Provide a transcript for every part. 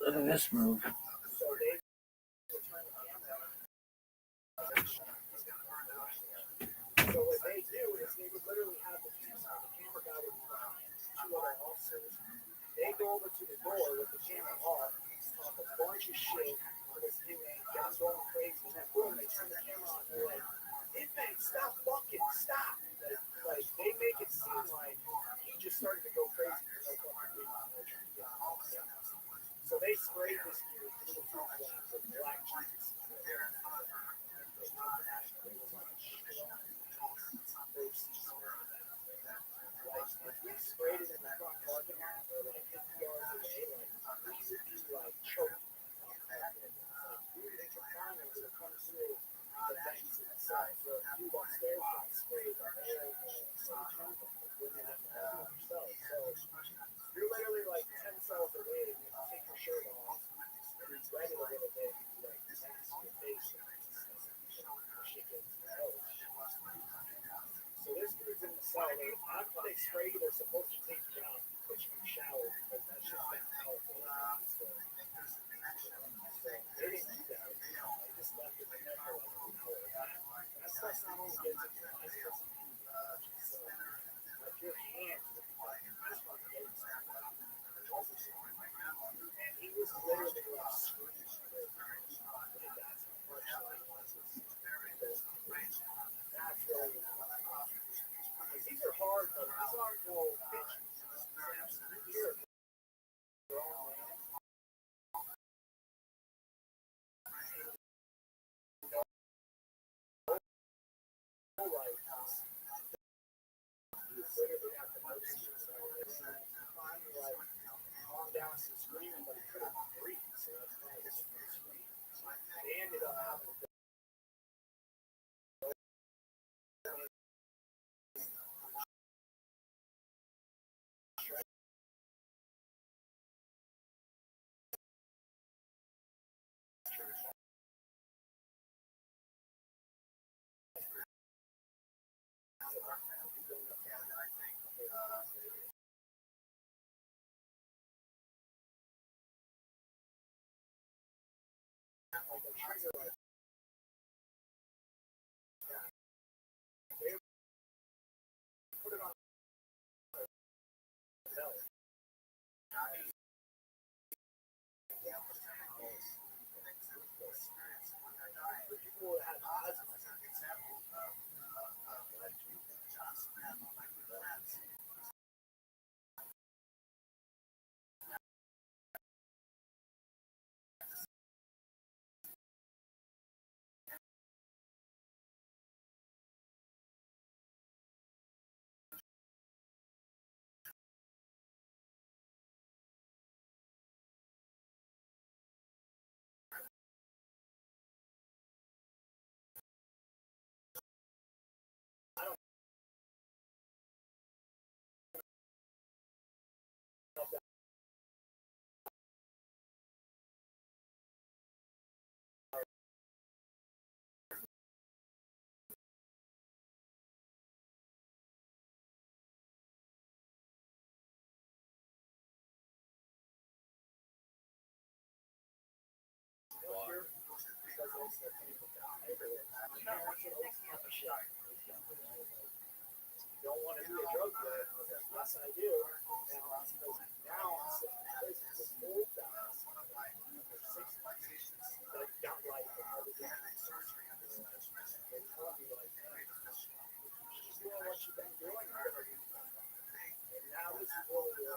Look at this move. So what they do is they would literally have the camera guy with two other officers. They go over to the door with the camera off, talk a bunch of shit to this inmate, get him going crazy, and then boom, they turn the camera on. They're like, "Inmate, stop fucking stop!" Like they make it seem like he just started to go crazy for no fucking reason. So they sprayed this dude with black Jesus. Like, we sprayed it in the front parking lot, or like 50 yards away, like, we would be like choking. We would be trying to come through the banks to the side. So if you upstairs got sprayed, they're when they have to help yourself. So you're literally like 10 cells away, and you take your shirt off, and it's ready a little bit, and you like mask your face, and shit gets held. So this dude's in the cell. After they spray you, they're supposed to take you out, put you in the shower, because that shit's been powerful. So they didn't do that. They just left it there for like an hour. That stuff's not only gets in your eyes, it's in your so like your hands would be like this one getting and he was literally like screaming. Like that's how much like that's really these are hard, but these aren't no bitches. You're a grown man. You literally have to mercy yourself. Finally, like, calm down some screaming, but he couldn't breathe, so that's why he was screaming. They ended up having to put it on the belly. People who have asthma, you don't want to be a drug dealer. Yes, I do. Now I'm sitting in prison with old guys for 6 months that got life and everything. They tell me, like, hey, just doing what you've been doing. And now this is what we're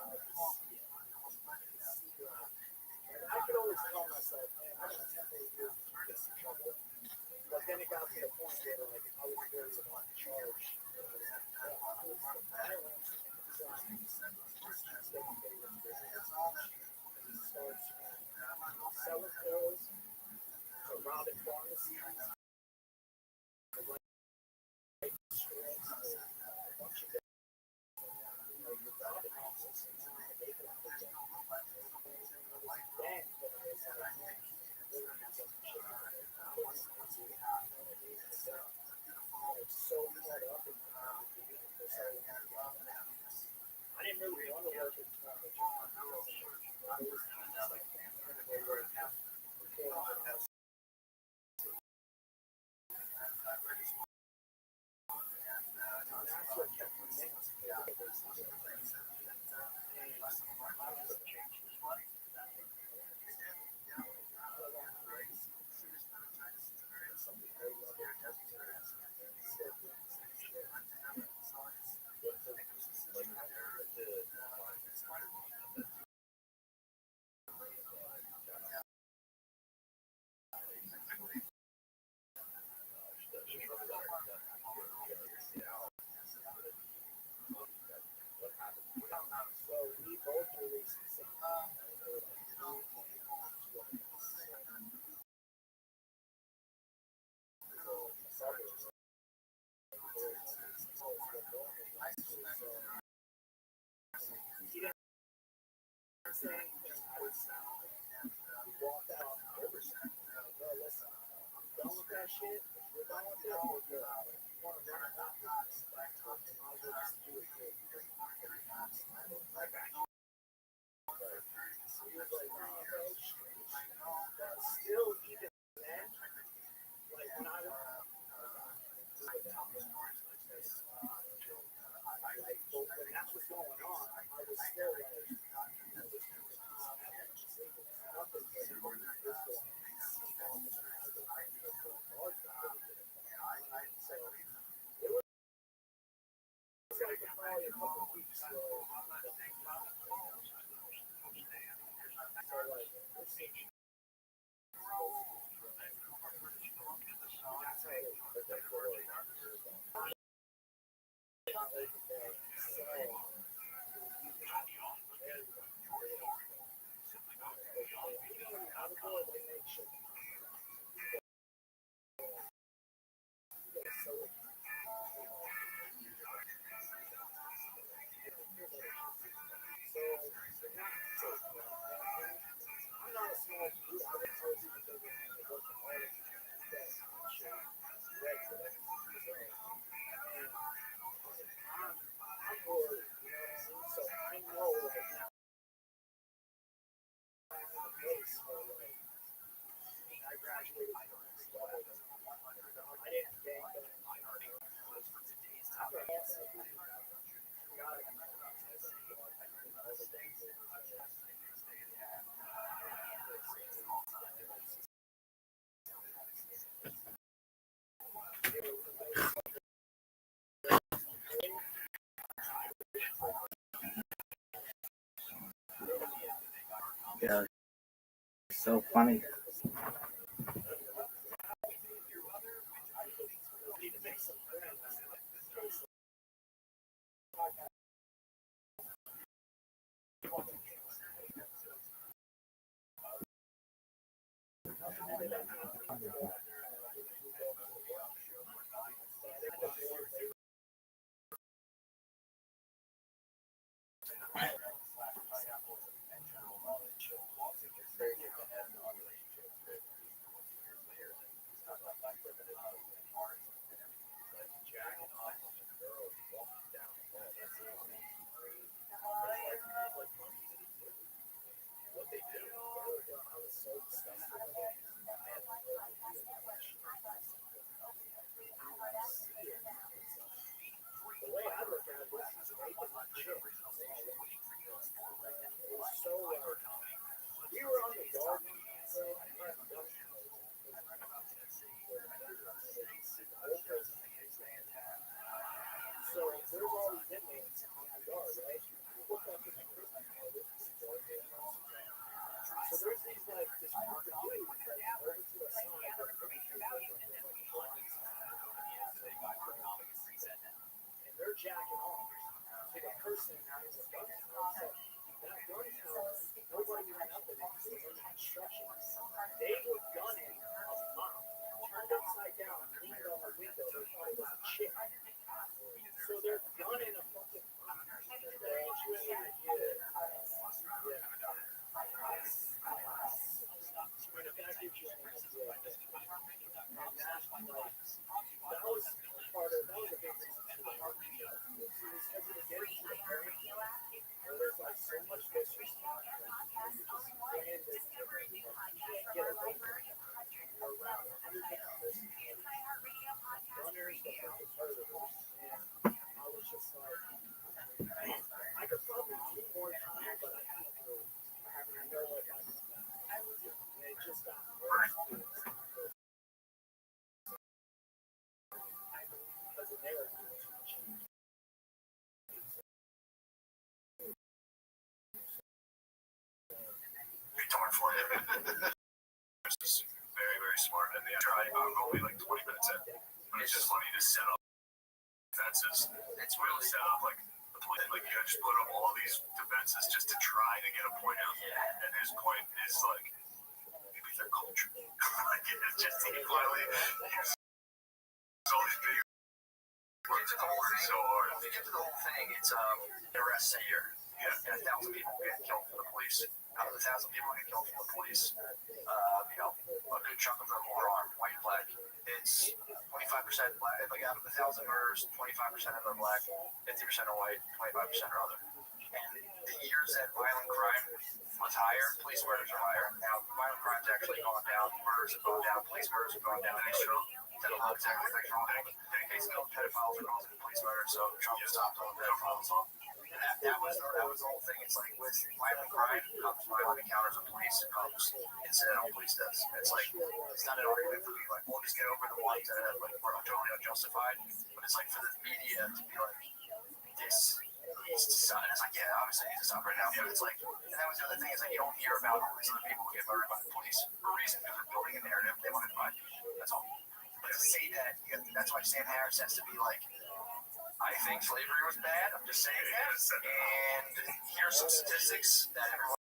and I could always tell myself, man, I got 10 more years to get some trouble. But then it got to the point where, like, I was worried about the charge. I was violent and starts selling pills to robbing pharmacies, to write scripts, a bunch of things. You're robbing offices and now they can put them on my then, but it was like, man, really has some shit on it. So caught up in I didn't really want to work at the job. I was like, both released the same time. They were like walked out oversight. Well, listen, I'm done with that shit. If you're done with it, we're good. If you want to run it back, I'll just do it good. So he was like, no, bro, but still, even then, like when I was when that was going on, I was still like, Yeah, it's so funny. jacking off to the person that is a gun house. That gun house, nobody ran up in it because it was under construction. They were gunning a mom, turned upside down, leaned on the window. They thought it was a chick. So they're gunning a fucking mom. That gives you an idea. And that's like, that was part of, that was a big reason for the art. Because it was getting to the point where there's like so much disrespect. And you can't get away from it. You're around 100 different listeners, runners, the fucking murderers. And I was just like, I could probably do more time, but I can't do it. I know what I got. And it just got worse. Because of their torn for him. This is very, very smart. And they tried only like 20 minutes in. But it's just funny to set up fences. It's really set up like the police. Like, you just put up all these defenses just to try to get a point out. Yeah. And his point is like, maybe their culture. Like, it's just he finally uses all these big words so hard. If you get to the whole thing, it's arrests a year. Yeah. And 1,000 people get killed from the police. Out of the 1,000 people get killed from the police, a good chunk of them are armed, white and black. It's 25% black. Like out of the 1,000 murders, 25% of them are black, 50% are white, 25% are other. And the years that violent crime was higher, police murders are higher. Now, violent crime's actually gone down, murders have gone down, police murders have gone down. Thanks, Trump. Exactly. Thanks, Trump. Thanks, pedophiles are causing police murders, so Trump stopped all the pedophiles. That was the whole thing. It's like with violent crime comes violent encounters with police, comes incidental police deaths. It's like it's not an argument for me like we'll just get over the ones that are like are totally unjustified, but it's like for the media to be like this needs to stop. And it's like obviously it needs to stop right now. But it's like and that was the other thing is like you don't hear about all these other people who get murdered by the police for a reason because they're building a narrative they want to find. That's all. But to say that that's why Sam Harris has to be like. I think slavery was bad. I'm just saying that. And here's some statistics that everyone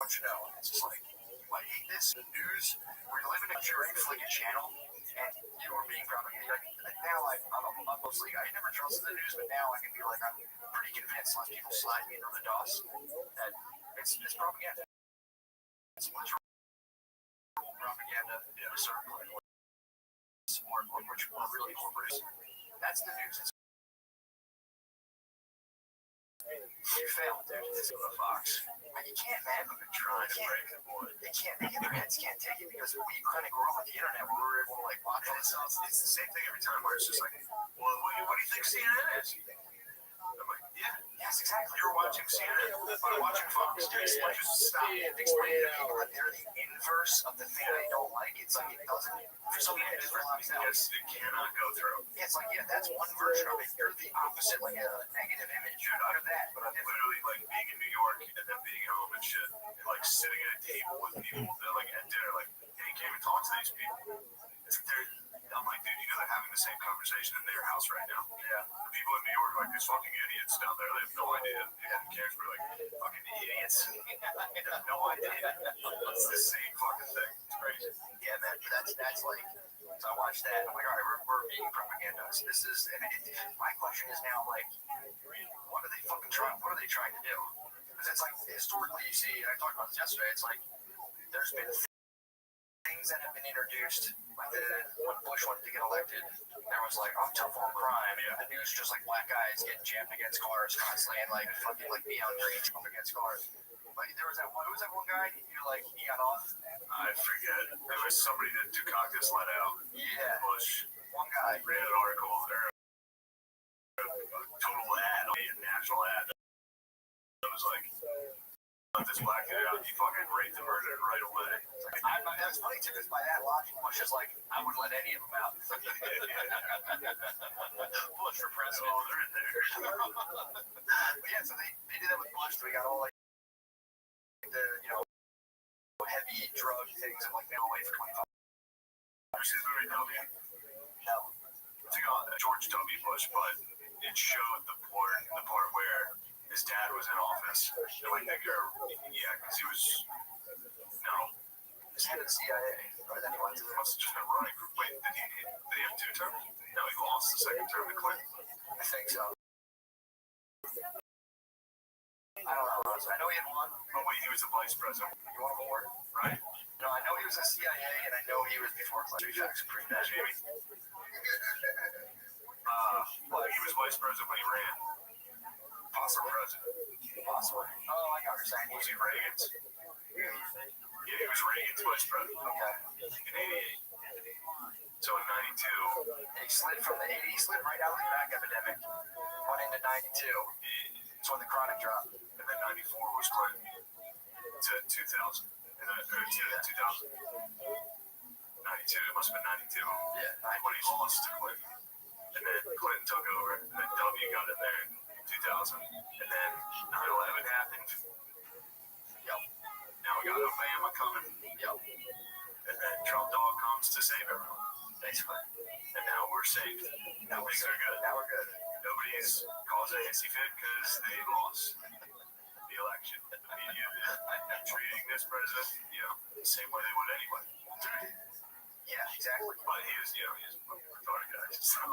should know. It's just like, I hate this. The news, we're living in a curated flicker channel, and you were being propagated. Like, now I'm mostly, I never trusted the news, but now I can be like, I'm pretty convinced, unless people slide me into the DOS, that it's propaganda. It's literal propaganda in a certain way. Or which are really corporate. That's the news. You failed, dude. This is a Fox. You can't, man. I've been trying to break the board. They can't. Their heads can't take it because we kind of grew up with the internet where we were able to like watch all this stuff. It's the same thing every time where it's just like, well, what do you think CNN is? I'm like, yeah. Yes, exactly. You're watching CNN. I'm watching Fox. Dude, just stop and explain to people that they're the inverse of the thing they don't like. It's like it doesn't. For some reason, it's realized now. Yes, it cannot go through. Yeah, it's like, that's one version of it. You're the opposite, like a negative image. You're not of that, but I'm literally like being in New York and then being home and shit, and like sitting at a table with people that like at dinner, like, hey, you can't even talk to these people. I'm like, dude, you know they're having the same conversation in their house right now. Yeah. The people in New York are like these fucking idiots down there. They have no idea. They have cares. We're like, fucking idiots. They have no idea. It's the same fucking thing. It's crazy. Yeah, man. That's like, so I watched that. I'm like, all right, we're being propaganda. This is, my question is now like, what are they fucking trying? What are they trying to do? Because it's like historically, you see, and I talked about this yesterday. It's like there's been things that have been introduced, like when Bush wanted to get elected, there was like, I'm tough on crime. Yeah. The news just like black guys getting jammed against cars constantly and like fucking like neon green up against cars. Like there was that one. Who was that one guy? He got off. I forget. There was somebody that Dukakis let out. Yeah. Bush. One guy ran an article. A total ad, a national ad. It was like. This black kid out, he fucking raped and murdered it right away. That's funny too, because by that logic, Bush is like, I wouldn't let any of them out. Bush for president. Oh, they're in there. But yeah, so they did that with Bush. So we got all like the heavy drug things and like mail away for 25. Ever seen the movie W? No. It's like George W. Bush, but it showed the part where his dad was in office, and like because he was, his head of the CIA, or then he went to the. Must have just been running. Wait, did he have 2 terms? No, he lost the second term to Clinton. I think so. I don't know. I know he had one. Oh wait, he was the vice president. You want more? Right. No, I know he was in CIA, and I know he was before Clinton. Facts pre-that. Jamie. Well, he was vice president when he ran. Possible president. Possibly. Oh, I got what you're saying. Was he Reagan's? Yeah, he was Reagan's vice president. Okay. In '88. So in '92. He slid from the '80s, slid right out of the crack epidemic, went into '92. It's when the chronic dropped. And then '94 was Clinton to 2000. And then 2000. 92. It must have been '92. Yeah. When he lost to Clinton. And then Clinton took over. And then W got in there. 2000, and then 9/11 happened. Yep. Now we got Obama coming. Yep. And then Trump dog comes to save everyone. Basically. And now we're saved. Now things are good. Now we're good. Nobody's causing cause a hissy fit because they lost the election. Media treating this president, the same way they would anybody. Yeah, exactly. But he's a retarded guy. So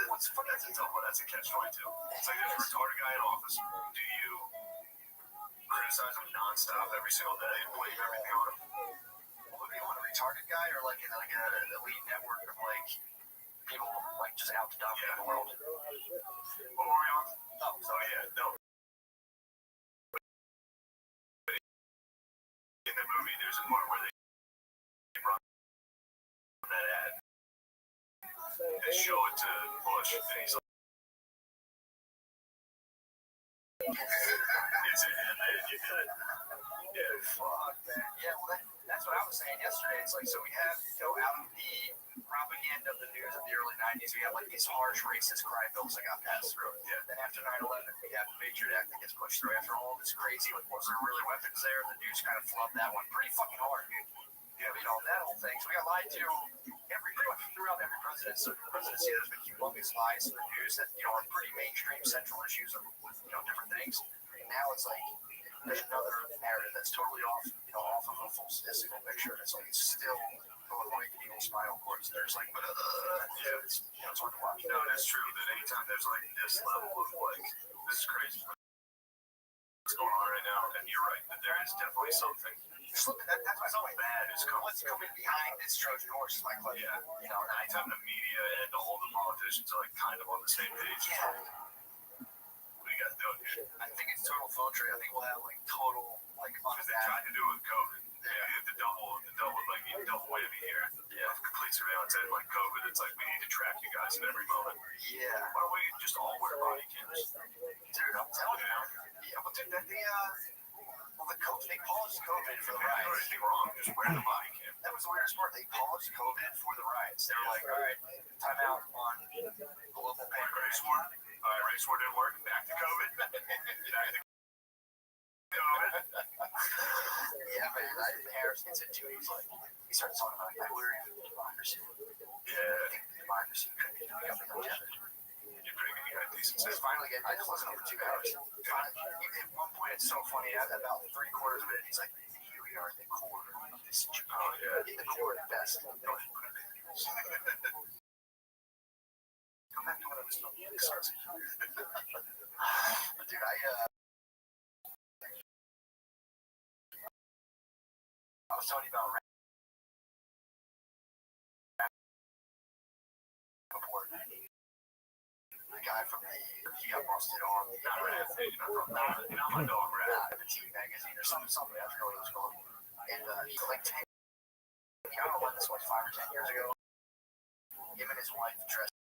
what's funny? That's a tough one. That's a catch-22. It's like there's a retarded guy in office. Do you criticize him nonstop every single day and blame everything on him? What do you want, a retarded guy or like an elite network of like people like just out to dominate the world? What were we on? Oh, No. In the movie, there's a part where they run that ad. They show it to Bush, and he's like, "Is it?" And then you did it. Yeah, fuck, man. Yeah, well, that's what I was saying yesterday. It's like, so we have, out of the propaganda of the news of the early 90s, we have like these harsh racist crime bills that got passed through. Yeah. Then after 9/11, we have the Patriot Act that gets pushed through. After all this crazy, like, was there really weapons there? The news kind of flubbed that one pretty fucking hard, dude. Yeah, that whole thing. So we got lied to pretty much throughout every presidency. There's been humongous lies in the news that, are pretty mainstream central issues of, different things. And now it's like, there's another narrative that's totally off of a full statistical picture. It's like, it's still going right to people's spinal cords. There's like, it's hard to watch. No, it's true that anytime there's like this level of like, this is crazy what's going on right now, and you're right that there is definitely something. That's why something bad is coming. What's coming behind this Trojan horse is my question. Yeah. And anytime the media and all the politicians are like kind of on the same page. Yeah. What do you guys doing here? I think it's total phone trade. I think we'll have like total like because they tried to do it with COVID. The double whammy here. Yeah, complete surveillance and like COVID. It's like we need to track you guys at every moment. Yeah. Why don't we just all wear body cams? Dude, I'm telling you. Yeah, but dude, they paused COVID for the riots. Anything wrong? Just wear the body cam. That was the weirdest part. They paused COVID for the riots. They were like, all right, time out on global pandemic. Race war. All right, race war didn't work. Back to COVID. Back to COVID. Yeah, man. Harris gets into it. He starts talking about we're in democracy. Yeah. I think democracy could be doing up in longevity. You're pretty good. You got a decent So sense. finally, I just listened for 2 hours. At one point, it's so funny. About 3/4 of it, he's like, "Here we are at the core of this situation." Oh yeah. In the core at best. Go ahead, put it in. Come back to what I was talking about. But dude, I was telling you about report. The guy from he got busted on. Not my dog rat. The TV magazine or something. I forget what it was called. And like 10, I don't know when this was, 5 or 10 years ago. Him and his wife dressed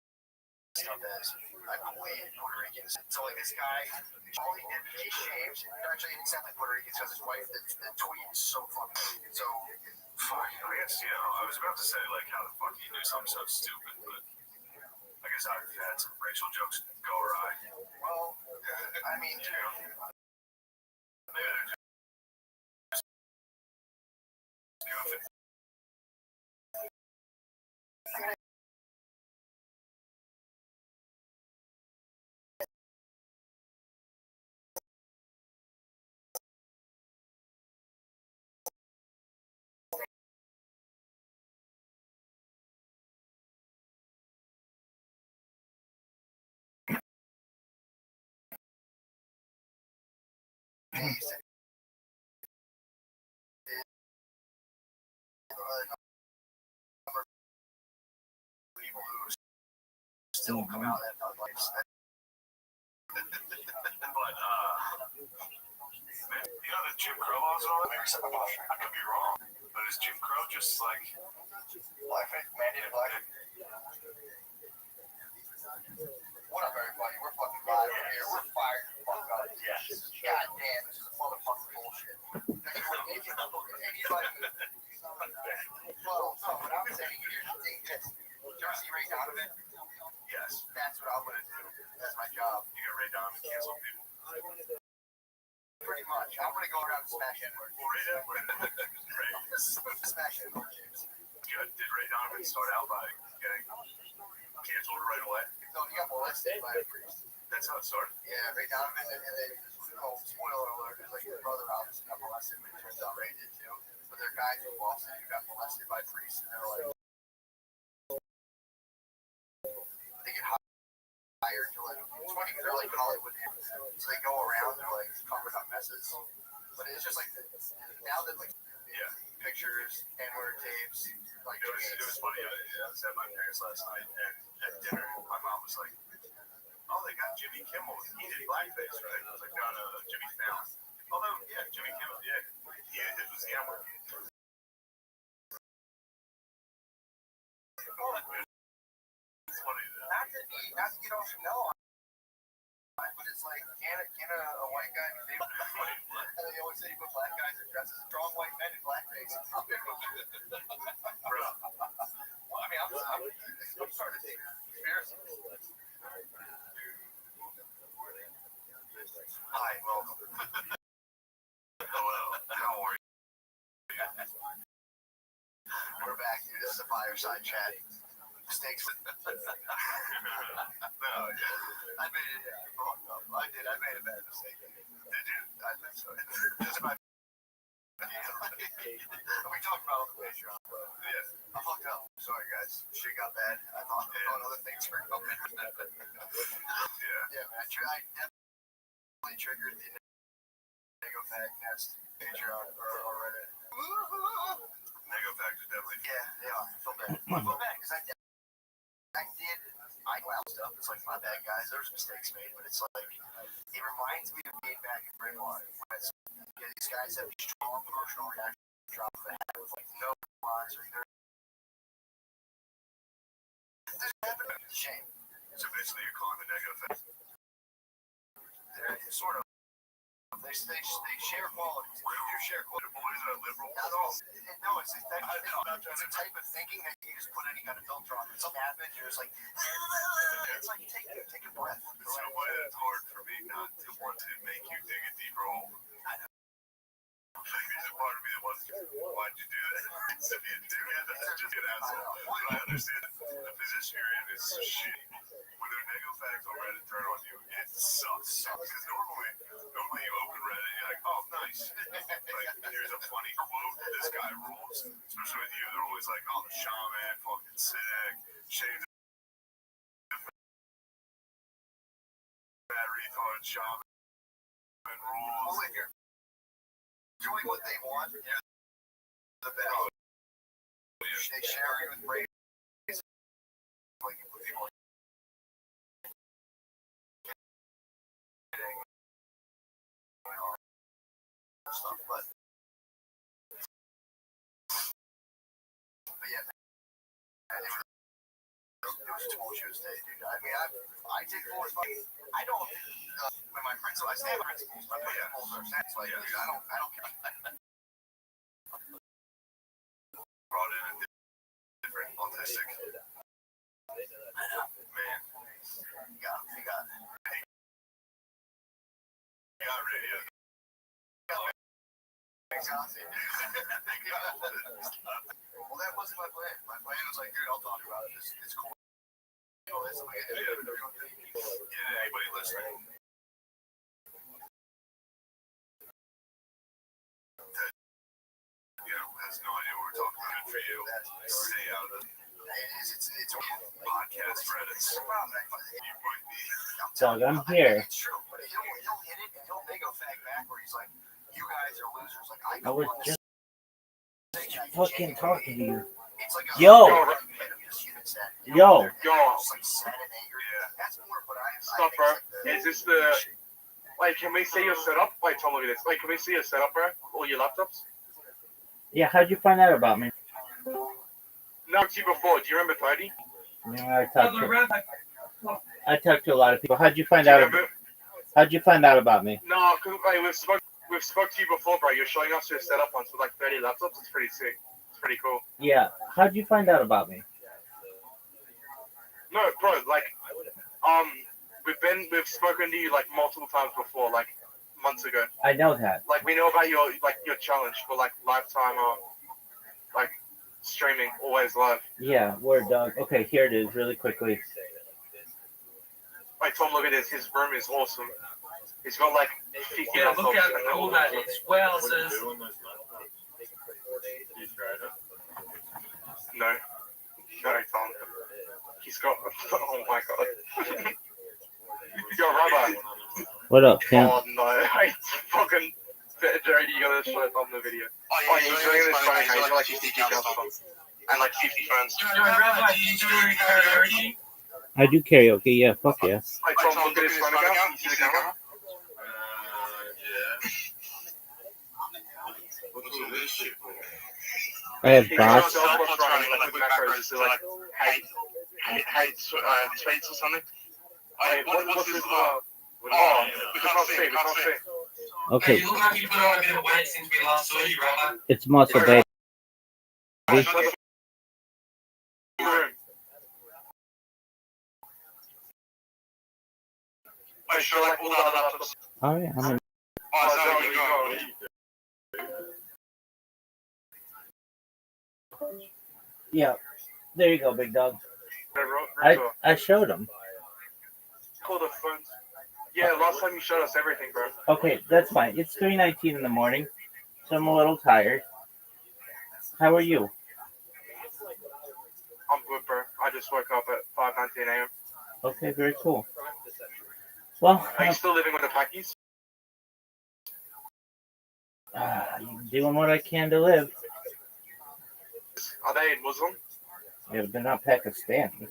up as, I believe, Puerto Ricans. So like this guy, all he did was he shaved. Actually, he didn't sound like Puerto Ricans because his wife, the tweet is so fucking. So, fuck. I guess I was about to say like how the fuck he knew something so stupid, but I guess I've had some racial jokes go awry. Well, I mean, too. People who still come out at like But man, the Jim Crow laws on? maybe something about I could be wrong, but is Jim Crow just like blackface, mandated blackface? What up, everybody? We're fucking live over here. We're fired the fuck up. yeah. God damn, this is motherfucking bullshit. Anybody, well, so what I'm saying, here's the thing, did you ever see Ray Donovan? Yes. That's what I'm gonna do. That's my job. You got Ray Donovan cancel people. Pretty much. I'm gonna go around and smash N-word. Smash N-word. Did Ray Donovan start out by getting canceled right away? No, he got molested by a priest. That's how it started. Yeah, Ray Donovan, and then, spoiler alert, there's like his brother obviously got molested, but it turns out Ray did too. But there are guys in Boston who got molested by priests, and they're like, they get hired to like, it's funny because they're like Hollywood heroes. So they go around, they're like covering up messes. But it's just like, now that like, pictures, N-word tapes, like it was funny. I was at my parents last night, and at dinner, my mom was like, "Oh, they got Jimmy Kimmel. He did blackface, right?" I was like, "No, Jimmy Fallon." Although, yeah, Jimmy Kimmel, it was the N-word. It's funny. Not to get off Chanel, but it's like, can a white guy be famous? And they always say you put black guys in dresses, strong white men in blackface. Bro. Well, I mean, I'm starting to think conspiracy. Hi, welcome. Hello, how are you? We're back, dude. This is a fireside chat. Mistakes. No, yeah. I made it. I did. I made a bad mistake. Did you? I think so. Just my. We talked about all the ways you're on, bro. Yeah. I fucked up. Sorry, guys. Shit got bad. I thought other things were coming. Yeah, man. I definitely triggered the Nego Fag Nest Patreon or Reddit. Nego Fags are definitely. Yeah, they are. I feel bad. I feel bad because I know out stuff. It's like, my bad, guys. There's mistakes made, but it's like, it reminds me of being back in Bridgewater. These guys have strong emotional reaction to drop of the hat with like no response or either. This happened. It's a shame. So basically, you're calling the Nego Fags. They're sort of. They share qualities. They do share qualities. The boys are liberal. No, it's a type of thinking that you just put any kind of filter on. When something happens, you're just like, it's like take a breath. It's so why it's hard for me not to want to make you dig a deeper hole. I know. There's a part of me that wants to. Why'd you do that? So if you do it, that's just an asshole. But I understand the position you're in is shitty. When there are Nego Fags on Reddit turn on you, it sucks. Because normally you open Reddit and you're like, oh, nice. Like, here's a funny quote. This guy rules. Especially with you, they're always like, oh, the shaman, fucking sick, shades of bad retard, shaman rules. Well, if you're doing what they want, you're the best. They share you with praise. Like, people stuff, but yeah, it was tumultuous day, dude. I mean, I take full responsibility. I don't. When my principal, I stand by principles. My principles are sense. Like, dude, I don't care. Brought in a different autistic man. You got Radio. Well, that wasn't my plan. My plan was like, dude, I'll talk about it. It's cool. Anybody listening that has no idea what we're talking about, good for you. Stay out of It's podcast Reddits. You might be. Doug, I'm here. It's true, but he'll hit it and he'll Nego Fag back where he's like, you guys are losers. Like, I was just fucking talking to you. It's like Yo. Yo. That's more what Stop, bro. Is this the... Like, can we see your setup? Wait, Tom, look at this. Like, can we see your setup, bro? All your laptops? Yeah, how'd you find out about me? No, to you before. Do you remember Toady? Yeah, I talked to a lot of people. How'd you find out about me? No, because like, we've spoke to you before, bro. You're showing us your setup once with like 30 laptops. It's pretty sick. It's pretty cool. Yeah, how'd you find out about me? No, bro, like, we've spoken to you like multiple times before, like months ago. I know that. Like, we know about your challenge for like lifetime like streaming, always live. Yeah, word, Doug. Okay, here it is, really quickly. Like, Tom, look at this. His room is awesome. He's got like 50 Yeah, look laptops how and cool that is. Wowzers. No. No, Tom. He's got. Oh my god. Yo, Rabbbi. What up, Pimp? Oh no. I fucking. Jared, you gotta show it on the video. Oh, he's doing this phone. He's got like 50 accounts and like 50 friends. Yo, Rabbi, do you do karaoke? I do karaoke, yeah, fuck yeah. Like, Tom, look at his phone account. You see the camera? I have He got bots. himself running like with macros to like hate tweets or something. What's this? Oh, we can't see. Hey, Okay, you look like you put on a bit of weight since we last saw you, Rabbi. it's muscle, baby. I sure like all the other laptops. All right, I'm in. Oh, is that where you go? Yeah, there you go, big dog. I I showed him. call the phones. Yeah, last time you showed us everything, bro. Okay, that's fine. It's 3:19 in the morning, so I'm a little tired. How are you? I'm good, bro. I just woke up at 5:19 a.m. Okay, very cool. Well, Are you still living with the Packies? I'm doing what I can to live. Are they Muslim? Yeah, but they're not Pakistani.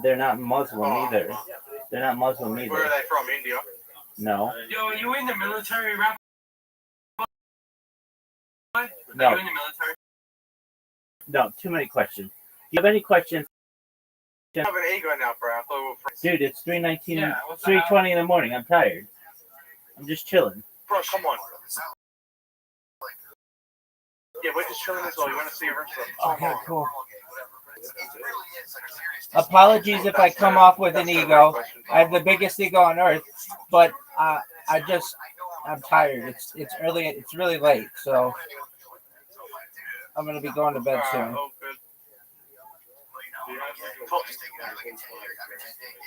They're not Muslim either. They're not Muslim Where are either. they from? India? No. Yo, are you in the military, Rabbi? Are No. you in the military? No, too many questions. Do you have any questions? You have an ego now, bro. I thought we were friends. Dude, it's 3:19, Yeah, what the hell? 3:20 in the morning. I'm tired. I'm just chilling. Bro, come on. Yeah, we're just chilling as well. You want to see your room stuff? Okay, cool. Apologies if I come off with an ego. I have the biggest ego on earth, but I'm tired. It's early. It's really late, so I'm gonna be going to bed soon. Oh, good.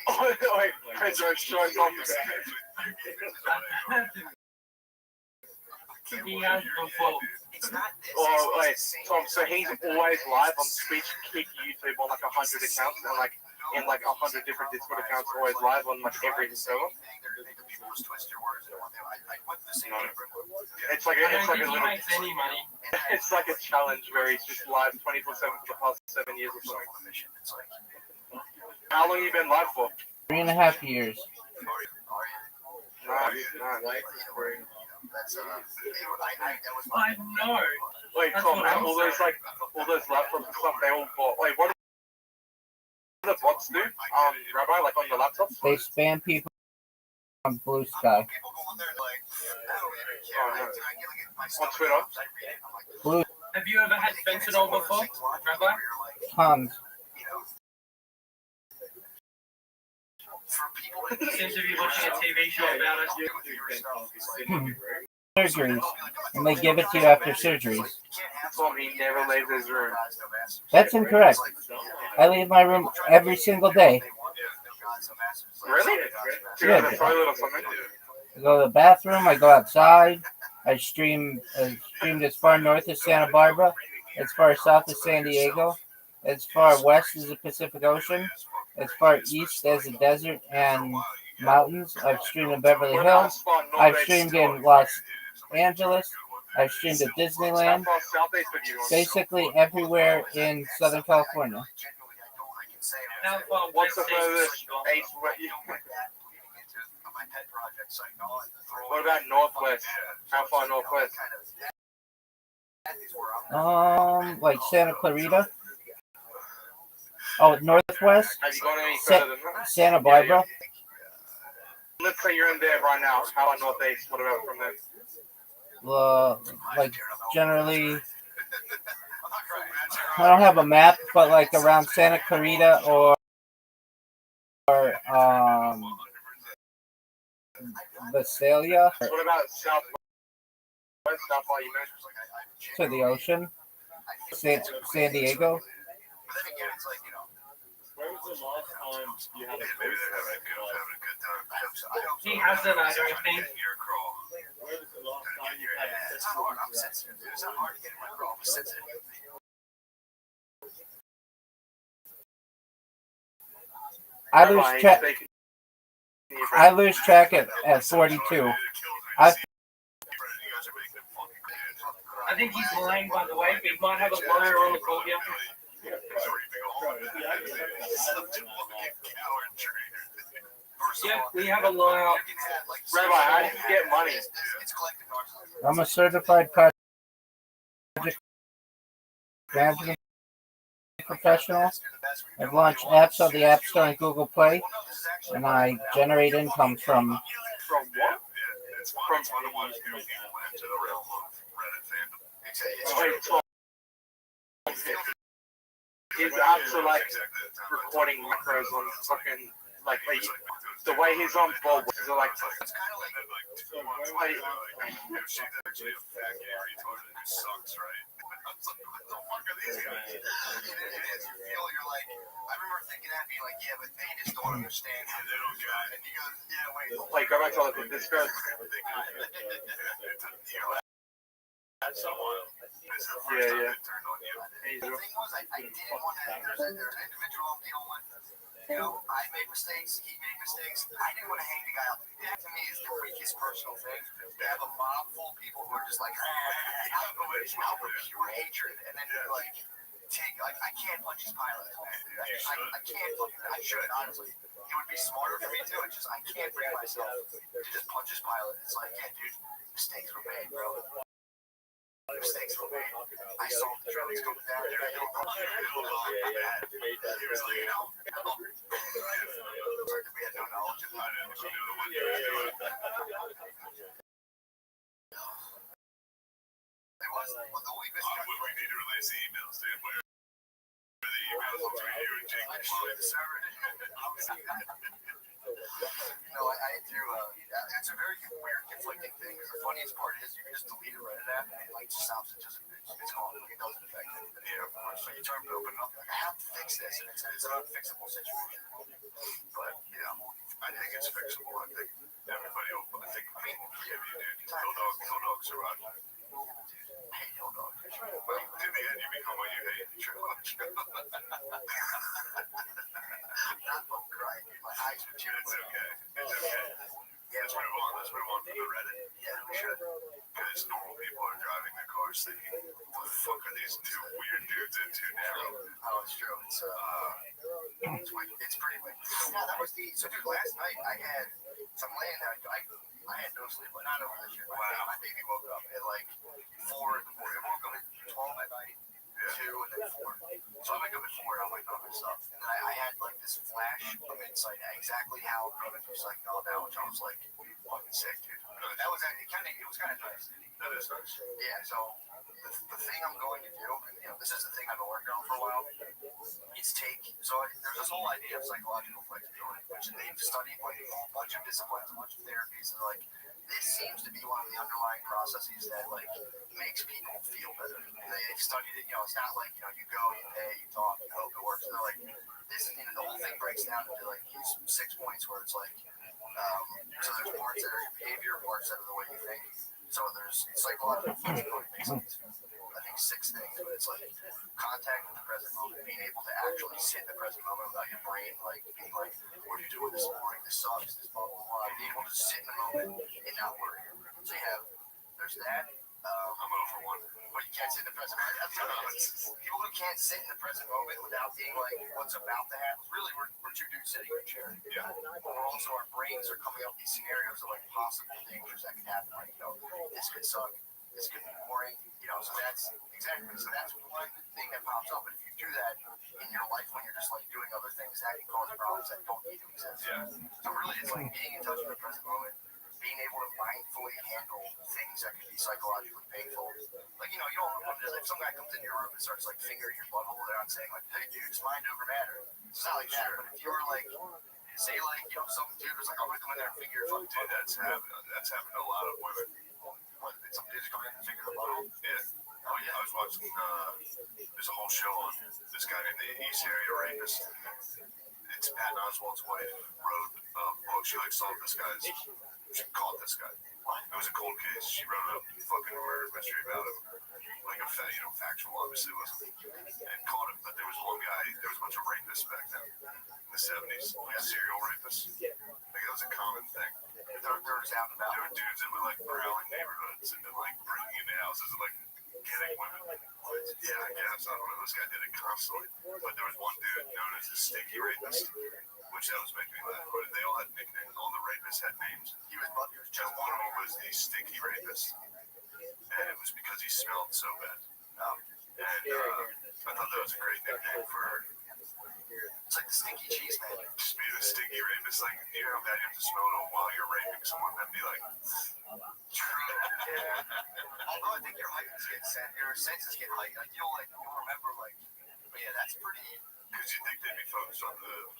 Oh, wait, Pedro showing off. He has before. Oh, wait, Tom, so he's always live on Twitch, Kick, YouTube on like 100 accounts and like in like 100 different Discord accounts, always live on like every server. No. It's like I don't a think he little, makes any money. it's like a challenge where he's just live 24/7 for the past 7 years or something. How long have you been live for? 3.5 years. Nice. I know. Wait, That's Tom, what I'm all those laptops and stuff, they all bought. Wait, what do the bots do? Rabbi, like on the laptops? They spam people on Blue Sky. On Twitter? Blue Have you ever had fentanyl before, Rabbi? tons. Seems to be watching a TV show about it. Surgeries, and they give it to you after surgeries. Tom, he never leaves his room. That's incorrect. I leave my room every single day. Really? To go to the toilet or something? I go to the bathroom. I go outside. I streamed as far north as Santa Barbara, as far south as San Diego, as far west as the Pacific Ocean, as far east as the desert and mountains. I've streamed in Beverly Hills. I've streamed in Los Angeles. I've streamed at Disneyland. Basically everywhere in Southern California. How far What's west the is furthest it? east? What about northwest? How far northwest? Like Santa Clarita. Oh, northwest. Have you gone any further than that? Santa Barbara. Let's say you're in there right now. How about northeast? What about from there? Like generally, I don't have a map, but like around Santa Clarita or Visalia What about southwest? How far you meant? to the ocean, San Diego. the last time you had a Maybe they're having a good time. I hope so. He hasn't, I don't think. Ear crawl. Where was the last time you had a It's not hard. I'm sensitive. It's not hard to get in my crawl. I'm sensitive. I lose track at 42. I think he's lying, by the way, but he might have a liar on the call here. Yep, we have a liar. Rabbi, how do you get money? I'm a certified project management professional. I've launched apps on the App Store and Google Play, and I generate income from. From what? Wait, Tom. His apps are like recording macros on fucking like the way he's on board is like. I remember thinking that, being like, yeah, but they just don't understand how they don't got it. And he goes, yeah, wait. Like, go back to like this goes. Yeah. The thing was, I didn't want to. There's an individual I'm dealing with. You know, I made mistakes. He made mistakes. I didn't want to hang the guy out. That to me is the weakest personal thing. They have a mob full of people who are just like, out of pure hatred, and then they're like, I can't punch his pilot. I can't. I should honestly. It would be smarter for me too. It's just I can't bring myself to just punch his pilot. It's like, yeah, dude, mistakes were made, bro. Mistakes were made. I saw the drugs go down there. I don't know. He was like, no. We had no knowledge of that. It was the weakest. We need to release the emails, dude. Where the emails will be you and Jake destroy the server. No, I do. It's a very weird, conflicting thing. Because the funniest part is you can just delete a Reddit app and it like stops. It's gone. Like, it doesn't affect it. Yeah, of course. So you try to open it up. Like, I have to fix this, and it's an unfixable situation. But yeah, I think it's fixable. I think everybody will. I mean, forgive you, dude. No dog survived. I hate no dog. Well, in the end, you become what you hate. Not from crying, dude. My eyes are tears. It's okay. Yeah, let's move on. Let's move on to the Reddit. Yeah, we should. Because normal people are driving their cars thinking, what the fuck are these two weird dudes in too narrow? Oh, it's true. It's pretty weird. Yeah, that was so dude, last night I had some land that I had no sleep, but not over this shit. My baby woke up at like 4 in the morning. I woke up at 12 at night, 2 and then 4. So I wake up at 4 and I'm like, oh, this stuff. And then I had like this flash of insight at exactly how I'm going through psychedelic now, which I was like, fucking sick, dude. That was it was kind of nice. That is nice. Yeah, so the thing I'm going to do, and this is the thing I've been working on for a while, is there's this whole idea of psychological flexibility, which they've studied like a whole bunch of disciplines, a bunch of therapies, and like this seems to be one of the underlying processes that like makes people feel better. And they've studied it. It's not like you go, you pay, you talk, you hope it works. They're like this. The whole thing breaks down into like these 6 points where it's like, so there's parts that are your behavior, parts that are the way you think. So there's psychological flexibility, basically. I think 6 things, but it's like contact with the present moment, being able to actually sit in the present moment without your brain like being like, what are you doing this morning? This sucks. This blah blah blah. Being able to sit in the moment and not worry. So there's that. I'm over one. But you can't sit in the present moment. People who can't sit in the present moment without being like what's about to happen. Really, we're 2 dudes sitting in a chair. Yeah. But we're also, our brains are coming up with these scenarios of like possible dangers that could happen. Like this could suck. This could be boring. So that's exactly. So that's one thing that pops up. And if you do that in your life when you're just like doing other things, that can cause problems that don't need to exist. Yeah. So really, it's like being in touch with the present moment. Being able to mindfully handle things that can be psychologically painful. Like, you don't want to, if some guy comes in your room and starts, like, fingering your butthole, they're not saying, like, hey, dude, it's mind over matter. It's not like that. But if you were, like, say, like, some dude was like, I'm going to come in there and finger your fucking butthole. Dude, that's happened to a lot of women. What, some dudes come in and finger the butthole? Yeah. Oh, yeah. I was watching, there's a whole show on this guy named the East Area Rapist. it's Patton Oswalt's wife wrote a book. She solved this guy's. She caught this guy. It was a cold case. She wrote a fucking murder mystery about him, like a factual, obviously it wasn't, and caught him. But there was one guy. There was a bunch of rapists back then in the 70s, like serial rapists. Like it was a common thing. There were dudes that were like prowling neighborhoods and then like breaking into houses and like getting women. Yeah, I guess. I don't know. This guy did it constantly. But there was one dude known as the Stinky Rapist, which that was making me laugh. But they all had nicknames. All the rapists had names. He was just one of them was the Stinky Rapist, and it was because he smelled so bad. I thought that was a great nickname for. It's like the stinky cheese man. Just be the stinky rapist. Like, you know how bad you have to smell it while you're raping someone and be like, yeah. Although I think your senses get heightened. Like, you'll remember, like, but yeah, that's pretty. Because you think they'd be focused on the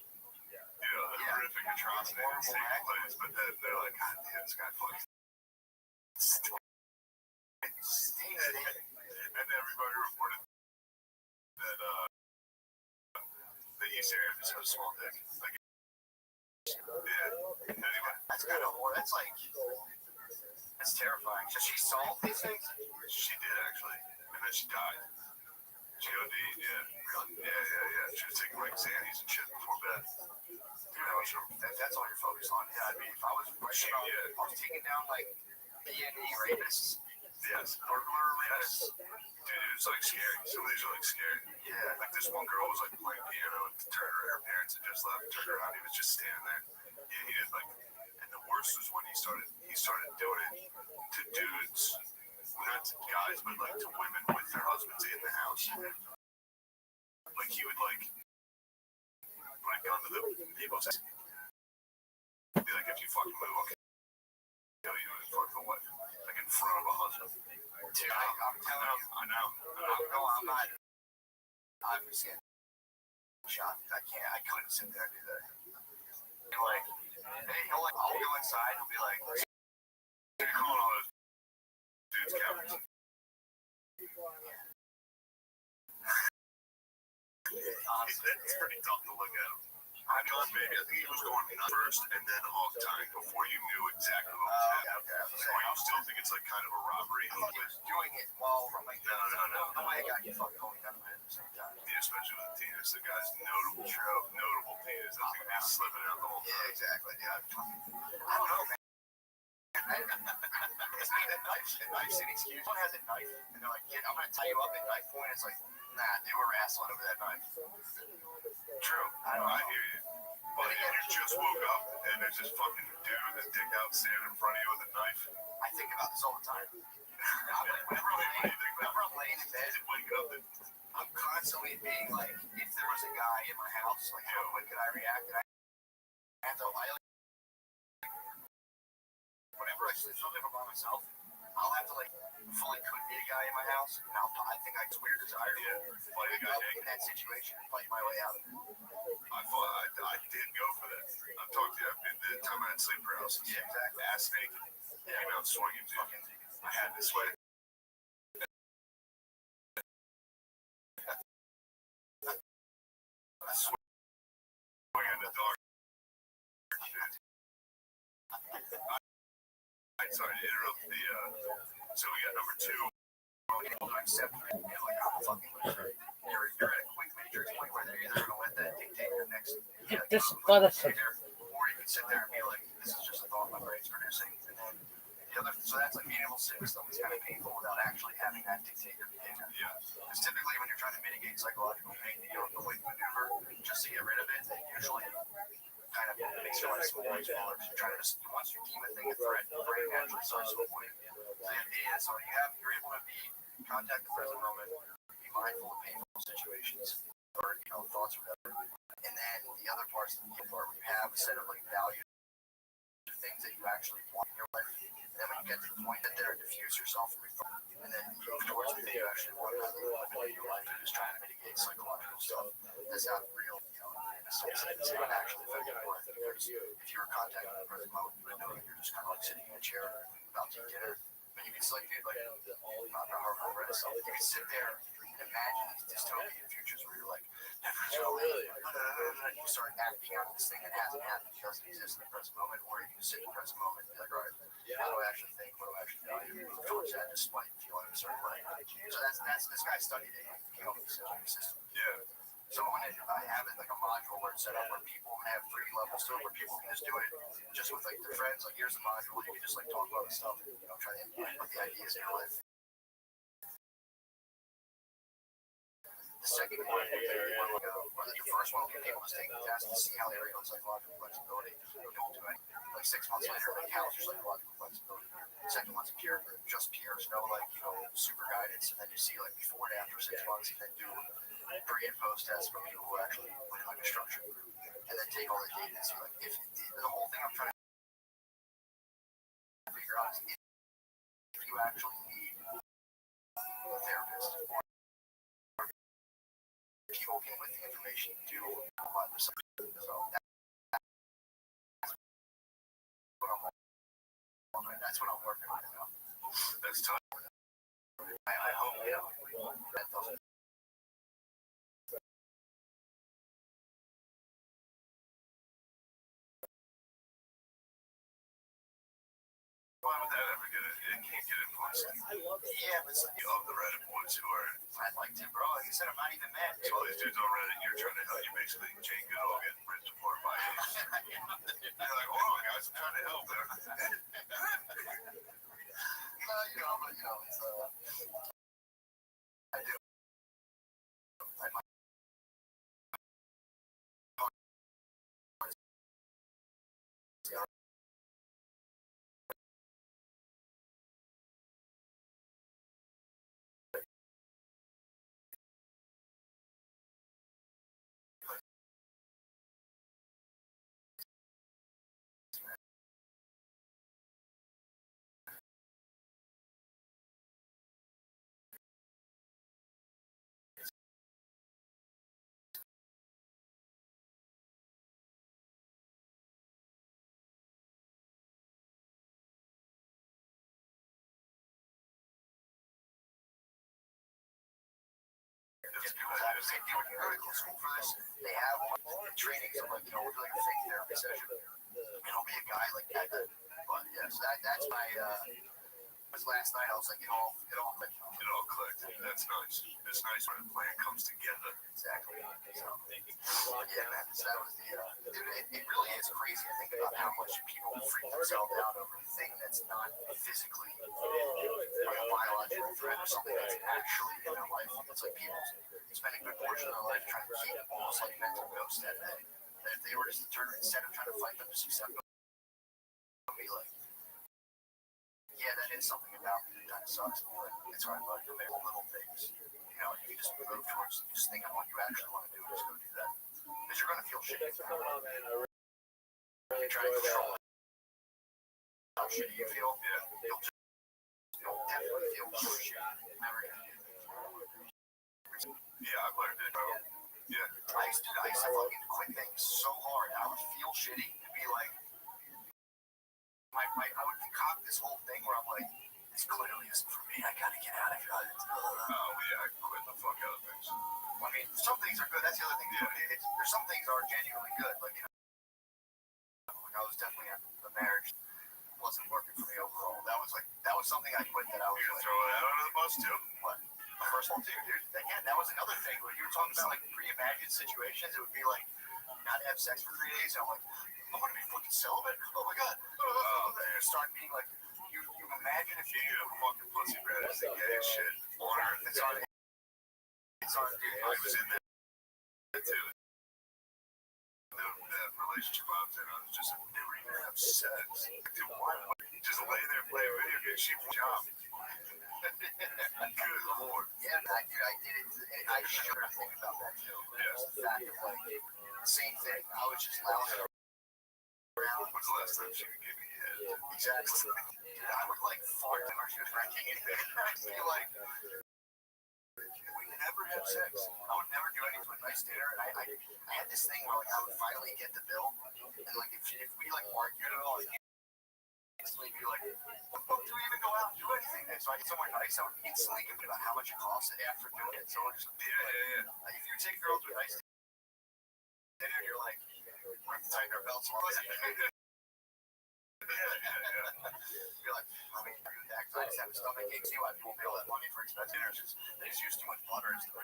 horrific atrocity and taking place, but then they're like, God damn, this guy fucking stinks. And everybody reported that, the East area just has a small dick. Like, yeah. Anyway. That's kind of horrible. That's terrifying. Does she solve these things? She did, actually. And then she died. She OD'd, yeah. Really? Yeah. She was taking, like, Xannies and shit before bed. Dude, that's all you're focused on. Yeah, I mean, if I was taking down, like, D&D rapists. Yes. Burglar rapists. Dude, it was like scary. Some of these are like scary. Yeah. Like this one girl was like playing piano and her parents had just left, turned around, he was just standing there. Yeah, he did like, and the worst was when he started doing it to dudes, not to guys, but like to women with their husbands in the house. Like he would like put a gun to the people's head. Be like, if you fucking move, okay. You know, you would fuck the wife. Like in front of a husband. Dude, I'm telling you. I know. I'm just getting shot. I couldn't sit there and do that. And like, hey, I'll go inside and be like, you're calling all those dudes cowards. Honestly, it's pretty tough to look at him. I think he was going first and then hog tying before you knew exactly what was happening. Okay. Or you still think it's like kind of a robbery. He was doing it while I'm like, no way I got you fucking holding gun at the same time. Yeah, especially with the penis. The guy's notable penis. I think he's slipping out the whole time. Yeah, exactly. Yeah. I don't know, man. It's like that knife's an excuse. Someone has a knife and they're like, I'm going to tie you up at knife point. It's like, nah, they were wrestling over that knife. True. I hear you. But again, you just woke up and there's this fucking dude with his dick out standing in front of you with a knife. I think about this all the time. Whenever I'm laying in bed and wake up, I'm constantly being like, if there was a guy in my house, like how quick could I react? Whenever I sleep something by myself, I'll have to like fully could be a guy in my house, and I think it's weird desire to fight a guy in that situation and fight my way out of it. I did go for that. I've talked to you. I've been the time I had sleep paralysis. Yeah, exactly. Ass naked. Yeah, came out swinging. Fucking. I had this way. I swing in the dark. Sorry to interrupt the. So we got number 2. You're at a quick matrix point where they're either going to let that dictate your next. This medicine. Or you can sit there and be like, this is just a thought my brain's producing. And then the other, so that's like being able to sit with something that's kind of painful without actually having that dictate your behavior. Yeah. Because typically when you're trying to mitigate psychological pain, you don't avoid maneuver just to get rid of it. That usually kind of makes your life smaller and smaller. You're trying to just, once you deem a thing a threat, your brain naturally starts to avoid it. The idea is, so you're able to contact the present moment, be mindful of painful situations, or thoughts or whatever. And then the other part's the part where you have a set of like values, things that you actually want in your life. And then when you get to the point that they're diffuse yourself from your thought, and then you move towards what you actually want to live in your life, and just trying to mitigate psychological stuff. That's not real, in a sense. It's not actually affecting your life. If you were contacting the present moment, you would know that you're just kind of like sitting in a chair about to eat dinner. But you can still, like, I don't know how to read it. You can sit there and imagine these dystopian futures where you're like, never tell me, and you start acting out this thing that hasn't happened, it doesn't exist in the present moment, or you can sit in the present moment and be like, all right, how do I actually think? What do I actually value? Move towards that despite feeling a certain way. So that's this guy studied it. He came up with this system. Yeah. So I have it like a module where it's set up where people have 3 levels to it, where people can just do it just with like their friends. Like here's the module, you can just like talk about the stuff, and, try to implement the ideas in your life. The second one, the first one will be people just take the test and see how they rate on psychological flexibility. You don't do it. Like 6 months later, like how's your psychological flexibility? The second one's just peers, no super guidance, and then you see like before and after 6 months, and then do pre and post tests for people who actually went in like a structured group, and then take all the data and see like if the whole thing I'm trying to figure out is if you actually need a therapist or people can with the information do a lot of stuff. So that's what I'm working on now. That's tough. I hope that doesn't. Why would that ever get it? It can't get influenced. Yeah, but some of the Reddit boys who are, I'd like to, bro. Like I said, I'm not even mad. So all these dudes on Reddit, you're trying to help. You basically Jane Goodall getting ripped apart by it. You're like, hold on, guys, I'm trying to help there. It's I do. I might. They do it in medical school for this. They have training for like we're doing a fake therapy session. And it'll be a guy like that. But yes, that's my last night. I was like, it all clicked. That's nice. It's nice when a plan comes together. Exactly. So, yeah, man. So that was the. It really is crazy to think about how much people freak themselves out over a thing that's not physically like a biological threat or something that's actually in their life. It's like people spend a good portion of their life trying to keep almost like mental ghosts at bay. That if they were just determined instead of trying to fight them, just accept them, be like, yeah, that is something about me that kind of sucks. But it's hard, but the little things, you just move towards, just think of what you actually want to do and just go do that. Because you're going to feel shitty. You try to control how shitty you feel, you'll definitely feel shitty. Never gonna do that. Yeah, I've learned it, bro. Yeah. I used to fucking quit things so hard. I would feel shitty and be like, I would concoct this whole thing where I'm like, this clearly isn't for me. I gotta get out of here. Oh, yeah, I quit the fuck out of things. I mean, some things are good. That's the other thing. Yeah. There's some things that are genuinely good. Like, I was definitely the marriage wasn't working for me overall. That was something I quit that I was like, throw it out under the bus too. What? The first one too, dude. Again, that was another thing where you were talking about like pre-imagined situations. It would be like not have sex for 3 days, and I'm like, I'm gonna be fucking celibate. Oh my god. And start being like, you imagine if you get a fucking pussy red as the gayest shit on earth. It's on. Dude, I was in that too. That relationship I was in, I was just never even have sex. Dude, why? Just lay there playing video games. She job. Good lord. Yeah, I did it. I should think about that too. Yes. The fact of like, same thing. I was just lounging around. When's the last time she could give me a head? Exactly. Dude, I would like fart or she was drinking anything. I'd be like, we never have sex. I would never do anything with a nice dinner. And I had this thing where like I would finally get the bill, and like if we like argued at all, instantly be like, what the fuck do we even go out and do anything? And so I get somewhere nice, I would instantly think about how much it costs after doing it. So just, like, if you take girls to a nice dinner, you're like, we have to tighten our belts. You're like, I mean, I just have a stomach ache. See why people pay all that money for expensive dinners because they just use too much butter and stuff.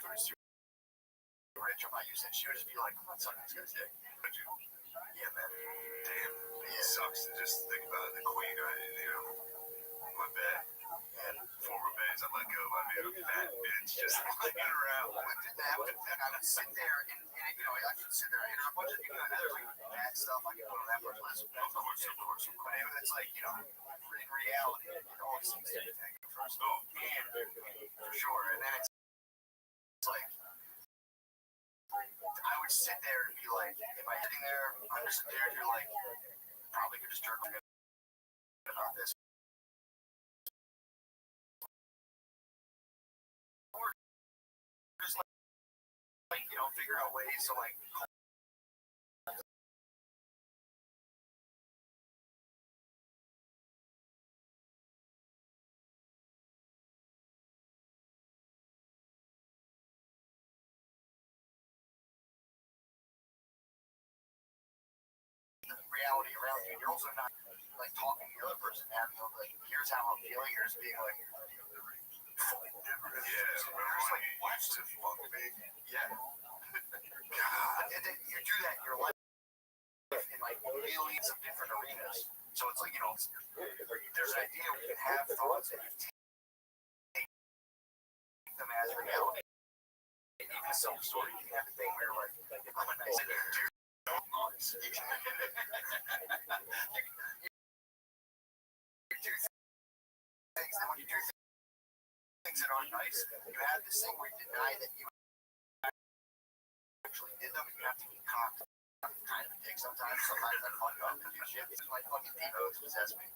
Rich, I'm not used to it. She would just be like, I'm sucking this guy's dick. Yeah, man. Damn. It sucks to just think about it. The queen, my bed. And former beds, I let go by me. Fat bitch just looking around. What did that happen? I would sit there and I could sit there and a bunch of there's like bad stuff I can put on that much list. Of course. But it's like, in reality, it always seems to be taken first. Oh, man. For sure. And then it's like, I would sit there and be like, am I sitting there? I'm just there and you're like, probably could just jerk off about this. Or just like figure out ways to like reality around you. You're also not like talking to the other person, having like, here's how I'm feeling. You're just being like, you're just like, watch to fuck me. Yeah. God. And then you do that in your life in like millions of different arenas. So it's like, there's an idea where you can have thoughts and you take them as reality. Even self-story, you can have a thing where you're like, I'm a nice dude. You do things, and when you do things that aren't nice, you have this thing where you deny that you actually did them, and you have to be cocked. Kind of a dick sometimes. Sometimes I fuck up and do shit. This is my fucking demons possess me.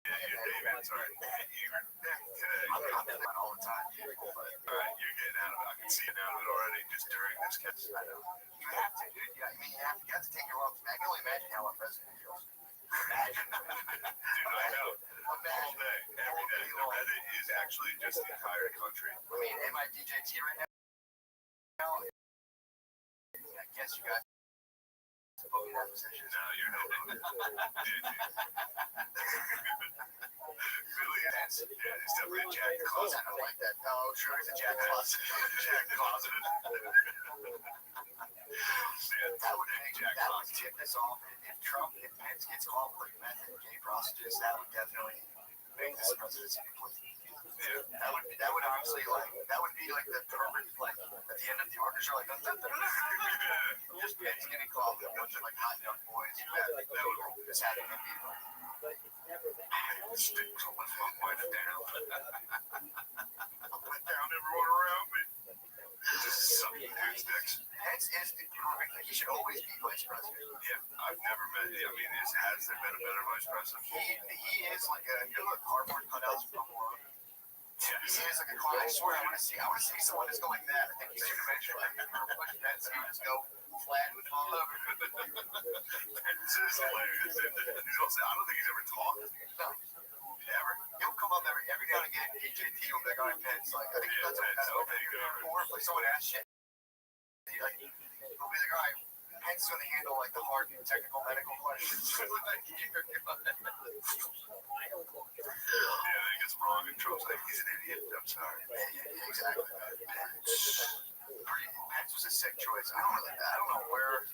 Yeah, your demons are I'm doing that all the time. Alright, you're getting out of it. I can see you out of it already just during this case. I know. You have to, dude. Yeah, I mean, you have to take your lumps. I can only imagine how our president feels. Imagine. Dude, I know. All day, every day. The Reddit is actually just the entire country. I mean, am I DJT right now? I guess you guys put me in that position. No, you're not. Really intense. Yeah, it's definitely a Jack Closet. I don't like that. Oh, sure, it's a Jack Closet. Jack Closet. That would tip this off. If Pence gets caught with meth and gay prostitutes, that would definitely make this presidency complete. Yeah, that would honestly that would be like the perfect at the end of the orchestra just Pence getting caught with a bunch of hot young boys that would roll this hat and be sticks on my phone went down. I went down everyone around me. Just sucking dude's dicks. Pence is the perfect. He should always be vice president. Yeah, I've never met. I mean, has there been a better vice president? He is like cardboard cutouts from the world. Yeah, he is like a clown. I swear, I want to see someone just go like that. I think he's too conventional. Push Pence, he would just go flat with all over. Pence is hilarious. I don't think he's ever talked. No. Never. He'll come up every now and again. DJT will be like, Pence. I think that's what kind of opening. Or if someone asks shit, he'll be like, all right, Pence is going to handle the hard technical medical questions. Yeah, he gets wrong and Trump's like, he's an idiot. I'm sorry. Yeah, exactly. Pence was a sick choice. I don't know where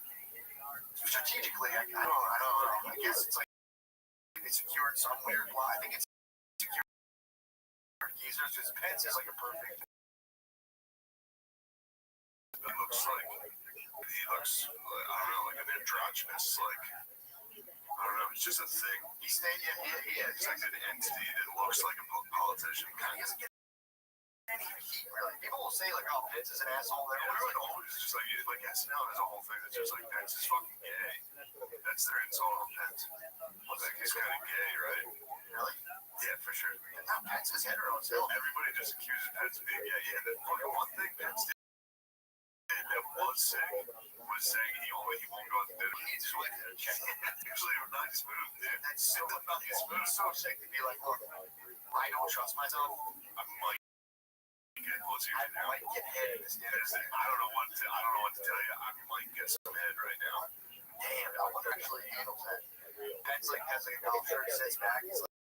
strategically. I don't know. I guess it's it's secured some weird line. I think it's secured geezers because Pence is a perfect. He looks I don't know, an androgynous, I don't know, it's just a thing. He is. He's like an entity that looks like a politician. He doesn't get any heat, really. People will say, oh, Pence is an asshole. They're always just like SNL has a whole thing that's just Pence is fucking gay. That's their insult on Pence. He's kind of gay, right? Really? Yeah, for sure. And now Pence is hetero still. Everybody just accuses Pence of being gay. Yeah, that fucking one thing Pence did that was was saying he won't go out to dinner. He just went to check. Usually a nice move, dude. That's so nice move. So sick to be like, look, I don't trust myself. I might get closer to now. I might get head in this dinner. I don't know what to tell you. I might get some head right now. Damn, I wonder actually handles that. That's like has like a golf shirt, sits back. It's like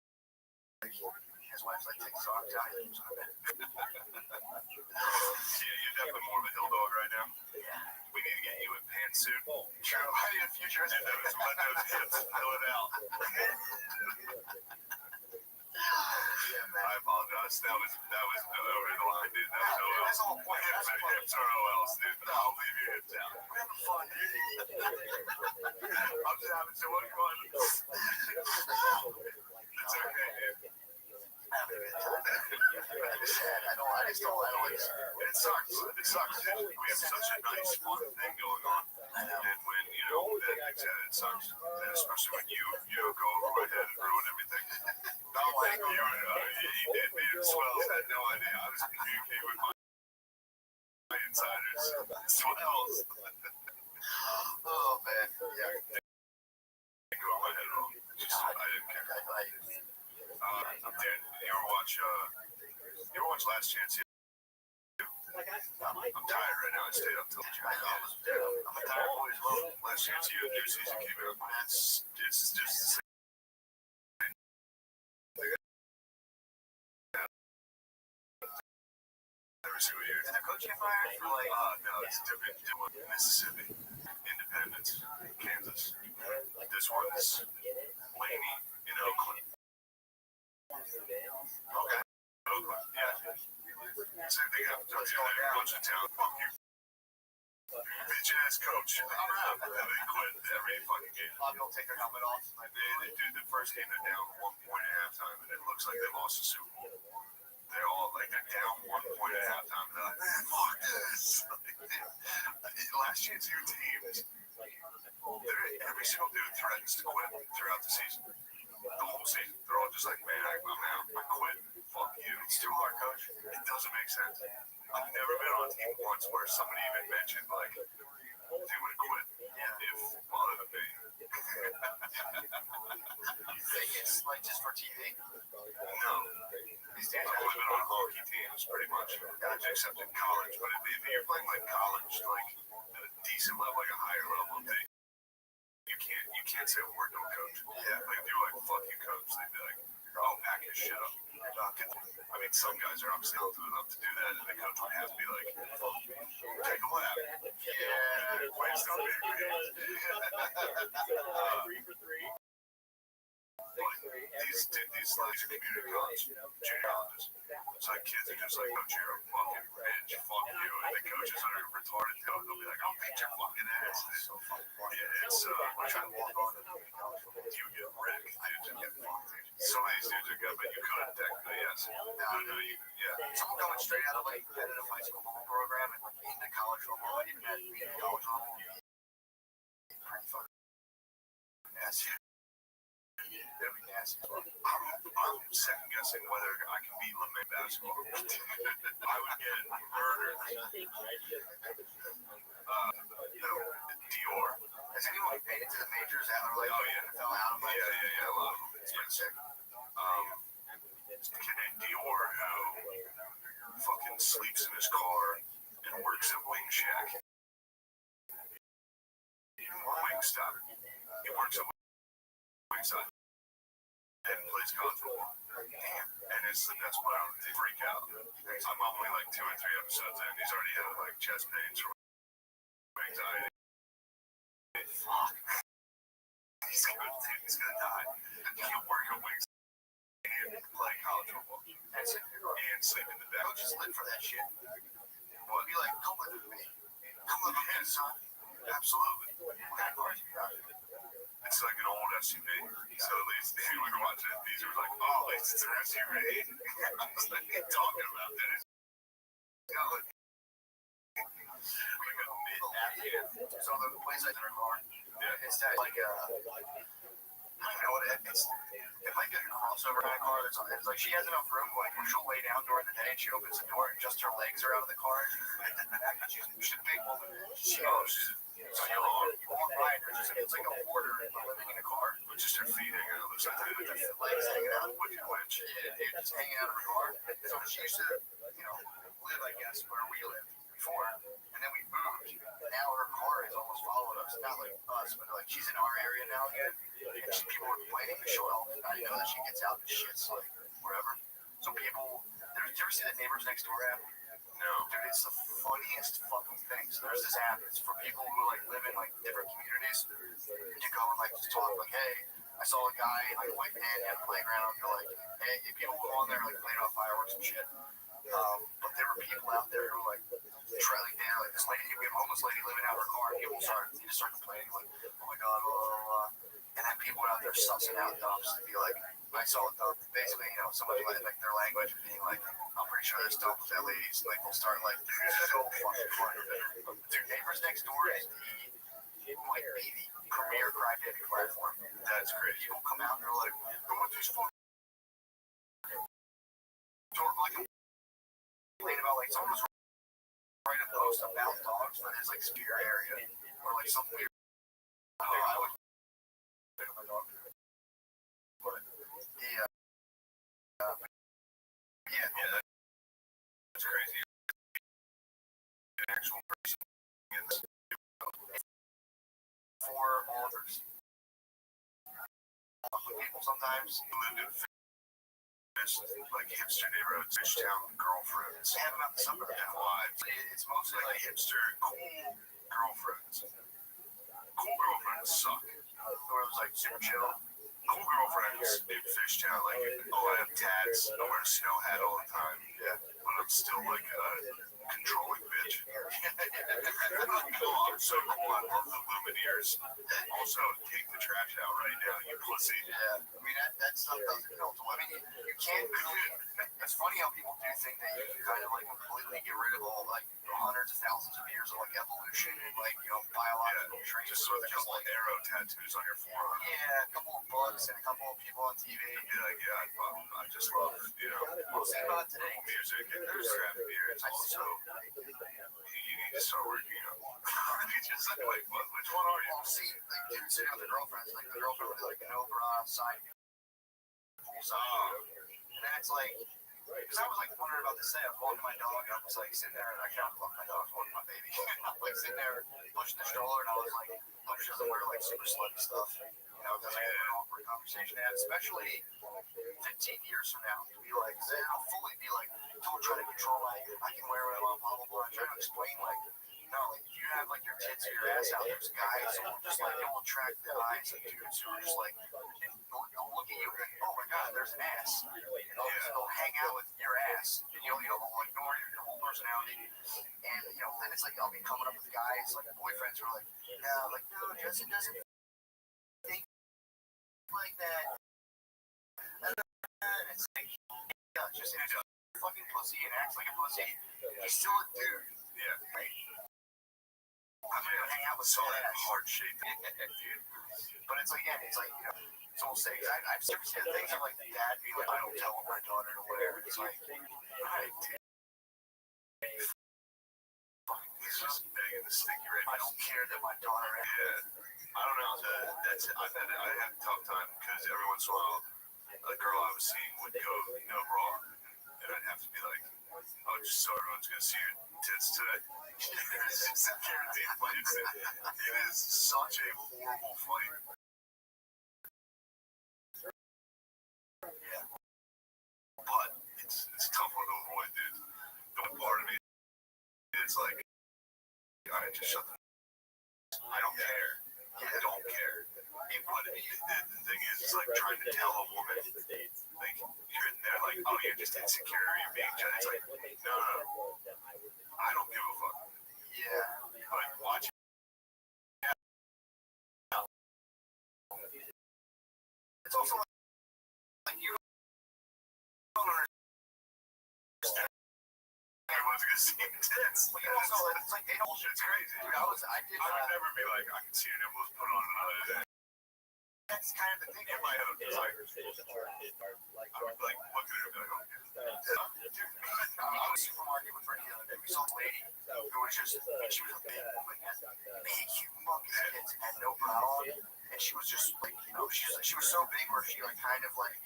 his wife's like takes socks out. Yeah, you're definitely more of a hill dog right now. Yeah. We need to get you a pantsuit. True. I need a future. And those hips, fill it out. I apologize. That was over the line, dude. That was OL. That's all point. Hips are OLs, dude. I'll leave your hips out. We're having fun, dude. I'm just having so much fun. It's okay, dude. Having a good time. I just don't like it. It sucks. It sucks. We have such a nice, fun thing going on. And when, that thing's at it sucks. And especially when you go over my head and ruin everything. Not like you did me and Swells had no idea. I was communicating with my insiders. Swells. Oh, man. Yeah. They go over my head wrong. I didn't care. You ever watch Last Chance Hero? I'm tired right now. I stayed up till I'm a tired boy as well. Last Chance Hero, new season came out. It's just every single year. And the coaching fires for like, no, it's different. Mississippi, Independence, Kansas. This one's Laney in Oakland. Okay. Oakland, yeah. Same thing happens. I was going to coach in town. Fuck you. Bitch ass coach. I'm out. And they quit every fucking game. A lot of people take their helmet off. They do the first game. They're down 1 point at halftime, and it looks like they lost the Super Bowl. They're all like they're down 1 point at halftime. And they're like, man, fuck this. Last chance your teams. Every single dude threatens to quit throughout the season. The whole season. They're all just like, man, I'm out. I quit. Fuck you. It's too hard, coach. It doesn't make sense. I've never been on a team once where somebody even mentioned, like, they would quit. Yeah. If other than me. You think it's like just for TV? No. These teams have only been on hockey teams, pretty much. Except in college. But if you're playing like college, like at a decent level, like a higher level, you can't say a word to a coach. Yeah. Like if you're like, fuck you, coach, they'd be like, I'll pack his shit up. I mean, some guys are obviously talented enough to do that, and the coach would have to be like, take a lap. Yeah, please don't make me. These community colleges, junior colleges, it's like kids are just like, coach, you're a fucking bitch, fuck you, and the coaches are retarded, they'll be like, I'll beat your fucking ass. Yeah, it's, we're trying to walk on it. You get wrecked, dude. Some of these dudes are good, but you could technically, yes. Someone going straight out of like competitive high school football program and like into college football, even at college level, pretty fucking nasty. That'd be nasty. I'm second guessing whether I can beat LeMay basketball. I would get murdered. Dior. Has anyone made it to the majors out of like, oh yeah, fell out of yeah, a lot of them. It's been sick. A kid named Dior who fucking sleeps in his car and works at Wing Shack. Wingstop. He works at Wingstop and plays college football. Damn. And that's why they freak out. I'm only like 2 or 3 episodes in. He's already had like chest pains from anxiety. Fuck. He's gonna die. He can work at Wings and play college football. And sleep in the bed. I'll just live for that shit. Well, I'd be like, come live with me. Come live with me, son. Absolutely. What kind of cars you got? It's like an old SUV. So at least if you would watch it, these are like, oh, at least it's an SUV. I was like, what are you talking about, dude? Like a mid-Afghan. So the place I car, it's that like I don't know what it is. If I might get a crossover kind of car that's it's like she has enough room, like when she'll lay down during the day and she opens the door and just her legs are out of the car. She's a big woman. She's so you walk by and it's like a hoarder living in a car with just her feet hanging out of the side, with her legs hanging out, which just hanging out of her car. So she used to, live, I guess, where we lived before, and then we moved. Now her car has almost followed us. Not like us, but like she's in our area now again. And people are complaining to show help. I know that she gets out and shits like wherever. So people, did you ever see the Neighbors Next Door app? No, dude, it's the funniest fucking thing. So there's this app. It's for people who like live in like different communities. You go and like just talk like, hey, I saw a guy in like a white van at a playground. You're like, hey, people go on there like playing off fireworks and shit. But there were people out there who like trailing down like this lady. We have a homeless lady living out of her car. And people just start complaining like, oh my god, blah, blah, blah. And then people out there sussing out dumps to be like, I saw a dump. Basically, someone like their language being like, I'm pretty sure there's dump with that ladies. Like they'll start like, dude, this is so fucking funny. Dude, Neighbors Next Door is might be the premier crybaby platform. That's great. People come out and they're like, what's this fucking complain about like someone was writing a post about dogs in his like spear area or like some weird. I would pick up my dog. But that's crazy. An actual person in this for authors. People sometimes live in like hipster neighborhoods, Fishtown girlfriends. They have them out in the suburbs now. It's mostly like hipster cool girlfriends. Cool girlfriends suck. Or it was like super chill. Cool girlfriends in Fishtown, like, I have tats, I wear a snow hat all the time. Yeah. But I'm still like a controlling bitch. I'm so cool, I love the Lumineers. Also, take the trash out right now, you pussy. Yeah. I mean, that stuff doesn't help. I mean, you can't really. It's funny how people do think that you can kind of like completely get rid of all like hundreds of thousands of years of like evolution and like biological traits. Just with a couple of arrow tattoos on your forearm. Yeah, a couple of books and a couple of people on TV. I just love we'll see about today. Music and there's craft beers. Also, you need to start working out. Just like, which one are you? See, like dudes sitting with their girlfriends, like the girlfriend would be like no bra, side. And then it's like, because I was like wondering about this day. I was walking my dog and I was like sitting there and I can't walk my dog, I was walking my baby. I was like sitting there pushing the stroller and I was like, I hope she doesn't wear like super slutty stuff. Because I had an awkward conversation. And especially 15 years from now, to be like, I'll fully be like, don't try to control I can wear what I want, blah, blah, blah. I'm trying to explain like, no, like if you have like your tits or your ass out, there's guys who will just like, they'll attract the eyes of dudes who are just like, they'll look at you and be like, oh my god, there's an ass. And they'll hang out with your ass. And they'll ignore your whole personality. And then it's like I'll be coming up with guys, like boyfriends who are like, no, Justin doesn't think like that. And it's like, just fucking pussy and acts like a pussy. He's still a dude. Yeah. Right? I'm gonna hang out with someone heart shaped dude. But it's like, so we'll say, I've seen things that like dad being like, I don't tell my daughter to wear. It's like, alright, dude. He's just begging the sticky red. I don't care that my daughter. Yeah. I don't know. I had a tough time because every once in a while, a girl I was seeing would go no bra, and I'd have to be like, oh, just so everyone's gonna see your tits today. It's a guaranteed fight. It is such a horrible fight. Yeah. But it's a tough one to avoid, dude. The one part of me, it's like, I just shut the. I don't care. I don't care. But the thing is, it's like trying to tell a woman, like, you're in there, like, oh, you're just insecure, you're being judged. It's like, no. I don't give a fuck. Yeah. But watch it. It's also like you don't understand. Everyone's gonna see your tits. Well, you also, it's like they don't. It's crazy. Dude, I would never be like, I can see your nipples put on another day. that's kind of the thing. In my head, I'm just like, I would like look at her and be like, okay. I was supermarket with Brittany the other day. We saw a lady who was just, she was a big woman, big, humongous kids, had no bra on, and she was just like, you know, she was so big where she like kind of like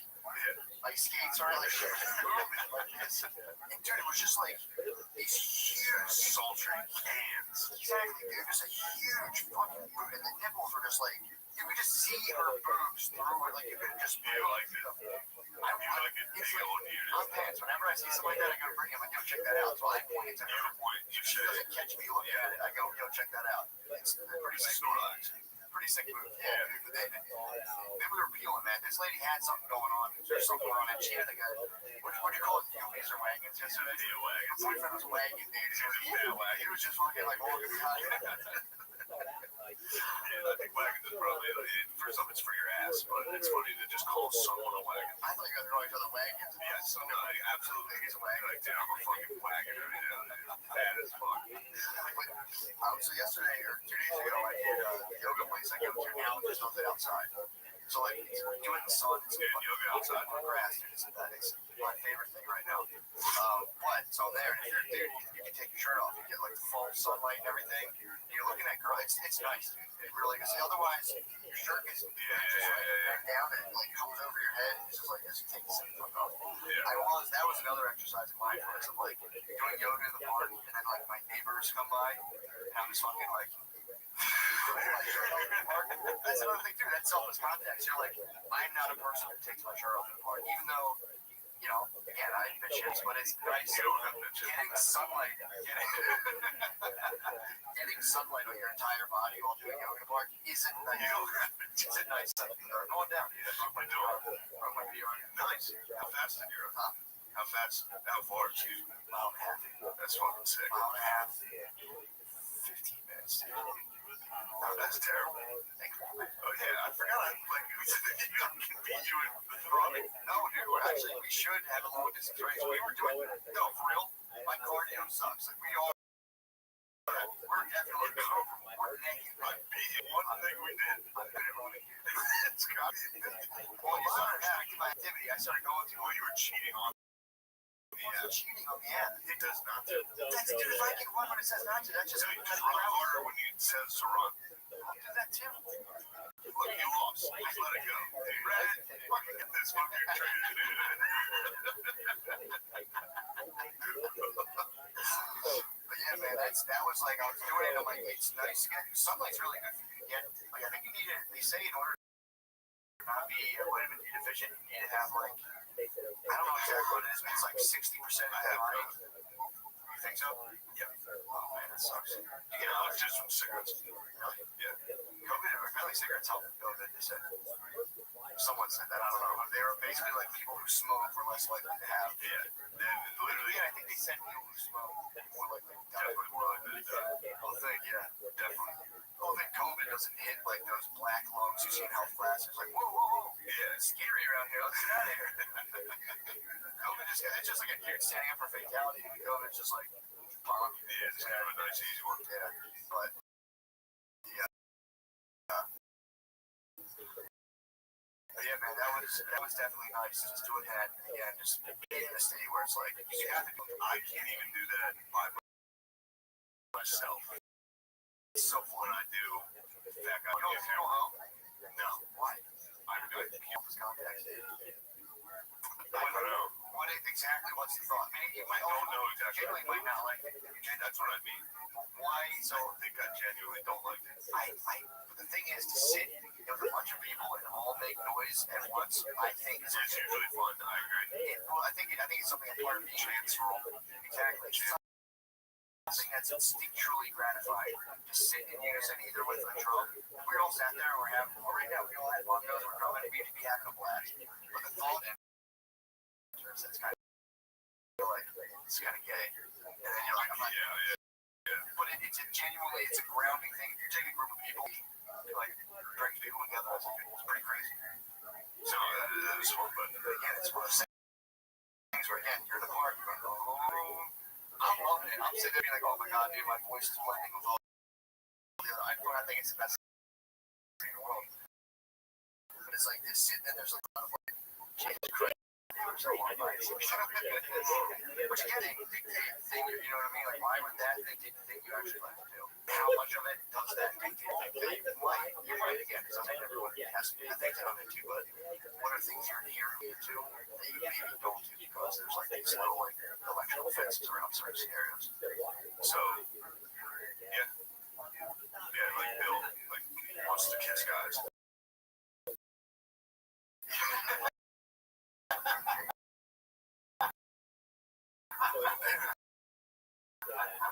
skates or like she was moving like this. And dude, it was just like these huge sultry cans. Exactly, dude, just a huge fucking boot, and the nipples were just like, you could just see her boobs through it, like you could just feel like it. I like it big old ears. On pants. Whenever I see something like that, I go bring him and go check that out. So I point to her. If she doesn't catch me looking at it, I go, yo, check that out. It's pretty sick. Pretty sick move. Yeah. Then we were peeling, man. This lady had something going on. There's something going on, and she had like a, what do you call it? Yuppies or wagons yesterday? Yeah, wagons. My boyfriend was a wagon, dude. He was just fucking like walking behind. Yeah, I think wagons is probably, first off, it's for your ass, but it's funny to just call someone a wagon. I thought you guys were calling each other wagons. Yeah, so no, absolutely. He's a wagon. Like, dude, I'm a fucking wagon. Fat as fuck. So yesterday, or 2 days ago, I did a yoga place I go to now, just does it outside. So like, doing the sun, it's doing yoga outside on the grass, dude, it's my favorite thing right now. But, so there, if you're a dude, you can take your shirt off, you get like the full sunlight and everything. You're looking at girl, it's nice, dude. It really is. Otherwise, your shirt gets down and it like comes over your head, and it's just like, this takes the fuck off. That was another exercise of mindfulness of like doing yoga in the park, and then like my neighbors come by, and I'm just fucking like, that's another thing too, that's selfless context. You're like, I'm not a person who takes my shirt off in the park, even though, you know, again, I have bitches, but it's nice getting sunlight, getting sunlight on your entire body while doing yoga in the park isn't nice. It's a nice thing. Going down, my door, my VR. Nice. How fast in Europe? How far? Excuse me. Mile and a half. That's fucking sick. Mile and a half. 15 minutes, dude. Oh, that's terrible. Oh yeah, I forgot. You can beat you in the throttle. No, dude. We should have a long distance race. We were doing for real. My cardio sucks. Like we're definitely comfortable. We're naked. I beat you. One thing we did. I'm good at running. It's got me. Well, you started restricting my activity. I started going to. Well, you were cheating on. Yeah. Cheating on the app. It does not to. That's dude. If I can run when it says not to, that's just going to run harder when it says to run. I'll do that too. Look, you lost. Just let it go. Hey, Brad, fucking get this. Fuck your trade. But yeah, man, that was like, I was doing it. I'm like, it's nice to get. Sunlight's really good for you to get. Like, I think you need it. They say in order to not be vitamin D deficient, you need to have like, I don't know exactly what it is, but it's like 60% of that body. You think so? Yeah. Oh man, that sucks. You get it just from cigarettes. Really? Yeah. COVID, apparently cigarettes help with COVID, they said. Someone said that, I don't know. They were basically like people who smoke were less likely to have. Yeah. Then literally, I think they said people who smoke more likely to die. Definitely more likely to die. I think, yeah, definitely. Oh, then COVID doesn't hit like those black lungs you see in health classes. Like, whoa, whoa, whoa. Yeah, it's scary around here. Let's get out of here. COVID it's just like a dude standing up for fatality. COVID's just like, punk. Yeah, it's kind of a nice, easy one. Yeah, but, yeah. Yeah, man, that was definitely nice. Just doing that again, just being in a city where it's like, you have to, I can't even do that by myself. It's so fun. I do. In fact, I don't know how. No. Why? I'm good. Campus contacts. I don't know. What exactly? What's the thought? I mean, I don't know exactly. Genuinely might not like it. That's what I mean. Why? So I think I genuinely don't like it. But the thing is, to sit with a bunch of people and all make noise at once, I think it's usually fun. I agree. I think it's something that's part of being transferable. Exactly. Something that's instinctually gratifying. Just sitting in unison, either with a drum. We all sat there and we're having, right now, we all had bongos, we're drumming, we'd be having a blast. But the thought enters, it's kind of like, it's kind of gay. And then you're like, I'm like, yeah. But it's a grounding thing. If you take a group of people, it like brings people together. It's pretty crazy. So that is fun, but again, it's one of those things where, again, you're in the park, you're like, oh. I'm loving it. I'm sitting there being like, oh my god, dude, my voice is blending with all the other. I think it's the best thing in the world. it's like this, and then there's a lot of like Jesus Christ. Which again, they think, you know what I mean? Like, why would that thing think you actually like to do? How much of it does that dictate? You might again, because I think everyone has to do the things that I'm into, but what are things you're into that you maybe don't do because there's like these little like electrical fences around certain scenarios. So, yeah, like Bill, like wants to kiss guys.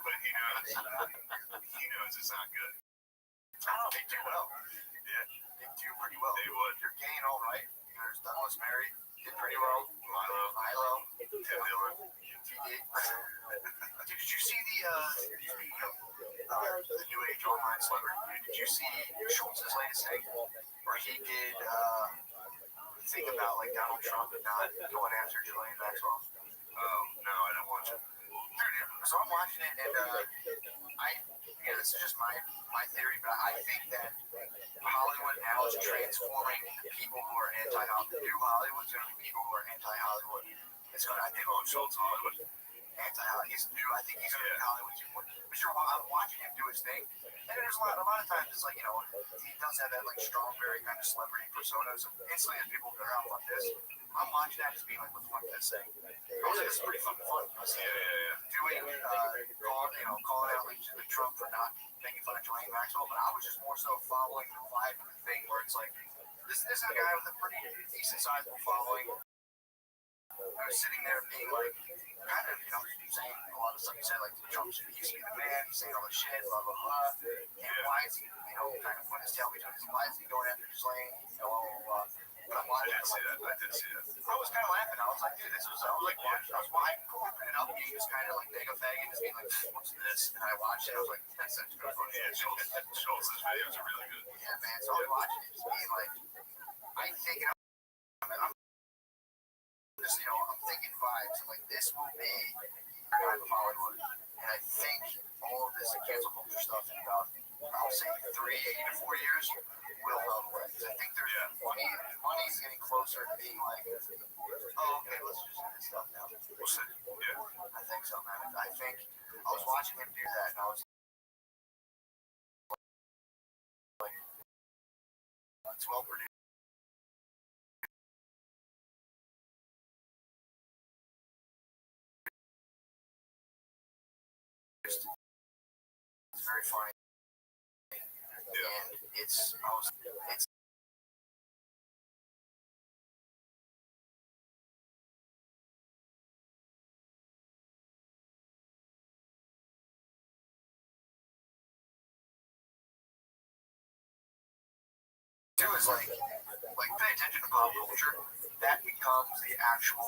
But he knows it's not good. Oh, they do well. Yeah, they do pretty well. They would. You're gaining all right. There's Douglas Mary, did pretty well. Milo, Tim Dillon, TD. Did you see the New Age online celebrity? Did you see Schultz's latest thing? Where he did thing about like Donald Trump and not going after Ghislaine Maxwell? Oh, no, I don't watch it. Dude, so I'm watching it, and this is just my theory, but I think that Hollywood now is transforming people who are anti-Hollywood. New Hollywood's going to be people who are anti-Hollywood. It's going to, I think, Schultz Hollywood. Anti-Hollywood. He's new. I think he's going to be Hollywood too. But I'm watching him do his thing, and there's a lot of times it's like, he does have that like strong, very kind of celebrity persona. So instantly, as people go out like this, I'm watching that as being like, what the fuck did I say? I was like, it's pretty fucking fun. Doing, calling out like Trump for not making fun of Ghislaine Maxwell, but I was just more so following the vibe of the thing where it's like, this is a guy with a pretty decent sizable following. I was sitting there being like, kind of, saying a lot of stuff. He said like, Trump used to be the man, he's saying all this shit, blah, blah, blah. And why is he, kind of putting his tail between his legs, he going after Ghislaine, But I'm watching. I did see that. I was kind of laughing. I was like, dude, I was like, watching. I was opening it up, and he was kind of like mega fagging, just being like, what's this? And I watched it. I was like, that's such good fun. Yeah, Schultz's videos are really good. Yeah, man. So I was watching it, just being like, I'm thinking vibes. I'm like, this will be kind of Hollywood. And I think all of this cancel culture stuff in about, I'll say 3 to 4 years will help with. I think there's money's getting closer to being like, oh, okay, let's just do this stuff now. We'll see. Yeah. I think so, man. I think I was watching him do that, and I was like, it's well produced. It's very funny. And it's too is like pay attention to pop culture. That becomes the actual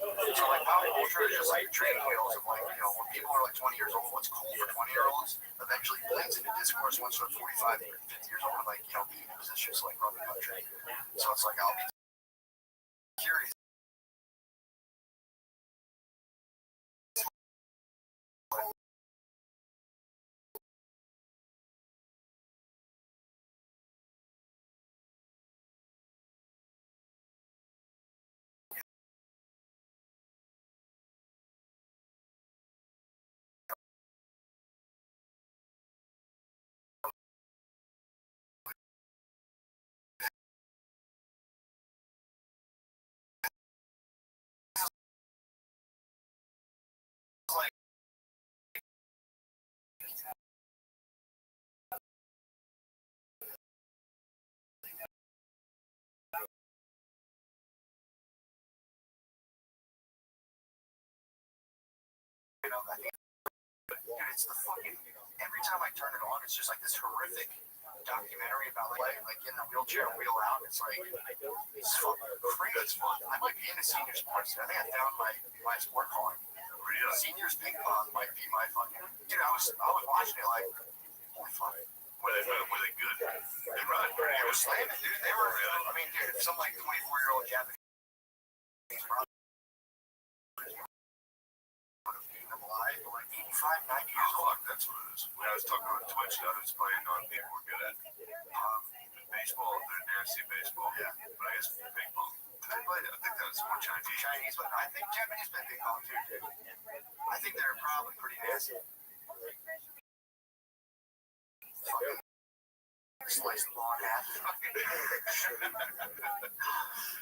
so like pop culture is just like training wheels of like, when people are like 20 years old, what's cool for 20-year-olds eventually blends into discourse once they're 45 or 50 years old, like, being in positions like run the country. So it's like, I'll be curious. It's the fucking, every time I turn it on, it's just like this horrific documentary about like in the wheelchair and wheel out. It's like, it's fucking crazy. It's fun. I might be into senior sports. I think I found my sport calling. Really? Seniors ping pong might be my fucking, dude, I was watching it like, holy fuck. Were they good? They run. They were slamming, dude. They were, I mean, dude, some like 24-year-old Japanese alive, but like 85, 90 years old. That's what it is. When I was talking on Twitch, I was playing on people were good at. baseball. They're nasty baseball. Yeah, but I guess ping pong. I think that's more Chinese, but I think Japanese play ping pong too. I think they're probably pretty nasty. Slice the ball in half.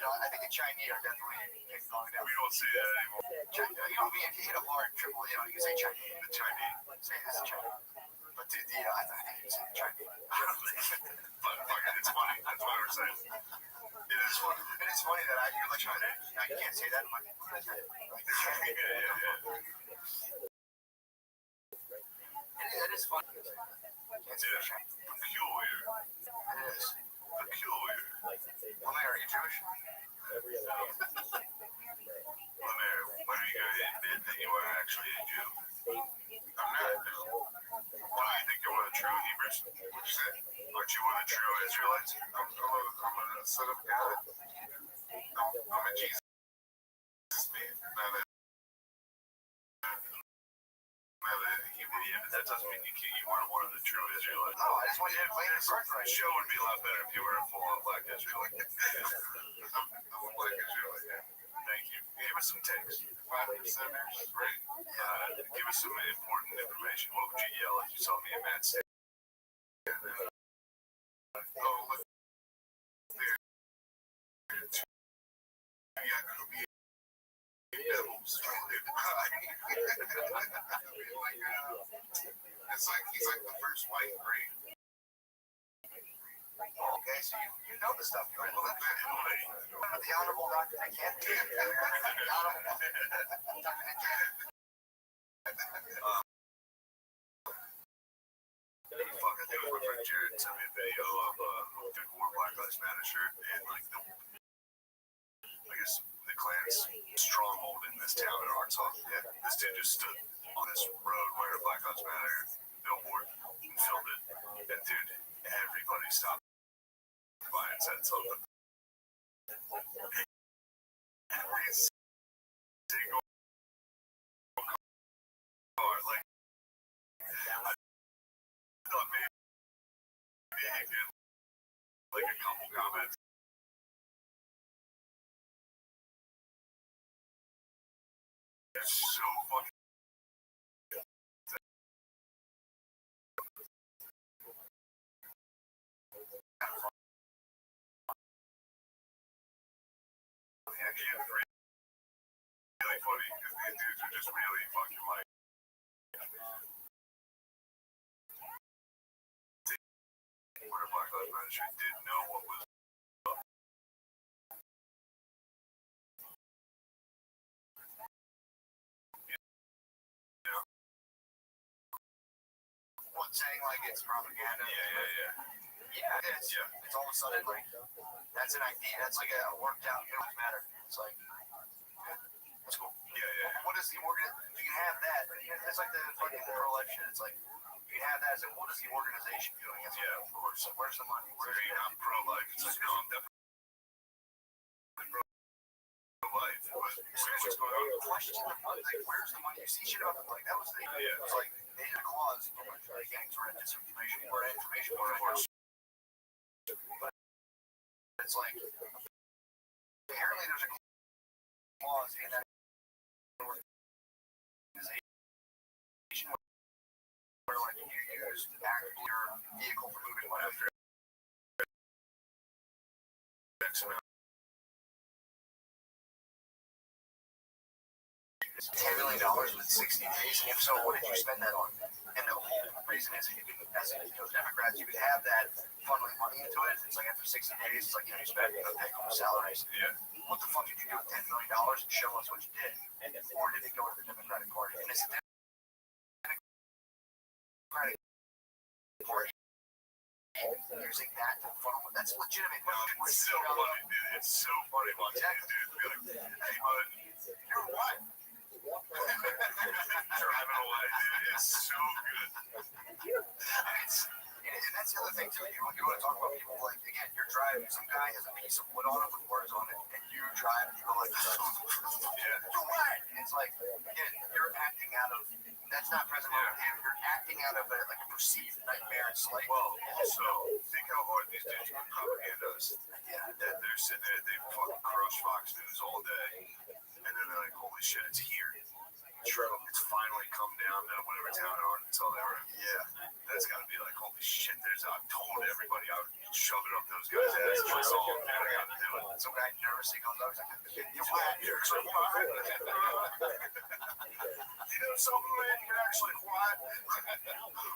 No, I think the Chinese are definitely ping pong. We don't see that anymore. If you hit a hard triple, you can say Chinese. The Chinese. Say this is Chinese. But dude, I think it's Chinese. But it's funny. That's what we're saying. It is funny. And it's funny that you're like, now you can't say that. I'm like, what is that? That is funny. It's peculiar. It is peculiar. Lemaire, are you Jewish? Lemaire, when are you going to admit that you are actually a Jew? I'm not, no. Why do you think you're one of the true Hebrews? What'd you say? Aren't you one of the true Israelites? I'm a son of God. I'm a Jesus man. That doesn't mean you aren't one of the true Israelites. No, I just want you to play the song. The show would be a lot better if you were a full-on black Israelite. I'm a black Israelite, yeah. Thank you. Give us some takes. 5%, right? Give us some important information. What would you yell if you saw me and Matt say? Oh, look. There. It's like he's like the first white breed. Okay, so you know the stuff. You're a little bit the honorable Dr. McCann. The honorable Dr. McCann. Fuck, I think it was my friend Jared sent me a video of who wore Black Lives Matter shirt and like I guess the Klan's stronghold in this town in Arkansas. Yeah, this dude just stood on this road wearing a Black Lives Matter billboard and filmed it. And dude, everybody stopped by and said something. Every single car, like, I thought maybe he did like a couple comments. It's so fucking. Actually, it's really funny because these dudes are just really fucking like. What a Black Lives Matter shirt didn't know what was up. Yeah. What, saying like it's propaganda? Yeah, it's all of a sudden like that's an idea. That's like a worked out. It doesn't matter. It's like that's cool. Yeah. What is the organ? You can have that. It's like the fucking pro-life shit. It's like you can have that. It's like what is the organization doing? It's like, of course. So where's the money? I'm pro-life. It's like no, I'm definitely pro-life. What's going on? The question is like where's the money? You see shit about like that was the it was like they had a clause getting sort of disinformation or information or but it's like apparently there's a clause in that organization where like you use your vehicle for moving money after X amount. $10 million within 60 days, and if so, what did you spend that on? And the whole reason is, as Democrats, you could have that funneling money into it. It's like after 60 days, it's like you spend take home salaries. Yeah. What the fuck did you do with $10 million and show us what you did? Or did it go to the Democratic Party? And it's the Democratic Party using that to funnel. That's legitimate. It's so funny, dude. It's so funny watching it, dude. Hey, bud, you're what? Driving away, dude. It's so good. And that's the other thing too. You want to talk about people like again, you're driving. Some guy has a piece of wood on it with words on it, and you drive and you go like, yeah, you're right. And it's like again, you're acting out of. That's not present motive. You're acting acting out of like a perceived nightmare. It's like, well, also think how hard these dudes put propaganda us. That they're sitting there, they fucking crush Fox News all day, and then they're like, holy shit, it's here. True. It's finally come down to whatever town in Arkansas they were in. Yeah. That's got to be like, holy shit, I've told everybody I would shove it up those guys' ass. That's all I'm doing. I got to do it. Some guy nervously goes over, like, You're actually quiet. You know something, man? You're actually quiet.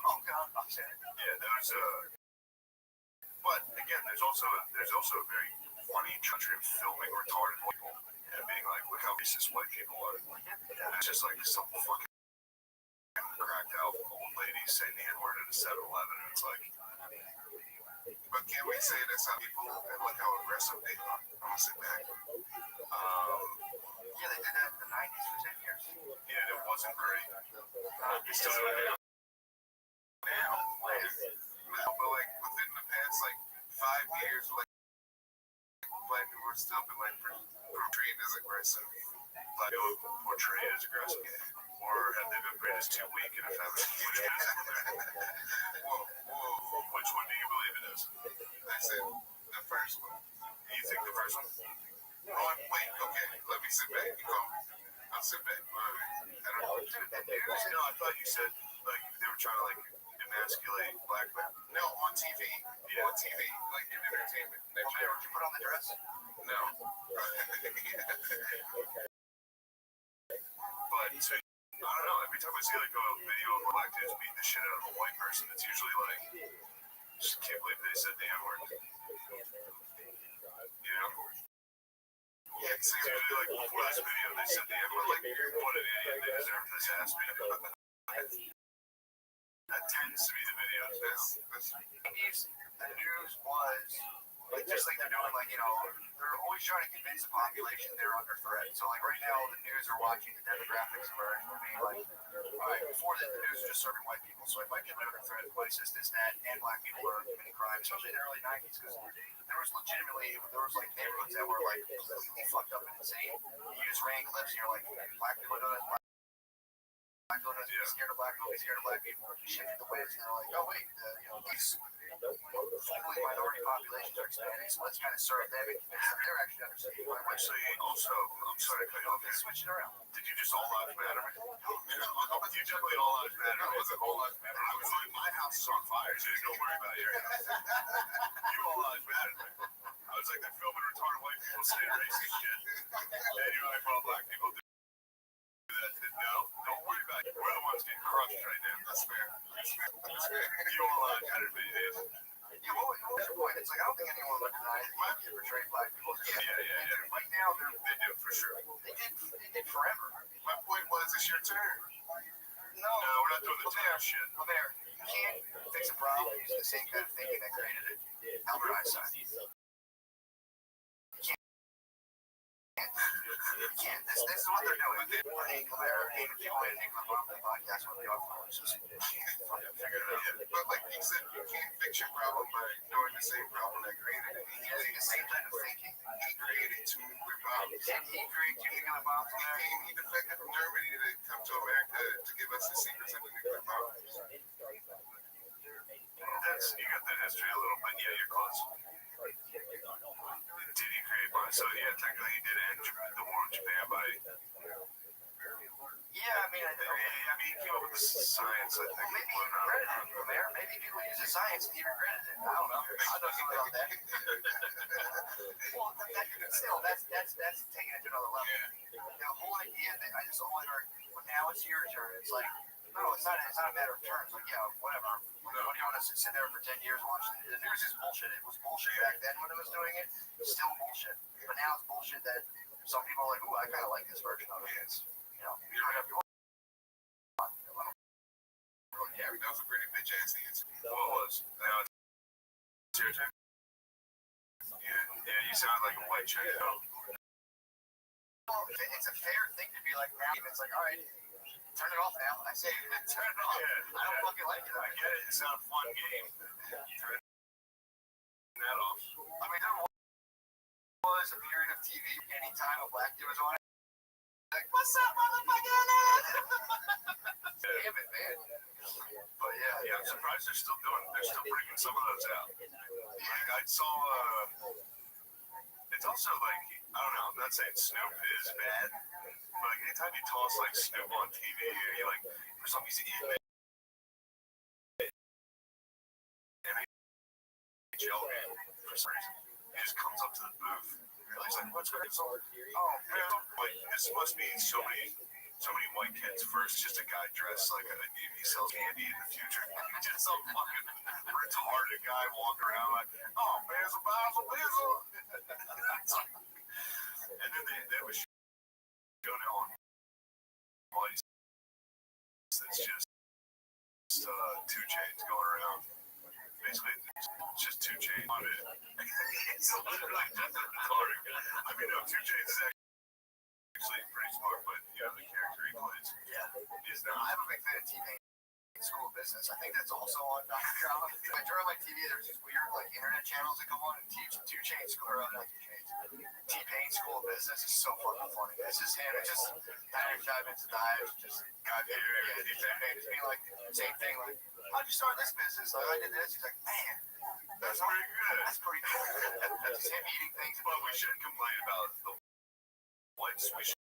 oh God, I'm saying. Yeah, there's but again, there's also a very funny country of filming retarded people and being like, look how racist white people are. And it's just like some fucking cracked out old lady saying the N-word at a 7-Eleven, and it's like, but can we say that's how people look how aggressive they are? I'm gonna sit back. Yeah, they did that in the 90s for 10 years. Yeah, it wasn't great. It's still doing it now. But like within the past like 5 years, like black people are still been like portrayed as aggressive. Black people portrayed as aggressive, or have they been portrayed as too weak and effeminate? Whoa, which one do you believe it is? I said the first one. You think the first one? Oh, wait, okay. Let me sit back. I'll sit back. I don't know. No, I thought you said like they were trying to like emasculate black men. No, on TV. Yeah. On TV, like in entertainment. Did you put on the dress? No. But so, I don't know. Every time I see like a video of black dudes beating the shit out of a white person, it's usually like, just can't believe they said the N-word. You know? Yeah, it seems really like before this video, they said the N-word, like, what an idiot, they deserve this ass beating. That tends to be the videos now. The news was like just like they're doing, like, you know, they're always trying to convince the population they're under threat. So like right now, the news are watching the demographics of America and being like, all right, before the news was just serving white people, so white people are under threat, white this, that, and black people are committing crime, especially in the early 90s, because there was like neighborhoods that were like completely fucked up and insane. You just ran clips and you're like, black people do this, black people do this, scared of black people, scared of black people. You shifted the waves and they're like, oh wait, you know, these formerly minority populations are expanding, so let's kind of serve them and they're actually understanding. Actually, also, I'm sorry to cut you off here. Switch it around. Did you just all lives matter? You definitely all lives matter. It wasn't all lives matter. I was like, my house is on fire, so don't worry about your house. You all lives matter. I was like, they're filming retarded white people saying racist shit. And you're like, well, black people do that. No, don't worry about it. We're the ones getting crushed right now. That's fair. You all lives matter, but it is. Yeah, what was your point? It's like, I don't think anyone would deny that black people portray black people. Yeah. Right now, They do, for sure. They did forever. My point was, it's your turn. No, we're not doing the damn shit. Lemaire, you can't fix a problem using the same kind of thinking that created it. Albert Einstein. You can't. This is what they're doing. Hey, Lemaire, hey, if you want to take my mom to the podcast on the audio, it's just fucking figure it out. But like he said, you can't fix your problem by ignoring the same problem that created it. Using the same kind of thinking. He created two nuclear bombs. Did he create two nuclear bombs? He defected from Germany to come to America to give us the secrets of the nuclear bombs. You got that history a little, but yeah, you're close. Did he create bombs? So yeah, technically he did end the war with Japan by. Yeah, I mean, he came up with the science, I think. Well, maybe he regretted it, Lemaire. Maybe people use the science and he regretted it. I don't know. I don't think about that. Well, still, that's taking it to another level. The whole idea that I just only heard, well, now it's your turn. It's like, no, it's not a matter of terms. Like, yeah, whatever. Like, what do you want us to sit there for 10 years and watch? The news is bullshit. It was bullshit back then when it was doing it. It's still bullshit. But now it's bullshit that some people are like, ooh, I kind of like this version of it. It's, you know, you don't have to. Yeah, that was a pretty bitch ass answer. Well, it was. Now it's your turn. Yeah, you sound like a white chick. Well, it's a fair thing to be like, it's like, all right, turn it off now. I say, turn it off. Yeah, I don't fucking like it. I get it. It's not a fun game. Turn that off. I mean, there was a period of TV anytime a black dude was on it. Like, what's up, motherfucker? Damn it, man. But guys are still bringing some of those out. Like I saw, it's also like, I don't know, I'm not saying Snoop is bad, but like anytime you toss like Snoop on TV, or you like, for some reason, eating NHL game, for some reason, he just comes up to the booth. He's like, what's going on? Oh, man, like, this must be so many white kids. First, just a guy dressed like he sells candy in the future. Just some fucking retarded guy walking around like, oh, Basil. And then they was showing on place that's just 2 Chainz going around. Basically, it's just 2 Chainz on it. It's literally just a retarded guy. I mean, no, 2 Chainz is actually pretty smart, but you know, the character he plays. Yeah. Is not. I'm a big fan of T-Pain School of Business. I think that's also on Drama. I turn on my TV, there's these weird like internet channels that come on and teach 2 Chainz or not 2 Chainz. T-Pain School of Business is so fucking funny. It's just him. It's just dive into dives. Just God, yeah, T-Pain just being like same thing. Like, how'd you start this business? Like, I did this. He's like, man, That's pretty good. that's pretty cool. Just him eating things. But we shouldn't complain about the whites. We should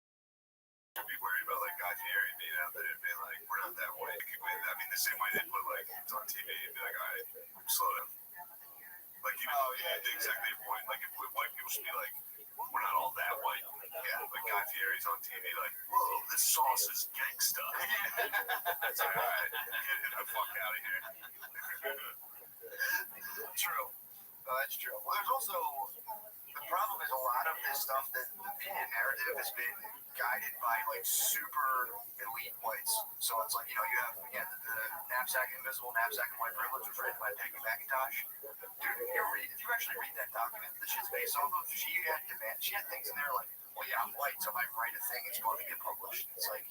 be worried about like Guy Fieri being out there and being like, we're not that white. I mean, the same way they put like it's on TV and be like, all right, slow down. Like, you know, yeah, exactly your point. Like, if white people should be like, we're not all that white. Yeah, like Guy Fieri's on TV, like, whoa, this sauce is gangsta. It's like, all right, get him the fuck out of here. True. No, that's true. Well, there's also the problem is a lot of this stuff that the media narrative has been guided by like super elite whites. So it's like, you know, you have again the invisible knapsack of white privilege was written by Peggy McIntosh. Dude, if you actually read that document, the shit's based off of she had things in there like, well, yeah, I'm white, so if I write a thing, it's going to get published. It's like,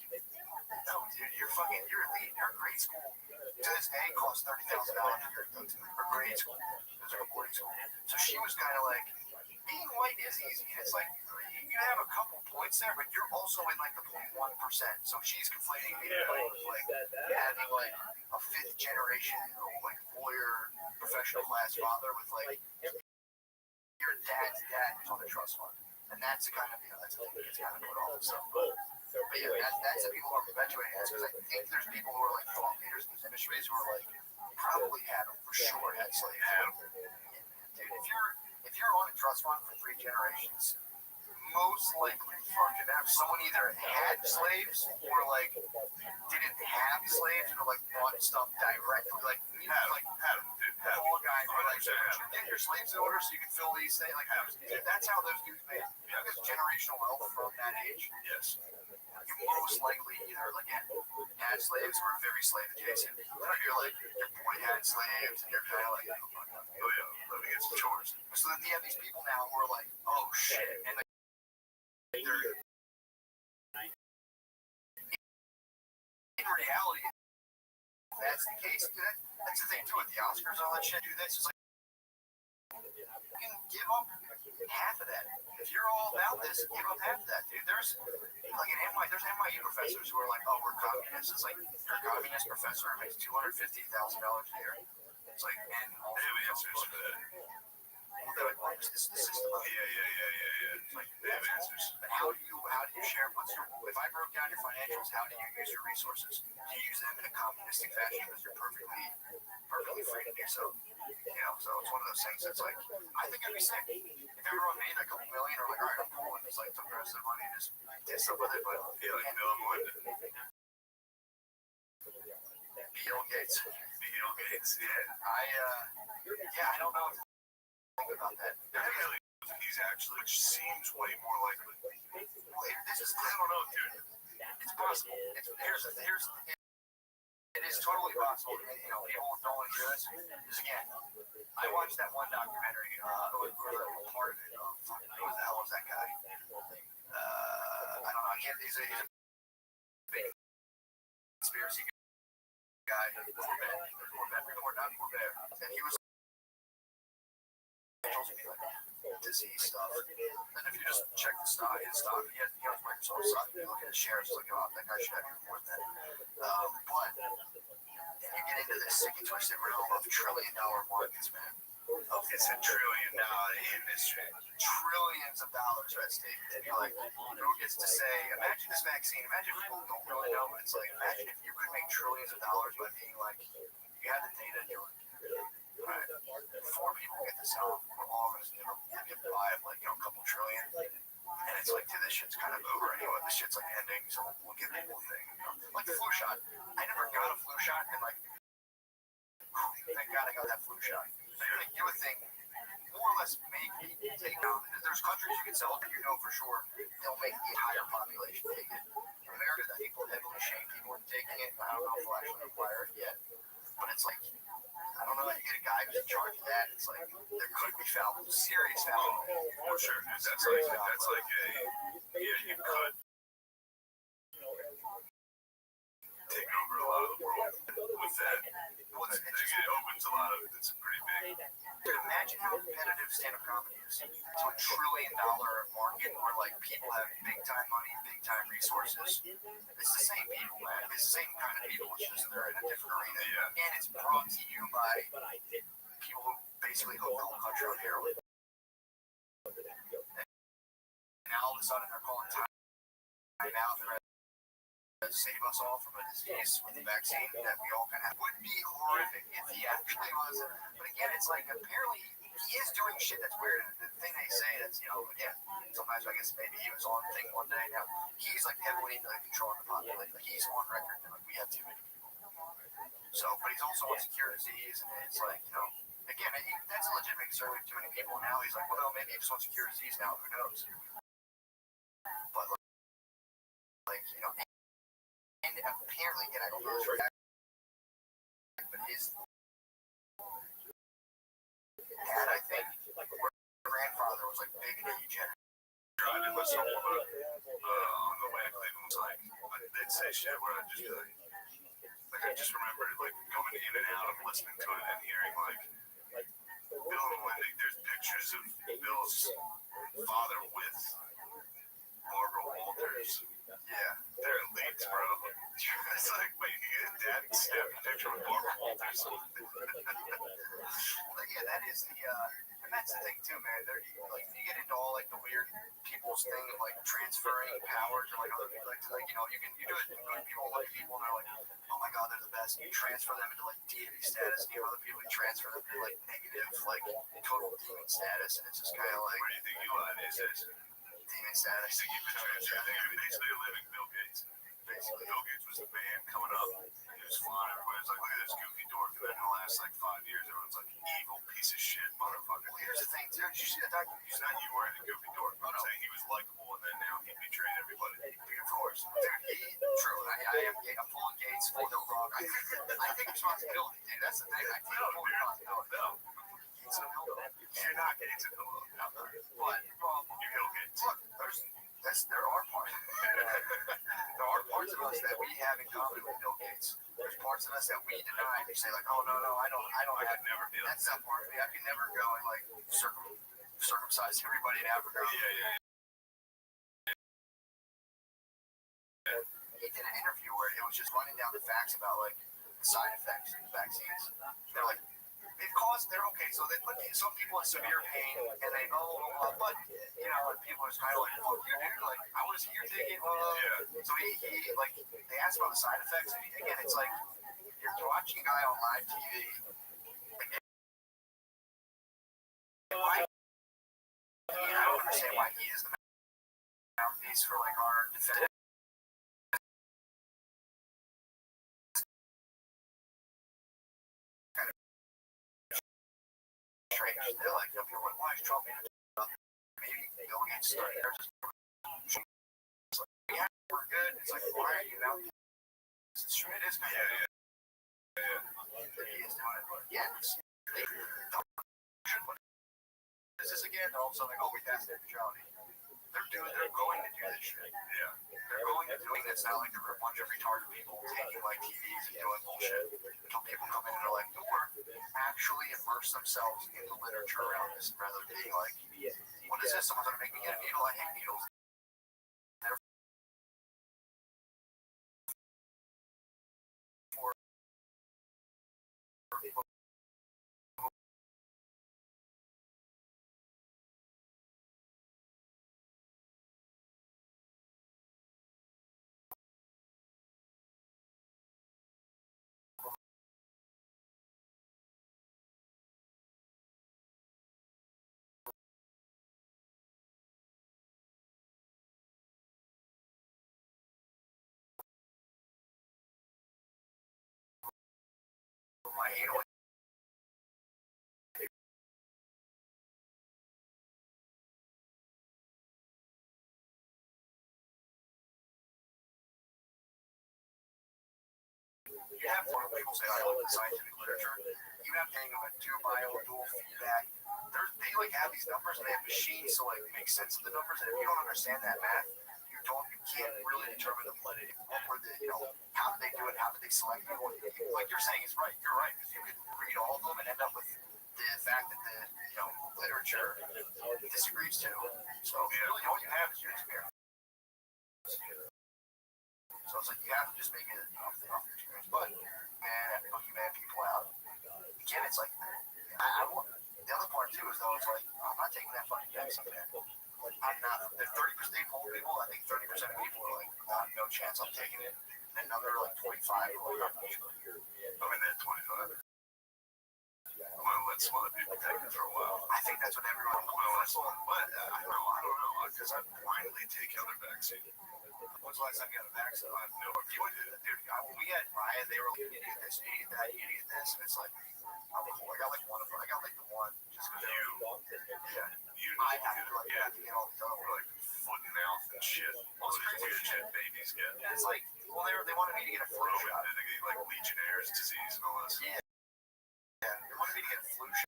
no, dude, you're elite. Your grade school to this day costs $30,000 a year to go to. Her grade school, it was her boarding school. So she was kind of like, being white is easy. It's like you have a couple points there, but you're also in like the 0.1%. So she's conflating being white with like having like a 5th generation like lawyer, professional class father with like your dad's dad who's on the trust fund. And that's the kind of, you know, that's the thing that gets kind of put off and stuff. But yeah, that's the people who are perpetuating this, because I think there's people who are like thought leaders in these industries who are like probably had them for sure, had slaves. Dude, if you're on a trust fund for 3 generations, most likely fucking have someone either had slaves or like didn't have slaves or like bought stuff directly, like Had him, dude. the whole guy, like, get your slaves in order so you can fill these things. Like, that's how those dudes made it. You know, there's generational wealth from that age. Yes. You most likely either, again, had slaves or very slave adjacent. Or you're like, your boy had slaves, and you're kind of like, Oh, yeah. Let me get some chores. so then you have these people now who are like, oh shit, and like, they're in reality, that's the case. That's the thing too with the Oscars and all that shit. Do this, it's like you can give up half of that. If you're all about this, give up half of that, dude. There's like there's NYU professors who are like, oh, we're communists. It's like you're a communist professor who makes $250,000 a year. It's like, man, They have answers for that. they're like, this is the system. Yeah. It's like, They have answers. but how do you share? If I broke down your financials, how do you use your resources? Do you use them in a communistic fashion because you're perfectly free to do so? You know, so it's one of those things that's like, I think I'd be sick if everyone made like a couple million or like, all right, I'm cool and just like took the rest of the money and just did stuff with it. But Yeah, like Bill and Melinda. Bill Gates, Yeah. I don't know what to think about that. Really, he's actually, which seems way more likely. Well, this is, I don't know, dude. it's possible. It is totally possible. You know, people don't want to hear this. Because again, I watched that one documentary, or part of it. Who the hell was that guy? I don't know. He's a big conspiracy guy. Corvette. And he was disease stuff. And if you just check the stock, he has Microsoft stock. If you look at his shares, it's like, oh, that guy should have even more than that. But then you get into this sick and twisted realm of trillion-dollar markets, man. It's $1 trillion industry. Trillions of dollars at stake. To be like, who gets to say, imagine this vaccine, imagine people don't really know, but it's like, imagine if you could make trillions of dollars by being like, you had the data, and you're like, right, 4 people get this out, we're all going to get by like, a couple trillion. And it's like, dude, this shit's kind of over anyway. This shit's like ending, so we'll give people a thing. Like the flu shot. I never got a flu shot, and like, thank God I got that flu shot. They're going to give a thing, more or less, maybe take down. There's countries you can sell it, you know for sure they'll make the entire population take it. In America, I think will heavily shame people into taking it. I don't know if we'll actually require it yet. But it's like, I don't know, you get a guy who's in charge of that, it's like, there could be foul, serious foul. For sure, dude. That's like you could take over a lot of the world with that. It opens a lot of, it's pretty big. Dude, imagine how competitive stand-up comedy is to $1 trillion market where like people have big time money, big time resources. It's the same people, man. It's the same kind of people. It's just they're in a different arena. Yeah. And it's brought to you by people who basically hook the whole country on heroin. And now all of a sudden they're calling time out. They're to save us all from a disease with the vaccine that we all kind of would be horrific if he actually was. But again, it's like apparently he is doing shit that's weird. And the thing they say that's, again, sometimes I guess maybe he was on the thing one day. Now he's like heavily into controlling the population. Like, he's on record now. Like, we have too many people. So, but he's also on secure disease, and it's like, again, that's a legitimate concern with too many people. Now he's like, well, maybe he's on secure disease now. Who knows? But and apparently, again, I don't know this right now, but his dad, I think, grandfather was like big into eugenics. Driving with someone on the way to Cleveland, they'd say shit where I'd just be like I just remember like coming in and out of listening to it and hearing like Bill and Wendy. There's pictures of Bill's father with Barbara Walters. Yeah, they're elites, bro. It's like, wait, his dad snapped a picture with Barbara Walters. Well, yeah, that is the, and that's the thing too, man. There, like, you get into all like the weird people's thing of like transferring powers, or like other people, like you do it. Good people look at people and they're like, oh my god, they're the best. And you transfer them into like deity status, and you have other people you transfer them to like negative, like total demon status, and it's just kind of like, Where do you think Eli is? Demon status. I think you're basically a living Bill Gates. Basically, Bill Gates was the man coming up. He was flying. Everybody's like, look at this goofy dork. And then in the last like 5 years, everyone's like, evil piece of shit, motherfucker. well, here's the thing, too. Did you see the documentary? He's not you wearing the goofy dork. I'm saying he was likable, and then now he betrayed everybody. Dude, of course. Dude, true. I'm full of Gates, full of dog. I take responsibility, dude. That's the thing. I take full responsibility. No. You're not Gates at all. But, You're Bill Gates. look, there are parts. There are parts of us that we have in common with Bill Gates. There's parts of us that we deny. We say like, oh no, I don't I have. could never be like That's not part of me. I can never go and like circumcise everybody in Africa. Yeah. He did an interview where it was just running down the facts about like the side effects of vaccines. They're like, they've caused, they're okay, so they put some people in severe pain, and they, but, and people are just kind of like, fuck you, dude, like, I want to see your ticket, So he like, they asked about the side effects, and again, it's like, you're watching a guy on live TV, I don't understand why he is the mouthpiece for, like, our defense. They're like, why is Trump in it? Maybe Bill Gates started there. It's like, yeah, we're good. It's like, why are you out? It's true, it is, man. Yeah. He is doing it, but yeah, this is again, all of a sudden, like, oh, we passed that neutrality. They're going to do this shit. Yeah. They're going to do it. It's not like they're a bunch of retarded people taking like TVs and doing bullshit. Until people come in and are like, or actually immerse themselves in the literature around this rather than being like, what is this? Someone's going to make me get a needle? I hate needles. anal. You have one people say I look at scientific literature. You have thing of a dual feedback. They like have these numbers and they have machines to like make sense of the numbers. And if you don't understand that math, you can't really determine what were the how did they do it, how did they select it. Like you're saying, it's right. You're right because you could read all of them and end up with the fact that the literature disagrees too. So really all you have is your experience. So it's like you have to just make it off your experience. But man, you man people out. Again, it's like the other part too is though it's like I'm not taking that fucking vaccine. I'm not. The 30% they poll people. I think 30% of people are like, no chance. I'm taking it. And another like 25 are like, I'm not sure. I'm in that 25. I'm gonna let some other people take it for a while. I think that's what everyone. But I don't know, because I blindly take other vaccines. When's the last time you got a vaccine? I have no idea. Dude, when we had Ryan, they were like, idiot this, idiot that, idiot this, and it's like, I'm cool. I got like one of them. I got like the one just because I have to like have to get all these other like foot and mouth and shit. All these weird shit babies get. And it's like, well, they wanted me to get a flu shot. They get like Legionnaire's disease and all this. Yeah, they wanted me to get a flu shot.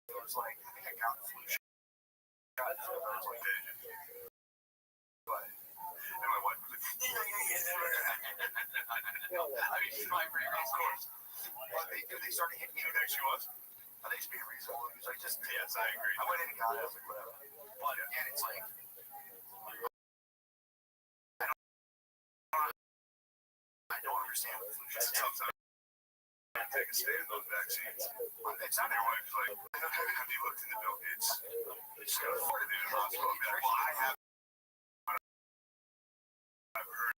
It was like, I think I got the flu shot. So it was like, but and my wife was like, I mean, she's my brain, of course. But they started hitting me. You think she was? I think she's being reasonable. He was like, just, yes, I agree. I went in and got it. I was like, whatever. But again, it's like, I don't understand what flu shot It's a tough time to take a stand on vaccines. It's not Your wife's like, have you looked in the bill? It's got a part of it in the hospital. I'm like, well, I have. I've heard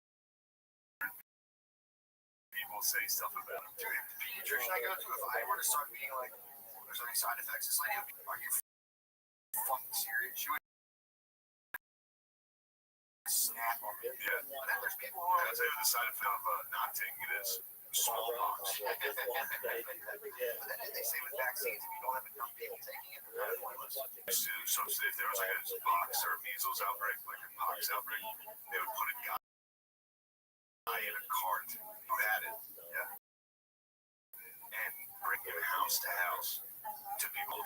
people say stuff about it. Dude, the pediatrician I go to, if I were to start being like, there's any side effects, this lady, are you fucking serious? She would snap on me. Yeah. But then there's people who are I'll tell you the side effect of not taking it is smallpox. but then they say with vaccines, if you don't have enough people taking it, they're pointless. So if there was like a pox or a measles outbreak, like a pox outbreak, they would put a guy in a cart who had it, and bring him house to house to people,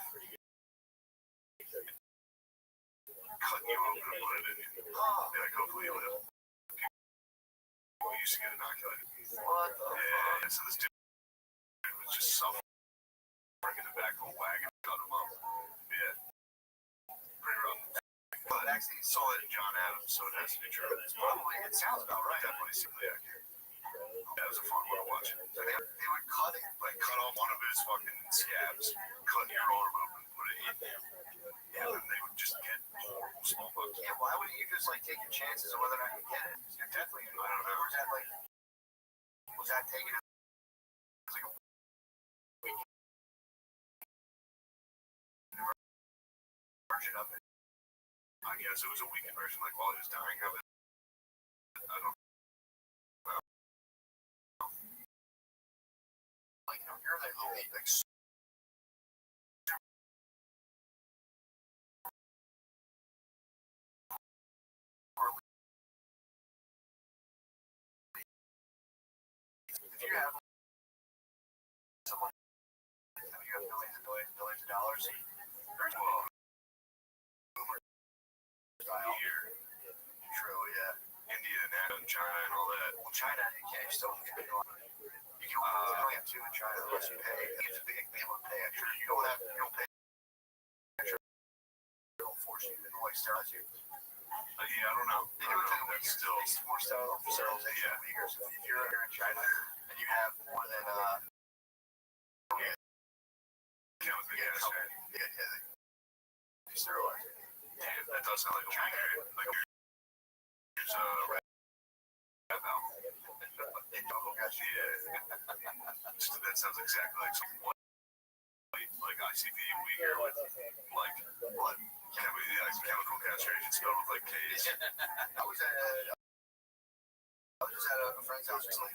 cut you open and put it in you. Be like, hopefully you live. People used to get inoculated. What the fuck? So this dude was just suffering in the back of a wagon, cut him up. Yeah. Pretty rough. But Vaccines, saw it in John Adams, so it has to be true. it's probably, it sounds about right. Definitely seemed accurate. That was a fun one to watch. So they would cut it. Like, cut off one of his fucking scabs, cut your arm open, put it in there. And then they would just get horrible smallpox. Yeah, why wouldn't you just like take your chances of whether or not you get it? You're definitely, I don't know. Or is that like, was that taken as like a version of it? I guess it was a weakened version, like while he was dying of it. I don't know. Like, you're like little like if you have someone, you have billions of dollars. There's Here, true, yeah. India and China and all that. Well, China, you can't still get on. You can only have two in China unless you pay. You have to be able to pay extra. You don't pay extra. They'll force you. They'll like sterilize you. Yeah, I don't know. They do it to the That's Uyghurs. still. They force sterilization of Uyghurs. If you're in China and you have more than Chemical yeah, gas. they sterilize it. Damn, that does sound like a China. Like here's a rat valve. Yeah. That sounds exactly like some white, like ICP Uyghur with like blood. Chemical castration spelled with like K's. I was at a friend's house recently.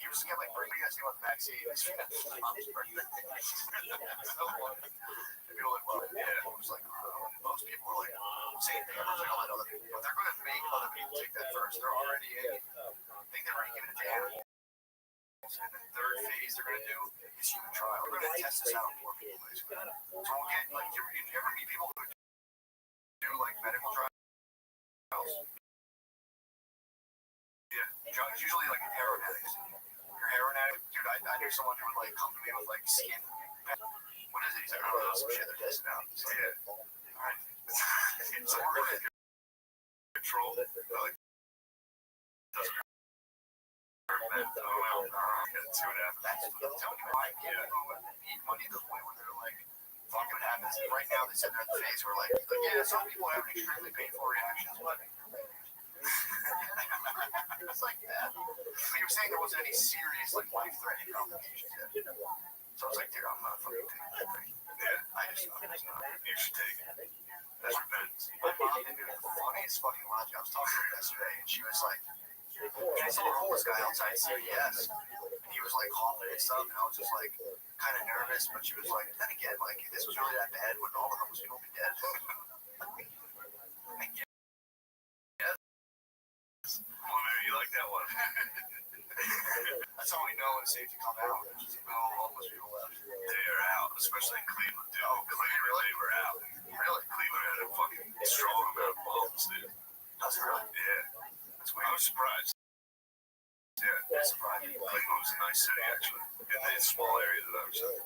he was getting like, what do you guys think about the vaccine? Mom's birthday. So funny. And people were like, well, yeah, it was like, most people were like, same thing. I'm like, all that other people. But they're going to make other people take that first. They're already in. I think they're already giving it to animals. And the third phase they're going to do is human trial. We're going to test this out on more people, basically. So we'll get, like, you ever meet people who do, like, medical trials? Yeah, drugs, usually, like, heroin addicts. You're heroin addict? Dude, I knew someone who would, like, come to me with, like, skin. What is it? He's like, I don't know, some shit they're testing out. So, yeah. All right. So we're going to control, like, doesn't hurt. See what happens. That's what I'm telling you. Need money to the point where they're like, fuck what happens. Right now, they said they're at the phase where, like, yeah, some people have extremely painful reactions, but it's like that. But you were saying there wasn't any serious, like, life-threatening complications yet. So I was like, dude, I'm not fucking taking that thing. Yeah, I just not. You should take it. That's repentance. My mom did the funniest fucking logic. I was talking to her yesterday, and she was like, yeah, I saw a homeless guy outside CVS, and he was like coughing and stuff, and I was just like kind of nervous, but she was like, then again, like, if this was really that bad, wouldn't all the homeless people be dead? I guess. Well, maybe you like that one. That's how we know when safety come out. There's just no homeless people left. They are out, especially in Cleveland, dude. Oh, Cleveland, they were out. Really? Cleveland had a fucking strong amount of bombs, dude. Does it really? Yeah. That's weird. I was surprised. Yeah, That's surprising. Cleveland was a nice city, actually. In the small area that I was in.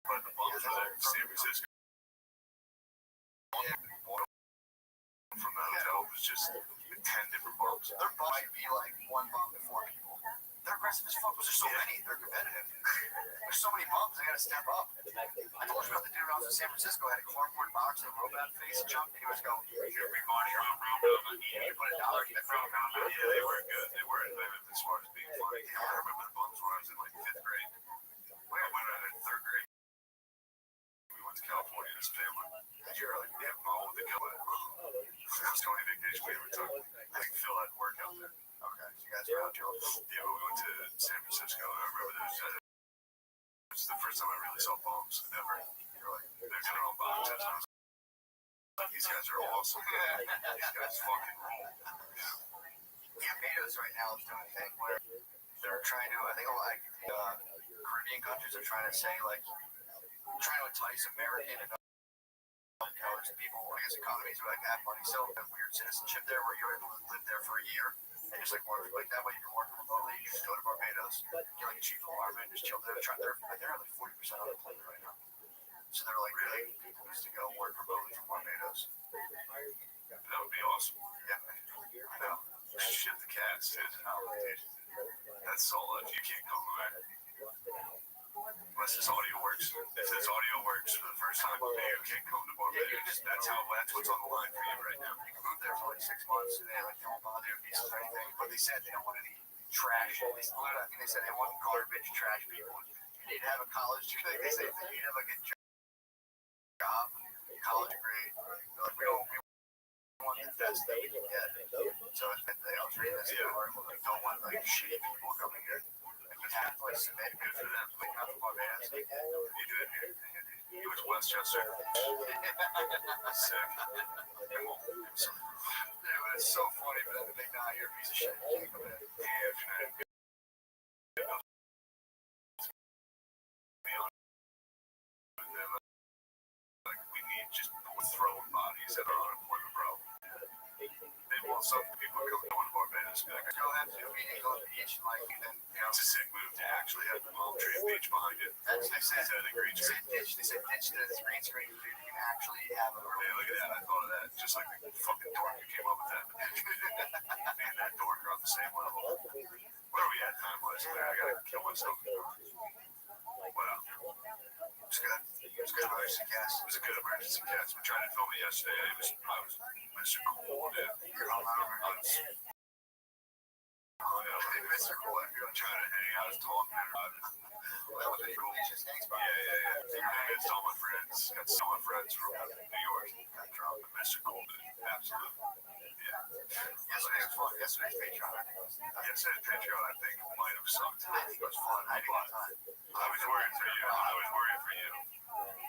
But the bombs were there in San Francisco. From the hotel was just 10 different bombs. There might be like one bomb to 4 people. They're aggressive as fuck. There's so many. They're competitive. There's so many bombs. They gotta step up. I told you about the dude I was in San Francisco. Had a cardboard box and a robot face jumped, and he was going, Everybody around, you put $1 in the front. yeah, they were good. They were inventive as far as being funny. I remember the bombs when I was in like 5th grade. When I went in 3rd grade, we went to California as a family. You're like, Yeah, my old the that was the only vacation we ever took. I think Phil had work out there. okay, so you guys are out here. Yeah, but we went to San Francisco. I remember it was the first time I really saw bombs ever. You're like, they're doing their own bomb tests. I was like, these guys are awesome. These guys fucking rule. Yeah, Betos right now is doing a thing where they're trying to, I think like Caribbean countries are trying to say, like, trying to entice American and there's people, I guess economies who like have money, so a weird citizenship there where you're able to live there for a year and just like work like that way you can work remotely. You just go to Barbados, get like a cheap apartment, just chill there. They're like 40% unemployment right now. So they're like really people used to go work remotely from Barbados. That would be awesome. Yeah, I know. Shit the cats, dude. That's solid. You can't come back. Unless this audio works. If this audio works for the first time, you can't come to Barbados. That's what's on the line for you right now. You can move there for like 6 months and they like they won't bother your visas or anything. But they said they don't want any trash. I think they said they want garbage trash people. You need to have a college degree. They say you need to have like a job, college degree. They're like, we want the best that we can get. So it's been I was reading this article. They don't want like shitty people coming here. You have to like submit good for them. Like not for Barbados. You do it here. You went to Westchester. Sick. Dude, it's so funny for them to think, nah, you're a piece of shit. You can't come in. Like, we need just throwing bodies at our unemployment problem. They want some people to come to Barbados. Be like, Go have to go to the beach and like, and then, you know, it's a sick move to actually have the palm tree beach behind it. that's what they said. Instead of the green screen. They said ditch the green screen. You can actually have a Hey, look at that. I thought of that. Just like the fucking dork who came up with that. Me and that dork are on the same level. Where are we at time-wise? I gotta kill myself. Wow. It's good. It's good emergency cast. It was a good emergency cast. We tried to film it yesterday. I was Mr. Cool, dude. You're hung over. Mr. Cool, if you're Trying to hang out, talking about it. that was a delicious thanks, bro. Yeah. I got all my friends. From New York. Got dropped. Mr. Cool, dude. Absolutely. Yeah. Yes, I Yesterday's Patreon, I think it was. Yesterday's Patreon, I think, might have sucked. I think it was fun. I had a good time. I was worried for you.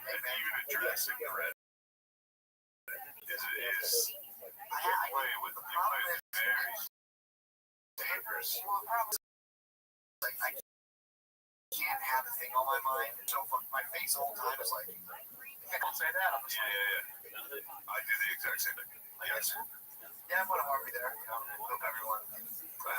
And even addressing the red is playing with very dangerous. Well, the problem is, like, I can't have a thing on my mind. So my face the whole time is like, I can't say that. I'm just Yeah. I do the exact same thing. Yes. Yeah, I'm gonna be there. You know, hope everyone. I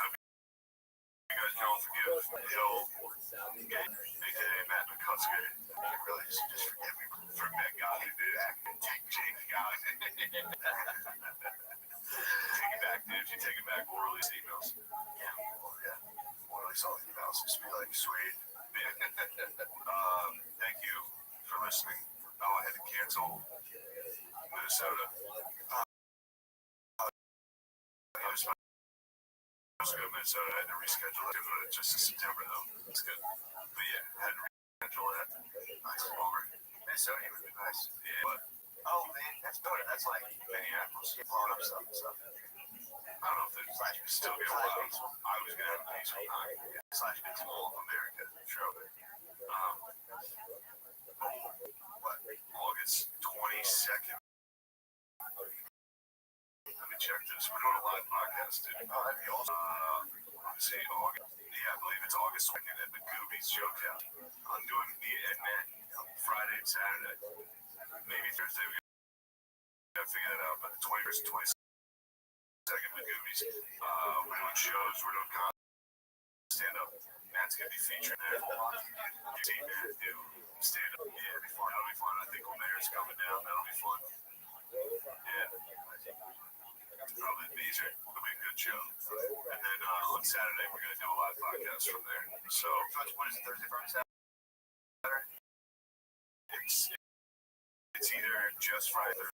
hope you guys don't forgive the old aka Matt McCusker. Really, just forgive me. Forget God who did it. Take God. Take it back, dude. You take it back. We'll release emails. Yeah, well, yeah. We'll release all the emails. Just be like, sweet. Thank you for listening. Oh, I had to cancel Minnesota. I was supposed to go to Minnesota. I had to reschedule it. It's just in September, though. It's good. But yeah, I had to reschedule that. Nice. Bummer. Minnesota would be nice. Yeah, but Oh man, that's better. That's like Minneapolis. get blown up stuff and stuff. I don't know if it's still going to allow. I was going to have a peaceful time. It's all of America. Show it. What? August 22nd. Let me check this. We're doing a live podcast, dude. Oh, that'd be awesome. Let's see, August. Yeah, I believe it's August 2nd at the Goobies Showcase. I'm doing the Ed Friday and Saturday. Maybe Thursday we gotta figure that out. But the 21st and 22nd with Goobies. We're doing shows. We're doing stand up. Matt's gonna be featured there. See Matt do stand up. Yeah, it'll be fun. That'll be fun. I think Omer's coming down. That'll be fun. Yeah. Probably Beezer. It'll be a good show. And then on Saturday we're gonna do a live podcast from there. So What is it, Thursday, Friday, Saturday? it's either just Friday, Thursday,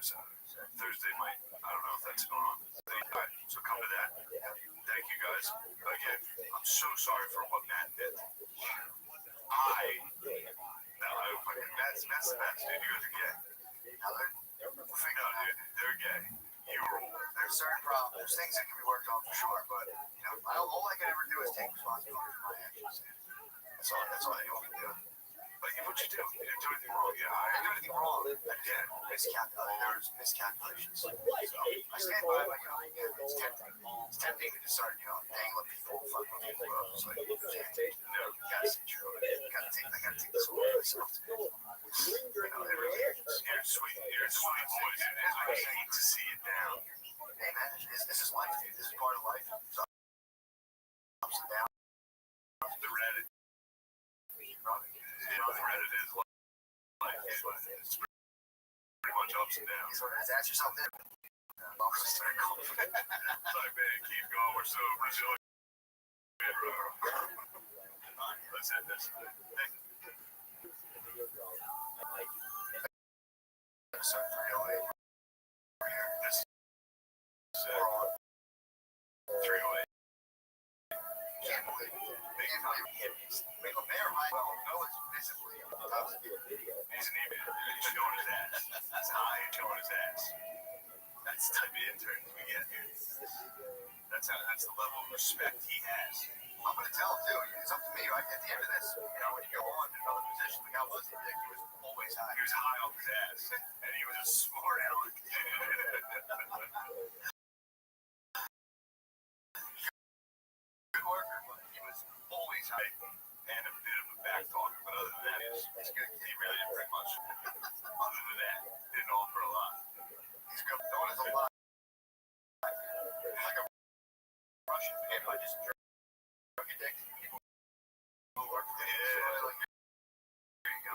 Saturday. Thursday might. I don't know if that's going on. All right, so come to that. Thank you guys. Again, I'm so sorry for what Matt did. Matt's the best, dude. You guys are gay. No, dude, they're gay. You rule. There's certain problems. There's things that can be worked on for sure, but you know, all I can ever do is take responsibility for my actions. That's all anyone can do. Like, what you do? You didn't do anything wrong. Yeah, I I didn't do anything wrong. Again, There's miscalculations. So I stand by, but it's tempting. It's tempting to just start, dangling people, fucking with people. It's like, you gotta stay true. I gotta take this over myself. it really is. You're sweet. You're a sweet boy, dude. I hate to see it down. Hey man, this is life, dude. This is part of life. So, ups and downs. The Reddit. Reddit is like it's pretty much ups and downs. So ask yourself that. It's like, man, keep going. We're so resilient. Alright, let's end this. Episode 308. This is 308. Can't believe it. Mayor might know it's visibly. He's an idiot. He's showing his ass. That's high and showing his ass. That's the type of intern we get here. That's the level of respect he has. I'm gonna tell him too. It's up to me, right? At the end of this, when you go on to another position, the guy was a dick. He was always high. He was high off his ass, and he was a smart aleck. Good worker, but he was always high. And a bit of a back talker, but other than that, he's good. He really didn't bring much. Other than that, didn't offer a lot. He's good. No one has a lot. Like a Russian man, I just drug addicted people who work for him. So like, here you go.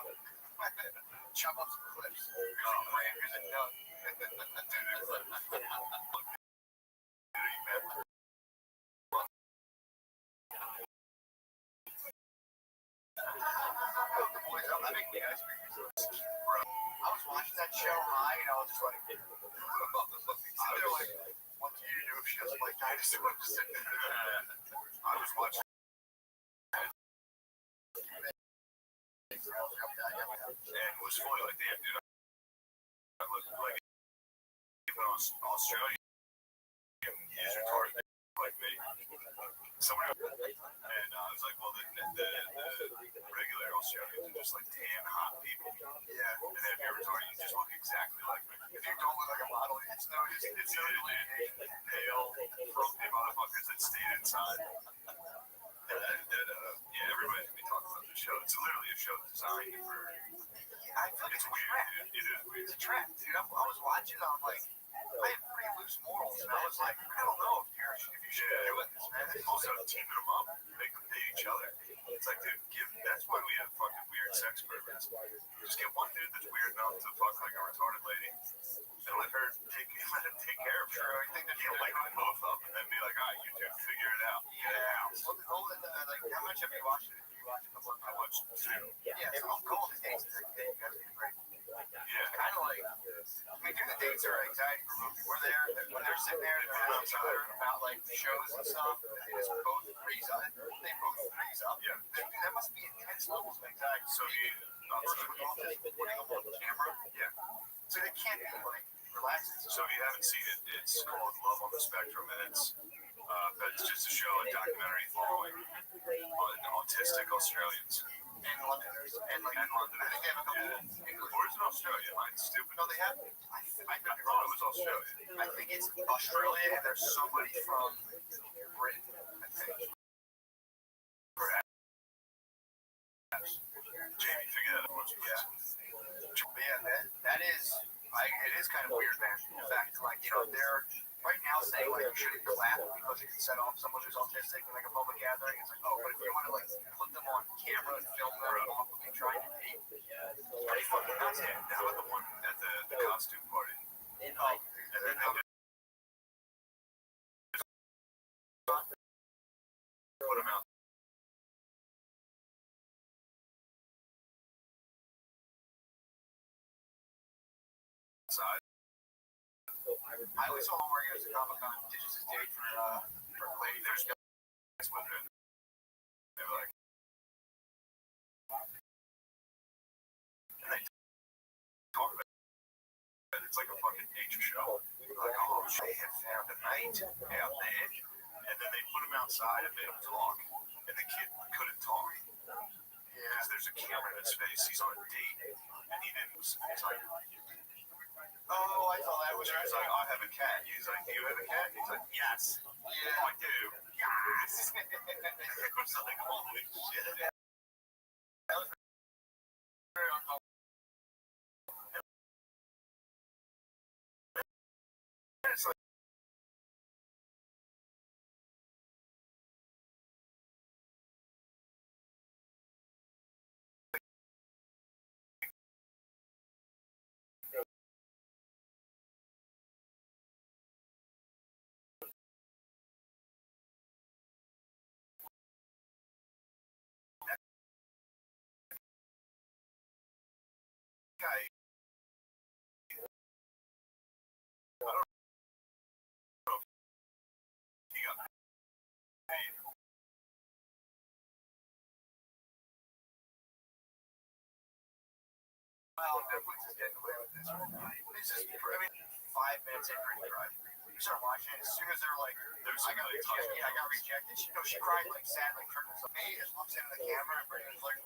Chop up some clips. Here's a gram, here's a nut. I was watching that show high and I was just like, they're like, what do you do if she doesn't like dinosaurs? I was watching. And it was funny, like, damn, dude, I look like an Australian user target like me. Somebody and I was like, well, the regular Australians are just like tan, hot people. Yeah. And then if you're retarded, you just look exactly like me. If you don't look like a model, it's no delineation. Pale, frumpy motherfuckers that stayed inside. Yeah, everybody's gonna be talking about the show. It's literally a show designed for. I feel like It's it's weird, weird. dude. It is weird. It's a trap, dude. I was watching. I'm like, I have pretty loose morals, and I was like, I don't know if you should be doing this, man. And also teaming them up, make them date each other. It's like, dude, that's why we have fucking weird sex perverts. Just get one dude that's weird enough to fuck like a retarded lady, and let her take care of her. I think that he'll like them both up, and then be like, all right, you two figure it out. Yeah. Like, how much have you watched it? Have you watched a couple of? I watched two. Yeah. So I'm cool with the dates. You guys are great. Yeah. Kind of like, I mean, the dates are anxiety removing. We're there when they're sitting there and they're each other about like shows and stuff. And it's both freeze up. They both freeze up. Yeah. That must be intense levels of anxiety. So Working with all this, putting up on the camera. yeah. So they can't be like relaxing. So if you haven't seen it, it's called Love on the Spectrum, and it's just a show, a documentary following autistic Australians. And Londoners. And like, And Londoners. I think they have a couple Yeah. English. Or is it Australia? Am I stupid? No, they have. I could be thought wrong. it was Australia. I think it's Australia, and there's somebody from Britain. I think. Jamie figured that out once. Yeah. But yeah, that is. It is kind of weird, man. In fact, like they're right now saying like you shouldn't clap because it can set off someone who's autistic in like a public gathering. It's like, oh, but if you want to like put them on camera and film them and trying to date, Pretty fucking nuts. How about the one at the costume party? and And then they put him out. Outside. I always saw him where he goes to Comic-Con, ditches his date for a lady. There's guys with him. They were like, and they talk about it. It's like a fucking nature show. Like, oh, they have found a mate out there. And then they put him outside and made him talk. And the kid couldn't talk. Because there's a camera in his face. He's on a date. And he didn't. He's like, Oh, I thought that was he was like, I have a cat. He's like, do you have a cat? He's like, yes. yeah. I do. Yes. It was like, holy shit. It's like, guy. I don't know if he got paid. Well, Netflix is getting away with this right now. It's just, I mean, 5 minutes in Green Drive. You start watching it, as soon as they're like, I got rejected. She cried like sad, like turned herself. Me just looks into the camera and Brandon's like,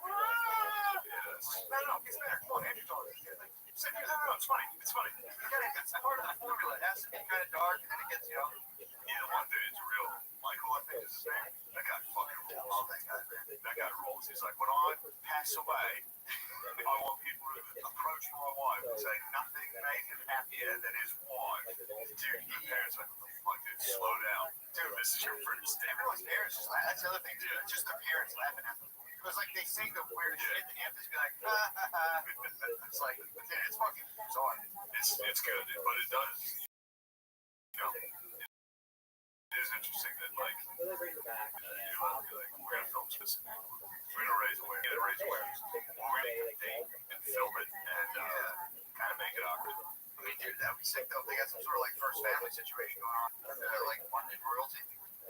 Yes. no, it gets better. Come on, Andrew's on it. No, it's funny. It's funny. It's part of the formula. It has to be kind of dark, and then it gets, Yeah, one dude is real. Michael, I think is his name. That guy fucking rolls. all that guy, man. That guy rolls. He's like, when I pass away, I want people to approach my wife and say nothing made him happier than his wife. Dude, he parents like, what the fuck, dude, slow down. Dude, this is your first day. Everyone's parents just laugh. That's the other thing, too. It's just the parents laughing at them. Because, like, they say the weirdest shit, and you have to be like, ha, ha, ha. It's like, dude, it's fucking bizarre. It's good, but it does, it is interesting that, like, we're gonna film specific. We're gonna raise awareness. We're gonna date and film it and kind of make it awkward. I mean, dude, that would be sick, though. If they got some sort of, like, first family situation going on. Like, London royalty.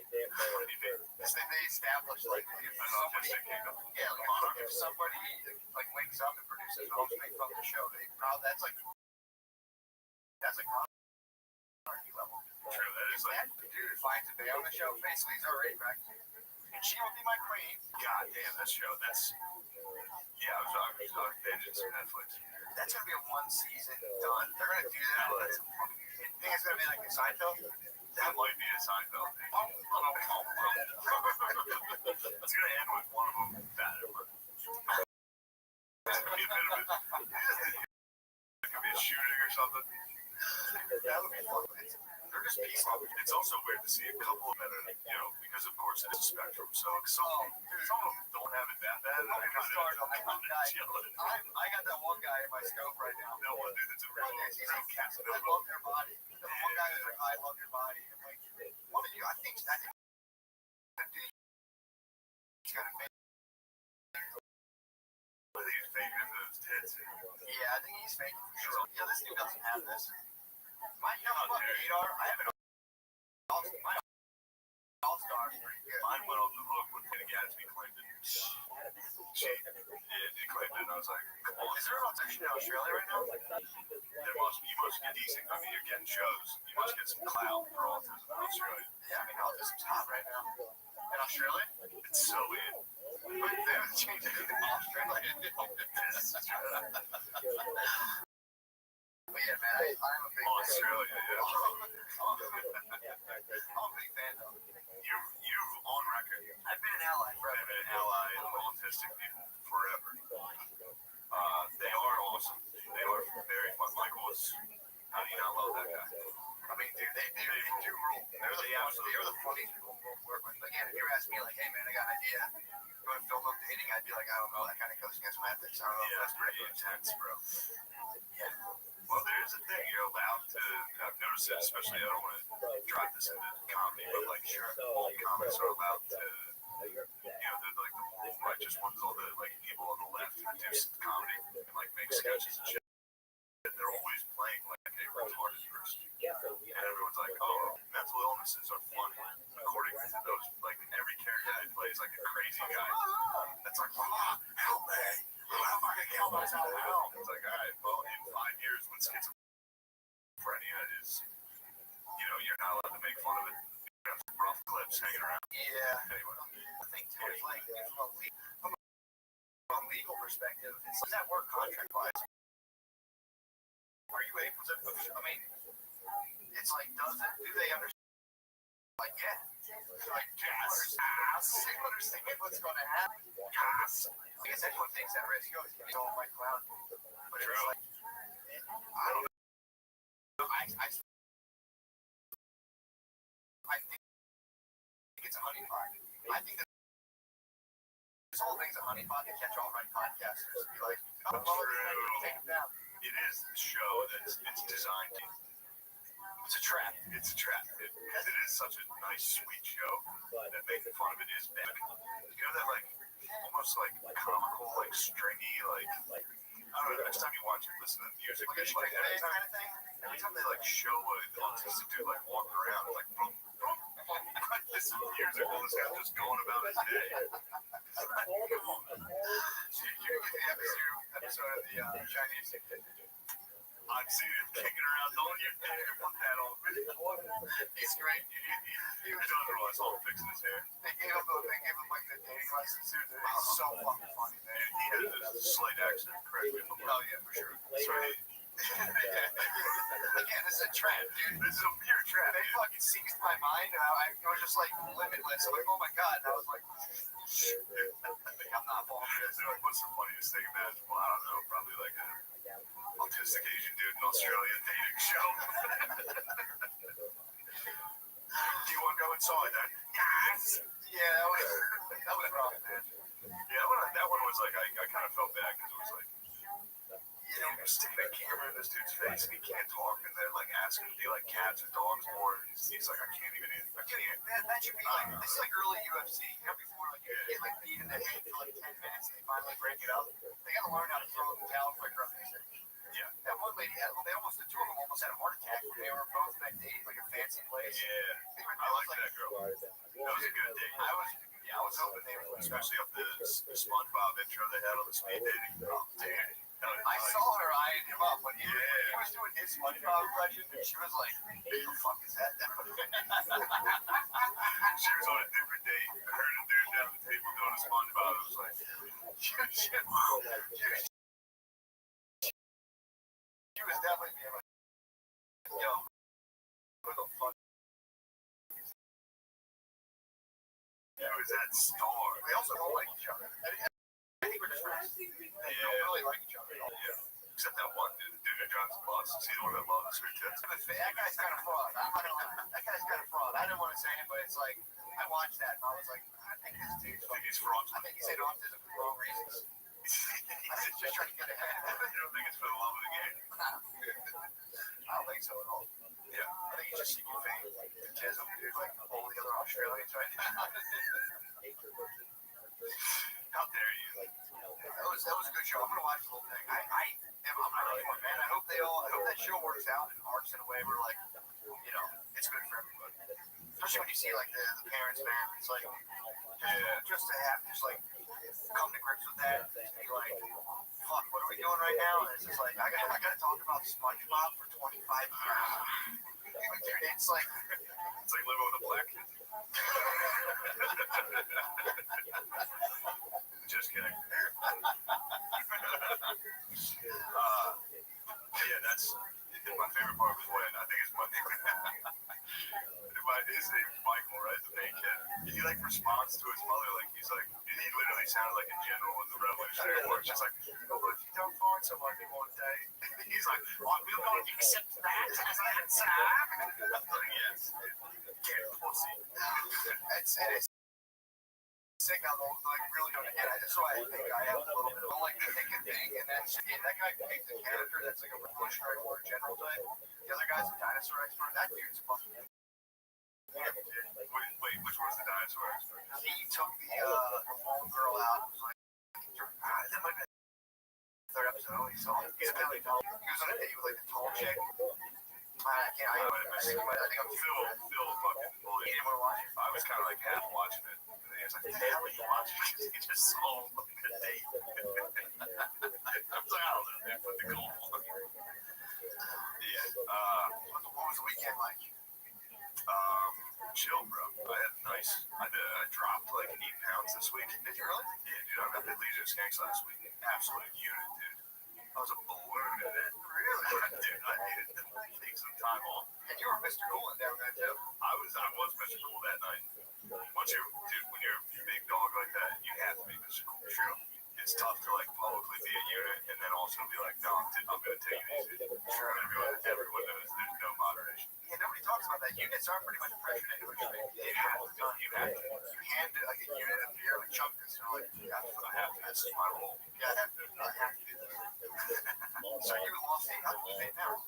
What do you mean? They established, like, if An somebody, autistic kingdom. yeah, like, if somebody, like, wakes up and produces an ultimate fucking show, that's like just like, dude finds a day on the show. Basically, he's already back. And she will be my queen. God damn, that show. That's yeah. I was binging some Netflix. That's gonna be a one season done. They're gonna do that. But you think it's gonna be like a Seinfeld? That might be a Seinfeld thing. It's gonna end with one of them bad. It could be a bit of a. It could be a shooting or something. That would be fun. They're just peaceful. It's also weird to see a couple of them that are, because of course it's a spectrum. So some of them don't have it that bad. And I'm gonna start on that one guy. yelling. I got that one guy in my scope right now. That one dude that's a real He's like, I love your body. The one guy is like, I love your body. I'm like, what are you? I think he's gonna make. I think he's faking those tits. Yeah, I think he's faking for sure. Yeah, this dude doesn't have this. My radar, I have an my all-star is pretty good. Mine went off the hook when Kenny Gatsby claimed it. He claimed it, and I was like, come on. Is there a rotation in Australia right now? You must get decent. I mean, you're getting shows. You must get some clout for autism in Australia. Yeah, I mean, autism's hot right now. In Australia? It's so in. But they haven't changed it in Australia. But yeah, man, I'm a big fan. Australia, yeah. I'm a big fan, though. You've on record. I've been an ally I've forever. been an ally of autistic people forever. They are awesome. They are very fun. Michael was. How do you not love that guy? I mean, dude, they do rule. They're the funniest people to work with. Again, if you were asking me, like, hey, man, I got an idea. You want to film up dating? I'd be like, I don't know. That kind of goes against my ethics. I don't know if that's pretty great. intense, bro. Yeah. Well, there's a thing you're allowed to. I've noticed it, especially. I don't want to drive this into comedy, but like, sure, all comics are allowed to. They're like the moral righteous ones. All the like people on the left who do comedy and like make sketches and shit. They're always playing like a retarded person, and everyone's like, "Oh, mental illnesses are funny." According to those, like every character that plays like a crazy guy. That's like, help me! I'm fucking kill myself. Help! It's like, all right, well, in 5 years, when schizophrenia is, you're not allowed to make fun of it. You have some rough clips hanging around. Yeah. Anyway, I think too, it's like from a legal perspective, does that work contract-wise? Are you able to? I mean, it's like, do they understand? Like, yeah. Like, yes. They understand what's going to happen. Yes. I guess everyone takes that risk. You always get all white cloud. But it's like, I don't know. I think it's a honeypot. I think that this whole thing's a honeypot to catch all right podcasters. Be like, take them down. It is the show that's it's designed to. It's a trap. It's a trap. It is such a nice, sweet show that making fun of it is bad. You know that like almost like comical, like stringy, like I don't know. Next time you watch it, listen to the music. Like a It's string band kind of thing. every time they like show an autistic dude like walking around, it's like boom, boom. This is years ago. This guy's just going about his day. So you get the episode of the Chinese. I've seen him kicking around. Don't you dare put that on video. He's great. He was on I saw him fixing his hair. They gave him like the dating license too. It's so fucking funny, man. And he has a slight accent, correct me if I'm Oh yeah, for sure. So Again, this is a trap, dude. this is a pure trap. They fucking seized my mind, and it was just like limitless. I'm like, oh my god, and I was like, I'm not falling for this. They're like, what's the funniest thing imaginable? I don't know, probably like a autistic Asian dude in Australia dating show. Do you want to go inside then? Yes! Yeah, that was rough, man. Yeah, that one was like, I kind of felt bad because it was like, sticking a camera in this dude's face and he can't talk, and they're like asking him to do like cats or dogs more. And he's like, I can't even. That should be like, this is like early UFC, before like you get like beat in the head for like 10 minutes and they finally break it up. They gotta learn how to throw the towel quicker up there. Yeah. That one lady, the two of them almost had a heart attack when they were both that date, like a fancy place. Yeah, I like that girl. That was a good date. I was hoping they would. Especially up the SpongeBob intro they had on the speed dating. Oh, damn. I saw her eyeing him up when he was doing his SpongeBob impression, and she was like, "Who the fuck is that?" She was definitely being like, yo, who the fuck? Who is that star? They also don't like each other. I think we're just friends. They don't really like each other at all. Yeah. Except that one dude, the dude who drives the bus. He's the one that loves her tits. That guy's kind of fraud. That guy's kind of fraud. I didn't want to say it, but it's like, I watched that and I was like, I think this dude's he's fraud. I think he's had autism for the wrong reasons. He's just trying to get ahead. You don't think it's for the love of the game? I don't think so at all. Yeah. I think he's just seeking fame. Jism, dude, like all the other Australians right now. How dare you? That was a good show. I'm gonna watch the whole thing. I'm ready for it, man. I hope that show works out and arcs in a way where like, you know, it's good for everybody. Especially when you see like the parents, man. It's like just to have like come to grips with that and be like, fuck, what are we doing right now? And it's just like I gotta talk about SpongeBob for 25 years. Dude, it's like living with a black kid. Just kidding. Yeah, that's my favorite part was when I think it's Monday. His name is Michael, right? The main kid. He like responds to his mother like he literally sounded like a general in the Revolutionary War. She's like, oh, but if you don't find someone you want to date, he's like, oh, we're going to accept that as an answer. Yes, get pussy. It's sick how those like really don't get it. That's why I think I have a little bit of like the thick and thing, and then that guy picked a character that's like a Revolutionary War general type. The other guy's a dinosaur expert. That dude's fucking. Wait, which one's the dinosaur expert? He took the home girl out. It was like, that might be the third episode. He saw it. He's really tall. He was on a date with like the tall chick. I think I'm Phil fucking bully. He didn't want to watch it. I was kind of like half watching it. And he was like, what the hell are you watching? He just saw him like a date. I was like, I don't know, man. Put the goal on. Yeah. What was the weekend like? Chill, bro. I dropped like 8 pounds this week. Did you really? Yeah, dude. I got the Legion of Skanks last week. Absolute unit, dude. I was a balloon in it. Really? Dude, I needed to take some time off. And you were Mr. Cool down there, too. I was Mr. Cool that night. When you're a big dog like that, you have to be Mr. Cool. Sure. It's tough to like publicly be a unit and then also be like, no, dude, I'm gonna take it easy. Sure. Everyone knows there's no moderation. Yeah, nobody talks about that. Units are pretty much pressured into a drink. You have to. You hand it like a unit of beer, like chunk this, and like, I have to. This is my role. Yeah, I have to do this. So you lost 8 pounds.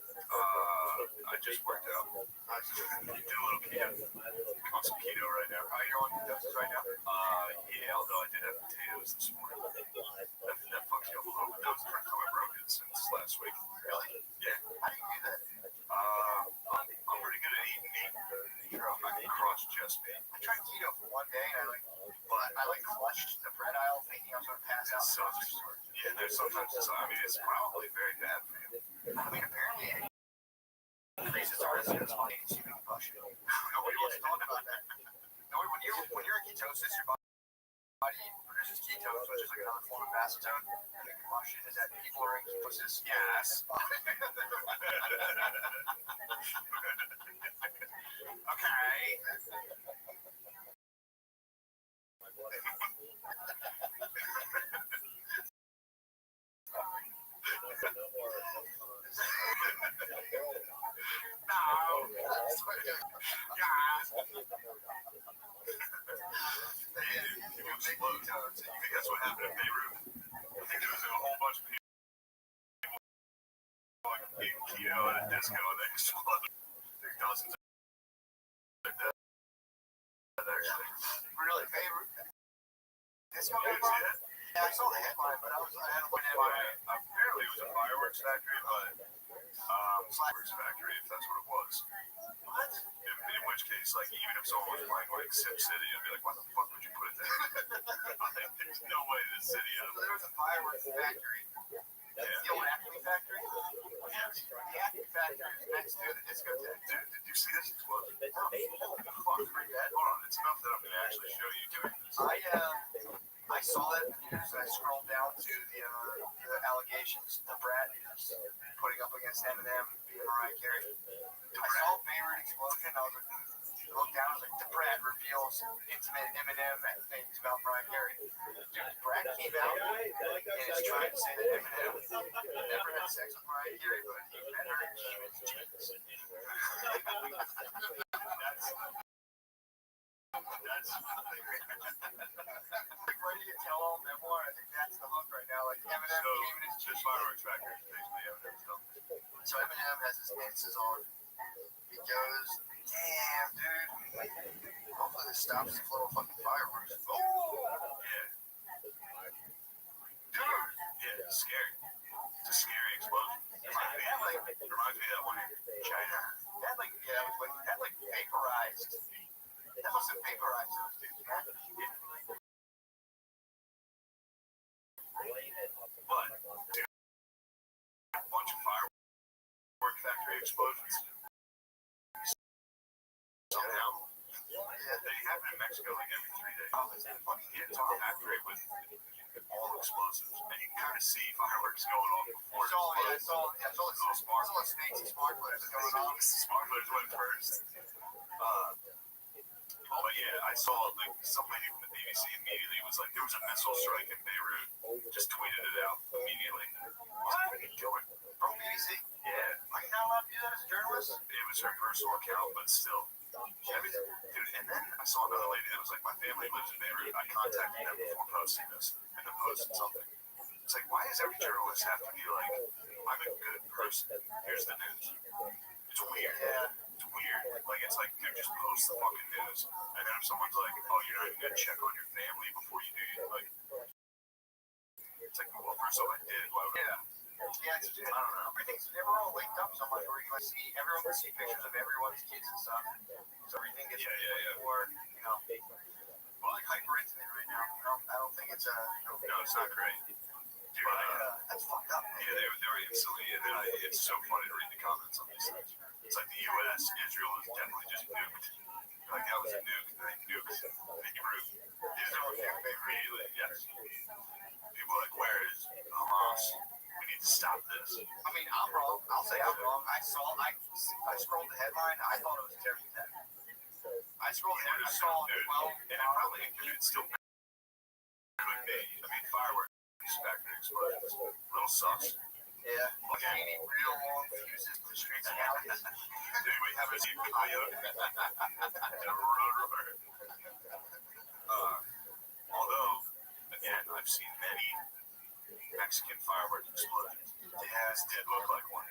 I just worked out. I did a little keto. I'm on some keto right now. Are you on ketosis right now? Yeah, although I did have potatoes this morning. That fucks you up a little bit. That was the first time I broke it since last week. Really? Yeah. How do you do that? I'm pretty good at eating meat. I can crush just meat. I tried keto for one day, and I clutched the bread aisle thinking I was going to pass out. Yeah, there's sometimes it's probably very bad for you. I mean, apparently it increases artists on human combustion. Nobody wants to talk about that. When you're in ketosis, your body produces ketones, which is like another form of acetone. And the combustion is that people are in ketosis. Yes. Okay. That's what happened in Beirut. I think there was a whole bunch of people eating keto at a disco and they exploded. There are dozens of them. Really? Beirut? Disco? Yeah, I saw the headline, but I had a look at it. Apparently it was a fireworks factory, but fireworks factory, if that's what it was. What? In which case, like, even if someone was playing like Sim City, I'd be like, why the fuck would you put it there? Like, there's no way this city is. So there was a fireworks factory. Yeah. The old Acme factory? Yes. The Acme factory is next to the discotheque. Dude, did you see this explosion? Oh, fuck, pretty bad. Hold on, it's enough that I'm going to actually show you doing this. I saw that in the news, I scrolled down to congratulations, the Brat is putting up against Eminem via Mariah Carey. I saw Favorite Explosion. I was like, I looked down. I was like, the Brat reveals intimate Eminem things about Mariah Carey. Dude, Brat came out and is trying to say that Eminem never had sex with Mariah Carey, but he met her and she was Jesus. That's like ready to tell all memoir. I think that's the hook right now. Like Eminem came in his This fireworks factory is basically Eminem stuff. So Eminem has his dances on. He goes, damn, dude. Hopefully this stops the flow of fucking fireworks. Oh, Yeah. dude. Yeah, it's scary. It's a scary explosion. Reminds me of that one in China. That like, yeah, it was like that like vaporized. That must have vaporized those dudes, man. But, dude, a bunch of firework factory explosions. Somehow. Yeah, They happen in Mexico like every 3 days. It's a factory with all explosives. And you can kind of see fireworks going off before it explodes. I saw the snakes and sparklers going on. Sparklers went first. But yeah, I saw like some lady from the BBC immediately was like, there was a missile strike in Beirut. Just tweeted it out immediately. What are you doing? From BBC? Yeah. Are you not allowed to do that as a journalist? It was her personal account, but still. Dude, and then I saw another lady that was like, my family lives in Beirut. I contacted them before posting this, and then posted something. It's like, why does every journalist have to be like, I'm a good person? Here's the news. It's weird. Yeah. It's weird. Like, it's like, dude, just post the fucking news. And then if someone's like, oh, you're not even going to check on your family before you do it, like, it's like, well, first of all, I did. Why would I? Yeah, I don't know. Everything's all linked up so much where you can see, everyone can see pictures of everyone's kids and stuff. So everything gets more, you know, well, like hyper intimate right now. I don't think it's No, it's not great. Dude, that's fucked up. yeah, they were instantly, and then it's so funny to read the comments on these things. It's like the U.S., Israel is definitely just nuked. Like, that was a nuke, and they nuked Beirut. Israel nuked immediately, yes. People are like, where is Hamas? We need to stop this. I mean, I'm wrong. I'll say I'm wrong. I scrolled the headline. I thought it was a terrorist attack. I scrolled the headline. I saw it. Well, and it probably could still could be. I mean, fireworks factory explosions. Little sus. yeah. Like, you need real long fuses in the streets of alleys. Did anybody have a seen coyote? And a rotor. Although, again, I've seen many Mexican fireworks explosions. Yeah, this did look like one.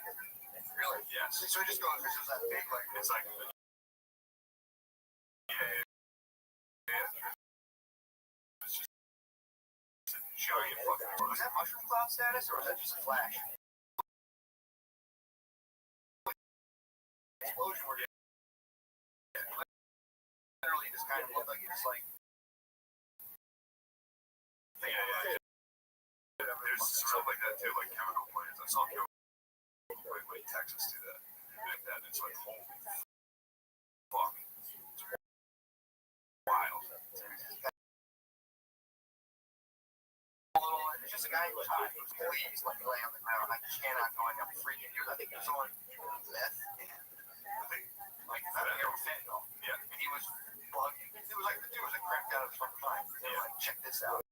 Really? Yes. So just going, it's just that big, like, It's like, yeah. It's just a giant fucking. was that mushroom cloud status or was that just a flash? Explosion where literally just kind of looked like it's like. Yeah. There's stuff like that too, like chemical plants. I saw like Texas do that. Like that. It's like, holy fuck. It's wild. It's just a guy who was hot. He was pleased, like lay on the ground. I cannot go. I'm freaking. I think he was on meth. Like fentanyl. Yeah. And he was bugging. It was like the dude was like cracked out of his fucking mind. They were like, check this out.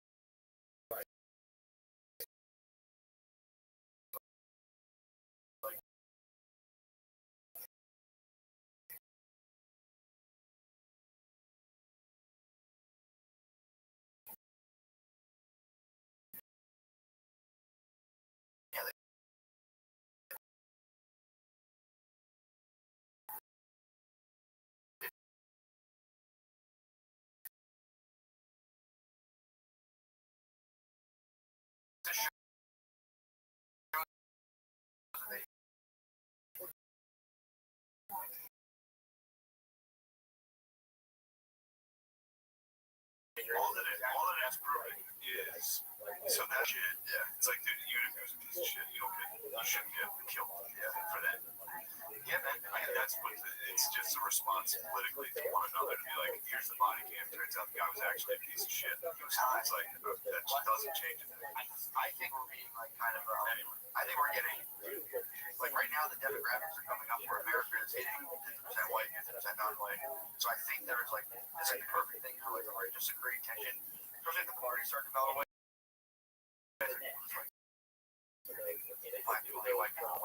All that it's proving is so that shit. Yeah. It's like, dude, even if it was a piece of shit, you shouldn't get killed for that. Yeah, man. That's what it's just a response politically to one another to be like, here's the body cam. Turns out the guy was actually a piece of shit. It's like that just doesn't change it. I think we're being like kind of anyway. I think we're getting like right now the demographics are coming up where America is hitting 50% white, 50% non-white. So I think there's like this is the perfect thing for like just to create tension, especially if the parties start to melt away. Black people, white people,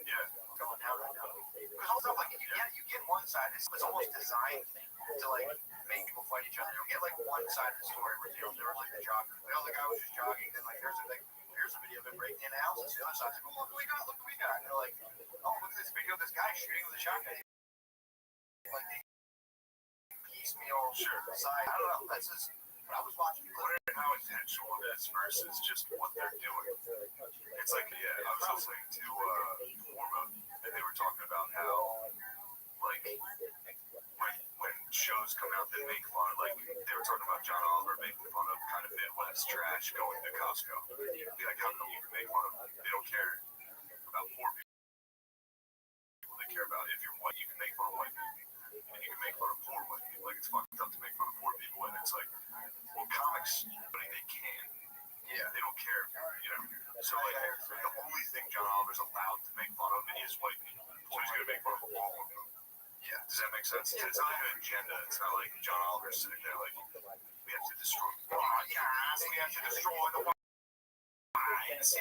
yeah, going down right now. Because also like you get one side, it's almost designed to like make people fight each other. You'll get like one side of the story where there was like the jogger. The guy was just jogging, then like here's a video of him breaking into houses. The other side's like, oh, look what we got, And they're like, oh, look at this video of this guy shooting with a shotgun. Like the piecemeal side. I don't know. That's just when I was watching how intentional it is versus just what they're doing. It's like, I was listening to Hormone, and they were talking about how, like, when shows come out that make fun of, like, they were talking about John Oliver making fun of kind of Midwest trash going to Costco. Be like, how come you can make fun of them? They don't care about poor people. They care about if you're white, you can make fun of white people. And you can make fun of poor white people. Like, it's fucked up to make fun of poor people, and it's like, well, comics, they can. Yeah, they don't care, So, like, the only thing John Oliver's allowed to make fun of is white people. So he's going to make fun of all of them. Yeah, does that make sense? It's not an agenda. It's not like John Oliver's sitting there like, we have to destroy. We have to destroy the white. It's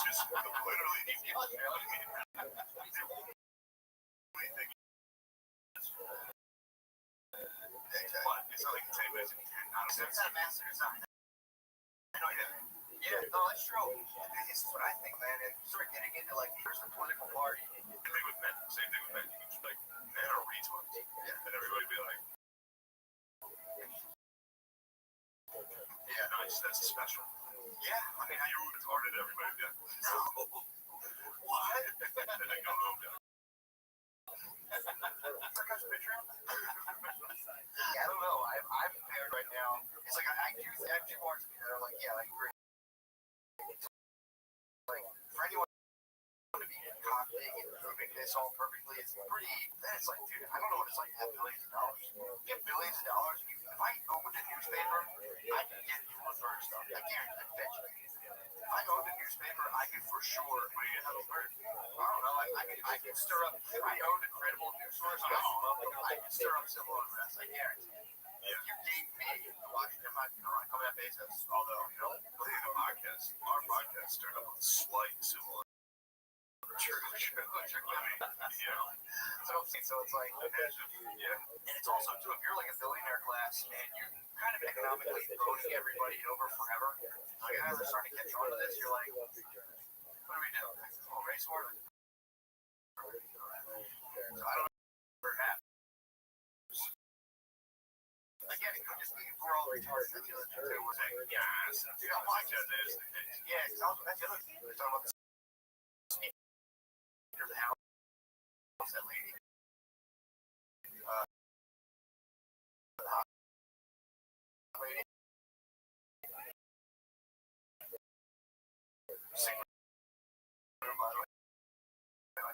just literally the only thing. It's not like the same as it's not a massive design. I know, yeah, no, that's true. This is what I think, man. If you start getting into like here's the political party, same thing with men. You can just like men are retards. Yeah, and everybody be like, yeah, nice, that's special. Yeah, I mean, how you're retarded, everybody be like, no, what? And they go home, I don't know. I'm prepared right now. It's like I have two parts of me that are like, yeah, I agree. Like for anyone to be copying and proving this all perfectly, it's pretty. Then it's like, dude, I don't know what it's like to have billions of dollars. You get billions of dollars, and if I opened a newspaper, I can get you on first stuff. I guarantee. I bet you. If I owned a newspaper, I could for sure. What do you have on first? I don't know. I could stir up. If I owned a credible news source, I could stir up civil unrest. I guarantee. Yeah. You gave me Washington, I'm coming at Bezos. Although, look at the podcast. Our podcast started up with slight civil. So it's like, and it's also too, if you're like a billionaire class and you kind of economically voting everybody over forever, like as they're starting to catch on to this, you're like, what do we do? Oh, race war? So I don't know, perhaps. Again, it could just be we're all retarded. That's the other thing too. We're saying, yes, my God, that is the case. Yeah, that's the other thing. They're talking about the speaker of the house, that lady.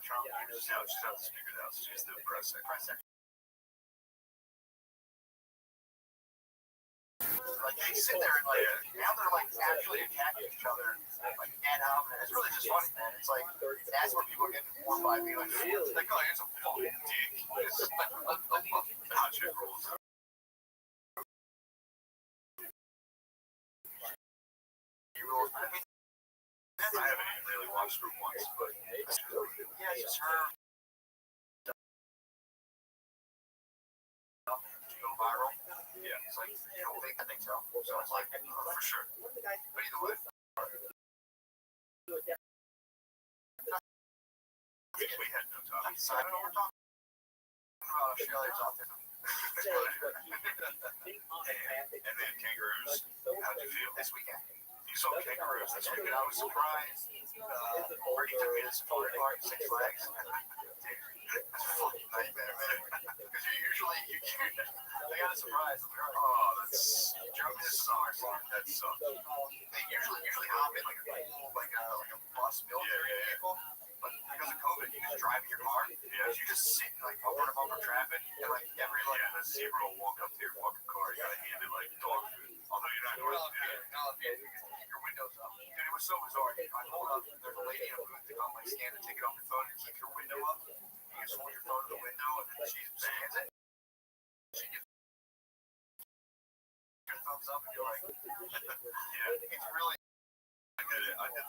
Trump. She's not the speaker of the house. She's the press secretary. Like they sit there and like now they're like actually attacking each other like it's really just funny, man. It's like that's where people get informed by being like, that guy is a fucking dick. Gotcha rules. I haven't even really watched her once, but yeah, it's just her. Go viral. Yeah, it's like I think so. So it's like for sure. But either way, we had no time. So I don't know what we're talking about. Australia's autism. And then kangaroos. How'd you feel this weekend? You saw kangaroos this Dude, weekend. I was surprised. Bernie took me to Safari Park, Six Flags. Dude, that's a fucking nightmare, man. Because you usually, they got a surprise. I'm like, oh, that's, drove me to Safari Park. That sucks. They usually hop in like a bus military vehicle. But because of COVID, you just drive in your car. Yeah. You just sit in like bumper to bumper traffic, and like every like Yeah, the zebra will walk up to your fucking car. You gotta hand it like dog food. Although you're not going to do it. keep your windows up. Dude, it was so bizarre. I pulled up, there's a lady in a booth to go like scan the ticket on your phone and keep your window up. You just hold your phone to the window and then she scans it. She gives you a thumbs up and you're like, Yeah. it's really. I did it. I did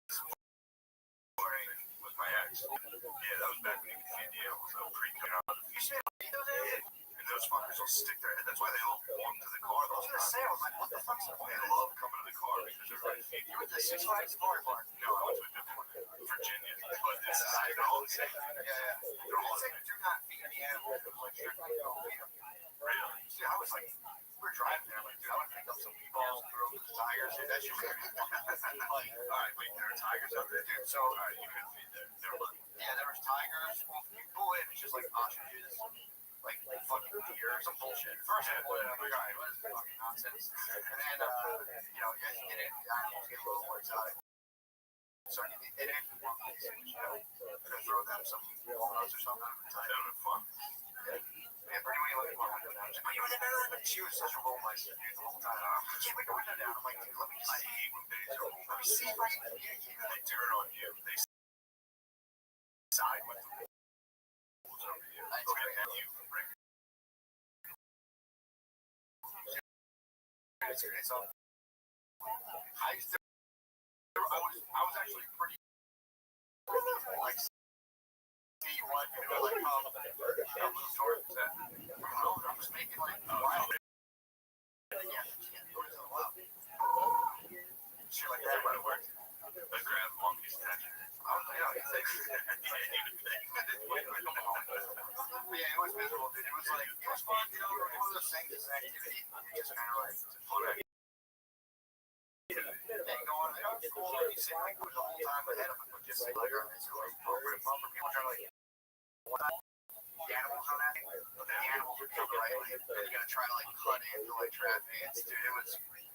this morning with my ex. Yeah, that was back when he was in the was a pre-cut out. You see those areas? And those fuckers will stick their head. That's why they all walk to the car. I was gonna say, I was like, what the fuck's the point? They love coming to the car because they're like, hey, You went to Six Flags Safari Park. no, I went to a different one, Virginia. But this is they're all the same. Yeah. They're all saying do not feed the animals. It was like, strictly don't feed them. Really? See, I was like, we were driving there. I'm like, dude, I want to pick up some meatballs and throw them to the tigers. Dude, that shit was like, All right, wait, there are tigers out there? dude, so, All right, you couldn't feed there. Never mind. yeah, there was tigers. Well, you pull in, it's just like ostriches, like fucking deer, some bullshit. First, I pulled in, I'm like, all right, what is this fucking nonsense? And then, you know, as you get in, the animals get a little more exotic. So you get in, monkeys, you know, and then throw them some walnuts or something. That would have fun. Yeah, Brittany, when you let me go window down, she's like, are you in there? She was such a role model dude the whole time. I can't make the window down. I'm like, dude, let me I see. hate when babies are Let me see if I can communicate. They turn on you. They side with the wolves over you. That's Okay, great. and you bring It's I was actually pretty like see what you know like towards that. I was making like wild. Yeah, shit like that would have worked. I grab monkey's attention. I was like, yeah, it was miserable, dude. It was like it was fun, you know. It was one of those things, it's an activity. You just kind of like fun. And going, you know, it's cool. You sit like the whole time ahead of it, but just like it's like bumper to bumper. People trying to like the animals on that. The animals are killed right. Like, then you gotta try to like cut into like traffic. Dude, it was pretty.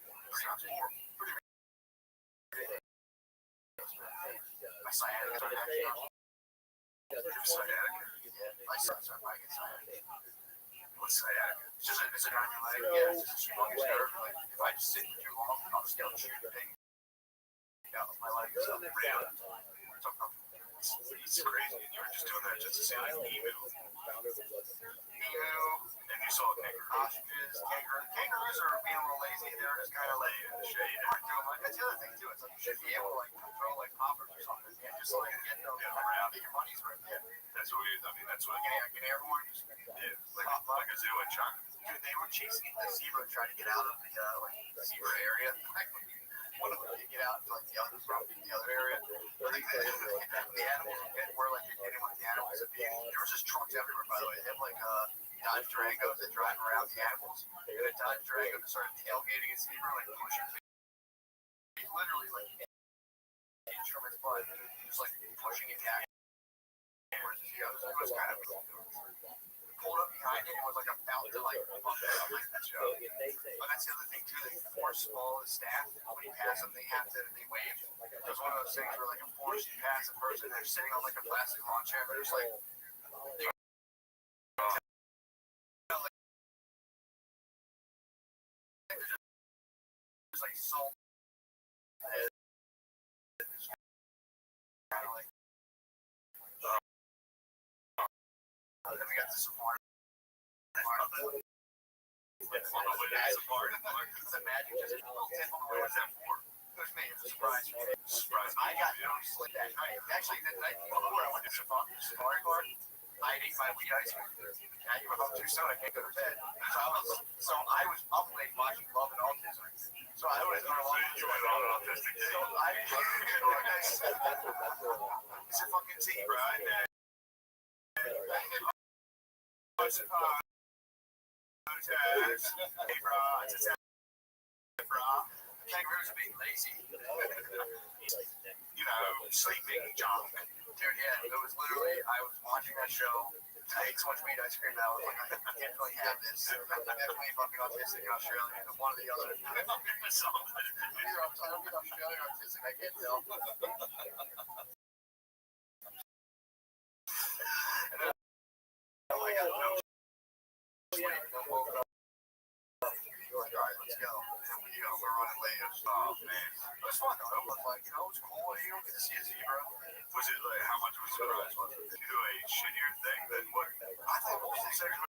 My sciatic started acting up. My son started biting sciatic. What's sciatic? It's just it's around your leg. Yeah, it's just a humongous nerve. Like if I just sit for too long, I'll just get shoot the thing out of my leg. So Really? It's crazy. And you were just doing that just to say like emu. And you saw a kangaroo. Ostriches, kangaroos are being a little lazy. They're just kind of like in the shade. they weren't doing much. That's the other thing too. It's like you should be able to like throw like poppers or something. Yeah, just so like get them around, get your money's worth. Yeah, That's what it is. I mean, that's what like an airborne. like a zoo in China. Dude, they were chasing the zebra trying to get out of the like the zebra area. One of them did get out to like the other area. I think the animals were like you're getting with the animals. There was just trucks everywhere, by the way. They have like Dodge Durangos that drive around the animals. And a Dodge Durango that started tailgating a zebra, like pushing. He's literally like instruments, but just like pushing it back. It was kind of pulled up behind it and was like about to like bump it up like that show. But that's the other thing too, they force all the staff when you pass them, they wave. There's one of those things where like a force you pass a person, they're sitting on like a plastic lawn chair, but it's like it's like salt. Kind of like then we got the support. The magic just what was that for? It was me. It was a surprise. I got no sleep that night. Actually, the night before I went to Safari Park, I ate my wheat ice cream. I ate my home too soon. I can't go to bed. So I was up late watching Love and Autism. So I was on You went on an autistic day. So it's a fucking zebra. Kangaroos are being lazy. Sleeping junk. Dude, yeah, it was literally, I was watching that show. I ate so much weed, I screamed out. I was like, I can't really have this. I'm definitely fucking autistic in Australia. One or the other. Either I'm Australian or autistic, I can't tell. And then I'm like, I don't know. Like, all right, let's go. And we're running late. Oh, man. It was fun, though. It was like, it was cool. You don't get to see a zebra. Was it like, how much was the price? Was it? Did you do a shittier thing than what? I thought most of these things were.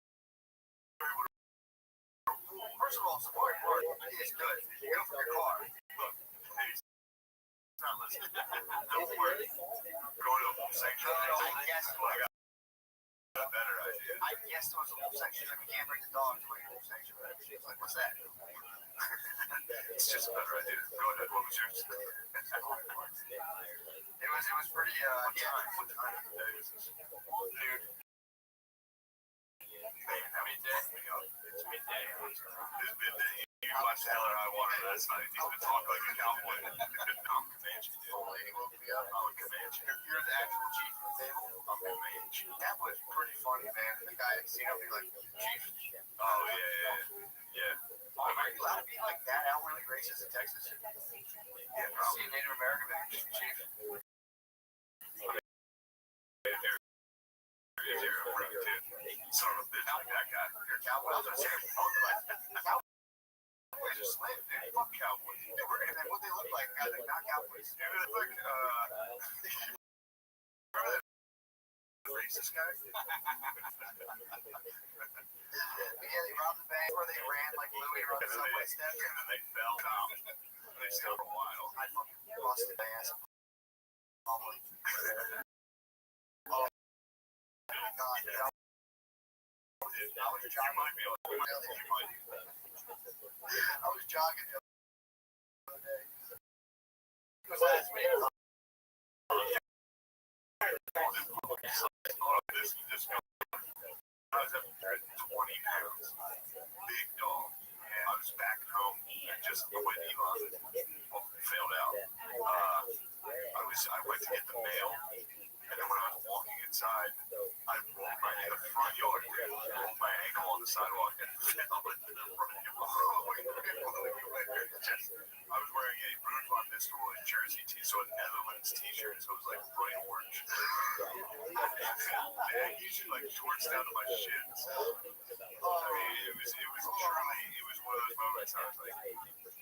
First of all, Safari Park is good. You go from your car. Look, he's not listening. Don't worry. Go to the home section. No, I guess it was. A better idea. I guess there was a wolf section. Like, we can't bring the dog to a wolf section. It's like, what's that? It's just a better idea. Go ahead. What was yours? It was pretty, What yeah. time? What time of the day is this? Dude. Man, how many days? It's midday. It's midday. You watched Hell or High Water last night. He's been talking like a cowboy. I'm Comanche, dude. Old lady woke me up. I'm a Comanche. You're the actual chief of the table. I'm Comanche. That was pretty funny, man. The guy had seen him be like, chief. Oh, yeah. Are you allowed to be like that outwardly racist in Texas? Yeah, See probably. a Native American man, chief. Son of a bitch, like that guy. You're a cowboy. I was gonna say, cowboys are slim, dude. Fuck cowboys. And then what they look like, guys, like not cowboys. Dude, it's like, remember that racist guy? Yeah, they robbed the bank where they ran like Louis around the subway steps. And then they fell down. They stayed for a while. I fucking busted my ass. Probably. Oh, God. Yeah. I was jogging. I was jogging the other day. It was last week. I was at 120 pounds. Big dog. I was back home and just quit Elon. Failed out. I went to get the mail, and then when I was walking inside, I rolled my in the front yard, rolled my ankle on the sidewalk, and fell into the front yard. I was wearing a Rude Von Nistelrooy jersey so a Netherlands t-shirt, so it was like bright orange. Man, usually like shorts down to my shins. I mean, it was one of those moments I was like,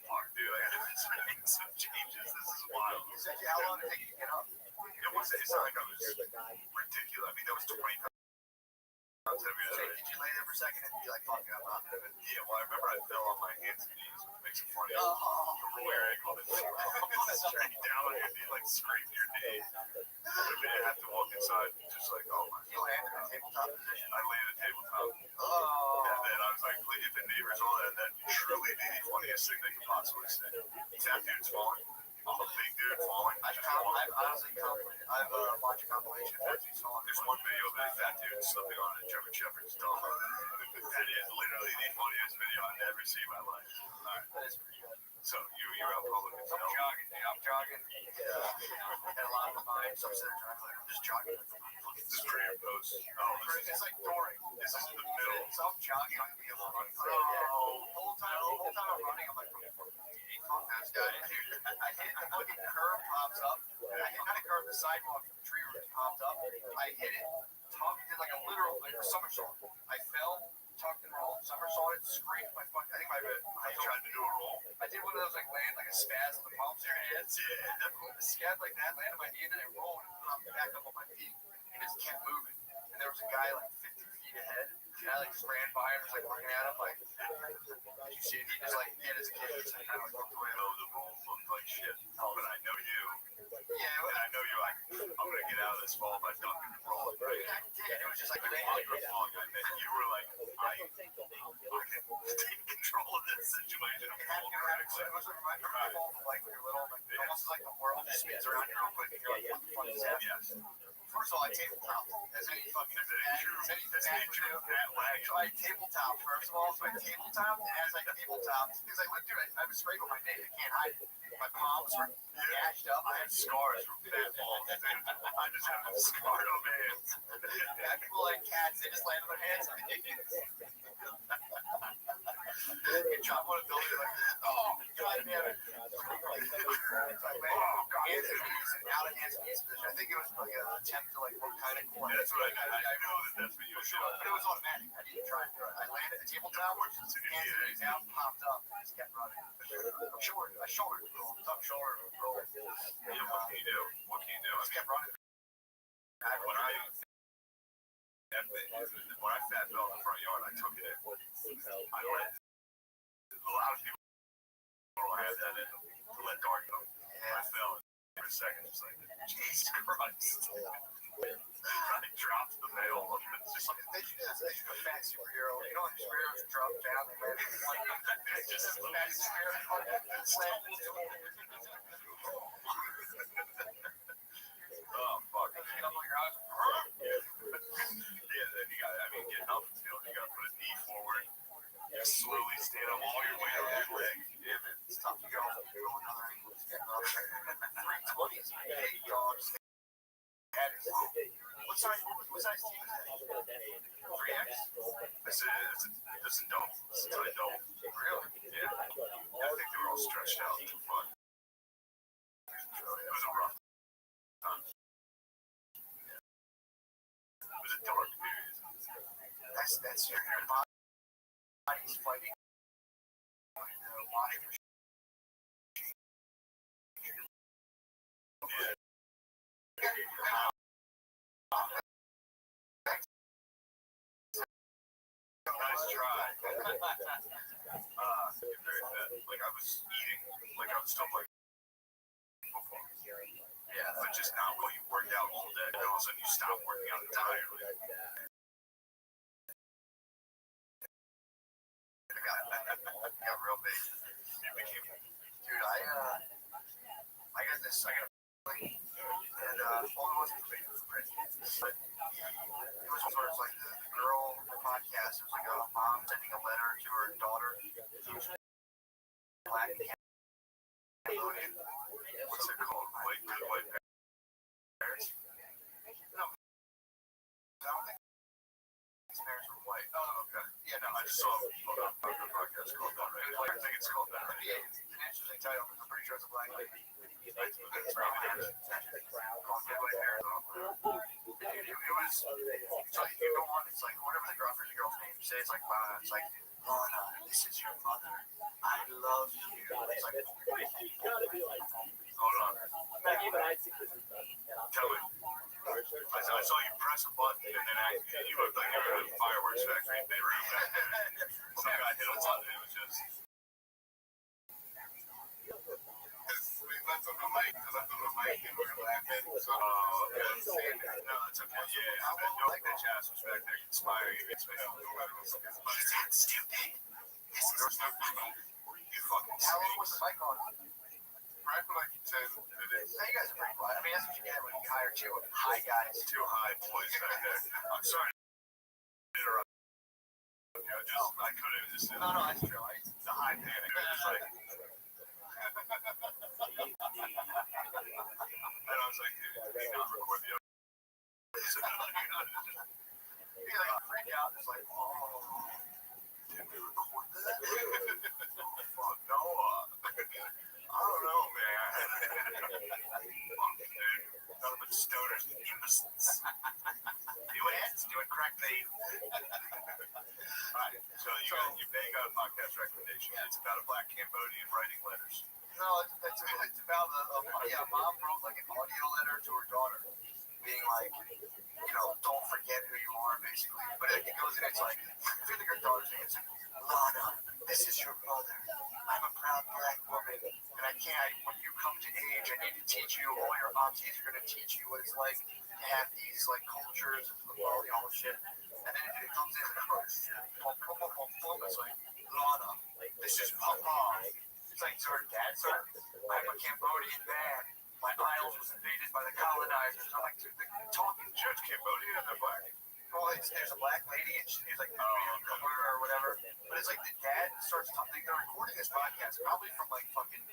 fuck, dude, I gotta make some changes. This is wild. How long did it take you to get up? It's not like I was ridiculous. I mean, that was 20 pounds heavier than Did you lay there for a second and be like, fuck it, I'm not doing it? Yeah, well, I remember I fell on my hands and knees, which makes it funny. Oh. Where I called it straight down on your knee, like scrape your knee. I didn't have to walk inside, just like, oh my You landed in a tabletop position. I lay at a tabletop. Oh. And then I was like, look at the neighbors, all that. That truly be the funniest thing they could possibly say. That dude's falling. I'm a big dude falling. I've honestly complimented. I've watched a compilation of that dude's falling. There's one video of a fat dude slipping on a German Shepherd's dog. That is literally the funniest video I've ever seen in my life. Alright. That is pretty good. So you're out public and I'm jogging, dude. I'm jogging. Had a lot of mine. So I'm sitting there driving, like, I'm just jogging. This is for your post. Oh, It's like Dory. this is in the middle. So I'm jogging. I'm being running. The whole time I'm running, I'm like, fuck this guy. Dude, I hit the fucking curb pops up. I hit not a curb, the sidewalk from the tree roots popped up. I hit it. Did like a literal somersault. I fell, tucked and rolled, somersaulted, scraped my fucking. I think I tried to do a roll. I did one of those like land like a spaz on the palms of your hands. Yeah. A scab like that landed on my knee and then I rolled and popped back up on my feet and just kept moving. And there was a guy like 50 feet ahead. And I like just ran by and was like looking at him like, did you see it? He just like hit his kid. He just kind of like looked away. I know the rolls look like shit, but I know you. Yeah, And I know you're like, I'm gonna get out of this fall by dunking and rolling. Right? I did. It was just like While you were falling, I bet you were like, I can take control of this situation. I'm full critically. It was a reminder of all the like when you're little, like almost like the world just spins around you real quick and you're like, what the fuck is that? Yes. first of all, I tabletop as any fucking so I tabletop first of all. So I tabletop, and as I tabletop, because I lived through it, I was sprayed with my name. I can't hide it. My palms were gashed up. I had scars from fat balls. I just have scarred on my hands. Yeah, people like cats, they just land on their hands. You drop on a building, you're like, oh, God damn it. Out of hands position. I think it was like an attempt to like look kind of cool. That's what I know that's what you were showing. But it was automatic. I didn't try it. I landed the tabletop, hands down, popped up, and just kept running. I shouldered roll, tough shoulder roll. Yeah, what can you do? What can you do? Just kept running. When I fat fell in the front yard, I took it in. I let a lot of people have that in them to let dart go. I fell in for a second. It's like, Jesus Christ. I dropped the mail. It's just like, They should do a fat superhero. You know, like superheroes drop down and land like just a fat superhero slam into it. oh, fuck. You know, like, Yeah, then you got, I mean, getting up the field, you got to put a knee forward. You slowly stand up all your weight on your leg. Yeah, man. it's tough to go another angle. Getting up 320s, big dogs. What size team is that? 3X? This is double. This is a double. Really? Yeah. I think they were all stretched out too far. It was a rough time. Yeah. It was a dark period. That's your body's fighting the washing machine. Yeah. Nice try. You're very fat. Like I was eating, like I was still like football. Yeah, but just not while you worked out all day. And all of a sudden you stop working out entirely. Got real big. You became Dude, I got this. I got a and all it wasn't big. But it was sort of like the girl in the podcast. It was like a mom sending a letter to her daughter. Black and Cambodian. what's it called? White parents? No, I don't think his parents were white. Oh, okay. Yeah, no, I just saw a podcast called that, right? I think it's called that. Yeah, it's an interesting title. I'm pretty sure it's a black lady. It's probably It was so you go on, it's like whatever the girl's name say, it's like Lana, it's like Lana, this is your mother. I love you. It's like hold on. Tell me. I saw you press a button and then you looked like you were at a fireworks factory in Beirut back then. Some guy hit a button and it was just. we left on the mic and we were laughing. So No, that's okay. Yeah, I bet no bitch ass was back there conspiring against me. That's stupid. You fucking How long was the mic on? right for like 10 minutes. Hey, you guys are pretty quiet. I mean, that's what you get when you hire two high guys. Two high boys back there. I'm sorry to interrupt. I couldn't just. No, that's true. The high panic. It's like. And I was like, dude, we not record the other. You're like freak out. It's like, oh. Did we record that? Fuck no. I don't know, man. Fuck, dude. Nothing but stoners and imbeciles. New ads, doing crack bait. Alright, so you got a podcast recommendation. It's about a black Cambodian writing letters. No, it's about a mom wrote like an audio letter to her daughter, being like, don't forget who you are, basically. But it goes in, it's like, I feel like her daughter's answer, Lana, this is your mother. I'm a proud black woman, and when you come to age, I need to teach you, all your aunties are going to teach you what it's like to have these like cultures and all the shit. And then it comes in and it's like, Lana, this is Papa. It's like, sir, Dad, sir, I'm a Cambodian man. My Isles was invaded by the colonizers. I'm like, dude, they're talking there's a black lady and she's like, or whatever. But it's like the dad starts talking. They're recording this podcast probably from like fucking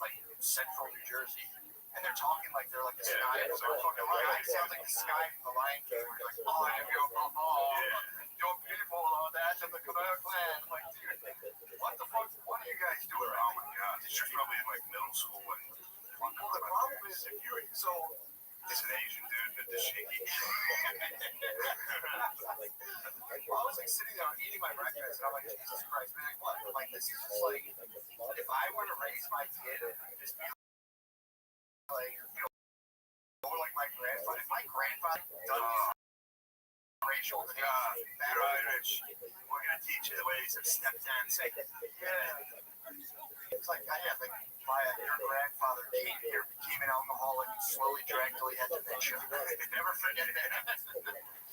like central New Jersey, and they're talking like they're like the sky. So they're fucking guy sounds like the sky from the Lion King. Where you're like, oh, you're beautiful, all that, and the Khmer clan. I'm like, dude, what the fuck? What are you guys doing? Oh my god, it's just probably in like middle school. And well, the problem is if you it's an Asian dude with the shaky. Well, I was like sitting there eating my breakfast, and I'm like, Jesus Christ, man, like, what? Like, this is just like, if I were to raise my kid, just be like, or like my grandfather, if my grandfather done racial thing, right, Rich, we're gonna teach you the ways of step dance. It's like, your grandfather came here, became an alcoholic, and slowly drank till he had dementia. Never forget that.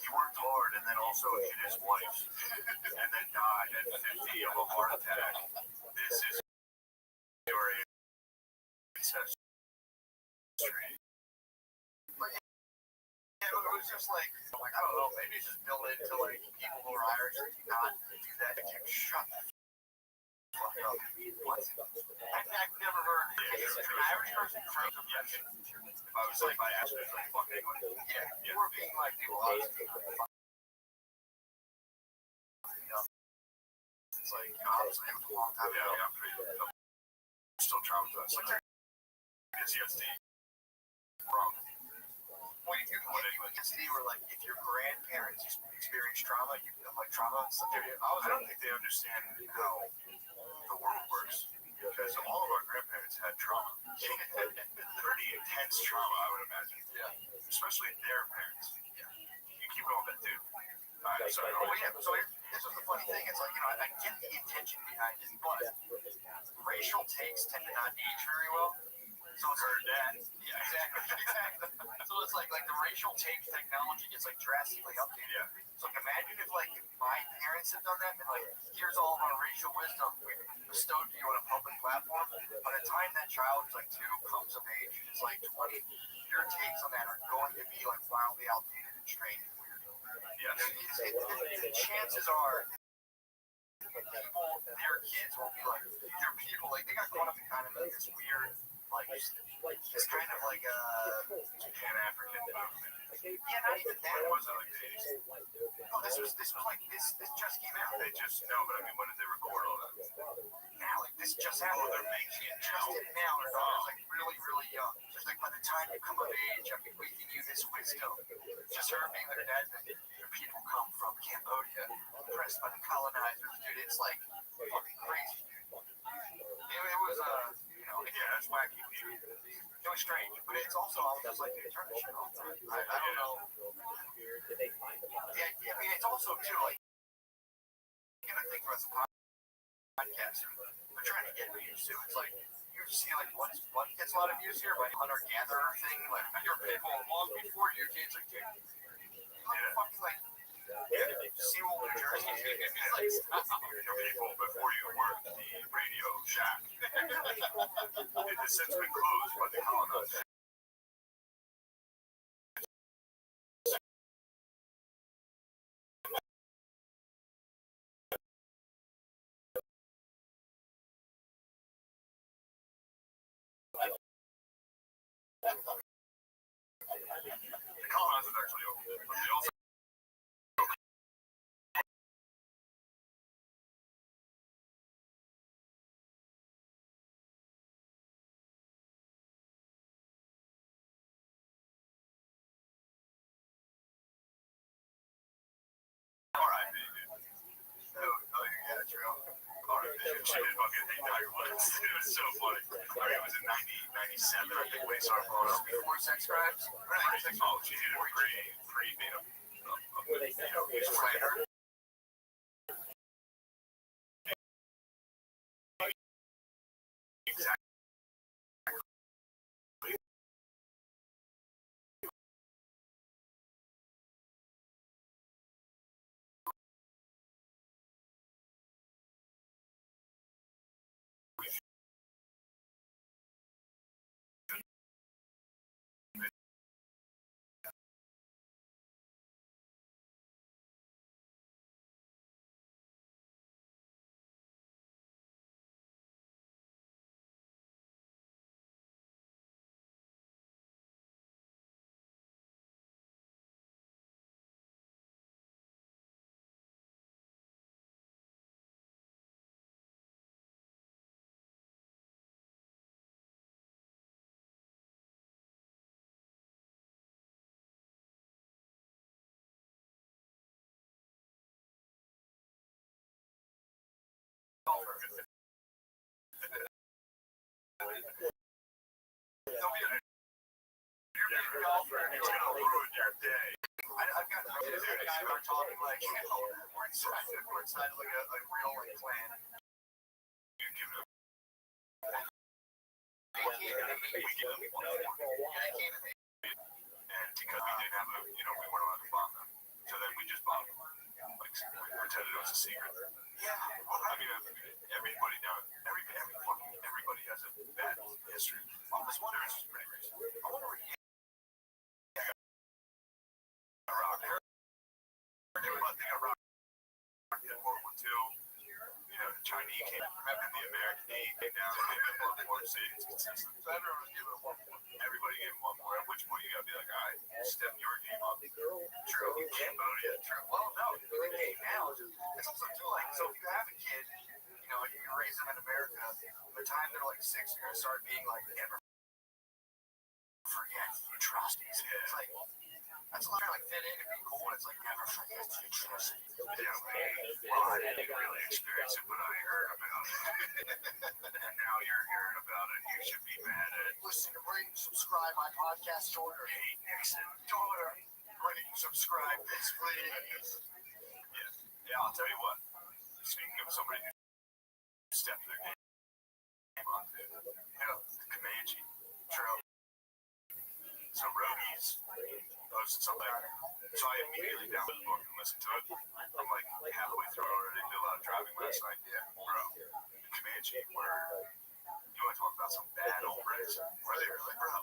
He worked hard and then also hit his wife and then died at 50 of a heart attack. This is your ancestry. But yeah, it was just like, I don't know, maybe it's just built into like people who are Irish not do that. Shut the fuck up. What? I've never heard an Irish person crazy objection. If I was like, I asked them, like, fuck England. Yeah, you were being like, people, honestly, it's like, honestly, it was a long time ago. Yeah, I'm still traumatized. Like, PTSD from well, you PTSD where like if your grandparents experience trauma, you feel like trauma and stuff. I don't think they understand how the world works because all of our grandparents had trauma. Pretty intense trauma, I would imagine. Yeah, especially their parents. Yeah, you keep going, but dude. Sorry. Oh yeah. So this was the funny thing. It's like I get the intention behind it, but racial takes tend to not age very well. So it's heard that. Yeah, exactly. So it's like the racial tape technology gets like drastically updated. Yeah. So like, imagine if like my parents had done that and like, here's all of our racial wisdom we bestowed to you on a public platform. By the time that child is like 2, comes of age, and is like 20, your takes on that are going to be like wildly outdated and strange and weird. Yeah. The chances are people, their kids will be like, your people, like they got caught up in kind of like this weird. Like this kind of like Pan-African movement. Yeah, not even that. It wasn't like the 80s. No, this was like this just came out. They just no, but I mean, when did they record all that? Now, like this just happened. Oh, they're making it just now. Their daughter's like really, really young. Just like by the time you come of age, I'm giving you this wisdom. Just her being their dad. Your people come from Cambodia, oppressed by the colonizers, dude. It's like fucking crazy, dude. It was yeah, that's wacky. It was strange, but it's also, I was just like, dude, turn the shit off. I don't know. Yeah, I mean, it's also, too, like, you gotta think about the podcast. They're trying to get views, too. It's like, you see, like, what gets a lot of views here? Like, hunter-gatherer thing. Like, your people long before you kids, like, dude, fucking, like, Seawolf, New Jersey. It's like, your people before you worked the Radio Shack. It has since been closed by the colonizers. The colonizers actually opened it, but they also alright, yeah, true. Alright, she did fucking hate Tiger Woods. It was so funny. It was in 97, I think, when they started blowing up. Before Sex Crimes? Oh, she did it pre-beat exactly. It's gonna ruin your day. I've got dude, we're talking like we're inside like a real like clan. You give it We give them one and because we didn't have we weren't allowed to bomb them. So then we just bombed them. Like pretended it was a secret. Yeah. Well, I mean, everybody everybody has a bad history. I was wondering, There's pretty recent. I wonder what They got rocked in World War II. The Chinese came and the American came down and gave them 1 more cities. Everybody gave them 1 more. At which point you gotta be like, all right, step your game up. True. Cambodia. True. Well, no. Hey, now it's also too like so if you have a kid, you raise them in America. By the time they're like 6, you're gonna start being like, never forget the atrocities. Yeah. It's like that's a lot of like fit in and be cool. It's like never forget the atrocities. Yeah, well, I didn't really experience it, but I heard about it. And now you're hearing about it. You should be mad at it. Listen, rate and subscribe my podcast order. Hey, Nixon. Daughter, rate and subscribe this, please. Yeah, I'll tell you what. Speaking of somebody who stepped their game on to, the Comanche. True. So Roadies posted something. So I immediately downloaded the book and listened to it. I'm like halfway through it already. Did a lot of driving last night. Yeah, bro. The Comanche were, you want to talk about some bad hombres? Were they really, bro?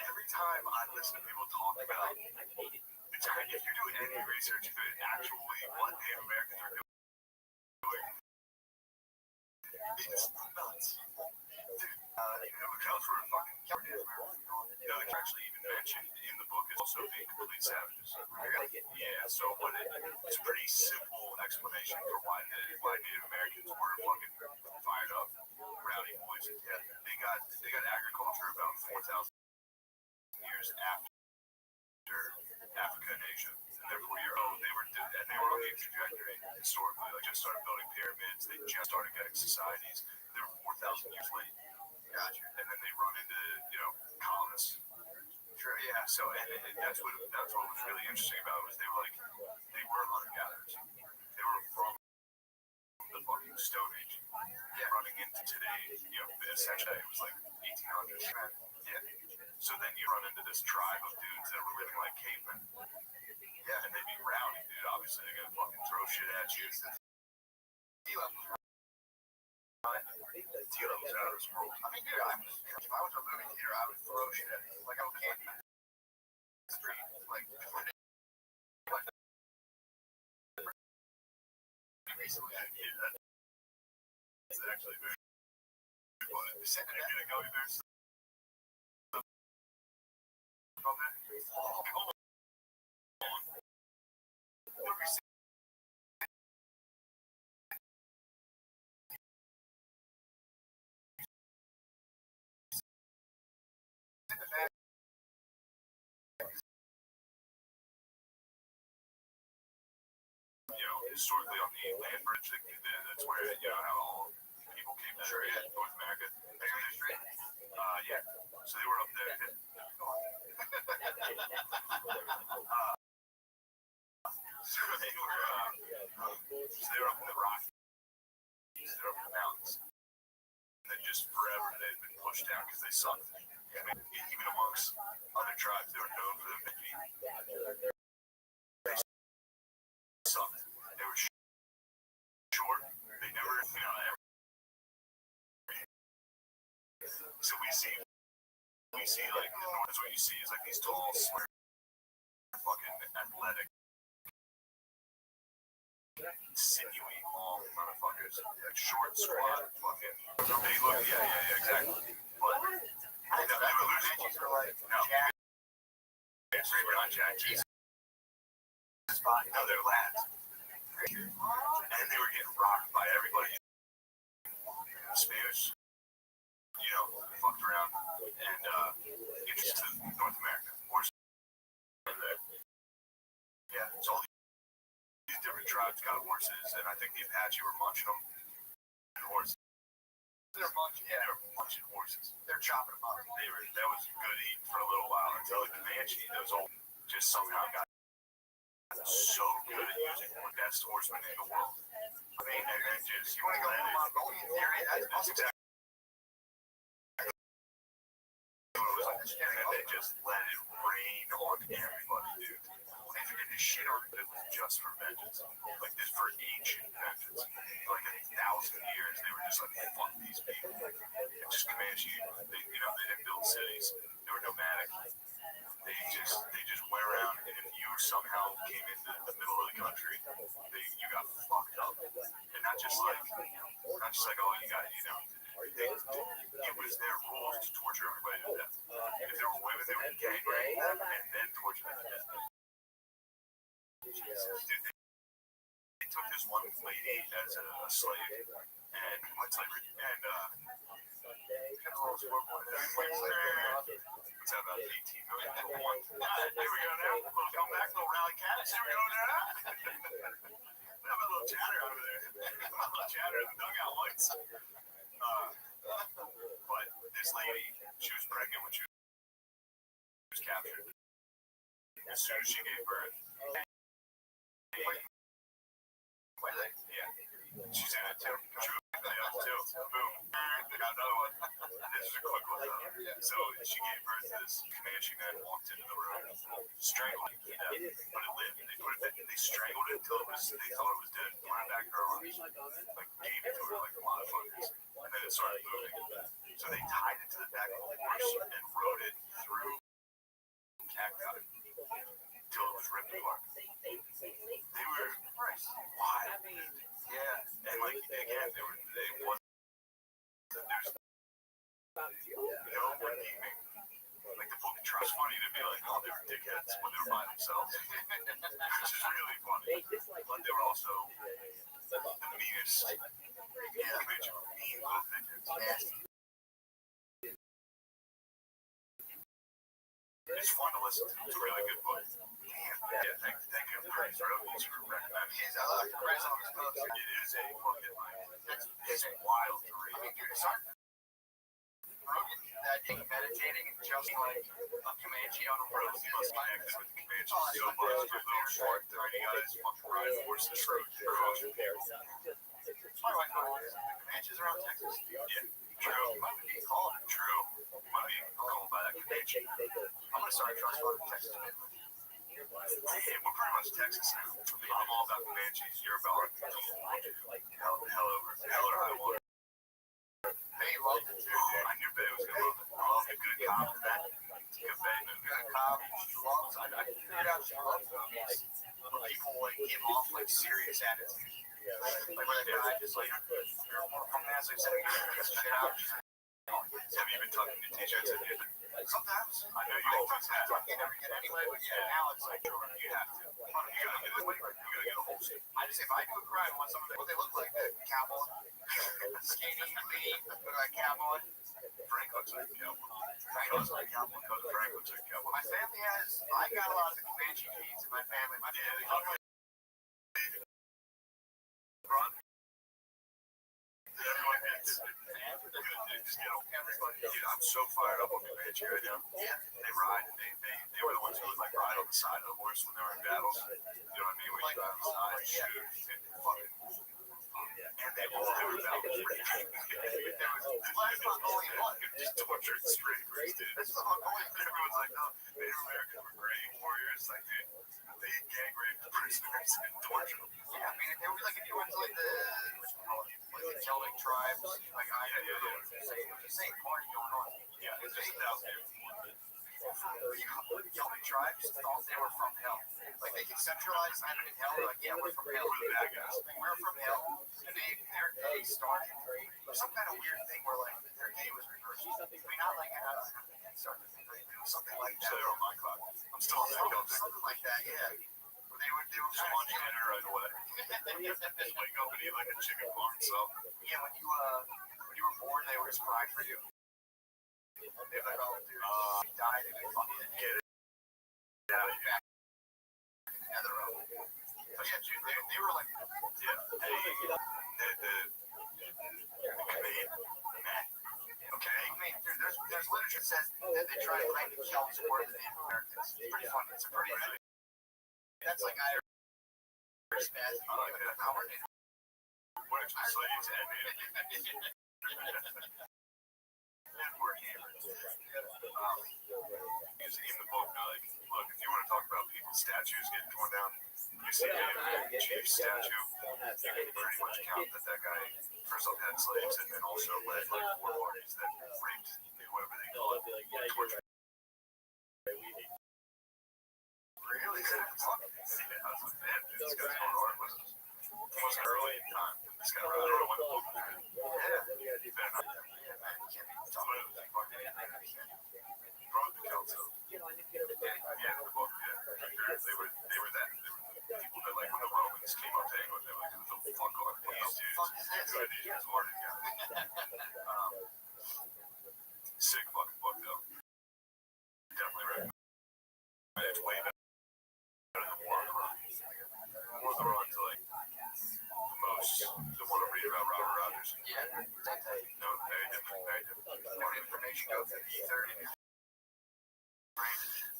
Every time I listen to people talk about, if you're doing any research into actually what Native Americans are doing, it's nuts. Dude, it counts for a fucking they actually even mentioned in the book is also being complete savages. Yeah, so it's a pretty simple explanation for why Native Americans were fucking fired up, rowdy boys. Yeah, they got agriculture about 4,000 years after Africa and Asia. And therefore they were on the trajectory historically. Like just started building pyramids, they just started getting societies. They were 4,000 years late. Gotcha. And then they run into colonists. Sure, yeah. So and that's what was really interesting about it was they were hunter gatherers. They were from the fucking Stone Age. Yeah. Running into today, essentially it was like 1800s. Yeah. So then you run into this tribe of dudes that were living like cavemen. Yeah, and they'd be rowdy, dude. Obviously they're gonna fucking throw shit at you. T levels out of this world. I mean, dude, if I was a movie theater, I would throw shit at me. Like, I can't be street. Like, recently, It's actually very funny. They're sitting there getting gummy bears. On that? Oh, come on. Historically on the land bridge, that's where how all people came to North America. Yeah. So they were up there. So they were up in the Rockies. They were up in the mountains. And then just forever they'd been pushed down because they sucked. I mean, even amongst other tribes, they were known for their big feet. They sucked. They were short. They never, ever. So we see like in the north, that's what you see is like these tall, square, fucking athletic, sinewy, long motherfuckers, like short, squat, fucking. They look, yeah, exactly. But they were losing. No, straight behind Jack. Jesus. No, they're lads. And they were getting rocked by everybody. Spanish, fucked around and introduced to North America. Yeah, so all these different tribes got horses, and I think the Apache were munching them. And horses They're bunching horses. They're chopping them up. That was good eating for a little while until the Comanche, those old, just somehow got so good at using the best horsemen in the world. I mean, and just, you want to go on Mongolian theory? That's exactly what it was like. And they just let it rain on everybody, dude. They figured this shit on it was just for vengeance. Like this for ancient vengeance. For like 1,000 years, they were just like, fuck these people. And just Comanche, they didn't build cities. They were nomadic. They just went around, and if you somehow came into the middle of the country, you got fucked up. And not just like, oh, you got, it was their rules to torture everybody to death. If there were women, they would gang rape them and then torture them to death. Dude, they took this one lady as a slave, and what's that about 18 million for one? Here we go now. Little comeback, little rally cats. Here we go now. We have a little chatter over there. A little chatter in the dugout lights. But this lady, she was pregnant when she was captured. As soon as she gave birth. Yeah. She's in it too. Boom. Got another one. This is a quick one though. So she gave birth to this Comanche man, walked into the room, strangled it to death, but it lived. They strangled it until they thought it was dead, put it back in her arms, like gave it to her like motherfuckers, and then it started moving. So they tied it to the back of a horse and rode it through cacti until it was ripped apart. They were wild. Yeah, and like again, they wasn't. There's no redeeming. Like the book of trust, funny to be like, oh, they were dickheads when they were by themselves, which is really funny. But they were also the meanest. Yeah, Comanche were mean little dickheads. It's fun to listen to. It's a really good book. Damn. Yeah, thank you, Praise Rothschild, for recommending it. I like the Praise on his books. It is a fucking it's wild to read. I mean, dude, it's not Rogan that meditating and just like a Comanche on a road. He must connect with Comanche so much. He's a little short, he got his fucking ride horse and true. My wife knows the Comanches around Texas. Yeah, true. Might be called true. Might be called by that Comanche. I'm gonna start trust fund Texas. Yeah, we're pretty much Texas now. I'm all about Comanches. You're about hell or high water. Bay loved it too. I knew Bay was gonna love it. I love a good cop. That good Bay movie. Good cop. She loves. I figured out she loves movies. But people like give off like serious attitude. Like when they die, just like you're more from that. So I said, get shit out. Have you been talking to teachers? Sometimes I know you always have. You never get anyway, but yeah, now it's like you have to. You gotta get a whole suit. I just if I do a crime, I want someone what they look like, the cowboy, skinny, lean, look like cowboy. Frank looks like a cowboy. Frank looks like a cowboy. Frank looks like a cowboy. My family has. I got a lot of the Comanche genes in my family. My family. Everyone gets everybody. Dude, I'm so fired up on Comanche right now. Yeah, they ride. They were the ones who would like ride on the side of the horse when they were in battles. You know what I mean? When you ride on the side, shoot, and fucking move. And they all do battles. There was Mongolian one. Just tortured straight, dude. That's the Mongolian. Everyone's like, no, Native Americans were great warriors. Like, dude, they gang raped prisoners and tortured them. Yeah, I mean, if they were like, if you went to like the Celtic tribes, like I just saying party going on. Yeah, it's just 8,000 years. Celtic tribes thought they were from hell. Like they conceptualized heaven and hell. They're like, yeah, we're from hell. We're the bad guys. We're from hell. And their day started some kind of weird thing where like their day was reversed. I mean, not like something like that. So they're on my clock. I'm still on that. Something like that, yeah. They were sponge dinner right away. Just wake up and eat like a chicken parm. So yeah, when you were born, they were just crying for you. They were like, oh, dude, he died and they fucking get it. Yeah, back in the nether realm. So yeah, dude, they were like, yeah, the Canadian It says that they try to claim the Celts more than the Americans. It's pretty funny. It's a pretty. That's like Irish bad. I don't even know how we're in. What if the slaves ended? And we're here. Because in the book, like, look, if you want to talk about people's statues getting torn down, you see the chief's statue, you can pretty much count that guy first off had slaves and then also led like war parties that raped whoever they call it, tortured. Really? Yeah, I was like, man, dude, this guy's going hard with us. Almost early in time. This guy, I don't know when the book was written. Yeah. He better not. Yeah, man. You can't be talking about that fucking anything. Brought the Celts up. Yeah, the book, yeah. They were that. They were the people that, like, when the Romans came up to England, they were like, who the fuck are these dudes? Who are these retarded guys? Sick fucking book, though. Definitely recommend. It's way better than War on the Run. War on the Run's like the most, the one to read about Robert Rogers. Yeah. No, very different, very different. More information goes to the E30.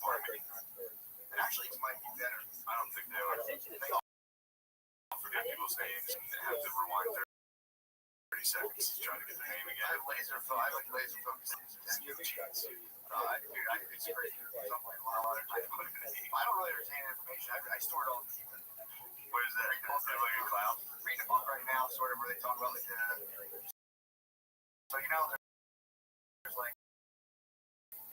Pardon me. And actually, it might be better. I don't think they are. They all forget people's names and have to rewind 30 seconds to try to get their name I again. have laser focus. Dude, It's crazy. I don't really retain information. I store it all. what is that? Like a cloud? Reading a book right now, sort of, where they talk about like the. So you know, there's like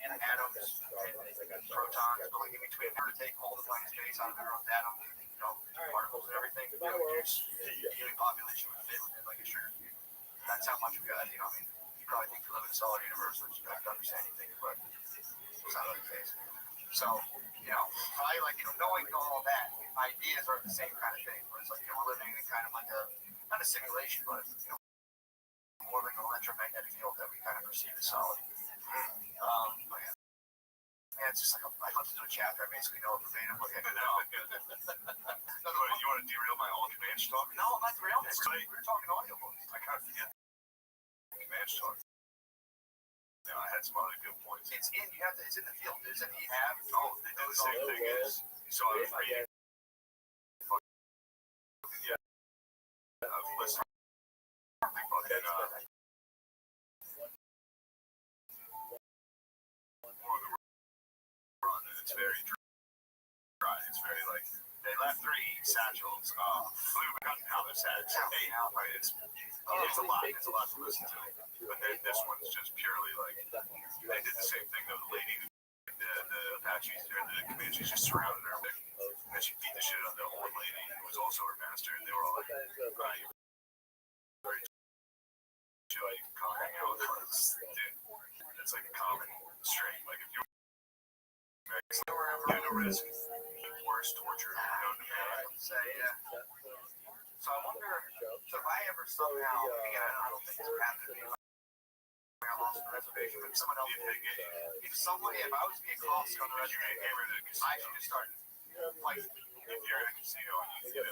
atoms and protons, but like in between, in order to take all the blank space out of everyone's atom, you know, particles and everything, to reduce the human population would fit within like a sugar cube. That's how much we got. You know, I mean, you probably think we live in a solid universe, which you have to understand anything, but it's not the case. So, you know, probably like, you know, knowing all that, ideas are the same kind of thing, where it's like, you know, we're living in kind of like a, not a simulation, but, you know, more like an electromagnetic field that we kind of perceive as solid. But yeah. Yeah, it's just like, I love to do a chapter, I basically know it verbatim. Okay, but no. You want to derail my all Comanche talk? No, I'm not derailing it. We're talking audiobooks. I kind of forget Comanche talk. No, I had some other good points. It's in the field. There's an They did the same thing as, so I was reading. Yeah. I was listening. Fucking, War on the Run, and it's very dry. It's very like, they left 3 satchels, flew gunpowder sacks, 8. It's a lot. It's a lot to listen to. But then this one's just purely like, they did the same thing. The lady, the Apaches or the Comanches just surrounded her, and then she beat the shit out of the old lady who was also her master, and they were all like, right, very chill, you can come hang out with her. Dude, that's like a common string. Like if you're the risk, worst torture known to man. say, yeah. So I wonder, so if I ever somehow, again, I don't think this would happen to me, if I lost the reservation, but if someone else did, if I was being called on the reservation, I should just start fighting. If you're in a casino and you get the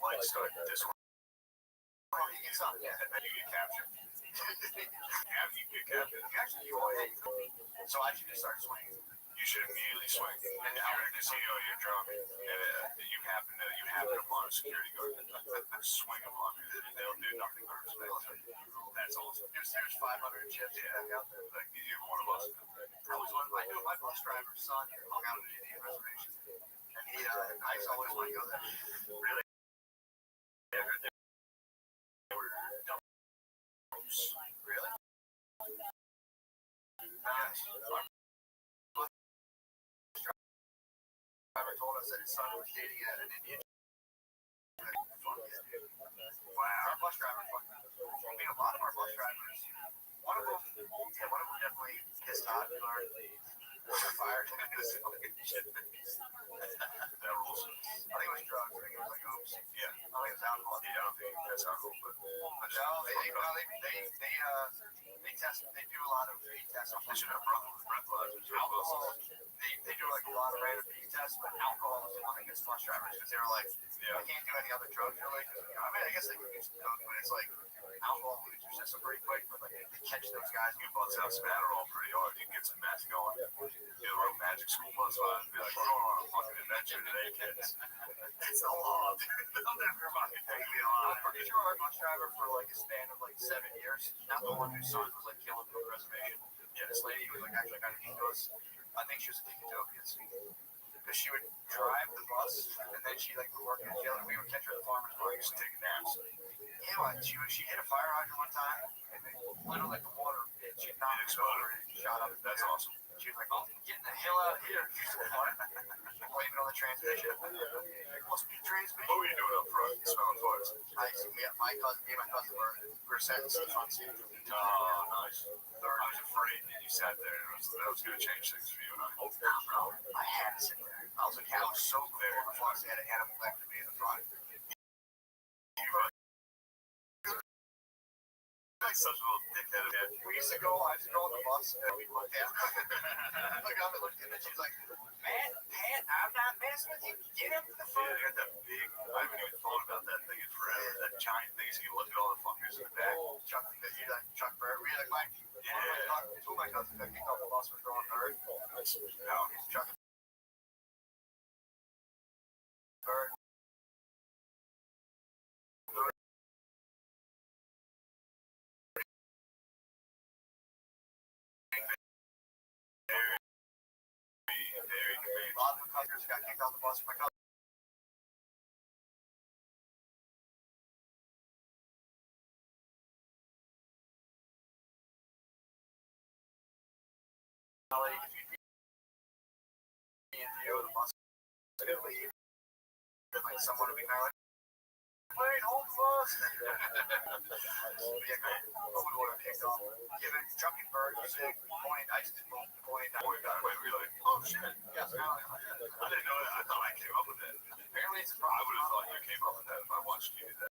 lights start this way, Oh, you get something, yeah. and then you get captured. You get captured. You always, so I should just start swinging. You should immediately swing. And if you're in a casino, you're drunk, and you happen upon a security guard, swing upon me. They'll do nothing but respect. That's awesome. There's 500 chips out there. Like you're one of us. I knew my bus driver's son hung out at the Indian reservation, and I always want to go there. Really? Yeah, they were dumb. Really? Driver told us that his son was dating an Indian. Wow. Our bus driver, I mean, a lot of our bus drivers, one of them definitely pissed off and was fired. That rules. I think it was drugs. I think it was like oops. Yeah. I think it was alcohol. Yeah, I don't think that's alcohol, but No, they test. They do a lot of feed tests. they should have breathalyzers. Alcohol. They do like a lot of random feed tests, but alcohol is one that gets bus drivers because they were like, I can't do any other drugs really. I mean, I guess they can do some coke, but it's like alcohol loses your system pretty quick. But like they catch those guys. You bust out some Adderall pretty hard. You can get some meth going. You know, real magic school bus vibe. Be like, oh, fucking adventure today, kids. It's a law, dude. They'll never fucking take me on. I'm pretty sure our bus driver for like a span of like 7 years, not the one whose son was like killed on the reservation. Yeah, this lady was like actually kind of mean to us. I think she was addicted to opiates. Because she would drive the bus and then she like would work in jail and we would catch her at the farmer's market just taking naps. Yeah, but she hit a fire hydrant one time and then literally like the water she knocked it over and shot up. That's awesome. She was like, oh, getting the hell out of here. Blaming on the transmission. It must be transmission. What were you doing up front? Smelling farts. Me and my cousin were sentenced to the front seat. Oh, nice. I was afraid that you sat there. That was going to change things for you and I. Oh, bro. I had to sit there. I was like, I was so clear. Plus, they had an animal left to me in the front. Like such a little dickhead again. I used to go on the bus and we looked down. Look up and looked at it. She's like, man, I'm not messing with you. Get up to the front. Yeah, they got that big. I haven't even thought about that thing in forever. That giant thing so you can look at all the fuckers in the back. Chuck Bird. We had like two of my cousins that kicked off the bus was throwing bird. Chuck Bird. A lot of cousins got kicked off the bus. My cousin. Someone would be kind of like, wait, hold the bus. We would have kicked off. Given Chuck and Bird, sick, point, I just didn't point. Wait, really? Oh, shit. Yes, I didn't know that. I thought I came up with that. apparently it's a I problem. would have thought you came up with that if I watched you do that.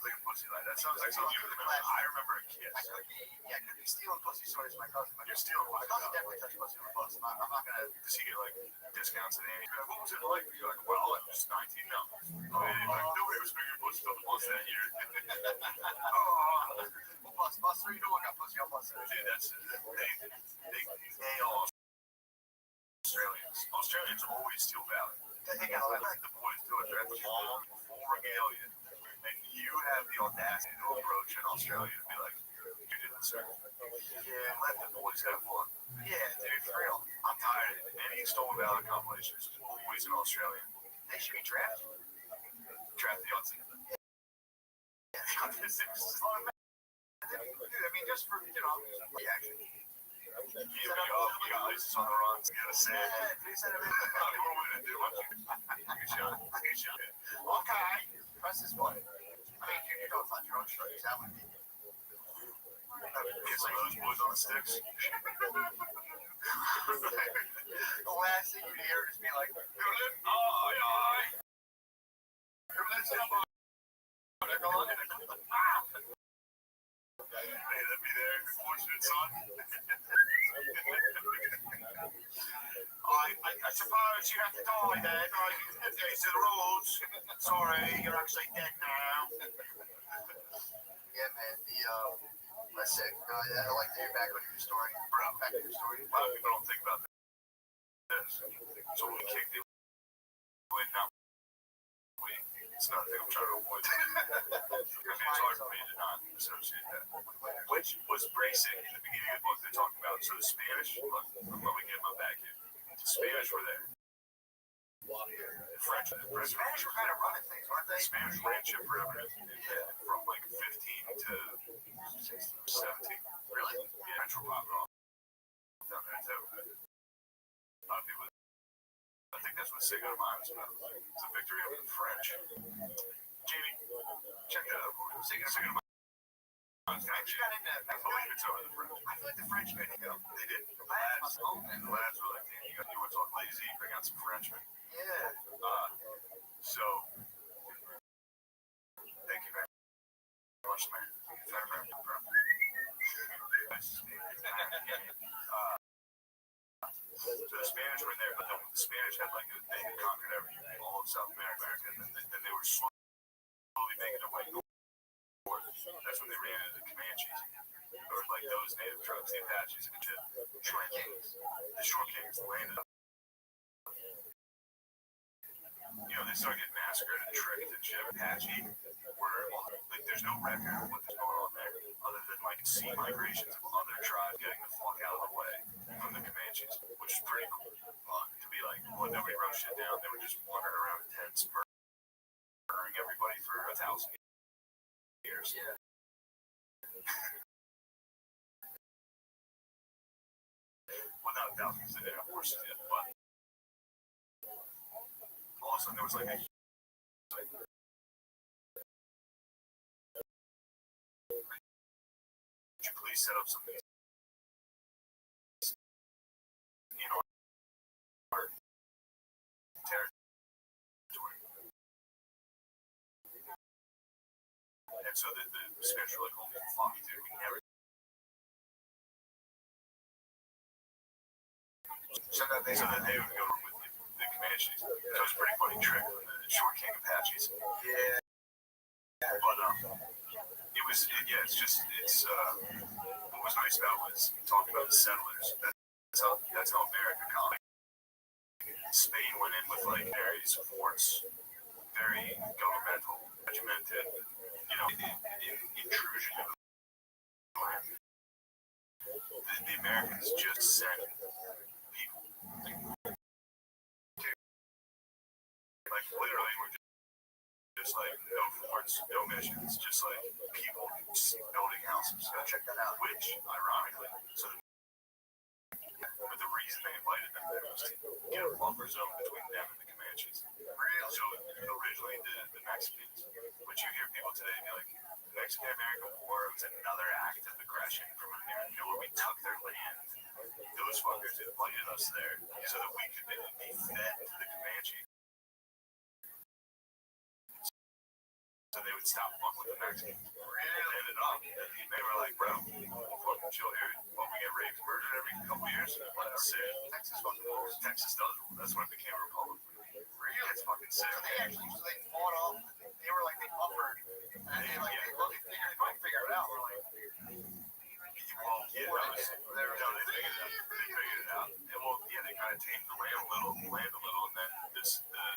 Pussy like that sounds like something you remember. I remember a kiss. Yeah, could be stealing pussy stories. My cousin, You're stealing my pussy. cousin definitely touched pussy on the bus. I'm not gonna. Does he get like discounts and anything? What was it like? You're like, well, I was 19 now. Like, nobody was figuring pussy on the bus that year. Well, bus 3, no one got pussy on bus 3. Dude, that's they all Australians always steal value. They got Like the boys do it. They're at the mall before regalia, and you have the audacity to approach an Australian and be like, "You didn't, sir." Yeah, let the boys have fun. Yeah, dude, for real. I'm tired of it. Any stolen value compilations is always an Australian. They should be drafted. Draft the Aussie. Dude, I mean, just for, reaction. You got ISIS on the runs. You got a sand. Yeah, What are we gonna do? Good shot. Good shot. okay. Press this button. I mean, you don't touch your own strings. That would be. Get some of those boys on the sticks. The last thing you hear is be like, Hey, let me there, fortunate son. I suppose you have to die then, right? It's the rules. Sorry, you're actually dead now. yeah, man, that's sick. I like to hear back on your story. Bro, Back to your story. a lot of people don't think about this. So we kicked it. Now, it's not a thing I'm trying to avoid. it's hard for me to not associate that. Which was pretty sick in the beginning of the book. They talked about so the Spanish. Look, let me get my back here. The Spanish were there. The French Spanish were kind of running things, weren't The they? Spanish ran shit forever, from like 15 to 16, 17. Really? Yeah, French were popping off down there too. A lot of people. I think that's what Cinco de Mayo is about. It's a victory over the French. Jamie, check that out. Cinco de Mayo. French got into. I believe it's over the French. I feel like the French couldn't go. They did. The lads were like, damn, you want to talk lazy? Bring out some Frenchmen. Yeah. So, thank you very much, man. So the Spanish were there, but the Spanish had they had conquered everything, all of South America, and then they were slowly making their way north. That's when they ran into the Comanches, or like those native tribes, the Apaches and shit. Short Kings. The Short Kings, the land of they started getting massacred and tricked and shit. Apache were there's no record of what's going on there, other than sea migrations of other tribes getting the fuck out of the way from the Comanches, which is pretty cool. To be like, well, nobody wrote shit down. They were just wandering around in tents, murdering everybody for 1,000 years. Yeah. Well, not 1,000 years, of course it did, but all of a sudden there was would you please set up some our territory? And so the Spanish were like, holy fuck, dude, we never. So that they would go with the Comanches. That was a pretty funny trick with the Short King Apaches. Yeah. But what was nice about was talking about the settlers. That's how America got. Spain went in with various forts, very governmental, regimented, intrusion into the land. The Americans just sent people. Literally, we're just no forts, no missions, just people building houses. Check that out. Which, ironically, but the reason they invited them there was to get a buffer zone between them and the Comanches. So originally the Mexicans, which you hear people today be like, the Mexican-American War was another act of aggression from America where we took their land. Those fuckers invited us there so that we could be fed to the Comanches. So they would stop fucking with the Mexicans. Really ended up, they were like, bro, we'll fucking chill here. Well, we get raped and murdered every couple years. That's sick. Texas fucking rules. Texas does rule. That's when it became a republic. Really? It's fucking sick. So they fought off. They were they buffered. And they figured it out. We're like, well, yeah, they figured it out. And, well, yeah, they kind of tamed the land a little, and then the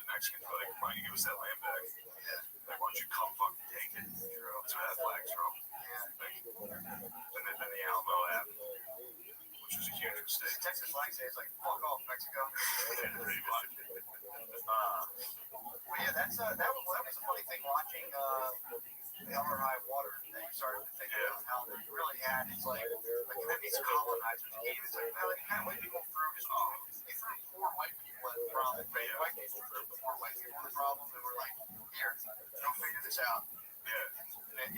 Mexicans were like, why don't you give us that land back? Yeah. Why don't you come fucking take it? That's where that flag's from. And then the Alamo happened, which was a huge mistake. the Texas flag says fuck off, Mexico. Pretty much. Well, yeah, that was a funny thing watching the Upper High Water that you started to think about how they really had. It's that these colonizers came. It's how white people threw they threw poor white people at the problem. White people threw poor white people at the problem, and we're like, here, don't figure this out. Yeah. And,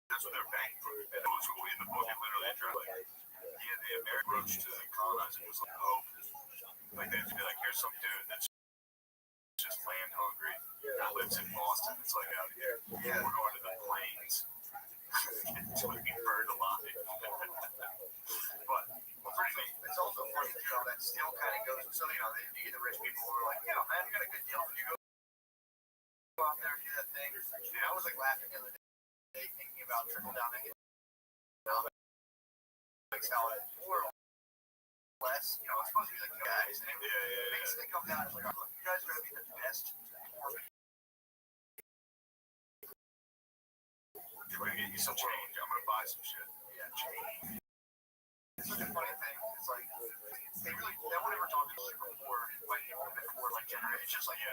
that's what they're banking for. And it was cool in the book. It literally addressed the American approach to colonizing was hope. They'd be like, here's some dude that's just land hungry that lives in Boston. It's out here. Yeah, we're going to the plains. It's going to be burned alive. But pretty neat. It's also funny too how that still kind of goes. So you get the rich people who are like, yeah, man, you got a good deal. Did you go out there and do that thing? And I was laughing the other day thinking about trickle down economics. How more or less, it's supposed to be guys, and it basically comes down as look, you guys are going to be the best me some change. I'm gonna buy some shit. Yeah, change. It's such a funny thing. It's like they really no one ever talked to like before like generation. It's just like you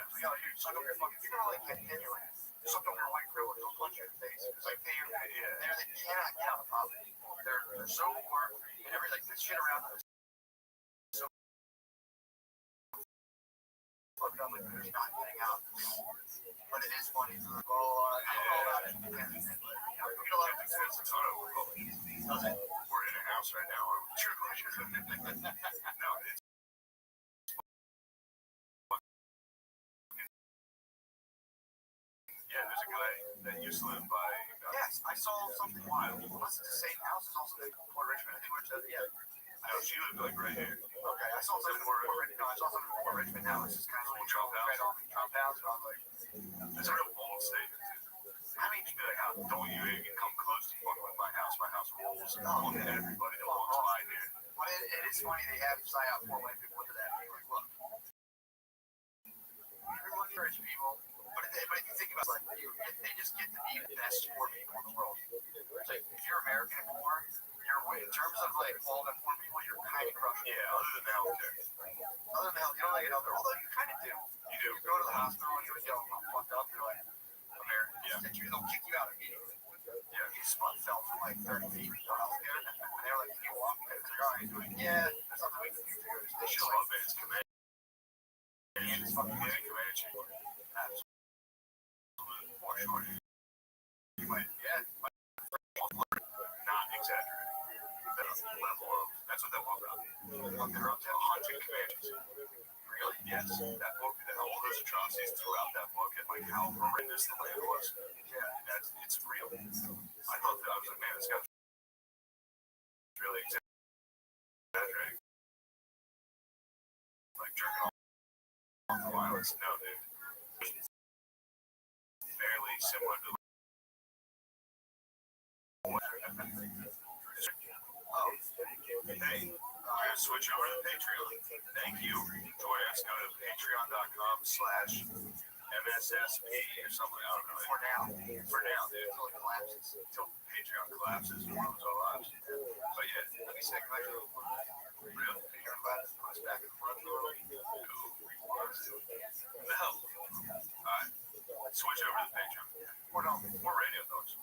suck up your fucking. People are like genuine. Suck up your white privilege. They'll punch you in the face. It's like they cannot get out of poverty. They're so poor and everything. Like, the shit around them is so fucked up. Like they're not getting out. But it is funny. I don't know about it. But, you know, we get a lot of things. It's not over. We're in a house right now. No, it's yeah. There's a guy that used to live by. Yes, I saw something wild. What's the same house? It's also in Port Richmond. I think we're No, she lived like right here. Okay, I saw something in Port Richmond. No, I saw something in Port Richmond. Now it's just kind of like Trump house. right on the Trump house. And I'm like, It's a real bold statement. I mean, you'd be like, how don't you even come close to fucking with my house? My house rules. I'll get everybody that walks by here. well, it is funny they have sign out for white people into that. They're like, look, everyone's rich people, but if you think about it, like, they just get to be the best poor people in the world. It's like, if you're American and poor, you're in terms of like all the poor people, you're kind of crushed. Yeah, other than the healthcare. Other than you don't like it out there, although you kind of do. You do. You go to the hospital and you're yelling, I'm fucked up. You're like, American. Yeah. They'll kick you out immediately. Yeah. You fell from like 30 feet for healthcare, and they're like, can you walk? And they're like, all right, yeah, there's nothing we can do for you. They should love it. It's command. And it's fucking Yeah, command chief. Absolutely. For sure. you might, Not exaggerating. That's the level of. That's what that book about. They're up to 100 Comanches. Really? Yes. That book, all those atrocities throughout that book, and like how horrendous the land was. Yeah, it's real. I thought that I was like, man, this guy's really exaggerating. Like jerking off the violence. No, dude. Fairly similar to. Oh, hey, we're gonna switch over to Patreon. Thank you. Join us. Go to patreon.com/MSSP or something. I don't know. for now, dude. until it collapses. Until Patreon collapses and ruins our lives. But yeah, Let me say, can I do real. your class? Push back in front door. No. Alright. Switch over to Patreon. Or no, More radio dogs.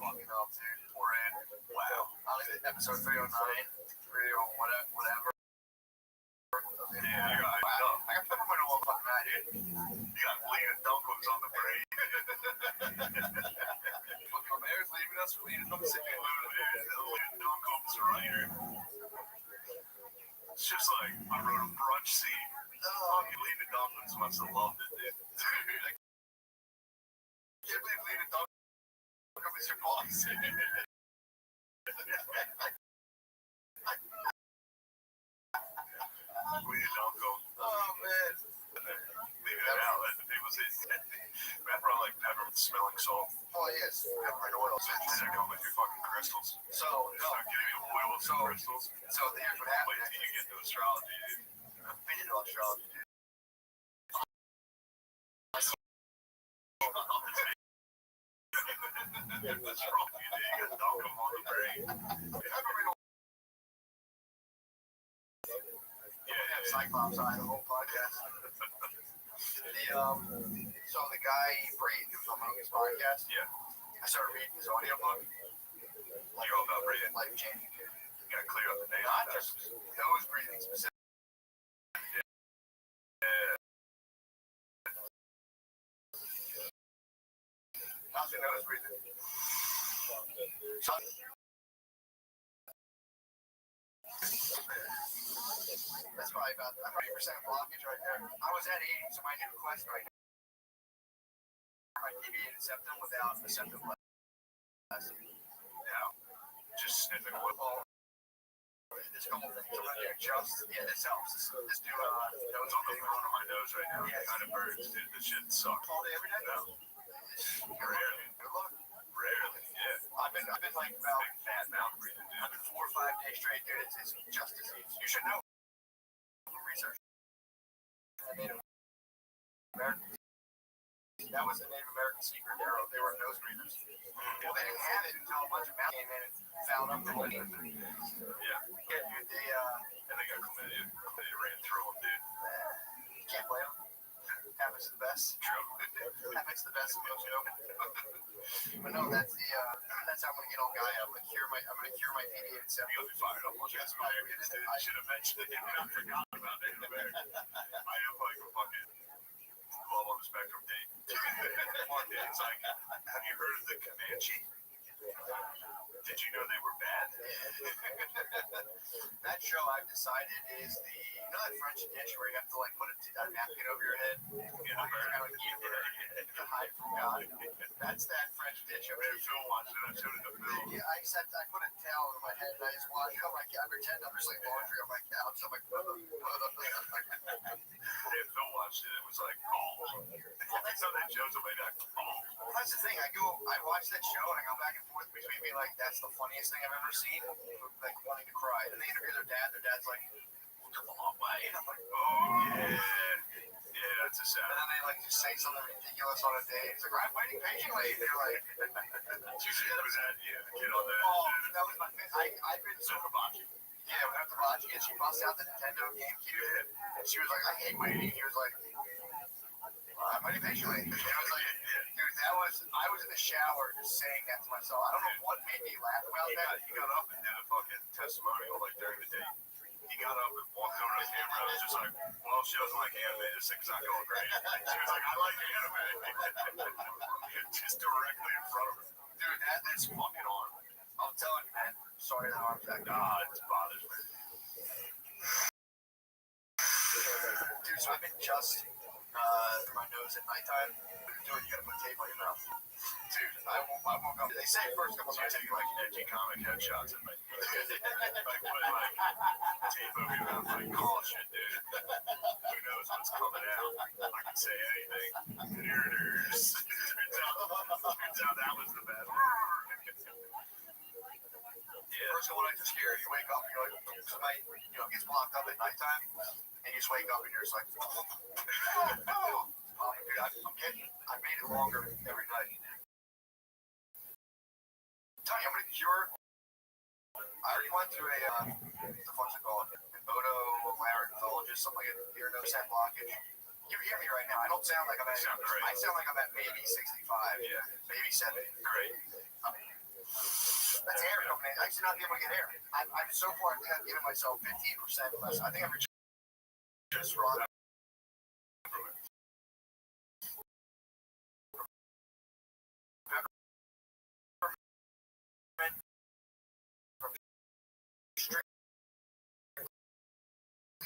fucking up, dude. We're in. Wow. I think it's episode 309, 301, whatever. Yeah, I got I got peppermint on one fucking night, dude. you got Lena Duncan's on the brain. Fucking Mayor's leaving us for Lena Duncan. Lena Duncan's a writer. It's just like I wrote a brunch scene. Lena Duncan's must have loved it, dude. I can't believe Lena Duncan is your boss. Lena Duncan. Oh, man. Leaving it out, let the people see. Remember all like peppermint smelling salt? Oh, yes. Peppermint oil. Does it come with your fucking crystals? So, no. Start giving you oil with some crystals. So, here's what happened. Wait till you get to astrology, dude. I'm opinion on astrology, dude. What's wrong with you, dude? You got Duncan on the brain. Peppermint oil. Yeah, Cyclops eye the whole podcast. So the guy breathed. He was on Logan's podcast. Yeah. I started reading his audiobook. You're all about breathing. Life changing. You gotta clear up the name. Not just nose breathing specific. How's your nose breathing? That's probably about 30% blockage right there. I was at 80, so my new quest right now. My deviated septum without the septum left. Now, just sniffing oil. This couple things. I'm gonna do just, this helps. This do It's on the front of my nose right now. Yeah. It kind of burns, dude. This shit sucks. all day, every day. No. It's Rarely. Good luck. Rarely, yeah. I've been like about Big fat mouth breathing, dude. I've been 4 or 5 days straight, dude. It's just disease. You should know from research. Native Americans. That was the Native American secret. They were nose breathers. Well, they didn't have it until a bunch of mountain came in and found them. Yeah. Yeah, dude. And they got chlamydia. Chlamydia ran through them, dude. You can't blame them. Happens to the best. True. Happens to the best of us, you know. But no, that's how I'm gonna get on Gaia. I'm gonna cure my ADHD. You'll be fired up on Native Americans, dude. I should have mentioned it. I forgot about Native Americans. I am like a fucking love on the spectrum date. It's like, have you heard of the Comanche? Did you know they were bad? That show I've decided is that French dish where you have to like put a napkin over your head. Yeah, Kind of like eat it to hide from God. That's that French dish. Phil watched it. I showed it to Phil. Yeah, I put a towel over my head and I just watch. I pretend I'm just like laundry on my couch. I'm like, Yeah, Phil watched it. It was like, oh. That's how that show's made out. Oh. Well, that's the thing. I watch that show and I go back and forth between being like, that's the funniest thing I've ever seen, like wanting to cry. And they interview their dad. Their dad's like, we'll come a long way. And I'm like, Oh, yeah. Yeah, that's a sad. and then they like just say something ridiculous on a day. It's like, I'm waiting patiently. And they're like, Did you see that? Was that, yeah, the kid on that? oh, that was my favorite. I've been so Hibachi. yeah, when I was watching it, she busts out the Nintendo GameCube, and she was like, I hate waiting. He was like, I'm waiting patiently. And I was like, dude, I was in the shower just saying that to myself. I don't know what made me laugh about that. He got up and did a fucking testimonial like during the day. He got up and walked over to the camera and was just like, well, she doesn't like anime. This thing's not going great. She was like, I like anime. Just directly in front of her. Dude, that's Fucking on. I'm telling you, man. Sorry that arm's back. God, it bothers me. Dude, so I've been just through my nose at nighttime. When you do it, you gotta put tape on your mouth. Dude, I woke up. They say first couple So I nights, take like edgy comic headshots and like put like tape over your mouth, like, call shit, dude. Who knows what's coming out? I can say anything. Turns out that was the best. Yeah. first couple nights are scary. You wake up, and you're like, somebody, it gets blocked up at nighttime, and you just wake up and you're just like, dude, I'm kidding. I made it longer every night. I'm telling you, I'm gonna cure. I already went to what the fuck's it called? An otolaryngologist, something like a ear, nose, and blockage. You hear me right now. I don't sound like I'm at. You sound great. I sound like I'm at maybe 65, Yeah. maybe 70. Great. That's hair coming in. I should not be able to get hair. I'm so far. I think I've given myself 15% less. I think I'm just wrong.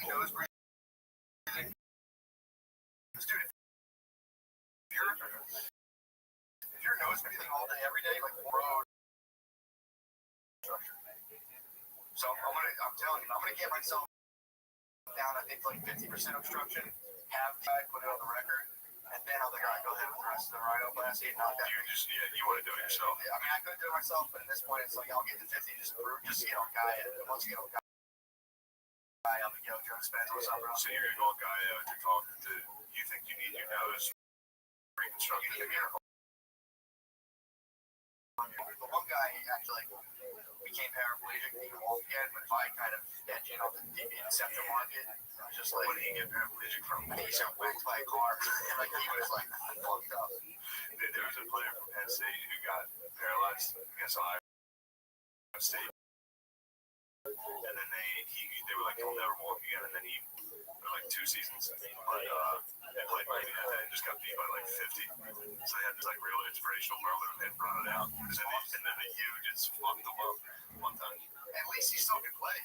Nose breathing. Dude, if you're nose breathing all day, every day, like road structure. So I'm telling you, I'm gonna get myself down. I think like 50% obstruction. Put it on the record, and then I'll go ahead with the rest of the rhinoplasty and knock that. You want to do it yourself. I mean, I could do it myself, but at this point, it's like I'll get to 50 just to get on Gaia. And once you get on Gaia, I'll be Joe Dispenza or something else. So you're gonna go on Gaia and you're talking to. You think you need your nose reconstructed? You need a miracle. The one guy, he actually became paraplegic and he can walk again, but if I kind of edge in on the septum market, I was just like, What did he get paraplegic from? I think he got whacked by a car. And like he was like fucked up. There was a player from Penn State who got paralyzed against Ohio State. And then they were like, he'll never walk again. And then he, for like 2 seasons, but they played Miami and just got beat by like 50. So they had this like real inspirational moment and run it out. And then the U just fucked them up one time. At least he still could play.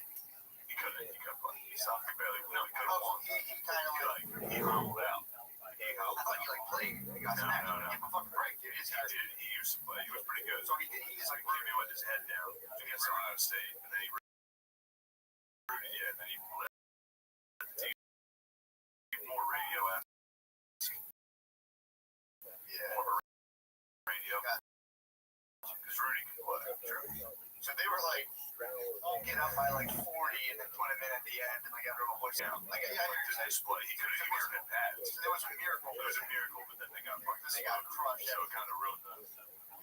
He couldn't play. He barely, no, he couldn't walk. He kind of like, He hobbled out. I thought he like played. He got smacked. No. Give him a fucking break, dude. He used to play. He was pretty good. So he just like Jimmy went his head down against Ohio State, and then he led the team more radioactive. yeah. More Because Rudy can play. So they were like, get up by like 40 and then put him in at the end and like everyone was down. Like, yeah, Because they split. He wasn't in pads. so there was a miracle. It was a miracle, but then they got fucking They got crushed. So it kind of ruined them.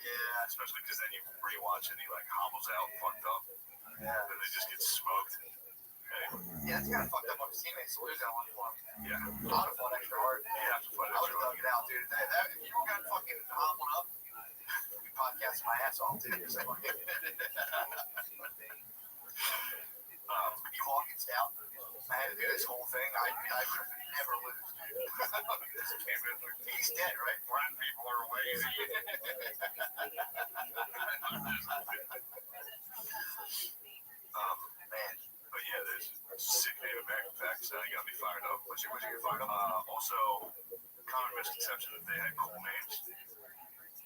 Yeah. Especially because then you rewatch and he like hobbles out fucked up. Yeah. And they just get smoked. Yeah, it's kind of fucked up on his teammates to lose that one for him. Yeah. I would have fought extra hard. You have to fight I would have dug it out, dude. If you got fucking hobbled up, we podcasted my ass off, dude. You Hawkins out. I had to do this whole thing. I would never lose, dude. He's dead, right? Black people are lazy. Man. But yeah, there's sick Native American facts. Now you got me fired up. What'd you get fired up? Also, common misconception that they had cool names.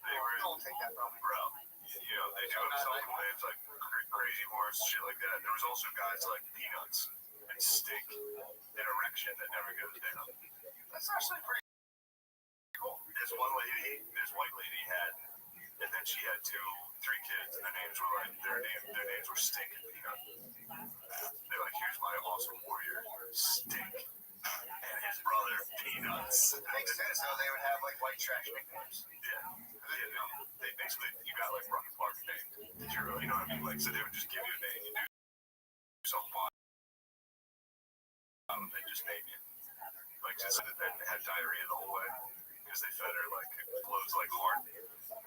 They were, Don't take that from me. bro. You know, they do have some cool names like Crazy Horse, shit like that. There was also guys like Peanuts and Stink and Erection that never goes down. That's actually pretty cool. This one lady, this white lady had, and then she had three kids, and their names were like their names were Stink and Peanut. They're like, here's my awesome warrior, Stink, and his brother Peanuts. It makes sense how they would have like white trash nicknames. They basically, you got like Rock Park named. You know what I mean? Like, so they would just give you a name, you do something fun, they just name you. Like, so that then had diarrhea the whole way because they fed her like clothes like heart.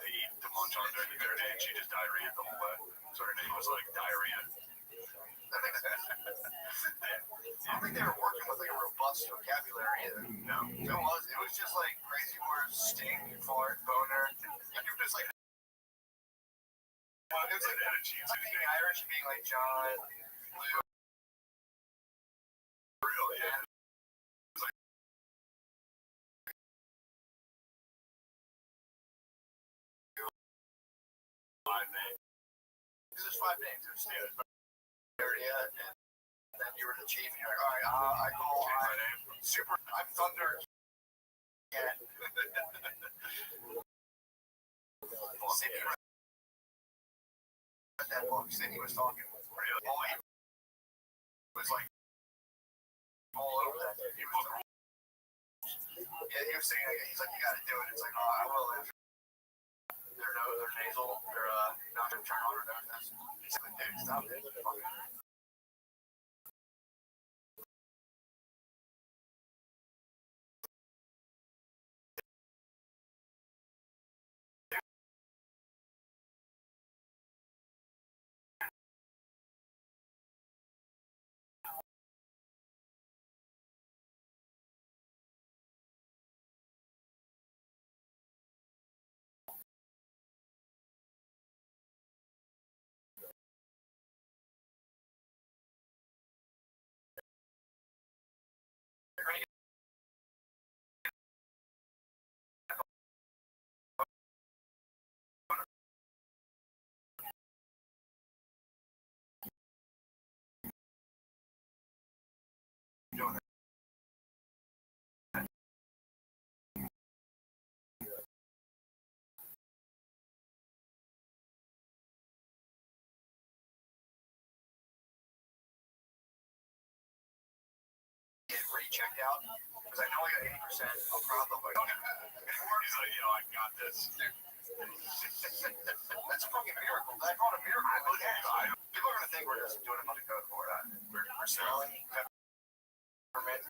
They eat the munch on during the third day, and she just diarrhea the whole way. So her name was like Diarrhea. That makes sense. I don't think they were working with like a robust vocabulary either. No. It was just like crazy words, stink, fart, boner. Like it was just like it was like being Irish and being like John, Lou. Real, yeah. Five names. This is 5 names. It was area, and then you were the chief, and you're like, all right, I'm super. I'm Thunder. Yeah. Sydney read that book. Sydney was talking. Really? Oh, he was like all over that. He was. Yeah, he was saying, he's like, you got to do it. It's like, oh, I will. Their nose, their nasal, they're not going to turn on or nose. He's like, dude, stop it. Checked out because I know I got 80%. I'll probably He's like, I got this. That's a fucking miracle. I call it a miracle. People are gonna think we're just doing a bunch of code for it. We're selling peppermint.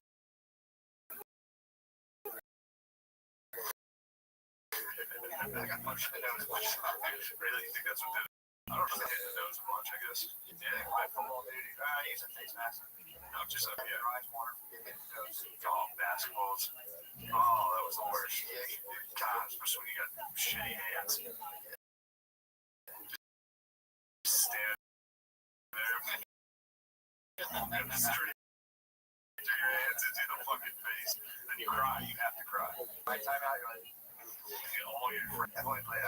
I got punched in the nose. Really? You think that's what did it? I don't know if they hit the nose a bunch, I guess. Yeah, my football duty. I use a face mask. No, just yeah. Dries water from getting in the nose. Oh, basketballs. Oh, that was the worst. God, especially when you got shitty hands. Just stand there. And straight to your hands into the fucking face. Then you cry. You have to cry. My time out, you're like, All your friends. everyone play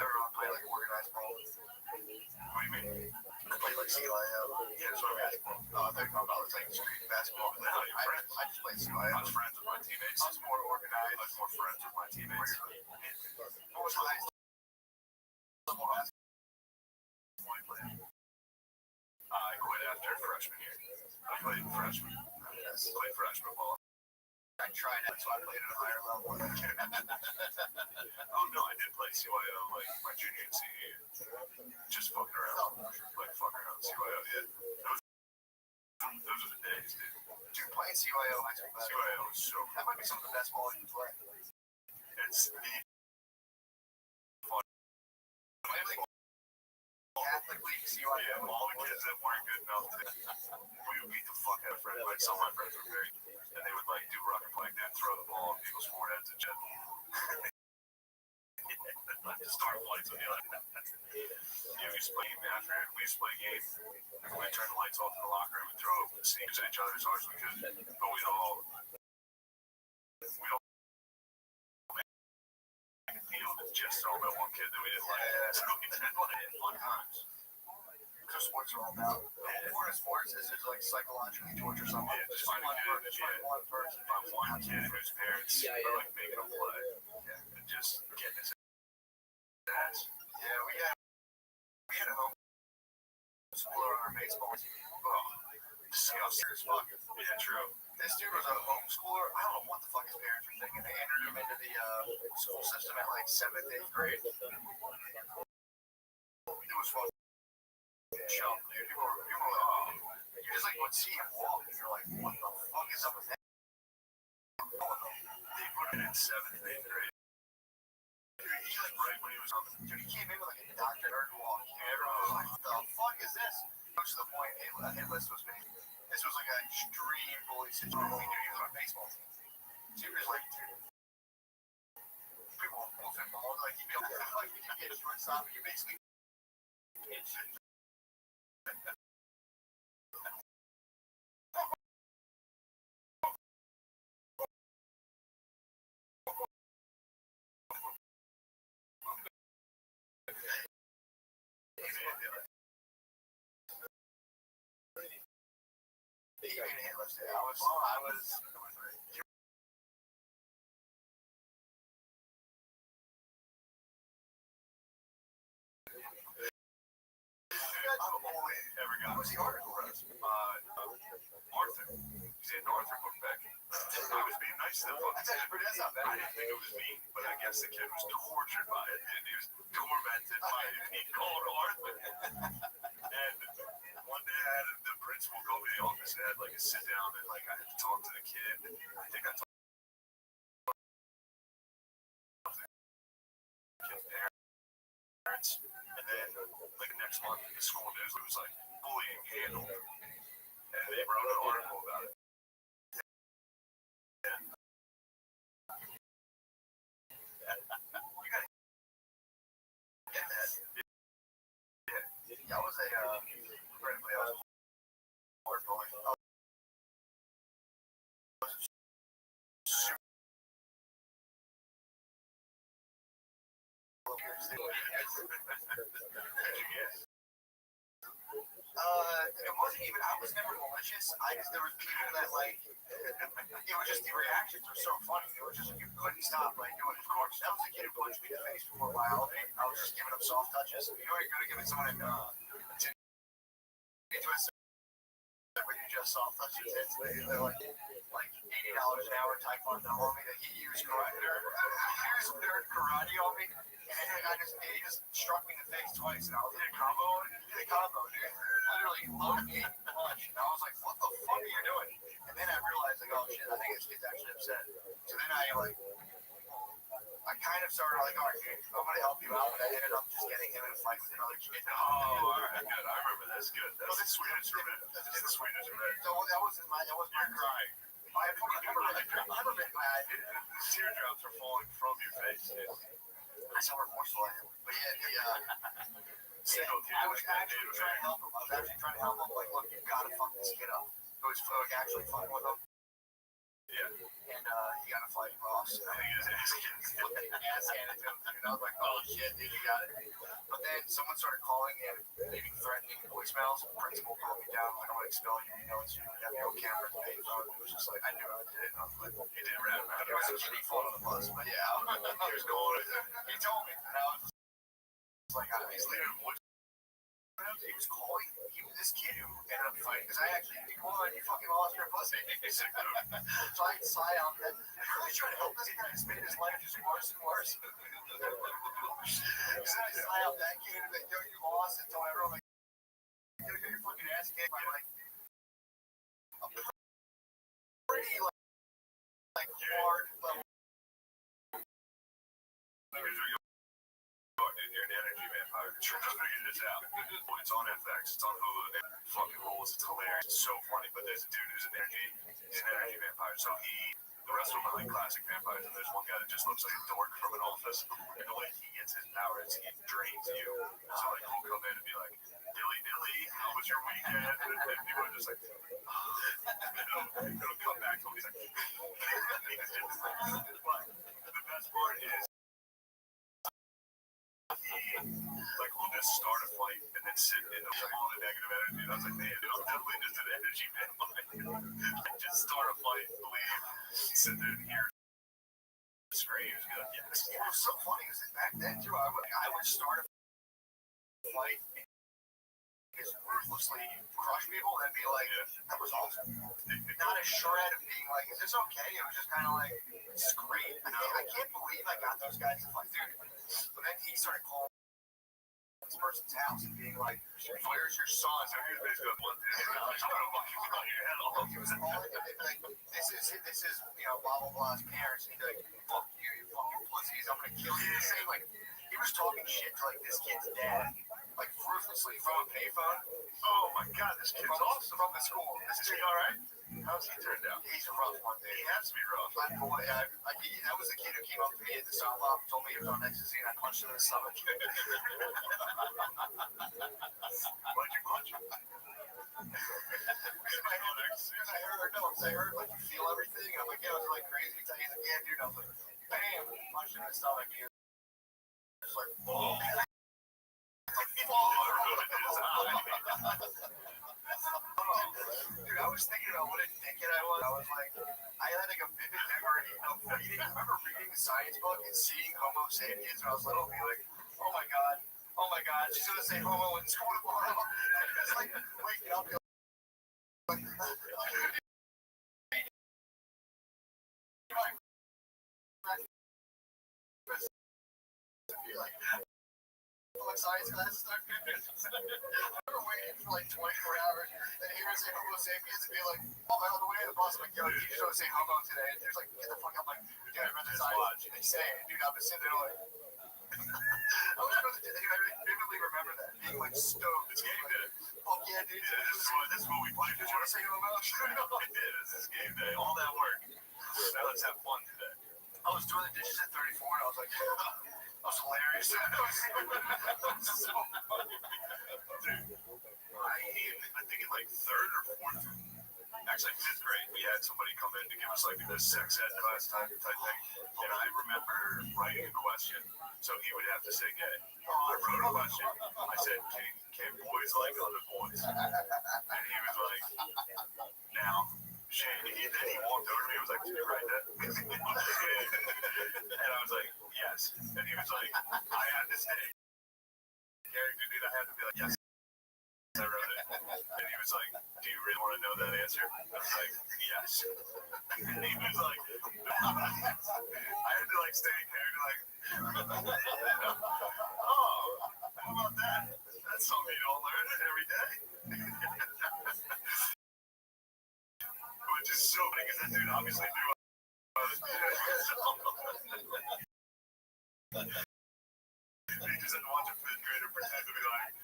like organized ball. What do you mean? I play like CYO. Yeah, that's what I'm asking. Oh, they're talking about like street basketball. No, you're friends. I just play I CYO. was friends with my teammates. I was more organized. I was more friends with my teammates. What was my highest level basketball? played freshman. Yes. Played freshman ball. I tried it, so I played at a higher level. Oh no, I did play CYO like my junior and senior year. Just fucking around. Like fucking around CYO, yeah. Those are the days, dude. Dude, playing CYO high school basketball. CYO is so That might be some of the best ball you can play. it's the Catholic League CYO. yeah, all the kids that weren't good enough to we would beat the fuck out of friends. Like some of my friends were very and they would like do rock and play and throw the ball on people's foreheads and shit. Start lights on the other. Yeah, we used to play game after we used to play a game. We'd turn the lights off in the locker room and throw sneakers at each other as hard as we could. But we'd all make a deal to just throw that one kid that we didn't like. So we did like fun times. That's what sports are all about. The point of sports is to like psychologically torture someone. Yeah, Just find one person. Find one kid whose parents are like making him play. Yeah, and just getting his ass. Yeah, we had a home schooler on our baseball team. Oh, disgusting as fuck. Yeah, true. This dude was a homeschooler. I don't know what the fuck his parents were thinking. They entered him into the school system at like 7th, 8th grade. It was fucking chump, dude. You were like, you just like would see him walk and you're like, what the fuck is up with him? They put him in 7th and 8th grade. Dude, he like right when he was on the dude, he came in with like a Dr. Nerd walk. Everyone was like, what the fuck is this? To the point, a hit list was made. This was like an extreme bully situation. We knew he was on a baseball team. So he was like, dude, people will pull him all like he'd be like, you get a shortstop and you basically he made a hit list. I was I've only ever got who's the article? Arthur. He's in Arthur Bookbeck. He was being nice to the fucking kid. That's not bad. I didn't think it was me, but I guess the kid was tortured by it, and he was tormented by it, and he called Arthur. And one day I had the principal go to the office and had like a sit down and like I had to talk to the kid. I think I talked to the kid's parents, and then like next month in the school news it was like bullying handled, and they wrote an article about it. Yeah, I was critically, I was more bullied. It wasn't even, I was never malicious. There was people that like, it was just the reactions were so funny. It was just, you couldn't stop like doing it. Of course, that was the kid who punched me in the face before biology. I was just giving him soft touches. You know, you're good at giving someone into a when you just soft touch your tits. They're like $80 an hour taekwondo on me. He used karate on me. And he just struck me in the face twice. And I was in a combo, dude. Literally loaded me in the punch. And I was like, what the fuck are you doing? And then I realized, like, oh shit, I think this kid's actually upset. So then I kind of started like, all right, dude, I'm gonna help you out. But I ended up just getting him in a fight with another kid. Oh, all right, good. I remember this. Good. That's the sweetest revenge. That's the sweetest revenge. So that wasn't my crying. I never been mad. Teardrops are falling from your face, dude. That's how remorseful I am. But yeah, Single tear. I was actually trying to help him. Like, look, you gotta fuck this kid up. It was like actually fucking with him. Yeah. And he got a fight loss. I think his ass Ass handed to him, dude. I was like, oh shit, dude, you got it. But then someone started calling him, leaving threatening voicemails. The principal called me down, like, I'm gonna expel you. You know, you have no camera to pay for. It was just like, I knew I did it. I was like, he did rap. it was a shitty fault on the bus, but yeah. He was going. He told me, and I was just like, he's leaving voice. He was calling. This kid who ended up fight because I actually won. You fucking lost your pussy. So I sigh on that. I'm really trying to help this guy. It's made his life just worse and worse. Because I sigh out that kid and like, yo, you lost and tell everyone like, yo, you got your fucking ass kicked by like a pretty like hard level. You're an energy vampire. Just figured this out. It's on FX. It's on Hulu. It fucking rules. It's hilarious. It's so funny. But there's a dude who's an energy vampire. So the rest of them are like classic vampires, and there's one guy that just looks like a dork from an office. And the way he gets his power is he drains you. So like he'll come in and be like, Dilly, how was your weekend? And people are just like, it'll come back to him. He's like, but the best part is like we'll just start a fight and then sit in all the negative energy. And I was like, man, I'm definitely just an energy vampire. Just start a fight, leave, sit there and hear screams. Be like, yes. It was so funny because back then too, I would start a fight and just ruthlessly crush people and be like, that was awesome. Not a shred of being like, is this okay? It was just kind of like, this is great. I can't believe I got those guys to fight, dude. But then he started calling this person's house and being like, where's your son? So here's basically one thing. He was all like, this is, you know, blah, blah, blah's parents. And he'd be like, fuck you, you fucking pussies, I'm gonna kill you. Same, like, he was talking shit to, like, this kid's dad, like, ruthlessly from a payphone. Oh my god, this kid's awesome. From the school. Is he alright? How's he turned out? He's a rough one, dude. He has to be rough. That was the kid who came up to me at the sound lab and told me he was on ecstasy, and I punched him in the stomach. Why'd you punch him? Because I heard, like, you feel everything. I'm like, yeah, it was like crazy. He's like, yeah, dude. I was like, bam, punched him in the stomach, dude. It's like, oh. Dude, I was thinking about what a dickhead I was. I was like, I had like a vivid memory of reading. I remember reading the science book and seeing Homo sapiens when I was little and being like, oh my god, she's gonna say homo in school tomorrow. It's like waking up. Like, science classes start. I remember waiting for like 24 hours and hearing say Homo sapiens and be like, oh, on the way to the bus, I'm like, yo, you just don't say homo today. And there's like, get the fuck up, like, dude, I read the science. They say it, dude, I've been sitting there like, I vividly remember that being like stoked. It's game day. Fuck yeah, dude. Yeah, this is what we play. Did you want to say homo? It is. This is game day. All that work. Now let's have fun today. I was doing the dishes at 34 and I was like, that was hilarious. That was so funny. Dude, I think in like third or fourth, actually fifth grade, we had somebody come in to give us like the sex ed class type thing. And I remember writing a question, so he would have to say gay. I wrote a question. I said, can boys like other boys? And he was like, now, Shane, then he walked over to me and was like, did you write that? And I was like, yes. And he was like, I had to say, Gary, dude, I had to be like, yes, I wrote it. And he was like, do you really want to know that answer? I was like, yes. And he was like, I had to like stay in character, like, oh, how about that? That's something you don't learn every day. Which is so funny because that dude obviously knew. He just had to watch a fifth grader pretend to be like,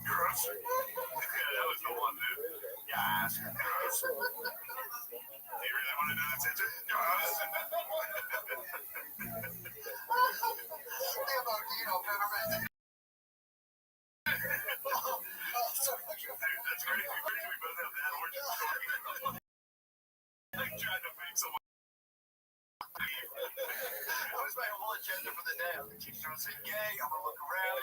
gross. Yeah, that was the one, dude. Yes. Gross. Do you really want to know this answer? Gross. That's crazy. We both have that origin story. Like trying to make someone. That was my whole agenda for the day. I was like, teacher would say gay, I'm gonna look around,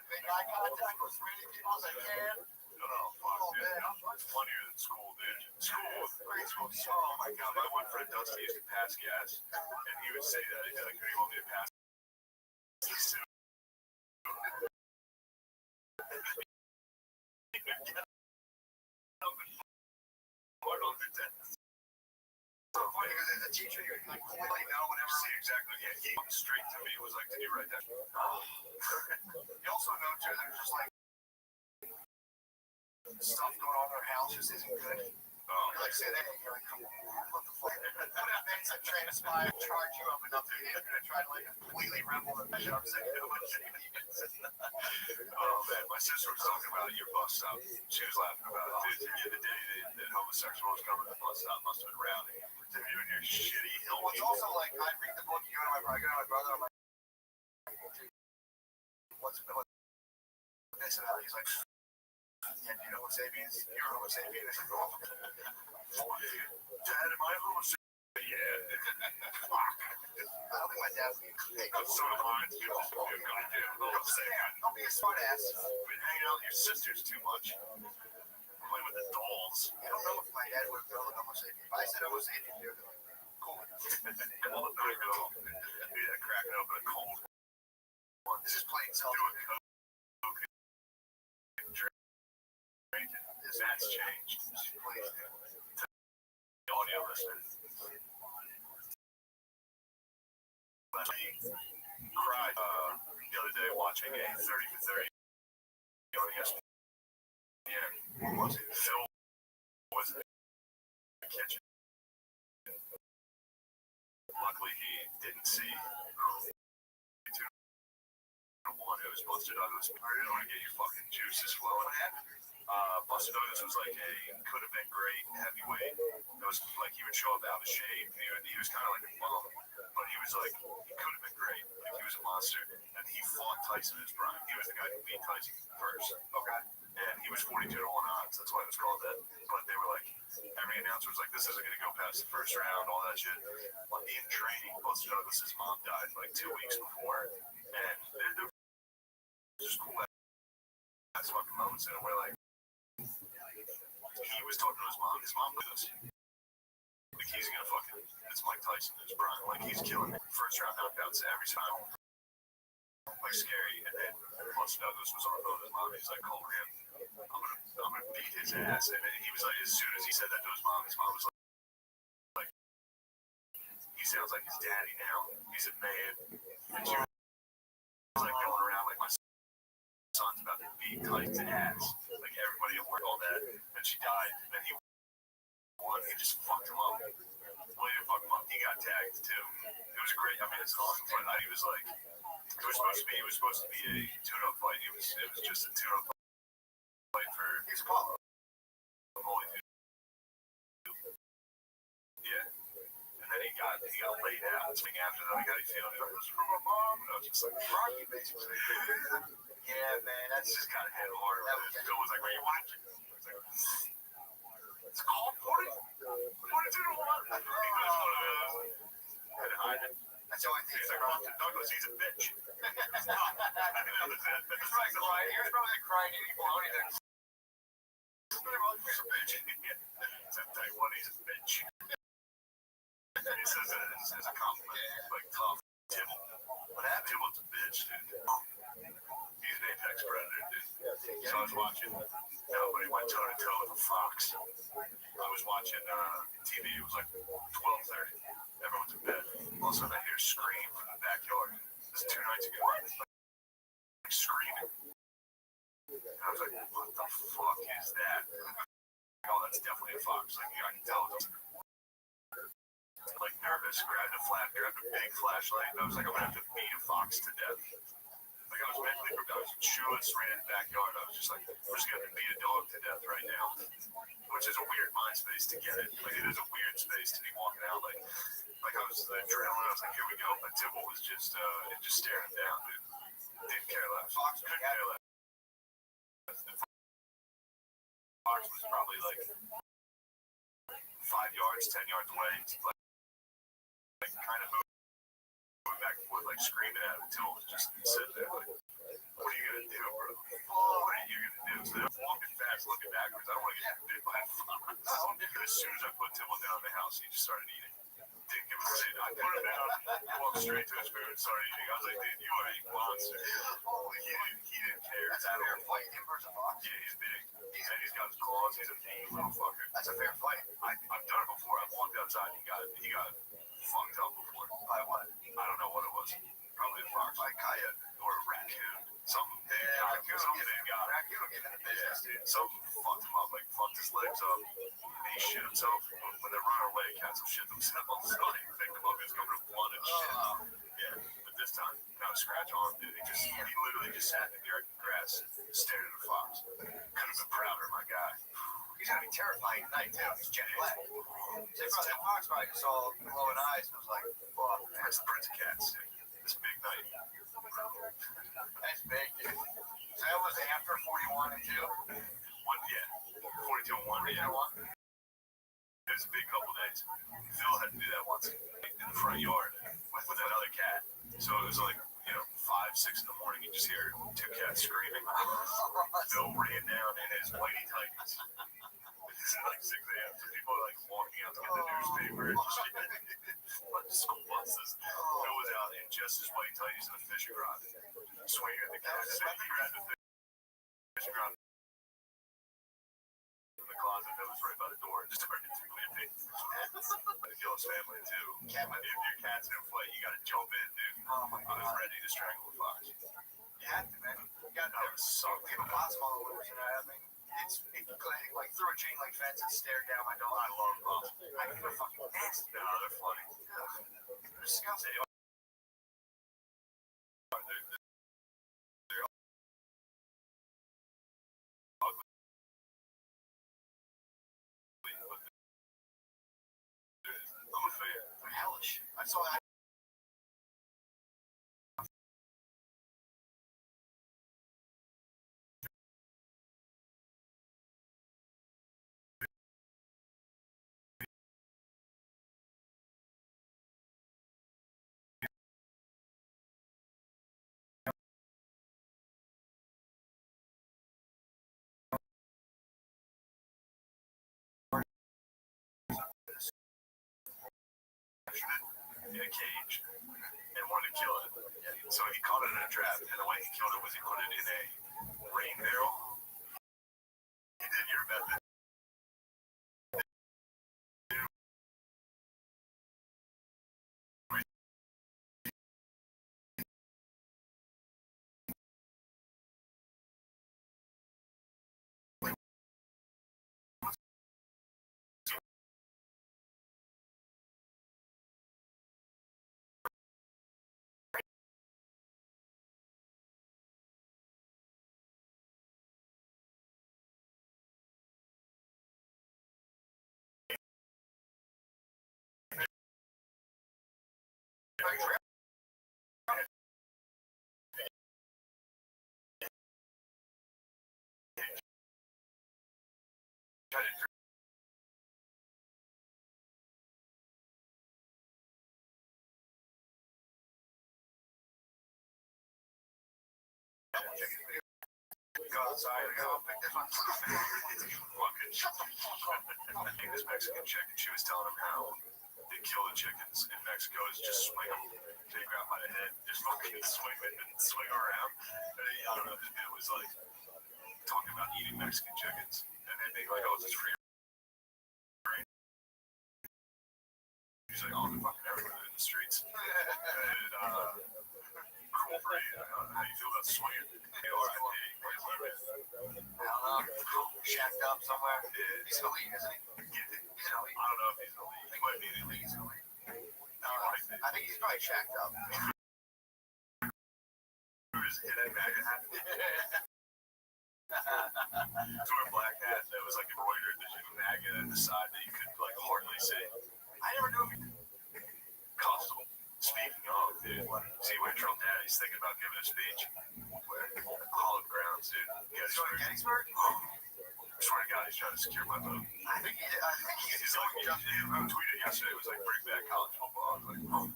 make eye contact with as many people as I can. Oh, fuck, dude. It's funnier than school, dude. School, grade school. Oh my god, my one friend Dusty used to pass gas, and he would say that. He'd be like, who do you want me to pass? exactly. Yeah, he went straight to me. Was like, did you write that? You also know too, there's just like stuff going on in their house just isn't good. You're like, say that, and you're like, come on, what the fuck? What events have transpired, charge you up enough that you're gonna try to like completely rebel and measure up saying, oh man, my sister was talking about your bus stop. She was laughing about it. Dude, the day that homosexuals come to the bus stop must have been rowdy. You and your shitty hill. Well, it's also like I read the book, you go to my brother, I'm like, what's this and that? He's like, yeah, you know Homo sapiens? You're a Homo sapien. It's like, oh, Dad, am I Homo sapien? Yeah. fuck. I don't think my dad would be hey, I'm so mine. You're just a goddamn Homo sapien. don't be a smart ass. You've been hanging out with your sisters too much. Playing with the dolls. I don't know if my dad would have known Homo sapien. If I said Homo sapien, they'd be like, cool. Cold night, though. Yeah, cracking open a cold one. This is plain self. Doing coke and drinking. That's changed. Please do. The audio listener. Cried the other day watching a 30 for 30 on ESPN. What was it? Phil was in the kitchen. Luckily, he didn't see one who was Buster Douglas. I didn't want to get your fucking juices flowing. Buster Douglas was like could have been great heavyweight. It was like he would show up out of shape. He was kind of like a bum, but he was like he could have been great. Like he was a monster, and he fought Tyson in his prime. He was the guy who beat Tyson first. Okay, and he was 42 to 1 odds. That's why it was called that. But they were like, every announcer was like, this isn't going to go past the first round, all that shit. In training, Buster Douglas's mom died like 2 weeks before, and they're just cool ass fucking moments in it where like he was talking to his mom. His mom knew this. Like he's gonna fucking, it's Mike Tyson in his prime. Like he's killing first round knockouts every time. Like scary. And then Buster Douglas was on the phone with his mom. He's like, call him. I'm gonna beat his ass. And then he was like, as soon as he said that to his mom was like, he sounds like his daddy now. He's a man. And she was like going around like my son's about to beat Tyson's ass. Like everybody at work, all that. And she died. And then he won. He just fucked him up. Well, he didn't fuck him up. He got tagged too. It was great. I mean, it's an awesome fight. He was like, it was supposed to be a tune-up fight. It was just a tune-up fight for his call. Yeah. And then he got laid out. After that, I got his feeling. It was from my mom. And I was just like, Rocky, basically. Yeah, man, that's just kind of hit hard. Phil was like, what are you watching? It's called 42 to 1. He was one of those. And that's the only thing. He's like, Rothschild Douglas, he's a bitch. He's not. I think that was it. He was probably crying eating bologna there. He's a bitch. It's a day one, he's a bitch. He says it as a compliment. Like, tough. Tibble. What happened? Tibble's a bitch, dude. He's an apex predator, dude. So I was watching. Nobody went toe-to-toe with a fox. I was watching TV. It was like 12:30. Everyone's in bed. All of a sudden, I hear a scream from the backyard. This is 2 nights ago. Like screaming. And I was like, what the fuck is that? Oh, that's definitely a fox. Like, I can tell. Like, nervous. Grabbed a big flashlight. And I was like, I'm going to have to beat a fox to death. Like, I was mentally prepared. I was shoeless, ran in the backyard. I was just like, we're just going to beat a dog to death right now. Which is a weird mind space to get it. Like, it is a weird space to be walking out. Like I was adrenaline. I was like, here we go. But Tibble was just staring him down, dude. Didn't care less. Fox couldn't care less. Fox was probably like 5 yards, 10 yards away. Like kind of moving back and forth, like screaming at him. Tibble was just sitting there, like, what are you gonna do, bro? What are you gonna do? So they're walking fast, looking backwards. I don't want to get bit by a fox. As soon as I put Tibble down in the house, he just started eating. Didn't give a shit. I put him down, walked straight to his food and started eating. I was like, dude, you are a monster. He didn't care. That's a fair fight. Him versus fox. Yeah, he's big. And he's got his claws. He's a mean little fucker. That's a fair fight. I've done it before. I've walked outside and he got fucked up before. By what? I just sat in the grass, stared at a fox. Couldn't have been prouder, my guy. He's gonna be terrifying at night too. He's jet black. So that fox probably just saw glowing eyes and was like, "Fuck, That's the Prince of Cats. This big night. that's big, dude." So that was after 41 and 2. 42 and 1. Yeah. It was a big couple days. Phil had to do that once in the front yard with another cat. So it was like, 5, 6 in the morning. You just hear 2 cats screaming. Phil ran down in his whitey tighties. It's like 6 a.m. So people are like walking out to get the newspaper and shit. Like school buses. Phil was out in just his whitey tighties in a fishing rod, swinging at the cats. He grabbed the fishing rod from the closet that was right by the door and just started whipping. But kill his family too. If your cat's in a fight, you gotta jump in, dude. I was ready to strangle a fox. You have to, man. You got to. We have a possum all over, I mean, it's like through a chain link fence and stared down my dog. I love possums. I mean, they're fucking nasty. No, they're funny. They're disgusting. They're ugly. I'm a fan. They're hellish. I saw that. In a cage and wanted to kill it. So he caught it in a trap, and the way he killed it was he put it in a rain barrel. He did your method. Go outside and go pick this one. I think this Mexican chick, and she was telling him how they kill the chickens in Mexico is just swing them, take her out by the head, just fucking swing it and swing her around. I don't know, it was like talking about eating Mexican chickens, and then being like, oh, is this free? He's like, oh, they're fucking everywhere in the streets. And, cool breed. How you feel about swinging? R.I.P. I don't know. Shacked up somewhere. He's elite, isn't he? He's elite. I don't know if he's elite. He might be elite. He's elite. I think he's probably shacked up. His hit at MAGA hat. He wore a black hat that was like embroidered. There's MAGA at the side that you could like hardly see. I never knew if he Costume. Speaking of, dude, see where Trump Daddy's thinking about giving a speech? Where? Hollow Grounds, dude. Gettysburg. I swear to God, he's trying to secure my vote. I think he's He's like, he tweeted yesterday, it was like, bring back college football. I was like, oh.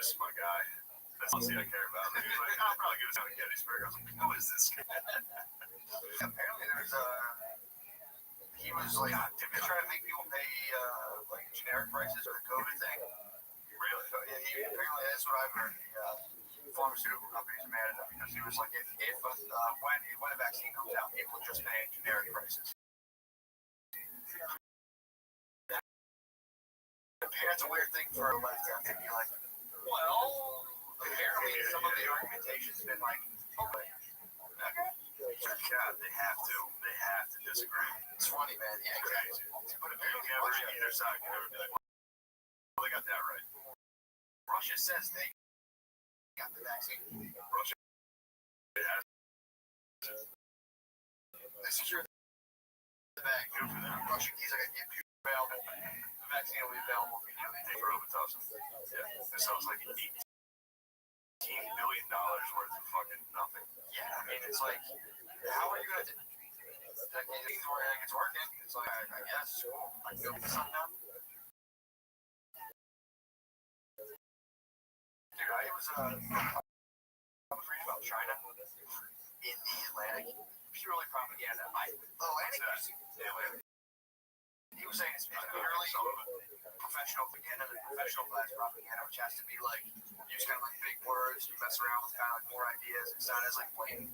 This is my guy. That's all I care about. And he was like, I'll probably get us out of Gettysburg. I was like, who is this guy? apparently there's he was like trying to make people pay like generic prices for the COVID thing. Really? So, yeah, apparently that's what I've heard. The pharmaceutical companies are mad at him because he was like, if when a vaccine comes out, people will just pay generic prices. That's a weird thing for a left to be like, well, apparently some of the argumentation's been like, oh wait. God, they have to disagree. It's funny, man. Yeah, exactly. But apparently Either side can never be like, well, they got that right. Russia says they got the vaccine. Russia has They secured the bag. good for them. Russian keys I got to get available. The vaccine will be available immediately. For Robitussin. Yeah. This sounds like $18 billion worth of fucking nothing. Yeah, I mean, it's like, how are you going to... It's working. It's like, I guess, cool. I can go get some now. Dude, I was reading about China in the Atlantic. Purely propaganda. Atlantic. He was saying it's purely professional propaganda, the professional class propaganda, which has to be like, use kind of like big words, you mess around with kind of like more ideas. It's not as like blatant.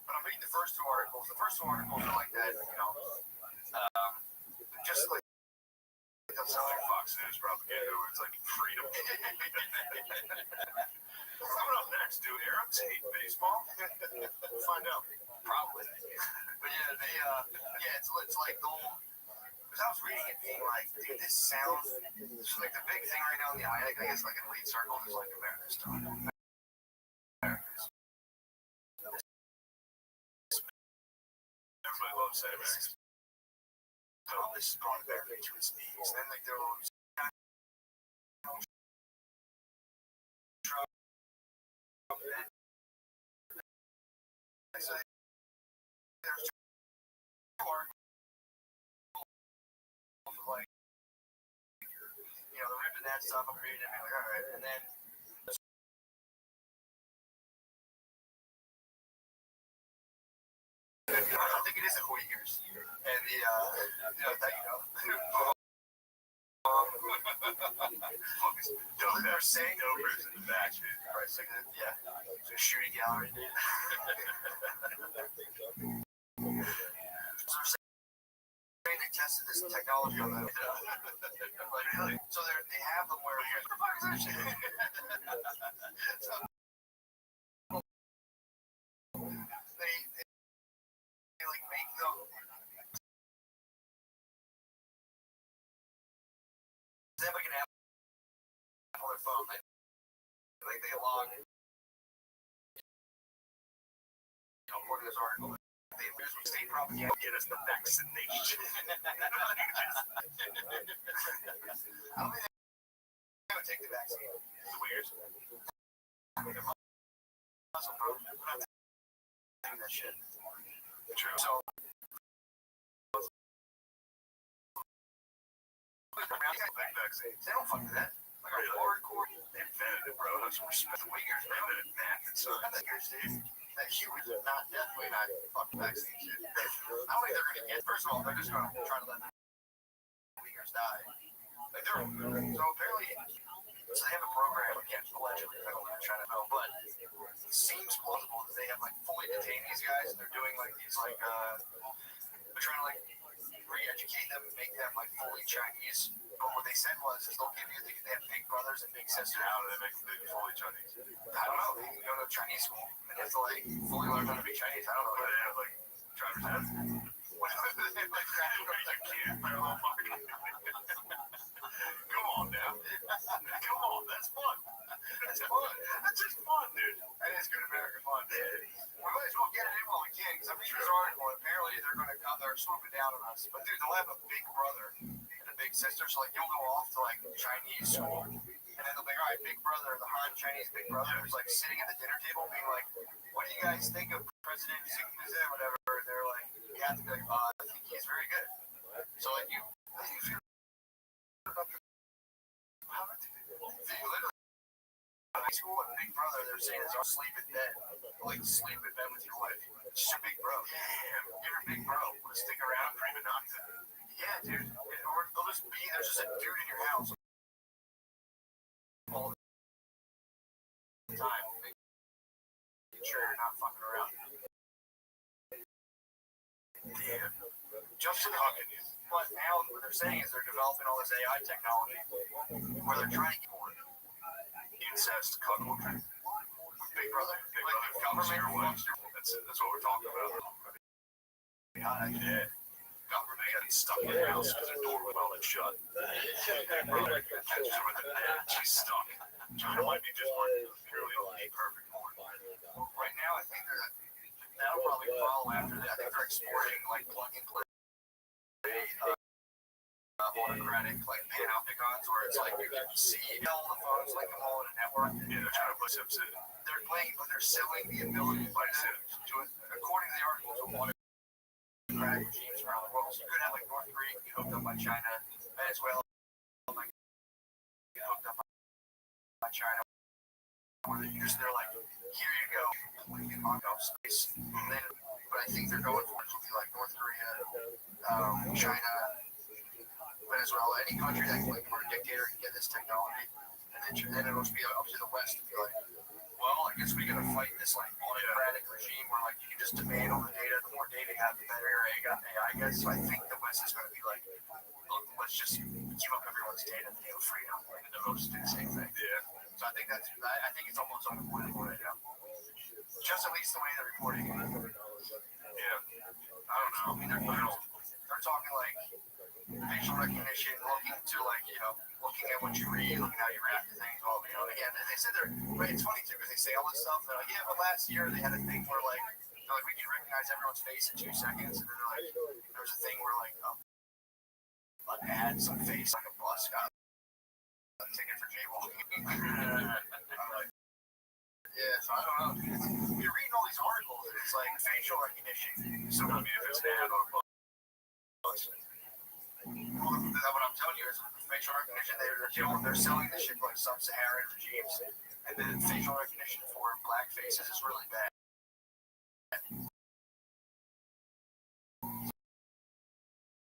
But I'm reading the first two articles. The first two articles are like that, you know, just like It's not like Fox News propaganda where it's like freedom. Coming up next, do Arabs hate baseball? We'll find out. probably. But yeah, it's like the whole. Because I was reading it, being like, dude, this sounds like the big thing right now in the I guess like in elite circles is like America's talking. Everybody loves that American. This is brought America to its knees. Then like they're all there's two articles like, you know, they're ripping that stuff. I'm reading it, I'm like, all right, and then. I think it is a Uyghurs. And the, they're saying Numbers in the back, dude. right, so, yeah, it's a shooting gallery. So they're saying they tested this technology on them. So they have them where what the fuck is that shit? So, they like make them. They have like an app on their phone. They log. You know, according to this article, they lose with state propaganda. Get us the vaccination. I don't think they would take the vaccine. The Uyghurs? Muscle, bro. We're not taking that shit. True. So. Vaccines. They don't fuck with that. Like a hardcore. They invented it, bro. Have some respect. The Uyghurs, They invented math and So science. the Uyghurs, dude, that humans are not definitely not fucking vaccine shit. I don't think they're gonna get. First of all, they're just gonna try to let the Uyghurs die. Like they're so apparently, so they have a program again, allegedly. I don't know, trying to know, but it seems plausible that they have like fully detained these guys. And they're doing like these like they're trying to like re-educate them and make them like fully Chinese. But what they said was, is they'll give you, they have big brothers and big sisters. How do they make them fully Chinese? I don't know. They can go to Chinese school and they have to like fully learn how to be Chinese. I don't know. But they have like driver's ed. They have like You can't parallel parking. Come on now. Come on, that's fun. That's fun. That's just fun, dude. That is good American fun. We might as well get it in while we can, because I'm reading this article, and apparently they're swooping down on us. But dude, they'll have a big brother and a big sister, so like you'll go off to like Chinese school, and then they'll be like, all right, big brother, the Han Chinese big brother who's like sitting at the dinner table being like, what do you guys think of President Xi Jinping, whatever? And they're like, you have to be like, I think he's very good. So like you feel literally high school and big brother, they're saying is I'll sleep in bed. Like sleep in bed with your wife. It's your big bro. Damn, you're a big bro. Want to stick around, prima nocta? Yeah, dude. Or they'll just be there's just a dude in your house all the time. Making sure you're not fucking around. Damn. Just to hugging you. But now what they're saying is they're developing all this AI technology where they're trying to get more Incest, cuckoldry. big brother. Big Like brother the fucks your government wife. That's it. That's what we're talking about. Yeah. Government got stuck in the house because their door was welded shut. Big brother catches her with a net. She's stuck. China might be just one purely on leave her exporting like plug and play autocratic like panopticons where it's like you can see all the phones, like them all in a network. Yeah, they're trying to put chips in. They're playing, but they're selling the ability to put to it, according to the article, to autocratic regimes around the world. So you could have like North Korea get hooked up by China, Venezuela like get hooked up by China. Where they're like, here you go, completely lock off space. And then, but I think they're going for it to be like North Korea, China, Venezuela, any country that like or a dictator can get this technology, and then it'll just be up to the West to be like, well, I guess we gotta fight this like autocratic regime where like you can just demand all the data. The more data you have, the better AI gets. So I think the West is gonna be like, look, let's just give up everyone's data, freedom, and the most insane thing. Yeah. So I think it's almost unavoidable right now. Just at least the way they're reporting it. Yeah. I don't know. I mean, they're talking like facial recognition, looking to like, looking at what you read, looking how you react to things. Well, again, they said but it's funny too because they say all this stuff. They're like, yeah, but last year they had a thing where like, we can recognize everyone's face in 2 seconds, and then they're like, there was a thing where like an ad, some face like a bus got a ticket for jaywalking. Yeah, so I don't know. You're reading all these articles, and it's like facial recognition. So I mean, if it's an ad on a bus. Well, what I'm telling you is facial recognition. They're selling this shit like sub-Saharan regimes, and then facial recognition for black faces is really bad.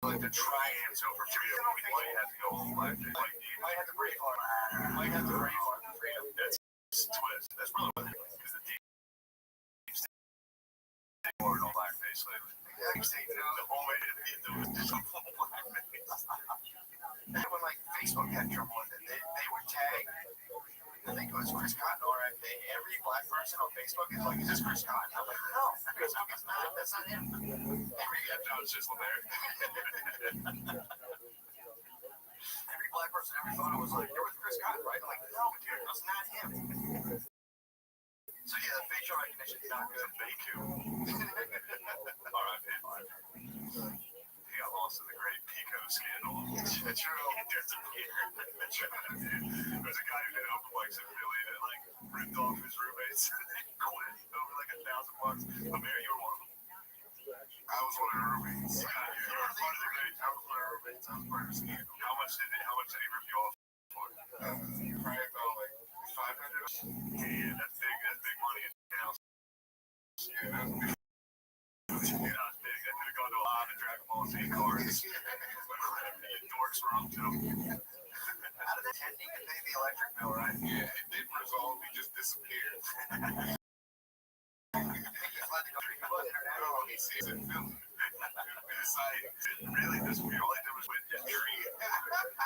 Like the triumphs over freedom, we might have to go all black. You might have to brave heart. You might have to brave heart for freedom. That's a twist. That's probably what it is. Because the deep state war and all blackface lately. The whole way to beat them was just a full blackface. And when like Facebook had trouble with it, they would tag, I think it was Chris Cotton, or every black person on Facebook is like, is this Chris Cotton? I'm like, no, that's not him. That was just there. Every black person, every photo was like, you're with Chris Cotton, right? I'm like, no, dude, that's not him. So yeah, the facial recognition is not good. Thank you. R.I.P. He got lost in the great Pico scandal. That's true. He disappeared. There's a guy who did open mics in Philly that like ripped off his roommates and quit over like $1,000. But Mary, you were one of them. I was one of her roommates. Yeah, you were part of the great. I was one of her roommates. I was part of the scandal. How much did he rip you off for? Probably about like $500. Yeah, that's big money in town. Yeah, that's big. Yeah, that's big. That could have gone to a lot of Dragon Ball Z cards. Dorks were up to him. How did that ending to pay the electric bill, right? Yeah, it didn't resolve. He just disappeared. I think he fled the country. He was international. He sees it film. We decided really this we all I did was with his tree.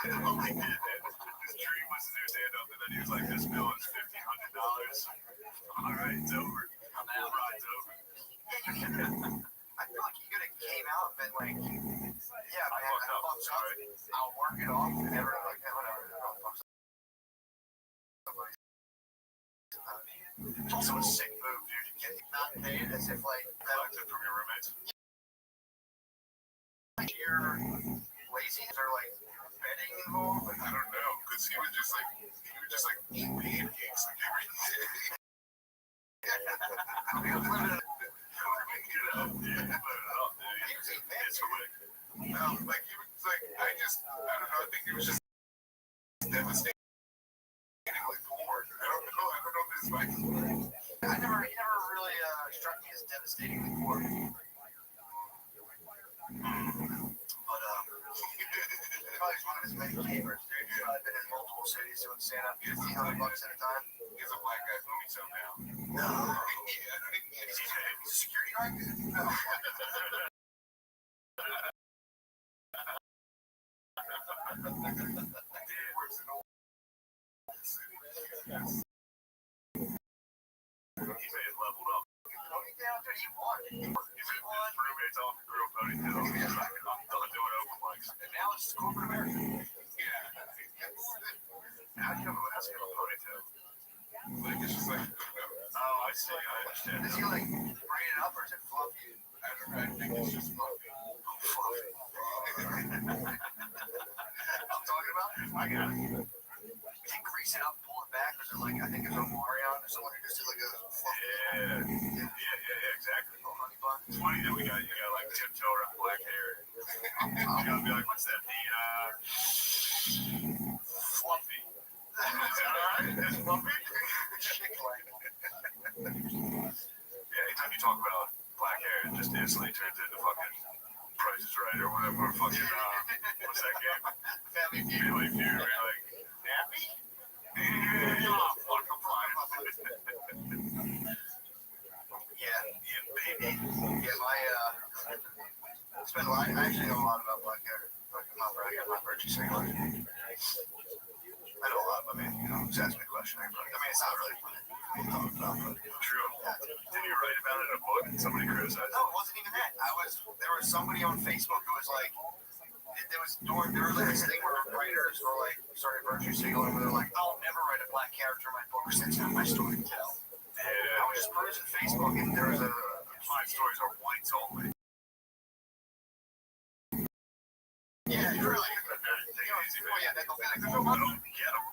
That's all he did. His tree was to do stand up, and then he was like, "This bill is $1,500. All right, it's over. I'm out. Ride's over." I feel like he could have came out and been like, yeah, I man, fucked up. I'm sorry. I'll work it off. And never like that, whatever. It's also a sick move, dude, to get not paid as if like Collected from your roommates. you're lazy or like betting involved. Like, I don't know, because he would just eat pancakes like every day. we was living in It's quick. No, like he was like, I don't know, I think he was just devastating. Like bored. I don't know if this is like. he never really struck me as devastatingly poor. But probably one of his many favorites, dude. He's probably been in multiple cities doing stand-up, $1,500 at a time. He's a black guy, let me tell now. No. Yeah, He's a security guard? No. He may have leveled up. Dude, he won. His roommates all grew up ponytails. He's like, I'm done doing open mics. And now it's just corporate America. Yeah. How do you have a ponytail? Like it's just like, oh, I see, I understand. Is he like braided up or is it fluffy? I don't know, I think it's just fluffy. Fluffy. I'm talking about. I got it. Is he grease it up, pull it back, or is it like I think it's a Marion or someone who just did like a fluffy. Yeah, exactly. Little honey bun. It's funny that you got like tiptoe around black hair. You gotta be like, what's that? Fluffy. Is that alright? It's fluffy? Yeah, anytime you talk about black hair, it just instantly turns into fucking Price is Right or whatever. Fucking, what's that game? Family Feud. Family Feud, where you're like, nappy? Oh, fuck, I'm fine. Yeah, baby. Yeah, I spend a lot. I actually know a lot about black hair. Like, I'm not bragging. I'm not virtue signaling. I know a lot. I mean, just ask me a question. I mean, it's not really funny. True. Did you write about it in a book and somebody criticized it? No, it wasn't even that. There was somebody on Facebook who was like, there was like this thing where writers were like, started virtue signaling, where they're like, I'll never write a black character in my book because that's not my story to tell. I was just perusing Facebook and there was My stories are whites only. yeah, really. Yeah, they'll be like, I don't get them.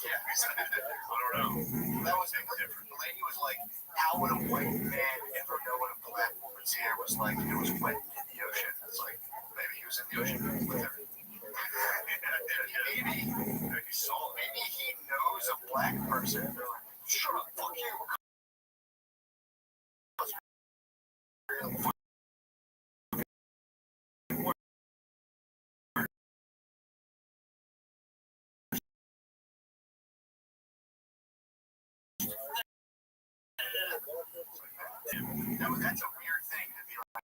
yeah. I don't know. That was different. The lady was like, how would a white man ever know what a black woman's hair was like if it was wet in the ocean? It's like, maybe he was in the ocean with her. Maybe He saw it. maybe he knows a black person. They're like, shut up, fuck you. That's a weird thing to be like.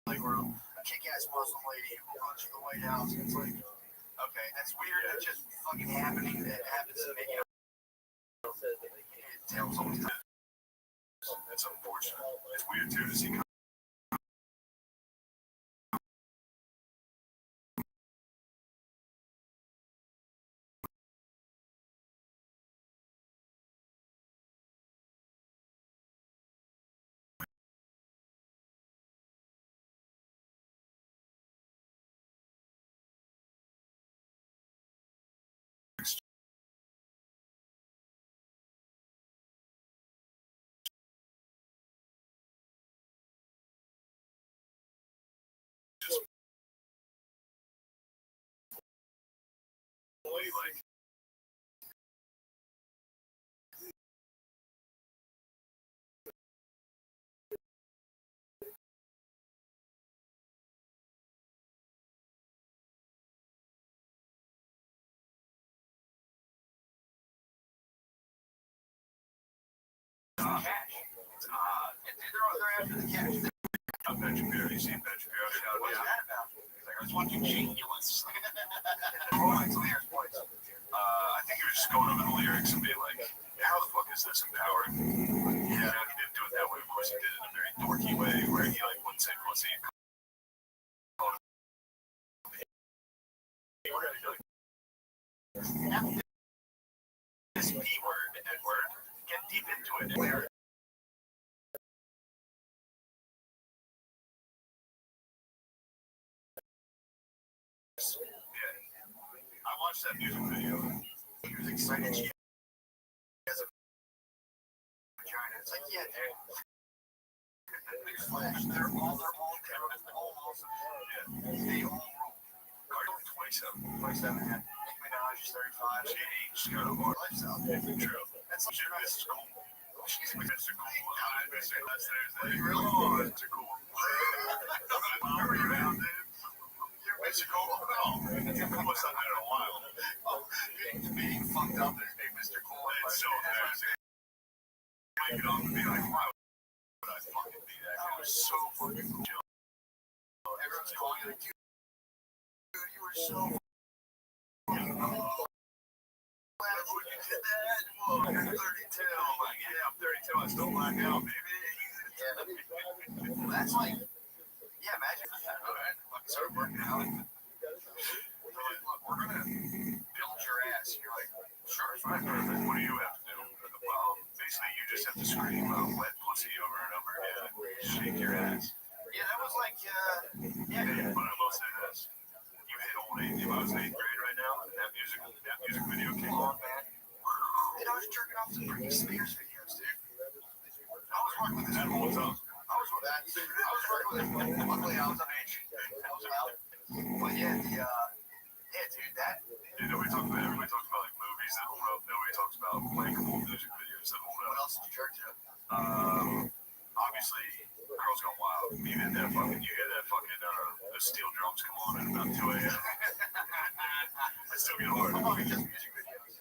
Like, we're a kick-ass Muslim lady who runs for the White House. And it's like, okay, that's weird. That's just fucking happening. That happens to me. It tells all the time. That's unfortunate. It's weird too to see. Like, Cash. They're after the cash. Ben Shapiro, you seen Ben Shapiro? What's that about? He's like, I was watching Genuous. Points. I think he was just going over the lyrics and being like, how the fuck is this empowering? Yeah, he didn't do it that way. Of course, he did it in a very dorky way where he like wouldn't say pussy. This B word, N-word, get deep into it. Where I watched that music video. He was excited she has a vagina. It's like, yeah, dude. Newsflash. They're all awesome. Yeah. They all rule. Cardi 27. 27, yeah. Nicki Minaj is 35. She's got a bar. Lifestyle. True. That's like, Mr. Cool. She's Mr. Cool. Mr. Last Thursday. Really? Oh, Mr. Cool. How are you now, dude? You're Mr. Cool. Oh, what's not there in a while? Oh, being fucked up and being Mr. Cool. It's so embarrassing. I get on and be like, why would I fucking be that guy? Was so fucking chill. Everyone's calling you like, dude, you were so when you did that? Whoa, you're 32. I'm like, yeah, I'm 32. I still black out, baby. That's like, yeah, imagine. All right, fucking start working out. They're like, look, we're gonna build your ass. And you're like, sure, fine. Perfect. What do you have to do? Well, basically, you just have to scream wet pussy over and over again. Shake your ass. Yeah, that was like, yeah. But I will say this. You hit old age. If I was in 8th grade right now, and that music video came on, man. And I was jerking off some Britney Spears videos, dude. I was working with this That holds up. I was working with this. Luckily, I was of age. I was out. But yeah, dude, that. You know, everybody talks about like movies that hold up. Nobody talks about like old music videos that hold What up. else did you jerk to? Obviously, Girls Gone Wild. You hear that fucking the steel drums come on at about 2 a.m. I still get hard. I'm talking just music videos.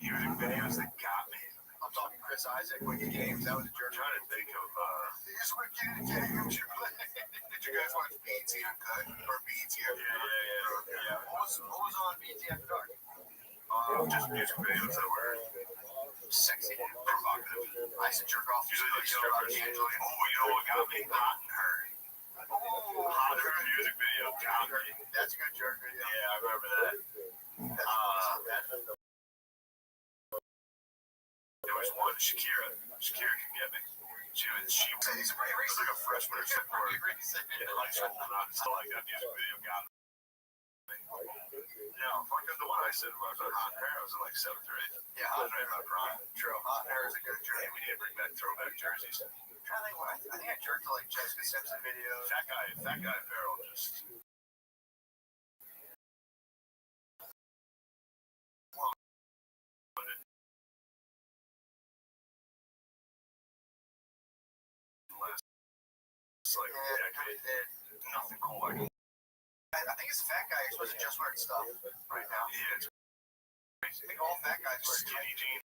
Music videos that got me. I'm talking Chris Isaac, Wicked Games. That was a jerk. I'm trying to think of These Wicked Games. Did you guys watch BET Uncut or BET After Dark? yeah. What was on BET After Dark? just music videos that were Sexy. provocative. I used to jerk off to Usually like video about strippers. D'Angelo. Oh, you know what got me? Hot and Hurt. Oh, Hot and Hurt music video got me. that's a good jerk video. Yeah, I remember that. There was one, Shakira. Shakira could get me. She was like a freshman or sophomore in high school, and I still like that music video got me. No, fucking the one I said about Hot and Hurt, I was in like 7th or 8th. Yeah, I was right in my prime. True. Hot and Hair is a good jerk. We need to bring back throwback jerseys. I think I jerked to like Jessica Simpson videos. Fat guy apparel just. It's like nothing cool like it. I think it's the fat guy who's supposed to just wear stuff right now. Yeah, it's I think all fat guys wear skinny jeans.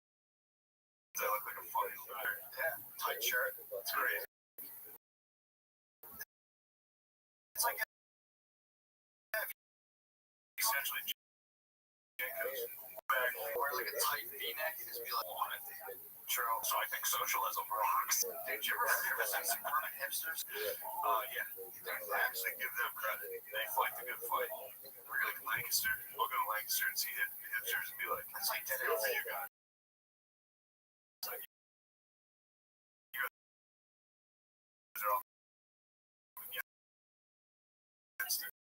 They look like a fucking guy. tight shirt. It's crazy. It's like Essentially, Jenkins. wear like a tight V-neck and just be like, oh, True. So I think socialism rocks. did you ever see some permanent hipsters? Yeah. I actually give them credit. They fight the good fight. We're going to Lancaster. We'll go to Lancaster and see hipsters and be like, It's like dead good for you guys. It's like, you guys are all against it.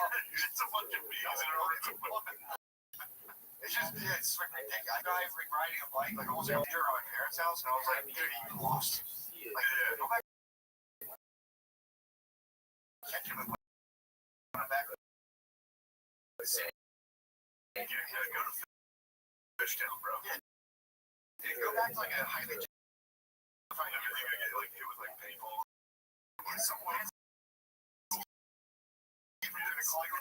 It's a bunch of bees in a room. It's just, it's like ridiculous. I got riding a bike, like almost every year at my parents' house, and I was like, dude, you lost. Like, go back. Catch him and put him back. You gotta go to Fishtown, bro. Yeah, go back to like a highly. Find everything I get like hit with like paintball. Someone. You're gonna call you.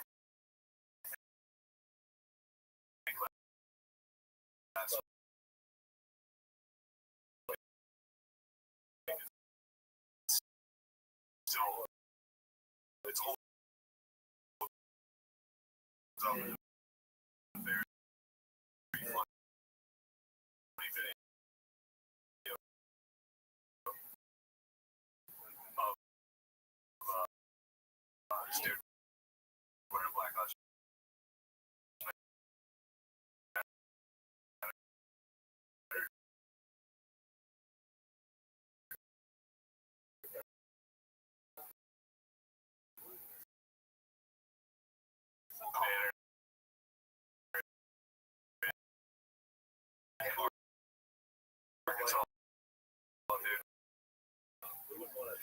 Still, it's whole. Very fun. Video of dude wearing black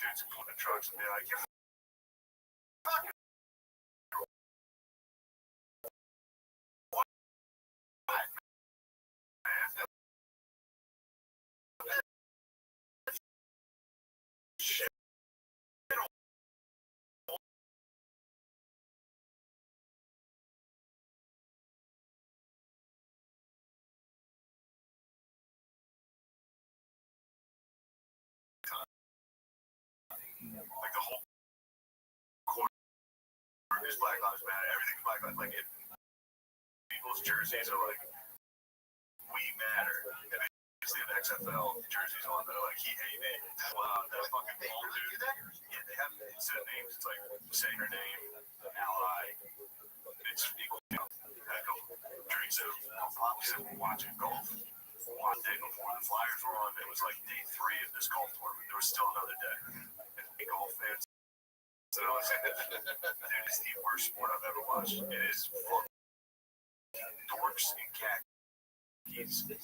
dudes who pull in trucks and be like, "You fucking what, man?" Shit. Like the whole quarter is Black Lives Matter. Everything's Black Lives. Like, people's jerseys are like, "We matter." And they usually have XFL jerseys on that are like, "He hate me." Wow, that fucking ball dude. Yeah, they have instead of names, it's like say her name, ally. It's equal. Echo. Drinks out. Watching golf. One day before the Flyers were on, it was like day 3 of this golf tournament. There was still another day. And golf fans. So I was dude, it's the worst sport I've ever watched. It is full of dorks and khakis. If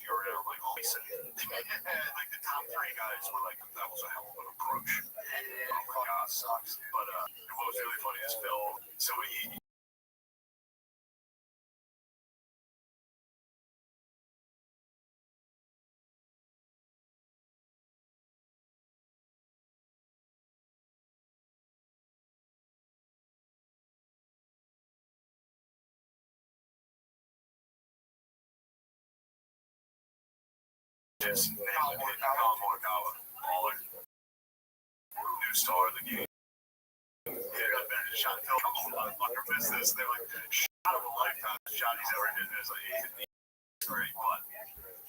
you're around like Mason, like the top 3 guys were like, that was a hell of an approach. Oh my god, sucks. But what was really funny is Phil. So he just Morikawa, baller, new star of the game. Yeah, that shot Phil, come on, motherfucker, business. They're like, shot of a lifetime shot he's ever hit. It's like, he's great, but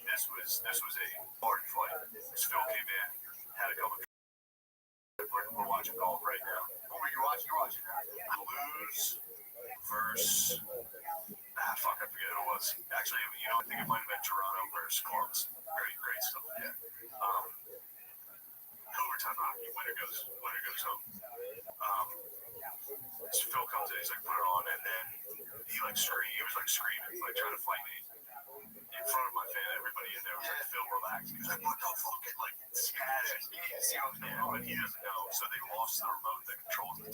this was a hard fight. This Phil came in, had a couple. We're watching golf right now. What were you watching? You're watching Blues versus. Fuck, I forget who it was. Actually, I think it might have been Toronto versus Columbus. Great stuff. Yeah. Overtime hockey. Winner goes home. So Phil comes in. He's like, put it on, and then he was screaming, like trying to fight me in front of my fan. Everybody in there was like, Phil, relax. He was like, what the fuck? Like, status. Yeah, but he doesn't know. So they lost the remote that controls the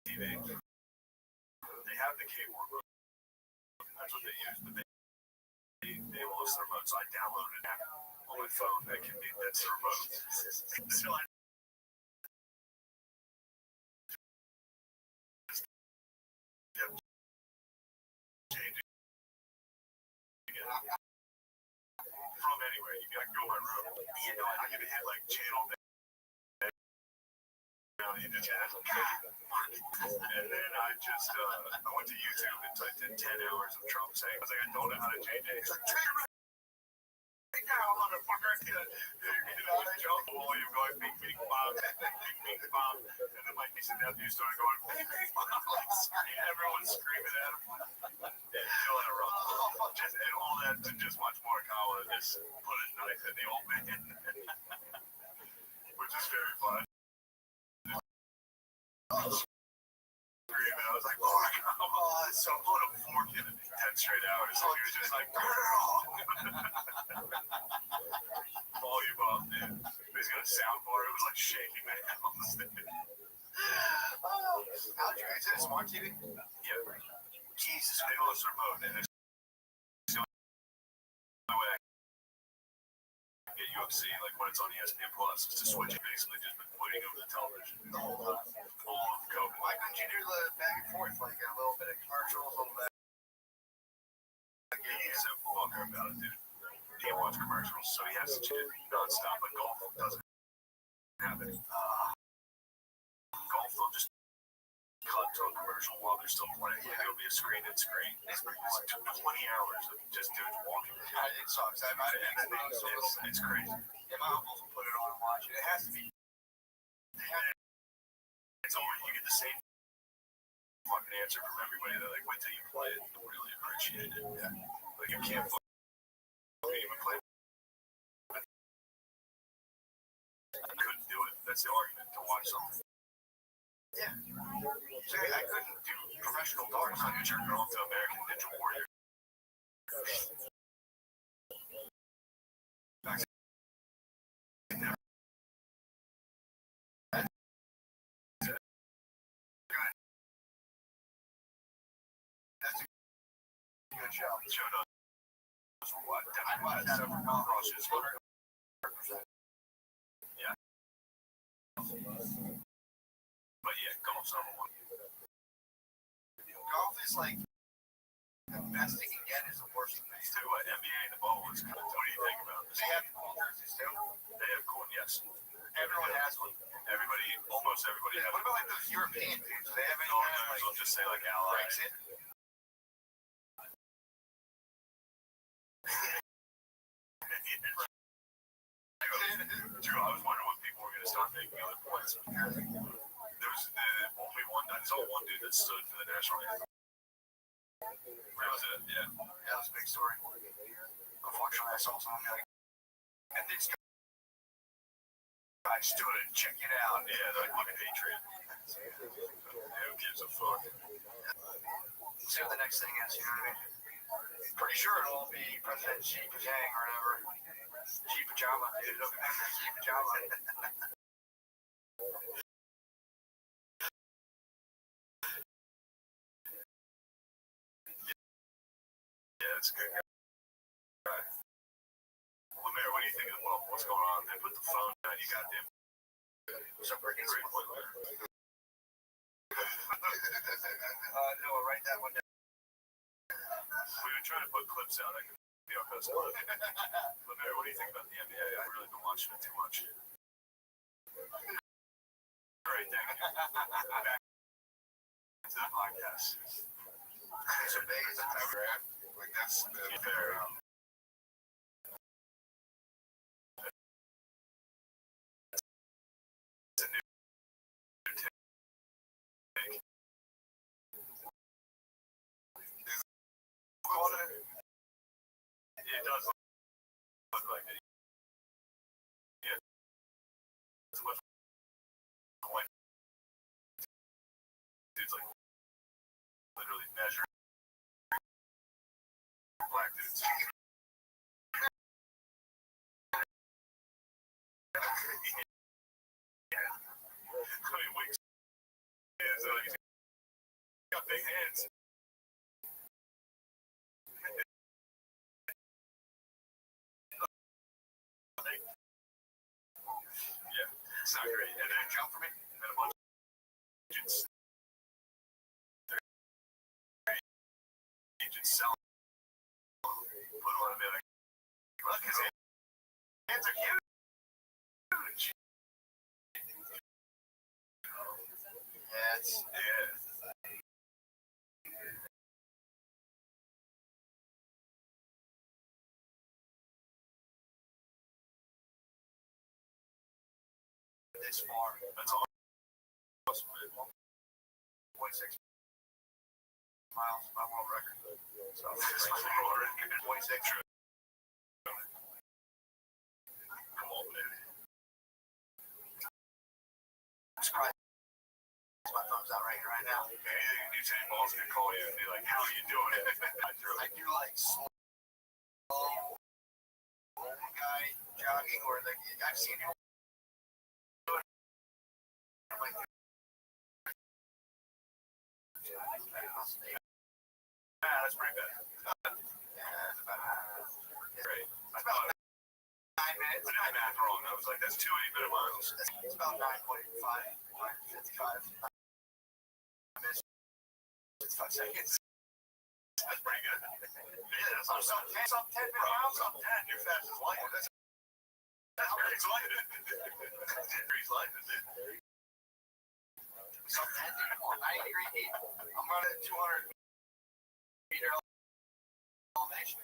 TV. They have the cable remote. That's what they use, but they lost the remote, so I downloaded an app on my phone that's the remote. So I changing from anywhere. You can go in my room. I can hit like channel down into channel. And then I went to YouTube and typed in 10 hours of Trump saying, I was like, I don't know how to change it. He's like, change it right now, motherfucker. Jump the volume going, bing, bing, bomb, bing, bing, bomb. And then my niece and nephew started going, bing, bing, bomb. Like, everyone's screaming at him. Still had a rough. And all that to just watch Morikawa just put a knife in the old man. Which is very fun. I was like, Lord, come on. So put a fork in it 10 straight hours. So he was just like, volume up, man. He's got a soundbar. It was like shaking my head on the stage. How'd you use it? Smart TV? Yeah. Jesus, they lost their remote. And it's the only way I can get UFC, like when it's on ESPN Plus, is to switch it. Basically, just been pointing over the television. All of COVID. Why couldn't you do the back and forth, like a little bit of commercials, a little bit? He's a fucker about it, dude. He can't watch commercials, so he has to do it nonstop. But golf doesn't have it. Golf, they'll just cut to a commercial while they're still playing. Like, it'll be a screen and screen. It's like 20 hours of just dudes walking. It sucks. It's crazy. Yeah, my uncles will put it on and watch it. It has to be. It's always you get the same fucking answer from everybody. They're like, wait till you play it. You'll really appreciate it. Yeah. Like, you can't even play. I couldn't do it. That's the argument, to watch something. Yeah. I couldn't do professional darts. I'm jerking off to American Ninja Warrior. good show. Show does what? I watched that over Rothschild. 100%. Yeah. But yeah, golf's number one. Golf is like the best it can get is the worst thing. Tell you what, NBA and the ball is kind of, what do you think about this? They have cool jerseys too. They have cool, yes. Everyone has one. Everybody, almost everybody has What about like those European dudes? Do they have any no, kind of like they'll just say like ally. Brexit? Drew, I was wondering when people were going to start making other points. There was only one, I saw one dude that stood for the national anthem. That was it, yeah. Yeah, that was a big story. Unfortunately, I saw something like, and this guy stood and check it out. Yeah, they're like, look at Patriot. Who gives a fuck? See what the next thing is, you know what I mean? Pretty sure it'll all be President Xi Jinping or whatever. Xi Pajama, dude. It'll be Xi Pajama. Yeah, it's good. Well, Mayor, what do you think of what's going on? They put the phone down, you goddamn. What's up, Ricky? Great point there. No, I'll write that one down. We've been trying to put clips out. I can be our best clip. But Mayor, what do you think about the NBA? I've really been watching it too much. Great, thank you. Back to the podcast. So Vegas, like that's the Fair. It's a new take. It does look like it. Yeah. It's much like dudes like literally measure black dudes. How many weeks? He's got big hands. Yeah, it's not great. And then jump for me. And a bunch of agents. Agents sell. Put them on a bit. Look, his hands are huge. Yeah. this far. That's awesome. 0.6 miles, my world record. So It's my world record. 0.6. Come on, baby. Surprised. My thumbs out right now. Anything Usain Bolt's gonna call you and be like, "How are you doing?" I do like slow old guy jogging, or like I've seen him do it. I'm like, Yeah, that's pretty good. yeah, it's about Great. it's about 9 minutes. I did the math wrong. I was like, "That's 2 8-minute miles." It's about 9.5, 9:55. I missed 5 seconds. That's pretty good. Yeah, that's I'm not bad. some 10 minute miles. I'm 10. You're fast as lightning. That's Gary's lightning. Gary's lightning, dude. Some 10 90-degree heat. I'm running at 200 meter elevation.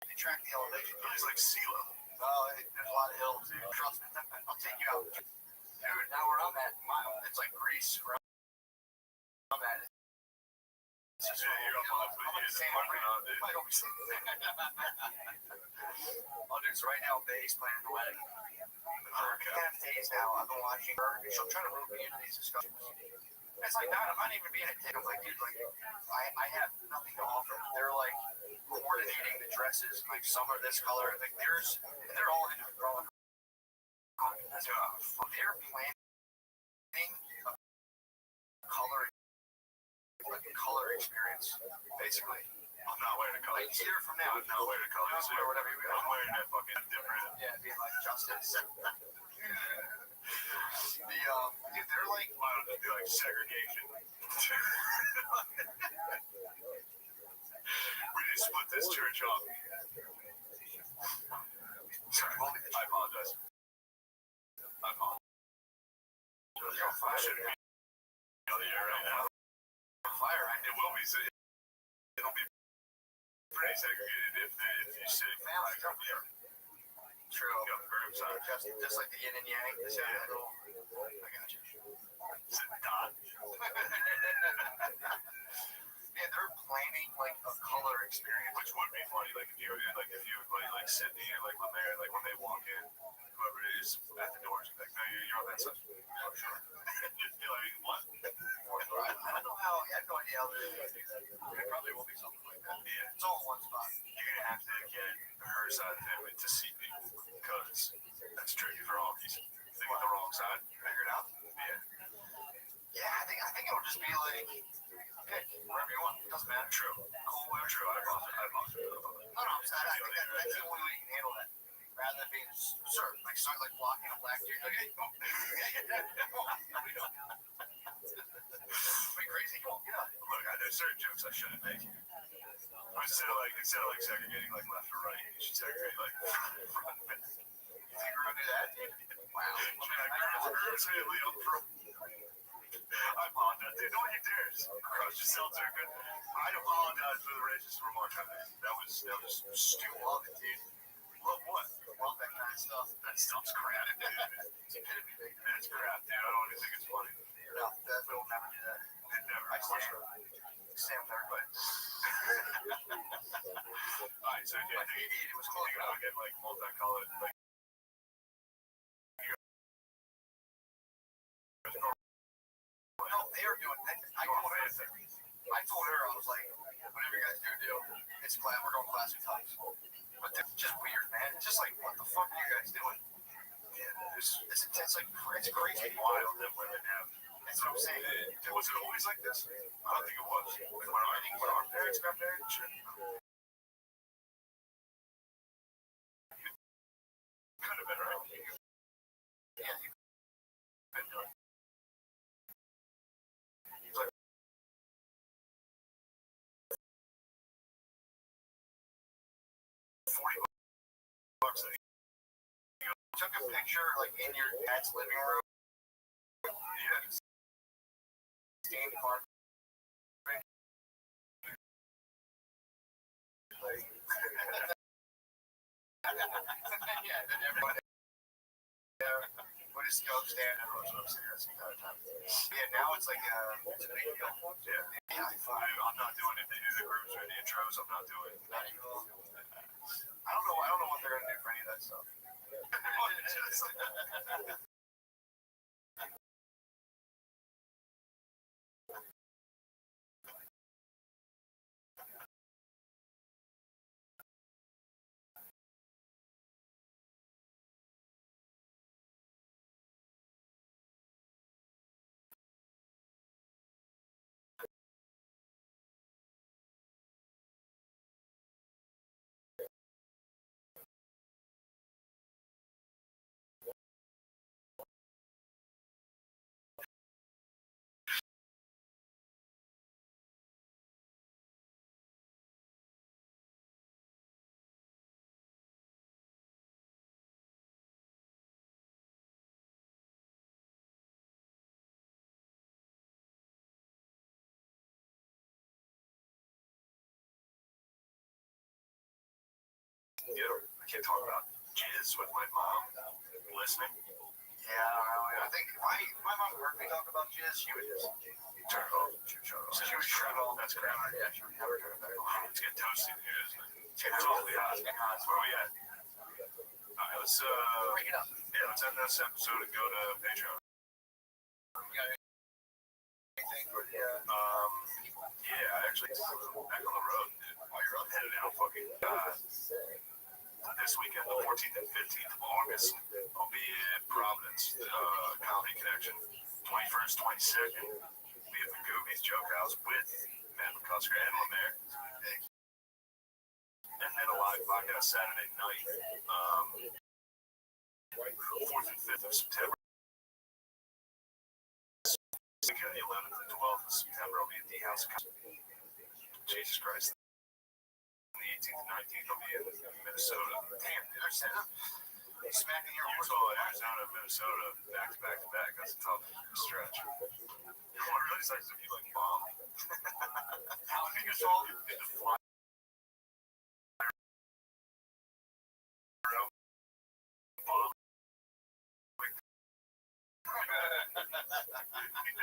They track the elevation. It's like sea level. Well, there's a lot of hills, dude. Trust me. I'll take you out. Dude, now we're on that mile. It's like Greece. We're on that. It's just, Yeah, you're up on the fucking on, dude. Oh, dude, so right now, Bay's planning the wedding. For 10 days now, I've been watching her. She'll try to rope me into these discussions. It's like, God, I'm not even being a dick. I'm like, dude, like, I have nothing to offer. They're like coordinating the dresses, like some are this color, like theirs, and they're all into it. They're planning a color, like a color experience, basically. I'm not wearing a color. Like a year from now, I'm not wearing a color. you wear whatever you I'm wearing that fucking different. Yeah, being like justice. Dude, they're like, Why don't they do like segregation? We need to split this church off. Sorry, I apologize. I apologize. I shouldn't be on the air right now. fire, right? It will be. It'll be pretty segregated if you say Families up here. True. groups on. Just like the yin and yang. The shadow. I got you. It's a dot. Yeah, they're planning like a color experience. Which would be funny, like if you invite like Sydney or like Lemaire, like when they walk in, whoever it is at the doors, like, no, you're on that side. Oh, sure. You're like, what? I don't know how. I have no idea how they're going to do that. It probably will be something like that. Yeah. It's all in one spot. You're gonna have to get her side of the family to see people because that's tricky for all these. They get the wrong side. Figure it out. Yeah. Yeah, I think it'll just be like, pick wherever you want. It doesn't matter. True. Cool, whatever. True. I lost it. No, I'm saying I think that's the only way you can handle that. Rather than being start like blocking a black dude. Like, hey, oh, are you crazy? Come on, get out. Look, there's certain jokes I shouldn't make. Instead of like segregating like left or right, you should segregate like front and back. You think we're gonna do that? Wow. I mean, like girls family up front. I apologize, dude. Don't you dare crush yourself too good. I apologize for the racist remark I made. That was stupid. Love it, dude. Love what? Love that kind of stuff. That stuff's crap, dude. It's epitome, baby. That's crap, dude. I don't even think it's funny. No, definitely will never do that. It never. I stand with everybody. Alright, so yeah, I think It was close. you gotta get like multicolored, like. No, they are doing that. I told her, I was like, whatever you guys do, it's class. We're going classic types. But it's just weird, man. It's just like, what the fuck are you guys doing? Yeah, It's like, it's crazy. wild that women have. That's what I'm saying. Was it always like this? I don't think it was. Like when our parents got married and shit. Could have been right. Yeah, you Been doing. $40 a took a picture like in your dad's living room. yeah. Stand apart. Yeah, then everybody. We'll just go stand and roast upstairs entire time. Yeah, now it's like it's a big deal. Yeah. I'm not doing it. They do the groups or the intros. I'm not doing it. I don't know what they're gonna do for any of that stuff. You know, I can't talk about jizz with my mom listening. Yeah, I think my mom heard me talk about jizz. She would just Turn it off. She would shut it off. That's crap. Yeah, she would never turn it back on. It's getting toasty in here, isn't it? It's getting totally hot. Where are we at? Alright, let's Break it up. yeah, let's end this episode and go to Patreon. You got anything for the Yeah, actually back on the road. I'm headed out fucking this weekend, the 14th and 15th of August. I'll be in Providence, Comedy Connection. 21st, 22nd, be at the Goobies Joke House with Matt McCusker and Lemaire. and then a live podcast Saturday night, 4th and 5th of September. The 11th and 12th of September, I'll be at the House. Jesus Christ. The 18th and 19th, I'll be in Minnesota. Damn, dude, they're smacking your horse. Utah, Arizona, Minnesota, back to back to back. That's a tough stretch. What really sucks if you like bomb. How many years old did the fly? I mean,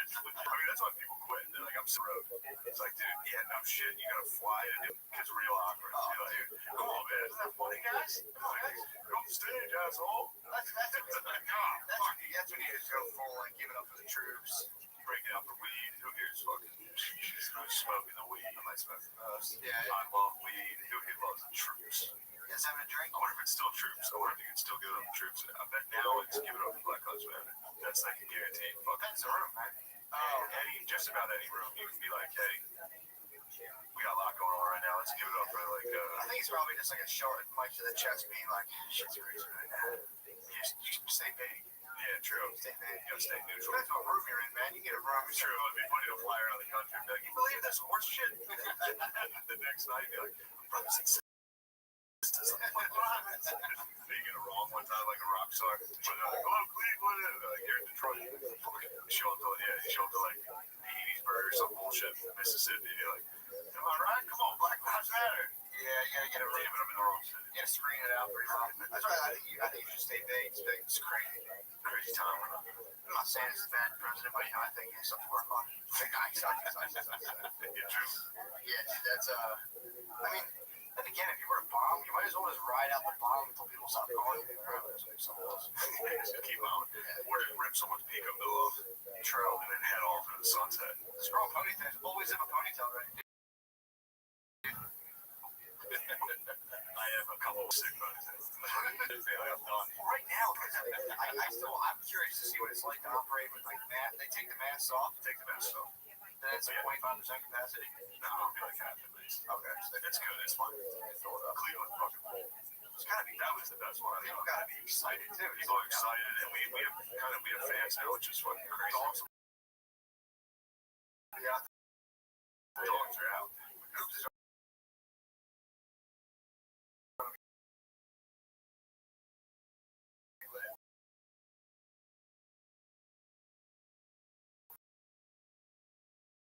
that's why people quit. They're like, I'm so road. It's like, dude, yeah, no shit. You gotta fly to do it. It's real awkward. Oh, You're like, dude. come on, man. Isn't that funny, guys? Come on, guys. Go on stage, asshole. That's when you just go full and give it up for the troops. Breaking out the weed. Who here's fucking who's smoking the weed? I might smoke the most. Yeah. I love weed. Who here loves the troops? You guys having a drink? I wonder if it's still troops. I wonder if you can still give it up the troops. I bet now it's give it up to Black Lives Matter. That's like a guaranteed. Depends on the room, man. Just about any room, you can be like, hey, we got a lot going on right now. Let's give it up for like. I think it's probably just like a short mic to the chest, being like, shit's crazy right now. You stay vague. Yeah, true. Stay vague. You gotta stay neutral. Depends what room you're in, man. You get a room. It's true. It'd be funny to fly around the country and be like, you believe this horse shit? The next night, be like, brothers and sisters. They get it wrong one time, like a rock star. But they're like, oh, Cleveland. Like, you're in Detroit. You show up to like Hattiesburg or some bullshit, Mississippi. And you're like, am I right? Come on, Black Lives Matter. Yeah, you gotta get a room. Damn it, I'm in the wrong city. You gotta screen it out pretty well. That's why I think you should stay vague. It's crazy. Crazy time. I'm not saying it's a bad president, but you know, I think he has something to work on. Yeah, true. Yeah, dude, that's I mean, then again, if you were to bomb, you might as well just ride out the bomb until people stop calling you. Someone else. Just keep on. Or just rip someone's peacock bill off, trail, and then head off into the sunset. Scroll ponytails. Always have a ponytail ready. I have a couple of sick ponytails. I'm done. Right now, I'm curious to see what it's like to operate with like mask. They take the masks off. Take the mask off. Then it's like 25% capacity. No, it'll be like half at least. Okay, so It's good. It's fun. Cleveland fucking cool. It's gotta be. That was the best one. people gotta be excited too. People are excited, and we have fans now, which is fucking crazy. Dogs Yeah. are out. Oops,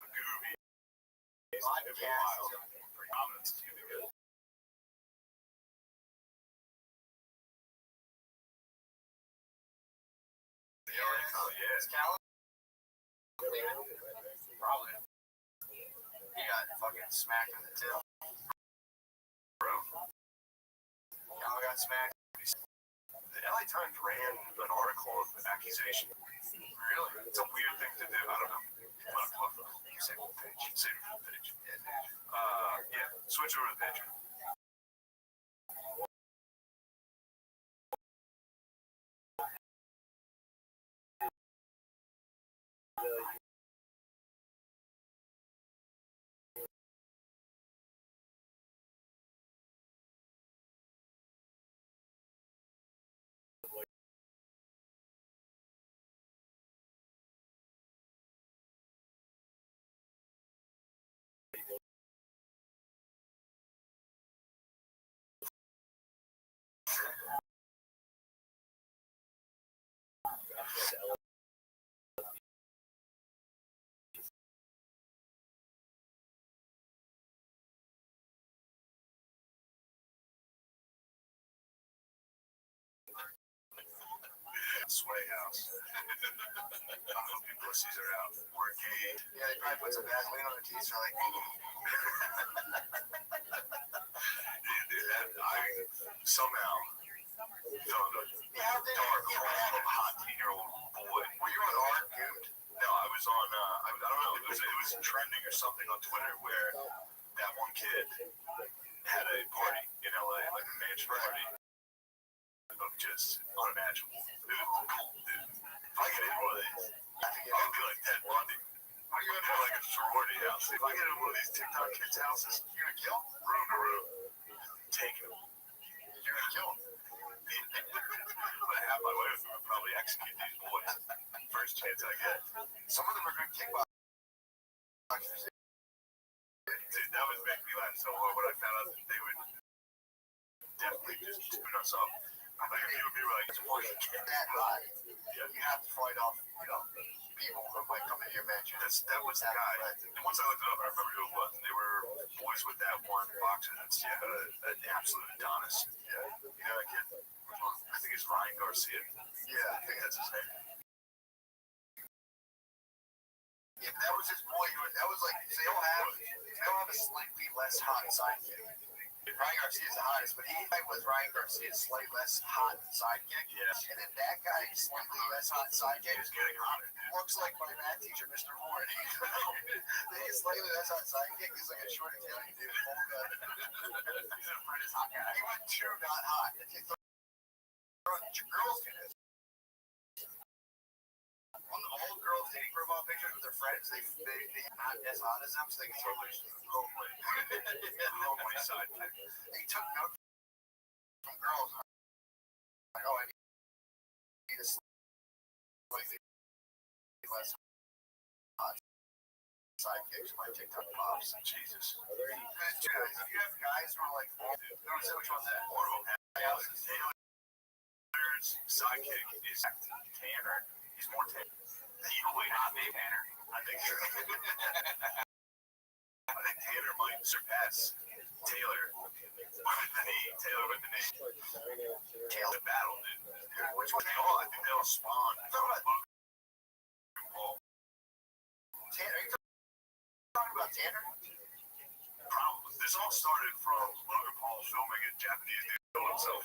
Gooby. It's podcast gonna be is wild. gonna be pretty Providence is gonna be good. They already come, yeah. It's Callum. Probably. He got fucking smacked in the tail. Bro. Y'all got smacked. The LA Times ran an article of accusation. Really? It's a weird thing to do. I don't know. Save the page. Save the page. Yeah. Switch over to the picture. Sway house. I hope you pussies are out. We're gay. Yeah, they probably put some Vaseline on their teeth. So like, Yeah, dude, I somehow found a dark hole of a hot 10-year-old boy. were you on art, dude? No, I was on, I don't know, it was trending or something on Twitter where that one kid had a party in LA, like a mansion party of just unimaginable. It was cool, dude. If I get in one of these, I'll be like Ted Bundy. I'm gonna have like a sorority house. If I get in one of these TikTok kids' houses, You gonna kill? room to room, take him. You're gonna kill him. But I have my way with him. I'll probably execute these boys. First chance I get. Some of them are good kickboxers. Dude, that was making me laugh so hard when I found out that they would definitely just spin us up. I'm like, if you would be like, Before you get that high, you have to fight off, people who might come into your match. that was the guy. And once I looked it up, I remember who it was. They were boys with that one boxer that's an absolute Adonis. Yeah, you know that kid? I think it's Ryan Garcia. Yeah, I think that's his name. Yeah, that was his boy. That was like they all have a slightly less hot sidekick. Ryan Garcia is the hottest, but he was Ryan Garcia's slightly less hot sidekick. Yeah. And then that guy, slightly less hot sidekick, He's getting hotter. looks like my math teacher, Mr. Horn. He's slightly less hot sidekick. He's like a short Italian dude. He's a pretty hot guy. He went too not hot. Girls can it. On the old girls dating profile pictures with their friends, they not as hot as them, so they can totally sidekick. They took notes from girls. Like, oh, I need a slightly less hot sidekick to my TikTok pops. Jesus. Dude, if you have guys who are like, notice which one's that? Taylor's sidekick is Tanner. He's more Tanner. Equally not me, Tanner. I think Tanner might surpass Taylor with the knee. Taylor with the knee. Taylor battle, dude. Which one they all? I think they all spawn. Tanner, are you talking about Tanner? Probably. This all started from Logan Paul filming a Japanese dude kill himself.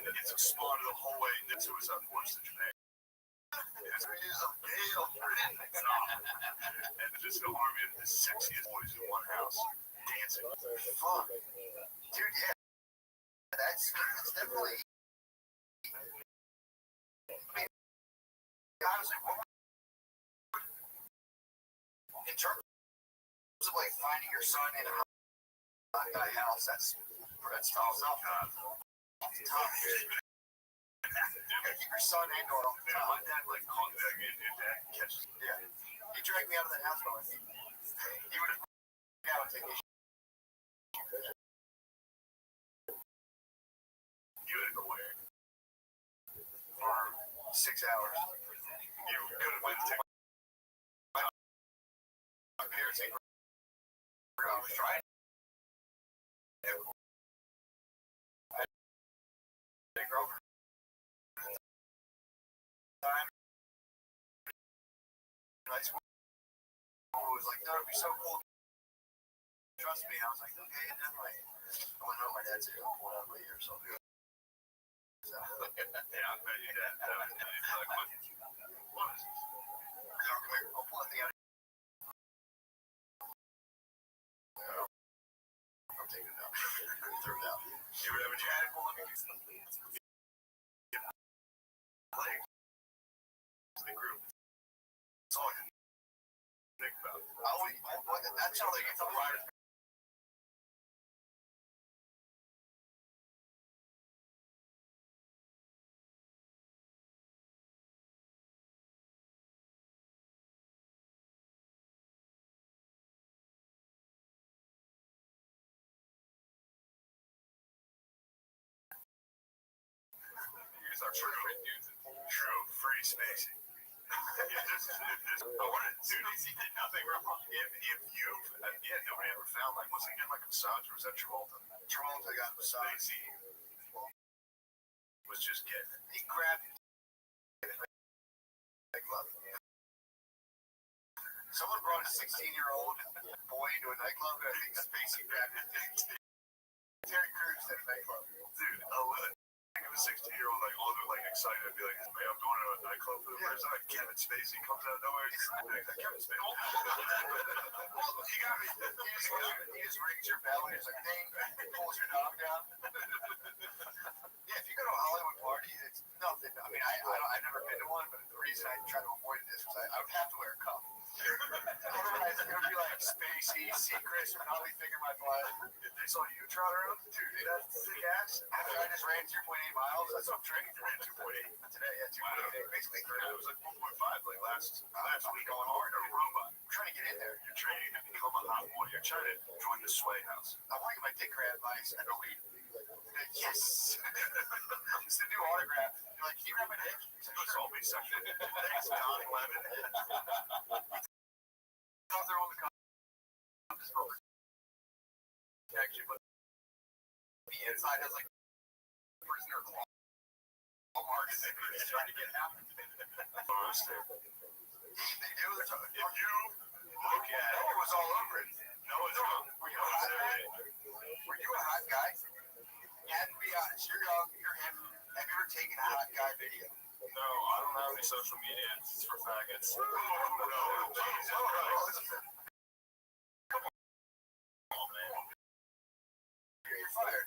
And it's spawned the whole way into Suicide Force in Japan. It's a gale and just an army of the sexiest boys in one house dancing. Fuck. Dude, yeah. That's definitely. I mean, honestly, in terms of like finding your son in a hot guy house, that's tough. Tough. You gotta keep your son and daughter off the top. My dad like called me back in, your dad catches. Yeah. He dragged me out of that house, but he would have out and take me. You had to go where? For 6 hours. You could have went to take My parents ain't. I was trying. Big girlfriend. High school. It was like, that would be so cool. Trust me. I was like, okay, definitely. I went home. My dad said, "Oh, pull out my ear or something." So, yeah, I bet you did. What is this? come here. I'll pull that thing out. I'm taking it out. Throw it out. You would have a chat with me. Like, the group. That's all I can think about. That's how they get the riders. Here's our true free spacing. I wanted to, he did nothing wrong. If you, nobody ever found, like, was he getting like a massage or was that Travolta? Travolta got a massage. Was just getting it. He grabbed nightclub. Someone brought a 16-year-old boy into a nightclub, and I think Spacey grabbed it. Terry Crews at a nightclub. Dude, think of a 16-year-old like older, like excited, I'd be like, "Man, I'm going to a nightclub for the first time." Kevin Spacey comes out of nowhere. He's like, Kevin Spacey. Well, you got me. He just rings your bell and he's like, "Ding," pulls your dog down. Yeah, if you go to a Hollywood party, it's nothing. I mean, I've never been to one, but the reason I try to avoid this is I would have to wear a cuff. Otherwise, it would be like Spacey, Secrets, probably figure my butt. If they saw you trot around, dude, that's sick ass. After I just ran 2.8 miles, that's what I'm training for. 2.8 today, yeah, 2.8. Basically, it was like 1.5 like last week on hard. You're a robot. I'm trying to get in there. You're training to become a hot boy. You're trying to join the sway house. I want to get my dick grab by an elite. Yes! It's the new autograph. You're like, can you grab my dick? He's like, it's always section. Thanks, Don Lemon. Out there on the protection, but the inside has like prisoner claw marks. They're trying to get out. They do. If you look at it, it was all over it. No, it's not. Were you a hot guy? Were you a hot guy? You had to be honest. You're young. You're hip. Have you ever taken a hot guy video? No, I don't have any social media. It's for faggots. No. Come on, man. You're fired.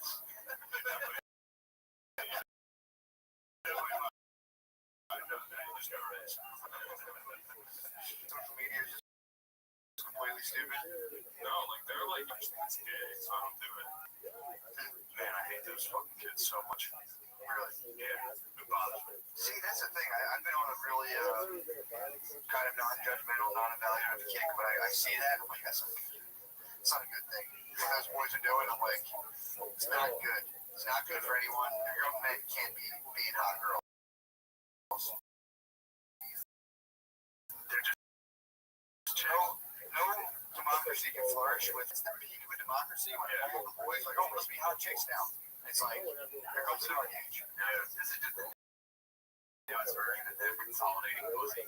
Social media is just completely stupid. No, like they're like, it's gay, so I don't do it. Man, I hate those fucking kids so much. Really? Yeah, it bothers me. See, that's the thing. I've been on a really kind of non-judgmental, non-evaluative kick, but I see that, I'm like, it's not a good thing. What those boys are doing, I'm like, it's not good. It's not good for anyone. Young men can't be being hot girls. They're just no democracy can flourish with the peak of a democracy when all the boys like, oh, must be hot chicks now. It's like, here comes the dark age. Yeah, this is just the newest version of them consolidating pussy.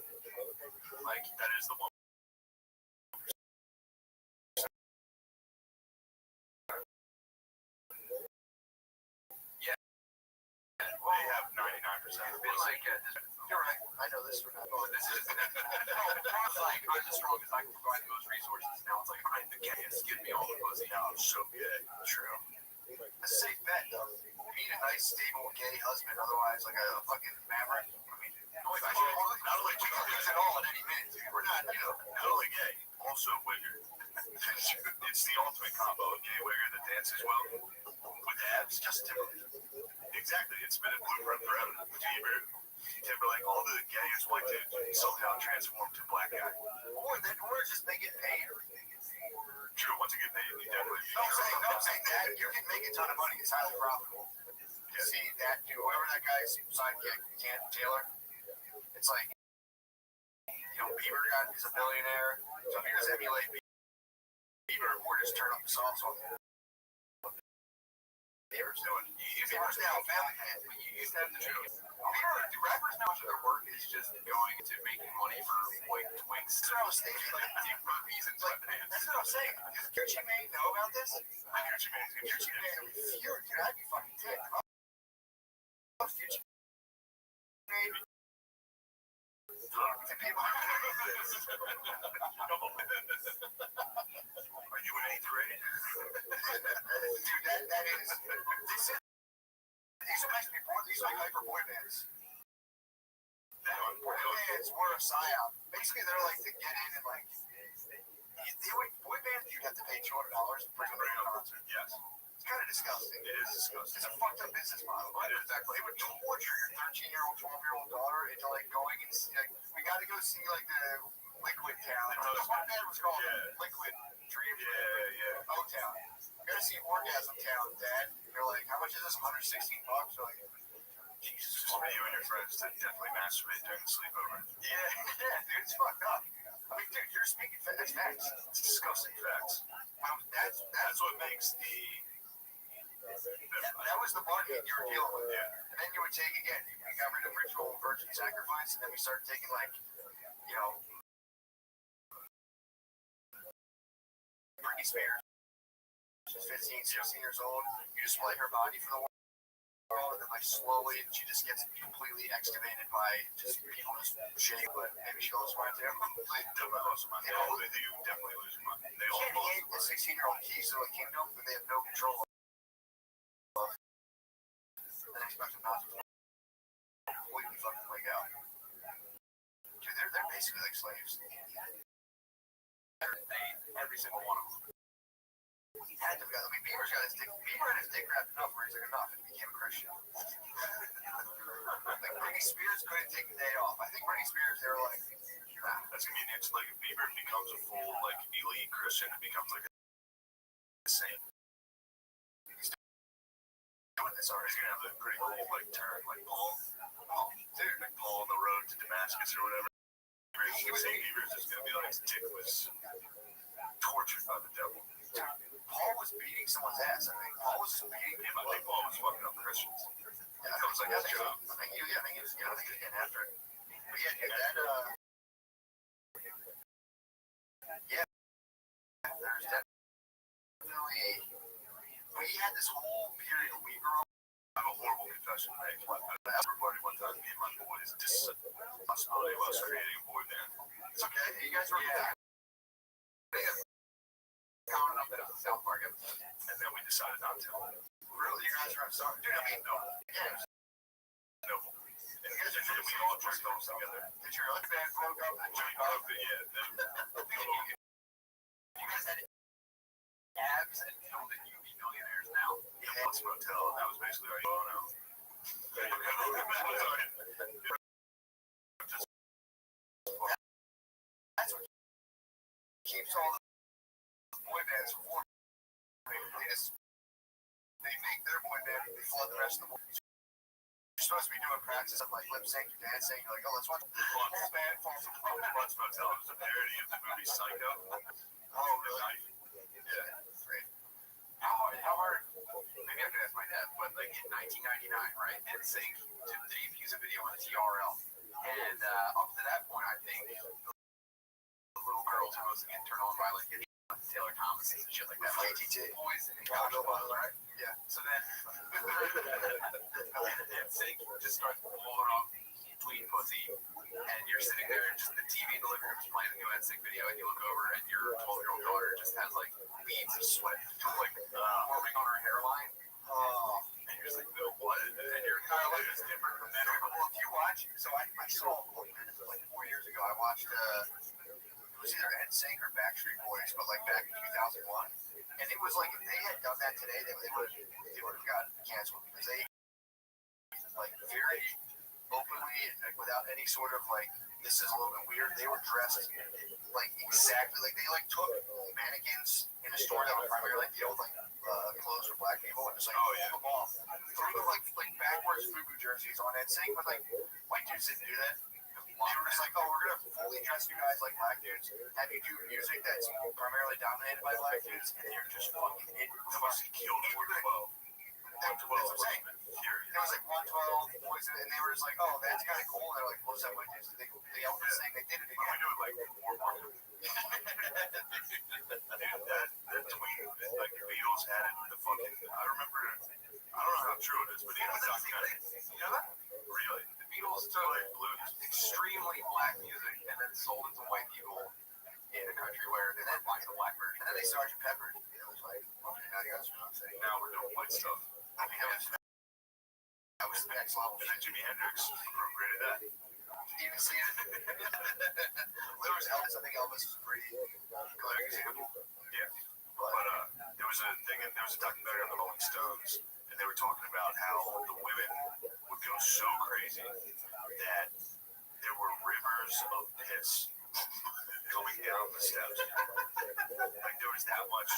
Like, that is the one. Yeah. They have 99%. It's been like, you're right. I know this for now. Oh, this is. It's like, I'm the strongest. I can provide the most resources. Now it's like, I'm the gayest. Give me all the pussy. Now I'm so gay. True. A safe bet, though. Need a nice, stable, gay husband. Otherwise, like a fucking maverick. I mean, not only two things at all at any minute. Dude. We're not, not only gay, also wigger. It's the ultimate combo. A gay wigger that dances well with abs, just Timberlake. Exactly. It's been a blueprint forever. Timberlake, all the gayest white dudes somehow transformed to black guy. Or just they get paid. True, once you get paid, you definitely. Don't say that. You can make a ton of money. It's highly profitable. Yeah. See that dude, whoever that guy's sidekick, Taylor. It's like, Bieber is a billionaire. So if you just emulate Bieber, or just turn up the songs on Bieber's doing. Bieber's now a family man, but you used to have the truth. Rappers now, much of their work is just going into making money for white twinks. That's what I was thinking. Like deep burpees and sweatpants. That's what I was saying. Does Gucci Mane know about this? Gucci Mane would be furious. Dude, I'd be fucking ticked. Gucci Mane. Talk to people. Are you in 8th grade? Dude, that is. These are meant to be these are like hyper boy bands. Boy bands were a psyop. Basically, they're like to get in and like. Boy bands, you'd have to pay $200 to bring them to a concert. Yes. It's kind of disgusting. It is disgusting. It's a fucked up business model. But exactly. It would torture your 13-year-old, 12-year-old daughter into like going and see, like, we got to go see like the Liquid Town. One band was called Liquid Dream. Yeah. O-Town. We got to see Orgasm Town, Dad. They're like, how much is this? $116? They're like, Jesus. Just for you and your friends to definitely masturbate during the sleepover. Yeah, dude, it's fucked up. I mean, dude, you're speaking facts. It's disgusting facts. That's what makes the. That was the market you were dealing with. Yeah. And then you would take again. We got rid of ritual and virgin sacrifice, and then we started taking like, Britney Spears. She's 15, 16 years old. You display her body for the world, and then like slowly she just gets completely excavated by just people just shame, but maybe she lost mind too. They definitely lost mind. They do definitely lose mind. They all can't hand a 16-year-old keys to a kingdom that they have no control of. And expect them not to completely fucking wake out. Dude, they're basically like slaves. every single one of them. He had to. I mean, Bieber had his dick wrapped enough where he's like, enough, and he became a Christian. Like Britney Spears couldn't take the day off. I think Britney Spears, they were like, nah. That's gonna be an interesting. Like if Bieber becomes a full like elite Christian, it becomes like a saint. He's doing this already. He's gonna have a pretty cool like turn, like Paul. Oh, dude, like Paul on the road to Damascus or whatever. Saint Bieber's just gonna be like his dick was tortured by the devil. Paul was beating someone's ass. I think Paul was just beating him. I think Paul was fucking up Christians. Yeah, that was like his job. I think he was getting after it. But yeah, dude, there's definitely. We had this whole period of we grew up. I have a horrible confession to make. At the after party one time, me and my boys just possibility of us creating a boy band. It's okay. You guys were counting up at South Park, and then we decided not to. Really, you guys are sorry, dude. I mean, no. Yeah. No. And we all jerked off together. Did your other band broke up and jerked off? Yeah. You guys had abs and told that you'd be millionaires now. Yeah, Plus Motel. That was basically our bono. That's what keeps all the boy bands from forming. They make their boy band, they flood the rest of the boys. You're supposed to be doing practice of like lip sync and dancing. You're like, oh, let's watch the whole band falls apart. Plus Motel was a parody of the movie Psycho. Oh, really? Yeah, great. How hard, maybe I could ask my dad, but like in 1999, right, NSYNC did the music video on the TRL. And up to that point, I think the little girls were supposed to get turned on by like Taylor Thomas and shit like that. Like ATT. Boys and Chicago, right? Yeah. So then NSYNC just starts blowing off Tweet Pussy, and you're sitting there and just the TV in the living room is playing the new NSYNC video, and you look over and your 12-year-old daughter just has like beads of sweat like forming on her hairline. Oh, and you're just like, no, what? And you're kind of like, it's different from that. Well, if you watch, so I saw, like 4 years ago, I watched, it was either NSYNC or Backstreet Boys, but like back in 2001. And it was like, if they had done that today, they would have gotten canceled because they, like, very openly and like, without any sort of like, this is a little bit weird, they were dressed like exactly, like they like took mannequins in a store that were primarily like the old like clothes for black people and just like pulled them off, threw them like backwards FUBU jerseys on NSYNC, but like white dudes didn't do that. They were just like, oh, we're gonna fully dress you guys like black dudes, have you do music that's primarily dominated by black dudes, and you're just fucking it. That must have killed 412. That's what I'm saying. It was like 112 boys, and they were just like, oh, that's kind of cool. And they're like, what's that white dudes? They all just saying they did it again. We do it like more. That tweet, like the Beatles had it. The fucking, I remember. I don't know how true it is, but You know that? Really, The Beatles took extremely black music and then sold it to white people in a country where they weren't buying the black version. And then they Sgt. Pepper. It was like, okay, now you guys are not saying. now we're doing white stuff. I mean, that was the next level. And then Jimi Hendrix appropriated that. Even see it. There was Elvis. I think Elvis was a pretty clear example. Yeah, but there was a documentary on the Rolling Stones, and they were talking about how the women would go so crazy that there were rivers of piss going down the steps. Like there was that much.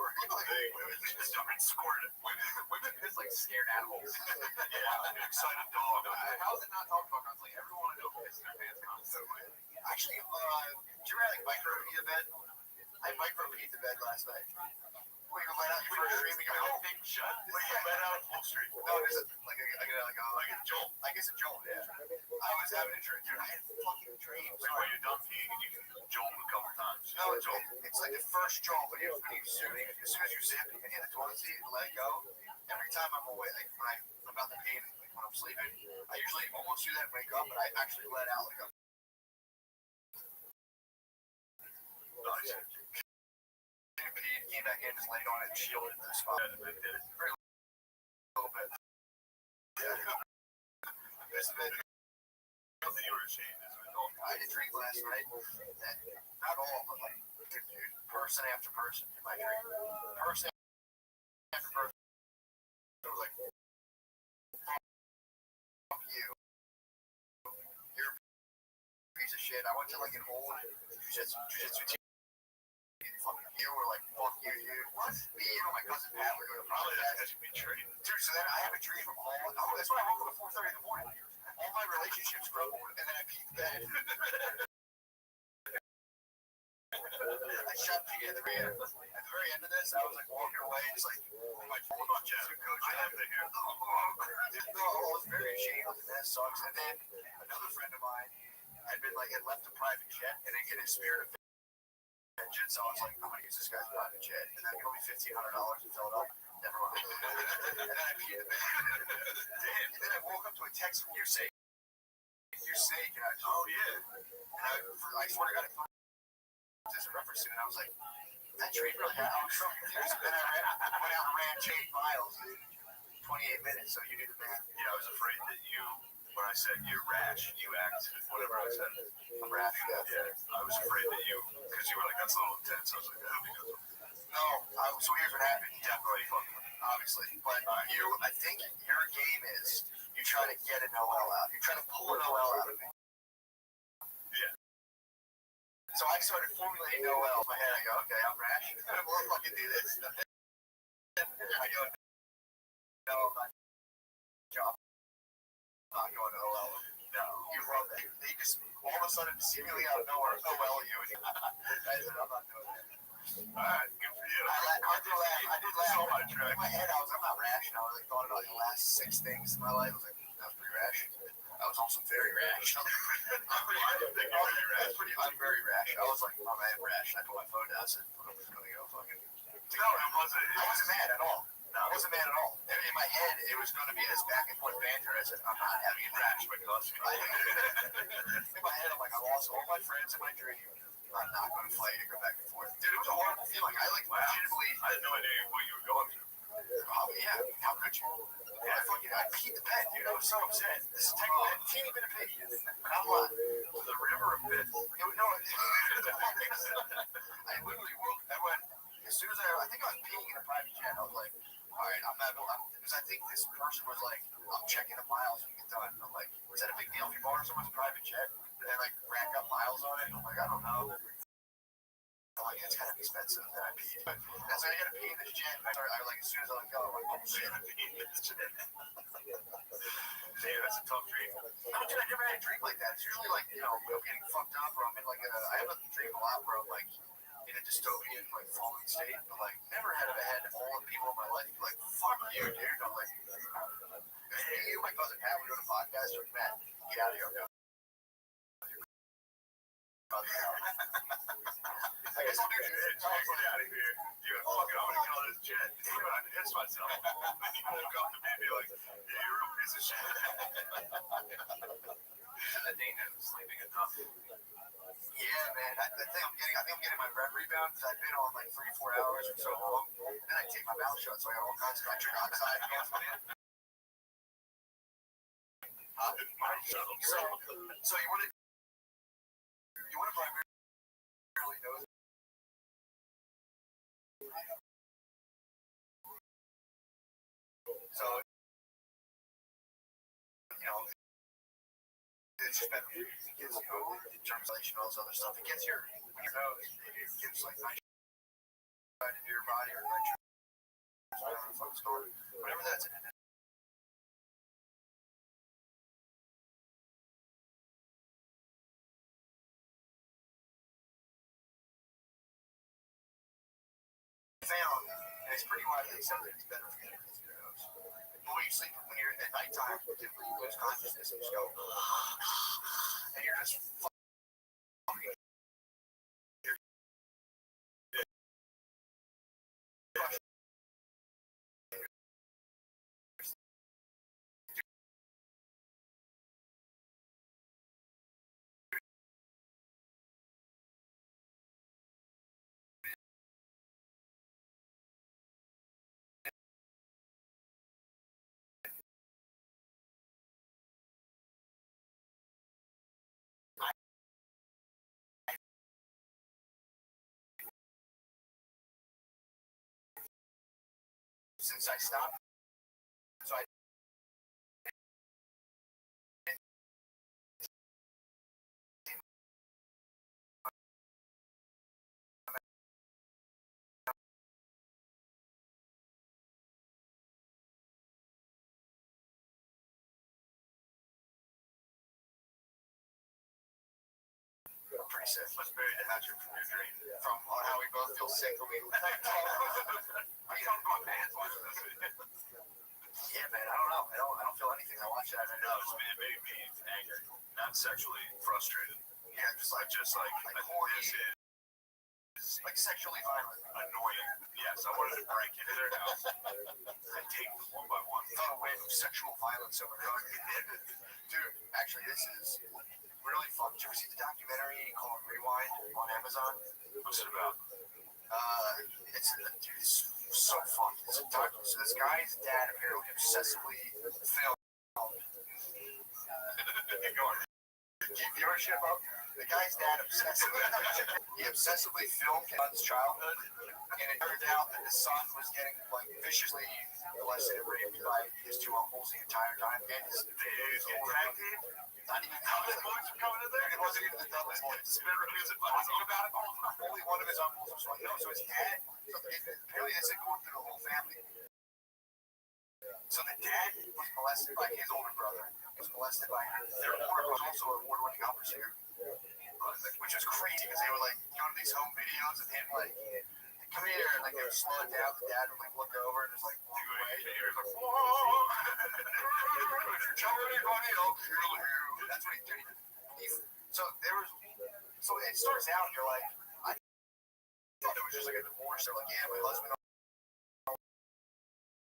Women just started squirting. Women piss like scared animals. Yeah, an excited dog. How is it not talked about constantly? Everyone I know pisses their pants constantly. Actually, did you ever like micro pee the bed? I micro peed the bed last night. Wait, you let out your first stream and go, oh, big shut. Wait, you let out full street? No, there's like a jolt. I guess a jolt, yeah. I was having a dream. Dude, I had fucking dreams. Like when you're done peeing and you can jolt a couple times. No, it's like the first jolt when you zip. As soon as you zip, you can hit the toilet seat and let it go. Every time I'm awake, like when I'm about to pee, like when I'm sleeping, I usually almost do that and wake up, but I actually let out like a. Nice. Came back in, just laid on it and shielded the spot. Yeah, they did it. Very little bit. Yeah. It's a bit. Something you were ashamed of. I had a drink last night. Not all, but like dude, person after person in my dream. Person after person. I was like, fuck you. You're a piece of shit. I went to like an old jiu-jitsu team. Fucking you were like, fuck you, dude. What? Me and my cousin Pat were doing a podcast. Dude, so then I have a dream of all. Oh, that's why I woke up at 4:30 in the morning. All my relationships crumbled, and then I peeked bed. I shot P at the very end. At the very end of this, I was like walking away, just like, oh my god, coach, I have the hair. No, I was very ashamed of this. Sucks. And then another friend of mine had left a private jet, and then get his spirit of vengeance. So I was like, I'm gonna use this guy's private jet, and then it'll be $1,500 to fill it up. Never mind. And then I peed the bed. Damn. And then I woke up to a text from you're safe. You're safe. And oh yeah. And I swear to God, there's a reference to it. And I was like, that dream really happened. I was so confused. And then I went out and ran 8 miles in 28 minutes. So you do the math. Yeah, I was afraid that when I said you're rash, you act, whatever I said. I'm rash. Yeah, I was afraid that because you were like, that's a little intense. I was like, that'll be good. No, so here's what happened. Definitely fucking, obviously. But I think your game is you try to get an OL out. You're trying to pull an OL out of me. Yeah. So I started formulating OL in my head. I go, okay, I'm rash. I'm going to fucking do this. I go, no, I'm not. Job. I'm not going to OL. No, you love that. They just all of a sudden, seemingly out of nowhere, OL you. I said, I'm not doing that. Alright, good for you. I did laugh. So much, right? In my head, I'm not rash. I was like thought about the last 6 things in my life. I was like, that was pretty rash. I was also very rash. I'm very rash. I was like, oh man, rash. I put my phone down. I said, I'm just gonna go fucking. No, it wasn't. I wasn't mad at all. No, I wasn't mad at all. In my head, it was going to be this back and forth banter. I said, I'm not having a rash because in my head, I'm like, I lost all my friends in my dream. I'm not going to fight and go back and forth. Dude, it was a horrible feeling. I legitimately. I had no idea what you were going through. Oh yeah, how could you? I peed the bed, dude. I was so upset. This is technically a teeny bit of pee. Not a lot. The river of bits. I literally woke. I went as soon as I think I was peeing in a private jet. I was like, all right, I'm not going. Because I think this person was like, I'm checking the miles when we get done. I'm like, is that a big deal if you borrow someone's private jet and then like rack up miles on it? I'm like, I don't know. I'm like, it's kind of expensive that I peed. But so I gotta pee in this jet. I like as soon as I let go, I'm like, oh shit, I'm peeing in this jet. Damn, that's a tough dream. I never had a dream like that. It's usually like, I'm getting fucked up or I'm in like I have a dream a lot where I'm like in a dystopian, like falling state, but like never had all the people in my life be like, fuck you, dude. I'm like, you, my cousin Pat, we're doing a podcast. You're like, Matt, get out of here. I guess I'll do it. Get out of here. Dude, fucking, I'm gonna get on this jet. I'm gonna piss myself. Then you woke up to me and be like, yeah, you're a real piece of shit. And Dana was sleeping enough. Yeah, man. I think I'm getting my rep rebound because I've been on like 3-4 hours for so long. And then I take my mouth shut, so I got all kinds of nitric oxide going in. So you want to primarily know. So it's just better. It gives in translation, all this other stuff. It gets your nose. It gives like nitrogen into your body or nitrogen. I don't know if I'm stored. Whatever that's in it. Found, and it's pretty widely accepted, it's better for you to your nose. But when you sleep, when you're at nighttime, typically you lose consciousness and just go, and you're just fucking. since I stopped. So I pretty sick. Let's bury the hatchet from your dream. From how we both feel sick when we Yeah, man, I don't know. I don't feel anything. I watch that and I know it's made me angry, not sexually frustrated. Yeah, just like horny, like sexually violent, annoying. Yes, I wanted to break into their house and take them one by one. Far away from sexual violence over there. Dude, actually, this is really fun. Did you ever see the documentary called Rewind on Amazon? What's it about? It's so fun. So this guy's dad apparently obsessively filmed. Keep viewership up. The guy's dad obsessively filmed his childhood, and it turned out that the son was getting like viciously molested and raped by his two uncles the entire time. And his older not even coming in there. It wasn't even the double boys. Talking about it. Only one of his uncles was like, no. So his dad. So apparently this is going through the whole family. So the dad was molested by his older brother. Was molested by their older brother, was also an award-winning opera singer, which was crazy because they were like going to these home videos of him like, come here, and like they would slow it down. The dad would like look over and just like walk away. And he was like, whoa, tell everybody I'll kill you. That's what he did. So it starts out and you're like, I thought it was just like a divorce. They're like, yeah, my husband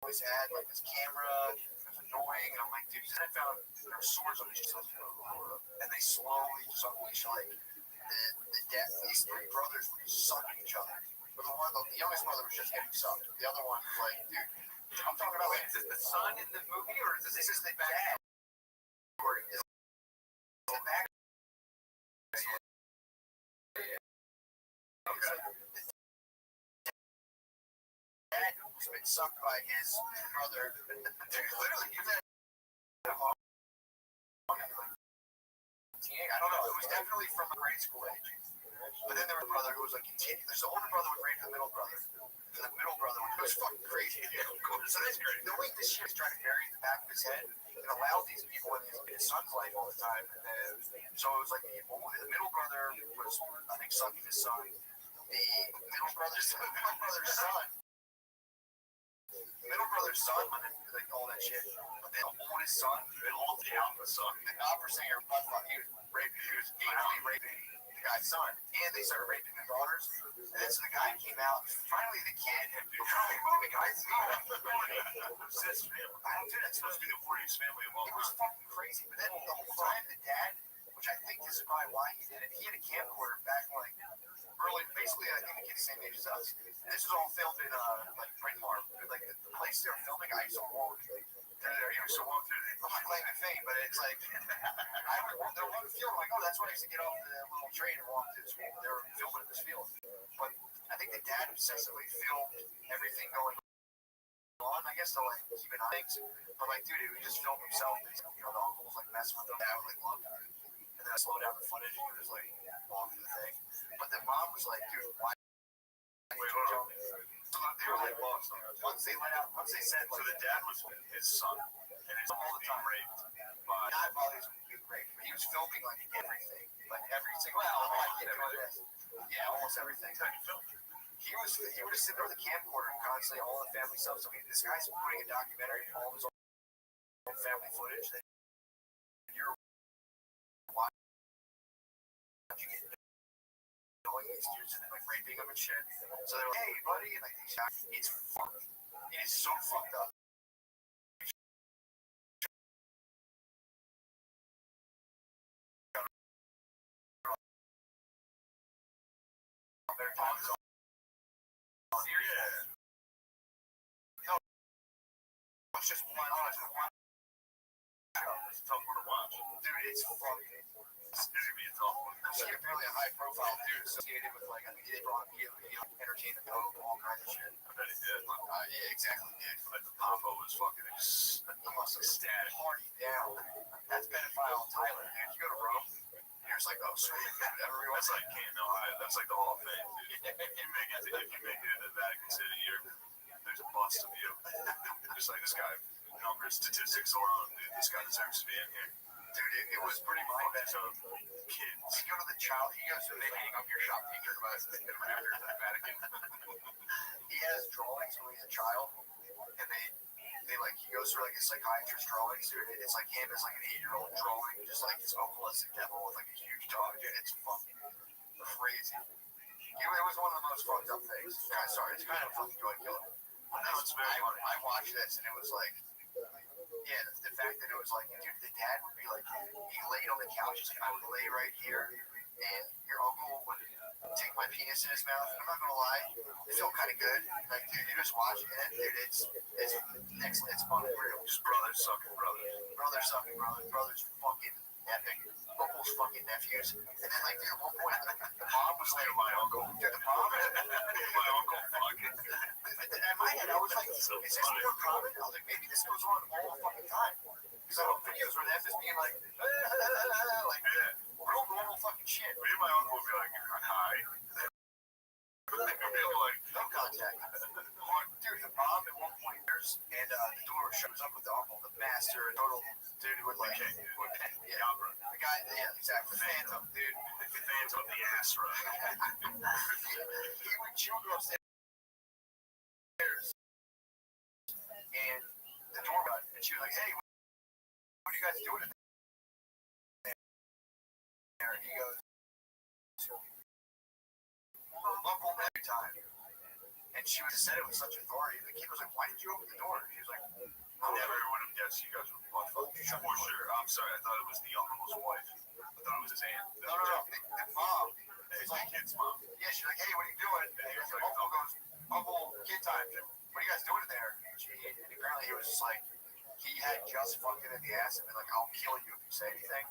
always had like this camera. It was annoying, and I'm like, dude. Then I found there were swords on these children, and they slowly just unleash like the death. These three brothers were just sucking each other. But the youngest brother was just getting sucked. The other one was like, dude, I'm talking about. Wait, is this the son in the movie, or is this the dad? Or is the back? Dad was been sucked by his brother. Literally, you had I don't know. It was definitely from grade school age. But then there was a brother who was like continuing. There's the older brother would rape the middle brother. And the middle brother was fucking crazy. So this, knowing this shit is trying to bury in the back of his head, it allowed these people in his son's life all the time. And then, so it was like the middle brother was, I think, sucking his son. The middle brother's son. Middle brother's son, like all that shit. But then the oldest son, the opera singer, he was raping, he was anally raping the guy's son. And they started raping the daughters. And then so the guy came out, finally the kid, the guy's obsessed family. I don't think that's supposed to be the worst family of all. It was fucking crazy. But then the whole time the dad, which I think this is probably why he did it, he had a camcorder back in like early, basically I think the kid's the same age as us. And this was all filmed in like Bryn Mawr. Like the place they were filming, I used to walk through there. You know, so walk through. I'm not claiming fame, but it's like I would walk there on the field. I'm like, oh, that's why I used to get off the little train and walk to the school. They were filming at this field. But I think the dad obsessively filmed everything going on. I guess to like keep an eye on things. But like, dude, he would just film himself. And, you know, the uncle was like messing with him. Dad would like look, and then I slowed down the footage and he was like walk through the thing. But the mom was like, dude, why? Wait, hold on. They were like lost. Once they said, like, so the dad was his son, and he's all the time raped. Not while he was being raped, but he was filming like everything, like every single. Yeah, almost everything. He would just sit there with a camcorder and constantly all the family stuff. So this guy's putting a documentary of all of his own family footage that you're watching it. These dudes and like raping them and shit. So they're like, hey buddy, and like it's fucked. It is so fucked up. No, it's just one. It's a tough one to watch. Dude, it's fucking. It's gonna be a tough one. He's apparently a high profile dude associated with like, I think they brought him here, entertainment, all kinds of shit. I bet he did. Yeah, exactly. Dude. like, oh, sweet, everyone. That's like Canton, Ohio. That's like the Hall of Fame, dude. If you make it into Vatican City, there's a bust of you. Just like this guy, numbers, statistics alone, dude. This guy deserves to be in here. Dude, it was pretty mind-bending. So, kids. You go to the child, he goes to they hang up your shop teacher class after the Vatican. He has drawings when he's a child, and they like he goes through like a psychiatrist drawings, dude. It's like him as like an 8-year-old drawing, just like his uncle as a devil with like a huge dog, dude. It's fucking crazy. It was one of the most fucked up things. Sorry, it's kind of fucking joy killer. No, it's very funny. I watched this and it was like, yeah, the fact that it was like, dude, the dad would be like, he laid on the couch, he's like, I would lay right here, and your uncle would take my penis in his mouth. I'm not gonna lie, it felt kind of good. Like, dude, you just watch it, and dude, it's excellent. It's fucking real. Just brothers sucking brothers. Brothers sucking brothers. Brothers fucking epic. Uncles fucking nephews. And then, like, dude, at one point, the mom was like, My uncle. dude, the mom. My uncle fucking. In my head, I was like, is this more common? I was like, maybe this goes on all the fucking time. Because I have videos where them just being like, like, real normal fucking shit. Me and my uncle would be like, hi. They'd be like, No contact. Dude, the mom at one point, and the door shows up with the uncle, the master, total dude with like, the guy, yeah, exactly. The Phantom, dude. The Phantom, the ass, right? She would go upstairs, and the door got, and she was like, hey, what are you guys doing in there? And he goes, Uncle every time. And she was said it with such authority. The kid was like, why did you open the door? She was like, I never would have guessed you guys were butt fucking. For sure. I'm sorry. I thought it was the uncle's wife. I thought it was his aunt. no. The mom. It's my kid's mom. Yeah, she's like, hey, what are you doing? And Uncle goes, Uncle, kid time. What are you guys doing in there? And apparently he was just like, he had just fucked it in the ass and been like, I'll kill you if you say anything.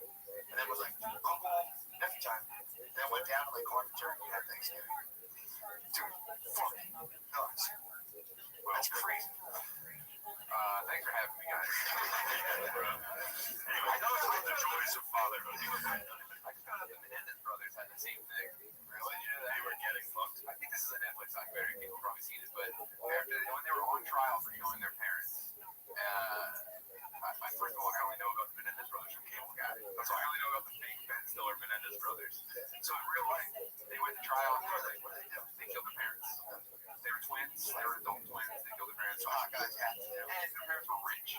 And then was like, Uncle, nephew time. Then went down to like carved turkey and had Thanksgiving. Dude, fucking nuts. That's crazy. Thanks for having me, guys. Anyway, I know about the joys of fatherhood. I just found out the Menendez brothers had the same thing. Really? They were getting fucked. I think this is a Netflix documentary. People have probably seen it, but when they were on trial for killing their parents, first of all, I only know about the Menendez brothers from Cable Guy. That's why I only know about the fake Ben Stiller Menendez brothers. So in real life, they went to trial and what did they do? They killed their parents. They were twins. They were adult twins. They killed their parents. Guys, And their parents were rich.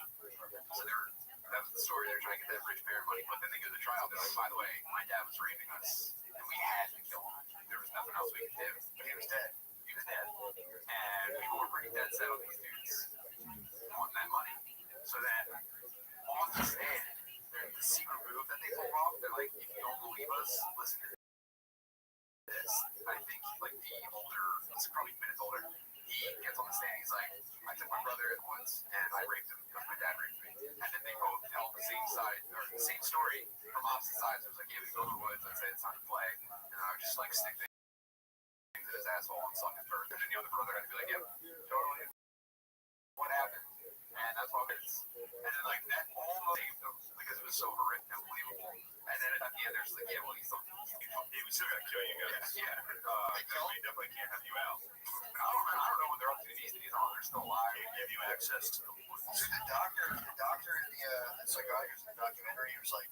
So that was the story. They were trying to get that rich parent money. But then they go to the trial. They're like, by the way, my dad was raping us, and we had to kill him. There was nothing else we could do. but he was dead. He was dead. And people were pretty dead set on these dudes wanting that money. So then, on the stand, there's the secret move that they pull off. They're like, if you don't believe us, listen to this. I think, like, the older, it's probably minutes older, he gets on the stand. He's like, I took my brother at once, and I raped him because my dad raped me. And then they both tell the same side, or the same story from opposite sides. It was like, yeah, we go to the woods, I say it's time to play. And I would just, like, stick things in his asshole and suck his bird. And then the other brother had to be like, yep, totally. What happened? And that's what it is. And then, like, that almost saved him because it was so horrific and unbelievable. And then at the end, there's like, yeah, well, he's still gonna kill you guys. Yeah. We definitely can't have you out. I don't know what they're up to these days. I don't know if they're still alive. Can't give you access to the woods. So the doctor in the psychiatrist in the documentary was like,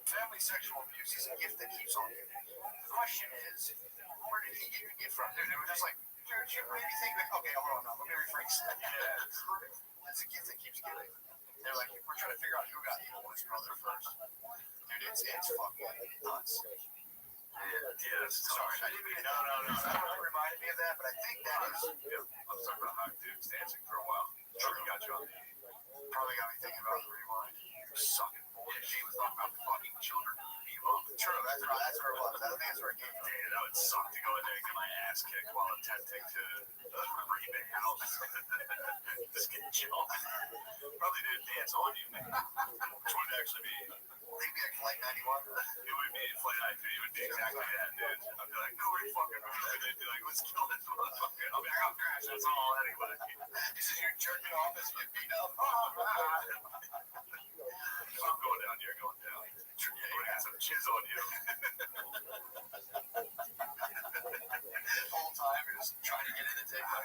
family sexual abuse is a gift that keeps on giving. The question is, where did he get the gift from? Dude, it was just like, dude, you made me think, like, okay, hold on, now, let me rephrase that. It's a gift that keeps giving. They're like, we're trying to figure out who got evil with his brother first. Dude, it's fucking nuts. Yes. Sorry, I didn't mean to. No. That reminded me of that, but I think that is. I was talking about hot dudes dancing for a while. Sure, you got you on. Probably got me thinking about the rewind. Sucking bullshit. Yeah, she was talking about fucking children. True, that's where it was. I think that's where it came from. Dude, that would suck to go in there and get my ass kicked while attempting to read the house. Just get chill. Probably didn't dance on you. Which would actually be. Maybe like Flight 91. It would be Flight 93. It would be exactly that, dude. I'd be like, nobody fucking moves. And they'd be like, let's kill this motherfucker. I'll be like, I'll crash us all anyway. This is your jerking off as you get beat up. I'm going down, you're going down. got some chiz on you. The whole time you're just trying to get into TikTok.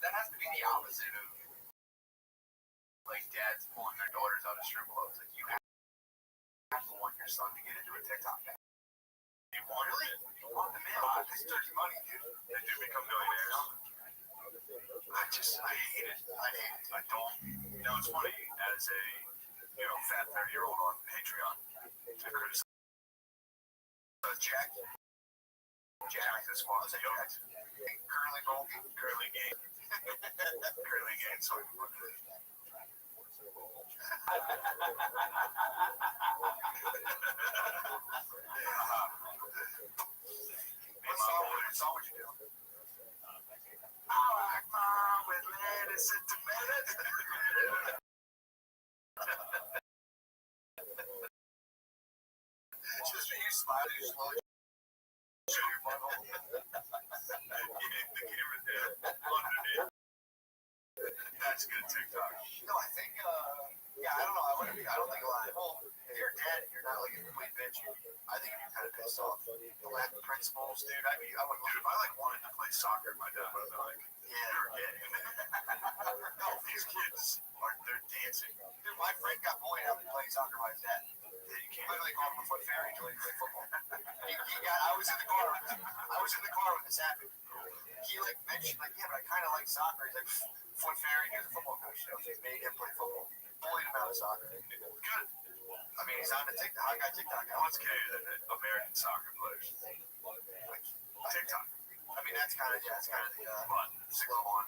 That has to be the opposite of like dads pulling their daughters out of strip clubs. Like you have to want your son to get into a TikTok. You want Really? it. You want the man? It's dirty money, dude. They do become millionaires. I hate it. I hate it. I don't. You know, it's funny as a fat 30-year-old on Patreon to criticize Jack. Jack as far as Curly bulky. curly game, curly game. So What song would you do? I like mom with lettuce and tomatoes. Just for you smiling, you slowly show your butthole. The camera's dead. Underneath. That's good TikTok. No, I think, I don't know. I don't think a lot of people, if you're dead and you're not like a complete bitch, I think you'd be kind of pissed off. The lack of principles, dude. I mean, Dude, if I wanted to play soccer, my dad would have been like, "You're gay." No, these kids they're dancing. dude, my friend got bullied out playing soccer by his dad. You can't. Literally called him a foot fairy until he played football. I was in the car when this happened. He like mentioned like, yeah, but I kind of like soccer. He's like, foot fairy, he's a football coach. So he made him play football. Bullied him out of soccer. Good. I mean, he's on the TikTok. I got TikTok now. What's gay than American soccer players? TikTok. I mean, that's kind of the Fun. slow on.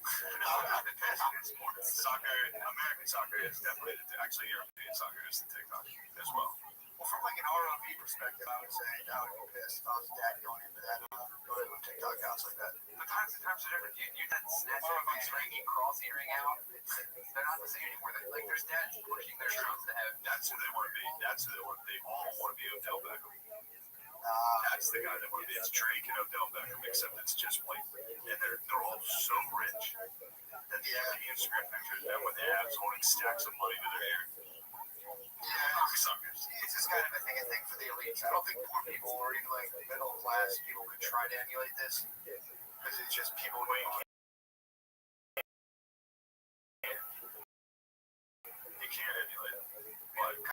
No, I'm the passionate sport. Soccer, American soccer is definitely actually European soccer is the TikTok as well. Well, from like an ROV perspective, I would say I would be pissed if I was a dad going into that, going into a TikTok house like that. The times are different. You had snatch fucking stringing, cross earring out. They're not the same anymore. Like there's dads pushing their sons to have. That's who they want to be. That's who they want. They all want to be Odell Beckham. That's the guy that want to be. It's Drake and Odell Beckham, except it's just white. And they're all so rich that the Instagram pictures them with abs holding stacks of money to their ear. Suckers. It's just kind of, I think, a thing for the elites. I don't think poor people or even like middle class people could try to emulate this because it's just people who You can't emulate it. But you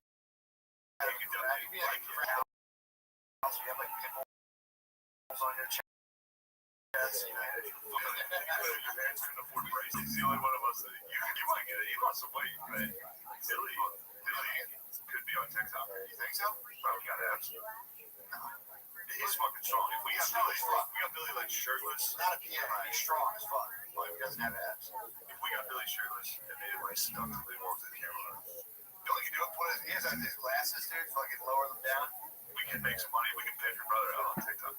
can you definitely like for house, you have like pimples on your chest. You know, your parents couldn't afford braces. He's the only one of us that you might get it. He lost some weight, right? Billy could be on TikTok. you think so? Probably got abs. He's fucking strong. If we got Billy like shirtless. Not a PM, he's strong as fuck, but he doesn't have abs. If we got Billy shirtless and made him like stuck to the walk to the camera, You know what you do? He has his glasses, dude. Fucking lower them down. we can make some money. We can pay for your brother out on TikTok.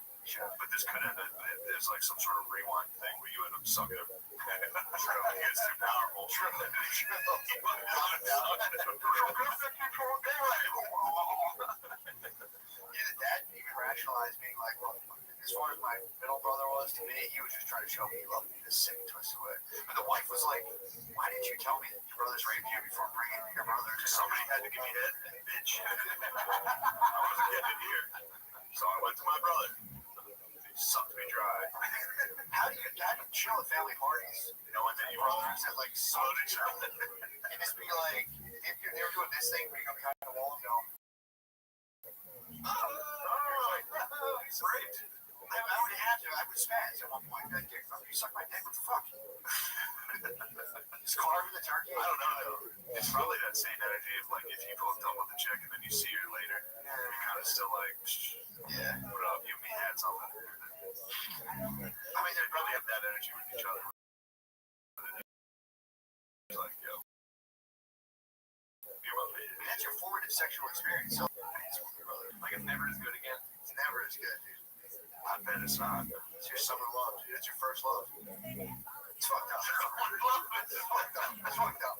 But this could end up there's like some sort of rewind thing where you end up sucking him. It's too powerful. Either that, even rationalize being like, well, as far as my middle brother was to me, he was just trying to show me he loved me this sick, twisted way. But the wife was like, why didn't you tell me that your brother's raped you before bringing your brother to Somebody had to give me head, bitch. I wasn't getting it here. So I went to my brother. He sucked me dry. How do you chill at family parties? Knowing that your Brothers that like slowed each other. and just be like, if they were doing this thing, we go behind the wall and go, He's raped. I would have to. I would spaz at one point. Like, you suck my dick. What the fuck? Just carving the turkey. I don't know though. It's probably that same energy of like if you hooked up with a chick and then you see her later, you're kind of still like, Yeah. what up? You and me had something. I mean, they probably have that energy with each other. It's like, yo, you're my baby. That's your formative sexual experience. So, Like it's never as good again. it's never as good, dude. I bet it's not. It's your summer love, dude. It's your first love. It's fucked up. It's fucked up.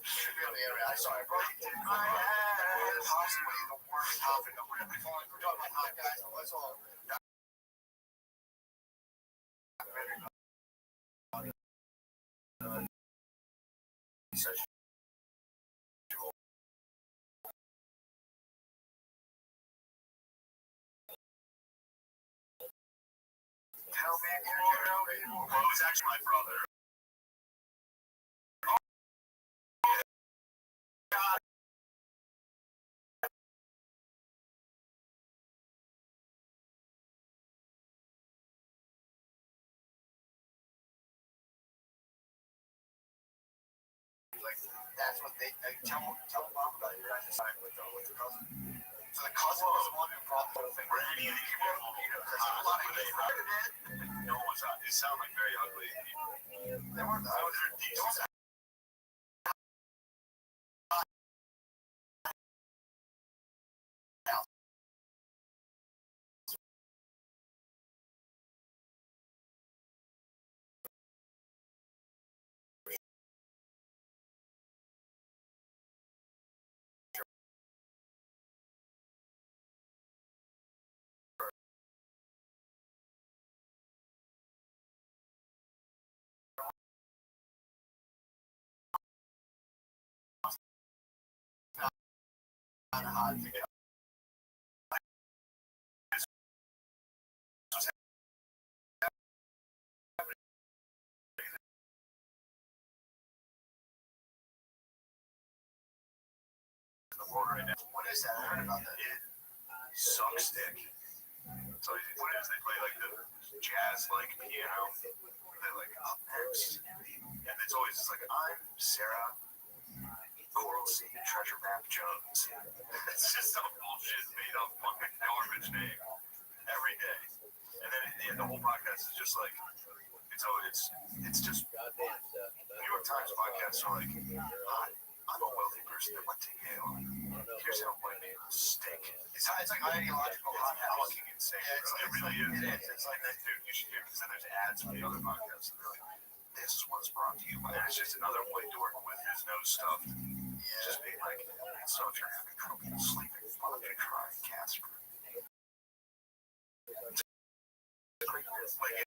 Should be on the internet. I saw it, bro. Possibly the worst topic. We're talking about hot guys, but let's all. Such tell me you're Well, it was actually my brother. like that's what they tell mom about it. I just signed with the cousin. So the cousin was the one who brought the whole thing. Were any of the people, Because a lot of people started it. no one's out. They sound like very ugly people. They weren't. I was They're decent. hot to get. What is that? I heard about that. Suck stick. So what it is, they play like the jazz like piano. They're like up next. And it's always just like, I'm Sarah Coral Sea Treasure Map Jones. It's just some bullshit made up fucking garbage name every day. And then at the end, the whole podcast is just like, it's just New York Times podcasts are like, hi, I'm a wealthy person that went to Yale. Here's how white people stink. It's like ideological hot house. Fucking insane. Yeah, It really is. It is. It's like that. Dude, you should hear, because then there's ads for the other podcasts. And they're like, this is what's brought to you by. And it's just another white dork with his nose stuffed. Just being like, so if you're having trouble sleeping, why don't you try Casper? Like,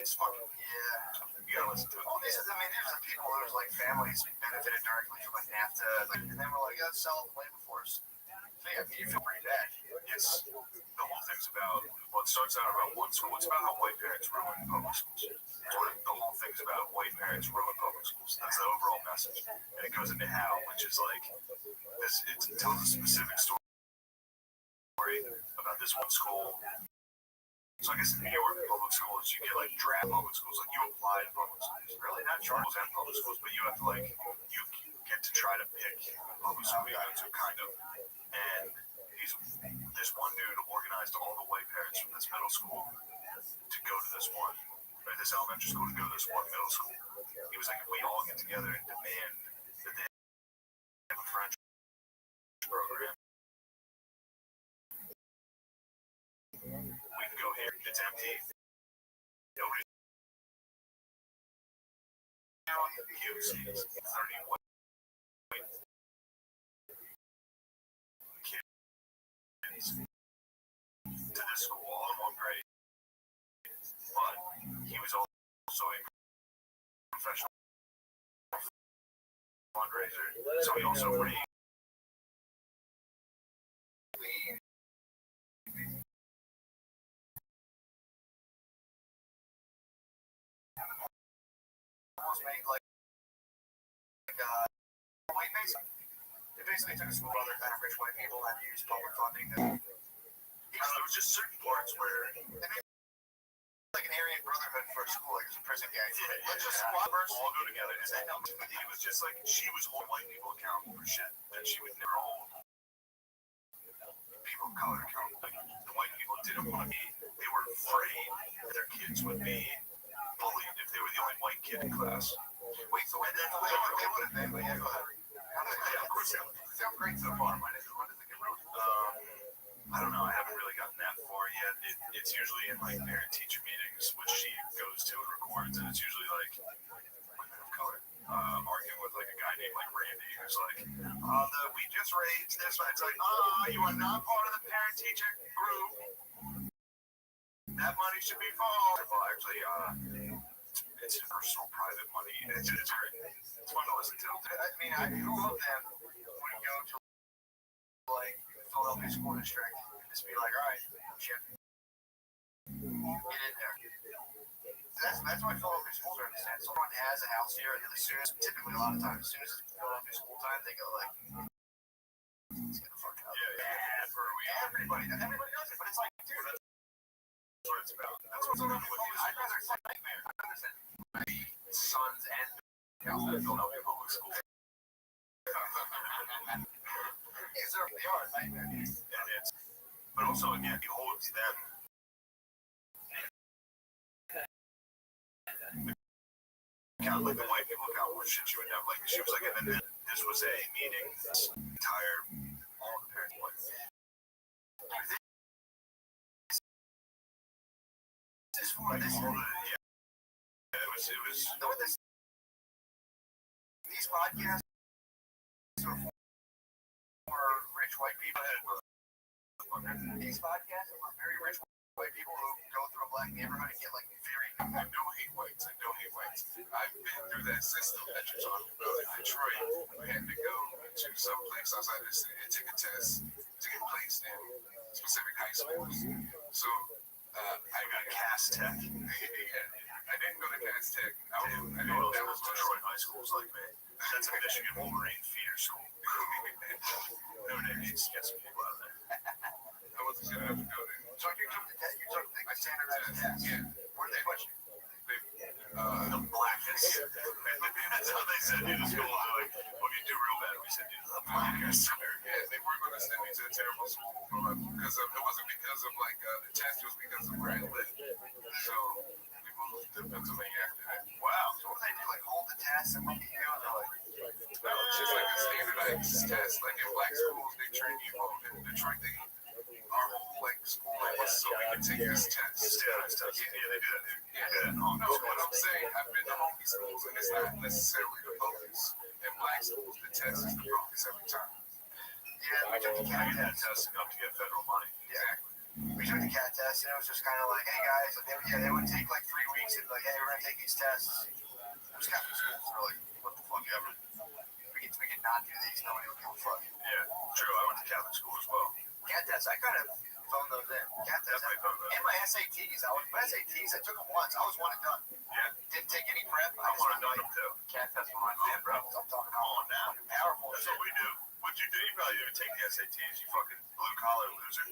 it's fucking, yeah. You gotta listen to it. Well, these are, these are people whose like families benefited directly from like NAFTA, and then we're like, yeah, let's sell the labor force. So yeah, you feel pretty bad. It's the whole thing's about. Well, it starts out about one school. It's about how white parents ruin public schools. The whole thing's about white parents ruin public schools. That's the overall message, and it goes into how, which is like this. It tells a specific story about this one school. So I guess in New York public schools, you get like draft public schools, like you apply to public schools. Really, not charters and public schools, but you have to like you get to try to pick public school you go to, kind of. And this one dude organized all the white parents from this middle school to go to this one, or this elementary school to go to this one middle school. He was like, if we all get together and demand that they have a French program, we can go here. It's empty. Nobody's QC's 30 white kids to this school, all in one grade. But he was also a professional fundraiser, so he also raised. Almost made like white Mason. They basically took a school of other kind of rich white people and used public funding to. There was just certain parts where They made like an Aryan Brotherhood for a school, like it's a prison gang. Let's just all swap first. go together. And then it was just like she was holding white people accountable for shit that she would never hold people of color accountable. Like, the white people didn't want to be. They were afraid that their kids would be bullied if they were the only white kid in class. Wait, so and then they would have been, but yeah, go ahead. Yeah, of course they would. Sounds great so far. When does it get ruined? I don't know. I haven't really gotten that far yet. It's usually in like parent-teacher meetings, which she goes to and records, and it's usually like women of color arguing with like a guy named like Randy, who's like, "We just raised this one." It's like, you are not part of the parent-teacher group. That money should be for all. Well, actually, it's personal, private money. It's great. It's fun to listen to. Who of them would go to like Philadelphia School District and just be like, all right, shit, get in there. That's why Philadelphia schools are in the sense. Someone has a house here, and as soon as, typically a lot of times, as soon as it's Philadelphia school time, they go like, let's get the fuck out. Everybody does it, but it's like, dude, that's what it's about. That's what's going on with you. I'd rather it's like nightmare. I'd rather send my sons and house to Philadelphia public school. Yes, sir, they are a nightmare. And it's, but also again, he holds them. Count like the white people count what shit you would have. Like she was like, and then this was a meeting. This entire all the parents went. This is for this. Yeah, it was. No, this. These podcasts are for rich white people. These podcasts are for very rich white people who go through a black neighborhood and get like very. I don't hate whites. I've been through that system that you're talking about in Detroit. We had to go to some place outside the city and take a test to get placed in specific high schools. So I got Cass Tech. I didn't go to Cass Tech. That was Detroit high schools like me. That's a Michigan Wolverine feeder school. No, they just get some people out of there. I wasn't good enough to go there. So you took the standardized test. Yeah. Where did they put you? The blackest. That's how they send you to school. They're like, well, if you do real bad, we send you to the blackest. Yeah, they weren't going to send me to a terrible school because it wasn't because of like the test, it was because of where I lived. So we moved to Pennsylvania after that. Wow. So what do they do? Like hold the test and what do you do? They're like, no, it's just like a standardized test. Like in black schools, they train you in Detroit. Our whole like school was so we can take this test. Standardized test. Yeah, they do that. Yeah. No, what I'm saying, I've been to homie schools and it's not necessarily the focus. In black schools, the test is the focus every time. Yeah, we took the CAT test enough to get federal money. Exactly. We took the CAT test and it was just kind of like, hey guys, they would take like 3 weeks and like, hey, we're gonna take these tests. It was Catholic schools were like, what the fuck ever. We could not do these. Nobody would give a fuck. Yeah, true. I went to Catholic school as well. CAT tests, I kind of phoned those in. CAT tests, and my SATs. I took them once. I was one and done. Yeah. Didn't take any prep. I was one and done too. CAT test for my man, bro. I'm talking on now. Powerful. That's what we do. What'd you do? You probably didn't take the SATs. You fucking blue collar loser.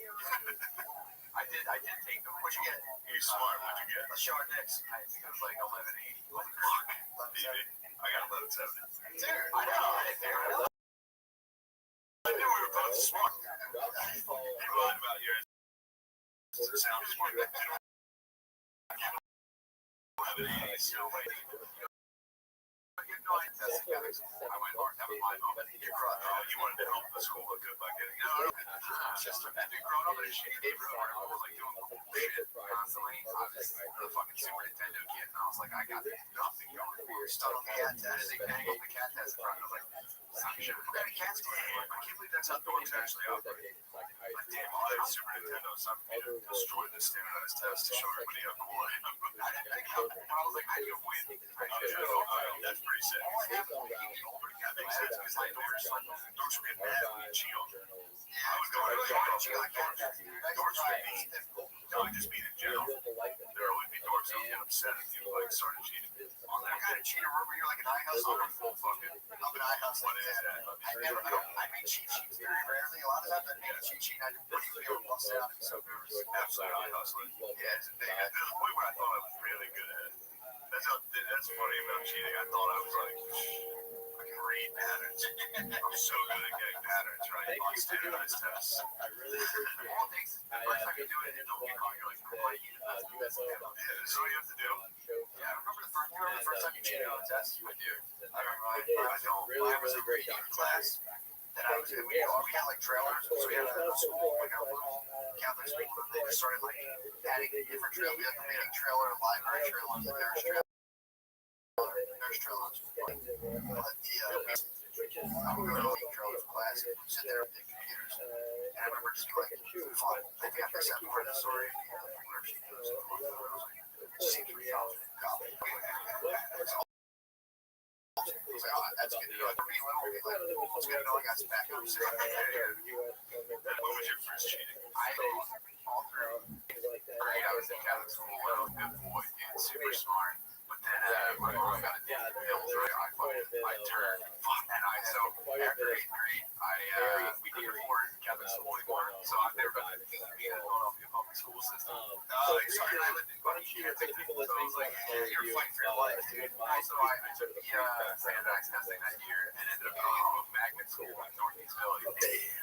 I did take them. What'd you get? You smart. What'd you get? A Shard Nix. I think it was like 1180. I got 1170. Dude, I know. I knew we were both smart. You're lying about yours. It sounds smart. I went hard. That was my moment. You wanted to help the school look good by getting just growing up in a shitty neighborhood. I was like doing bullshit constantly. I was the fucking Super Nintendo kid, and I was like, I got nothing going for me. Stuck on the CAT test. They dangled the CAT test in front of me. I was like, who got a CAT score? I can't believe that's how dorks actually operate. Like, damn, all that Super Nintendo stuff made to destroy the standardized test to show everybody how cool I am. I didn't think of it. I was like, I need to win. That's pretty sick. All I have is that makes sense because like dorks were getting mad when you cheat on them. I was going to cheat on dorks would beat them. No, I just mean in general. There would be dorks that would get upset if you like started cheating. On that kind of cheater where you're like an eye hustler. I'm an eye hustler. What is that? I make cheat sheets very rarely. A lot of times I make a cheat sheet and I just wouldn't be able to bust it out. I'm so nervous. Absolutely eye hustling. Yeah, it's a thing. There's a point where I thought I was really good at it. That's funny about cheating. I thought I was like, I can read patterns. I'm so good at getting patterns right on standardized tests. All it takes is the first time you do it and don't get caught, you're like, that's all you have to do. Yeah, I remember the first time you cheated on a test? I do. I remember I don't. Mine was a reading class that I was in. We had like trailers, so we had a school, like a little Catholic school, and they just started like adding different trailers. We had the reading trailer, library trailer, the nurse trailer. Nurse trailers. But I would go to the trailers class and sit there with the computers. And I remember just like, fuck, I think I missed that part of the story. Where she goes, it seems pretty confident in college. I was like, oh, that's good to know. For me, literally, like, it's good to know I got some backup. So, what was your first cheating? I all through grade, I was in Catholic school. I was a good boy, dude. super smart. But then my mom got a pills, right? I turned, and so after 8th grade, we couldn't afford Catholic school anymore, so I've never been in the Philadelphia public school system. Sorry, I lived in Bunny, you can't take it. So I was like, you're fighting for your life, dude. Also, I took the standardized testing that year and ended up going to a magnet school in Northeast Philly.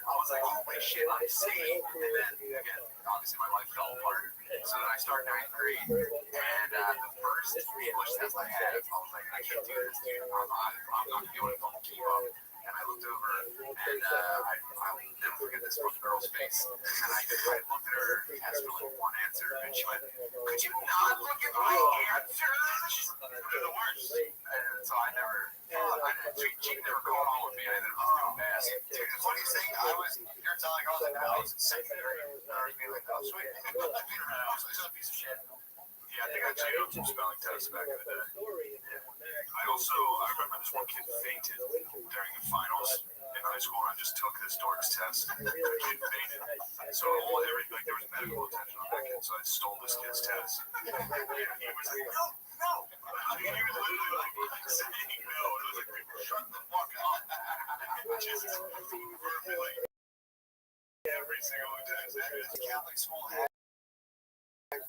I was like, holy shit, I'm safe. And then, again, obviously my life fell apart. So then I started 9th grade, and the first English test I had, I was like, I can't do this, dude. I'm not going to be able to keep up. And I looked over, and I'll never forget this one girl's face. And I looked at her, asked for like one answer, and she went, could you not look at my answers? They're the worst. And so she never caught on with me. I ended up just doing bad. Dude, the funniest thing, you're telling all that I was in second grade. I was being like, oh, sweet. I was a piece of shit. Yeah, I think I cheated on some spelling tests back in the day. I remember this one kid fainted during the finals in high school, and I just took this dork's test. The kid fainted. So there was medical attention on that kid, so I stole this kid's test. And he was like, no. He was literally like saying no. And I was like, shut the fuck up. Just verbally. Every single test. Catholic school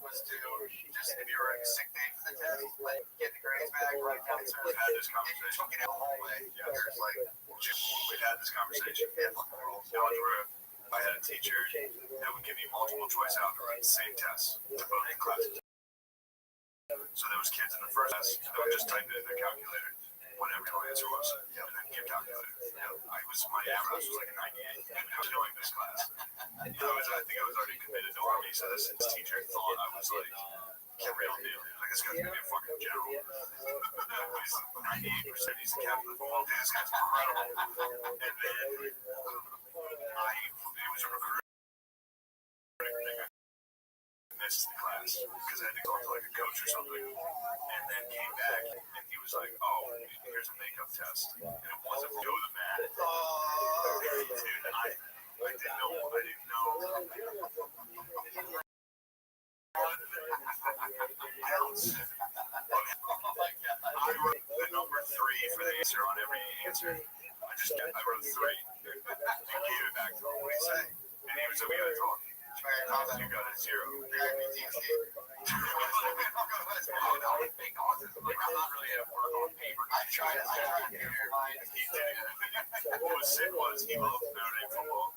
was to just, if you were a sick day for the test, like get the grades back, write down the We've had this conversation. took it out the whole way. Yeah, there's like, we've had this conversation. Algebra, I had a teacher that would give you multiple choice algebra, same test to both classes. So there was kids in the first class that would just type it in their calculator, whatever your answer was, and then give calculator. My average was like a 98. I was doing this class. I think I was already committed to Army, so this teacher thought I was like the real deal. Like, this guy's gonna be a fucking general. He's 98%. He's the captain of the world. This guy's incredible. And then it was a recruit. Missed the class because I had to go to like a coach or something, and then came back and he was like, "Oh, here's a makeup test," and it wasn't do the math. Dude, I didn't know. I wrote the number 3 for the answer on every answer. I wrote 3 and gave it back to him. What did he say? And he was like, "We gotta talk." You got a 0. You're going to be TC. I'm not really at work on paper. I tried to get your mind. What was sick was he loved Notre Dame football.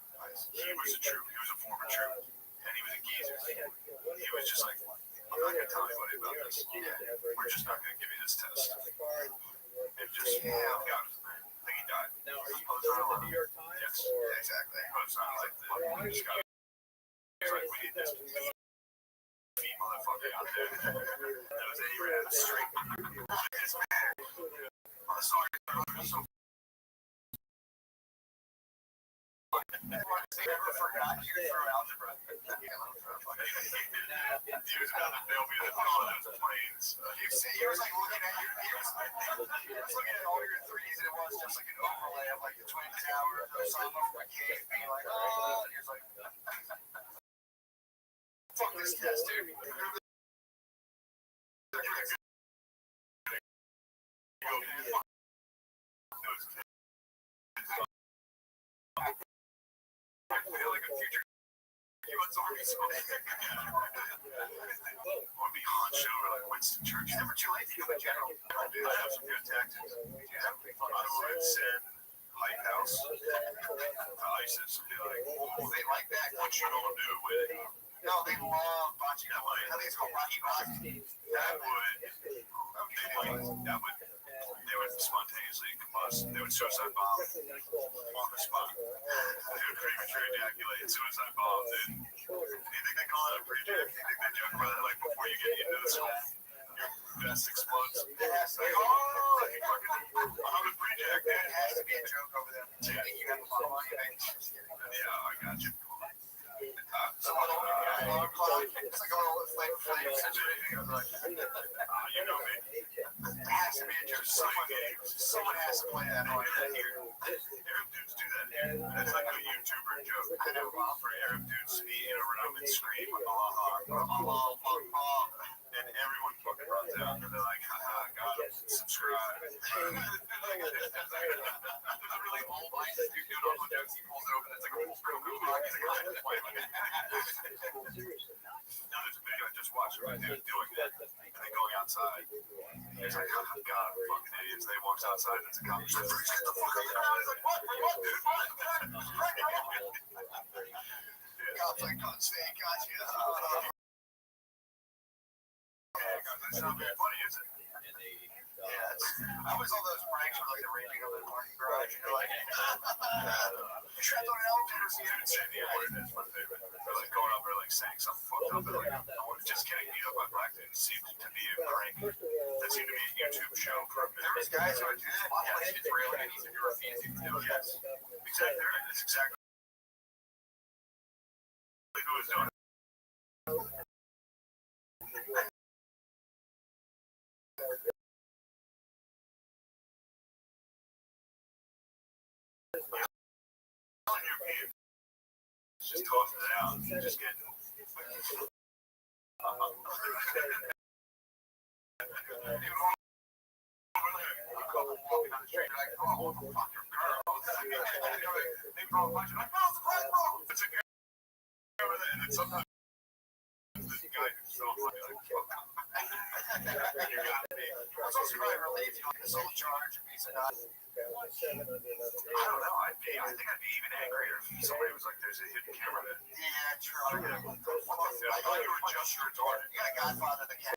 He was a former troop, and he was a geezer. He was just like, I'm not going to tell anybody about this. We're just not going to give you this test. And just, got it. I think he died. Now, are you the New York Times? Yes, exactly. But it's not like that. We just got it. It's like, we need this meat motherfucker out there. That was A-Rad straight. It's bad. I'm sorry. So Never forgot you threw algebra. He was about to fail me the those planes. He was like looking at your, he was looking at all your threes, and it was just like an overlay of like the Twin Tower, Osama from a cave, being like, oh, and he was like, fuck this test, dude. I feel like a future U.S. Army soldier. Or be hunched over like Winston Churchill. Never too late to become a general. I have some good tactics. I would send Lighthouse to ISIS and be like, Oh, they like that. what you gonna do with it? No, they love Bachi. I think it's called Bachi Bachi. They would spontaneously combust. They would suicide bomb on the spot. They would premature ejaculate, suicide bomb, dude. Do you think they call that a pre-jack? Do you think they joke about it like before you get into this one? Your vest explodes. It has to be. I'm a pre-jack, There dude. has to be a joke over there. You have a lot of money, man. Yeah, I got you. So alarm clock. It's like a little flame situation. You know me. It has to be a joke. Someone has to play that on here. Arab dudes do that here. That's like a YouTuber joke. I know, Bob. For Arab dudes to be in a room and scream, Allah, Allah, Allah, Allah, and everyone fucking runs. a really old ISIS dude doing Uncle jokes. He pulls it open. It's like a full screen movie. He's like, "I'm just playing with it." No, there's a video I just watched of a dude doing that and then going outside. He's like, "Oh God, fucking idiots." They walks outside and it's a cop. He's like, "Get the fuck out of here." He's like, "What? Dude? What?" Cops like, "God, say, gotcha." That's not very funny, is it? Yeah, I always love those pranks where like the raping of the parking garage. You know, like you trapped on an elevator. See, it's saying the word is my favorite. They're like going up there, like saying something fucked up. They're like, just getting beat up by black dudes seems to be a prank. That seemed to be a YouTube show for a minute. There was guys who would do that. Yeah, it's real. And he's refusing to do it. Yes, exactly. That's exactly who was doing it. On your view, just tossing it out, just getting. And then sometimes this guy who's so funny, like, It's also probably relieved you don't assault charge and piece of nut. I don't know. I think I'd be even angrier if somebody was like, "There's a hidden camera there." Yeah, true. I thought you were just retarded. You got Godfather the cat.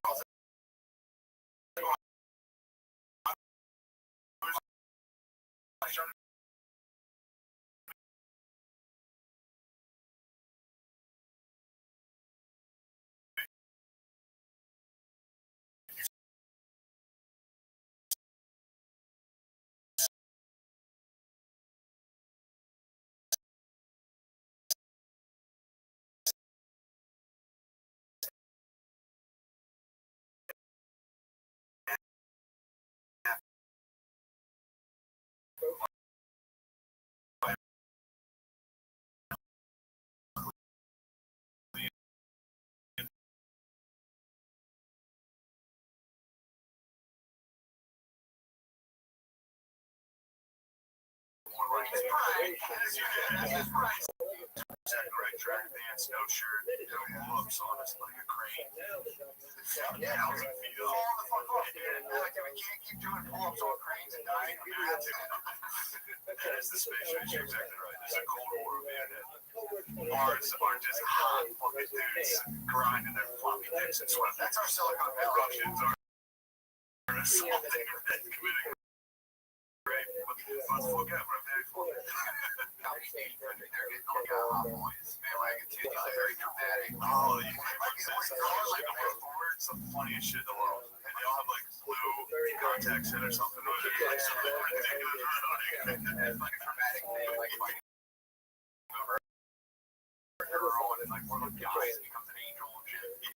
Exactly right. Track pants, no shirt, pull-ups on us like a crane. Yeah, I was like, fall the fuck off, dude. Like, we can't keep doing pull-ups on cranes and dying. We have to. And it's the space race. You're exactly right. There's a Cold War of the internet. Bars aren't just hot fucking dudes grinding their floppy dicks and sweat. That's our Silicon The Valley. Russians are assaulting and committing rape. Let's look at what very funny. They're getting hot boys. Man, like, it's very dramatic. Oh, you can't like the word forward. It's the funniest shit in the world. And they all have like blue contacts in or something. Like something ridiculous. It's like a dramatic thing, like fighting over a girl, and like one of them dies and becomes an angel and shit.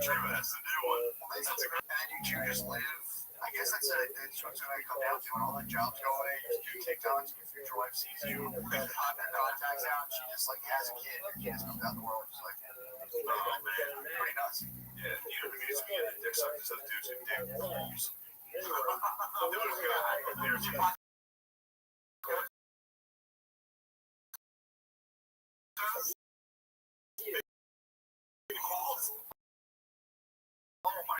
True, that's the new one. And then you just live. I guess that's what I come down to. When all the jobs go away, you just do TikToks, your future wife sees you, and contacts out, and she just like has a kid. Her kid just comes out in the world. She's like, Oh man. pretty nuts. Yeah, you know the music and dick suckers, those dudes who dick holes. Those guys, big holes. Oh my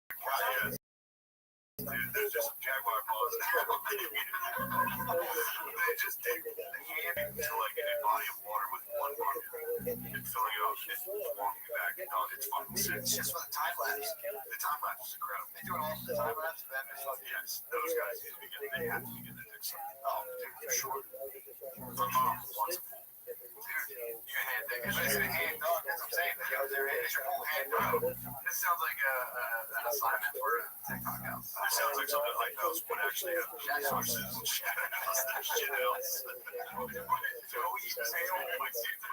God, yes. Dude, there's just some jaguar paws. They just take the hand into like a body of water with one bucket and filling it up and walking back. No, it's fucking sick. It's just for the time lapse. The time lapse is incredible. They do it all for the time lapse. Them is like, Yes, those guys need to be getting, they have to be getting their dick sucked. oh, dude, for sure. My mom wants it. Dude, you hand dick. It's just a hand dog. That's what I'm saying. It's your whole hand dog. This sounds like an assignment for a TikTok house. It sounds like something like those would actually have resources and shit else. Joey Tail might see the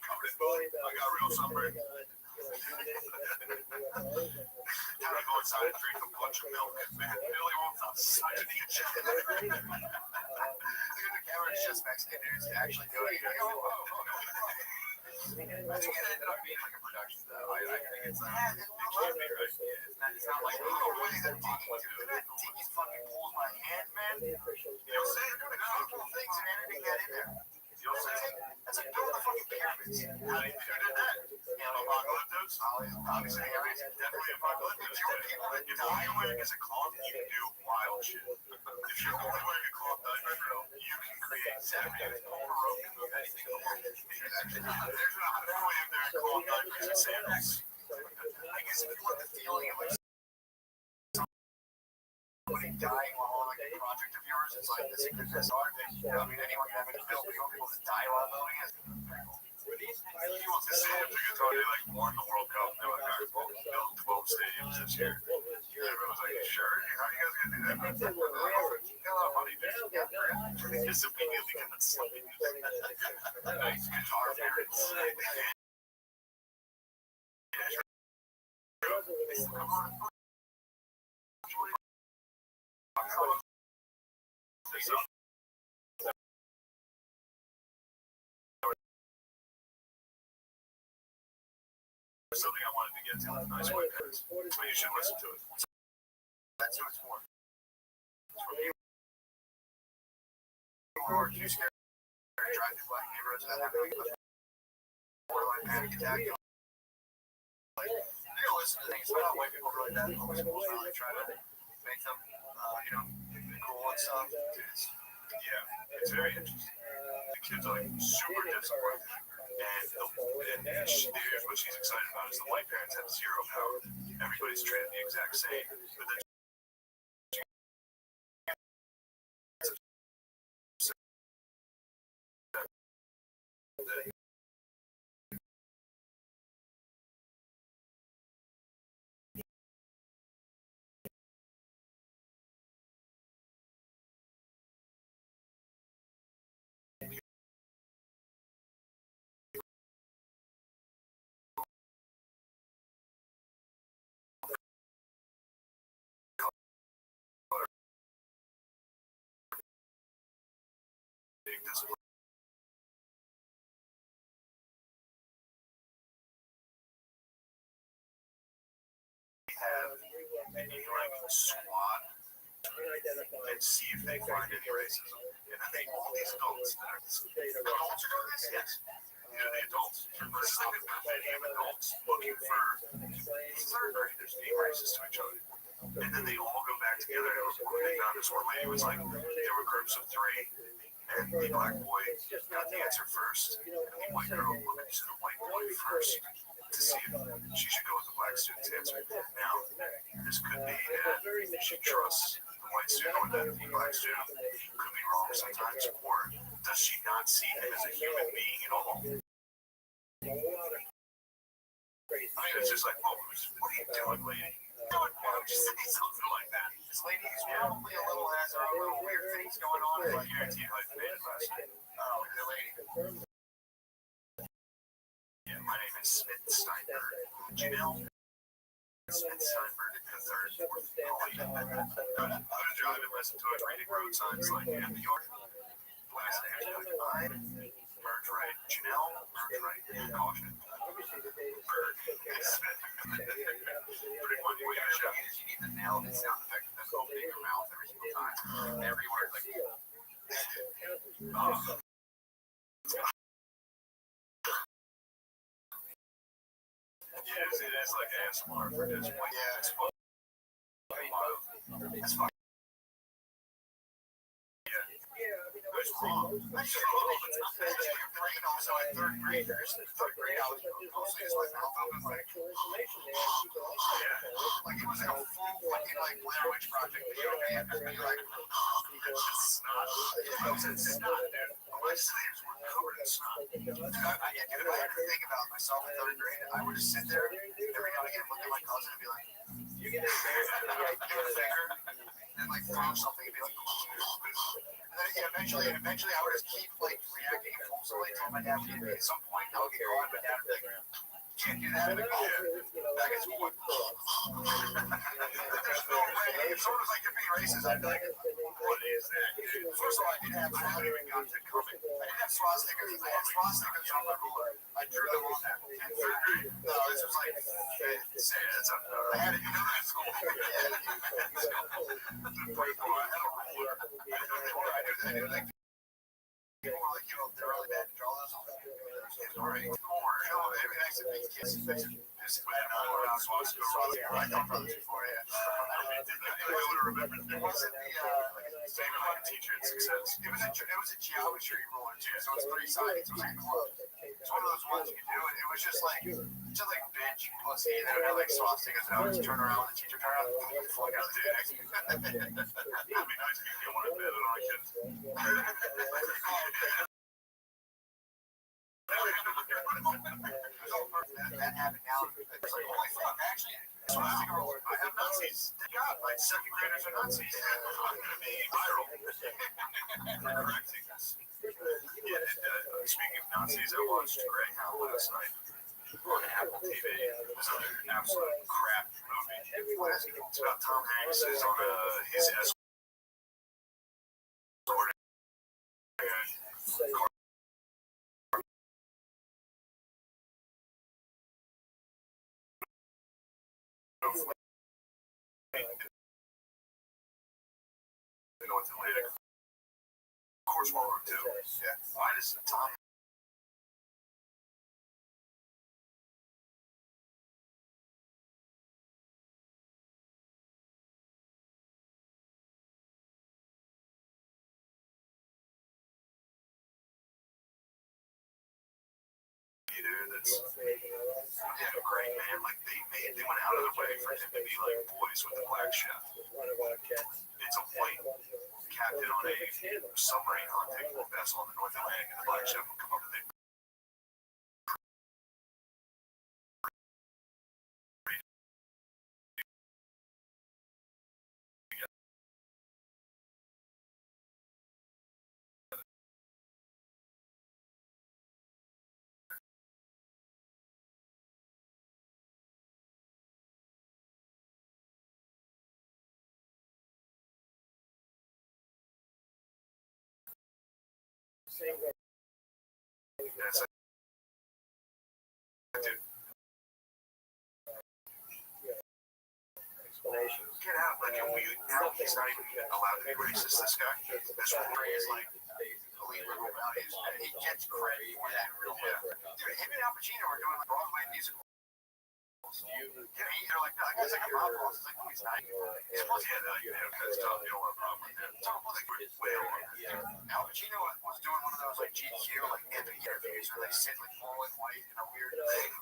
Covered in blood. I got real sunburn. Time to go inside and drink a bunch of milk. Man, Billy wants outside to eat shit. Look at the camera. It's just Mexican dudes. Actually, actually do it. You go, I think it ended up being like a production though. I think it's it should be right. Yeah, it's not like Tiki fucking pulls my hand, man. You'll say there's cool things and editing that in there. You'll say that's like building the fucking pyramids. How do you did that? Apocalyptos? Obviously, it's definitely apocalyptos. If you're wearing as a cloth, you can do wild shit. If you're only wearing a cloth diaper, you can create everything. Over rope can move anything in the world. There's not a way of there in cloth diapers and sandals. I guess if you want the feeling of like somebody dying while on like a project of yours, it's like this is art. I mean, anyone can have a film, but you want people to die while building it. He wants to say if the guitar they like won the World Cup, they're like, all right, we'll build 12 stadiums this year. And everyone's like, sure, how are you guys gonna do that? You got a lot of money, dude. Just immediately get that slumping. Nice guitar parents. Come on. There's something I wanted to get to with Nice White Parents, but you should listen to it. That's who it's for. It's for people who are too scared to drive through black neighborhoods that have borderline panic attack. Like, you're gonna listen to things about white people really bad in public schools now. They try to make them, cool and stuff. It's very interesting. The kids are like super disappointed. And here's what she's excited about is the white parents have zero power. Everybody's treated the exact same. But then squad and see if they find any racism. And I think all these adults that are adults are doing this, yes. The adults, adults looking for third graders being racist to each other. And then they all go back together and they found this one lady was like, there were groups of three, and the black boy got the answer first, and the white girl looked to the white boy first to see if she should go with the black student's answer. Now, this could be that she trusts the white student or that the black student could be wrong sometimes, or does she not see him as a human being at all? I mean, it's just like, oh, what are you doing, lady? Why don't you say something like that? This lady is probably a little has her own little weird things going on. I guarantee you, I've made it last night. Oh, the lady? Yeah, my name is Smith Steinberg. Janelle Smith Steinberg the third, fourth. Oh, yeah. I was driving, listen to it, reading road signs like in the yard. Last name is mine. Merge right. Janelle, merge right. Caution. Bird. Smith. Pretty much what you show is you need to nail the sound effect that's opening your mouth every single time. Every word, like, yes, it is like ASMR for this point. Yeah, it's fun. It's fun. It's wrong. That's wrong. Your brain also at third grade. Third grade, I was mostly just like mouth open, like, like it was like a full fucking like Blair Witch Project video game. Just be like, it's just snot. It's snot, dude. My sleeves were covered in snot. If I had to think about myself in third grade, I would just sit there every now and again, look at my cousin and be like, you get a finger and like throw something and be like, and then eventually I would just keep like reacting impulsively until my dad would get me. At some point, I would get going, my dad would be like, can't do that. Like, back at school, there's no way. If someone was like, you're being racist, I'd be like, what is is that? First of all, I haven't even got to coming. I didn't have swastikas. I had swastikas on my ruler. I drew them on that. In third grade? No, this was like, I had it in middle school. I had a ruler. I knew like, people were like, they're really bad to draw those. All right, more. Maybe I said, make kids fix it. I thought about this before, yeah. I would remember it wasn't the same kind of teacher in success. It was a geometry ruler too, so it's 3 sides. It was like close. It's one of those ones you can do, and it was just like bitch pussy, and then it had like swastikas, and I would just turn around, the teacher turn around, and fuck out the next. That'd be nice if you get one of them, and I could. That happened now. It's like, holy fuck, actually, I have Nazis. Thank God, my second graders are Nazis. I'm going to be viral for correcting this. Yeah, speaking of Nazis, I watched Greyhound last night on Apple TV. It was an absolute crap movie. It's about Tom Hanks is on his escort. North Atlantic. Of course, World War II. Yeah. Why does Tom that's great, man. Like they went out of their way for him to be like boys with the black chef. It's a white captain on a submarine hunting vessel in the North Atlantic, and the black chef will come up and they that's like, dude, get out. Like, and now he's not even allowed to be racist, this guy. This war is like elite liberal values, and he gets credit for that. Yeah. Dude, him and Al Pacino are doing like Broadway musicals. Yeah, you're like, no, that guy's like a mob boss. It's like, no, he's not. He's supposed to, because Tom, you don't want a problem with that. Tom was like, way over. Al Pacino was doing one of those like GQ, like epic interviews where they sit like all in white in a weird thing.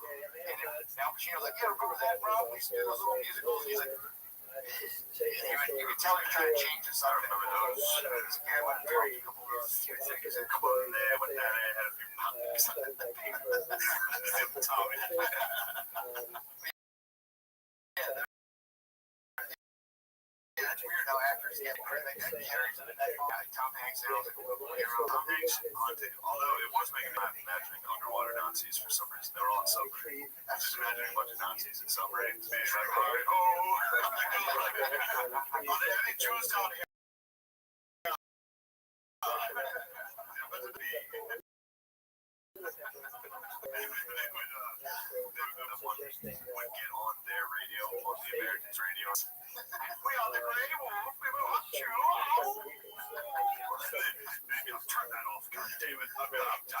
And Al Pacino's like, yeah, remember that, bro? We used to do those little musicals. He's like, you can tell he's trying to change the subject. I remember those. Yeah, but very couple of those cute things that come on there with that. I had a few pops. Tommy. Yeah, that's weird how actors get credit. Tom Hanks sounds like a little hero. Tom Hanks haunted, although it was making me imagining underwater Nazis for some reason. They were all in submarines. I was just imagining a bunch of Nazis in submarines being like, are there any Jews down here? They would get on their radio, on the Americans' radio. We are the Grey Wolf, we will hunt you. Maybe I'll turn that off, God damn it. I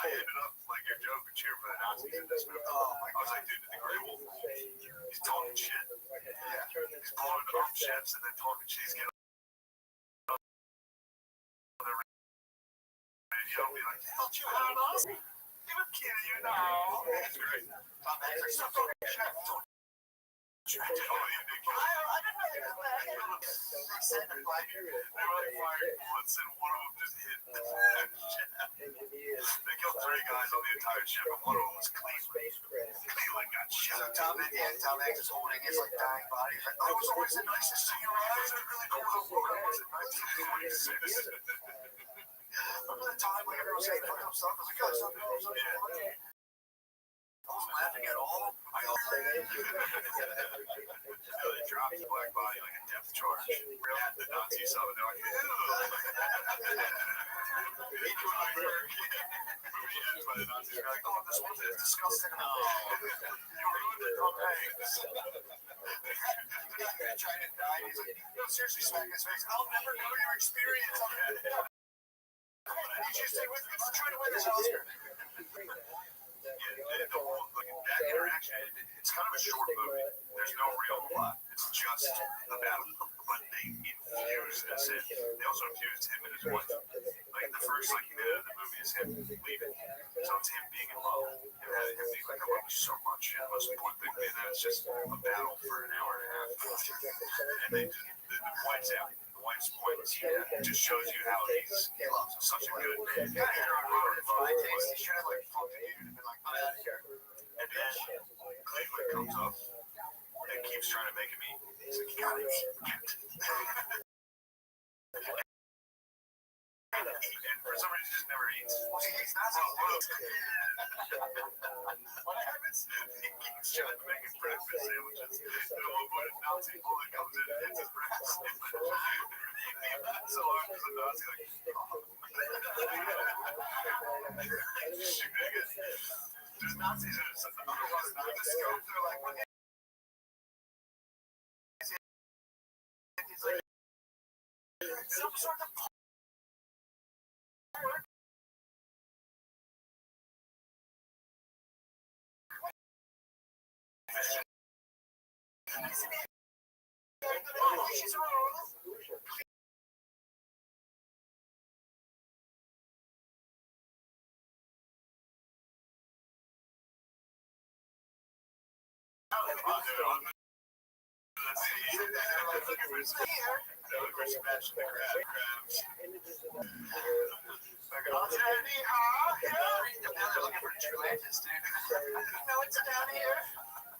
ended up like your joke and cheer for the Nazis in this movie. Oh my God. I was like, dude, the Grey Wolf, he's talking shit. Yeah. He's blowing up ships and then talking shit. He's getting on the radio and be like, don't you have us? He would kill you now. It's great. Tom Hanks like, stop talking shit. I didn't know you were black. They said they're black. They were like firing bullets and one of them just hit. They killed 3 guys on the entire ship and one of them was Cleveland got shot. Tom Hanks is holding his like dying body. He's like, I was always the nicest to you. I was really cool. I wasn't nice to you. Remember the time when everyone was saying fucked up stuff? I was like, God, stop it. I wasn't laughing at all. all. They dropped the black body like a depth charge at the Nazi summit. They're like, ew. Movie ends by the Nazis are like, oh, this one's disgusting. No. You ruined it. Okay. Trying to die. He's like, no, seriously, smack his face. I'll never know your experience. Come on, I need you to stay with me. I'm trying to win this Oscar. Yeah, the whole, like, that interaction, it's kind of a short movie. There's no real plot. It's just about, but they infuse this in. They also infused him and his wife. Like, the first, like, minute of the movie is him leaving. So it's him being in love. And having him being like, I love you so much. And the most important thing, and then it's just a battle for an hour and a half. And they just, the wife's out. The wife's pointless. It just shows you how he loves such a good man. Yeah, he should have, like, fucked the dude and been like, I'm out of here. And then Cleveland comes up and keeps trying to make him eat. He's like, you gotta eat. And for some reason, he just never eats. Well, he's not so close. What happens? He keeps trying to make his breakfast sandwiches. And at one point, a Nazi bullet comes in and hits his breast. So long as the Nazi, like, there's Nazis in it. So the scopes are like, what? He's like, some sort of. She's wrong.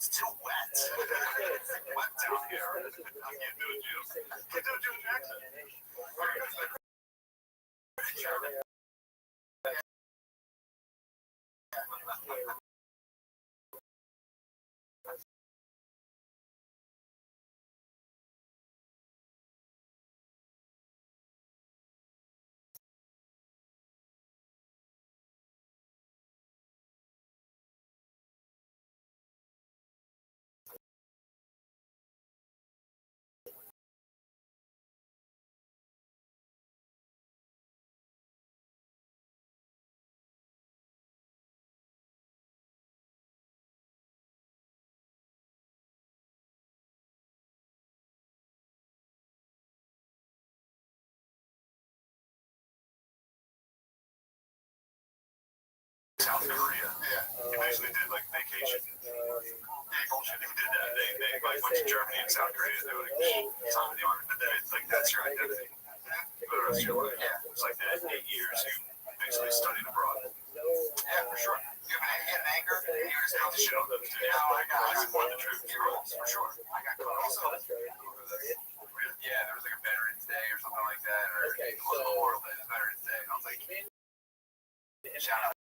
It's too wet. Wet down here. I can't do it, Jim. Can't do it, Jim Jackson. South Korea. Yeah. He basically did like vacation. Yeah, bullshit. He did that. They like went to Germany and South Korea and they were like, sign the army. But then it's like, that's your identity. For the rest of your life. Yeah. It's like that 8 years you basically studied abroad. Yeah, for sure. You have an anchor, and you just got the shit on them. Now I got support the troops. For sure. I got caught also. Yeah, there was like a Veterans Day or something like that, or it was Memorial Day, Veterans Day. And I was like, shout out.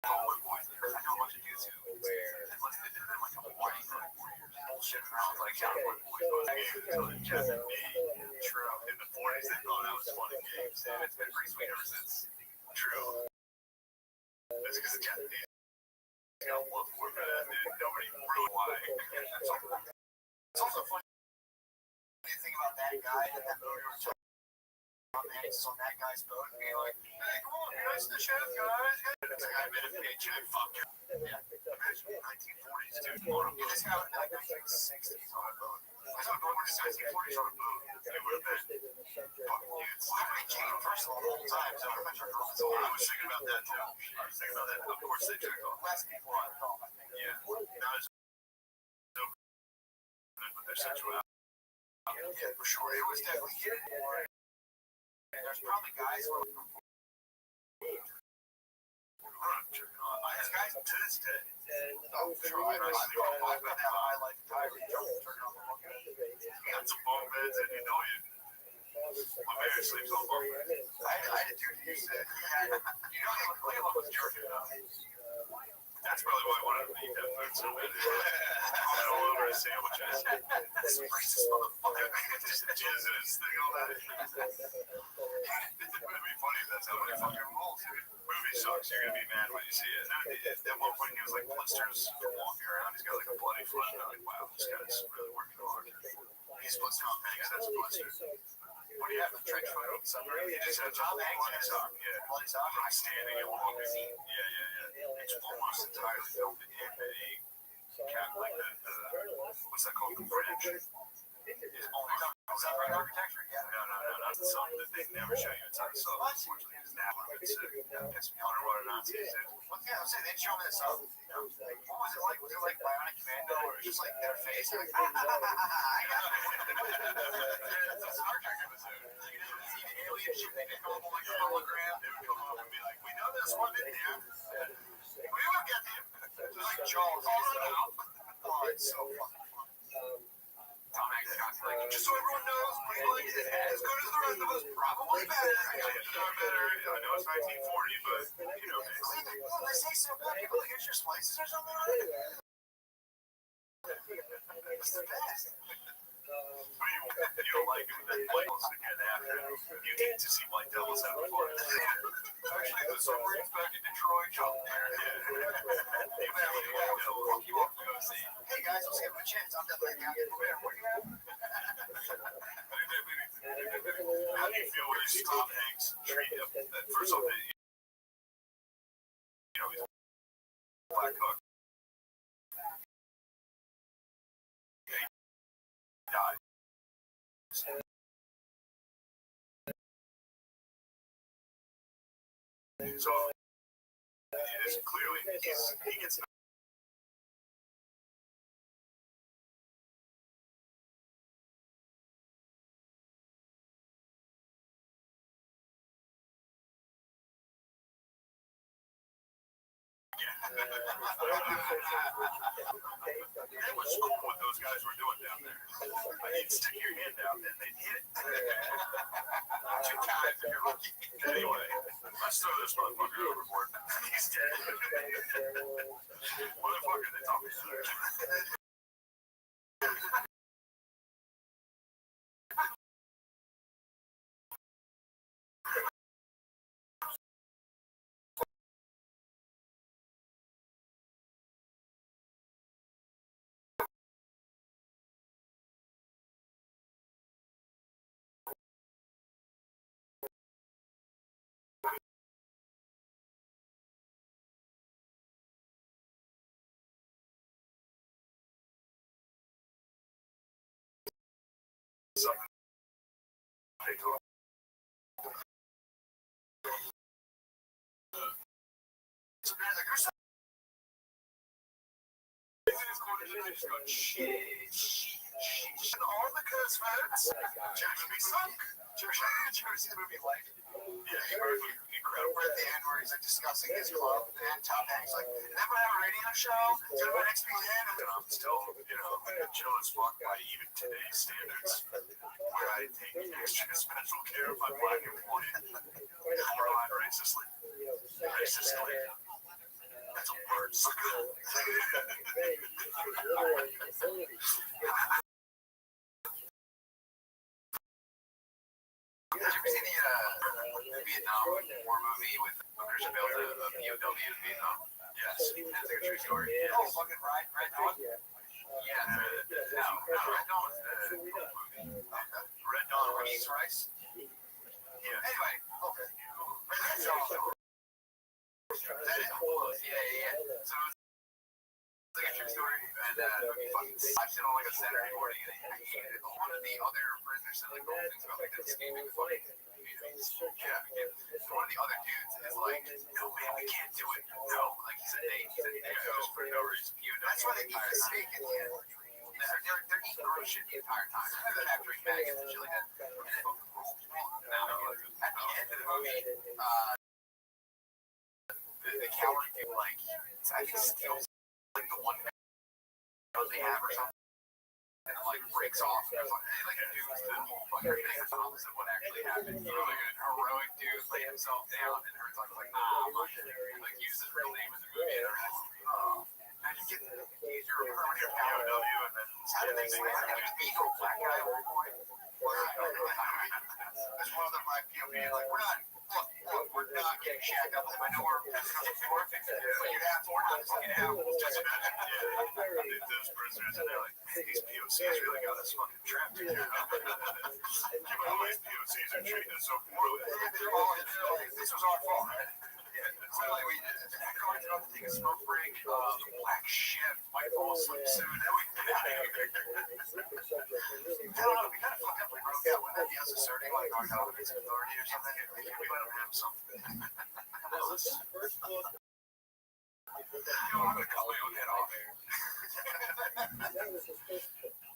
I know a bunch of dudes who enlisted in like Hawaii for like 4 years. Bullshit. I was like, shout out to boys. Jeff and me. True. In the 40s, they thought I was fun in games, and it's been pretty sweet ever since. True. That's because the Japanese got love for it, and nobody really why. It's also funny to think about that guy and that movie was talking about, man, he's on that guy's boat and being like, hey, come on, be nice to the chef, guys. It's like, I made a paycheck, fuck you. Yeah. Imagine 1940s, dude. This guy was in the 1960s on a boat. I thought going to the 1940s on a boat, it would have been fucking dudes. Why would he change first of all the whole time? So I was thinking about that too. I was thinking about that. Of course they took off. Less people on it all, I think. Yeah. Not as no with their sexuality. Yeah, for sure. It was definitely hidden more. There's probably guys who are guys to this day. Oh, for sure. I don't talk about how I like Tiger. Turn on the fucking. You got some bunk beds and you know you. My marriage sleeps on bunk beds. I had a dude who said he had, you know, Cleveland was Georgia. That's probably why I wanted to eat that food. it so bad. All over his sandwiches. This racist motherfucker. Just jizz in his thing all that. It would be funny if that's how it fucking rolls, dude. Movie sucks. You're gonna be mad when you see it. At one point, he was like blisters from walking around. He's got like a bloody foot. And I'm like, wow, this guy's really working hard. He's supposed to Tom Hanks has a blister. What do you have? A trench foot on somewhere? He just had Tom Hanks bloody sock. Yeah, bloody sock. High standing and long. Yeah. It's almost entirely filmed in a cap like the what's that called? The bridge. Is only submarine architecture? Yeah. No, not the sub. They never show you inside the sub. Unfortunately, it's that one. It's underwater Nazis. Yeah, I was saying they didn't show me the sub. What was it like? Was it like Bionic Commando, or just like their face? Like, I got it. It's a Star Trek episode. You know, see the alien shit. They come up like a hologram. They would come up and be like, "We know there's one in here. We will get him." It's like Charles. Oh, it's so fucking fun. Tom Hanks got like, just so everyone knows, Cleveland is as good as the rest of us, probably better. I know it's 1940, but you know, Cleveland, they say so bad. People like, here's your slices or something, right? It's the best. You don't like it when that White Devils again after. You need to see White Devils have fun. Actually, the submarines back in Detroit jumped there. You want to go see. Hey guys, let's give him a chance. I'm definitely down here. What do you have? How do you feel when you see Tom Hanks treat him? First off, you know, he's Black Hook. He died. So it is clearly he gets. That was cool what those guys were doing down there. You'd stick your hand out and they'd hit it. 2 times if you're lucky. Anyway, let's throw this motherfucker overboard. He's dead. Motherfucker, they taught me that. Something. So guys, like, who's shit on the curse, folks. Jersey sunk. Jersey movie like, yeah, incredible. We're at the end where he's like discussing his club, and Tom Hanks like, and then we have a radio show. It's about XPN, and I'm still, you know, chill as fuck by even today's standards, where I take extra special care of my black employee. Borderline racistly. That's a word, sucker. Did you ever see the Vietnam War movie with Christian Bale, the POW in Vietnam? Yes. It's like a true story. Yeah. Oh, fucking right. Red Dawn? Yeah. No, Red Dawn was the movie. Red Dawn, Rice Rice? Yeah. Anyway, okay. Red Dawn. That is cool. Yeah. So it's like a true story, and I watched it on like a Saturday morning, and one of the other prisoners said like, things about like this escaping funny. Yeah. So one of the other dudes is like, no man, we can't do it. No, like he said they chose for no reason. That's why they eat the steak in the end. They're eating gross shit the entire time. They're not drinking maggots and shit like that. Now, at the end of the movie, the coward thing, like, I think steals like the one gun they have or something, and it like breaks off. There's like a dude's the whole fucking thing is opposite of what actually happened. You know, like a heroic dude laid himself down, and Herzog's like, nah, like use his real name in the movie. And imagine getting evil black guy at one point. There's one of them like POV like we're not getting shacked up with him. I know we're perfect, but you have to work on this fucking animals. Just imagine, those prisoners and they're like, man, these POCs really got us fucking trapped in here. All these POCs are treating us so poorly. This was our fault, right? Yeah, so like we did it. According to the thing, a smoke break, black ship, might fall asleep soon. Then we get out of here. I don't know, we kind of fucked up. We broke out. Wouldn't that be us asserting like our dominance and authority or something? We let them have something. I'm gonna cut my own head off.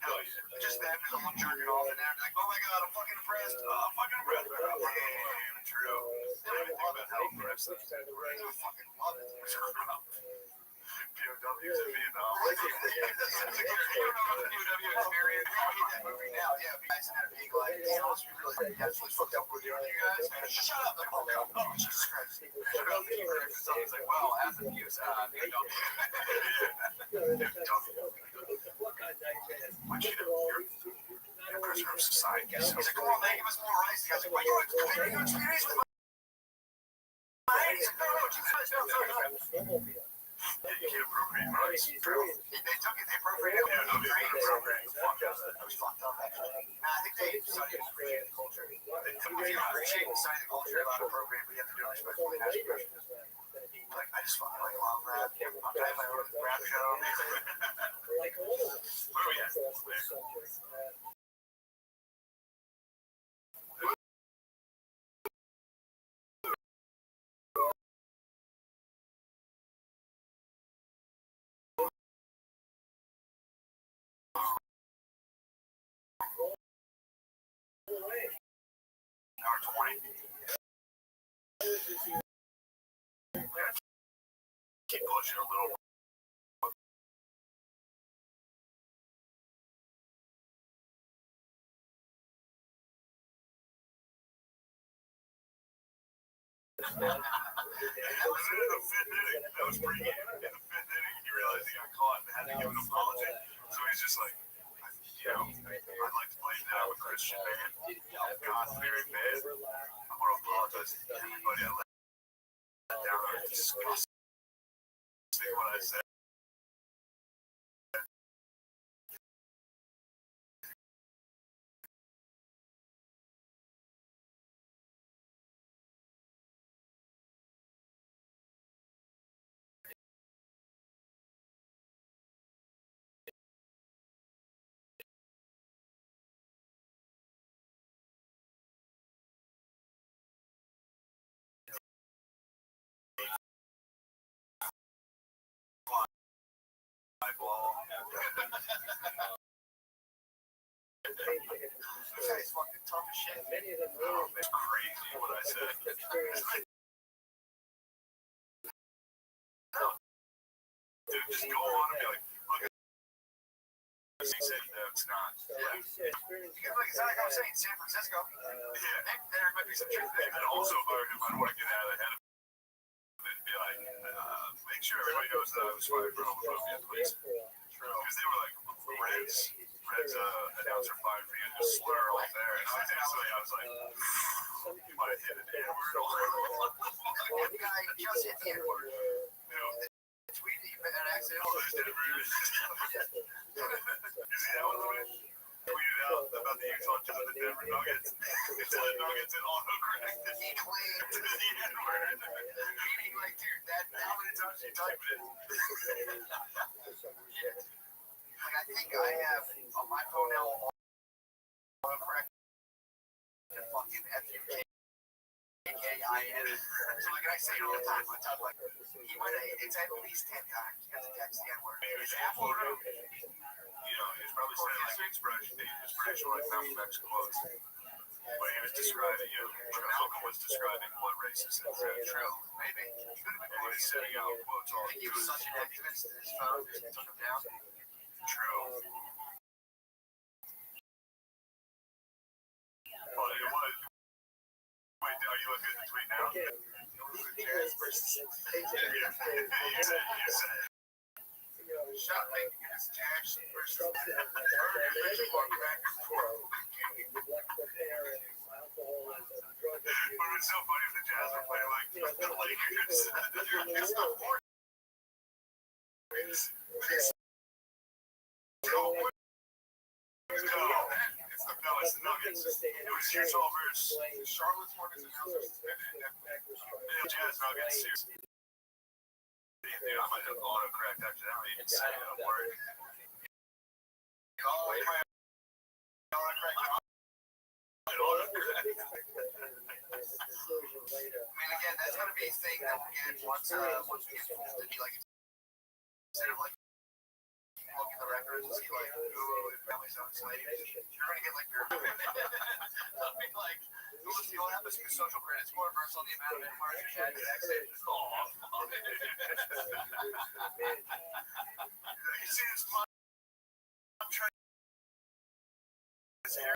Hell yeah. Just that, there's a little jerking off in there. Like, oh my god, I'm fucking impressed. I'm fucking impressed. Damn, true. I didn't even think about how impressed those guys were. I fucking love it. POWs in Vietnam. You don't know about the POW experience. We hate that movie now. Yeah, you guys end up being like, hey, honest, we really actually fucked up with you guys. And shut up. Like, oh god, oh Jesus Christ. Shut up. It's like, well, as a POC, But you know, you're a prisoner of society. He's like, come on, man, give us more rights. The guy's like, what are you doing? You experience with my he's like, no, Jesus, no. you can't appropriate rights. They took it, they appropriated it. Yeah, no, they didn't appropriate it. That was fucked up, actually. Nah, I think they decided to appropriate the culture. If you appreciate the side of the culture, you're allowed to appropriate, but you have to do it respectfully. That's expression. Like, I just fucking like love rap. I'm doing my own rap show. Where are we at? Hour 20. Keep pushing a little. That was in the fifth inning. That was pretty good. In the fifth inning, he realized he got caught and had to give an apology. So he's just like, I'd like to play now with Christian, man. God's very bad. I want to apologize to everybody I let down. It's disgusting what I said. This guy's fucking tough as shit. It's crazy what I said. Dude, just go on and be like, look at this. He said, no, it's not. Yeah. It's not like I was saying San Francisco. Yeah. There might be some truth there. And also, if I don't want to get out ahead of it, be like, make sure everybody knows that I was fired for homophobia, please. Because they were like, Red's announcer fired for you to just slur off there. And I was like, you might have hit an N-word. The guy just hit the N-word. Tweet an accident. Oh, there's Denver. You see that one, Louis? Tweeted out about the Utah Jazz and the Denver Nuggets. It's the Nuggets and autocorrect. He claimed The N-word. meaning like, dude, how many times you type it? Like, I think I have on my phone now autocorrect and fucking F-U-K-K-I-N. So like I say it all the time. I type like, he might have, it's at least 10 times. He has to text the N-word. It's Apple. He's probably saying like the expression, he's pretty sure like Malcolm X quotes. When he was describing, Malcolm was describing what racist is. True. Maybe. And he was setting out quotes all I think he was such an activist that his phone just took him down. true. But it was. Wait, are you looking at the tweet now? Jazz versus You said. shot making in his tax versus individual crackers for But it's so funny if the Jazz are playing like the Lakers. It's the fourth. It's the Nuggets. It was Utah versus Charlotte's Hornets and Jazz Nuggets series. Dude, I might have auto-correct accidentally and say a word. Oh, you might have auto-correct. I mean, again, that's going to be a thing that we'll get once we get to be like, instead of like, look at the records and see like, ooh, it probably sounds slaves. You're going to get like your, I mean, like, you don't have a social credit score versus on the amount of MRs you had to exit. Oh, you see this month? I'm trying to hair.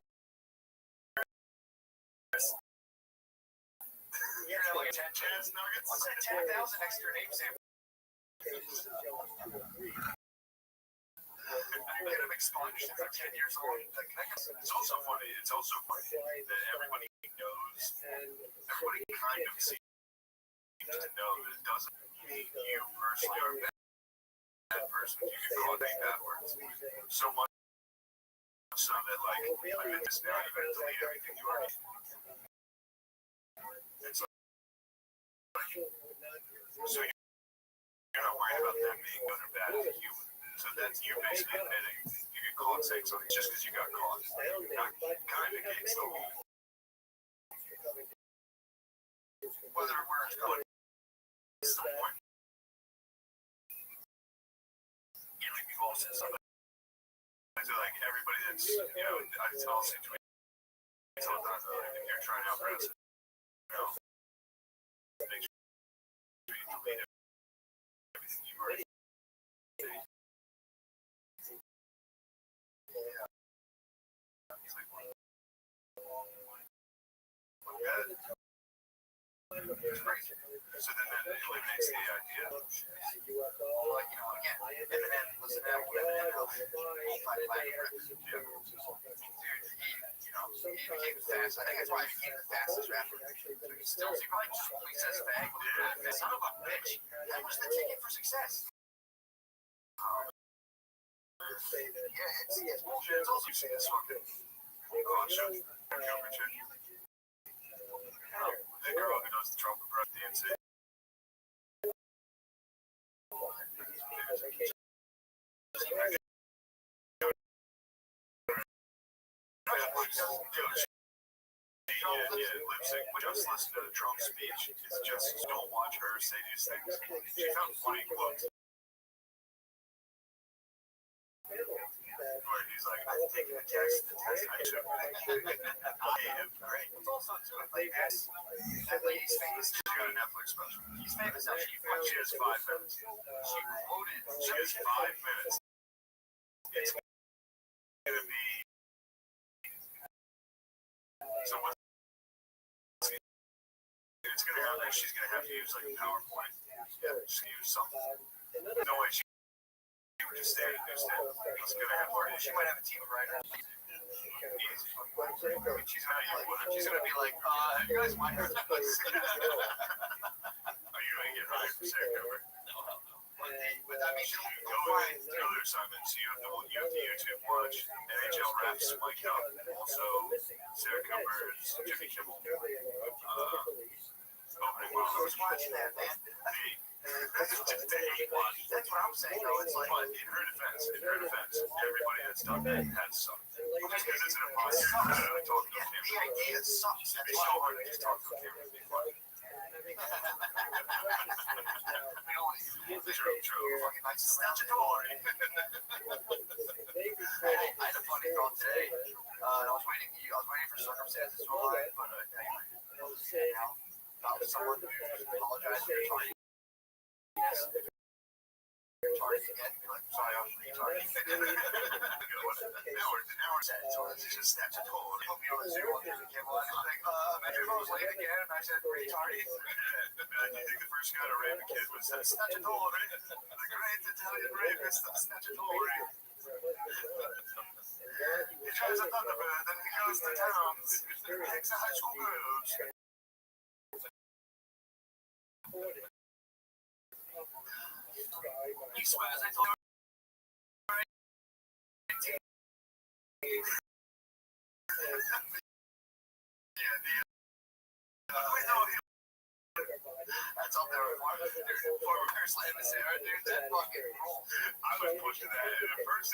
You know, like 10 Jazz Nuggets. Let's say 10,000 next to your name, Sam. Get him expunged if they're 10 years old. It's also funny that everybody knows, everybody kind of seems to know that it doesn't mean you personally are that person. You can call it bad words. So much so that, like, I'm in this now, you better delete everything you already. It's like, so you're not worried about them being good or bad as a human. So that's you basically admitting you can call it saying something just because you got caught. Not kind of getting so whether it works or not, it's the point. You know, like we've all said something. I feel like everybody that's, you know, I tell situations sometimes if you're trying out president, you know, make sure you delete everything you already. So then that eliminates the idea. Well, you know, again, Eminem was an Eminem dude, you know, he became the fastest. I think that's why he became the fastest rapper. So he probably just only says fag. Yeah, son of a bitch. That was the ticket for success. Yeah, it's bullshit. It's also seen this fucking show. The girl who does the trumpet breath DNC. Lip sync. We just listened to the Trump speech. It's just don't watch her say these things. She found funny quotes. Where he's like, I'm taking the test I took. Great. It's also too like that lady's famous. She's got a Netflix special. She's famous now. She has 5 minutes. She has 5 minutes. It's gonna be so what it's gonna happen. She's gonna have to use like a PowerPoint. Yeah, she's gonna use something. No way she would just stand and do stand. It's gonna have more. She might have a team of writers. She's gonna be like, you guys might have this. Are you gonna get hired for Sarah Cooper? No. But I mean, go find the other assignments. You have the YouTube watch. NHL refs, Mike Up, also Sarah Cooper's Jimmy Kimmel. Opening while I was watching that, man. That's what I'm saying, though. It's like, but in her defense, everybody that's done that has something. Because it's an impossible to talk to a camera. The idea sucks. It's so hard to just talk to a camera and be funny. True. Fucking nice statutory. I had a funny thought today. I was waiting for circumstances to align, but anyway, found someone who apologized for retarding. Yes. Retarding again. Be like, sorry, I was retarding. Now we're set. So it's just statutory. Put me on the Zoom on the cable. I was like, imagine if I was late again and I said retarding. You think the first guy to rape a kid was statutory? The great Italian rapist. it's the statutory. He drives a Thunderbird, then he goes to town, takes the high school girls. He swears it's all that's up there. Former Slam is there, dude. That fucking roll. I was pushing that. And at first,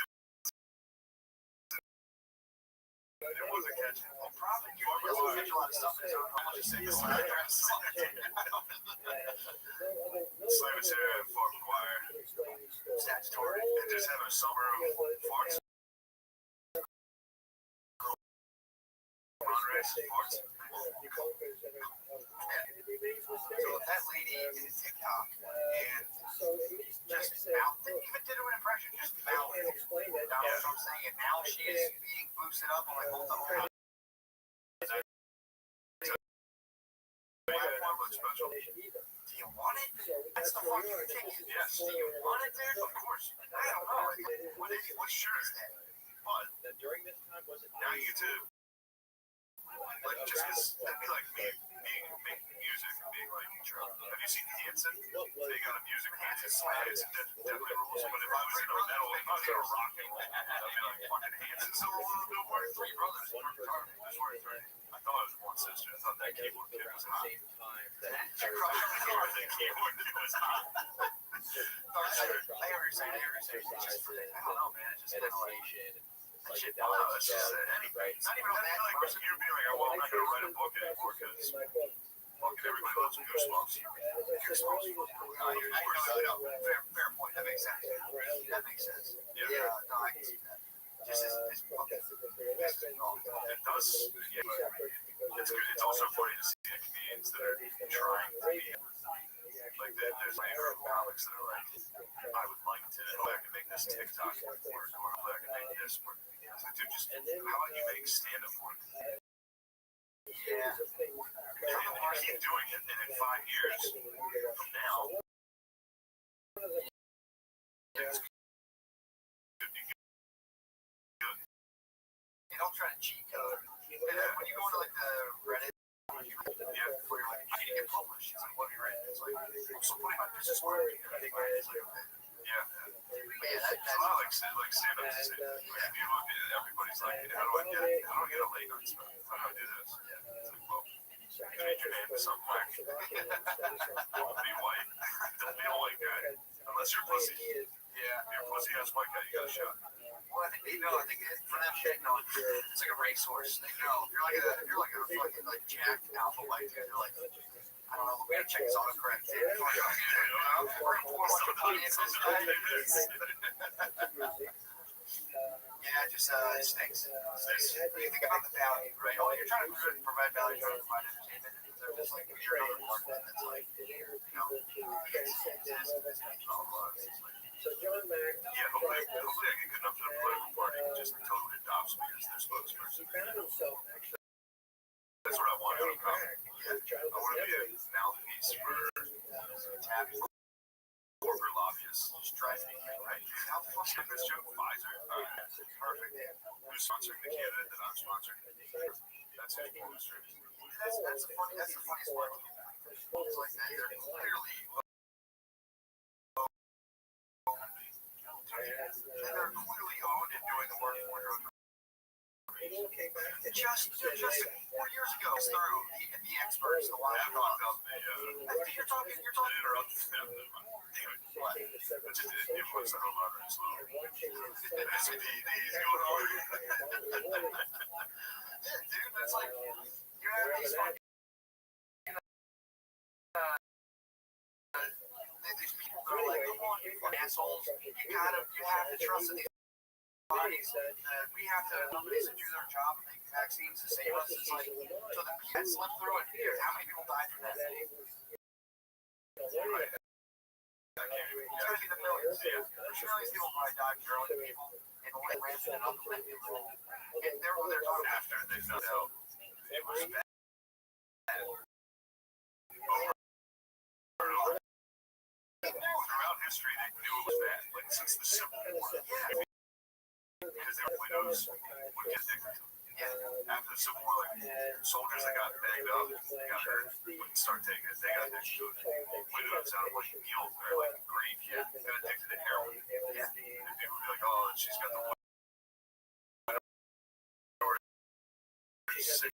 it wasn't catching. Well, probably you doesn't catch a lot of stuff. So how much is it? Slam is here at Fort McGuire. Statutory. And just having a summer of farts. Farts. So that lady did TikTok and just mouth, didn't even did an impression, just mouth Donald Trump saying it. Now she is being boosted up on like multiple special. Do you want it? That's the fucking ticket. Yes. Do you want it, dude? Of course. I don't know. What shirt is that? But now you get to like just because that'd be like me making music and being like, have you seen Hanson? They got a music Hanson slang. It's definitely rules. But if I was in a metal, if I was in a rock and roll, I'd be like, fucking Hanson. So there were three brothers who worked hard. I thought it was one sister. I thought that keyboard kid was hot. She crushed me hard. That keyboard kid was hot. I hear what you're saying. I don't know, man. It's just kind of like. Shit, no, it's just anything. Not even like person you'd be like, well, I'm not gonna write a book anymore because fucking everybody loves Goosebumps. Goosebumps. No, fair point. That makes sense. Yeah, no, I can see that. Just it's fucking. It does. Yeah, it's good. It's also funny to see the comedians that are trying to be like that. There's like comics that are like, I would like to. I can make this TikTok work, or I can make this work. Dude, just how about you make stand-up work? Yeah. Keep doing it, and in 5 years from now, it's could be good. You don't try to cheat code. When you go into like the Reddit, where you're like, I need to get published. It's like, what have you written? It's like, I'm still putting my business work. Yeah. But yeah, that's a lot like stand-up. Everybody's like, how do I get a late night spot? How do I do this? It's like, well, change your name to some black. Don't be white. Don't be a white guy. Unless you're pussy. Yeah, if you're pussy ass white guy, you got a shot. Well, I think they know. I think for them, they know it's like a racehorse. They know. You're like a fucking like jacked alpha white dude. You're like, I don't know. We gotta check his autocorrect. Yeah, it just stinks. What do you think about the value, right? Oh, you're trying to provide value, trying to provide entertainment, and they're just like weird other market that's like, yeah, hopefully I get good enough to the political party and just totally adopts me as their spokesperson. That's what I want out of comedy. I want to be a mouthpiece for corporate lobbyists. Just drive me, right? How the fuck is this joke? Pfizer? Perfect. Who's sponsoring the candidate that I'm sponsoring? That's the funniest part. It's like they're clearly owned and doing the work for drug. Just 4 years ago, through the experts, the ones who you're talking. What? It was a whole other slow. SVD's going on. Dude, that's like you have these fucking these people that are like, come on, you fucking assholes. You have to trust in these bodies that we have to companies to do their job and make vaccines to save us. It's like, so the kids slip through it. How many people died from that? Right. It's going to be the millions. Yeah. There's millions of people probably died from drug people and rampant and unbelievable people. And they're talking after they found out it was bad. Throughout history, they knew it was bad. Like since the Civil War, because their widows would get addicted to it. Yeah. After the Civil War, like soldiers that got banged up, got hurt, wouldn't start taking it. They got addicted to it. Widows out of like guilt or like grief, got addicted to heroin. Yeah. And people would be like, oh, she's got the widow. Sick.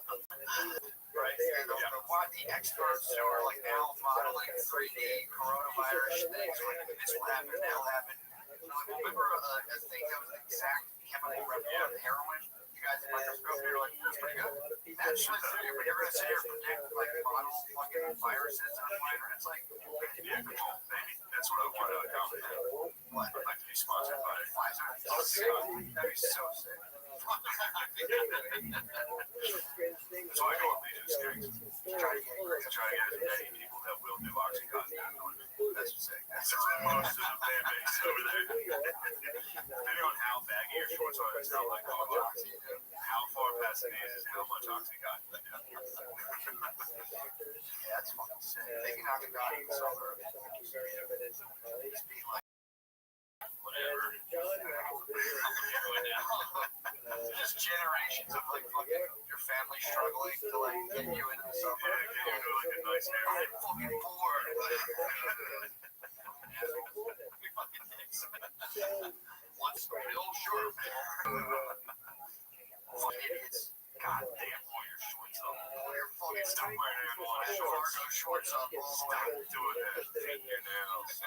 Right. Why the experts who are like now modeling 3D coronavirus things, like this will happen, that will happen. Remember a thing that was the exact chemical replica of heroin? You guys in microscope, you're like, that's pretty good. That's just but you're gonna sit here and predict like model fucking viruses and whatever. It's like, yeah, come on, baby. That's what I want to accomplish. what? I'd like to be sponsored by Pfizer? That'd be so sick. That's why I go on Legion Strings. Try to get as many people that will do Oxycontin. that's sick. That's most of the fan base over there. Depending on how baggy your shorts are, it's not like Oxy. How far past it is how much Oxycontin. Yeah, that's fucking sick. Taking Oxycontin in the summer. Just being like, Whatever. just generations of like fucking your family struggling to like get you into the summer. Yeah, get you to like a nice I'm area. fucking bored. What's the real sure? Fucking idiots. God damn, pull your shorts up. You're fucking Stop wearing them on shorts. shorts. Shorts up all the Stop way. doing that. Take your nails.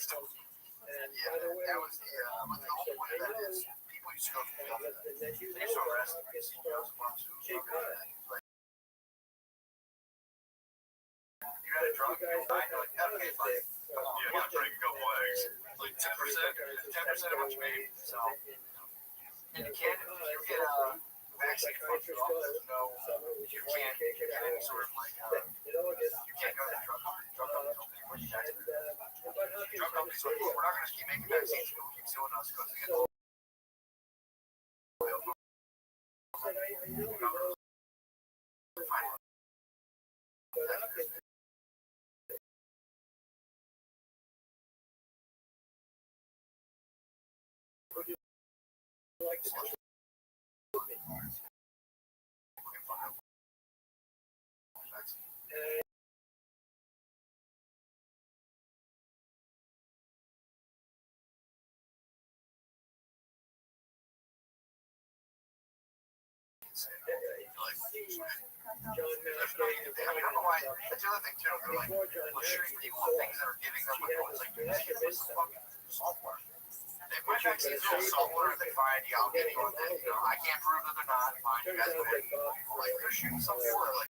Stop. Yeah, that was the whole point of that is people used to go through that. They used to arrest CEOs and pharmaceuticals. Like, you got a drug, you're fine. You're like, okay, fine. Come on. Yeah, gotta break a couple eggs. Like 10% of what you made. So, and you can't, if you get a vaccine from the office, you can't get any sort of like, you can't go to the drug company. Drug companies don't pay for your taxes. Drug companies are like, we're not going to keep making vaccines. You'll keep suing us because we get the I don't know why. That's the other thing too. They're like, well, shooting people with things that are giving them like, it's like, this is fucking software. If my vaccine's all software, they find you. I'll give you on that. You know, I can't prove that they're not. Fine, you guys go ahead. Like, they're shooting something for like.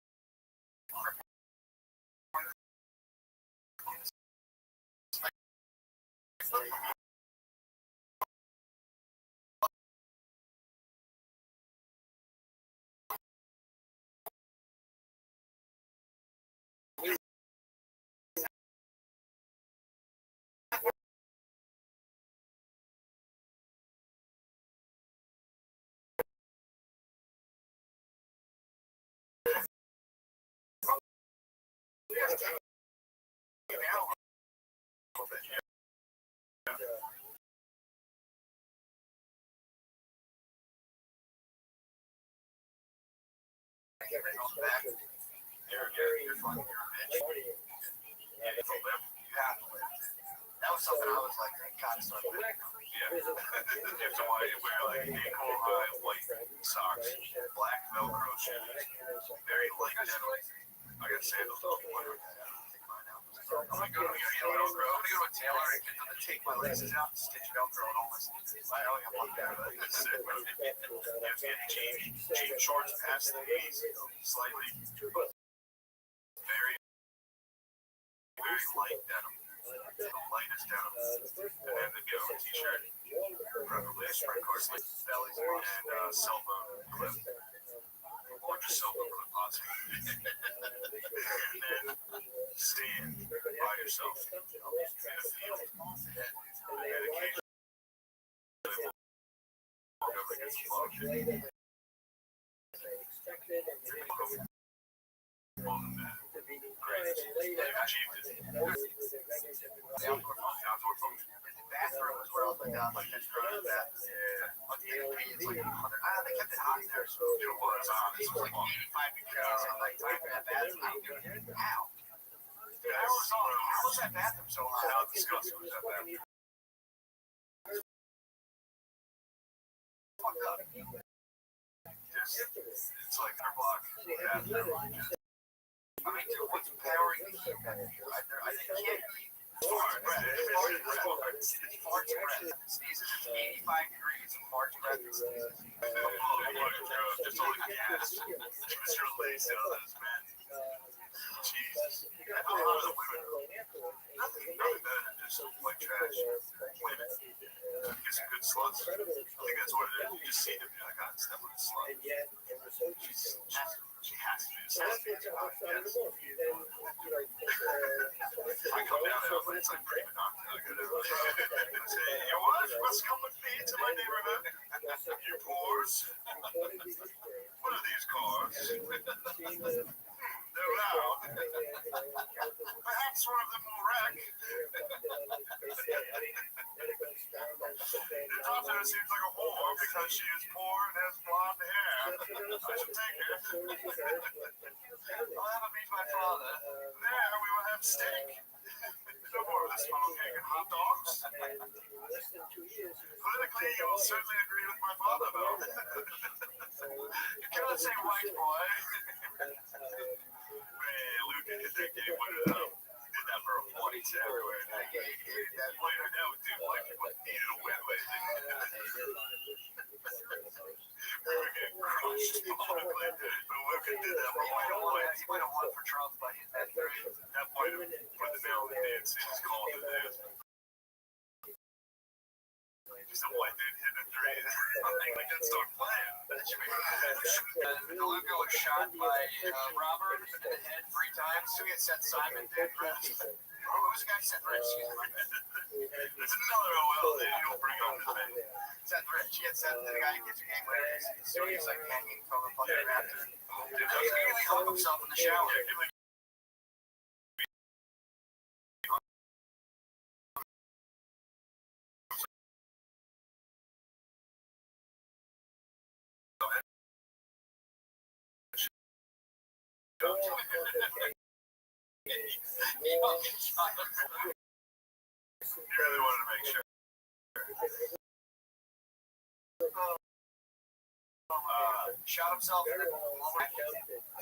You're fucking your bitch. You have to live. That was something I was like, God, it's not good. Yeah. You have to wear like ankle-high white socks, black Velcro shoes, very light denim. I got sandals on. I'm gonna go to a tailor and get them to take my laces out and stitch Velcro on all my sleeves. I only have one pair, but that's it. You have to get jean shorts past the knees, slightly. Very, very light denim. The lightest denim. And then the t-shirt, preferably a spring cord sleeve, bellies, and cell phone clip. Or just cell phone clip, possibly. And then stand by yourself in a field. And occasionally later than they expected, and they to be incredibly late. The outdoor function. The bathroom was where I was like, like that's right. It's like 100. They kept it hot there, so it was like 85 degrees at night time in that bathroom. How? Dude, how was that bathroom so hot? How disgusting was that bathroom? Fucked up. It's like our block bathroom. I mean, dude, what's powering the heat back here? I think it can't be fart breath. It's fart breath. It sneezes, it's 85 degrees and fart breath and sneezes. Just all the gas. It's your lace out of this, man. Jesus. I don't know how the women. Nothing better than just white trash. Women. Get some good sluts. I think that's what it is. You just see them, you're like, God, step on a slut. She has to be. Yes. I come down there, but it's like pretty monotonous. Say, you what? You must come with me to my neighborhood. You poors. What are these cars? They're loud. Perhaps one of them will wreck. Your daughter seems like a whore because she is poor and has blonde hair. I should take her. I'll have a meet my father. There we will have steak. No more of this funnel cake and hot dogs. Politically, you will certainly agree with my father, though. You cannot say white boy. Hey, Luke did that game with did that for 40s everywhere. I hated that later. That would do like people needed a wet way. We were getting crushed politically. But Luke did that for white boy. He might have won for Trump, but that might have put the nail in the head. So he's called it this. Just a white dude hitting a three. I think we can start playing. DeLuca was shot by Robert in the head 3 times. So he had sent Simon dead. Who's the guy sent Rich? There's another OL that you don't bring up his name. Sent Rich. He had sent the guy who gets a game winner. So he's like hanging from the fucking raptor. He immediately hung himself in the shower. He really wanted to make sure. Shot himself in the moment.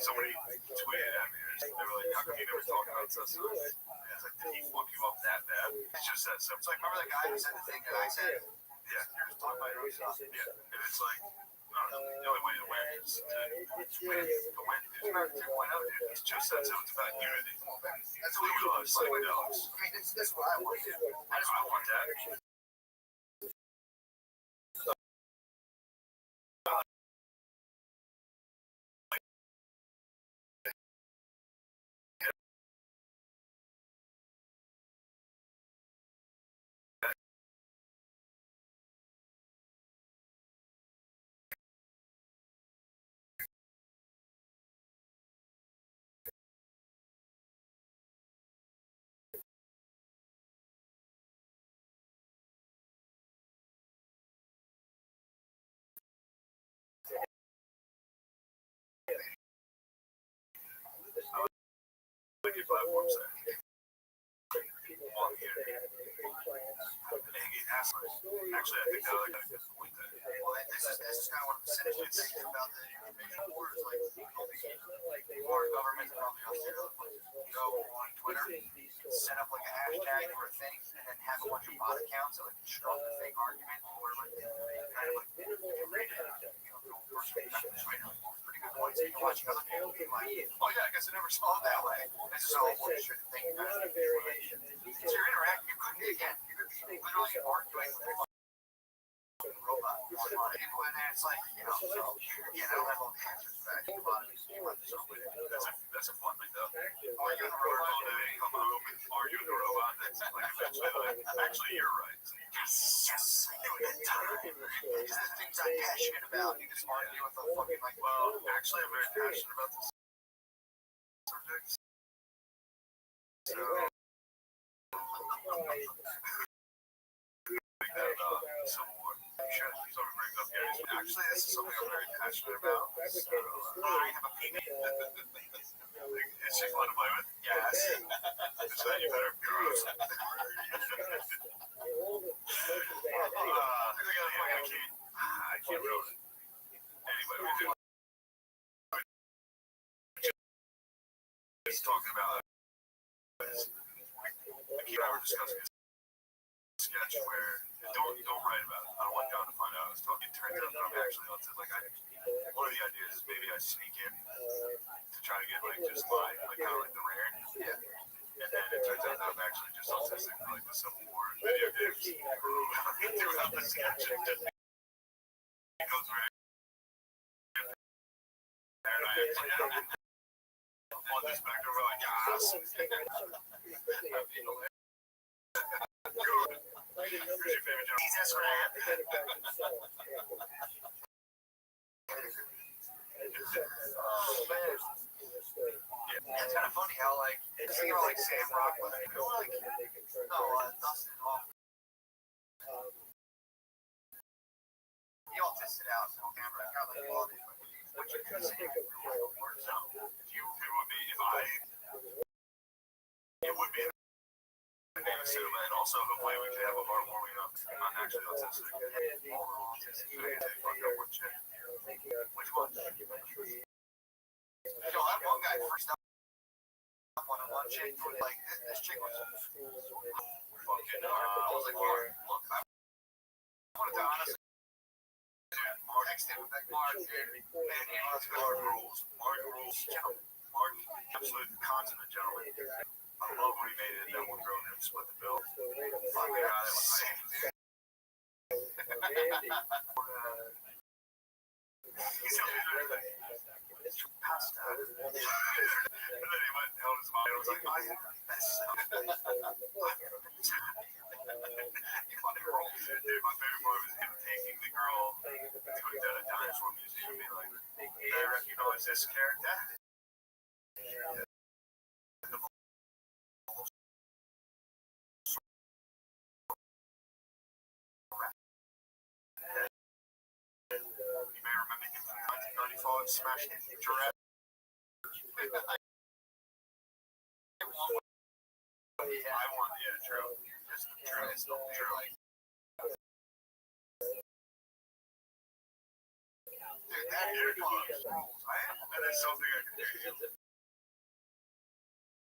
Somebody tweeted at me. They were like, how come you never talk about such stuff? It's like, did he fuck you up that bad? It's just that stuff. It's like, remember that guy who said the thing that I said? Yeah, you're just talking about your own stuff. Yeah, and it's like, the only way to win is to win. It's about 2.0, dude. It's just that simple. It's about unity. That's what we realize. Like dogs. I mean, that's what I want. I want that. Like your platform say. Actually, I think they're like a point there. Well, this is kind of one of the cynical things about the information wars. Like, foreign governments probably out there, go on Twitter, set up like a hashtag for a thing, and then have a bunch of bot accounts that like construct a fake argument, or like kind of like read it, pretty good points. And you're watching other people be like, oh yeah, I guess I never saw it that way. This is all bullshit thing. So you're interacting, you could be again, you could be literally arguing with a robot online. And then it's like, you know, so again, I don't have all the answers back. That's a fun thing though. Are you the robot all day, come home and argue with the robot? That's like eventually like, actually you're right. Yes, I knew it in time. These are the things I passionate about? You just argue with a fucking like. Well, actually, I'm very passionate about this subject. So, think that about Civil War. Sure, he's already bringing up Gary's. Actually, this is something I'm very passionate about. So, I have a penis. Is she fun to play with? Yes. So you better gross. I got a fucking key. I can't ruin it. Anyway, we do. Just talking about the key I were discussing is sketch where don't write about it. I don't want John to find out I was talking. It turns out that I'm actually autistic. Like one of the ideas is maybe I sneak in to try to get like just my like kind of like the rare. Yeah. And then it turns out that I'm actually just autistic for like the Civil War video games. Throughout the sketch, it just goes very. And I actually on the spectrum, we're like, yes. Who's your favorite joke? Jesus Christ. Oh man. Yeah, it's kind of funny how like it's thinking about like Sam Rockwell. You know, like Dustin Hoffman. He all tested out on camera. Kind of like quality. What you can say. It would be if I. It would be. Cinema, and also hopefully we can have a bar warming up. I'm actually autistic. Which one? You know, that one guy first up on one chick who like this chick was Fucking, I was like, look, I wanted to honestly text him like Mark, man, Mark rules. Mark, absolute consummate gentleman. I love when he made it. That one girl and him split the bill. Fuck my god, that was sick. Pasta. And then he went and held his mom and was like, I have the best stuff. You funny girl. Dude, my favorite part was him taking the girl to a dinosaur museum and being like, I recognize this character. You may remember him from 1995 Smash Hit Giraffe. I want, yeah, true. Just true. Dude, that earplugs. That is something I can do.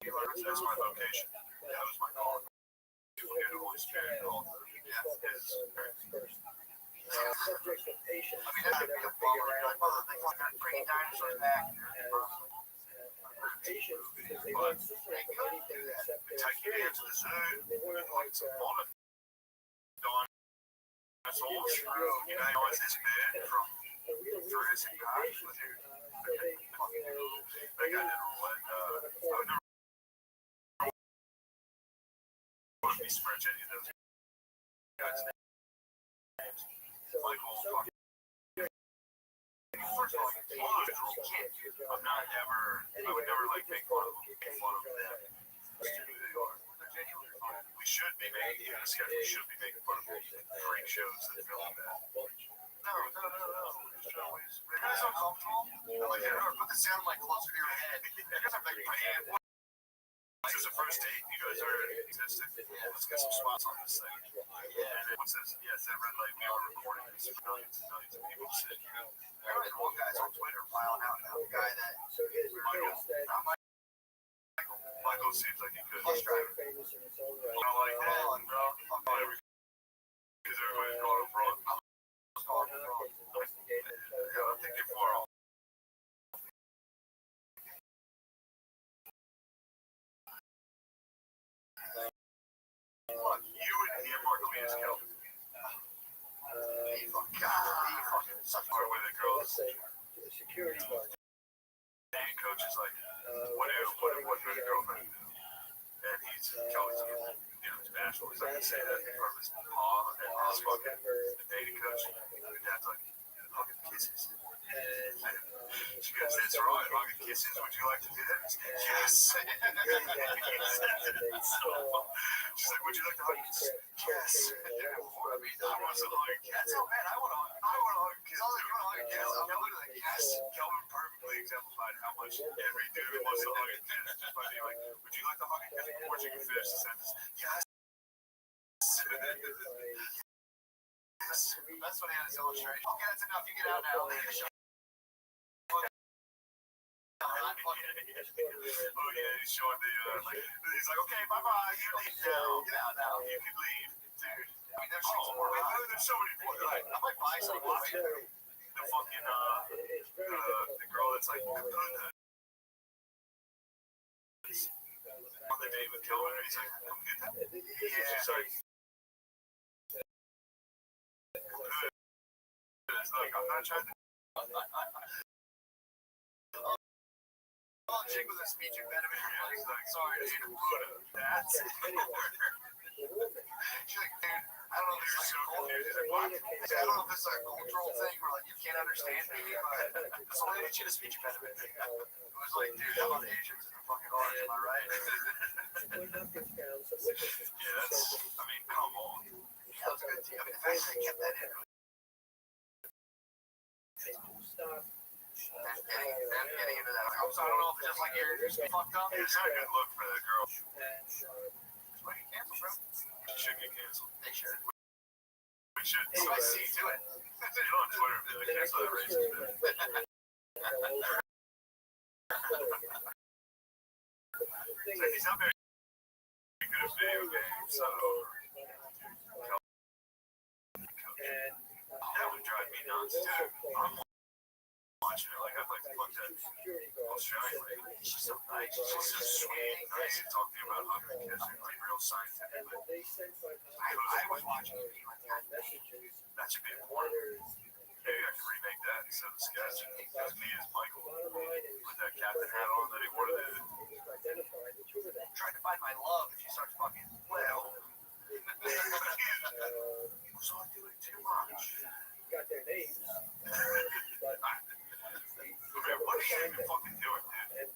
That's my vocation. That was my calling. To get the Holy Spirit called. Yeah, it's Subject of patience. I mean, that'd be a bummer. You're like, well, they fucking bring dinosaurs back. Patience because they want something from anything except their take you to the zoo. They weren't Like some modern dinosaurs. You know, it's this man from Jurassic Park. They got it all. And I've never want to mismatch any of those guys' names. Michael, first of all, I'm not ever, I would never like make fun of them, as to who they are. We should be making, even a sketch, we should be making fun of freak shows that film that. No. Just always, it is uncomfortable. Like, put the sound like closer to your head. Because I'm like, my hand. This is a first date. You guys are existing. Let's get some spots on this thing. Yeah. What's this? Yeah, it's that red light. We are recording this for millions and millions of people to see. There was one guy's on Twitter piling out now. The guy that Michael seems like he could. bus driver. I don't like that, bro. Because everybody's going abroad. Yeah, I think they're far off. Look, you and him are clean as hell. He fucking sucks Or with the girls. security guard. Dating coach is like, what would a girlfriend do? And he's telling him, it's national. He's like, say that in front of his paw, and he's fucking the dating coach. And dad's like, hugging kisses. kisses? Would you like to do that? Yes. She's like, would you like to hug? Yes. I mean, I want to hug. That's how bad I want to hug. Kiss. I want to hug. Yes. I'm looking like yes. Kelvin perfectly exemplified how much every dude wants to hug a kiss. Just by being like, would you like to hug a kiss before she can finish the sentence? Yes. That's what I had his illustration. Okay, that's enough. You get out now. Oh yeah, he's showing the he's like, okay, bye bye. You leave now. Get out now. You can leave, dude. I mean, there's so many points. Like, I might buy some watching the fucking the girl that's like on the date with Kelvin. He's like, come get that. Yeah. She's like, it's like, I'm not trying to. Chick with a speech impediment. He's like, sorry, dude. That's it. She's like, dude, I don't know if this is so confused. He's like, what? I don't know if this is a cultural thing where like you can't understand me, but this whole lady, she had a speech impediment. It was like, dude, how about Asians in the fucking orange? Am I right? Yeah, that's. I mean, come on. That was a good deal. I mean, the fact that they kept that in. Them getting into that. I don't know if it's just like you're fucked up. It's not a good look for the girl. Why you cancel, bro? Should get canceled. They should. We should. I see to it. Get on Twitter and be like, cancel that racist bitch. He's not very good at video games, so that would drive me nuts too. I'm watching it like I'd like to fuck that Australian lady. She's so nice. She's so sweet. Nice to talk to you about hugging and kissing, like real scientific. I was watching it being like that. That should be important. Maybe I could remake that instead of the sketch. Because me as Michael with that captain hat on that he wore to the. I'm trying to find my love if she starts fucking. Well. So I'm doing too much. Got their names. What are you even fucking doing, dude?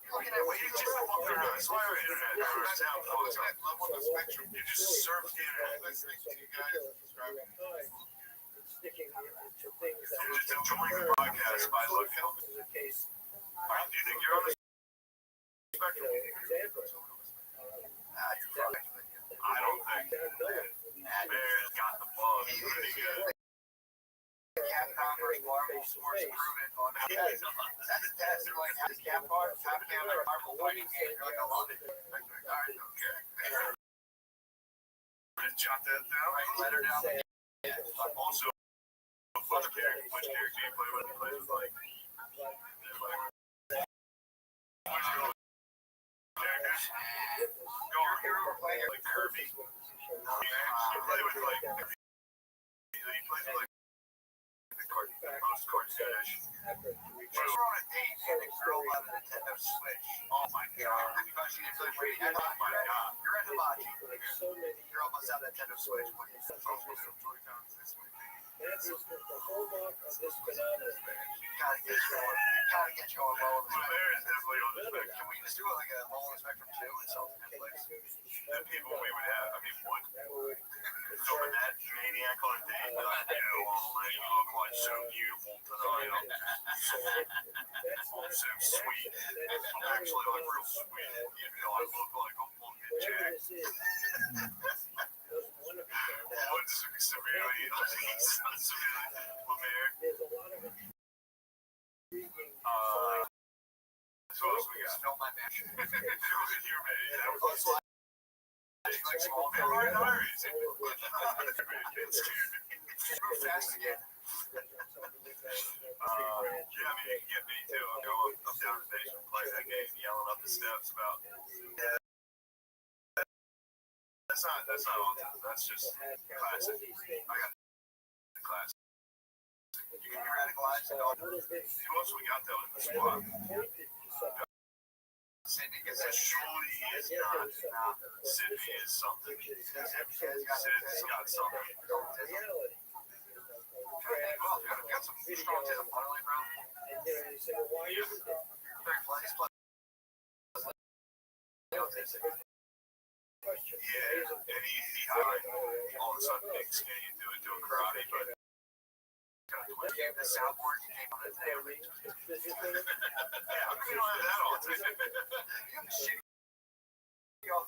Look at that way. You just fucked around. That's why our internet never sound close. I love on the spectrum. You just surf the internet. Listening to you guys. Sticking to things that I'm just enjoying the podcast by looking. do you think you're on the spectrum? I don't think. Bear's got the bug. Pretty good. Cap Converse Marvel Sports Improvement on that's they're like Cap Converse, Cap Marvel fighting game. You're like, I love it. Alright, okay. Jot that down. Let her down. Also, which character you play with? He plays with like characters. Go on, you're playing like Kirby. You play with like he plays with like the most cartoonish. We're on a date and a girl on a Nintendo Switch. Oh my god. Because she didn't really read it. Oh my god. You're at Hibachi. You're almost out of Nintendo Switch. What is it? That is the hallmark of this phenomenon. Gotta get you on low on the Well, there is definitely on the spectrum. Can we just do it like a low on the spectrum too and sell to Netflix? The people we would have, I mean, what? Throwing that maniac on a date, like, you look like so beautiful tonight. I'm so sweet. I'm actually like real sweet. You know, I look like I'm fucking Jack. What's severely, Lemaire? So what else we got? Film my match. Your man. That was also like small Vampire Diaries. Go fast again. Yeah, I mean, you can get me too. I'll go up down the station, play that game, yelling up the steps about. That's not autism. That's just classic. I got the classic. You can radicalize it all. Who else we got though in the squad? Sydney gets That surely is not. Sydney is something. Sid's got something. Got some strong tip on it, bro. And then they say, well, why isn't it? third place. Plus, Yeah, and he highlighted all of a sudden being skinny and doing karate, but the soundboard came on his name. yeah, how come you don't have that all the time? You have shitty. Yeah,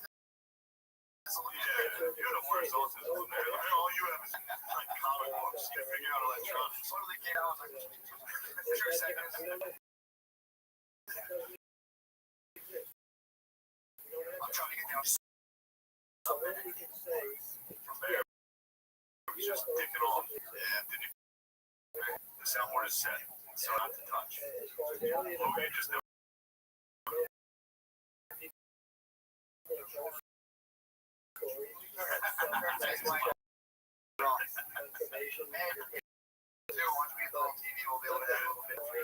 you're the worst autism in there. I mean, all you have is like comic books. You figure out electronics. Slowly came out. I was like, 2 seconds. I'm trying to get down. From there, it was just ticking off. Yeah, the soundboard is set, so not to touch. What were you just doing? Once we get the little TV, we'll be able to have a little bit of We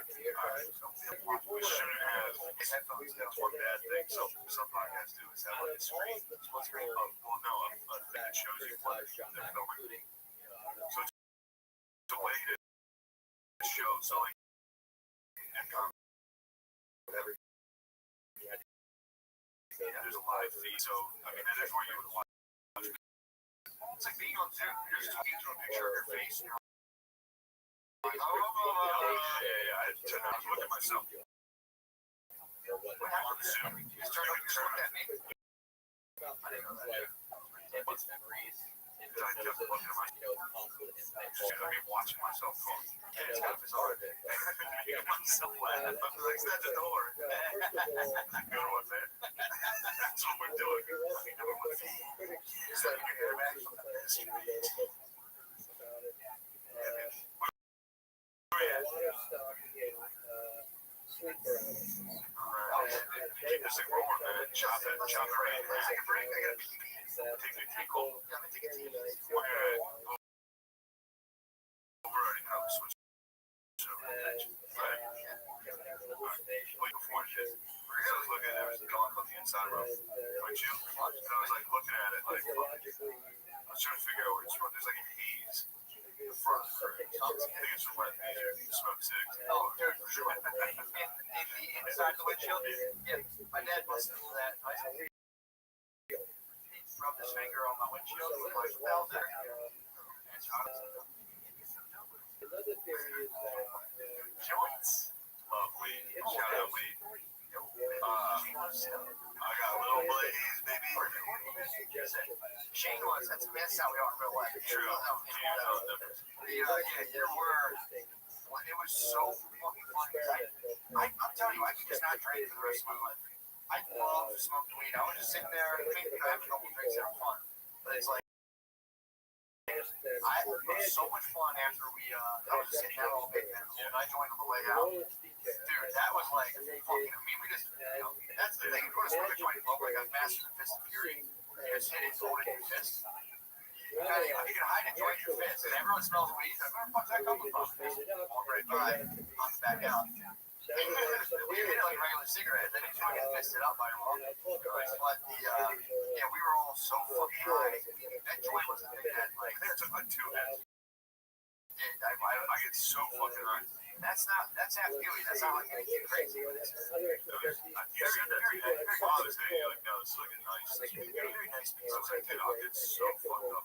shouldn't have. That's one bad thing. Some podcasts do is have like a screen. Well, no, a thing that shows you what they're filming. So it's a way to show. So like, there's a live feed. So I mean, that is where you would watch. It's like being on Zoom. You're just talking to a picture of your face. And you're like, Yeah. I turned out to look at myself. what happened to Zoom? You just turned up your looked at me. I didn't know that. It's memories. I kept looking at myself. I mean, watching myself talk. Yeah, it's kind of bizarre. Making myself laugh. I'm like, that's the door. Go to what's there. That's what we're doing. Just letting your hair back. Keep this thing rolling, man. Chop it right. Take a break. I got a pee. Take a tinkle. Yeah, I'm gonna take a tea. Already know the switch. Right. Wait before it hit. I was looking at it, it was gone on the inside row. Windshield. And I was like looking at it, like, I was trying to figure out where it's from. There's like a haze in the front. I think it's from where you smoke cigs. Oh, dude, for sure. Inside the windshield? Yeah, my dad listened to that. He rubbed his finger on my windshield and was like, what the hell's that? Joints. Love weed. Shout out weed. I got a little blaze, baby. Shane was. That's how we are in real life. True. Can't tell the difference. Yeah, there were. It was so fucking fun. I'm telling you, I could just not drink for the rest of my life. I love smoking weed. I was just sitting there thinking I have a couple drinks that are fun. But it's like, I had so much fun after I was just sitting there all big and I joined on the way out. Dude, that was like fucking, I mean, we just, that's the thing. If you want to smoke a joint in public, I've mastered the fist of fury. You just hit it, hold it in your fist. You can hide a joint in your fist, and everyone smells weed. Like, where the fuck's that coming from? Walk right by, knock it back out. We hit it like a regular cigarette, then you fucking fist it up by your mom. But we were all so fucking high. That joint was a big head. Like, I think I took like 2 hits. I get so fucking high. that's half beauty. That's not like anything crazy. You said that today. Father's Day, you're like, no, this is like a nice. Very nice I was like, dude, I'll get so fucked up.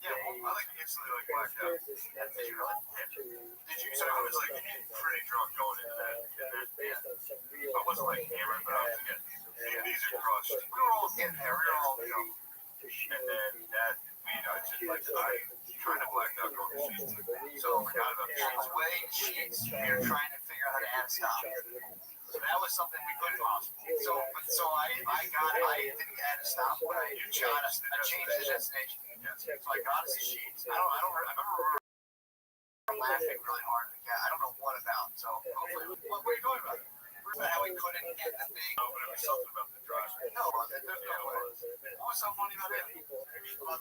Yeah, I like instantly like blacked out. did you really? Did you? So I was like pretty drunk going into that. I wasn't like hammered, but I was getting these are crushed. We were all getting there. We were all, And then that weed, I just like I kind of blacked out going to sheets. So I forgot about the sheets. way sheets. We were trying to figure out how to add a stop. So that was something we couldn't possibly. So I didn't add a stop, but I changed the destination. So I got us the sheets. I remember we were laughing really hard. I don't know what about. So hopefully, what were you talking about? How we couldn't get the thing. No, but it was something about the driver. No, there's no way. What was so funny about it? He was from a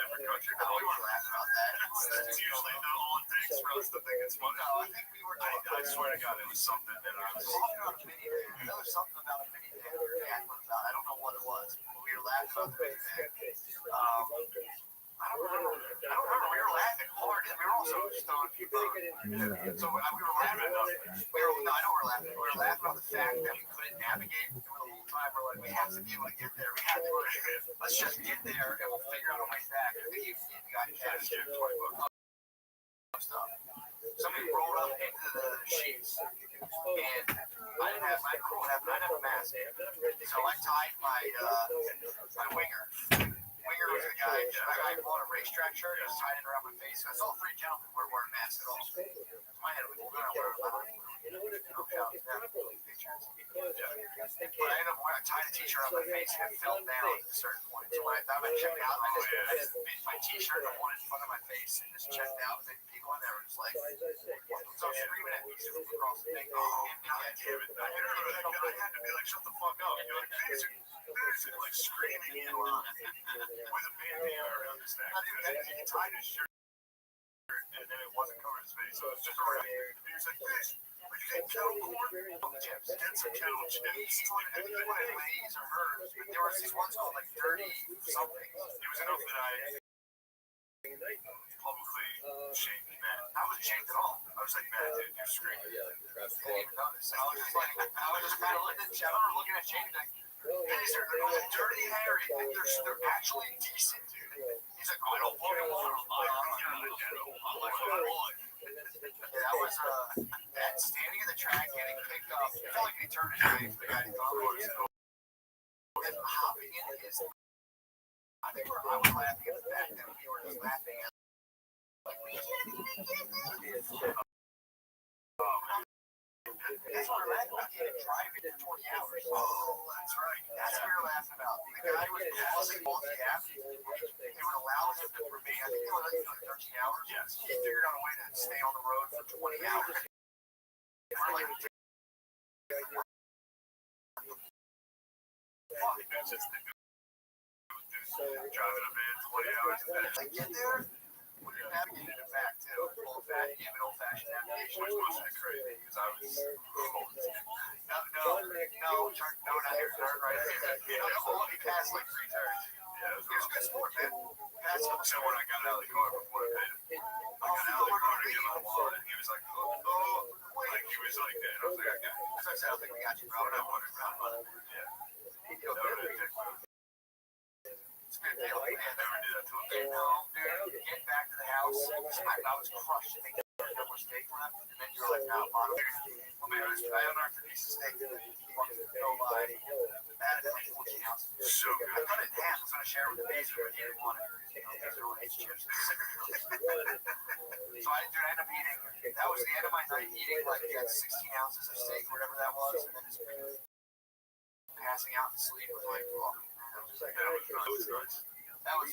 different country. No, we weren't laughing about that. That's usually all it takes for us to think it's funny. No, I think we were. I swear to God, it was something that I was. Talking about a minivan. There was something about a minivan we were laughing about. I don't know what it was, but we were laughing about the minivan. I don't remember. We were laughing hard, and we were also stoned. So we were laughing enough. I know we're laughing. We were laughing on the fact that we couldn't navigate. And the whole time we're like, we have to be able to get there. We have to. Let's just get there, and we'll figure out a way back. I think you got cash. Stuff. Somebody rolled up into the sheets, and I didn't have my crew. I didn't have a mask, so I tied my winger. Winger was the guy. I bought a racetrack shirt and I tied it around my face. I saw three gentlemen weren't wearing masks at all. My head was going around. But I ended up wearing a tied a t-shirt on my face and it fell down at a certain point. So when I checked out, I just bit my t-shirt and one in front of my face and just checked out. And people in there were just like, so I'm screaming at me across the thing. God damn it. I had to be like, shut the fuck up. You're like, these are like screaming you on with a bandana around his neck. He tied his shirt and then it wasn't covering his face. So it was just around. And he was like, bitch. You get kettle corn? Get some kettle chips. He wanted Lay's or hers, but there was these ones called like dirty something. It was enough that I publicly shamed Matt. I wasn't shamed at all. I was like, Matt, dude, you're screaming. I didn't even notice. I was just kind of looking at Shane like, these are dirty Harry. They're actually decent, dude. He's like, I don't fucking want them. I'm like, I want. Yeah, that was that standing in the track getting picked up. It felt like he turned his way for the guy to go and hopping in his. I think I was laughing at the fact that we were just laughing at. Like, we can't even get this. That's what we're laughing about. He had to drive it for 20 hours. Oh, that's right. That's what we were laughing about. The guy was pausing both the app. It would allow him to remain. I think it would let you do 13 hours. Yes. He figured out a way to stay on the road for 20 hours. We're like, driving a van 20 hours. I get there. When you're navigating it back to old-fashioned navigation, which wasn't crazy because I was no, not here, turn right here. He passed like 3 turns. Yeah, it was good sport, man. So when I got out of the car before I paid him, I got out of the car to get my wallet, and he was like, like he was like that. I was like, I got you. I don't think we got you, bro. I wanted yeah. That would have been a dick move. It's a good deal. I never did that to him. No, dude, get back to the house. I was crushed. I think there was no more steak left, and then you're like, no, bottom. Well, man, I unearthed a piece of steak that no lie. That is like 14 ounces. So good. I cut it in half. I was going to share it with the baser, but he didn't want it. Everyone hates chips. So I ended up eating. That was the end of my night eating like 16 ounces of steak, whatever that was, and then just passing out and sleep was like, oh, that was nice. That was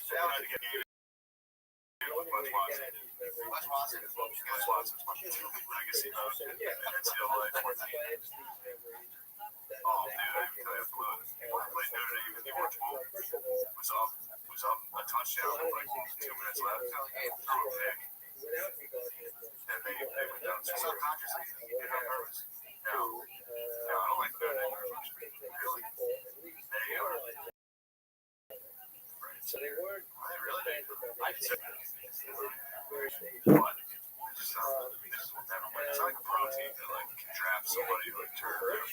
Wes Watson is what Wes Watson's my legacy mode, and it's still like 14. Oh, dude, I didn't tell you a clue. When I played Notre Dame in the Orange Bowl, was up a touchdown with like 2 minutes left. Threw a pick. And they went down. So subconsciously, you did it on purpose. No, I don't like Notre Dame. Really? They are. So they weren't. Really? I just said what? It's like a protein that like can trap somebody like turn around.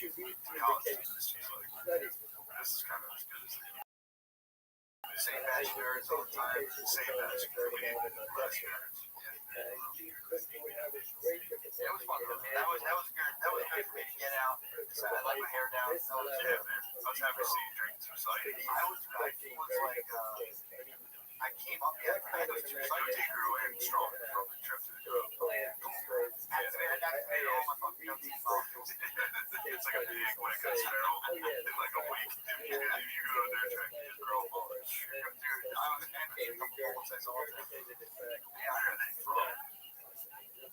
College is just like this is kind of as good as the same batch nerds all the time. Same batch for me, less nerds. It was fun though. That was good. That was good for me to get out. I let my hair down. Yeah, man. I was happy to see you drink 2 ciders. I was like I came up yet. I had those 2 ciders. They grew in strong from the trip to the club. Activated all my fucking young team molecules. It's like a pig when it cuts feral. In like a week. You go out there and try to get girl ball. Dude, I was angry a couple of I saw it. Yeah, I heard they from.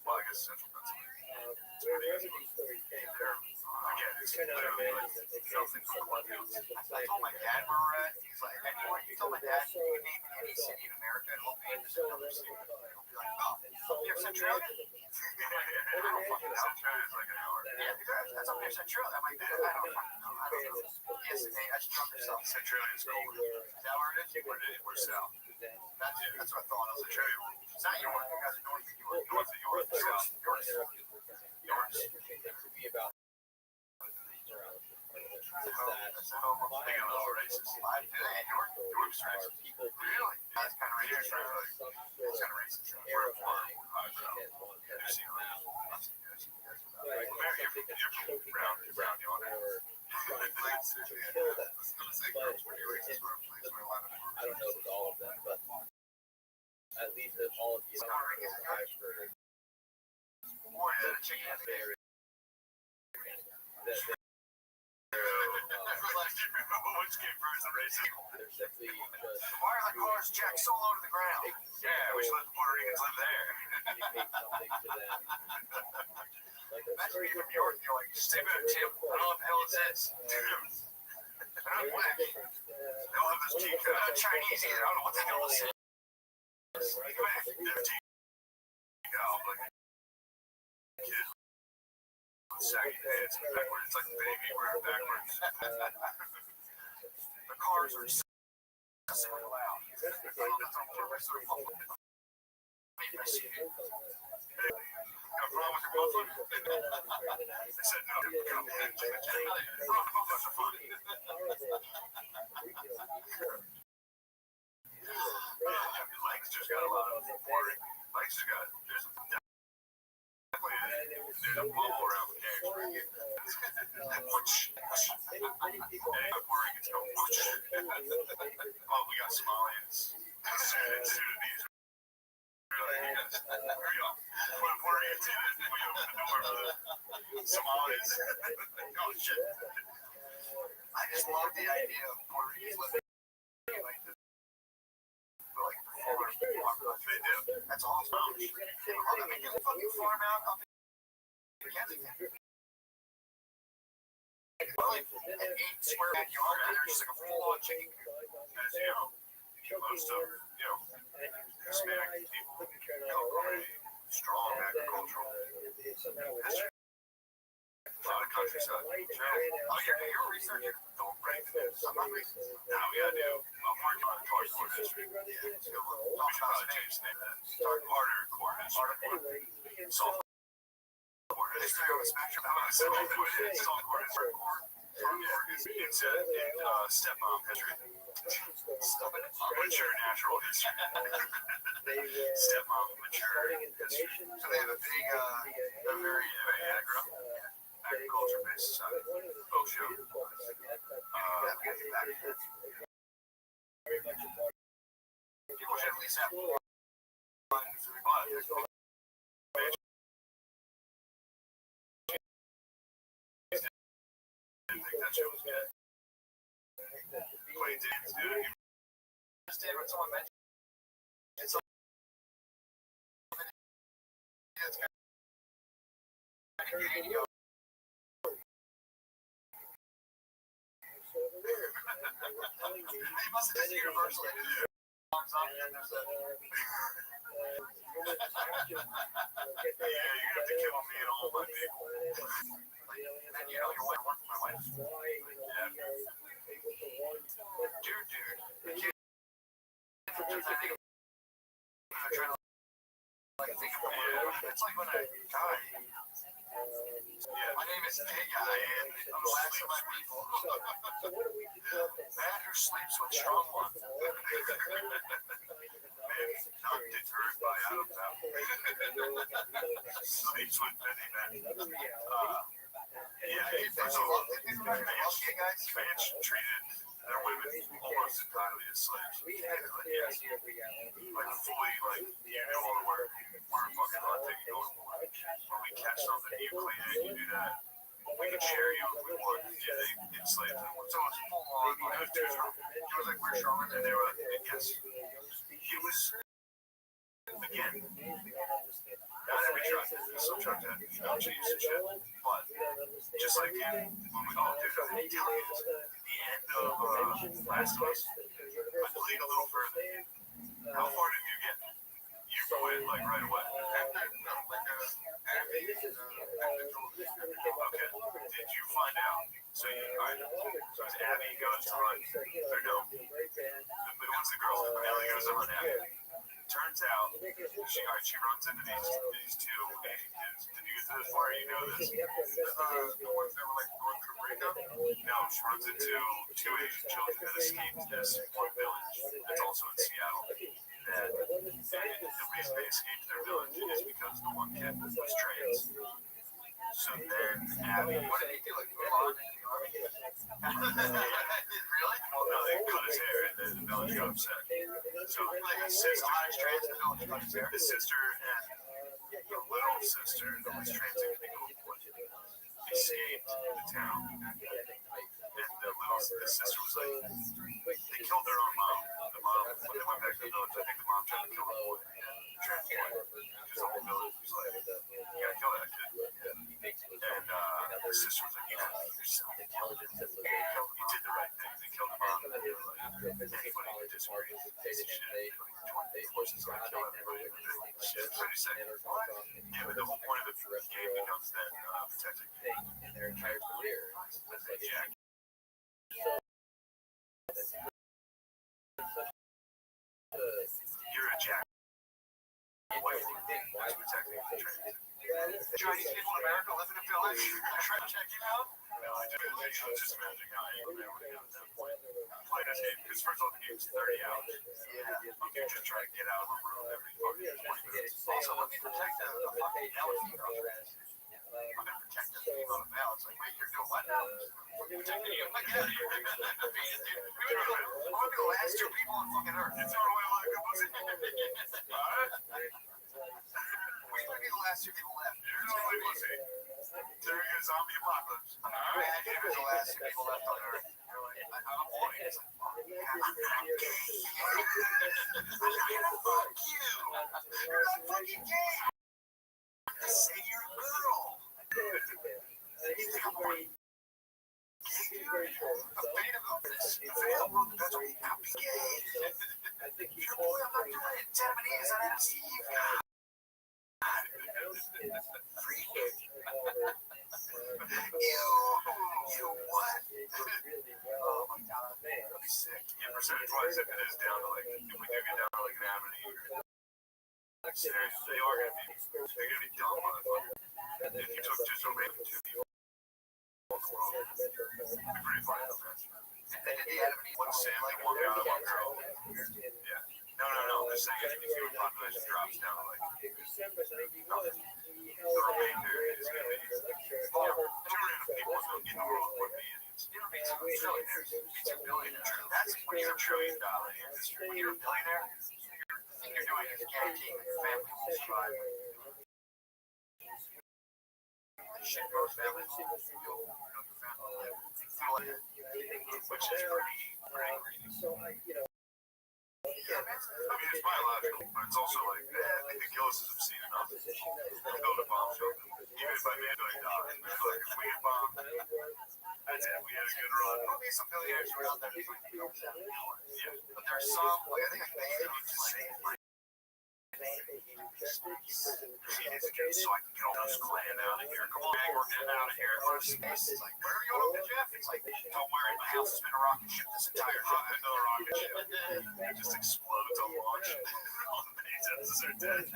Well, I guess Central Pennsylvania. It's pretty easy. Again, it's literally like nothing from the fields. I told my dad where we're at. He's like, you told my dad you can name any city in America and he'll name another city. He'll be like, oh, near Centralia? I don't fucking know. Centralia is like an hour. Yeah, that's up near Centralia. I'm like, I don't fucking know. I don't know. Yes, I should trust yourself. Centralia is colder. Is that where it is? We're south. That's what I thought. I was like, it's not York. You guys are north of York. North of York. York's. That's the home of big and little races. York's racist. Really? That's kind of racist. It's kind of racist. We're a farm. New Zealand. You're brown, you want to. I was going to say, girls, were you racist? Where a place where a lot of them. I don't know with all of them, but at least in all of the I've heard. Or the chicken there. Which came first, the racing? They're simply just Why are the cars jacked so low to the ground? Yeah, we should let the Puerto Ricans live there. communicate something to them. Like a Imagine story being from New York, you're like, just take me to Tim. I don't know what the hell it says. I'm black. They don't have this G code. I'm not Chinese either. I don't know what the hell this is. Come back. There's G code. Like, kid. Saggy pants backwards. It's like the baby wearing backwards. The cars are so loud. Got a problem with your muffler? I said no. Mufflers are fun. Legs just got a lot of boring. Legs just got. There's definitely a bubble around the cage. Whoosh. Worrying it's going whoosh. Oh, we got Somalians. Sudanese. Puerto Ricans. We opened the door for the Somalis. Oh, shit. I just love the idea of Puerto Ricans living like this. Like, they do. That's awesome. I mean, you can fucking farm out up in Kensington. Well, like, an 8 square backyard, and there's just like a full-on chicken coop. As you know, most of, Hispanic people, very strong agricultural history. A lot of countryside. Oh, you're a researcher? Don't break the news. I'm not racist. No, we gotta do. I'm working on hardcore history. Yeah, we should probably change the name of that. Harder core history. Soft core history on the spectrum. It's soft core history. It's stepmom history. Mature natural history. Stepmom mature history. So they have a big, a very agriculture based society. Oh, show. People should at least have one. I think that show was good. Playing Dave's dude. You understand what someone mentioned? It's like it's got radio. They must have just universally do. Thumbs up and there's a yeah, you're gonna have to kill me and all my people. And then your wife works for my wife. Yeah. Dude. The kid. It's like when a guy. Yeah, my name is Big Guy, and I'm last of my people. Man who sleeps with strong ones. Man not deterred by Adam's apple. Sleeps with many men. Yeah, there's a lot of fans treated their women almost entirely as slaves. Yes. Like fully, like, you know, we're fucking not taking over. When we catch something, you clean it, you do that. We can share you if we want. Yeah, they enslaved them. So it's full on. It was too strong. It was like we're stronger than they were. Yes. He was, again, not every truck. Some trucks had cheese and shit. But just like when we all did, I'm telling you, the end of Last of Us, I played a little further. How far did you get? You go in like right away. Okay. Did you find out? So as Abby goes to run, or no? Once the girl, Ellie goes to run Abby. know this. The ones that were like going through a breakup? No, she runs into two Asian children that escaped this one village that's also in Seattle. And the reason they escaped their village is because the one kid was trans. So then Abby, what did he do? Like move on in the army? Really? Well, no, they cut his hair and then the village got upset. So like his sister, trans, the village cut his hair. His sister and the little sister that was trans, I think escaped the town. And the sister was like, they killed their own mom. The mom, when they went back to the village, I think the mom tried to kill the boy, the trans boy. Because the whole village was like, you gotta kill that kid. And the sister was like, you know, you're so intelligent. You did the right thing. They killed the mom. And they were like, anybody who disagrees with this shit, they forced us to kill everybody. It's pretty sick. Yeah, but the whole point of the game becomes then protecting in their entire career. Jack. You're a jack. Why is protecting the trans? Chinese people in America live in a village. Trying to check you out? No, I just imagine how I am play this game. Because first of all, the game's 30 hours. Yeah. You just try to get out of the room every fucking 20 minutes. Also, let me protect the fucking elephant. I'm gonna protect the female male. It's like, wait, you're doing what now? Protecting you? Like, get out of here. I'm gonna be the last two people on fucking Earth. It's our way like a pussy. Alright? We're gonna be the last two people left. You're the only pussy. During a zombie apocalypse. Imagine if it's the last two people left on Earth. You're like, I'm warning. It's like, fuck you. Fuck you. You're not fucking gay. Say you're a girl. Come on. That's what I'm gay. You're a boy, I'm not doing it. Japanese, I didn't see you. You what? Oh my god, that'd be sick. Yeah, percentage-wise, if it is down to like, if we do get down to like an Amity or seriously, they are gonna be dumb, motherfucker. If you took just a random two people in the world, it'd be pretty funny, though. One Sam, like one guy, one girl. Yeah. No. I'm just saying, if the human population drops down to like nothing, the remainder is gonna be two random people in the world would be idiots. You know what I mean? Trillionaires. It's a billionaire. That's when you're $1 trillion industry. When you're a billionaire, the thing you're doing is guaranteeing families will survive. Shit goes families, you'll your family live. Which is pretty greedy. Yeah, I mean, it's biological, but it's also like, I think the kill us is obscene enough. We'll build a bomb shelter. Even if I may die, like, if we get bombed, that's it. We had a good run. There'll be some billionaires around there who like, yeah, but there's some, like, I think they need to save my so I can get all those clan out of here. Come on, man, we're getting out of here. It's like, where are you going, Uncle Jeff? It's like, don't worry, my house has been a rocket ship this entire time. Another rocket ship. It just explodes on launch. All the citizens are dead.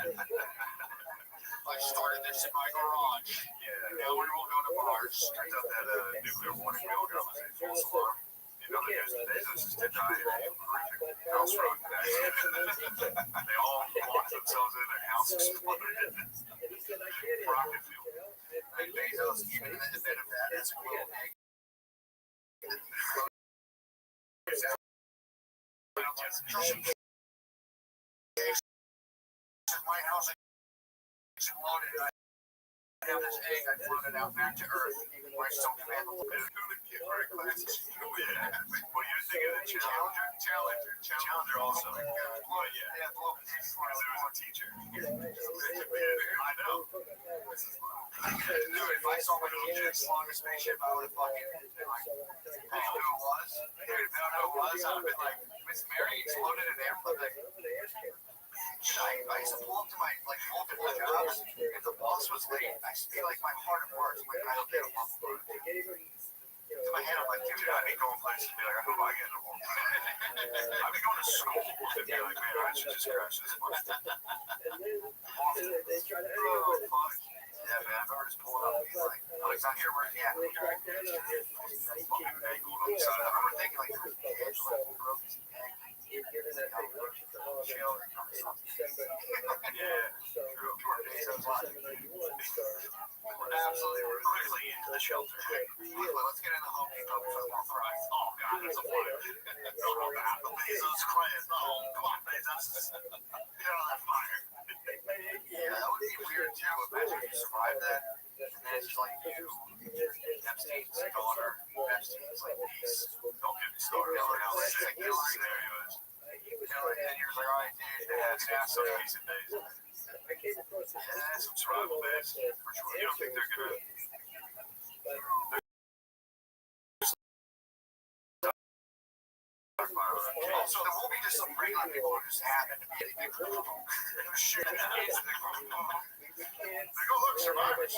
I started this in my garage. Yeah, now we will go to Mars. Turns out that nuclear warning wheel gun was a false alarm. You know, they just did die in a horrific house rock accident. They all locked themselves in their house exploded. Rocket fuel. And Bezos, even in the bed of that, has a little egg. My house exploded. I have this egg. I floated out back to Earth. Where I still command the bit of very classic. Yeah. Well, you're thinking of the Challenger also. Well, yeah. Because there was a teacher. I know. Dude, if I saw my little Jack's longest spaceship, I would have fucking been like, I don't know who it was. Dude, if I don't know who it was, I would have been like, Miss Mary exploded in airplane. I used to pull up to my multiple jobs, if the boss was late, I used to be like my heart of hearts, like I don't get a lump for it. In my head, I'm like, dude, I'd be going places and be like, I hope I get a lump. I'd be going to school and be like, man, I should just crash this one. Oh, fuck. Yeah, man, I remember just pulling up and being like, oh, he's not here, where's he at? Fucking mangled on the side. I remember thinking, like, his edge, like, he broke his neck. Chill. Yeah, true. Poor Bezos. We're absolutely quickly into the shelter. Quickly, let's get in the Home Depot before the wall fries. Oh, God, that's a fire. No, the Bezos clan. Oh, come on, Bezos. Get out of that fire. Yeah, that would be weird, too. Imagine if you survived that, and then it's like you, Epstein's daughter, Epstein's like niece. Don't get me started on how sick this scenario is. You know, like 10 years, like, all right, dude, yeah, some decent days. Yeah, some survival days, for sure. You don't think they're gonna... Also, there won't be just some regular people who just happen to be shooting at kids and they go, look, survivors.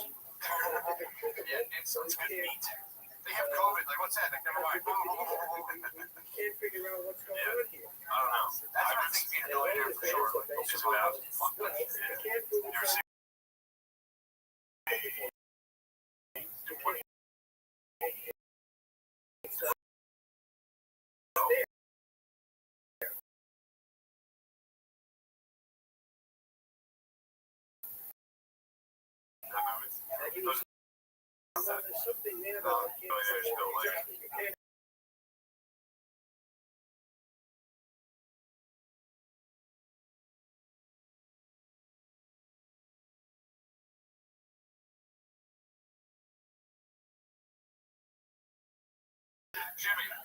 Yeah, it's good meat. They have COVID. Like, what's that? Like, never mind. Can't figure out what's going on here. I don't know. That's what I think being a millionaire for sure. Like, just about fuck that shit. You ever seen There's something there about millionaires don't like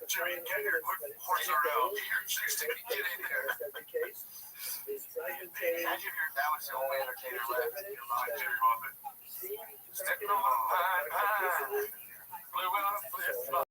Jimmy, get here. Put horse around here. Get in there. Imagine if that was the only entertainer left in your mind, Jimmy Buffett. Sitting on a pine, blew out a flip-flop.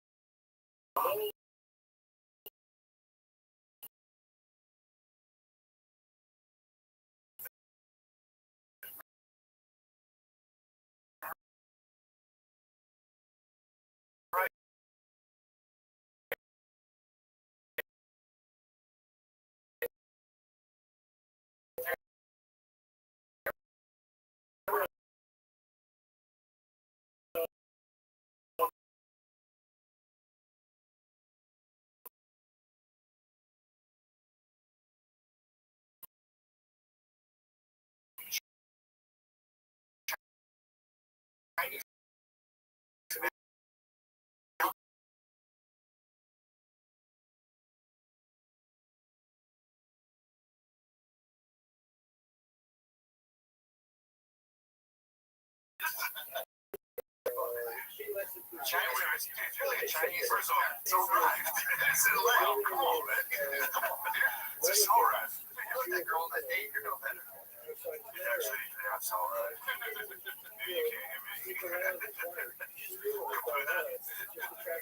Chinese, dude, you're like a Chinese person. It's a ride. It's a lamb. Come on, man. It's a soul ride. You're like that girl that ate. You're no better. You're actually, yeah, it's all right. Maybe you can't hear me.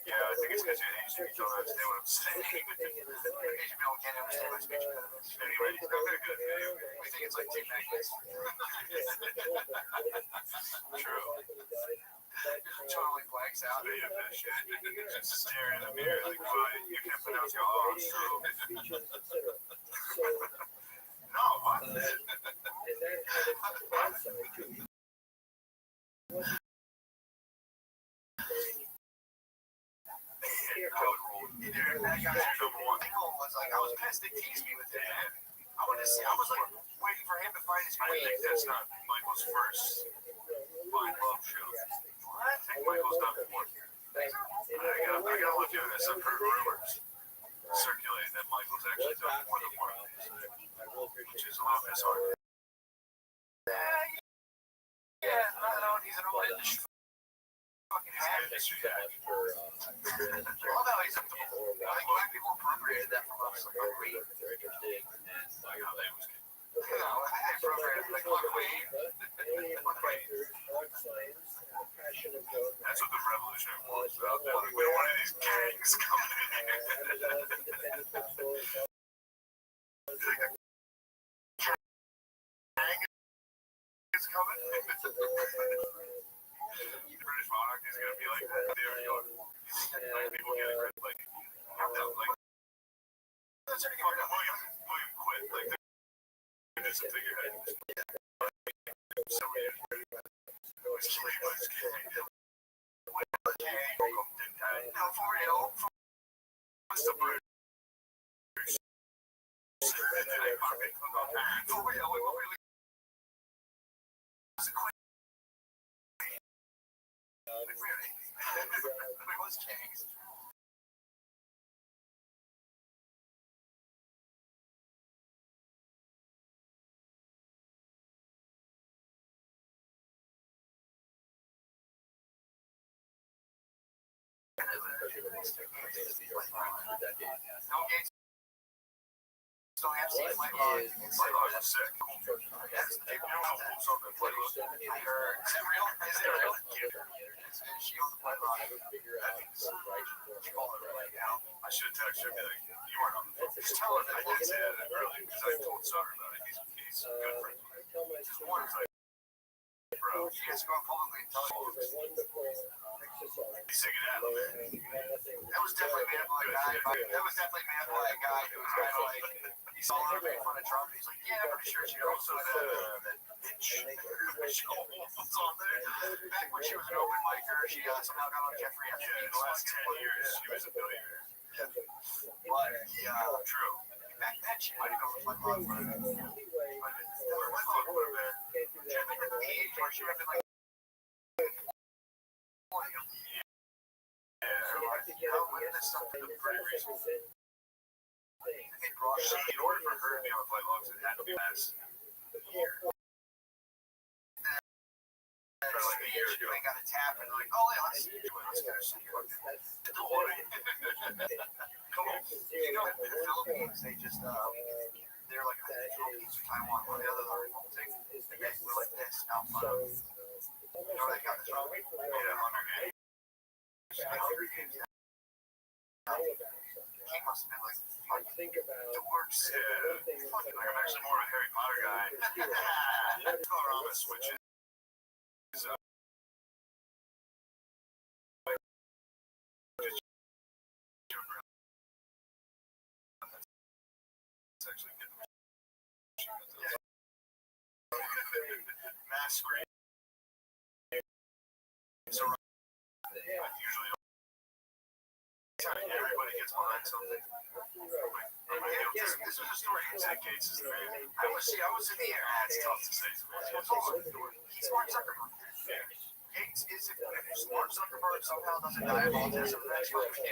Yeah, I think it's because you're Asian. You don't understand what I'm saying. Asian people can't understand my speech. Anyway, it's not very good. We think it's like two magnets. True. Totally blanks out. Yeah, that shit. Just staring in the mirror like, why? You can't pronounce your R's. No, what? That guy's number one. Nicole was like, I was pissed they teased me with it, man. I wanted to see, I was like waiting for him to find his way. I think that's not Michael's first Find Love show. I think Michael's done before. I gotta look into this. I've heard rumors circulating that Michael's actually done more than one of these, which is a little disheartening. Yeah, no, he's an old industry. Fucking hack. Industry hack. I love how he's up to. I think black people appropriated that from us. Like, oh, wait. Like how they was. You know, I think they appropriated like, look, wait. That's what the revolutionary war was about. We don't want any of these gangs coming in here. Gang is coming. The British monarchy is going to be like that. There you go. Like people getting rid of, like, like, that's already fucking William quit. Like, they're just a figurehead. So weird. I should text her and be like, you weren't on the phone. Just tell her that I did say that earlier because I told Sutter about it. He's good friends with me. Just one is like, bro, you guys go out publicly and tell him. He's taking it out, man. That was definitely made up by a guy. That was definitely made up by a guy who was kind of like, he saw her in front of Trump and he's like, yeah, I'm pretty sure she also that bitch. She was on there. Back when she was an open micer, she somehow got on Jeffrey Epstein. The last 10 years, she was a billionaire. Yeah. But, yeah, true. Back then, she might have gone with my mom. But my mom would have been. She had been at the age where she would have been like, in order for her to be on flight logs, it had to be last year. Like a year ago, I got a tap and like, oh yeah, let's do it. Let's get her some fucking. Don't worry. Come on. You know, in the Philippines, they just they're like the Philippines or Taiwan, one or the other are revolting. They get like this out front. You know, they got this. Yeah, Hunger Games. Hunger Games. He must have been like, fuck, it works. Yeah. Fucking, like, I'm actually more of a Harry Potter guy. Colorama switches. Mass screen. So usually everybody gets behind something. This was a story in 10 cases. I was in the air. It's tough to say. It's also Mark Zuckerberg. Gates is if Mark Zuckerberg somehow doesn't die of autism, that's fine. You don't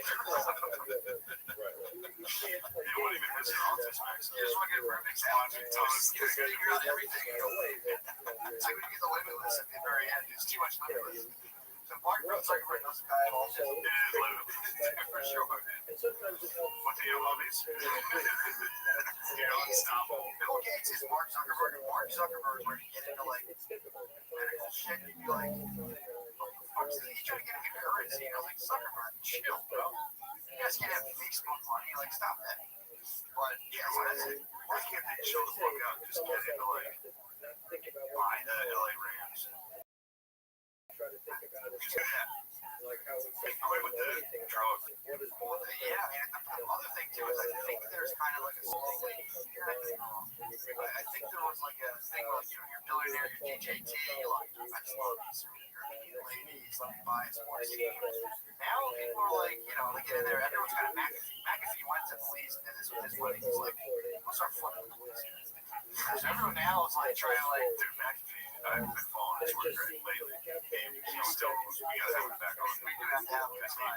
want to even miss an autism accident. You just want to get a perfect sound. You just figure out everything. It's like when you get the limitless at the very end. There's too much limitless. So Mark Zuckerberg doesn't die of autism. It is limitless. For sure. What do your hobbies? You're unstoppable. Bill Gates is Mark Zuckerberg. And Mark Zuckerberg were to get into like medical shit, you'd be like, he's trying to get into currency. And I was like, Zuckerberg, chill, bro. You guys can't have Facebook money. Like, stop that. But yeah, so that's it. Why can't they chill the fuck out and just get into like buying the LA Rams? I went with the drug. Yeah, I mean, the other thing too is I think there's kind of like a slow I think there was like a thing like, you know, you're a billionaire, you're DJT, like, I just love these ladies, let me buy a sports team. Now people are like, you know, they get in there, everyone's got a McAfee. McAfee went to police and this with his money. He's like, we'll start flipping the police. So everyone now is like trying to like, dude, McAfee, I've been following his work great lately. He's still, we gotta have him back on. We do have to have him back on.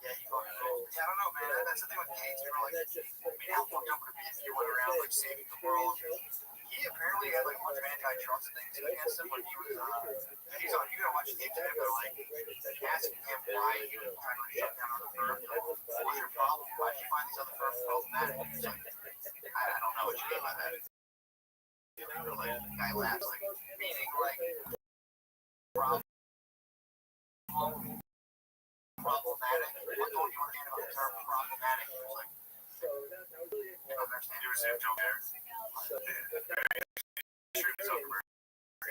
Yeah, he fucking yeah, I don't know, man. That's the thing with Gates. We're like, I mean, how fucked up would it be if you went around like saving the world? He apparently had like a bunch of antitrust things against him when he was he's on, you gotta watch the interview, but like asking him why he was trying to shut down other firms. What was your problem? Why did you find these other firms problematic? He's like, I don't know what you mean by that. You know, like the guy laughs like meaning like problematic. What don't you understand about the term problematic? He was like, you don't understand. You were saying joke there.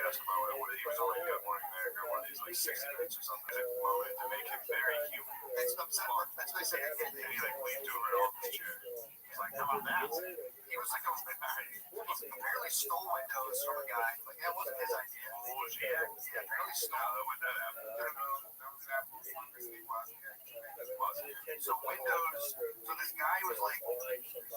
asked him about what he was on like Good Morning America, one of these like 60 Minutes or something. Like, moment to make him very human. That's what they said. And he like leaned over in off his chair. He's like, how about that? He was like, apparently stole windows from a guy. Like, that wasn't his idea. What was he at? Yeah, apparently How stole. would that happen? I don't know. That was an apple. So windows. So this guy was like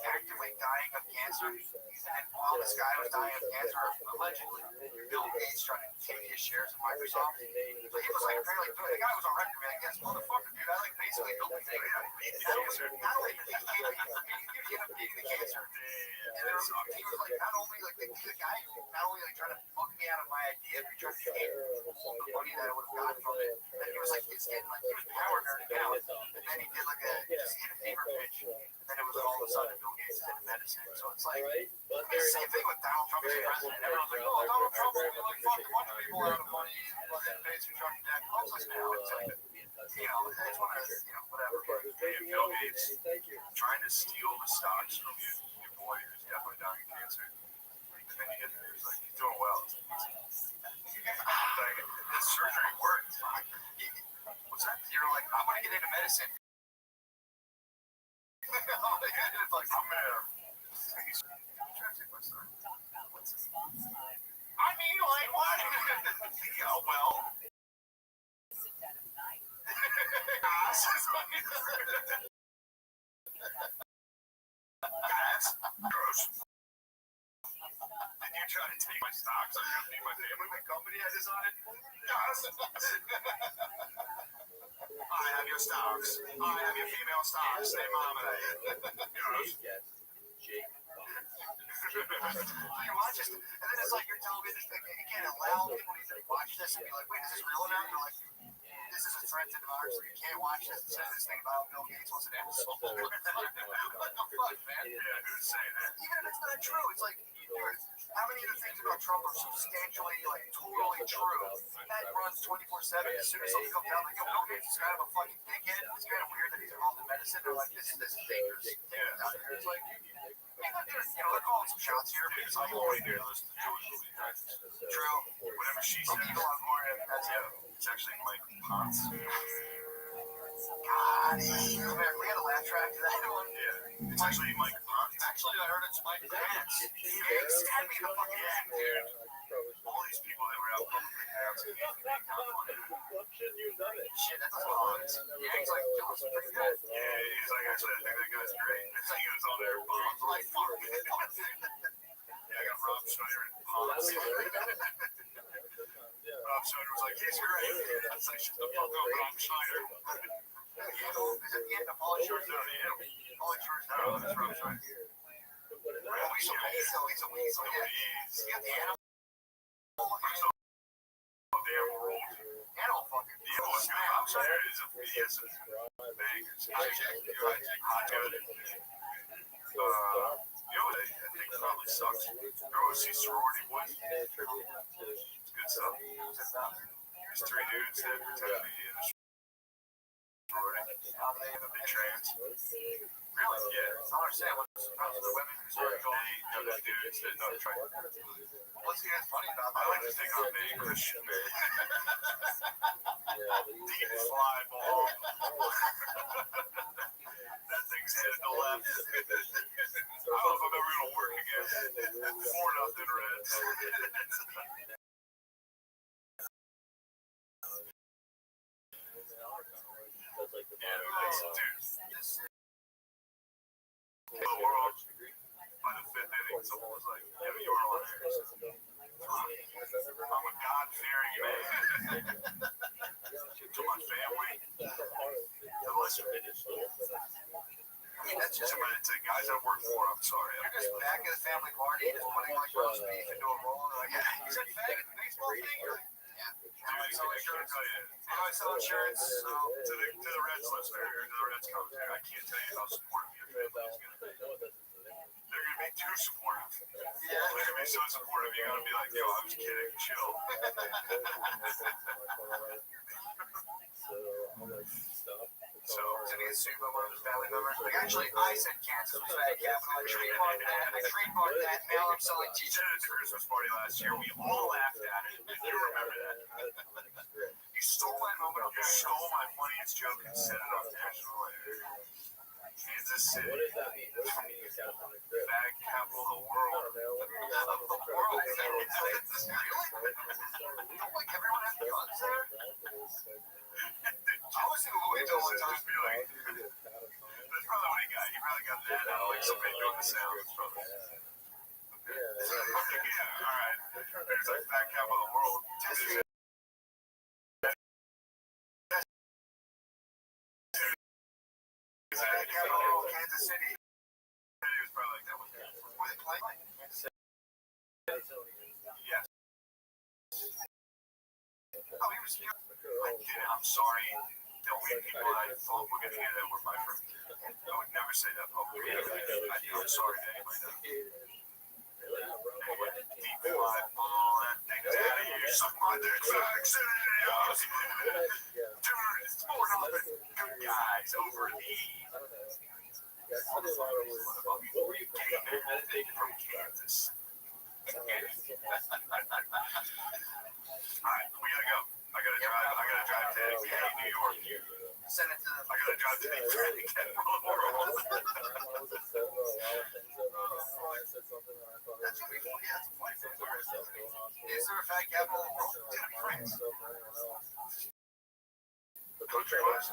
actively dying of cancer, and while this guy was dying of cancer, allegedly, Bill Gates tried to take his shares of Microsoft. So he was like apparently the guy was on record being like, "Yes, motherfucker, dude, I like basically built the thing." Not only did he end up beating the cancer, and he was like, not only like the guy, not only like trying to fuck me out of my idea, but he tried to take all the money that I would have gotten from it. And he was like, it's getting like he was power nerding out, and then he did like just hit a fever pitch, and then it was all of a sudden Bill Gates is in medicine. So it's like the same thing with Donald Trump as president. Everyone's like, oh, Donald Trump really like fucked a bunch of people out of money, and pays for Trump debt. Well, it's now it's like, it's one of those, whatever. Hey, Bill Gates trying to steal the stocks from your boy who's definitely dying of cancer. And then you get the news like, he's doing well. Like, the surgery worked. What's that? You're like, I'm gonna get into medicine. It's like, I'm trying to take my story. I mean, like what? Yeah, well. That's gross. Did you try to take my stocks? I'm gonna feed my family, my company I decided. Yes. I have your stocks. I have your female stocks. Say marmalade. Yes. You watch this, and then it's like you're telling me this thing. You can't allow people to even watch this and be like, wait, is this real now? You're like, this is a threat to democracy. You can't watch this and say this thing about Bill Gates was an asshole. What the fuck, man? Yeah, who's saying that? Even if it's not true, it's like, how many of the things about Trump are substantially, like, totally true? That runs 24/7. As soon as something comes out, like, yo, Bill Gates is kind of a fucking dickhead. It's kind of weird that he's involved in medicine. They're like, this is dangerous. Yeah, out here. It's like, they're calling some shots here. Dude, I'm only here to listen to Joey. True. Whatever she Some says. people have more That's it's actually Mike Ponce. God, come here. We got a laugh track to that one. Yeah, it's actually Mike Ponce. Actually, I heard it's Mike Pence. He had me the fucking Dude, all these people that were out publicly announcing shit. That's a lot. Yeah, he's like, John's pretty good. yeah, he's like, actually, I think that guy's great. It's like he was on there bombs. I'm like, fuck. Yeah, I got Rob Schneider and Ponce. Rob Schneider was like, he's great. It's like, shut the fuck up, Rob Schneider. Is it the end of Pauly Shores? No, Pauly Shores, no, that's Rob Schneider. He's a weasel, yeah. He got the animal. Damn rolled. Animal fucking. The animal is good. Rob Schneider is he has some bangers. Hot good. You know what I think probably sucks? Go see sorority boys. It's good stuff. There's three dudes that pretend to be in a sorority. They trans. Really? Yeah. I don't understand what's the problem with the women who started going. They know the dudes that know try. What's he funny about I that? like to think I'm being Christian, man. Dean fly ball. That thing's headed to left. I don't know if I'm ever gonna work again. 4-0 Reds. Yeah, dude. The world, by the fifth inning, someone was like, yeah, you were on there. I'm a God-fearing man. To my family. Listen, that's just to guys I work for, I'm sorry. You're just back at the family party, just putting like roast beef into a roll. And like, yeah, you said fag at the baseball thing? You're like, yeah. I sell insurance. I sell insurance. So to the Reds listener, or to the Reds commentator, I can't tell you how supportive your family is going to be. They're going to be too supportive. yeah. They're going to be so supportive, you're going to be like, yo, I was kidding, chill. So, is it assume I'm one of his family members. Like, actually, I said Kansas was fag capital. I trademarked that. Now I'm selling He t-shirts. said it at the Christmas party last year. We all laughed at it. You remember that? You stole my moment. You stole my funniest joke and said it on national air. Kansas City. What does that mean? What does it mean you're catatonic grip? Fag capital of the world. Don't like everyone has guns there? I was in Louisville one time. That's probably what he got. He probably got that out. Like somebody doing the sounds. Probably. Yeah, all right. There's like fag capital of the world. Fag capital of Kansas City. He was probably like that one. Where they play? Yes. Oh, he was here. I'm sorry. The only people I thought were going to hear that were my friends. I would never say that publicly. I'm sorry to anybody that. Anyway, deep five, all that thing's out of here. Suck my dick, Fag City. Dude, it's more than good guys over the. What were you From Kansas. Alright, we gotta go. I gotta drive to New York. Send it to them. I gotta drive to the fag capital of the world. That's what we want. Yeah, that's funny. Is there a fag capital of the world? France. The country was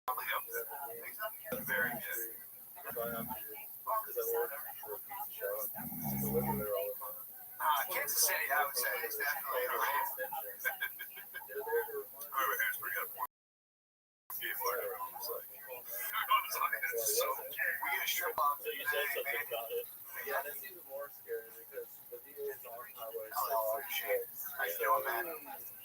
Probably up there. Very good. Kansas City, I would say, is definitely a race. Whoever has pretty good point. So, We get a strip club. So you said something about it. Yeah, that's even more scary because the VA is on highway. Oh, shit. How you doing, man?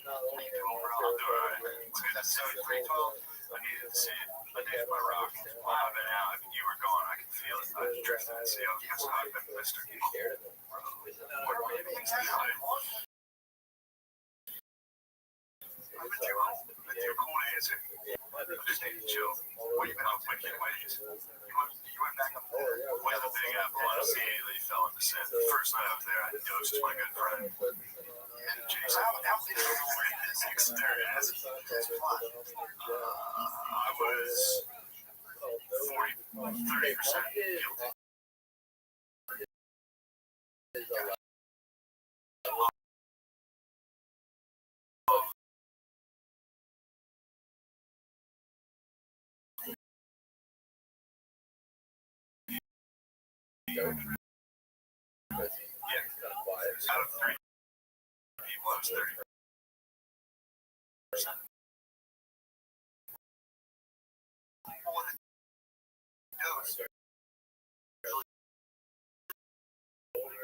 Not only I'll do it. That's 7312. I needed to see it. I needed my rock. While I've been out, you were gone. I can feel it. I was dressed in the seal. Yes, I've been Mr. You scared of it. I've been too cool to answer. I just need to chill. What have you been up to? Wicked ways. You went back up there. Went to the Big Apple. I immediately fell into sin. The first night I was there, I dosed my good friend. And Jason, How big is this experience? I was 30% guilty. Yeah, out of 3 people, I was 30%.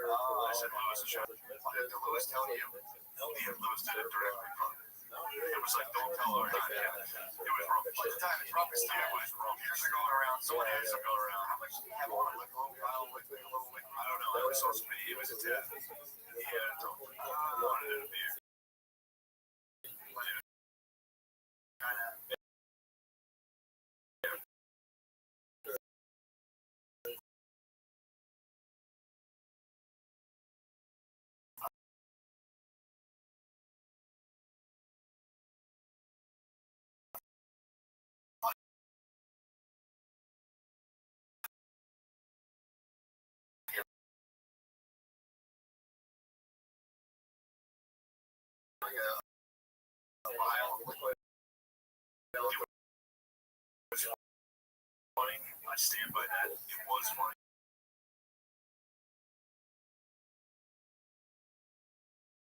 I said Lewis is shot. What did Lewis tell you? Yeah, Lewis did it directly from it. It was like, don't tell her. Yeah, it was wrong. By the time it's rubber Yeah, stamp, it was wrong. years are going around. Someone has to go around. How much do you have on it? Like a little vial, like a little liquid? I don't know. I was supposed to be. It was a 10. Yeah, I told him. I wanted it to be. Funny. I stand by that. It was funny.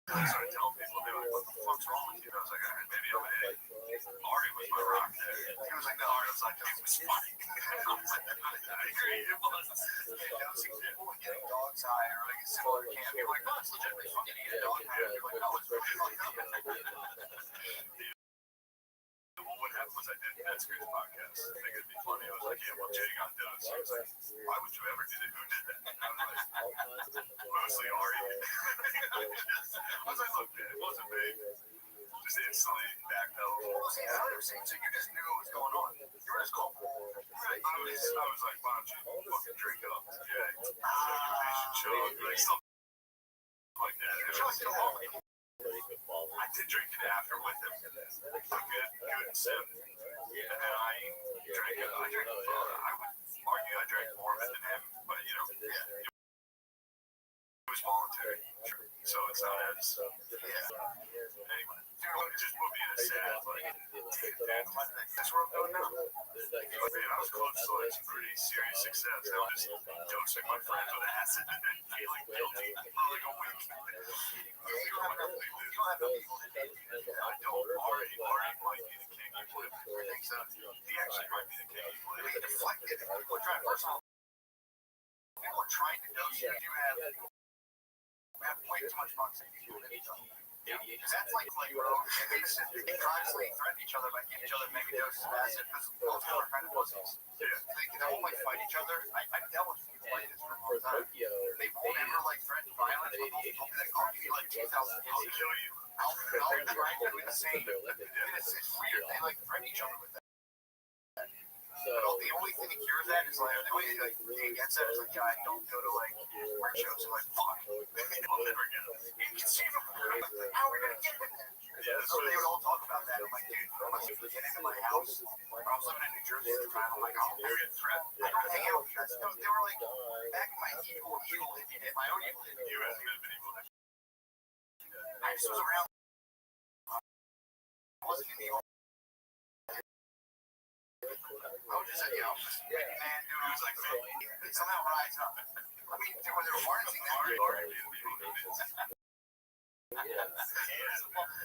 I started telling people, they were like, what the fuck's wrong with you? I was like, maybe I'm an idiot. Ari was my rock there. He was like, no, Ari was like, it was funny. I was like, I agree, it was. That was example of getting dog's eye or like a similar camp. You're like, no, it's legitimately fucking eat a dog eye. You're like, no, it's really funny. Well, what happened was I did That's Great's podcast. I think it'd be funny. I was like, yeah, well, Jay got dose. He was like, why would you ever do that? Who did that? I was like, mostly Ari. I was like, look, man, it wasn't me. Just instantly backpedal. seen another scene, so you just knew what was going on. You were just cool. Right. I was like, why don't you fucking drink up? Yeah. Chug, like stuff like that. I did drink it after with him. A good sip. And then I drank it. I would argue I drank more of it than him, but it was voluntary. So it's not as anyway. It just put me in a sad that's where I'm going now. Man, I was close to like some pretty serious success. I was just dosing my friends with acid and then feeling guilty for like a week. You don't have no people to date you. I don't. Ari might be the king you play. I think so. He actually might be the king you play. I mean, deflected. People are trying, first of all, people are trying to dose you. You have way too much toxicity. Because that's like bro, they constantly threaten each other by giving each other mega doses of acid because both people are kind of pussies. They all like fight each other. I've dealt with people like this for a long time. They won't ever like threaten violence, but they'll be like, I'll give you like 2,000 I'll kill you. I'll threaten you with the same. It's weird. They like threaten each other with that. But the only thing that cures that is like the way like they gets that is like, yeah, I don't go to like work shows. I'm like, fuck, I'll never get him. inconceivable. How are we gonna get him there? So they would all talk about that. I'm like, dude, unless you get into my house, when I was living in New Jersey at the time, I'm like, I'll get threatened. I don't hang out with you guys. They were like back in my evil hippie, my own evil hippie. You have been evil. I just was around. I wasn't in the old. I was just a, man, dude. It was like, somehow rise up. I mean, dude, when they were harnessing that,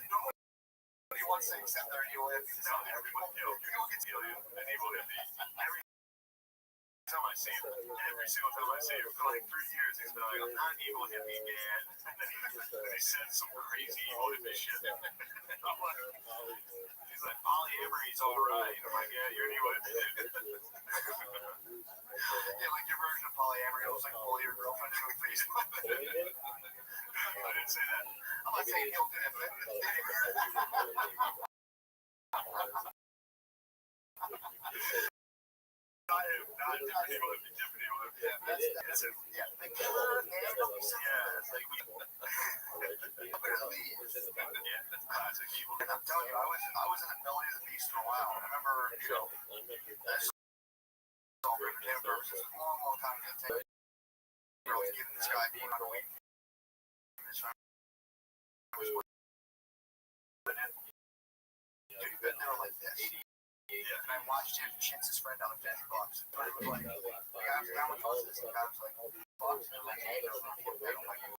nobody wants to accept their evil hippies. No, everybody gets you. An evil hippie. Every time I see him, every single time I see him, for like 3 years, he's been like, I'm not an evil hippie, man. And then he said some crazy evil hippie shit. I'm like, he's like, polyamory's alright. I'm like, yeah, you're an evil hippie. Yeah, like your version of polyamory, it was like pull your girlfriend into a face. I didn't say that. I'm not saying he'll do that, but Not different evil hippie, different evil hippie. that's it. Yeah, like, It's like we. literally, Yeah, that's classic evil. and I'm telling you, I was in the belly of the beast for a while. I remember, all for entertainment purposes, a long time ago. I was giving this guy being on a week. Dude, they were like this. Yeah. And I watched him chintz his friend down the $50. But it was like, the guy was, how much was this? The guy was like, $50. And I'm like, hey, no, I don't like it.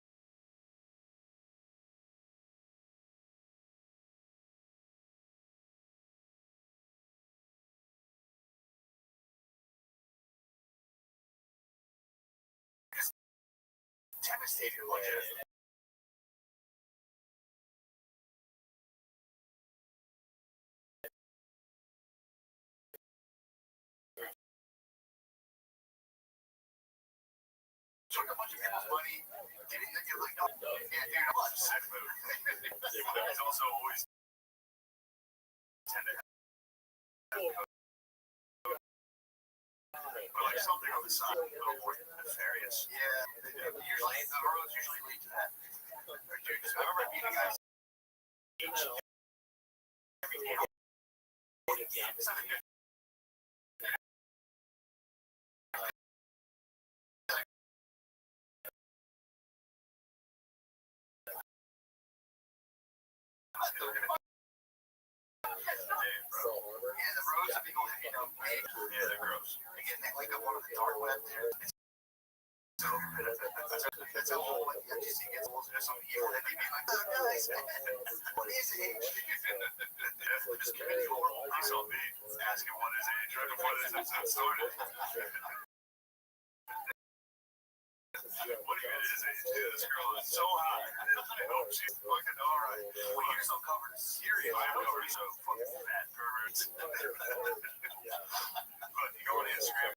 Devastated, like it. Took a bunch of people's money, didn't think you're like, no, yeah, dude, I'm not sick move. He's also always tend to have but like something on the side, a little more nefarious. Yeah, usually the roads usually lead to that. Dude, I remember meeting guys. Every day. It's not a good. Yeah, the roads are people, Yeah, they're gross. again, they link up on the dark web there. So that's how all like the FTC gets some evil that they be like, oh guys, what is age? Yeah, just committing horrible police on me, asking what his age, right before this episode started. What even is age? Dude, this girl is so hot. I hope she's fucking alright. Well, you're so covered in cereal. I'm over so fucking fat perverts. But you go on Instagram,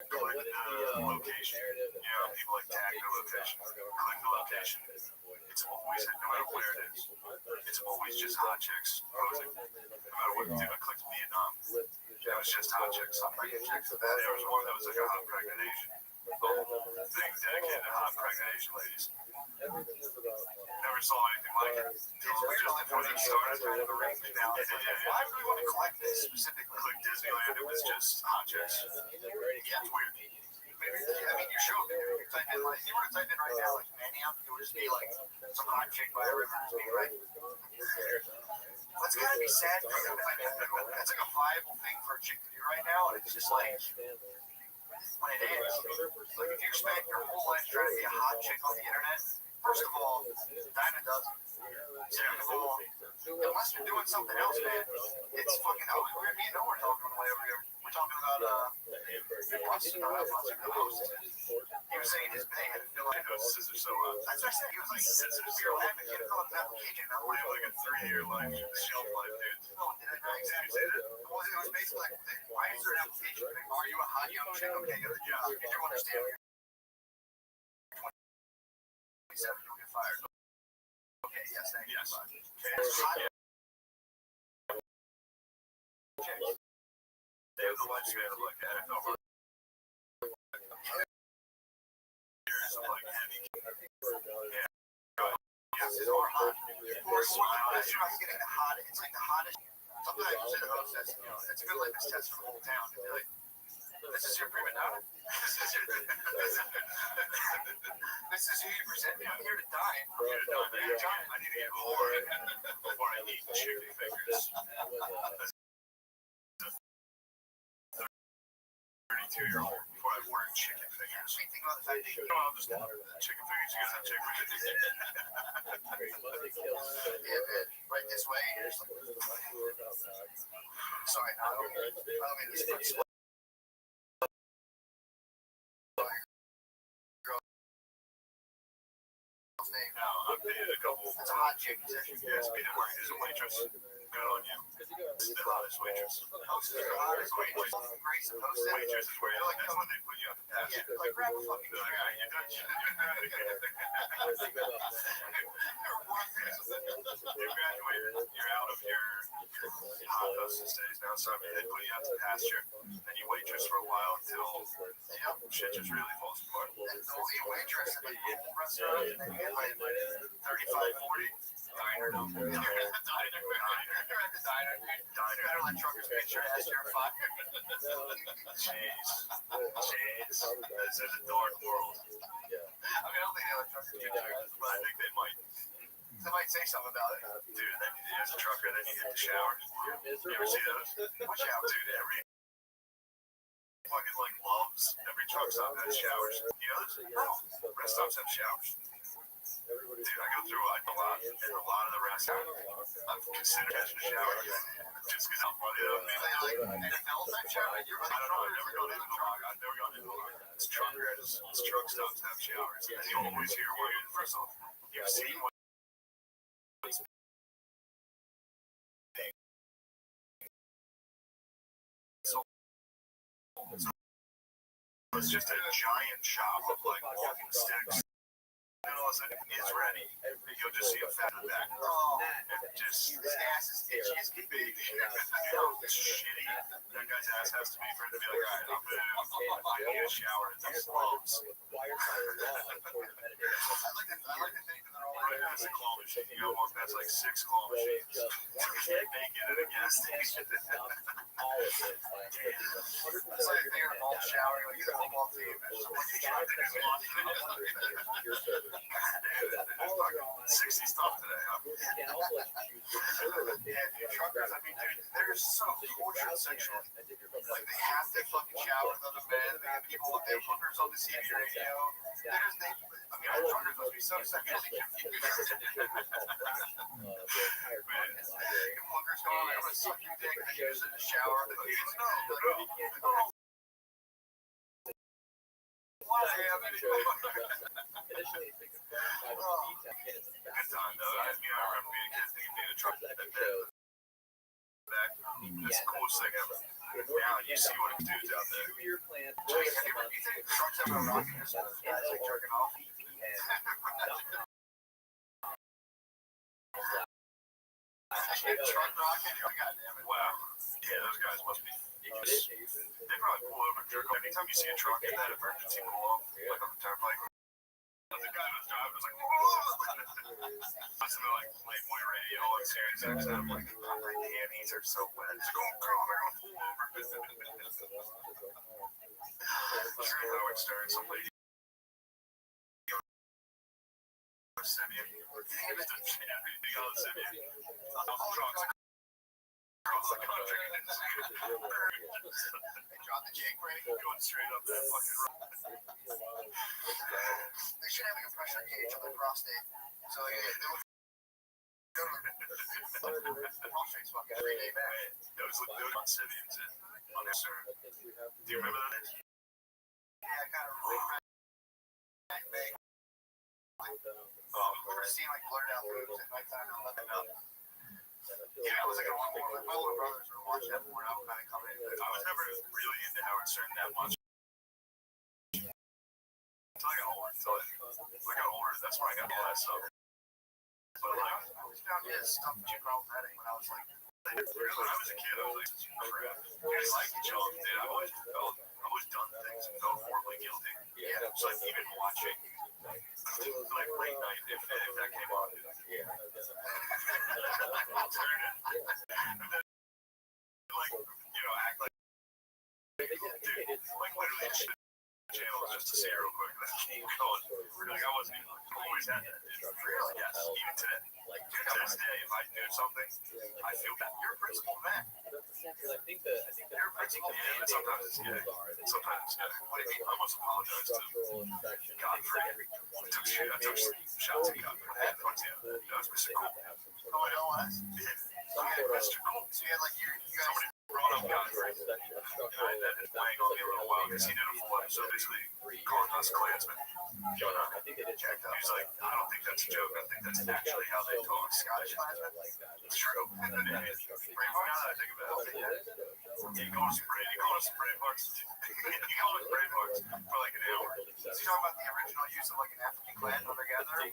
click the location. You know, people like tag the location. Click the location. it's always, no matter where it is, it's always just hot chicks posing. No matter what, dude, I clicked Vietnam. It was just hot chicks. Pregnant chicks. There was one that was like a hot pregnant Asian. The whole thing dedicated to hot pregnant Asian ladies. Never saw anything like it. It's weird how before they started kind of a range now. Why would we want to collect this specifically? Click Disneyland, it was just hot chicks. Yeah, it's weird. I mean, you should. Type in like, if you were to type in right now, like Mania, it would just be like some hot chick by a river just being like, that's gotta be sad for you. That's like a viable thing for a chick to do right now, and it's just like, when it ends, like if you spend your whole life trying to be a hot chick on the internet, first of all, Dinah doesn't. Second of all, unless you're doing something else, man, it's fucking out. Me and Noah are talking on the way over here. We're talking about he was saying his pay had no idea. Scissor so That's what I said. He was like, we were laughing. He had to fill out an application. I'm we like, have like a 3-year life shelf life, dude. no, did I not exactly? Well, it was basically like, why is there an application? Like, are you a hot young chick? Okay, you have the job. You do understand. You're 27, you'll get fired. Okay, yes, thank you. Yes. Hot They have the lifespan of like NFL years of like heavy. Yes, or hot. Or sometimes you're not getting the hottest. It's like the hottest. Sometimes you say the host says, you know, it's a good litmus test for the whole town. And they're like, this is your prima donna. This is who you present me. I'm here to dine. I need to get bored before I eat chicken fingers. 32-year-old before I ordered chicken fingers. So you think about the fact that you No, I'm just chicken fingers. You guys have chicken fingers. right this way. Sorry, I don't mean to split. No, I've dated a couple. That's a hot chick. Yes, being at work as a waitress. Good on you. The hottest waitress. Hostess is the hottest waitress. Grace and hostess. Waitress is where that's when they put you on the pass. Yeah, like grab a fucking You're like, ah, you're done. You graduated. You're out of your hot hostess days now, so they put you out to pasture. Then you waitress for a while until shit just really falls apart. And they'll be a waitress at like a restaurant and they get like 35, 40. Diner. You're at the diner. Better let truckers get your ass here fire. Jeez. It's a dark world. I mean, I don't think they let truckers get your ass But I think they might. They might say something about it. Dude, then as a trucker, then you hit the shower. You ever see those? Watch out, Dude, every fucking like loves. Every truck stop has showers. You know this? No. Rest stops have showers. Dude, I go through a lot, and a lot of the rest I've considered catching a shower just because how funny that would be. Like NFL type shower. I don't know. I've never gone in the truck. I've never gone in the truck. It's truck stops have showers. And you always hear one. First off, you've seen one. It's just a giant shop of like walking sticks. And all of a sudden, it's ready. You'll just see a fat in the back. And just His ass is itchy as can be. it's shitty. That guy's ass has to be for it to be like, all right, I need a shower at these clubs. I like to think that they're all Right past the claw machine. You go walk past like 6 claw machines. Naked at a gas station. It's like they're all showering, like you're all team. There's so much trying to do. 60 stuff today, huh? Yeah, dude, truckers, I mean, dude, they're so tortured sexually. Like, they have to fucking shower with other men. They have people with their hookers on the CB radio. I mean, our truckers must be so sexually confused. Hookers go on, I'm gonna suck your dick, and you're just in the shower. No. Why? Good time, though. I mean, I remember being a kid thinking being a truck back. That's the coolest thing ever. Now you see what it dudes out there. You think trucks have a rocket as guys like jerking off? Truck rocket. God damn it. Wow. Yeah, those guys must be. They probably pull over and jerk off. Anytime you see a truck in that emergency pull off, like on the turnpike, the guy was driving was like, whoa! Listen to like Playboy radio on Sirius XM. I'm like, oh, my panties are so wet. He's like, oh, God, they're gonna pull over. Howard Stern, some lady. Simeon. Across the country. They dropped the Jake break. Going straight up that fucking road. They should have like a pressure gauge on the prostate. So like, they would go to the prostate's fucking 3 day back. Those on Simeon's on their Stern. Do you remember that? Yeah, kind of really big. We were seeing like blurred out boobs at nighttime and let them out. Yeah, I was like, my older brothers were watching that porn. I was kind of coming in. I was never really into Howard Stern that much. Until I got older. That's when I got all that stuff. But like, I always found his stuff too problematic when I was like, when I was a kid, I was like, crap. I like each other, dude. I've always done things and felt horribly guilty. Yeah. So like, even watching, like late night, if that came on, I'll turn it. And then, like, act like, dude, like literally just channel just to see her real quick. And then keep going. Like, I wasn't even, I always had that, dude. Really? Yes. Even today. To this day, if I do something, I feel bad. you're a principled man. You're a principled man. Yeah, sometimes, What do you mean? I must apologize to Godfrey. I took shots at Godfrey. That was Mr. Cool. Oh, it was? Yeah, Mr. Cool. So you had like, you guys. Somebody brought up Godfrey. That is playing on me a little while because he did a full episode basically calling us Klansmen. Checked out. He's like, I don't think that's a joke. I think that's actually how they talk. Scottish Klansmen? It's true. Now that I think about it, he called us Bravehearts. He called us Bravehearts for like an hour. So you're talking about the original use of like an African clan hunter gatherer?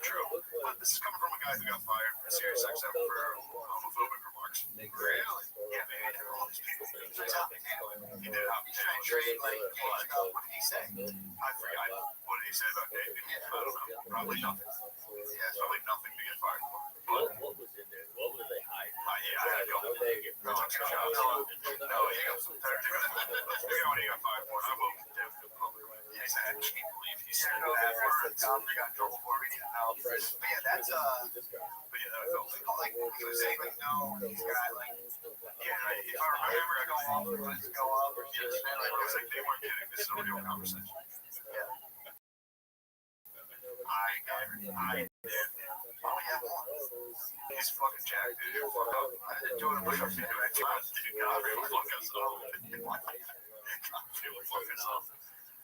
True. But this is coming from a guy who got fired from Sirius XM for homophobic remarks. Really? Yeah, man. All these people. He did. He's trying to trade like, what did he say? I forgot. What did he say about David? I don't know. Probably nothing. Yeah, it's probably nothing to get fired for. But What was in there? What were they hiding? yeah, I don't know. No, he got some terrible. Let's figure out what he got fired for. I will. He said, I can't believe he said No that bad words. word. We got in trouble for it. We need to know. But yeah, that's But yeah, that felt like, like he was saying like, no, he's got like, yeah, if I remember, I go got off, let's go up. yes, man, like, it was like they weren't kidding. This is a real conversation. Yeah. I did. Why don't we have one? He's fucking jacked, dude. He'll fuck up. I didn't do it in push-ups. Dude, I tried. Dude, God, he'll fuck us up. He'll fuck us up.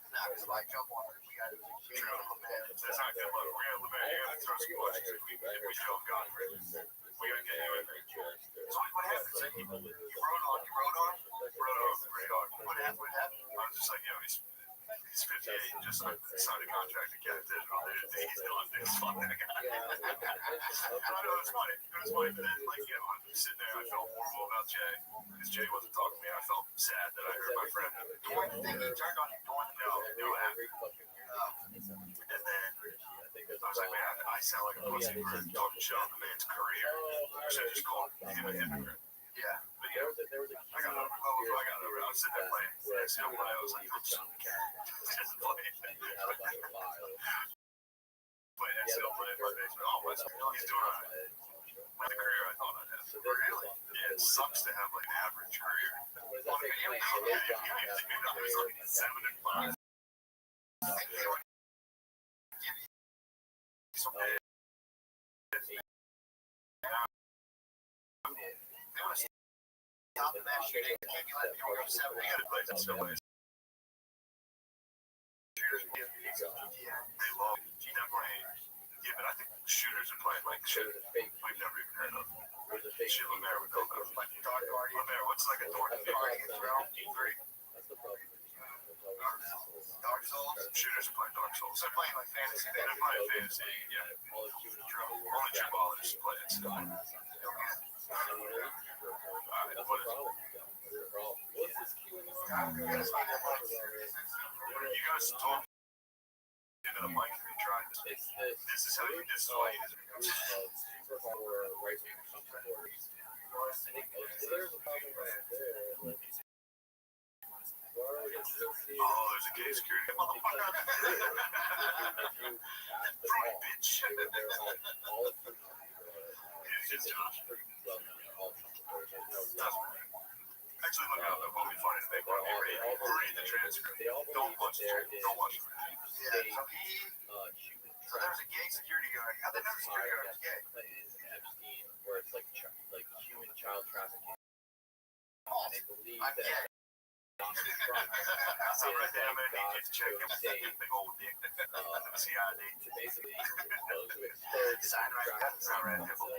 Nah, because if I jump on it, we got to That's not good, but we're gonna throw some questions if we show Godfrey. We gotta get you in there. So what happened? So you rode on? Great on. What happened? I was just like, he's 58, just signed a contract to Cat Digital. He's done this. Fuck that guy. I know, it's funny. It was funny, but then, like, I'm sitting there, I felt horrible about Jay, because Jay wasn't talking to me. I felt sad that I heard my friend. Doing the thing he turned on you, doing the No, it happened. And then I was like, man, I sound like a pussy for talking shit on the man's career. I should have just called him a hypocrite. Yeah. But yeah, I got over it. I was sitting there playing. I was like, I'm just playing. Playing XL, playing my basement. Oh, he's doing all right. With the career I thought I'd have. Really? Yeah, it sucks to have like an average career. On video? I was like 7 and 5. I think they would give you some pay. They want to stop the match shooting. Can't be letting people go 7. We gotta play that still ways. Yeah. They love definitely. Yeah, but I think shooters are playing like shit we've never even heard of. Shit, Lemaire would go about. Like Dark Guardian. Lemaire, what's like a Dark Guardian Realm 3. Dark Souls? Shooters are playing Dark Souls. So they're playing like fantasy. They're playing fantasy, yeah. Only true ballers play it. Okay. You guys talk into the mic if you tried this. This is why you Oh, there's a gay security motherfucker. Bitch. It's Josh. Actually, look up. It won't be funny to make one. Read the transcript. Don't watch it. Don't watch it. Yeah, so there's a gay security guard. How did another security guard was gay? Where it's like human child trafficking. Oh, And they believe I'm that gay. Donald Trump So right there, I'm going to need to check him. Big old dick. CID. to basically expose Sign right there. Sign right there. That's what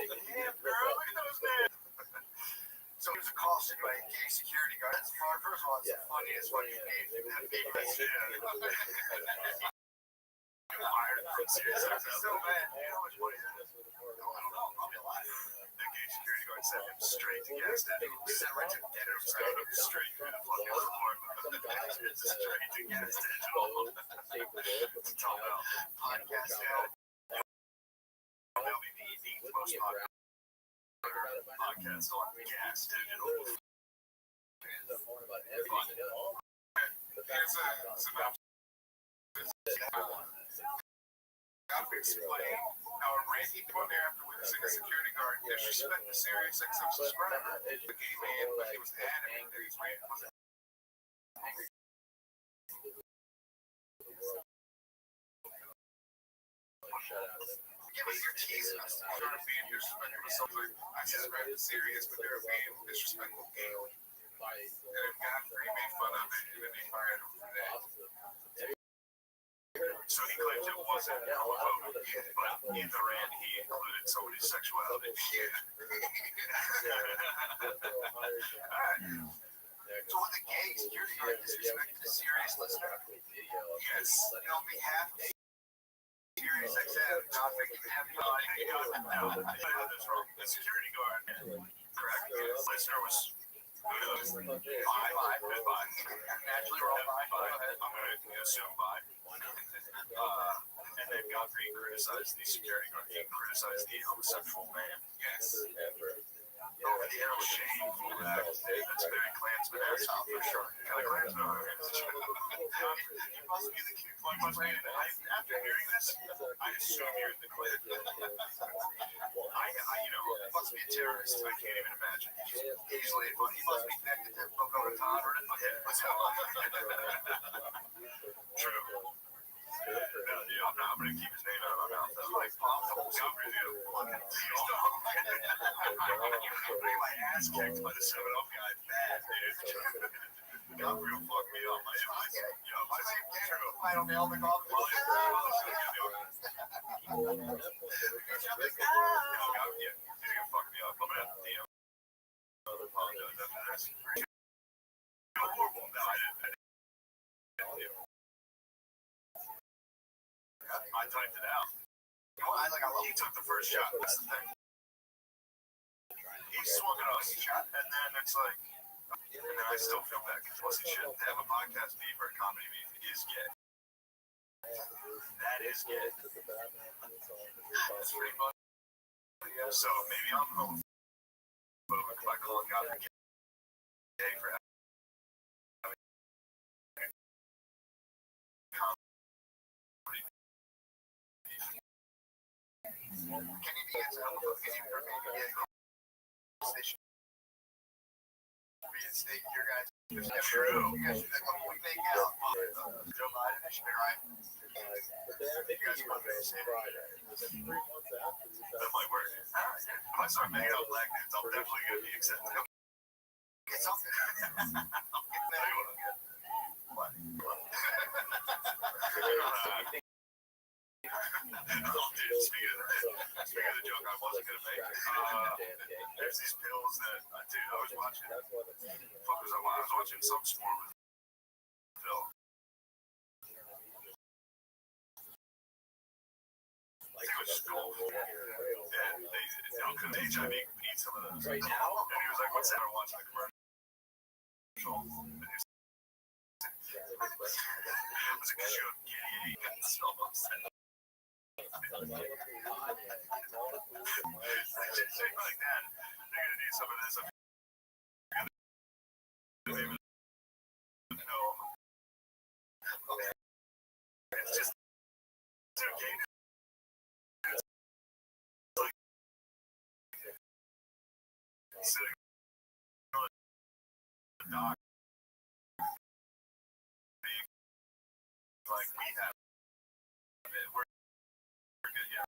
they believe. Damn, girl, look at those men. So he was accosted by a gay security guard. That's far. First of all, it's the funniest fucking beef. That beef is Fired. Serious. so bad. You know how much money that is? I don't know. I'll be alive. The gay security guard sent him straight to gas station. Sent right to the dinner. Straight up, straight through the fucking floor. Straight to gas station. It's top out. Podcast. That'll be the 8th most popular podcast on gas digital. Here's a synopsis. Explain how a ranky partner after witnessing a security guard disrespect a Sirius XM subscriber. The gay man, but he was adamant that his man was angry. Give us your teasing us. They're being disrespectful to something. I suspect it's serious, but they're being disrespectful gay. And if Godfrey made fun of it, and then they fired him for that. So he claims it wasn't homophobic, but either end he included somebody's sexuality. So when the gay security guard disrespected a serious listener, Yes. on behalf of Sirius XM, not making them That's wrong. The security guard, correct? The listener was fine. naturally we're all fine. Go ahead. I'm going to assume fine. And then Godfrey criticized the security guard. He criticized the homosexual man. Yes. Over the arrow, shameful act. That's very Klansman-esque. For sure. Kind of Klansman. You must be the Ku Klux Klan. After hearing this, I assume you're the Klan. He must be a terrorist. I can't even imagine. Easily, but he must be connected to Boca Raton or True. I'm not going to keep his name out of my mouth. That's like possible. Godfrey, my ass kicked by the 7-Up guy. Bad, dude. Godfrey will fuck me up. I don't nail the golf. I typed it out. He took the first shot. That's the thing. He swung it on shot, and then it's like, and then I still feel bad because plus he shouldn't have a podcast beef or a comedy beef is gay. That is gay. That's pretty funny. So maybe I'm homophobic by calling out gay for having comedy beef. Can you be as homophobic as you were maybe reinstate your guys? True. You guys should we make out. Joe Biden, they should be right. You guys want to say That might work. If I start making out black dudes, I'm definitely going to be accepted. Get something. Tell you what I'll get. What? Oh, dude, speaking of the joke I wasn't going to make, there's these pills that, dude, I was watching, I was watching some sport with Phil. I think it was school. because HIV could eat some of those. Right now? And he was like, what's that? We're watching the commercial. And he was like, because you're gay, you can smell them. Shit like that. They're gonna need some of this. No. It's just too gay. It's like sitting on the dock. Like we have it. We're good, yeah.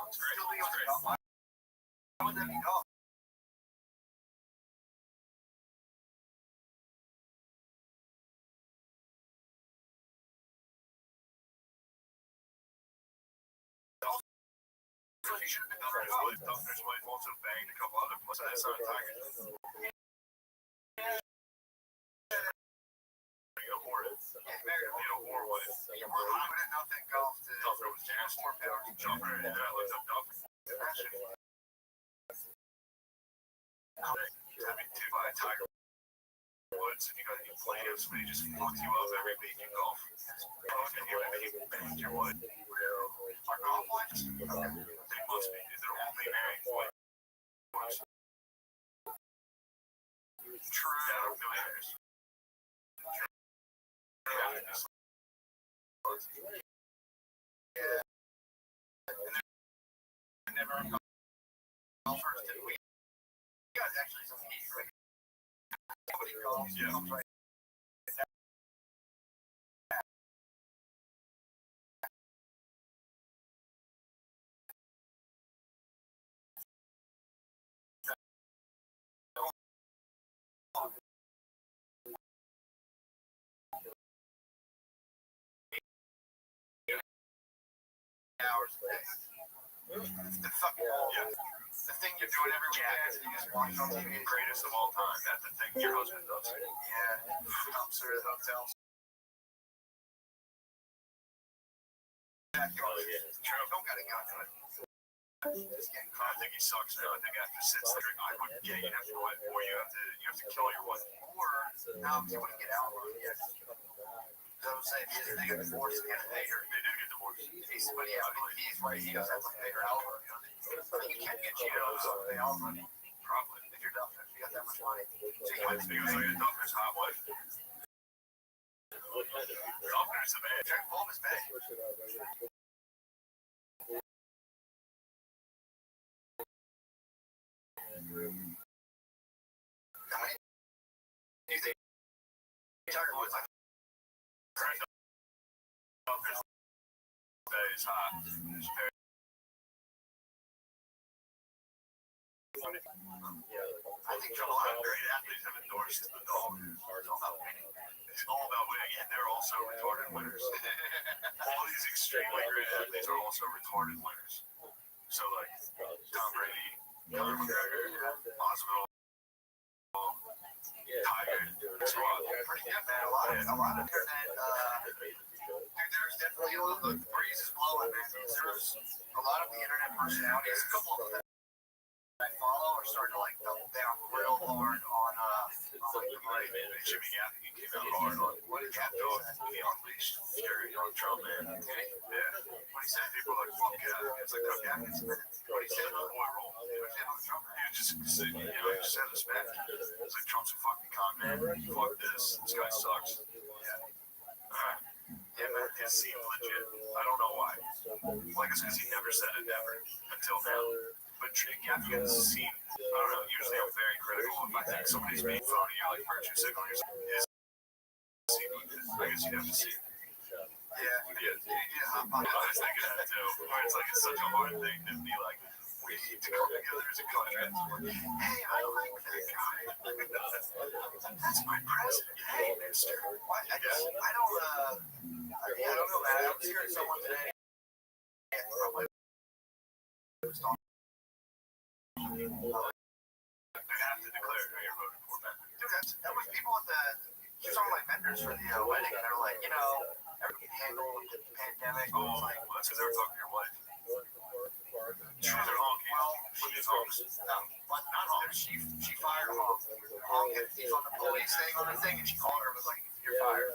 It's great. How would that be called? He should have been Duffner's wife. Duffner's wife also banged a couple other plus that's not Tiger. War wife. I wouldn't know that golf to Duffner was just more power. Jumper, and I looked up Duffner. Having to buy Tiger Woods, and you got any players, somebody just fucks you up every week in golf. And you banged your wife. our golf wives. They must be. They're only married white ones. True. That are millionaires. Yeah. And never golfers did we? You guys actually some heat, right? Nobody calls. Yeah. Right. Hours a day. The fucking the thing you're doing every weekend, you just watch on TV. Greatest of all time. That's the thing your husband does. Yeah, dumpsters, hotels. Don't gotta go to it. Just getting I caught. think he sucks now. I think after 6 years, I wouldn't get you have to wife, or you have to kill your wife. Or now you wouldn't get out on it. Yes. So say if they get divorced, they get paid her. They did get divorced. But yeah, he's right. He doesn't have to pay her out. I think you can't get cheated on, so pay out money. Probably. If you're dumb, if you got that much money. So you Because I got Duffner's hot wife. Duffner's the man. check home is bad. You think Tiger Woods like Duffner's is hot. It's very I think a lot of great athletes have endorsed the dog. It's all about winning. It's all about winning, and they're also retarded winners. All these extremely great athletes are also retarded winners. So, like, Tom Brady, Conor McGregor, Oswald, Tiger, Squad. Pretty good, man. A lot of there that dude, there's definitely a little the breeze is blowing, man. There's a lot of the internet personalities, a couple of them I follow are starting to like double down real hard on the right. Jimmy Gaffney came out hard on what did Trump do? He unleashed fury on Trump, man. Yeah. What he said, People are like, fuck yeah. It's like, fuck yeah. what he said, Boy, roll. He just said, just said this, man. It's like, Trump's a fucking con, man. Fuck this. This guy sucks. Alright. yeah, man. It seemed legit. I don't know why. Well, I guess because he never said it never until now. But Gaffney seemed, I don't know, usually I'm very critical if I think somebody's being phony or like virtue signaling or something. I guess you'd have to see it. Yeah. I was thinking that too. Where it's like, it's such a hard thing to be like, we need to come together as a country. Hey, I like that guy. That's my president. Hey, mister. I don't know, man. I was hearing someone today. You have to declare who you're voting for, man. Dude, that was people at the. She was talking like vendors for the wedding, and they're like, everybody can handle the pandemic. Oh, It's like, well, that's because they were talking to your wife. yeah, They're honky. well, she But not all. She fired him off. He's on the police thing on the thing, and she called her and was like, "You're fired."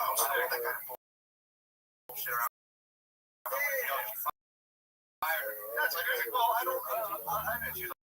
Oh, so that kind of bullshit around. She fired her. Yeah, it's like, well, I don't. She's like,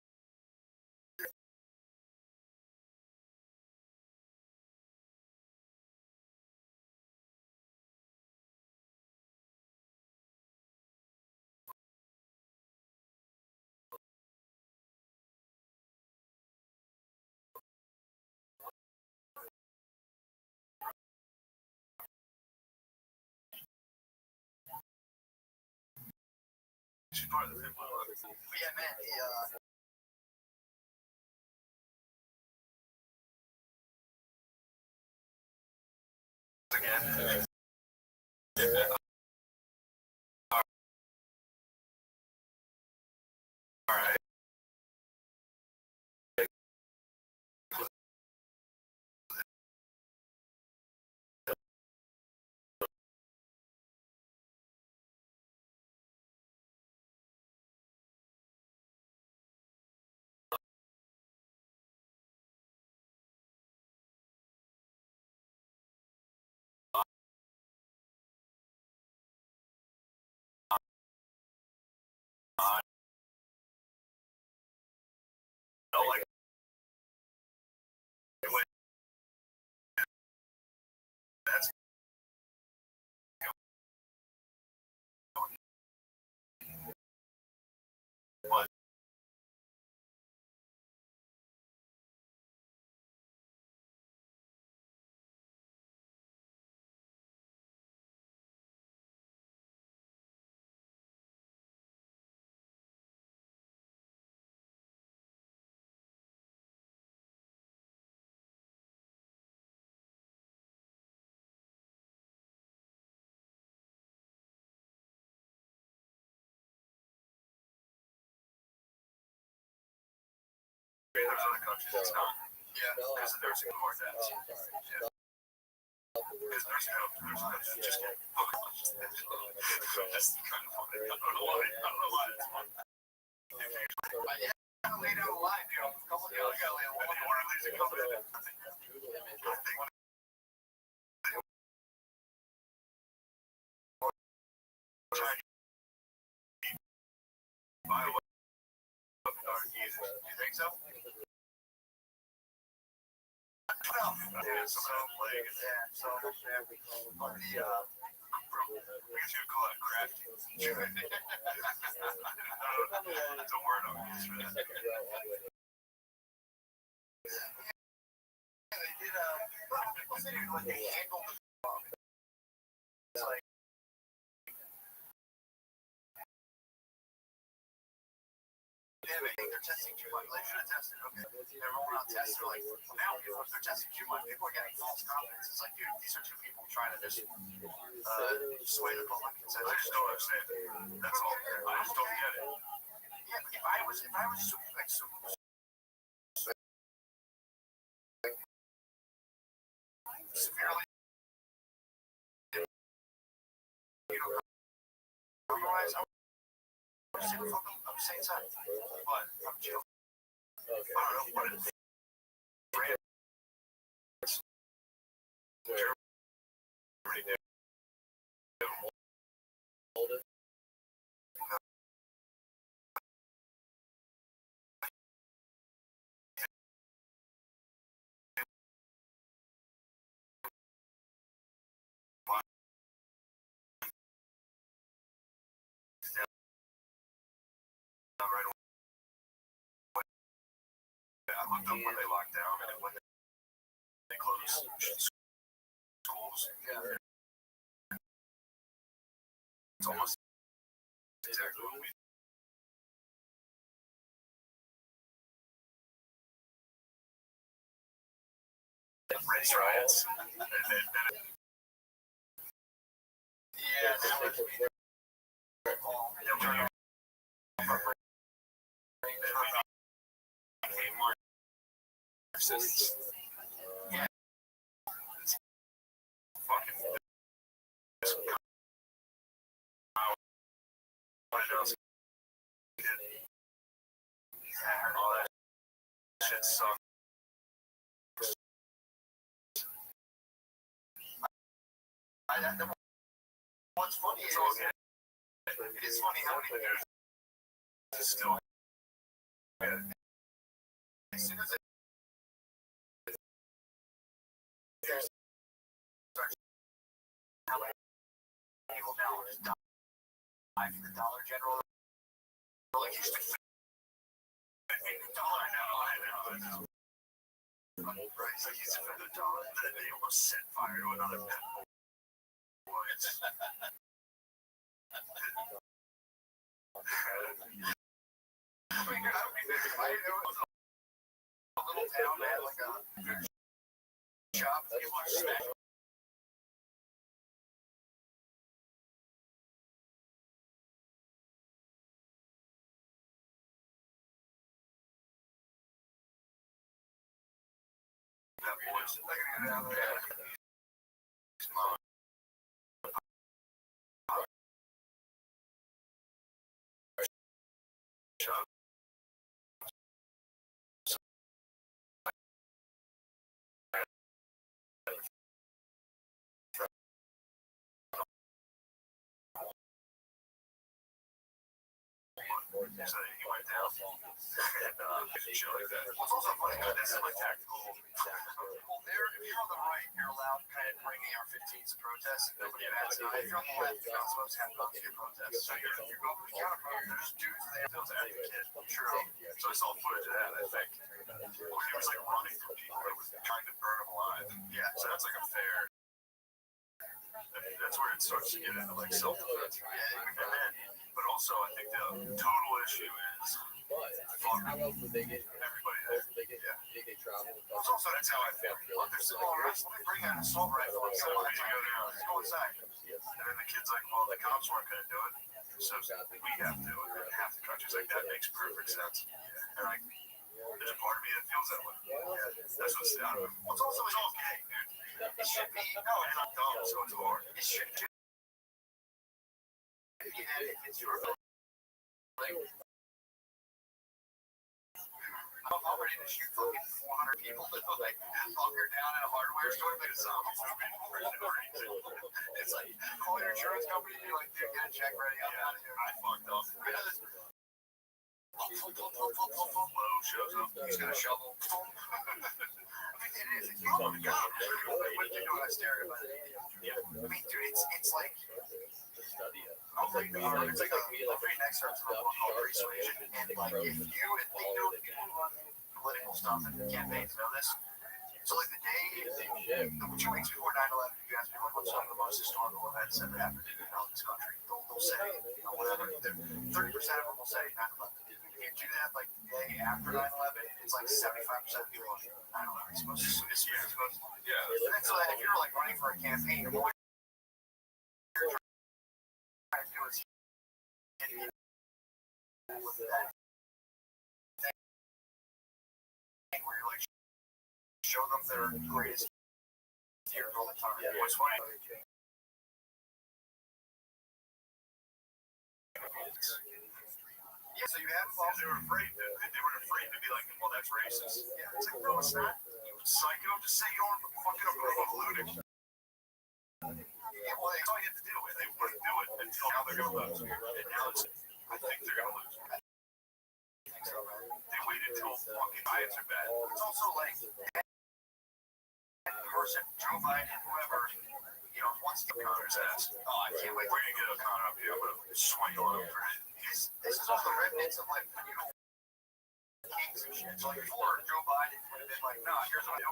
she's part of the people. But yeah, man, again. All right. Like, that's what. There's other countries it's not. Yeah, because of nursing home deaths. Yeah. Because nursing homes just get just kind of funny. I don't know why. It's fun. Yeah, I laid out a line, dude. A couple of the other guys, one of the orderlies that come in. I think when you think so? Well, yeah, so like, yeah, so on the we could call it crafty. It's a word I'm used for that. They did what's it like they angled the it's like yeah, they're testing too much. They should have tested. Okay, they're rolling out tests. They're like, well, now people, if they're testing too much, people are getting false confidence. It's like, dude, these are two people trying to just sway the public consensus. I just don't understand. That's all. I just don't get it. Yeah, but if I was like severely, compromised, I'm saying something, but I'm chill. I don't know what it is. I looked up when they locked down and when they closed schools. Yeah. It's almost exactly what we race riots. Yeah, that was yeah, it's fucking sucks. What's funny is it is funny how many years It's still as soon as it how many people now just die for the Dollar General. Like used to $1. I know. Right, so he's for the dollar, and then they almost set fire to another pet boy. I mean, I would be there. I know a little town that had like a food shop. People are smashing. That boy's like gonna go down there. His mom. Shop. So he went down and shit like that. What's also funny about this is like tactical. Well, there, if you're on the right, you're allowed kind of bring AR-15s to protest. Nobody bats an eye. If you're on the left, you're not supposed to have guns to your protest. So you're going to counter protest. There's dudes there that are advocates. True. So I saw footage of that, I think. Where he was like running from people that was trying to burn him alive. Yeah, so that's like a fair. I mean, that's where it starts to get into like self-defense. Yeah, and then, but also I think the total issue is fuck everybody there. They travel. It's also that's how I feel. Look, they're still all right. Let me bring out an assault rifle. Let's go down. Let's go inside. And then the kid's like, well, the cops weren't going to do it, so we have to. And half the country's like, that makes perfect sense. And like, there's a part of me that feels that way. Yeah, that's what's the out of it. What's also It's all gay, dude. it should be No, it's not dumb, so it's hard. it should be. It's your I'm ready to shoot fucking 400 people that like bunker down at a hardware store. Like it's it's like call your insurance company. You're like, dude, get a check ready. I'm out of here. I fucked up. Low shows up. He's got a shovel. I mean, it is. It's oh my god. What did you do when I stared at it? I mean, dude, it's like. I'm pretty next to a book called Persuasion, and like if you and they know that people run political stuff and campaigns know this. So like the day, 2 weeks before 9/11, you ask me like what's some of the most historical events that happened in this country, they'll say whatever. 30% of them will say 9/11. If you do that like the day after 9/11, it's like 75% of people are 9/11. It's supposed to. Yeah. And then so that if you're like running for a campaign, you're trying to do is with that thing where you're like show them their greatest fear all the time. What's funny? Yeah, so you have They were afraid. They were afraid to be like, well, that's racist. yeah, it's like no, it's not. Psycho, just say you don't fucking approve of looting. Yeah, well, That's all you have to do. And they wouldn't do it until now they're going to lose. And now it's, I think they're going to lose. They waited till fucking riots are bad. it's also like that person, Joe Biden, whoever, you know, wants to Connor's ass. oh, I can't wait. We're going to get O'Connor up here. I'm going to swing on him for it. This is all the remnants of like, you know, kings and shit. So like before Joe Biden would have been like, nah, here's what I do.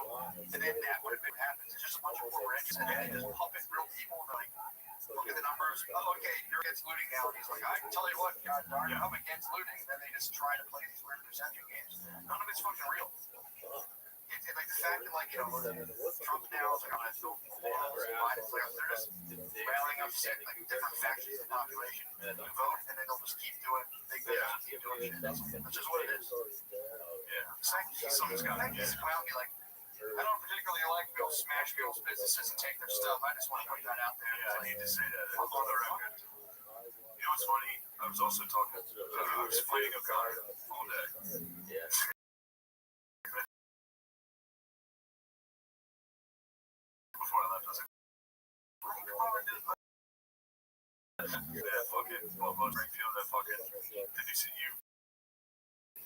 And then that would have been what happens. It's just a bunch of corporate entities. And then they just puppet real people and like, look at the numbers. Oh, okay, you're against looting now. And he's like, I can tell you what, God darn it, I'm against looting. And then they just try to play these weird perception games. None of it's fucking real. It's like the fact that like, you know, Trump now is like, I'm gonna throw walls and Biden's like, they're just rallying up like different factions of the population to vote, and then they'll just keep doing big things and keep doing shit. That's just what it is. Yeah. It's like someone's got to come out and be like, I don't particularly like Bill smash people's businesses and take their stuff. I just want to put that out there. Yeah, I need to say that on the record. You know what's funny? I was also talking, I was fighting O'Connor all day. Yeah. fucking Lobo Springfield, that fucking. Did you see you?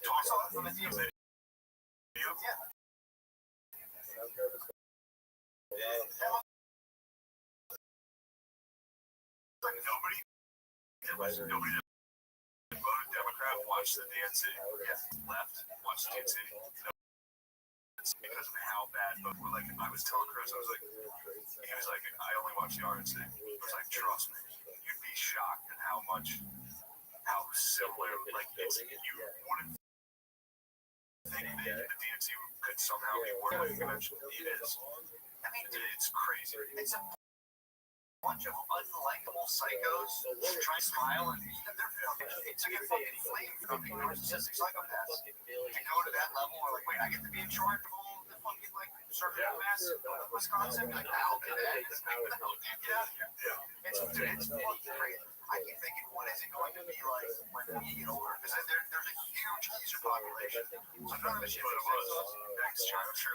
I saw it from the video. Yeah. Nobody that voted Democrat watched the DNC. Left watched the DNC. It's because of how bad, but like I was telling Chris, I was like, he was like, I only watch the RNC. I was like, trust me, you'd be shocked at how how similar, like it's, you wouldn't think that the DNC could somehow be worse like eventually it is. I mean, it's crazy. It's a bunch of unlikable psychos try to smile and they're it's like a fucking flame from the narcissistic psychopaths. To go to that level, or like, wait, I get to be in charge of all the fucking like conservative mass in Wisconsin? Like, I'll do that. Get out of here. Yeah. It's fucking crazy. I keep thinking, what is it going to be like when we get older? Because there's a huge geezer population. So none of the shit makes sense. Thanks, China. Sure.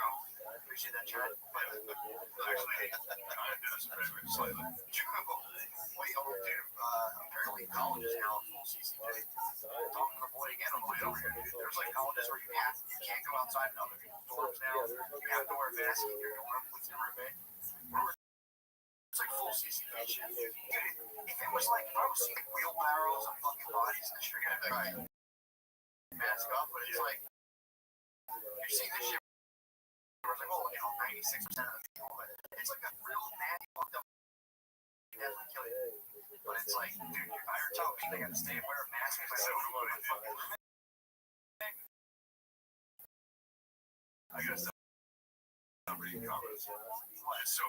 Appreciate that, China. Actually, China did us a favor slightly. Wait, dude, apparently college is now in full CCJ. Talking to the boy again on the way over here. There's like colleges where you can't go outside in other people's dorms now. You have to wear a mask in your dorm with your roommate. It's like full CCJ shit. Dude, if it was like, if I was seeing wheelbarrows and fucking bodies in the street, I'd be like, mask up, but it's like, you're seeing this shit. It's like, oh, 96% of the people, but it's like a real nasty fucked up. Definitely kill you. But it's like, dude, I heard tell me they gotta stay and wear a mask. I said, I gotta stop reading comments. It's so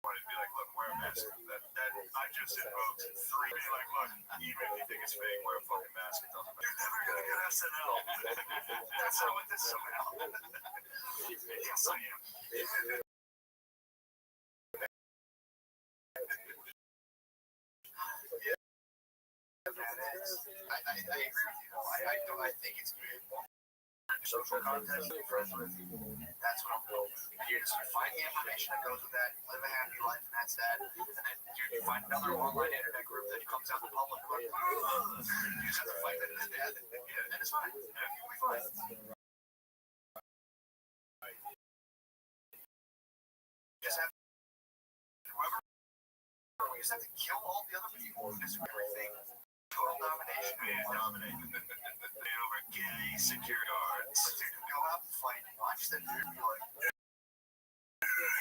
funny to be like, look, wear a mask. That I just invoked 3. Like, look, even if you think it's fake, wear a fucking mask. It doesn't matter. You're never gonna get SNL. That's how it is somehow. Yes, I am. I agree with you though. I think it's good. Social context to be friends with. That's what I'm going with. You just find the information that goes with that, live a happy life, and that's that. And then you find another online internet group that comes out in the public like, you just have to fight that and that. And it's fine. You'll be fine. You just have to, whoever, you just have to kill all the other people who disagree with everything. Total domination. Over gay security guards. Dude, go out and fight. Watch them, dude. Be like,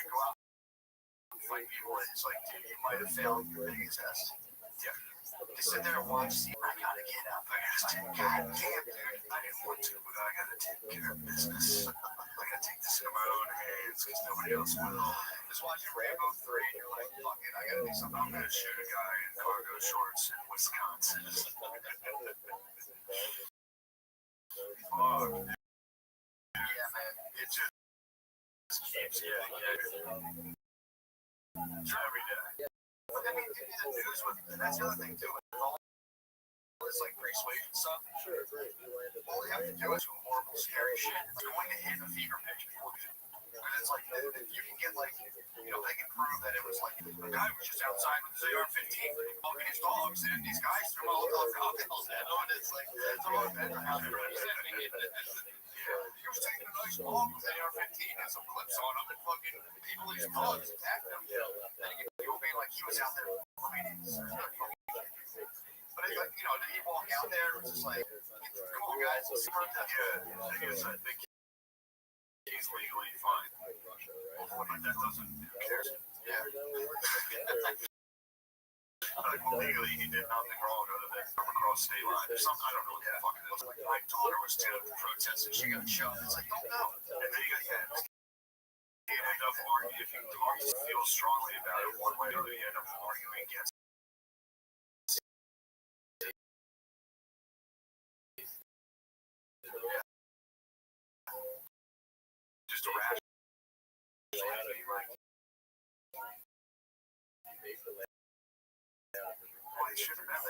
go out and fight people. It's like, dude, you might have failed your biggest test. Yeah. Just sit there and watch. See, I gotta get up. I gotta take. God damn, dude. I didn't want to, but I gotta take care of business. I gotta take this in my own hands because nobody else will. Just watching Rambo 3, and you're like, fuck it, I gotta do something. I'm gonna shoot a guy in cargo shorts in Wisconsin. Fuck. Yeah, man. It just keeps getting every day. But I mean, the news with, that's the other thing too. All this like persuasion stuff. All they have to do is do horrible, scary shit. It's going to hit a fever pitch before you. And it's like, if you can get like, they can prove that it was like a guy was just outside with his AR-15 walking his dogs, and these guys threw Molotov cocktails at him, and it's like, that's all better. How he was taking a nice walk with an AR-15 and some clips on him, and fucking people these dogs attacked him. And people being like, he was out there fighting. But it's like, did he walk out there and was just like, come on, guys, let's see what I think he's legally fine. But that doesn't, who cares? Yeah. Legally, he did nothing wrong other than come across state line. Or something, I don't know what the fuck it is. My daughter was too protesting, she got shot. It's like, don't know. And then you end up arguing, if you feel strongly about it one way or the other, you end up arguing against it. Yeah. Just a rash. Well, he should have been there.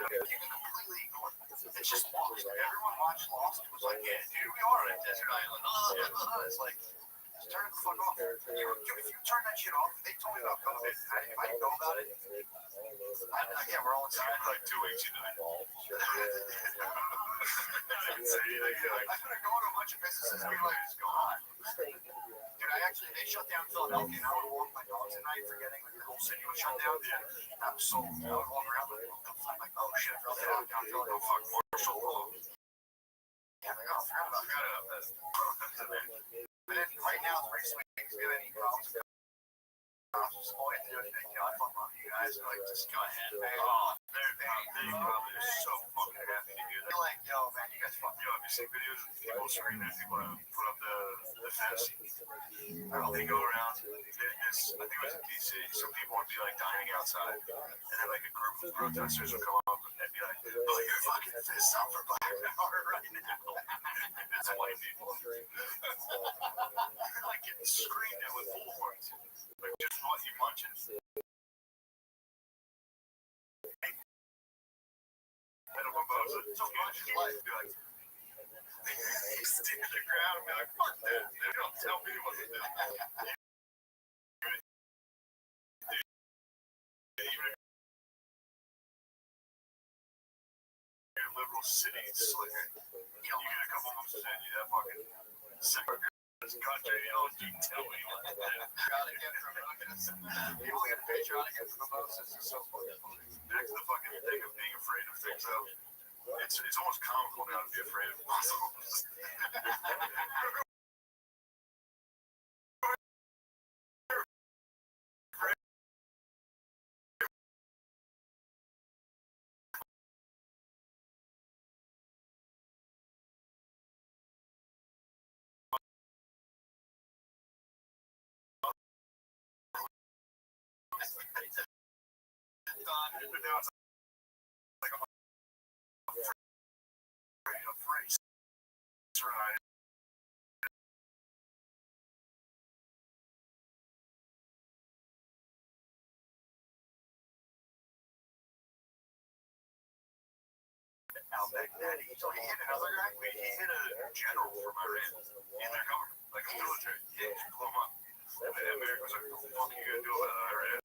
You can completely ignore it. It's just Lost. Everyone watched Lost and was like, yeah, dude, we are on a desert island. It's like, Just turn it the fuck off. If you turn that shit off, they told me about COVID. I didn't know about it. Yeah, we're all inside. For like 2 weeks, you know. I couldn't go to a bunch of businesses and be like, just go on. Dude, they shut down Philadelphia, and I would walk my dogs at night, forgetting like the whole city was shut down. Yeah, absolutely. I would walk around like, oh shit, they're locked down Philadelphia. Oh fuck, Marshall Law. Yeah, like, oh, I forgot about that. But then right now, it's pretty sweet. If you have any problems, just all you have to do is think, I fucking love you guys. Like, just go ahead. Oh, they probably are so fucking happy to hear that. You're like, yo, man, you guys fucking. Yo, have you seen videos of people screaming at people to put up the fence? They go around. I think it was in DC. Some people would be like dining outside, and then like a group of protesters would come up and be like, "Oh, you're fucking pissed off for Black Power right now." It's white people. Like getting screamed at with bullhorns. Like just what you munching. And I'm about to munch his life. Be like, stick to the ground. Be like, fuck that. They don't tell me what to do. Liberal city slicker. You get a couple of them send you that fucking second this country, you tell me what to do. Gotta get from people get patriotic and mimosas is so funny. Back to the fucking thing of being afraid of things though. It's almost comical now to be afraid of muscles. Al-Baghdadi, so he hit another guy. He hit a general from Iran in their government, like a military. He just blew him up. And America was like, what the fuck are you gonna do about Iran?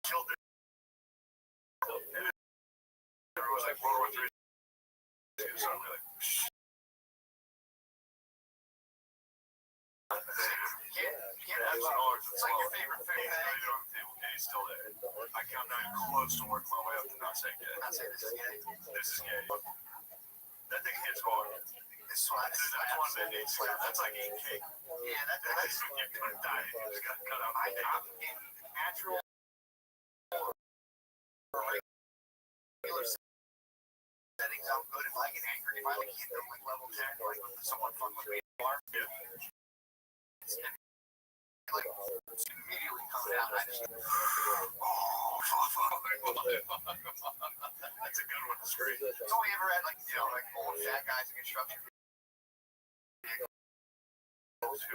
Killed it. And it was like World War III. So I'm like, it's like your favorite thing. He's still there. I come not even close to working my way up to not saying gay. Not saying this is gay. This is gay. That thing hits hard. That's one that needs. That's like eating cake. Yeah, that's you're gonna die. You just gotta cut out. I'm in natural regular settings. I'm good if I get angry. If I like hit them like level 10, like when someone fuck with me, it's like immediately comes out. I just that's a good one. It's great. It's only ever had like like old fat guys in construction. Those who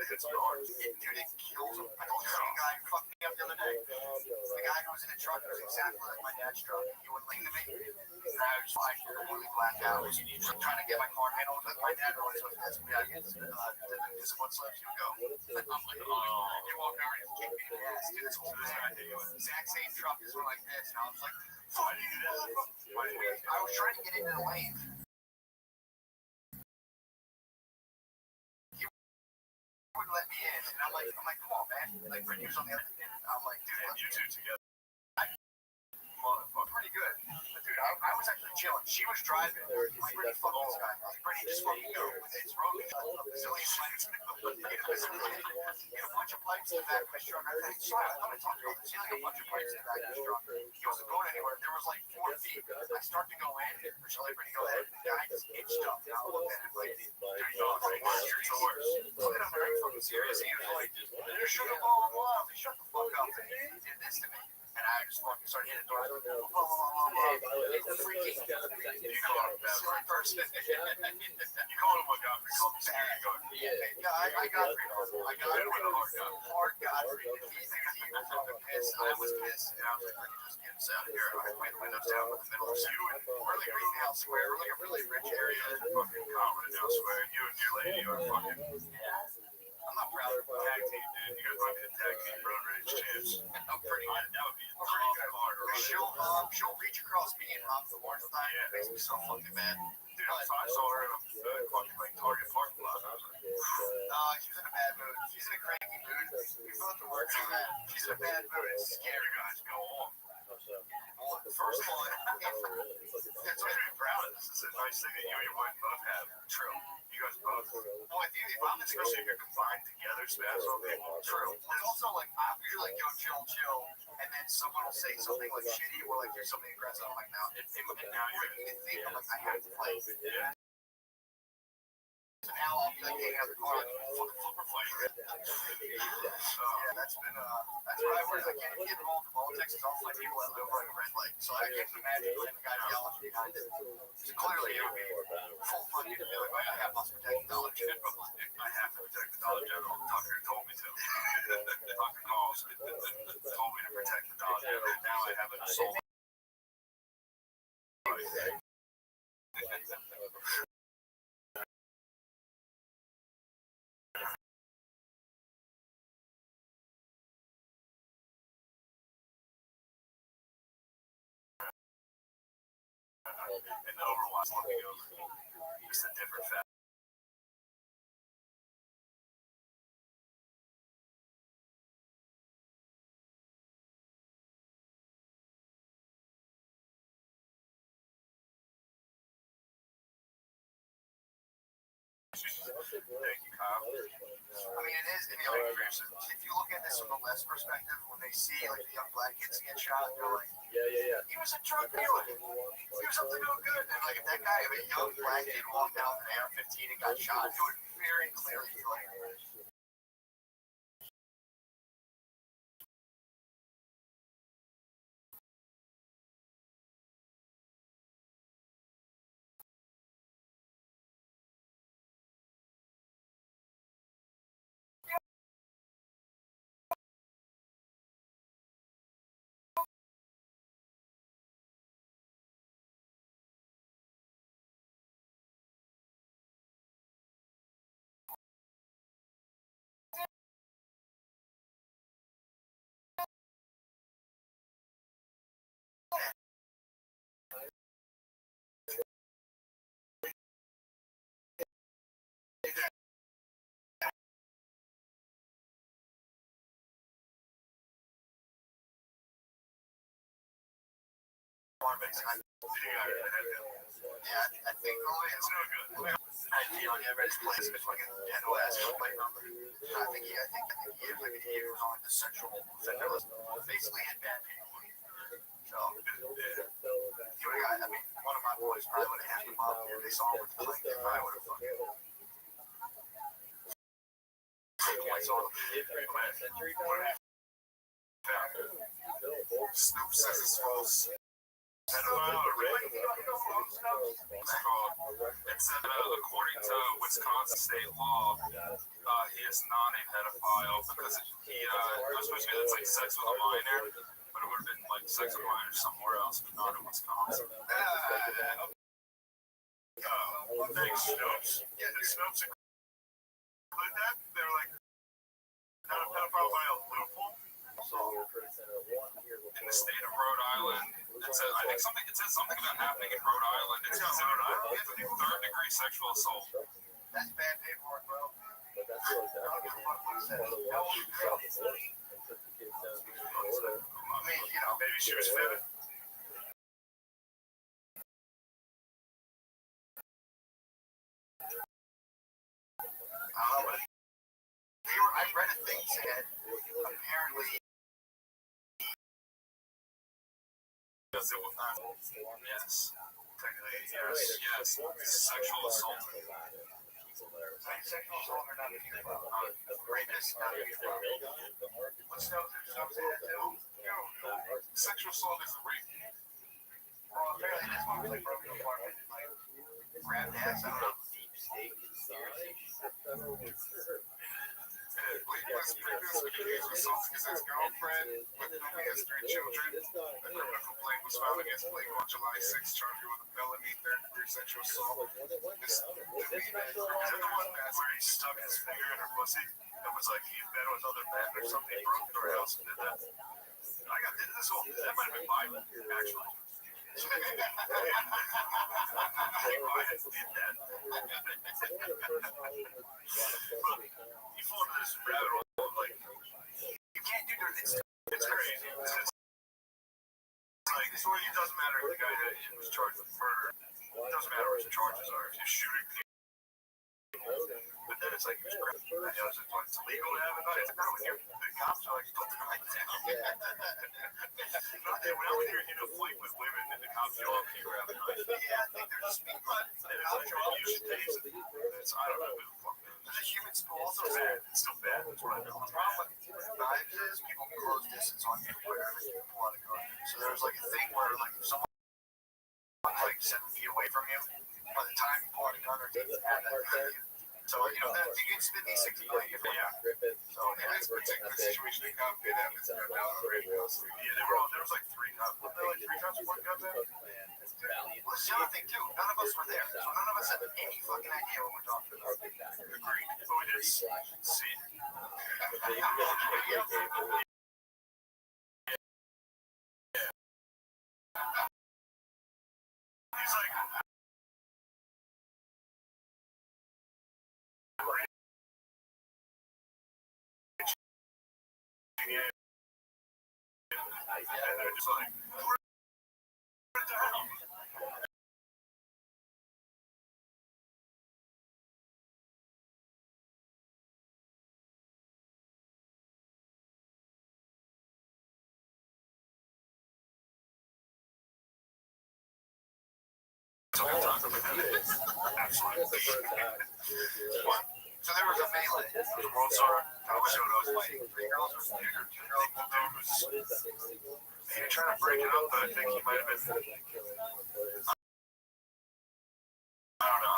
hits me hard. Dude, it kills them. I told you the guy who fucked me up the other day. The guy who was in the truck was exactly like my dad's truck. He wouldn't lean to me. And I was like completely blacked out. I was trying to get my car handled. My dad always was asking me, this is what slips you go. I'm like, oh, you walk over and kick me in the ass. Dude, this whole exact same truck is like this. And I was like, I was trying to get into the lane. Wouldn't let me in, and I'm like, come on, man. Like, Brittany was on the other end. I'm like, dude, you two together. Motherfucker, pretty good. But dude, I was actually chilling. She was driving. I'm like, Brittany, fuck this guy. I was like, Brittany, just fucking go. It's road. A bazillion pipes. A bunch of pipes in the back of his truck. I think, sorry, I thought I talked about this. He had a bunch of pipes in the back of his truck. He wasn't going anywhere. There was like 4 feet. I start to go in. Shall I Brittany go ahead? The guy just hitched up. And I looked at him like, dude, you know, it's the worst. Look at him, very fucking serious. He was like, you should have blown him off. He shut the fuck up. And he did this to me. And I just fucking started hitting doors. Freaking. You call him that silly person. You call him what Godfrey called the security guard. Yeah, I got three. I got it with a hard Godfrey. He was fucking pissed. I was pissed. And I was like, just get us out of here. I had the windows down in the middle of the city. We're like Greenhouse Square. We're like a really rich area. Fucking confident elsewhere. You and your lady are fucking. I'm not proud of Tag team, dude. You guys might be the tag team road rage champs. I'm pretty good. That would be a pretty good hard to run. She'll reach across me and hop the horse thing. It makes me so fucking mad. Dude, I saw her in a fucking like Target parking lot. I was like, She's in a bad mood. She's in a cranky mood. We both are working on that. She's in a bad mood. It's scary. you guys go on. First of all, That's why I'm proud of this. This is a nice thing that you and your wife both have. True. You guys both. well, if I'm in the Especially if you're combined together, so that's okay. True. It's also like I'm usually like, yo, chill, and then someone will say something like shitty or like do something aggressive. I'm like, now you're making me think. I'm like, I have to play. Yeah. So now I'll be like hanging out the car, like, fucking flipper fighting. Yeah, that's what I work. I can't get involved in politics. It's all my people that live right a red light. So I can't imagine playing the guy's yelling behind it. So clearly it would be full fucking be like, I have lots of protecting knowledge. I have to protect the Dollar General. Tucker told me to. Tucker calls told me to protect the Dollar General. Now I have an assault. And Overwatch, let me go. Just a different fact. Thank you, Kyle. I mean, it is. If you look at this from the less perspective, when they see like the young black kids get shot, they're like, he was a drug dealer. He was up to no good. And like, if that guy, if a young black kid walked out with an AR-15 and got shot, it would very clearly be like, yeah, I think it's no good. I feel like everybody's place is like a ghetto ass plate number. I think he was on like the sexual offender list. Basically, had bad people. So, I mean, one of my boys probably would have had him up if they saw him with the link. They probably would have fucking. Snoop says it's false. Pedophile or rape? It's called. It said, according to Wisconsin state law, he is not a pedophile because he was supposed to be like sex with a minor, but it would have been like sex with a minor somewhere else, but not in Wisconsin. Thanks, Snopes. Yeah, did Snopes include that? They were like, not a pedophile by a loophole? In the state of Rhode Island, it says something about happening in Rhode Island. It's considered a third-degree sexual assault. That's bad paperwork, bro. I mean, Maybe she was 7. kind of thinks that apparently. Yes, it was not. Yes. Technically, yes. Sexual assault. Sexual assault are not a huge problem. Rapist, not a huge problem. What's up? Sexual assault is rape. Well, apparently this one was like broken apart and like grabbed ass. I don't know. Deep state conspiracy. West previous accused of assaulting his ex-girlfriend with whom he has 3 children. A criminal complaint was filed against Blake on July 6th, charging with a felony third-degree sexual assault. Is that the one where he stuck his finger in her pussy and was like, he bet with other men or something, broke into her house and did that? I got this whole, that might have been Biden, actually. I think Biden did that. You fall into this rabbit hole of like, you can't do that. It's crazy. It's like, so it doesn't matter if the guy that was charged with murder. It doesn't matter what his charges are. If you're shooting people. But then it's like, it's illegal to have a knife. It's not when the cops are like, don't do it down. When I was here in a fight with women and the cops show up, you grab a knife. Yeah, I think they're just being fun. And it's like, you should taste it. I don't know who the fuck. The human school Also also bad. It's still bad. That's what I know. the problem with knives is people can close distance on you where everything can pull out a gun. So there's like a thing where like if someone like 7 feet away from you, by the time you pull out a gun or take it at that you. So you know that you can spin these 6 million different. So In this particular situation, the cop did have his gun down already. Yeah, there was like 3 cops. Were there like 3 cops with 1 gun there? Well, this is the other thing too. None of us were there, so none of us have any fucking idea what we're talking about. Agreed. So it is. See. He's like. And they're just like, put it down. Absolutely. So there was a melee. The world star showed us Fighting 3 girls or 2 girls. he was trying to break it up, but I think he might have been. I don't know.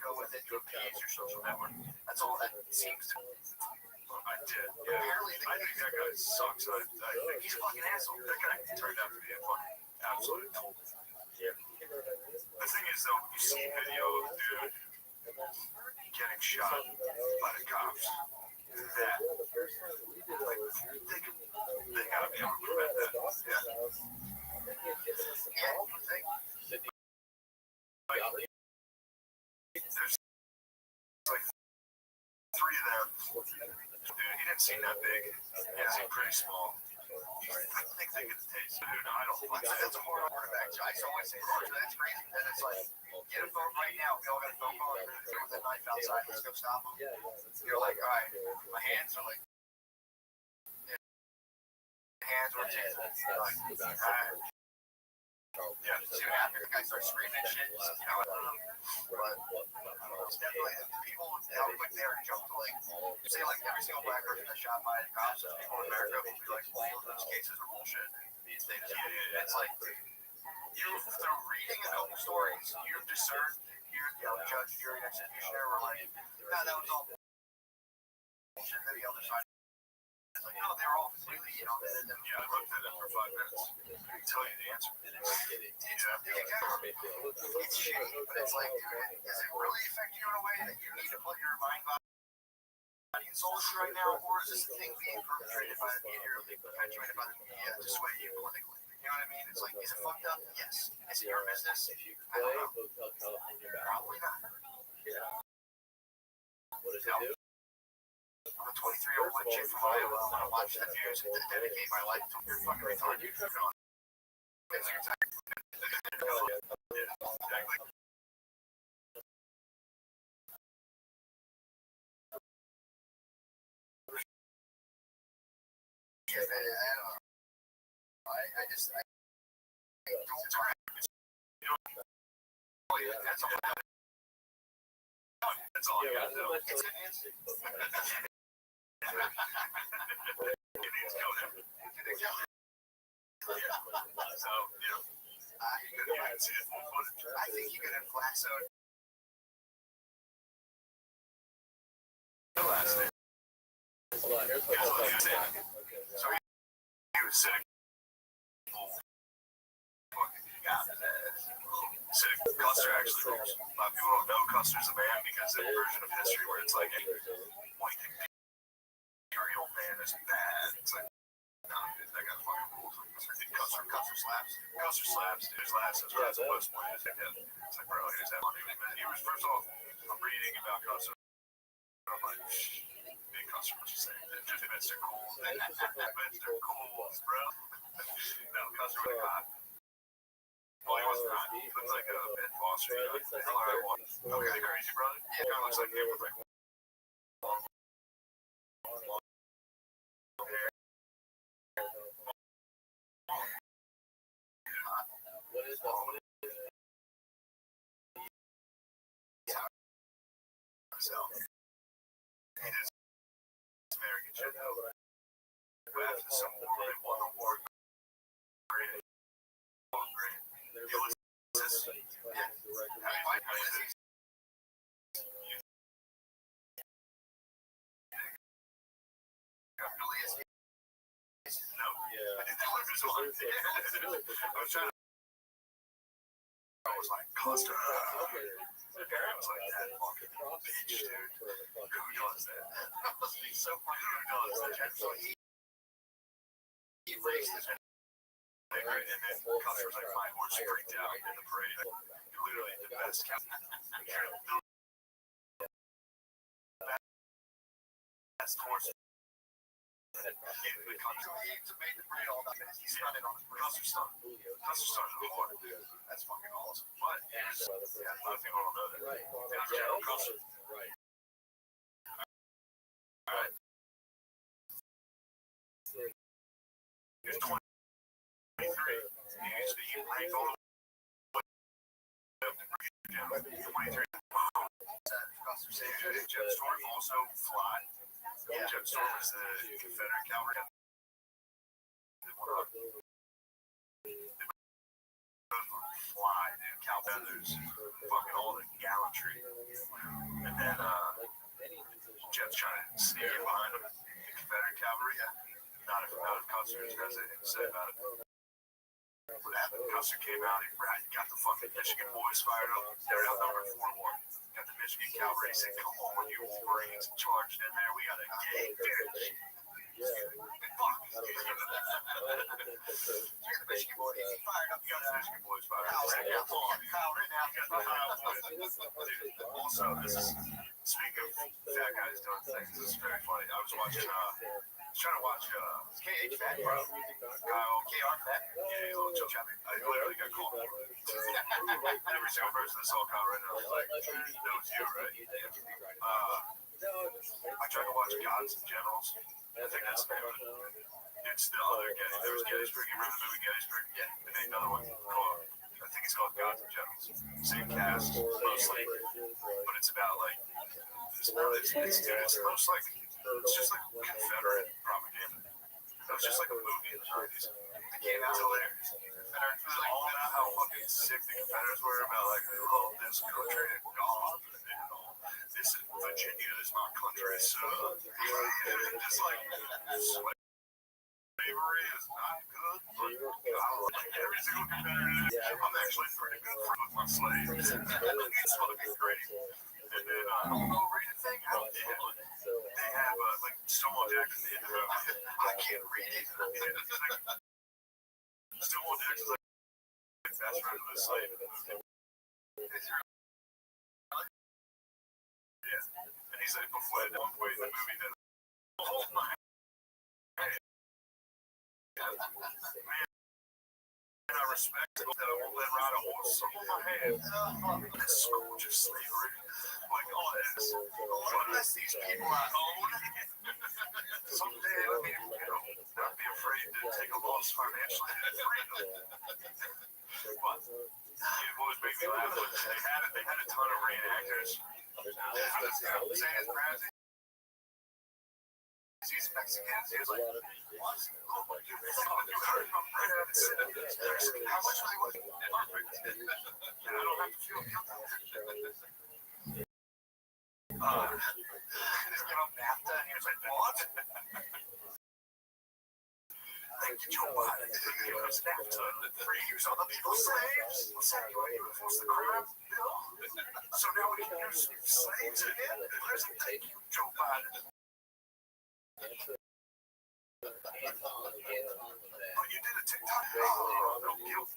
Go with it to appease your social network. That's all that seems to. I did. Yeah. Apparently, I think that guy sucks. I think he's a fucking asshole. that guy turned out to be a fucking absolute tool. The thing is, though, you see video of dude getting shot by the cops. That like, they gotta be able to prevent that. Yeah. Yeah, you think? Like, there's like 3 of them. Dude, he didn't seem that big. He seemed pretty small. I think they could taste it. Dude, I don't like that. That's a hard quarterback. I always say, that's crazy. Then it's like, get a phone right now. We all got a phone call. Throw the knife outside. Let's go stop him. You're like, all right, my hands are like, hands or teeth. Like, all right. Yeah. See what happens? The guy starts screaming and shit. You know, but it's definitely people how quick they are to jump to like say like every single black person that's shot by the cops. People in America will be like, well, those cases are bullshit. It's like you through reading a couple stories, you've discerned. You're judge, jury, and executioner. We're like, no, that was all bullshit to the other side. It's like, no, they're all completely, you know, Yeah, I looked at it for 5 minutes. I can tell you the answer. it's shitty, but it's like, dude, does it really affect you in a way that you need to put your mind, body, and soul into right now, or is this thing being perpetrated by the media, perpetuated by the media to sway you politically? You know what I mean? It's like, is it fucked up? Yes. Is it your business? I don't know. Probably not. What does it do? I'm a 23-year-old white chick from Iowa. I'm gonna watch that news and dedicate my life to your fucking retarded. Yeah, man, I don't know. I just, I don't. Oh, yeah, that's all. That's all I got to know. So, you know, I think you could have lassoed. last name. Hold on, here's what Here's what he was saying. Okay. So he was sick. Sick. Custer actually rules. A lot of people don't know Custer's a band because there's a version of history where it's like a white imperial band is bad. It's like, no, that guy fucking rules. Custer slaps. Custer slaps. Dude, slaps. That's right. That's the most point. It's like, bro, he's that money. He was, first off, I'm reading about Custer. I'm like, big customers are saying that just admits they're cool. Admits they're cool, bro. No, Custer with a cop. Well, he wasn't hot. He looks like a Ben Foster. Okay, crazy brother. Yeah, kind of looks like him with like long hair. What is that? So, he is American shit. After some war, they won the war. Great. Great. Ulysses. Yeah. How is it? No. Yeah. I did that one. I was trying to. I was like, Custer. My parent was like, that fucking bitch, dude. Who does that? So funny. Who does that? So he raced this. And then Custer was like, my horse freaked out in the parade. Literally the best captain. Best horse. He made the parade all about it. He's running on his Custer started the war. That's fucking awesome. But yeah, a lot of people don't know that. Right. General Custer. Right. Alright. He was 23. He used to rank all the way up to 23. Jeb Storm also fly. Yeah. Jeb Storm is the Confederate cavalry. Fly, dude. Cow feathers. Fucking all the gallantry. And then, Jeb's trying to sneak in behind him. The Confederate cavalry. Not if Custer has anything to say about it. What happened? Custer came out, he got the fucking Michigan boys fired up. They're outnumbered 4-1. Got the Michigan cavalry saying, come on, you Wolverines, charged in there. We got a gang finish. Fuck. The Michigan boys fired up. You got the Michigan boys fired up. Also, this is, speaking of fat guys doing things, this is very funny. I was watching, trying to watch KH Fat, bro. Kyle, KR Fat. Yeah, a little chill chappy. I literally got called for it. Every single person that saw Kyle right now was like, that was you, right? Yeah. I tried to watch Gods and Generals. I think that's the name of it. It's the other Gettysburg. There was Gettysburg. You remember the movie Gettysburg? Yeah. And then another one called, I think it's called Gods and Generals. Same cast, mostly. But it's about like, it's most like, it's just like Confederate propaganda. It was just like a movie in the 90s. It came out hilarious. Confederates was like all about how fucking sick the Confederates were about like, oh, this country and God and all. this is Virginia is my country, so just like slavery is not good, but I like every single competitor. I'm actually pretty good with my slaves. It's fucking great. And then read the thing out there. They have like Stonewall Jackson in the movie. I can't read it. Stonewall Jackson's like fast friend of the slave in the movie. Yeah, and he's like before at one point in the movie that oh my man, I respect that I won't let ride a horse on my hand. This scourge of slavery, like all this, unless these people I own, someday I mean, not be afraid to take a loss financially to freedom. But it always makes me laugh. They had a ton of reenactors. Saying it's crazy. These Mexicans, he was like, what? Oh, you heard from right out of the city. How much were they worth? Perfect. And I don't have to feel guilty. Just give him NAFTA, and he was like, what? Thank you, Joe Biden. Give us NAFTA. Free use other people's slaves. What's that? You want to enforce the crime bill? So now we can use slaves again? Thank you, Joe Biden. But you did a TikTok? Oh, no guilt.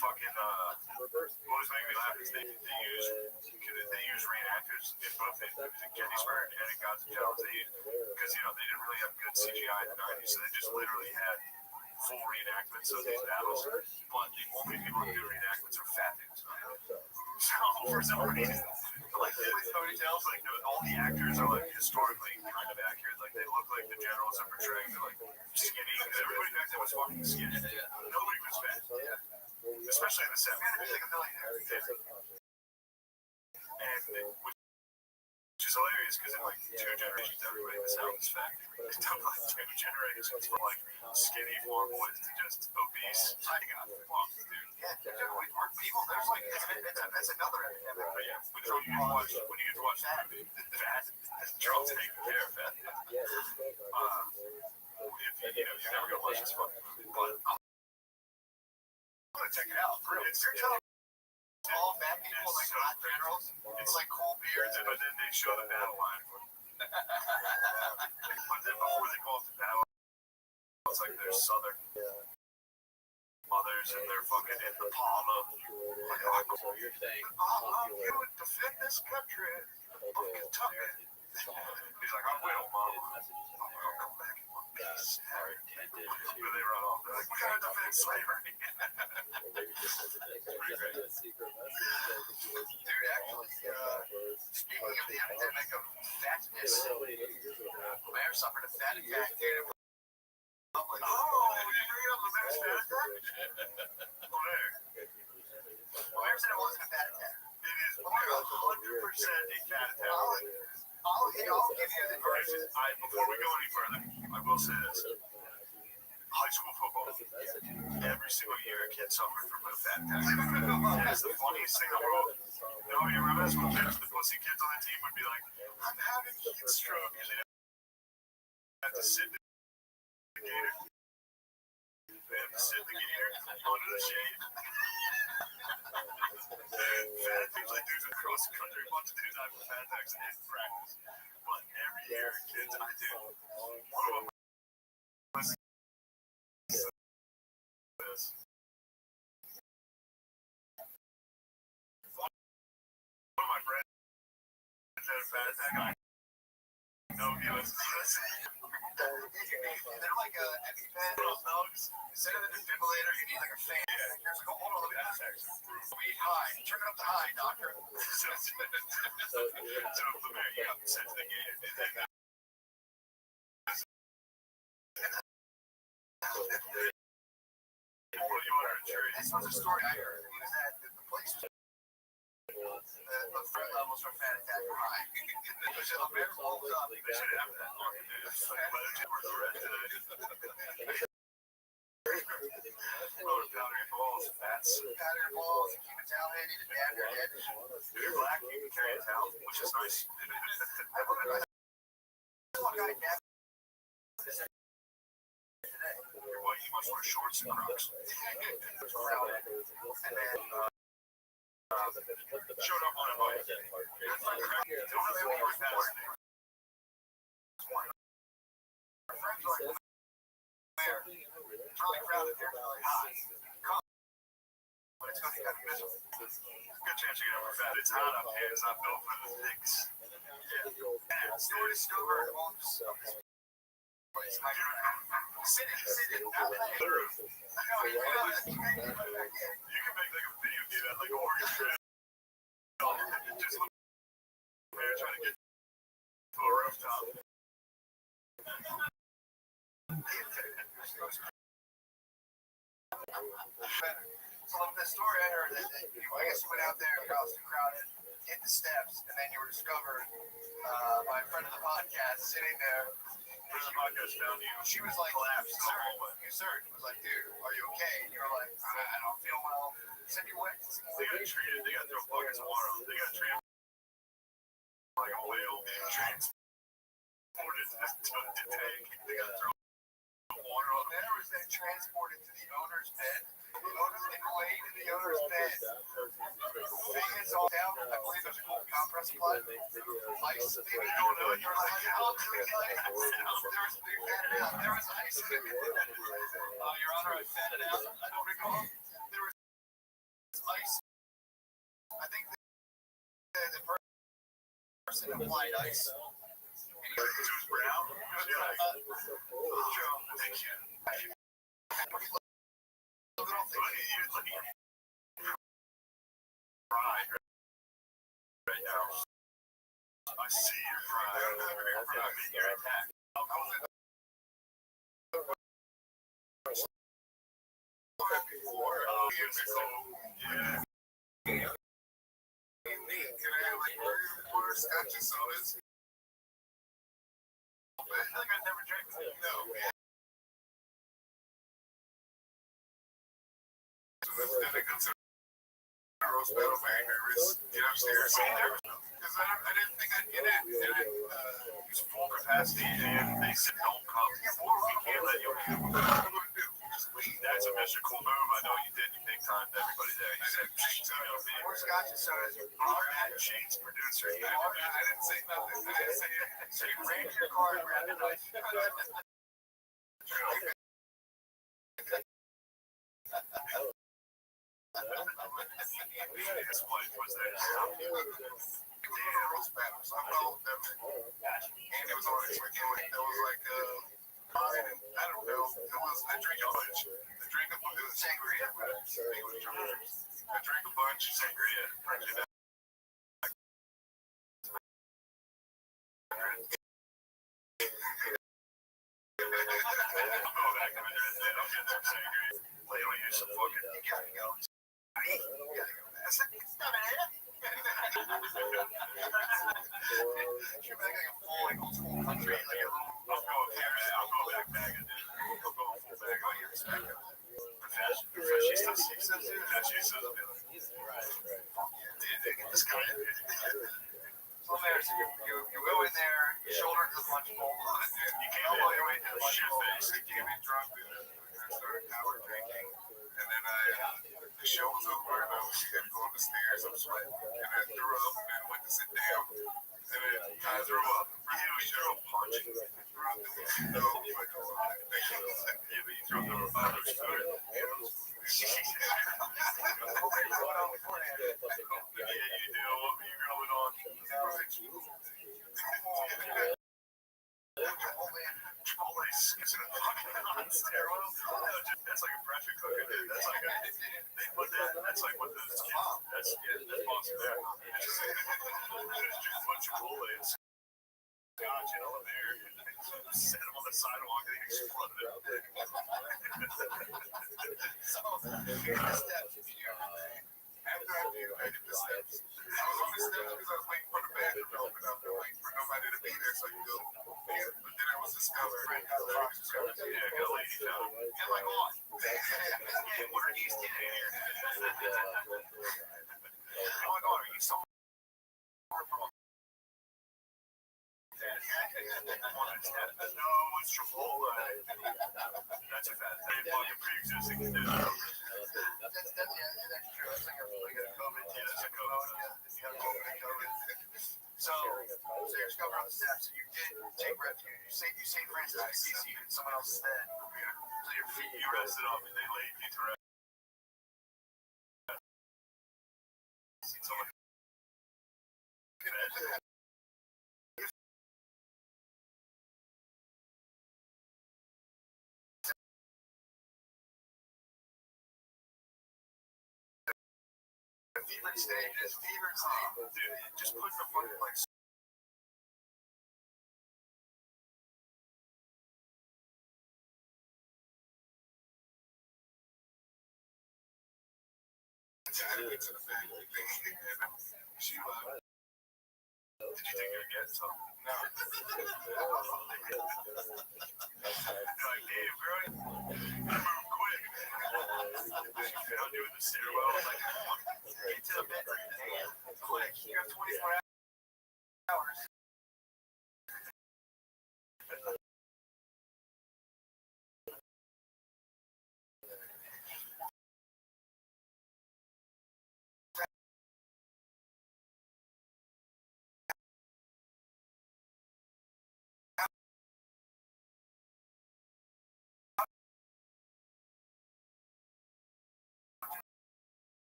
Fucking, always make me laugh is they use reenactors in both Gettysburg and in Gods and Generals. Because, they didn't really have good CGI in the 90s, so they just literally had full reenactments of these battles. But the only people who do reenactments are fat dudes. So, for some reason, like ponytails, like all the actors are like historically kind of accurate. Like they look like the generals are portraying. They're like skinny because everybody back then was fucking skinny. Nobody was fat, especially in the 70s. Like a millionaire, and which is hilarious because in like 2 generations, everybody in the South is fat. It's done like 2 generations from like skinny farm boys to just obese. I got fucked, dude. Yeah, we're people. There's like that's another epidemic. But yeah, when you get to watch that, fat Charles taking care of fat. If you're never gonna watch this fucking movie, but I'm gonna check it out. It's your telling all fat people like not generals. It's like cool beards, but then they show the battle line. But then before they go off the battle, it's like they're southern mothers and they're fucking in the Impala. So you're saying You would defend this country of Kentucky. He's like, I will, Mom. I'm gonna come back in one piece. are intended to But they run off. They're like, we gotta defend slavery. Dude, actually, speaking of the epidemic of fatness, Mayor suffered a fat attack, dude. Oh, you bring up the mayor's fat attack? Oh, there. Mayor said it wasn't a fat attack. It is 100% a fat attack. I'll give you the version. Before we go any further, I will say this. High school football, every single year a kid suffered from a fat attack. It's the funniest thing in the world. No, you remember this when the pussy kids on the team would be like, I'm having heat stroke, and they have to sit in the gator. They have to sit in the gator under the shade. Fat things like dudes across the country, a bunch of dudes have fat attacks in practice. But every year, kids, I do. One of them was this. One of my friends had a fat attack. No, he was. They're like a EpiPen on thugs. Instead of a defibrillator, you need like a fan. Here's like, hold on, let me ask you. Weed high. Turn it up to high, doctor. So the mayor, you got sent to the gate. This was a story I heard. It was at the police. The threat levels from fat attack were high. Because the mayor woke up. They should have that. powder your balls, fats. Powder your balls and keep a towel handy to dab your head. If you're black, you can carry a towel, which is nice. You're white, you must wear shorts and Crocs. And then, showed up on a bike. Don't have any more fast name. Our friends are like, where it's really crowded there, they're like, hi, come. But it's going to be kind of miserable. Good chance you're going to fat. It's hot up here. It's not built for the things. Yeah. Stewart is Stewart. Sit in. Not that. You can make like a video game at like Oregon Trail. Just look there trying to get to a rooftop. So the story I heard that I guess you went out there across the crowded, hit the steps, and then you were discovered by a friend of the podcast sitting there. Friend of the podcast found you. She was like, you surged. Was like, dude, are you okay? And you were like, I don't feel well. Said you went. They got treated. They got to throw buckets of water on. They got treated like a whale being transported to the tank. They got to throw water on. Then it was then transported to the owner's bed. The owner's laid in the owner's bed. Fingers all down. I believe there's a cool compress plug. Ice. Maybe you don't know. You're like, how do we like? There was ice. Your Honor, I fed it out. I don't recall. There was ice. I think the person applied ice. To his brow. Thank you. Little thing. Right now. I see your pride. Your attack. Yeah. Can I have like more scotch and sodas? I feel like I never drank this. No. Then I go to roast battle very nervous. Get upstairs. Because I didn't think I'd get it. And Use full capacity, and they said don't come. We can't let you in. what am I going to do? Just leave. That's a Mr. Cool move. I know you did. You big time to everybody there. You said, More scotch and sodas. Shane's producer. I didn't say nothing. I didn't say anything. So you ran to your car and grabbed a knife. His wife was there. Roast battle. So I followed them. And it was on it was like I don't know. It was a drink a bunch. It was sangria. I drank a bunch of sangria. Use some fucking. You gotta go. That's it. It's not it. You're back like a full, like old school country, like a little. I'll go back bagging. I'll go full bag. Oh, you respect it. She says it. She says it. They get this guy. So there's you go in there, you shoulder to the punch bowl. You can't all your way to the punch bowl. You get drunk and started power drinking. And then the show was over and I was go up the stairs. I'm sweating. And I threw up and went to sit down. And then I threw up. You threw up punching. No, like, yeah, but you threw up the revival story. Yeah, you do. What were you going on? Chipotle is in a fucking hot stairwell. That's like a pressure cooker, dude. That's like they put that. That's like what those kids. That's monster there. It's just a bunch of Chipotle and scotch and all there. Set them on the sidewalk and they exploded. So here's the steps. After I did the steps. I was on the steps because I was waiting for the bed to open up and waiting for nobody to be there so I could go. But then I was discovered. Yeah, got a lady found. And like what? No, it's Chipotle. That's a fat thing. Fucking pre-existing condition. That's true. That's like a COVID. Yeah, that's a COVID. So you're just covering up the steps. You did take refuge. You saved Francis Assisi in someone else's stead. So you rested up and they laid you to rest. Someone. Fevered stage. It's fevered stage. Dude, just put the fucking like. She did you think you would get some? No. Like, Dave, bro, you move quick. I'm doing the stairwell. I was like, Get to the bedroom. Quick. You have 24 hours.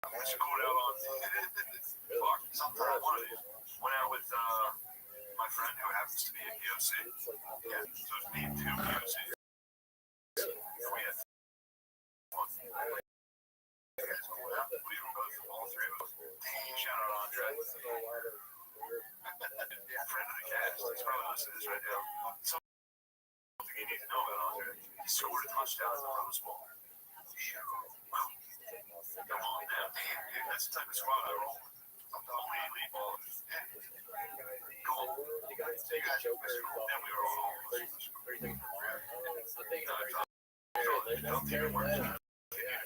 I should go out on fuck sometime one of these. Went out with my friend who happens to be a POC. Yeah, so it's me and two POCs. We had fun. We were both all three of us. Shout out Andre. Yeah, friend of the cast. He's probably listening to this right now. Something you need to know about Andre. He scored a touchdown in the Rose Bowl. Come on now. Dude, that's the type of squad I roll. I'm the only elite baller. Go on. You guys take a joke or Then we were all 30 seconds tomorrow. don't even work. It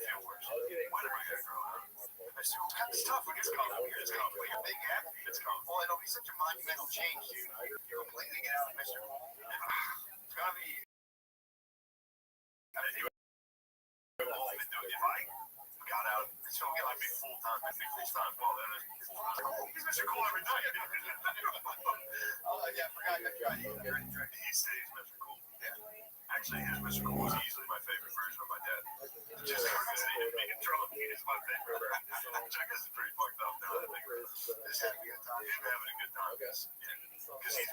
feel worse. When am I going to grow up? It's tough when it's coming. It's coming. Well, you're big happy. It's coming. Well, it'll be such a monumental change, dude. You're completely get out of Mr. Cool. It's gonna be. If I got out, it's going to get like me full time. Well, then he's Mr. Cool every night. Oh, yeah, I forgot. You're in the He stays Mr. Cool. Yeah. Actually, his Mr. Cool is easily my favorite version of my dad. Just because he being drunk is my favorite. Which I guess is pretty fucked up now. I think Just having a good time. him having a good time. Because he's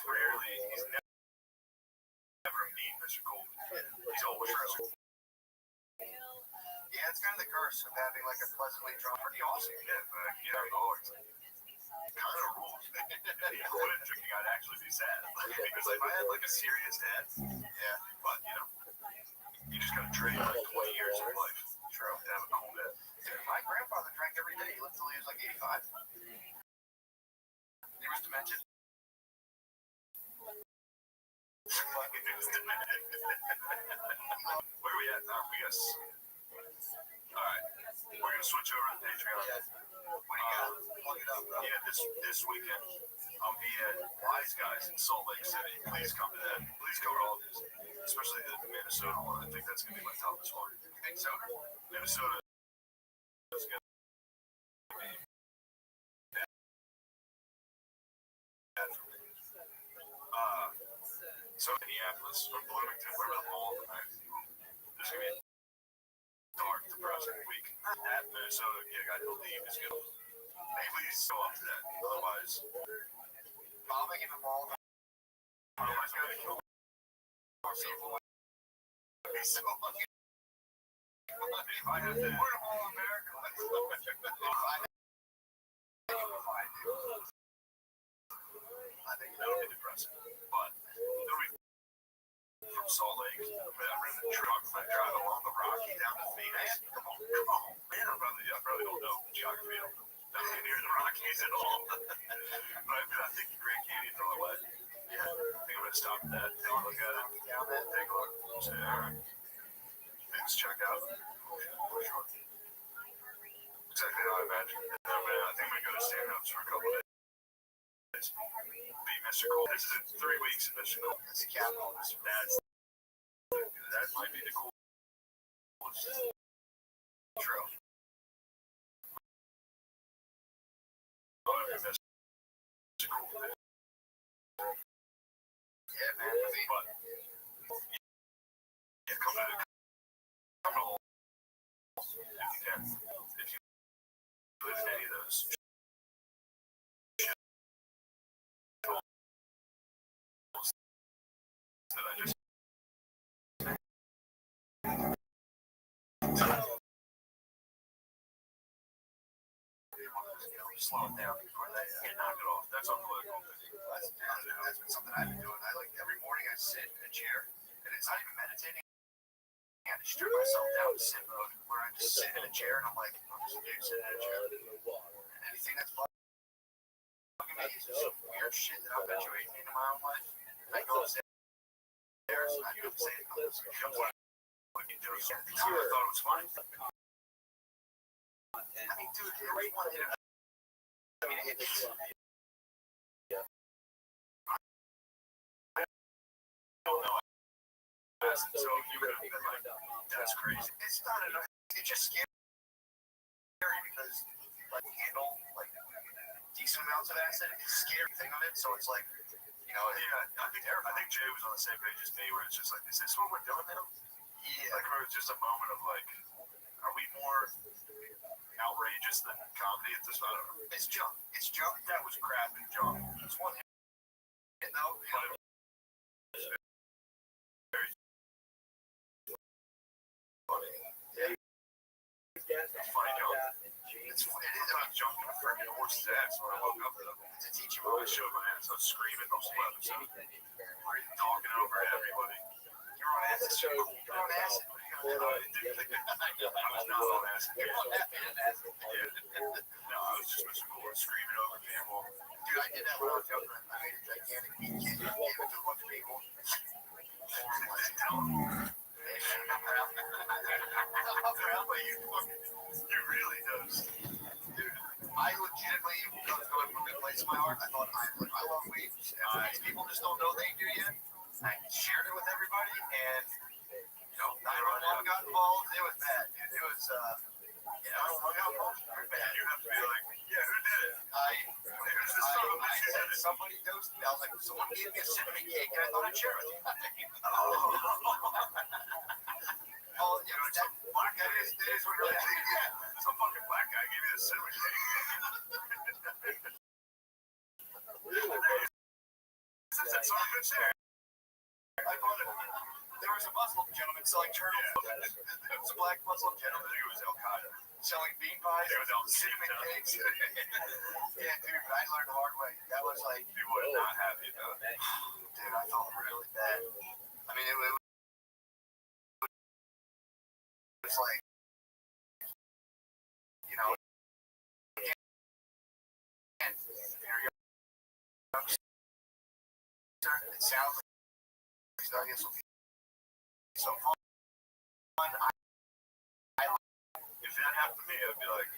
never mean Mr. Cool. He's always Mr. Yeah, it's kind of the curse of having like a pleasantly drunk. Pretty awesome. Yeah, always. Kind of rules. If he quit drinking, I'd actually be sad. Because if I had like a serious dad, yeah, but you know, you just gotta trade like 20 years of life. True. To have a cool dad. Dude, my grandfather drank every day. He lived till he was like 85. There was dementia. Where are we at now? We got. Alright. We're gonna switch over to Patreon. What do you got? Plug it up, bro. Yeah, this weekend I'll be at Wise Guys in Salt Lake City. Please come to that. Please cover all these, especially the Minnesota one. I think that's gonna be my toughest one. You think so? Minnesota is gonna be bad for me. So Minneapolis or Bloomington, wherever the mall tonight. There's gonna be a dark, depressing week. That Minnesota gig, I believe, is gonna. Please go up to that. Otherwise, Bombing in the mall. I'm gonna kill myself. So lucky. If I have to, We're all America. I think that'll be depressing. But it'll be from Salt Lake. I rent a truck. I drive along the Rocky down to Phoenix. Come on, man. I probably don't know geography. Nothing near the Rockies at all. But I think the Grand Canyon's all the way. Yeah, I think I'm gonna stop at that. Take a look at it. Take a look. Say, all right. Things check out. For sure. Exactly how I imagined. I think I'm gonna go to Stanhope's for a couple of days. Be Mr. Cool. This is in 3 weeks in Mr. Cool. That's the capital. That might be the coolest. True. Yeah, man. I mean, but yeah, come to home if you can. If you live in any of those. That I just slow it down before they knock it off. That's unpolitical. That's been something I've been doing. I like every morning I sit in a chair, and it's not even meditating. I just strip myself down to sit mode, where I just sit in a chair and I'm like, I'm just gonna sit in a chair. And anything that's fucking me is just some weird shit that I'm perpetuating into my own life. I go upstairs and I do say, I'm just gonna what you do. I thought it was funny. I mean, dude, the right one hit it. I mean, it's. So you would have been like, that's crazy. It's not enough. It's just scary because like handle like decent amounts of acid. It's a scary thing of it. So it's like, you know, yeah. I think Jay was on the same page as me, where it's just like, is this what we're doing now? Yeah. Like, where it's just a moment of like, are we more outrageous than comedy at this point? It's junk. It's junk. That was crap and junk. It's one hit. You know, very funny. Yeah. It's funny junk. It is about junk. I freaking horse's ass when I woke up to teach him how to show my ass. I was screaming the whole episode. Talking over everybody. You're on acid. You're on acid. I was not on acid. Yeah. No, I was just Mr. Cool screaming over people. Dude, I did that when I was younger. I made a gigantic meat kit and gave it to a bunch of people. You really does. Dude, I legitimately was going from a good place in my heart. I thought, I love weed. People just don't know they do yet. I shared it with everybody, and 911 got involved. It was bad, dude. It was, bad. You have to be like, yeah, who did it? Who's this son of a bitch who did it? Somebody dosed me. I was like, someone gave me a cinnamon cake, and I thought I'd share it with you. Oh, some black guy. It is what it is. Yeah, some fucking black guy gave me the cinnamon cake. Since that son of a bitch there. I bought it. There was a Muslim gentleman selling turtles. It was a black Muslim gentleman. I think it was Al Qaeda. Selling bean pies. It was cinnamon cakes. Yeah, dude, but I learned the hard way. That was like, people were not happy about it. Dude, I felt really bad. I mean, it was like, it sounds like this will be so fun. If that happened to me, I'd be like,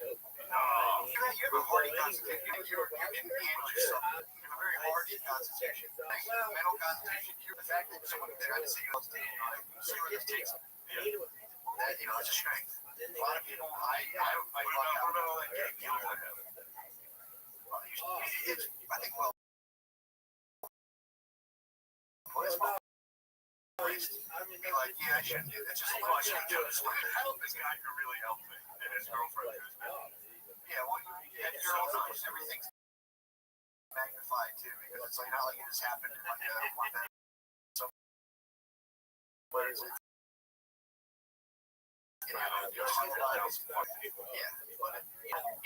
no. You have a hardy constitution. You didn't handle yourself. You have a very hardy constitution. Mental constitution. The fact that someone tried to say you see where this takes them. That, it's a strength. A lot of people, I thought all that getting guilt I have. I think, well, be like, yeah, I shouldn't do that. Just I shouldn't do this. I hope this guy who really helped me and his girlfriend who's been. Yeah, well, and your own eyes, everything's magnified too, because it's like not like it just happened in like one day. So, what is it? Yeah, but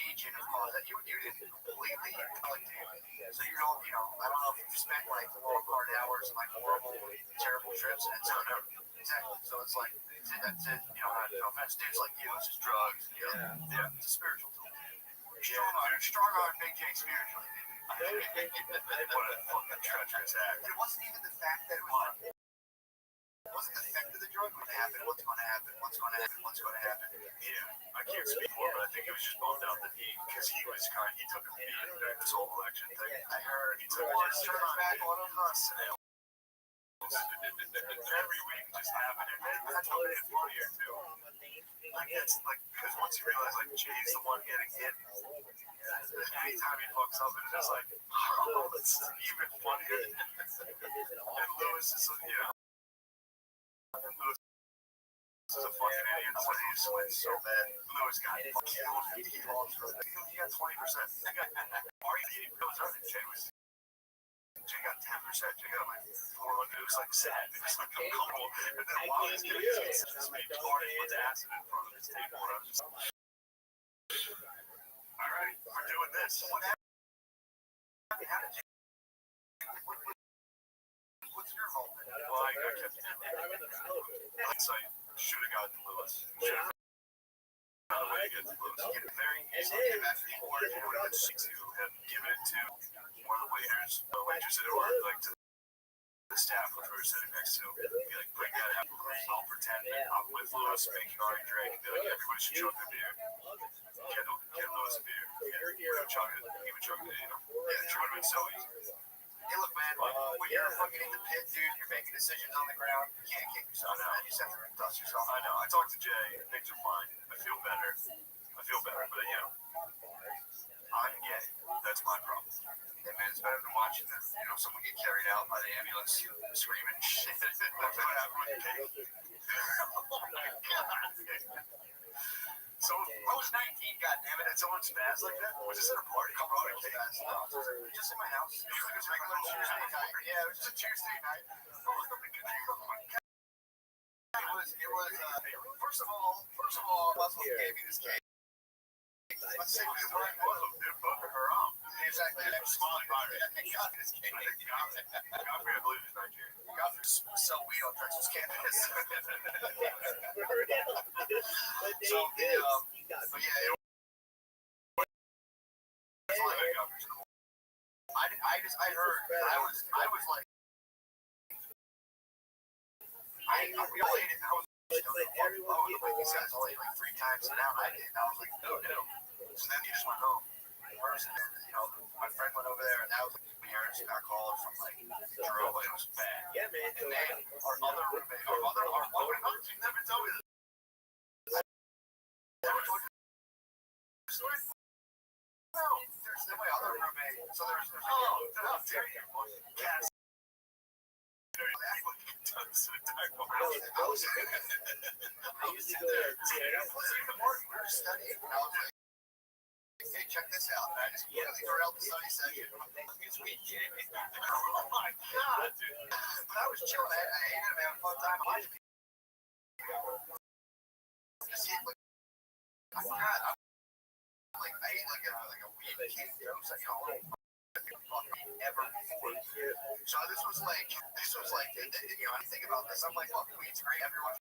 agent of cause that you didn't completely inflict it. So you don't, I don't know if you spent like the lower part hours and like horrible, terrible trips, and so no, exactly. So it's like that's it. No offense, dudes like you, it's just drugs. Yeah, it's a spiritual tool. You're still not You're strong on Big J spiritually. What a fucking treacherous act. It wasn't even the fact that it was. It wasn't the fact that the drug would happen. What's going to happen? What's going to happen? What's going to happen? Yeah, I can't speak for him, but I think he was just bummed out that he took a beat during this whole election thing. I heard He took one his turn back on him. every week just happened, and that's what made it funnier too. Like it's like because once you realize like Jay's the one getting hit, anytime he fucks up, it's just like, oh, it's even funnier. And Lewis is, Lewis is a fucking idiot. So he just went so bad. Lewis got killed. He got 20%. Jay got 10%. Jay got like 400. It was like sad. It was like uncomfortable. And then while he's getting his speech, Marty puts acid in front of his table. And I was just, all right, we're doing this. What happened? How did you? What's your involvement? Well, I kept hindsight. Should have gotten Lewis. Should have found a way to get to Lewis. Get it very easily. Give that people where you would have been to have given it to one of the waiters, waitresses, or like to the staff, which we were sitting next to. Be like, bring that out. I'll pretend that I'm with Lewis making Ari drink. Be like, everybody should chug their beer. Get Lewis a beer. He would chug it. He would chug it. Yeah, it would have been so easy. Hey, look, man, when you're fucking in the pit, dude, you're making decisions on the ground. You can't kick yourself, man. You just have to dust yourself. I know. I talked to Jay. Things are fine. I feel better. But I'm gay. That's my problem. Yeah, man, it's better than watching someone get carried out by the ambulance screaming shit. That's what happened with Kate. Oh my god. So I was 19, goddammit, and someone spazzed like that. Was this at a party? Come on, just in my house. It was like a regular Tuesday night. Yeah, it was just a Tuesday night. It was. First of all, Russell gave me this cake. Let's say we were her own. Exactly. I'm smiling by it. I got this cake. Godfrey, I believe, is Nigerian. Godfrey sell weed on Texas campus. So but yeah, I heard. I was like, we all ate it. I was like these guys all ate like 3 times an hour. I did. I was like, no. So then he just went home. First, and then my friend went over there, and that was like parents got called from like Jerome. It was bad. Yeah, man. And then our other roommate, you never told me this. No, there's my other roommate. So there's how dare you? Yes. I used to go there. In the morning, we were studying. And I was like, hey, check this out. And I just completely derailed the study session. It's weak. Oh my god, dude. But I was chilling. I ate it. I had a fun time. I forgot. I ate like a weed cake dose. Ever before. So this was like, I think about this. I'm like, fuck, weed's great. Everyone.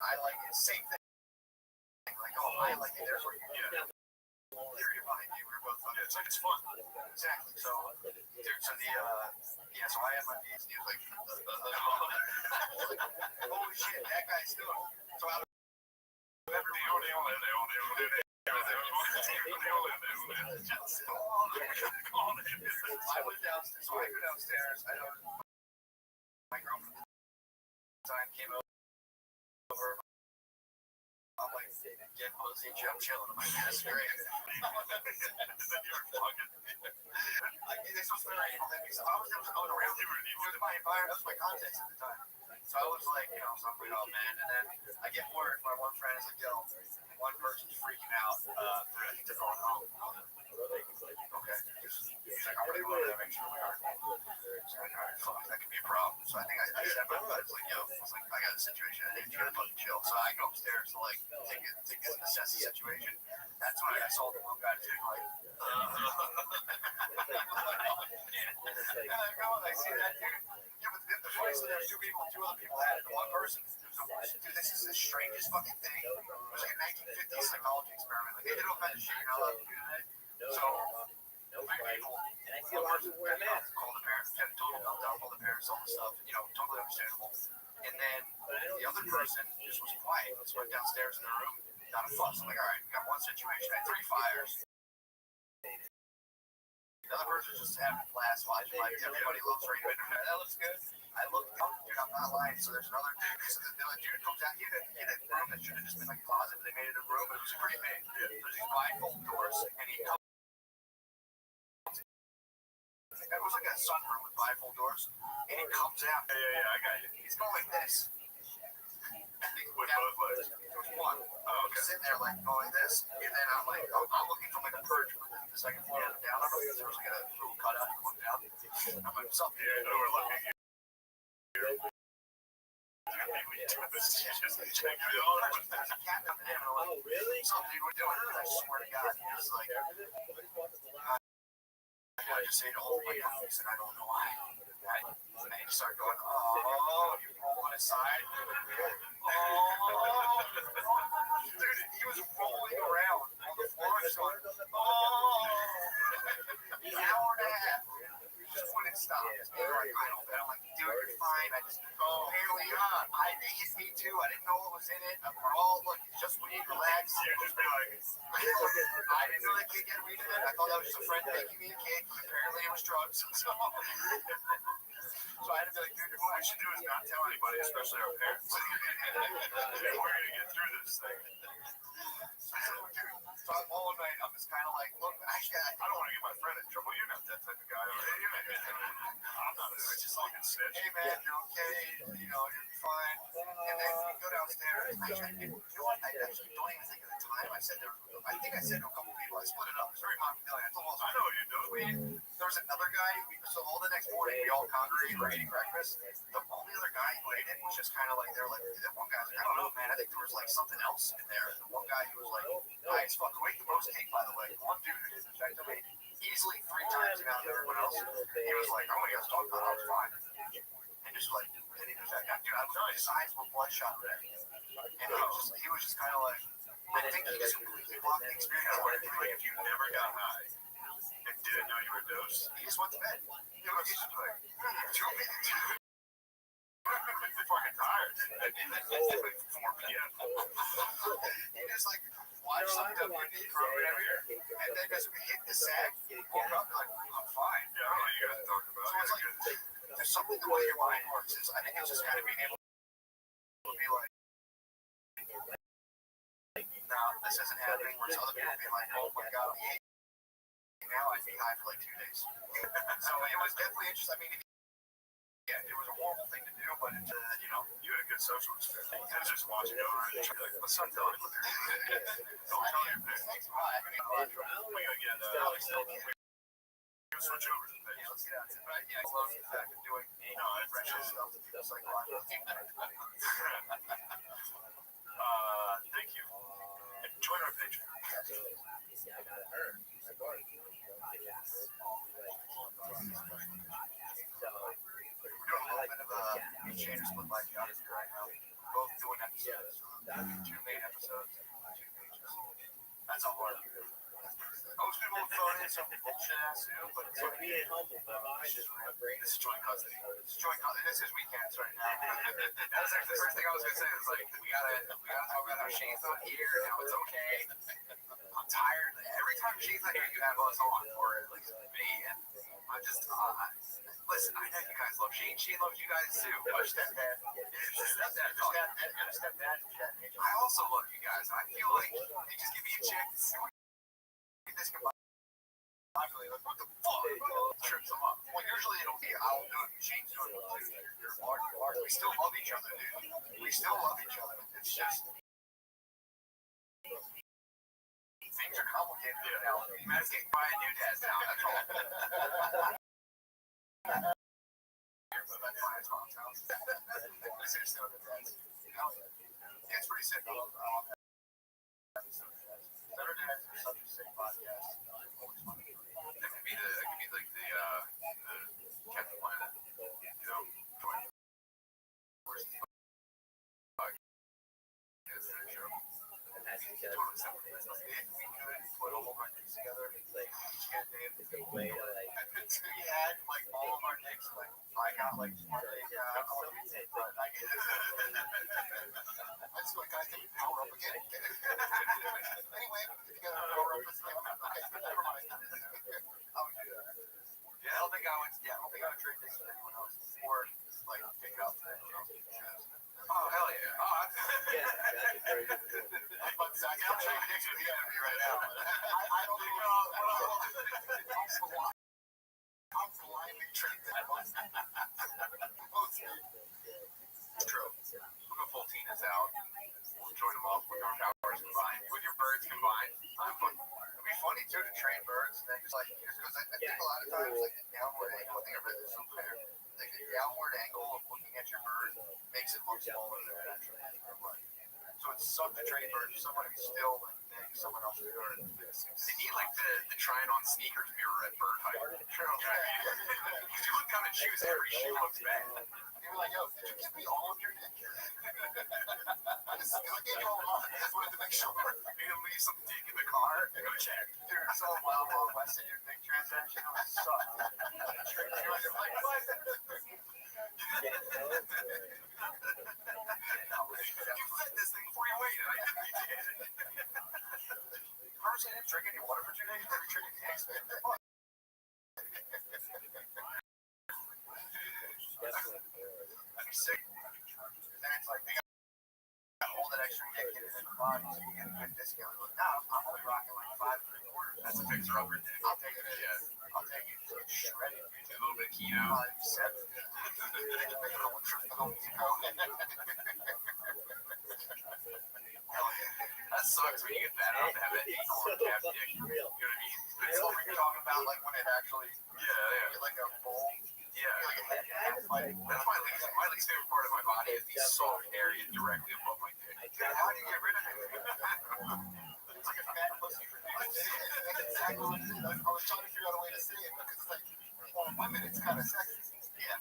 I like it. Same thing. Like, oh, I like it. Therefore, theory behind you. We're both fun. It's like it's fun. Exactly. So, so I had my PhD. He was like, holy shit, that guy's doing. So I went downstairs. So I go downstairs. I know my girlfriend at the time came over. I'm like, get pussy, I'm chilling. I'm like, that's great. This was very so I was around. It was my environment. That was my context at the time. So I was like, so I'm like, oh man. And then I get word. My one friend is like, yo, one person's freaking out. They're going home. Okay. He's like, I'm really going to make sure we are. So I'm like, all right, fuck, that could be a problem. So I think I said my buddy, like, yo, I got a situation. I think you gotta fucking chill. So I go upstairs to like take this assess the situation. That's when I saw the one guy doing like, I see that dude. Yeah, but the funny thing, there's 2 other people had it. The one person, dude, this is the strangest fucking thing. It was like a 1950s psychology experiment. Like they did all kinds of shit you're not allowed to do today. So three people, one person called the parents, had a total meltdown, called the parents, all this stuff, totally understandable. And then the other person just was quiet. Just went downstairs in their room, got a fuss. I'm like, all right, we got one situation, I had 3 fires. The other person just having a blast watching like everybody loves Raven. That looks good. I looked up, dude, I'm not lying. So there's another dude. So the dude comes out, he had a room that should have just been like a closet, but they made it a room, but it was pretty big. There's these bifold doors, and he comes. It was like a sunroom with bifold doors, and he comes out. Yeah, I got you. He's going like this. With both legs. There was one. Oh, okay. Sitting there like going like this, and then I'm like, I'm looking from like a perch from the second floor down. I don't know if there was like a little cutout going down. I'm like, something. Yeah, overlooking you. Oh, really? Something we're doing. I swear to God, he was like, I just ate a whole like cookies, and I don't know why. And he started going, oh, you roll on his side. Oh, dude, he was rolling around on the floor, just going, oh, an hour and a half. Just wouldn't stop. Just being like, I don't know. I'm like, dude, you're fine. I just, apparently, they hit me too. I didn't know what was in it. We're all, look, it's just weed, relax. You just be like, I didn't know that kid had weed in it. I thought that was just a friend making me a cake, but apparently it was drugs. So I had to be like, dude, what we should do is not tell anybody, especially our parents. We're going to get through this thing. So I'm all night, I'm just kind of like, look, I don't want to get my friend in trouble. You're not that type of guy. I'm not a just like a snitch. Hey, man, you're okay. You're fine. And then we go downstairs. You know what? I actually don't even think of the time I said I think I said to a couple people, I split it up. It's very popular. I know what you do. There was another guy. So all the next morning, we all congregated, we're eating breakfast. The only other guy who ate it was just kind of like, they're like, that one guy's like, I don't know, man. I think there was like something else in there. The one guy who was like, nice, fuck, who ate the roast cake, by the way. One dude who didn't affect him easily 3 times the amount of everyone else. He was like, oh, you guys talking about it, I was fine. And just like, didn't affect him. Dude, I was telling you, his eyes were bloodshot red. And he was just kind of like, I think he just completely blocked the experience. Like, if you never got high and didn't know you were dosed, he just went to bed. He was just like, 2 minutes. Fucking tired. It's like 4 p.m. He just like watched some WD program here, and then just hit the sack, woke up like, I'm fine. Yeah, I don't know what you guys are talking about. So it's like, there's something the way your mind works. I think it's just kind of being able to be like, no, this isn't happening. Whereas other people being like, oh my God, now I'd be high for like 2 days. So it was definitely interesting. I mean, yeah, it was a horrible thing to do, but it's, you had a good social experience. I was just watching over and like, let's not tell anybody. Don't tell your parents. We gotta get, switch over to the page. Let's get out to it. But yeah, I love the fact of doing, friendship stuff with people like thank you. And join our Patreon. I got it hurt. I got it. We're doing a little bit of a change of split life out here right now. Both doing episodes. 2 main episodes. 2 pages. That's all hard. Most people will throw in some bullshit ass too, but it's like, being humble, but this is joint custody. This is joint custody. This is weekends right now. That's like the first thing I was gonna say is like we gotta talk about how Shane's not here and how it's okay. I'm tired. Every time Shane's not here, you have us on, or at least me, and I'm just listen, I know you guys love Shane. Shane loves you guys too. Our stepdad. I also love you guys. I feel like you just give me a check to see what this can buy. I'm really like, what the fuck? Trips them up. Well, usually it'll be, I'll do it. Shane's doing it too. You're hard. We still love each other, dude. We still love each other. It's just things are complicated now. You guys getting by a new dad now. That's all. But that's fine. It's mom's house. But seriously, it's pretty simple. Better dads are such a sick podcast. That could be like the Captain Planet. Join. Where's the show? if we could put all of our dicks together, It's like each get a day of the the way to like. we had like all of our dicks, like I got like one dick, I want to say, but I get let's go, guys, can we power up again? Anyway, you gotta power up this game. Okay, never mind. I would do that. Yeah, I don't think I would trade dicks with anyone else, or like pick up to anyone else. Oh hell yeah! Oh, Yeah, that's a very good point. I'm trading dicks with you right now. I don't know. I'm blindly trading that one. True. We'll go full team is out. We'll join them up with our powers combined. With your birds combined, it'd be funny too to train birds and then just like because I think a lot of times like the downward angle. I think I read this somewhere. Like the downward angle of looking at your bird makes it look smaller than it actually is. So it's sucked to train birds. Somebody still like big, someone else's bird. They need like the trying on sneakers mirror at bird height. True. If you look down at shoes, every shoe looks bad. They were like, yo, did you give me all of your dick? I gave you all of mine. I just wanted to make sure. You need to leave some dick in the car and go check. Dude, so Wild West in your dick transaction was sucked. You're like, what? You fed this thing before you waited. I know you did. Person didn't drink any water for 2 days. You're drinking eggs, man. I'd be sick. And then it's like they got all that extra dick in his body, so you get a good discount. Like, no, I'm only rocking like 5 3/4. That's a fixer upper dick. I'll take it. Yeah, I'll take it. It's shredded. A little bit keto. 7. That sucks when you get fat enough to have that acorn calf dick. You know what I mean? It's what you're talking about, like when it actually, get like a bowl. Yeah. Like a head half. That's my least favorite part of my body is the soft area directly above my dick. How do you get rid of it? It's like a fat pussy for me. That's exactly what it is. I was trying to figure out a way to say it because it's like, on women, it's kind of sexy. Yeah.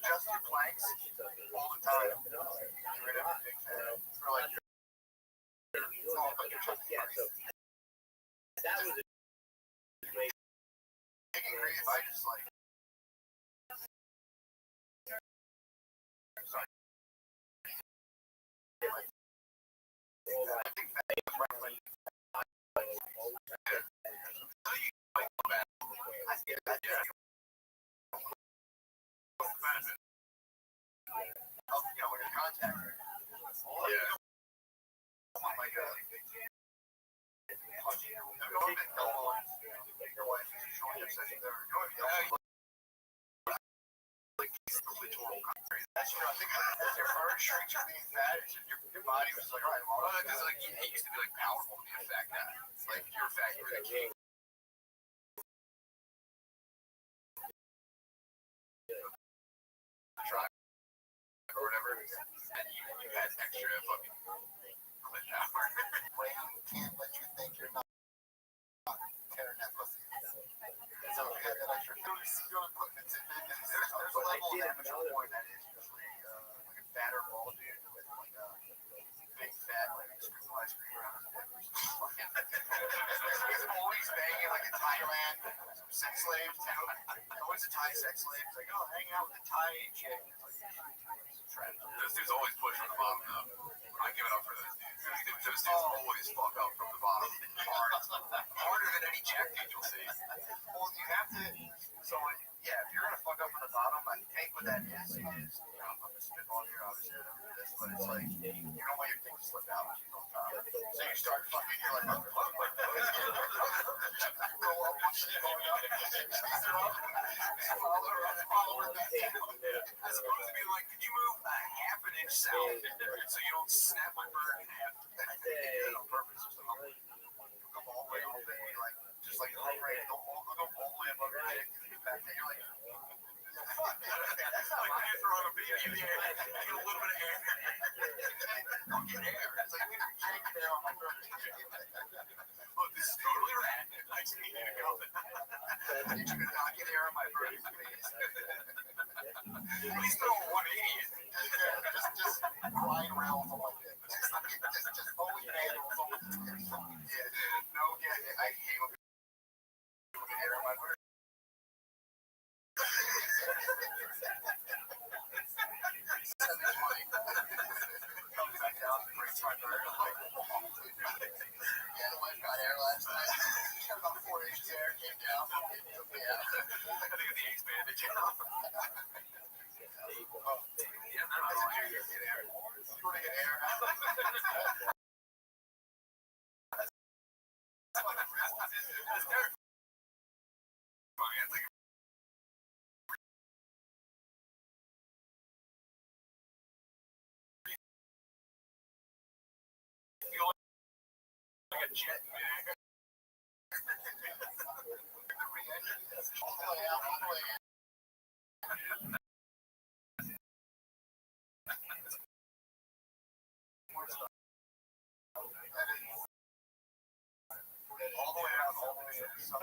Just your planks all the time. Get rid of your dick for like your That was I can agree if I just like when you're contact. Yeah. Like your wife is showing obsession there. Like clitoral contact. That's true. I think as your bird shrinks from being fat, your body was like, all right, well, because like it used to be like powerful to be a fat guy. Like you're fat, you're the king. Try or whatever, and you had extra fucking clit power. Brain can't let you think you're not tearing that pussy. So you had that extra. You're putting it in. There's a level of amateur porn that is usually like a fatter ball dude with like a big fat like scoop of ice cream around his dick. He's always banging like a Thailand sex slave too. Always a Thai sex slave. He's like, oh, hang out with the Thai chick. Those dudes always push from the bottom up. I give it up for those dudes. Those dudes always fuck up from the bottom. Harder than any jack dude you'll see. Well, you have to. So, yeah, if you're gonna fuck up from the bottom, I think what that is, I'm just spitballing here, obviously, I don't do this, but it's like, you don't want your dick to slip out when she's on top. So you start fucking, you're like, roll up when she's going up, squeeze her up, follow her back down. As opposed to being like, could you move a half an inch south so you don't snap my bird in half? I think you did it on purpose or something. You come all the way over and you like, just like, go all the way above your dick. Back there, you're like, fuck, that's not like when you're throwing a baby in the air, you get a little bit of air. Don't get air. It's like, you shake there on my bird. Look, this is totally rad. I just need you to go. something. You should not get air on my bird, please. At least throw a 180. Just flying around with something like that. Just always manual. No, yeah, I hate when people get air on my bird. Got air last night. Got about 4 inches of air, came down. I think it's the ace bandage. Yeah, no, I said, you get air. You want to get air? It's terrifying. It's like a jet in midair. The re-entry is all the way out, all the way in. All the way out, all the way in. So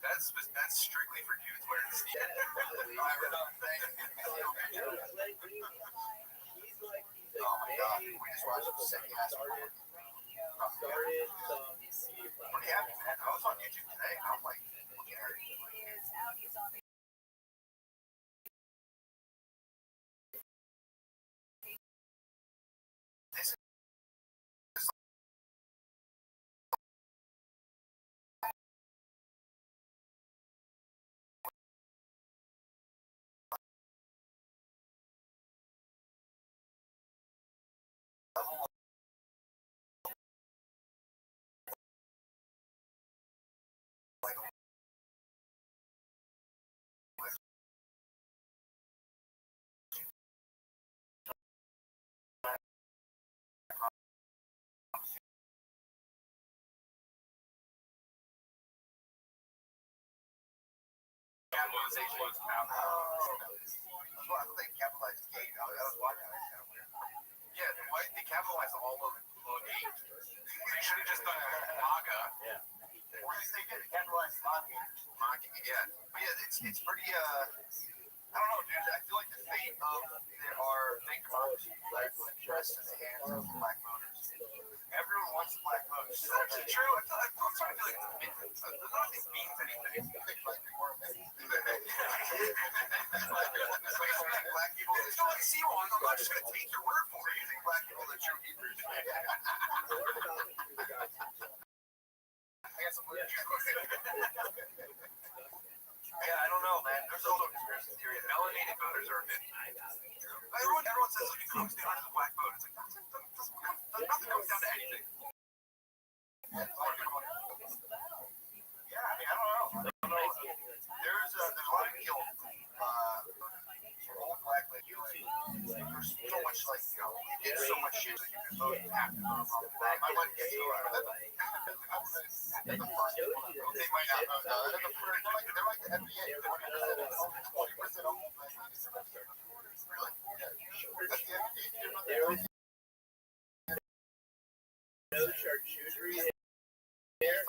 that's strictly for dudes wearing sneakers. Oh my god, we just watched some sick ass movie. Started some. Pretty happy, man. I was on YouTube today, and I'm like, looking at it. This is capitalization was power. That's why I think capitalized gate. I was watching that kind of weird. Yeah, they capitalized all of it. They should have just done MAGA. Or they did capitalized MAGA. Yeah. But yeah, it's pretty, I don't know, dude. I feel like the fate of our fake democracy Rests in the hands of black voters. everyone wants black votes. Is that actually true? I'm starting to feel like it's I don't know if it means anything. I think black people are amazing. Black people, it's not like see one. I'm not just going to take your word for it. You think black people are true Hebrews? I got some weird Yeah, I don't know, man. There's also a conspiracy theory that melanated voters are a myth. Everyone says like it comes down to the black vote. It's like nothing comes down to anything. Yeah, I mean, I don't know. There's a lot of guilt. Old black lady, there's so much like you did so much shit that you can vote. You have to vote. My wife gets so out of that. They might not vote. They're like the NBA. 20% of all black ladies are registered. Really? Yeah. That's the NBA. There was no charcuterie there.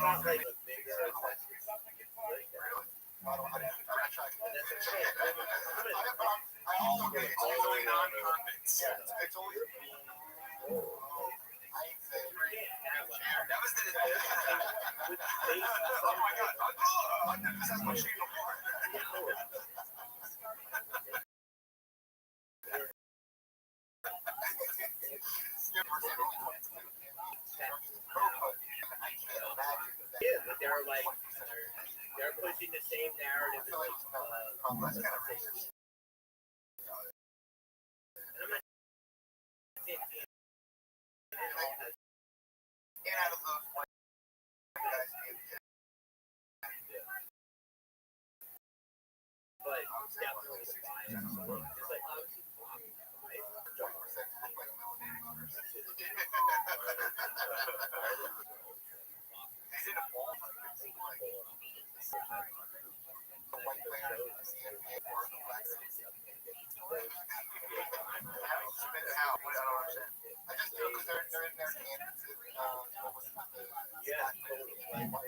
Not like a bigger. It's only non-convicts. Yeah, it's only. That was the. Oh my god! This has my shade before. Yeah, but they're like they're pushing the same narrative. That's kind of racist. And I'm not saying Get out of those white guys in the NBA. but definitely the bias. It's like obviously right? 20% look like melanated voters. They did a poll. The white players in the NBA or the black guys. How? I don't understand. I just do it because they're in their candidates. What was it? Yeah, totally.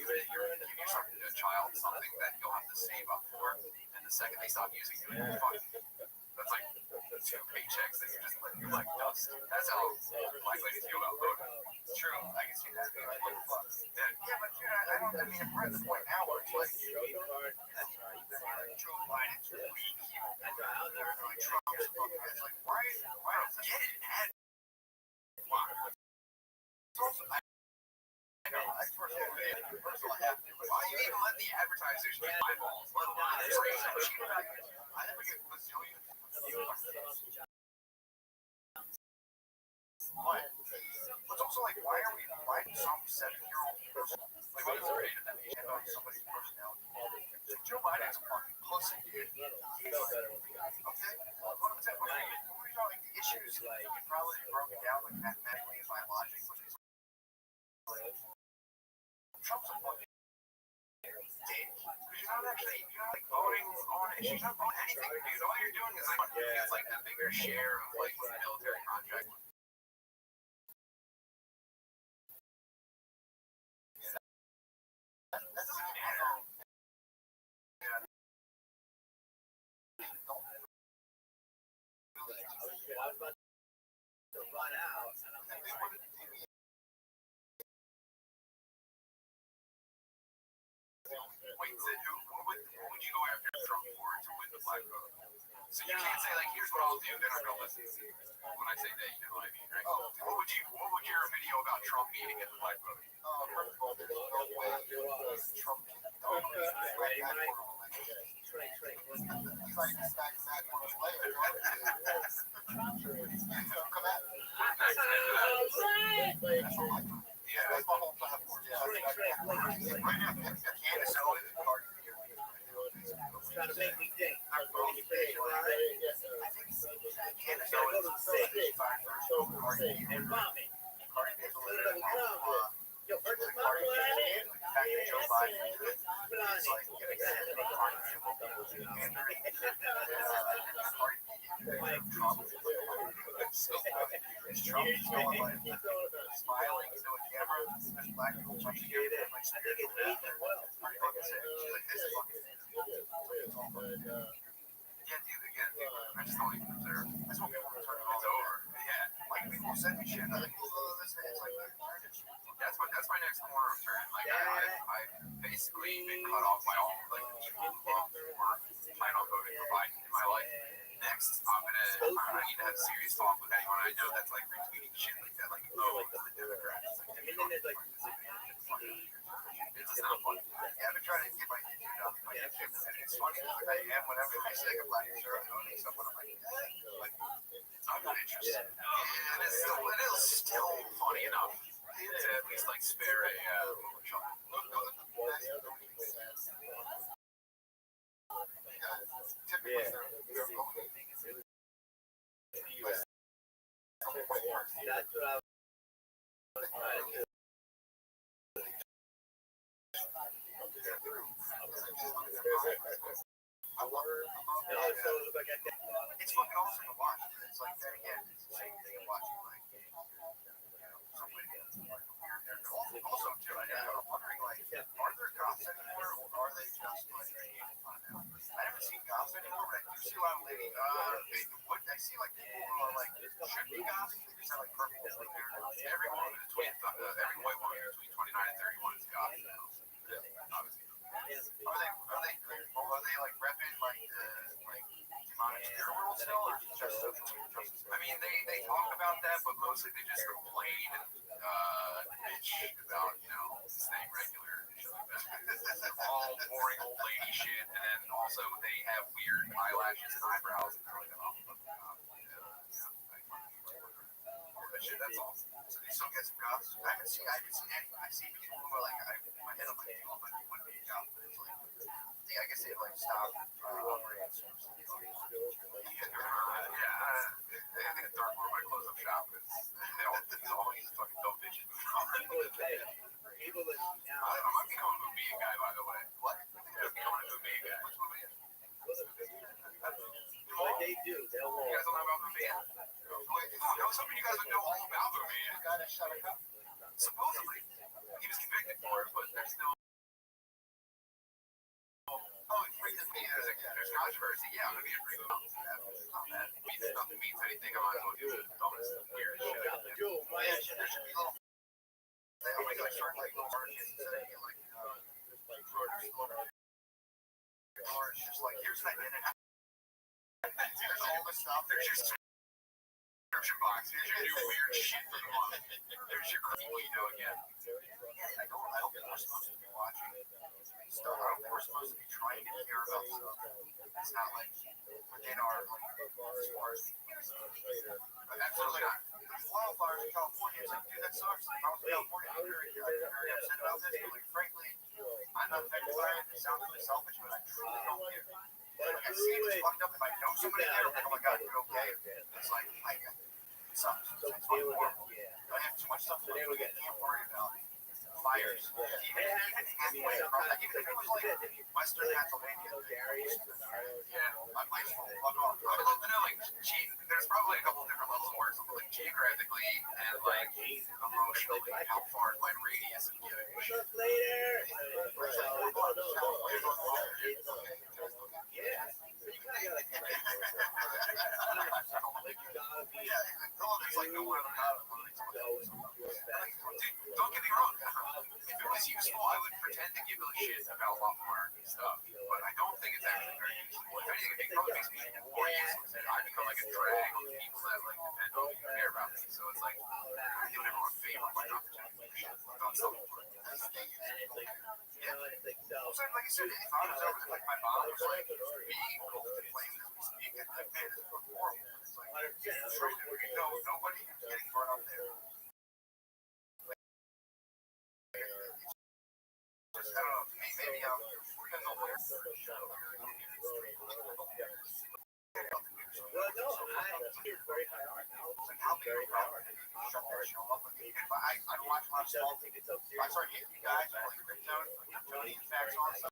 a child something that you'll have to save up for, and the second they stop using it, you're fucked. That's like 2 paychecks that you just let you like dust. That's how black ladies feel about voting. True, I can see that. Yeah, But dude, I don't. I mean, we're at the point now where it's like Joe Biden's weak. Like Trump's fucking. It's like why don't get it? It's also I know. I personally have to. why you even let the advertisers get my balls? Let alone It's like so cheap. I never get bazillions. But it's also like, why do some 7-year-old person like what is the rate of that depend on somebody's personality? Like, Joe Biden's a fucking pussy, dude. He's like, okay, what was that? What were you talking? The issues you probably broke it down like mathematically and by logic, but it's like Trump's a fucking dick. Because you're not like voting on issues. You're not voting anything, dude. All you're doing is like it's like a bigger share of like military contract. that doesn't matter. I was about to run out, and I'm like, Wait, so who would you go after Trump for to win the black vote? So you can't say like, here's what I'll do, they're not gonna listen. When I say that, you know what I mean, right? What would your video about Trump beating in the black vote? First of all, there's no way Trump can ready, Mike? He's like back on his layer. Come at me. Yeah, That's my whole platform. Yeah, right now, Candace Owens is Cardi B. Trying to make me think. I think Candace Owens is Cardi B. And vomit. Cardi B is a little bit Yo, purchase my Cardi B. planet. The fact that Joe Biden is like getting excited about Cardi B. And Cardi B. Trump is going like smiling to a camera. There's black people punching him and like spiritual laughter. It's pretty fucking sick. She's like, this is fucking yeah, dude, again, I just don't even observe. That's what people return It's over. Yeah, Like people send me shit. I'm like, this is like that's my next corner of turn. Like I've basically been cut off by all like the people who love or plan on voting for Biden in my life. Next, I'm gonna need to have a serious talk with anyone I know that's like retweeting shit like that, like the Democrats. Like, And then there's like, it's just not fun. Yeah, I've been trying to get my YouTube up. And it's funny, like I am whenever I say like a black shirt, owning someone, I'm like, I'm not interested. And it is still funny enough to at least like spare a shot. that's what I was trying to do. It's fucking awesome to watch. It's like, then again, it's the same thing watching like, somebody also too, I'm wondering like, are there cops anymore or are they just like, I haven't seen cops anymore, but I do see a lot of ladies. I see like people who are like, should be cops, they just have like purple like Every woman between every white woman between 29 and 31 is a cop now. Obviously. Are they like repping like the demonic spirit world still, or just I mean, they talk about that, but mostly they just complain and bitch about, staying regular and shit like that. All boring old lady shit, and then also they have weird eyelashes and eyebrows, and they're like, oh, but shit, that's all. So they still get some cops? I haven't seen any. I see people who are like, in my head, I'm like, you look like you would be a cop, but it's like, I guess they like stop operating. I think a dark room I close up shop because they all use fucking dope bitches. People that now, I'm not becoming a Mumia guy, by the way. What? I'm becoming a Mumia guy. What's Mumia? what they do, they'll You guys don't know about Mumia? I was hoping you guys would know all about Mumia. The guy that shot a cop. Supposedly, he was convicted for it, but there's no mean, there's controversy. Yeah, I'm gonna be a pretty balanced to that. If nothing means anything, I might as well do the dumbest, weirdest shit. Dude, my Yeah, there should be little. They always like start like little markets and say like or it's just like here's an identity. Here's all the stuff. There's your subscription box. Here's your new weird shit for the month. There's your you again. Yeah, I don't think we're supposed to be watching stuff. I don't think we're supposed to be trying to hear about stuff. It's not like within our like stores. Absolutely not. There's wildfires in California. It's like, dude, that sucks. If I was in California, I'd be very upset about this. But like, frankly, I'm not affected by it. It sounds really selfish, but I truly don't care. Like, I see it's fucked up. If I know somebody there, I'm like, oh my god, you're okay. It's like, it sucks. It's fucking horrible. I have too much stuff to do. I can't worry about fires. Even halfway across, like, even if it was like Western Pennsylvania. Yeah, I'm like, fuck off. I would love to know, like, there's probably a couple different levels of work, like geographically and like emotionally, how far is my radius of giving a shit. Don't get me wrong. If it was useful, I would pretend to give a shit about a lot more stuff. But I don't think it's actually very useful. If anything, it probably makes me more useless. I become like a drag on the people that like depend on me and care about me. So it's like I'm doing everyone a favor by not pretending to shit about something. Yeah. So like I said, if I was over like my mom was like being cold and playing as we speak, and like, man, this is horrible. It's like nobody is getting brought up there. I don't know, to me, maybe I'm aware. Well, no, it's very high art now. Like, how big of a problem is it? Shut that show up. If I watch a lot of stuff, I start hitting you guys with like crypto, Tony facts on stuff.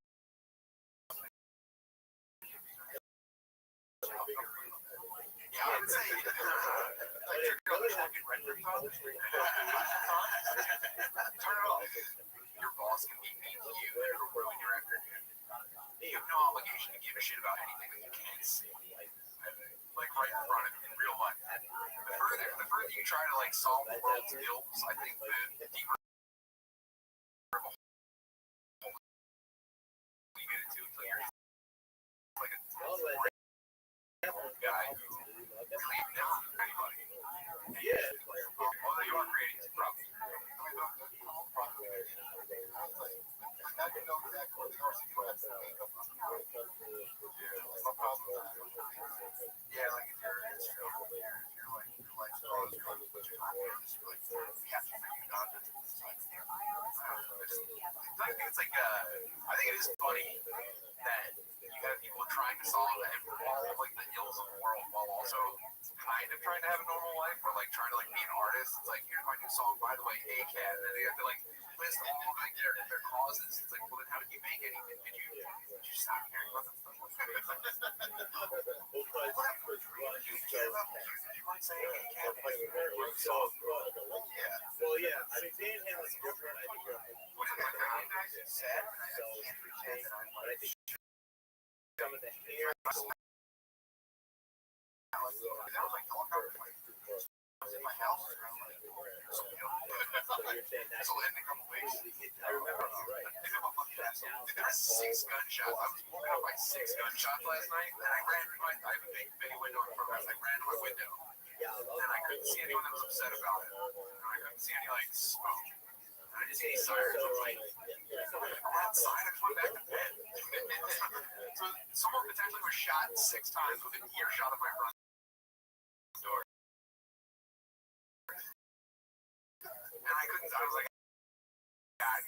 Yeah, I would say, like, you're going to fucking render phone. Turn it off. Your boss can be mean to you and it'll ruin your afternoon. You have no obligation to give a shit about anything that you can't see. Like right in front of you in real life. The further you try to like solve the world's ills, I think the deeper you get into until you're like a guy who really never anybody. Yeah. Well, you are creating some problems. Yeah, like if you're like I think it is funny that you have people trying to solve all of like the ills of the world while also kind of trying to have a normal life or like trying to like be an artist. It's like, here's my new song, by the way, ACAT, and then they have to like list all of like their causes. It's like, well then how did you make anything? Did you stop caring about that stuff? Well, yeah, I mean, Van Halen's different. I think it's sad, but I can't pretend that I'm but I think some of the hair. in my house. So you're saying that's So in a couple weeks, I remember you're right. there were 6 gunshots. I was woken up by 6 gunshots last night, and I ran to I have a big window in front of us. I ran to my window, and I couldn't see anyone that was upset about it. And I couldn't see any like smoke. And I didn't see any sirens. I was like, I'm outside. I just went back to bed. So someone potentially was shot 6 times within earshot of my front door. And I couldn't. I was like, God, I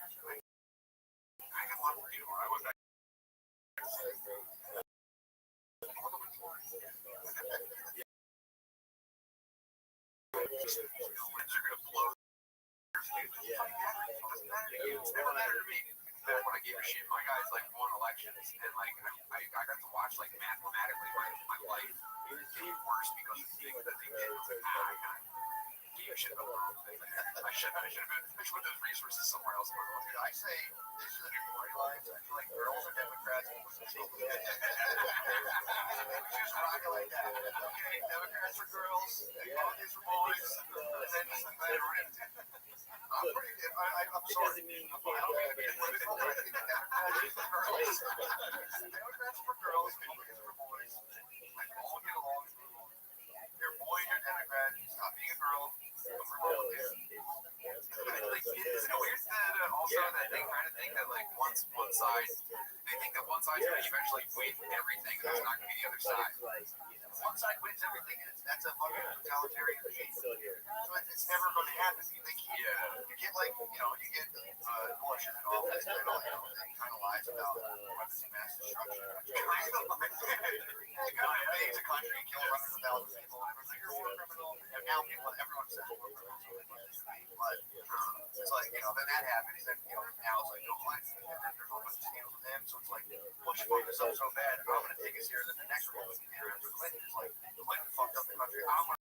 got a lot to do. I was like, winds are gonna blow. Doesn't matter to you. It's never mattered to me. Back when I gave a shit, my guys like won elections, and like I got to watch like mathematically my life get worse because of the things that they did. I was like, I gave a shit about the wrong thing. I should have put those resources somewhere else. Dude, I say this is a new party line. I feel like girls are Democrats. Democrats. Just rock it like that. Okay, Democrats for girls, Republicans for boys, and then just let it rip. I'm sorry. Democrats for girls, Republicans for boys. Like, all get along. You're a boy, you're a Democrat. Stop being a girl. Like, isn't it weird that also that they kind of think that like one side, they think that one side's going to eventually win everything, and there's not going to be the other side. One side wins everything, and that's a fucking totalitarian regime. So it's never going to happen. You think, you get like, you get Bush in office, and he kind of lies about weapons of mass destruction. Kind of like, he kind of invades a country and kills hundreds of thousands of people, and everyone's like, you're a war criminal. And now everyone says war criminals. But it's like, then that happens, and now it's like Bill Clinton, and then there's a whole bunch of scandals with him. So it's like, Bush fucked us up so bad, I'm going to take us here, and then the next Republican here after Clinton is like, Clinton fucked up the country. I'm going to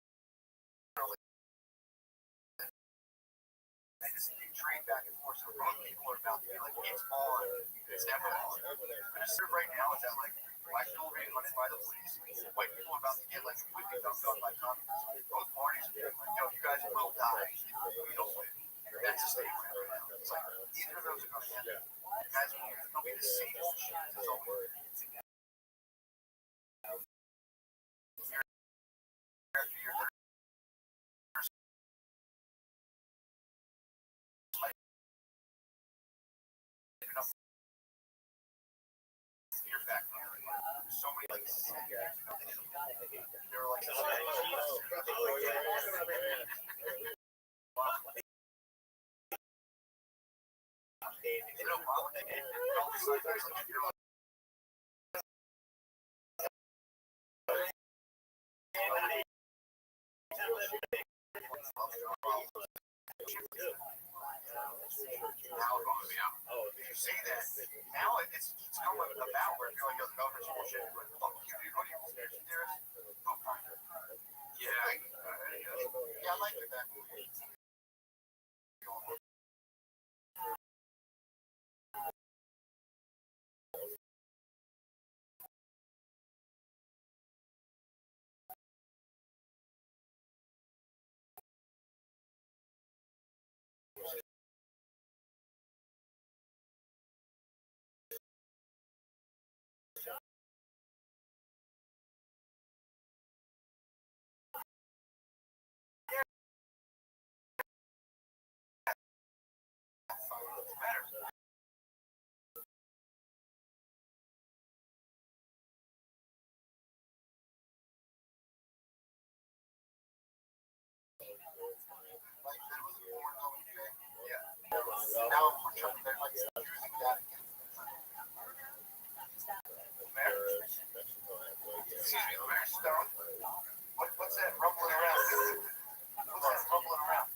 they just trade back and forth. So wrong people are about to be like, it's on, it's never on. But just right now is that like black people are being hunted by the police, white people are about to get like completely dumped on by communists. Both parties are being like, you guys will die if you don't win. That's the state right now. It's like either of those are going to happen. You guys will be the same shit as always. So many like they're like you say that now it's come about where you're like, the government's bullshit. Like, fuck you, dude. What are you, conspiracy theorist? Yeah, I like that. Now they're like using that. What's that rumbling around? What's that rumbling around?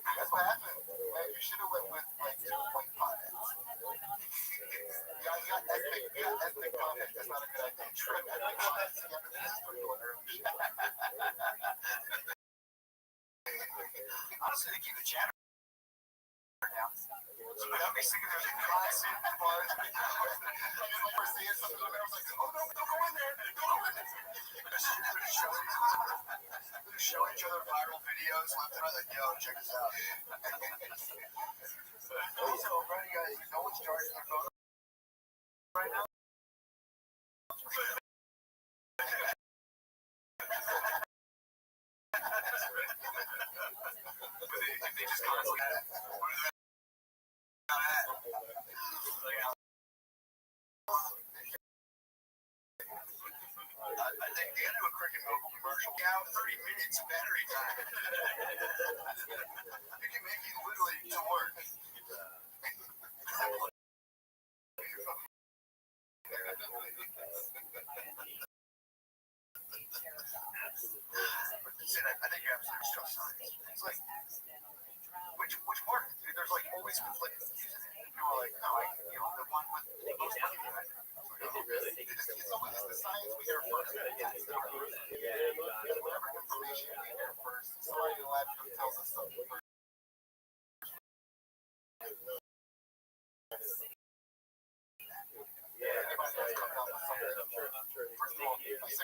That's what happened. Man, you should have went with like white potheads. You got ethnic potheads. That's not a good idea. Ethnic potheads. Honestly, they keep the chatter down. So without me singing, there's a constant buzz. We're seeing something, and I was like, oh no, don't go in there. Don't go in there. They're showing each other viral videos left and right, like, yo, check this out. Also, right, guys, no one's charging their phone right now. They just constantly I think they do a Cricket Mobile commercial. Out 30 minutes of battery time. You can make it literally to work. I think you have to trust science. It's like, which part? There's like always conflicting views in it. People are like, no, the one with the most money behind it. Really? It's always the science we hear first. Whatever information we hear first, somebody in the lab tells us something first. That's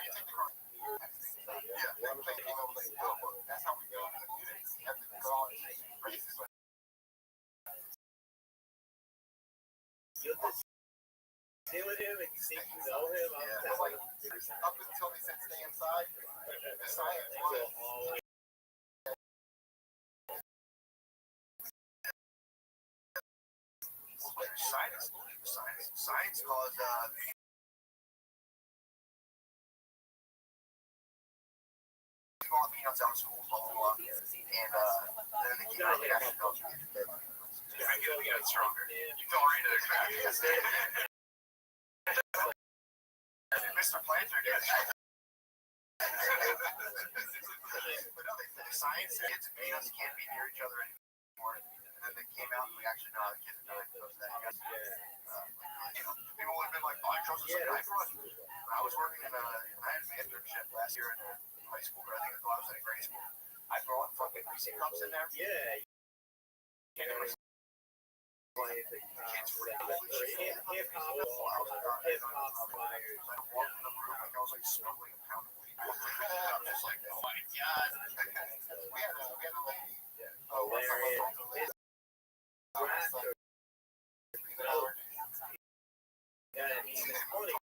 how we go. You have to go on races like You'll just sit with him and you think you know him. up until they said stay inside. The science was science caused all the peanuts out of school, blah blah blah, and then they came out and actually know you get the peanuts stronger. You fell right into their trap. Mr. Planter did. But no, the science kids and peanuts can't be near each other anymore. And then they came out and we actually know how the kids are dying because of that. People would have been like, oh, I chose this guy for us. I was working in I had an internship last year in high school, but I think I was in grade school. I brought fucking Reese cups in there. Yeah. And it was kids were Hip hop fires. I walked in the room like I was like smuggling a pound of weed. I'm just like, oh my god. We had a lady. Oh, what's up? Yeah, I mean, it's funny.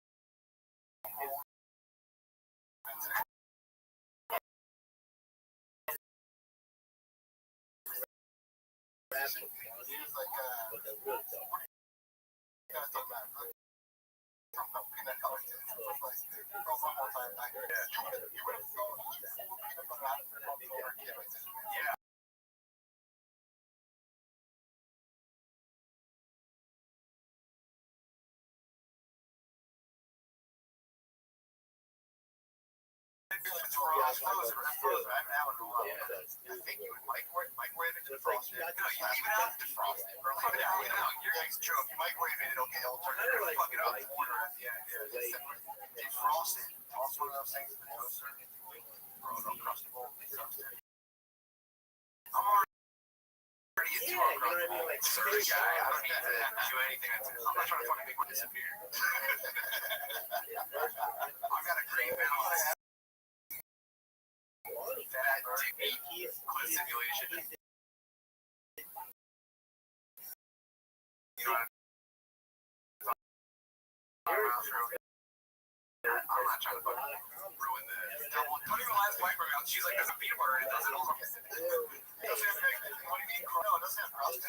Yeah. I think you would microwave it to defrost it. No, you leave it out defrosted. Or leave it out. You're just joke. You microwave it, it'll turn it. It'll fuck it up. Water at the end. Defrost it. Toss one of those things in the toaster. Bro, no crustable. I'm already a Yeah, you know what I mean? Like, service guy. I don't need to do anything. I'm not trying to fucking make one disappear. I've got a green balance. That technique, clip simulation. You know what I'm not trying to fucking ruin the double. Don't even last microwave. She's like, there's a peanut butter and it does it all. What do you mean? No, it doesn't have crust.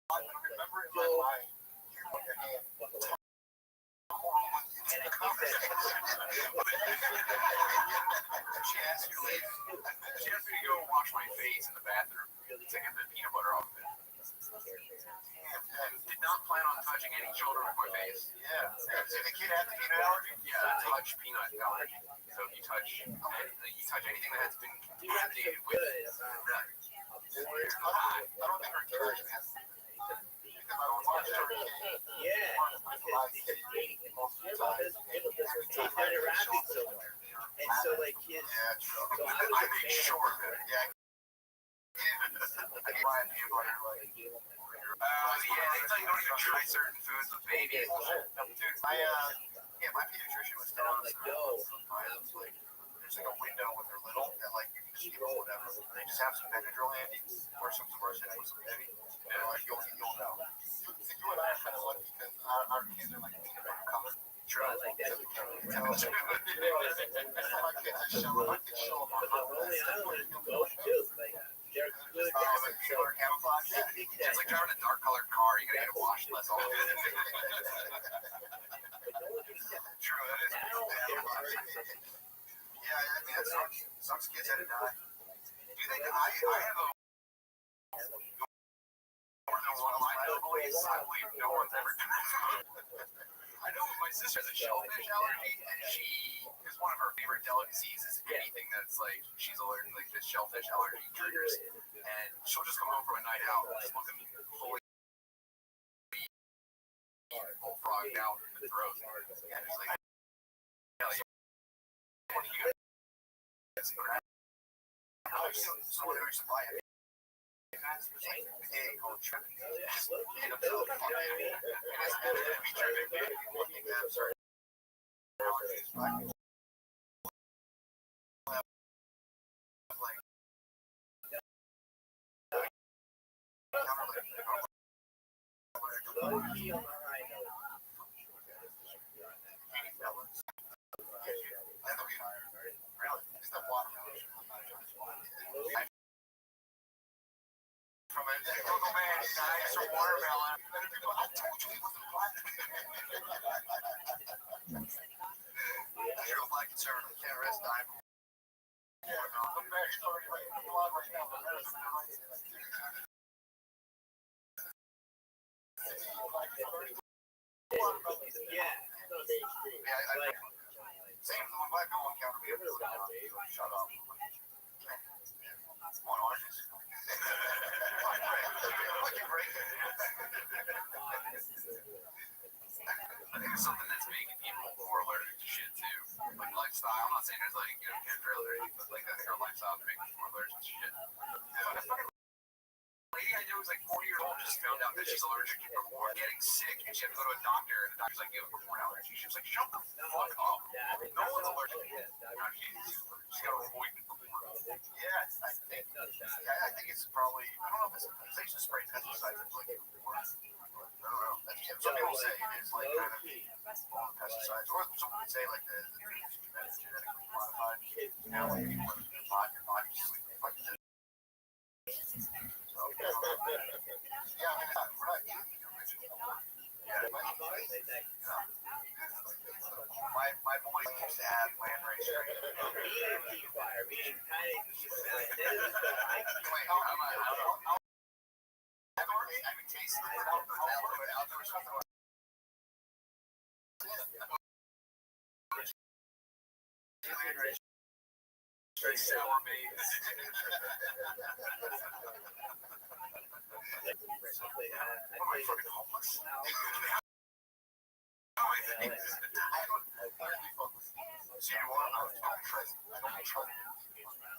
I remember in my mind, you put your hand. and I think that She asked me to go wash my face in the bathroom to get the peanut butter off of it. Did not plan on touching any children with my face. Yeah. Did the kid have the peanut allergy? Yeah, touch peanut allergy. So if you touch anything that has been contaminated with good about I don't think her kid has. yeah, because he's dating him. He's got a Rabbbi somewhere. And so, like, his. So I made sure of it. Yeah. I get Ryan peanut butter. Yeah, they tell you don't even try certain foods with babies. Dude, my pediatrician was telling us there's like a window when they're little that like you can skip or whatever. They just have some Benadryl handy or some Zimmerson with some heavy. Like you'll know. So you and I are kind of lucky because our kids are like peanut butter covered. True. I like that. My kids are showing my kids show them on Lonely Island goes too. Like, they're good. like peanut butter camouflage. It's like driving a dark colored car. You gotta get it washed. That's all. True. That is. Yeah, I mean, that sucks. Kids had to die. Do you think I have a more than one line? I believe no one's ever done that. I know my sister has a shellfish allergy, and she is one of her favorite delicacies is anything that's like she's allergic, like this shellfish allergy triggers, and she'll just come home from a night out and just look at me fully bullfrogged out in the throat, and it's like, what do you got? Someone who used to buy it. pig on trip. And I'm so fucking happy. And it's better than me tripping, man. You want to have certain nowadays, like, from a local man, nice or watermelon. I told you he wasn't black. You're a black conservative, can't rest time. Same with the black people encounter me. Shut up. On oranges. I think it's something that's making people more allergic to shit too. Like lifestyle. I'm not saying there's like chemtrails or anything, but like I think our lifestyle is making us more allergic to shit. That fucking lady I know who's like 40 years old just found out that she's allergic to corn, getting sick, and she had to go to a doctor, and the doctor's like, you have a corn allergy. She was like, shut the fuck up. No one's allergic to corn. She's got to avoid corn. Yeah, I think it's probably, I don't know if they should spray pesticides into like corn. I don't know. Some people say it is like kind of all the pesticides, or some would say like the genetically modified. Now when you put it in your body sleeping like this. So, yeah, I mean, we're not eating the original. Yeah, my boy used to have land racer. I haven't tasted it. Outdoor stuff. Straight sour maize. What am I fucking homeless? I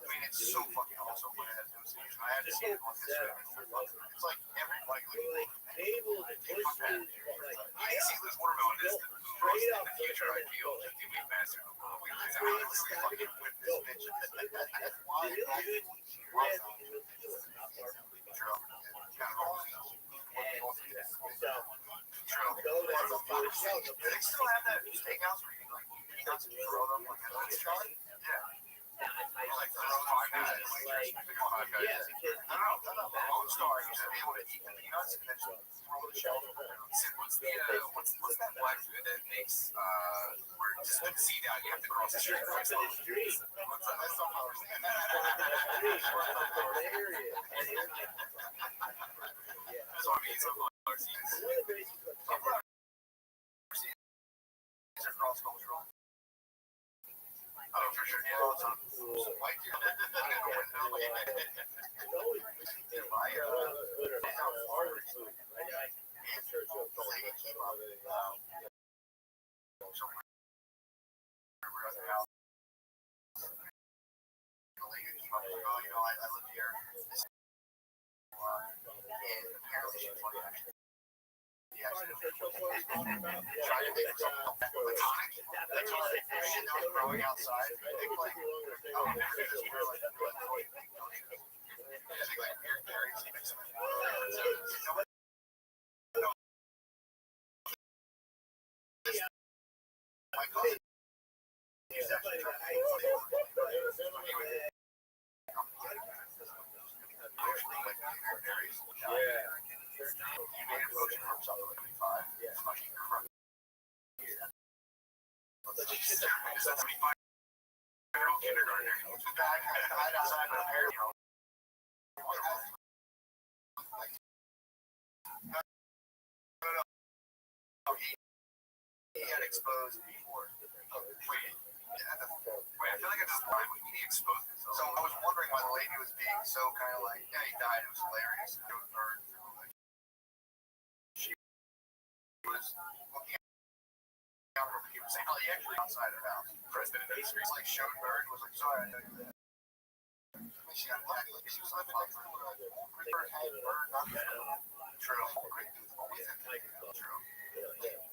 mean, it's so fucking awesome when it has no season. I had to see it on this. It's like every regular. I can see this watermelon is the most in the future ideal 50-week master of the world. We honestly fucking whip this bitch. Do they still have that steakhouse where you can like peanuts and throw them like a lunch charlie? Yeah. Like throw 5 guys. No. Lone Star used to be able to eat the peanuts and then just throw the shell. What's that black food that makes where just with the seed out you have to cross the street? What's that? That's sunflower seeds. So I mean sunflower seeds. Sunflower seeds are cross-cultural. Oh, for sure. Yeah. White dude. I live here. And apparently she's funny actually. Yeah, trying to make something platonic. Like shit that was growing outside. I think like, oh, this is where like I think like weird berries and mix them in. My cousin is actually trying to berries. Yeah. He made a motion for himself at 25. Yeah. Fucking crap. Yeah. Is that 25-year-old kindergartner? Hide outside with a pair of he had exposed before. Wait, I feel like I just lied when he exposed himself. So I was wondering why the lady was being so kind of like, yeah, he died. It was hilarious. It was burned. She was looking out for people saying, oh, he actually outside her house. President of the streets, like, showed Bird was like, sorry, I know you She got back. She was living next to a creeper head bird. Not true. Always have true.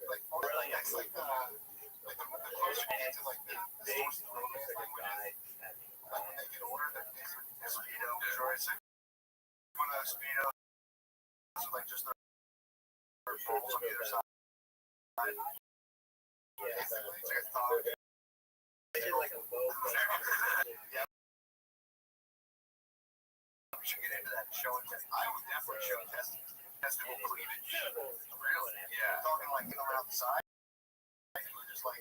Like, that's like the closer you get to like the source of romance, like when they get older, that their speedo droids. One of those speedos, so like just their balls on either side. It's like a thought. Yeah. We should get into that show and test. I would definitely show testicle cleavage. Really? Yeah. Talking like around the side. Just like.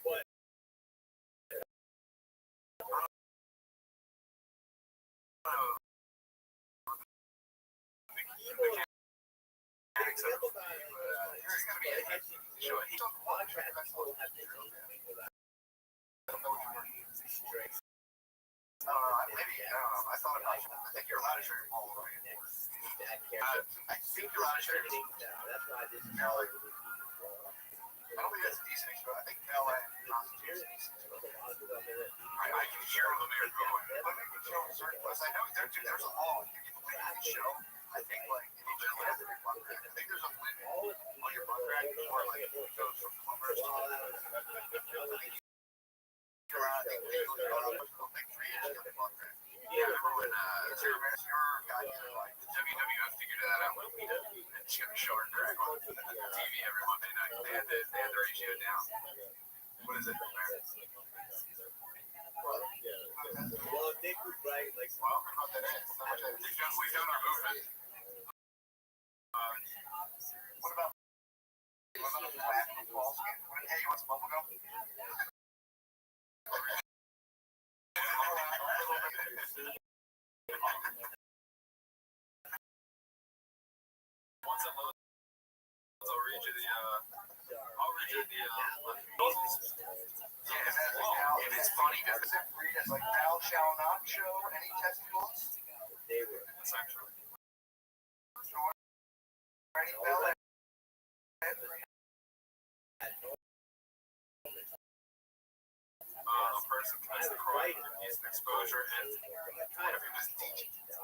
I thought about it. I think you're allowed to show your ball, right? I think you're allowed to show your ball. I don't think that's a decent issue. I think Mel and constitutes a decent issue. I can hear them there going. Let me show certain places. I know there's a law. You can win any show. I think like if you just have your butt crack. I think there's a limit on your butt crack before like it goes from plumbers to you're around. I think legally you're allowed to go like 3 inches of butt crack. Yeah, remember when your guy like the WWF figured that out with Lita and she got to show her crack on TV every Monday night. They had the ratio down. What is it? Well, Nick was right. Like, Well, we found our movement. What about the basketball game? Hey, you want some bubble gum? Once I'll read you the If it's funny, does it read as like thou shall not show any testicles? they were. That's actually. Any belly? A person commits the crime of indecent exposure and whatever it was teaching. Just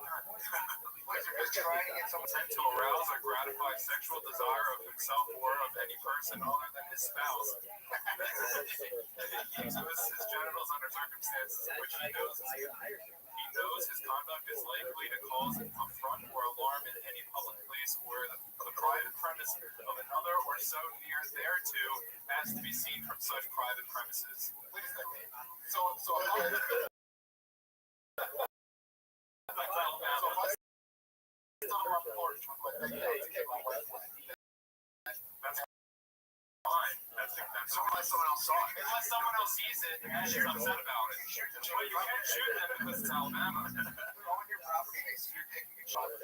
trying to get someone Intent to arouse or gratify sexual desire of himself or of any person other than his spouse. He uses his genitals under circumstances in which he knows his conduct is likely to cause affront or alarm in any public place or the private premise of another or so near thereto as to be seen from such private premises. Wait a second. So That's fine. That's unless someone else saw it. Unless someone else sees it and is upset about it. But you can't shoot them because it's Alabama. on your property, they see your dick, you can shot it.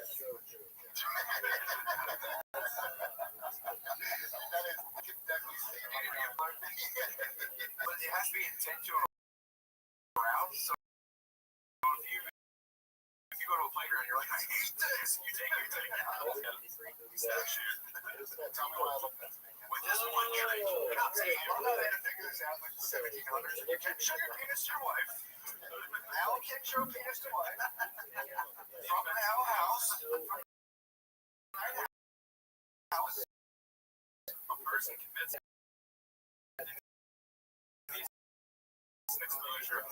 That is, I can definitely see it. But it has to be intent to arouse. So if you go to a playground, you're like, I hate this. You take your dick out. Tell me why I love that. With this one trick, I'm not going to figure this out like the 1700s. You can't show your penis to your wife. Al can't show penis to wife. From an Al house. A person commits exposure.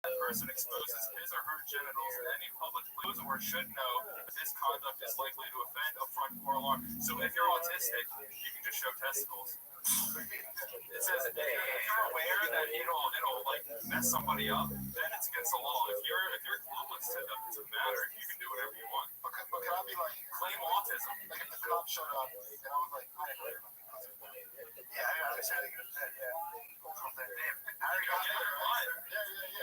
That person exposes his or her genitals in any public place or should know that this conduct is likely to offend, affront, or alarm. So if you're autistic, you can just show testicles. It says if you're aware that it'll like mess somebody up, then it's against the law. If you're clueless to the matter, you can do whatever you want. But can I be like, Claim autism. like if the cop showed up and I was like, I didn't know. Yeah, I understand. Yeah. I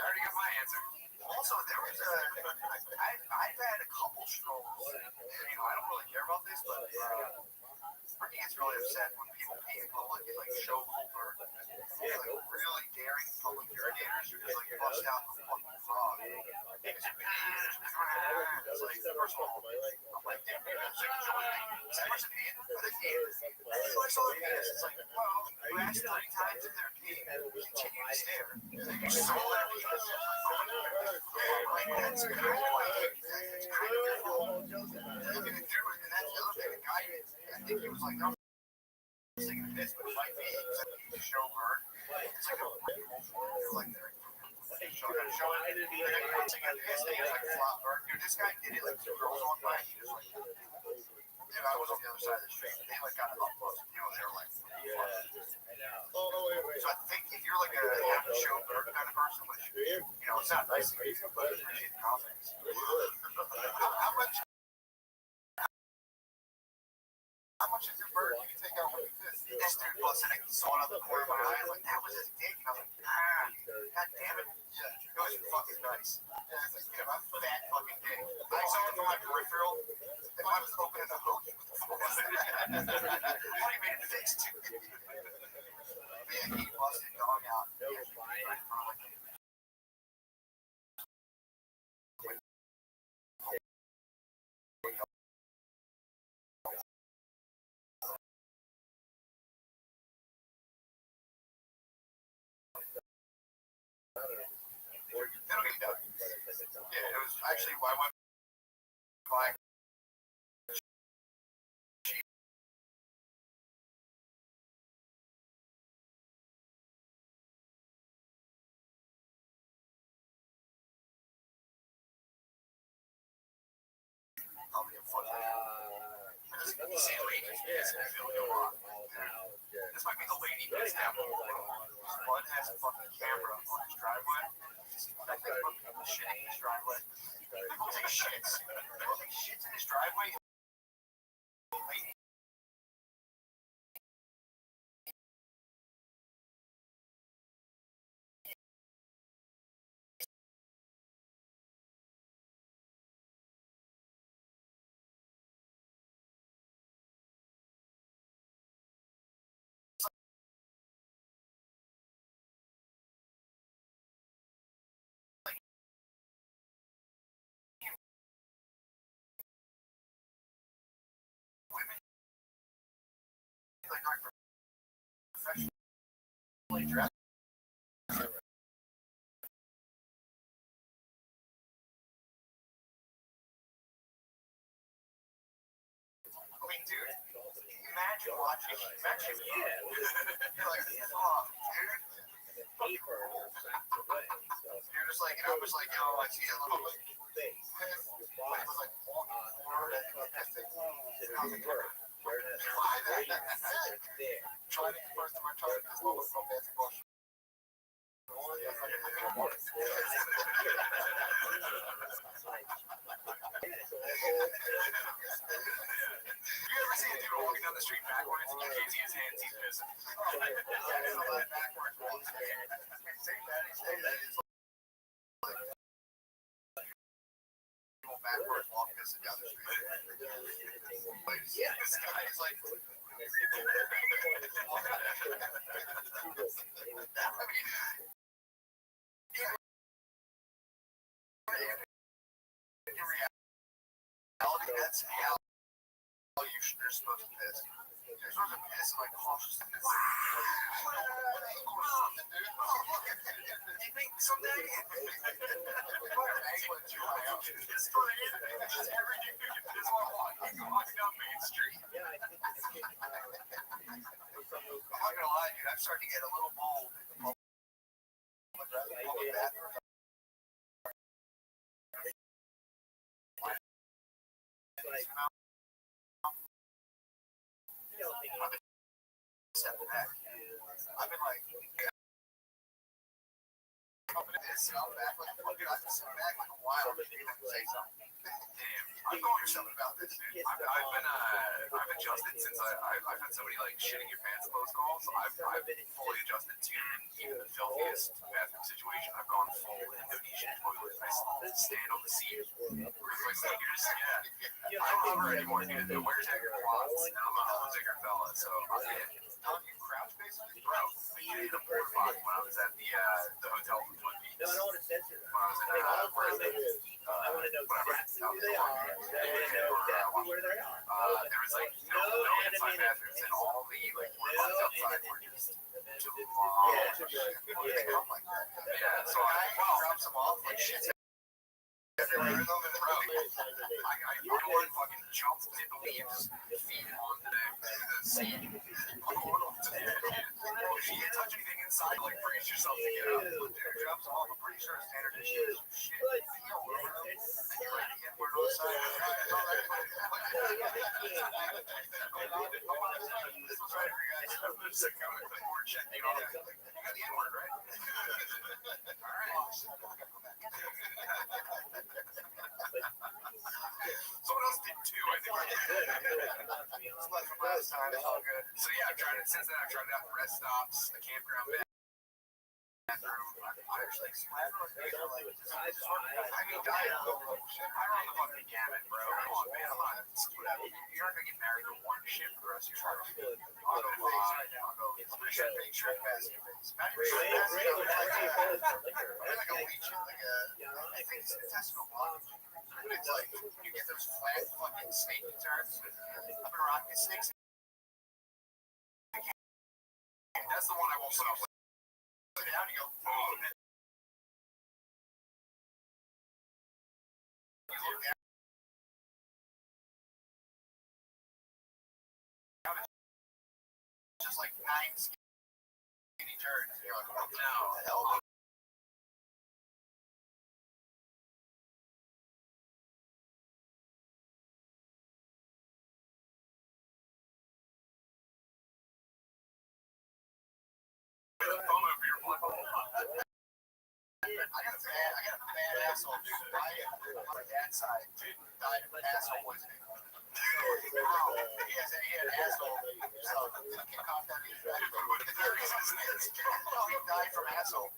already got my answer. Also, there was I've had a couple strolls. I don't really care about this, but Brittany gets really upset when people pee in public and like show over. Like really daring public urinators who just like bust out the fucking frog. It's like, first of all, I'm like, dude, is that person peeing? Are they peeing? I saw the penis. It's like, well, you asked 30 times if they're peeing. Continue to stare. You saw their penis. That's kind of like it's kind of your fault. And that's the other thing. The guy, I think he was like, no, I'm singing this, but it might be a show bird. It's like a like they're showing. I'm singing this thing is like a flop bird. Dude, this guy did it like 2 girls walked by. He was like, dude, I was on the other side of the street. They like got it up close. You know, they were like. So I think if you're like a happy show bird kind of person, which you know, it's not nice, but I appreciate the confidence. How much is your bird? You can take out like this. This dude was sitting saw it on the corner of my eye. Like that was his dick. And I was like, god damn it. Yeah, it was fucking nice. Yeah, it's like, you know, I'm fat fucking dick. I saw it from my peripheral. If I was opening a hoagie with the fuck was that? How do you made it fixed? Yeah, he busted dog out. Yeah, it was actually I went by. I'll be a foot. See a lady piss in the field go on. This might be the lady piss down the road. Bud has a fucking camera on his driveway. I think people shitting in his driveway. People take shits. People take shits in his driveway. Lady. Professionally dressed. I mean, dude, imagine watching. You're like, oh, dude. You're just like, and I was like, yo, I see a little bit. It was like walking forward and why that? Trying to converse to my target as well as from basketball. You ever see a dude walking down the street backwards and you can't see his hands, he's pissing. There's a lot of backwards walks. Backwards walk pissing down the street. Yeah, this guy is like. In reality, that's how you're supposed to piss. You're supposed to piss like cautiously. You think someday? Everything you can piss on walking down Main Street. I'm not gonna lie, dude. I'm starting to get a little bold in the public bathroom. I've been stepping back. I've been like, I'm back like, dude, I've been sitting back like a while. Say something. Damn, I'm going through something about this, dude. I've adjusted since I've had somebody like shitting your pants post call, so I've fully adjusted to even the filthiest bathroom situation. I've gone full Indonesian toilet. I stand on the seat with my sneakers. Yeah, I don't hover anymore, dude. The wear tagger quads, and I'm a bigger fella, so I'm crouch basically, bro. I did a porta potty when I was at the hotel in Twin Peaks. No, I don't want to censor them. When I was in I want to know exactly who they are. I want to know exactly where they are. There was like no inside bathrooms, and all the like porta potties outside were just too long. Yeah, so I dropped some off like shit. Like, I fucking jumped in the leaves, feet onto the seat. If she didn't touch anything inside, like, brace yourself to get up. But then it drops off. I'm pretty sure it's standard issue. Shit. You're like, the N-word on the side. This was right for you guys. I'm just like, I'm going to more check. You got the N-word, right? All right. Someone else did too, I think. It's left from last time. It's all good. So yeah, I've tried it since then. I've tried it out at rest stops, the campground bathroom. I actually slammed on the I mean, I run the fucking gamut, bro. Come on, man. I'm not. Whatever. You're not gonna get married to one shit for the rest of your life. I'll go face right now. I'm gonna shrimp bait, shrimp basket. Imagine shrimp basket. Like a leech, I think it's intestinal block. But it's like you get those flat fucking snaky turns. I've been rocking snakes. That's the one I won't put up with. Put it down and you go, oh, man. You look down. It's just like 9 skinny turns. You're like, oh, no, hell no. I got a bad asshole, dude. On my dad's side, dude died of asshole poisoning. He had an asshole. So I can't cough that either. He died from asshole.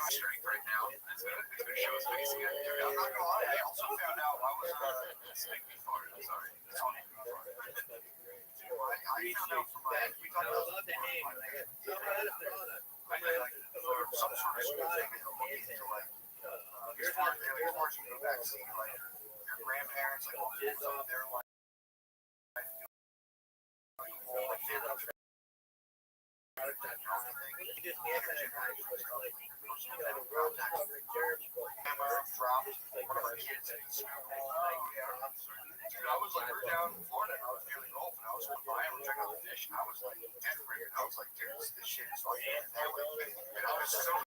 Strength right now. It's gonna show us facing it. Dude, I'm not gonna lie. I also found out I was snake me fart. I'm sorry. It's on me. I found out from we talked about the name. I like for some sort of school thing they look into like you're forcing the vaccine like your grandparents like all their life. Dude, I was like, we're down in Florida and I was feeling golf and I was going by and checking out the fish and I was like, desperate. I was like, dude, this shit is fucking deadly. And I was so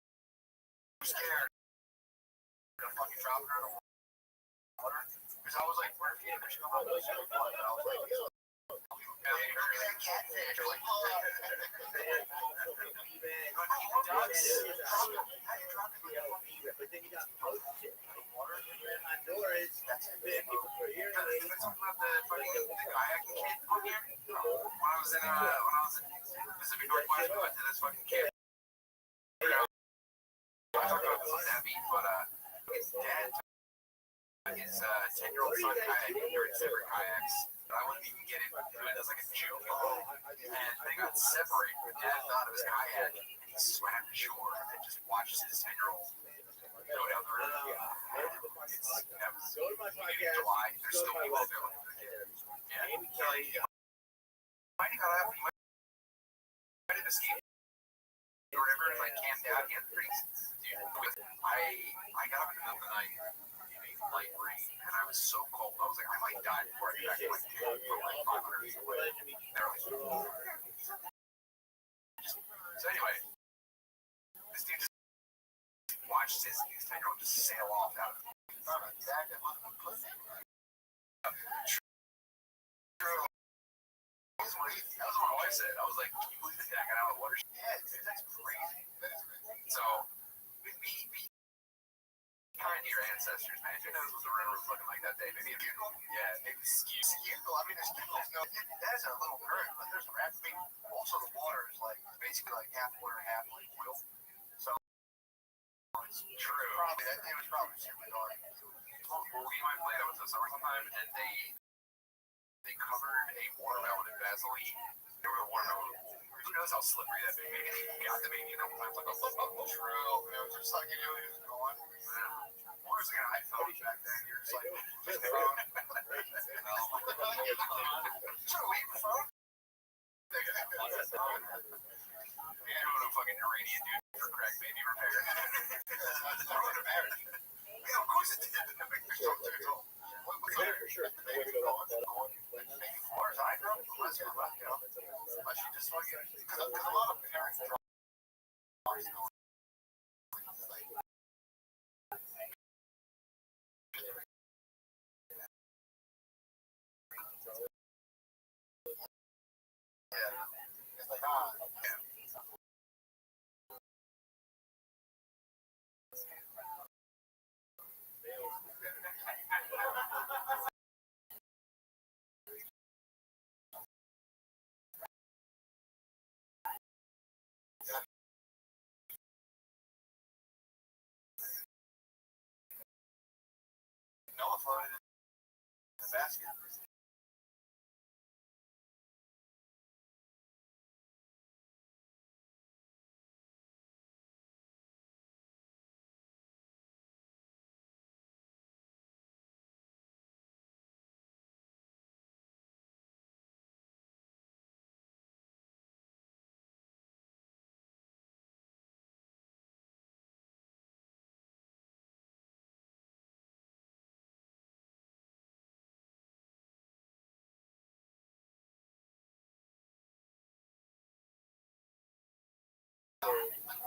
scared to fucking drop her in the water because I was like, where are you? There's no one else in the water. I was like, catfish or like, but then you got ocean. Honduras, that's been people for years. Talking about the kayaking kid on here. When I was in Pacific Northwest, we went to this fucking camp. I talked about this on Rabbbi, but his dad took his 10-year-old son kayaking. They were in separate kayaks. I wouldn't even get it. It was like a joke. And they got separated. Dad got out of his kayak and he swam to shore and just watched his 10-year-old go down the river. That was in July. There's still people out there looking for the kid. Yeah. Kelly, might have got out. He might have escaped the river and like camped out. He had pretty. Dude, I got up in the middle of the night. Light rain, and I was so cold. I was like, I might die before I get back to my camp from like 500 feet away. So anyway, this dude just watched his 10-year-old just sail off out of the dad that lived in the cliff. True. I said. I was like, can you believe the deck out of the water? Yeah, dude, that's crazy. So, be kind to your ancestors, man. Who knows what the river was looking like that day? Maybe a bugle? Yeah, maybe skew. I mean, there's no, that is a little current, but there's a rapid. I mean, also the water is like basically like half water, half like oil. So it's true. Probably that day was probably super dark. Well, we might play that with the summertime, and they covered a watermelon in Vaseline. They were a watermelon. Who knows how slippery that baby got the baby a couple times? Like, oh, true. It was just like, you know, he was going. Or was like an iPhone back then? You're just like, just Sure, we have a phone. yeah, go to a fucking Iranian dude for crack baby repair. Yeah, of course it did. For sure. As far as I know, unless you're like, you know, unless you just fucking, because a lot of parents are it's like, Noah floated in the basket.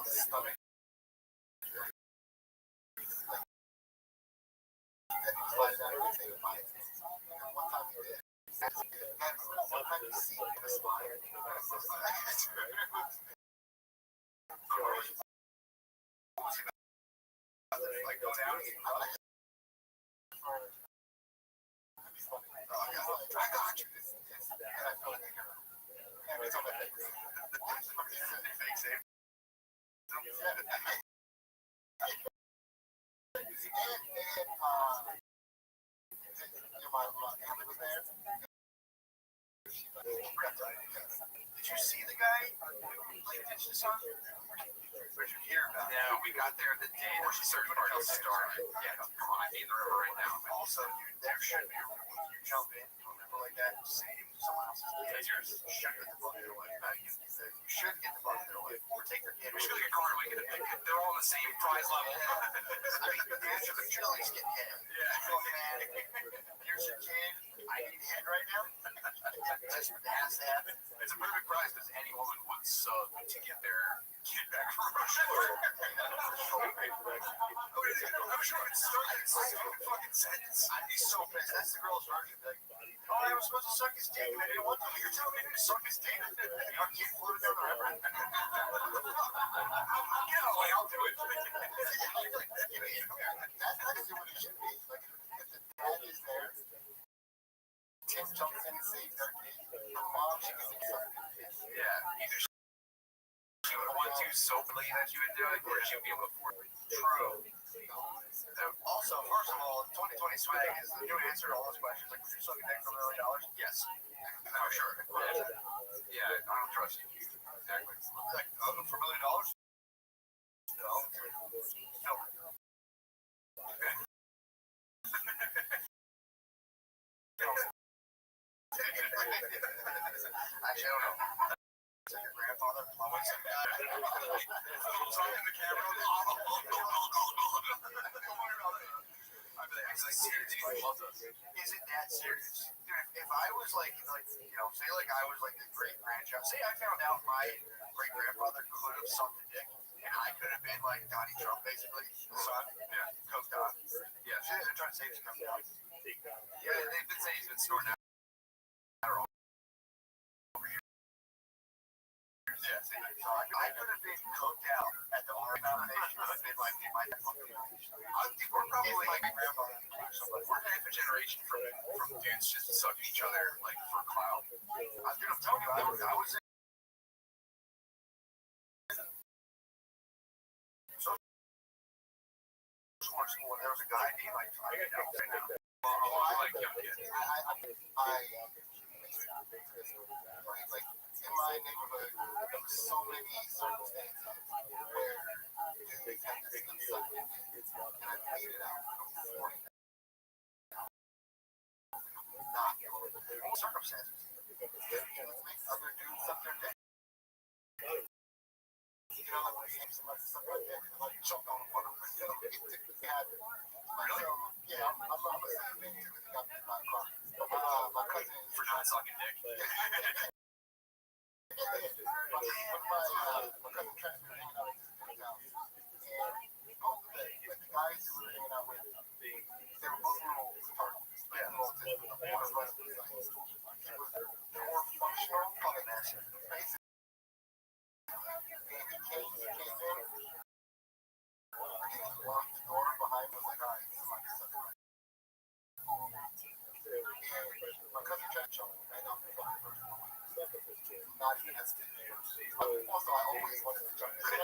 Stomach. One time he did. Sometimes you see the spine. Like go down. I got you. And I feel like it's on my face. Fake save. Did you see the guy who played attention to song? Where'd you hear about it? Yeah, we got there the day that the search party started. Yeah, come on, I need the river right now. Also, dude, there should be a rule. You jump in, remember like that, save someone else's kid. Yours. You should get the bug their way. You should get the bug their way. Or take their kid. We should go get a car. We get a pick. They're all on the same prize level. I mean, the answer to the chilies get hit. Yeah. Here's your kid. I need head right now. That's what has to happen. It's a perfect prize because any woman would sub to get their kid back from Russia. I'm sure it's like a fucking sentence. I'd be so pissed. That's the girl's version. Like, oh, I was supposed to suck his dick. I didn't want to. You're telling me to suck his dick? Your kid floated down the river? Yeah, like, I'll do it. That's actually what it should be. Like, if the dad is there, Tim jumps in and saves their kid. The mom, she can say something. Yeah, either she would want to so believe that you would do it, or she would be able to afford it. True. Also, first of all, 2020 swag is the new answer to all those questions. Like, would you suck a dick for $1 million? Yes. For sure. Yeah, I don't trust you. Exactly. Like, for $1 million? No. No. Actually, I don't know. Is that your grandfather? I would say that. Talking to the camera. I'd be like, seriously, I love this. Is it that serious? Dude, if I was like, you know, say like I was like the great grandchild, say I found out my great grandfather could have sucked a dick, and I could have been like Donnie Trump, basically, the son, yeah, coked on. Yeah, they're trying to say he's coked on. Yeah, they've been saying he's been snorting out. Yeah, so I could have been cooked out at the R nomination. I've been like, we're probably like grandma. We're half a generation from dudes just sucking each other like for clout. Dude, I'm telling you, I was in school and there was a guy named like I like young kids. Like in my neighborhood, there were so many circumstances where dudes had to sneak something and I made it out. Not circumstances. Let's make other dudes suck their dick. You know, like when you have somebody suck their dick and like choke on one of them. Really? Yeah, I'm not saying maybe it got me by a car. My cousin for not sucking dick. My cousin transferred hanging out at this dude's house. And both of them, like the guys who were hanging out with him, they were both little retarded. Yeah, little autistic. One was less than like, he was more functional fucking ass. Basically. And he came in. Locked the door behind me, was like, alright, somebody suck it right. And my cousin tried to choke me right off the fucking first one. Not even hesitating. Also, I always wanted to try to their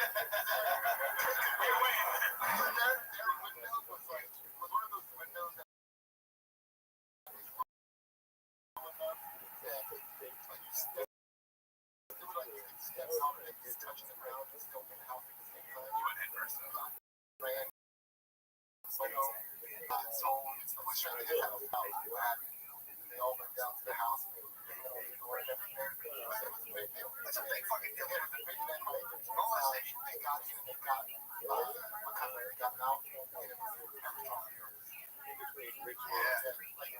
window was like, was one of those windows that like you step, it was like you could step on it and just touch the ground and still in the house at the same time. You went head first though. Ran. So I was trying to get out what happened. And they all went down to the house and it's a big fucking deal. It was a big event. They got in and they got my cousin got out and it was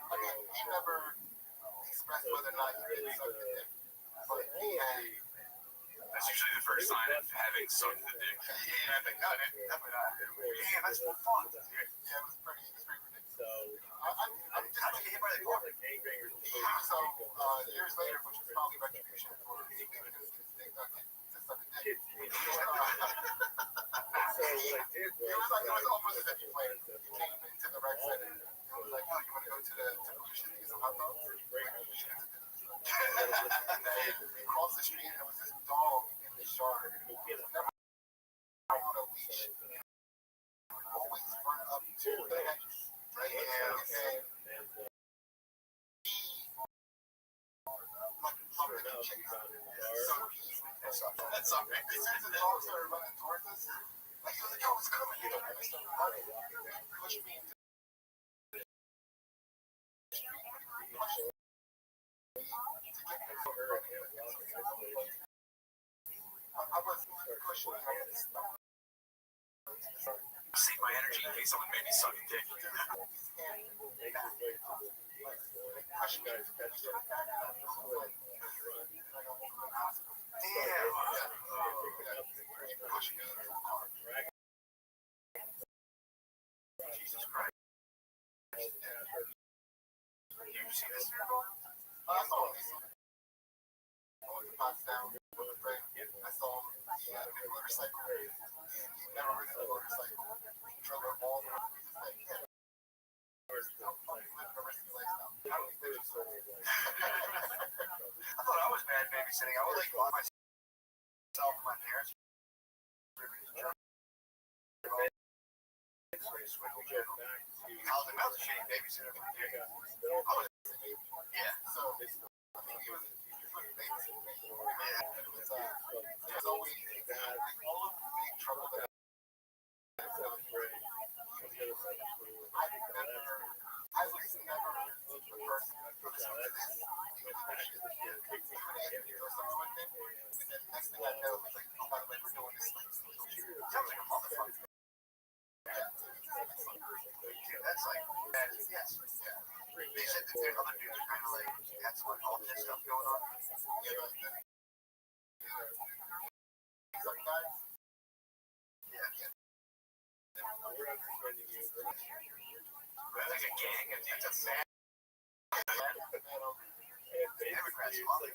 he never expressed whether or not he did suck the dick. But he had that's usually the first sign of having sucked the dick. Yeah, I think no, definitely not. Yeah, that's fun. Yeah, it was pretty ridiculous. So I'm just like hit by the car. So years later, which was probably retribution for him giving his dick to suck a dick. It was almost as if he played. He came into the rec center and was like, "Yo, you want to go to the Lucian and get some hot dogs?" Across the street, there was this dog in the yard. Never on a leash. Always run up to the hedges. Right? And that's all right. As soon as the dog started running towards us, like, he was like, yo, it's coming. And I started running. He pushed me into the street. I was pushing him. Save my energy in case someone made me suck a dick. Jesus Christ. You see this? I saw him. I went to pass down with a friend. I saw him. He had a big motorcycle. He never ridden a motorcycle. He drove it all the way. He's like, yeah. I thought I was bad babysitting. I was like by myself and my parents. I was about to shitty babysitter. Yeah. So I mean, he was babysitting me. Yeah. It was always all of the big trouble that I was never the person who was like this. And then next thing I know, it's like, oh, by the way, we're doing this. Sounds like a motherfucker. Dude, that's like, yes. Yeah. They said that their other dudes are kind of like, had some like all this stuff going on. Some guys. Yeah. Like a gang, it's a man. Democrats love it.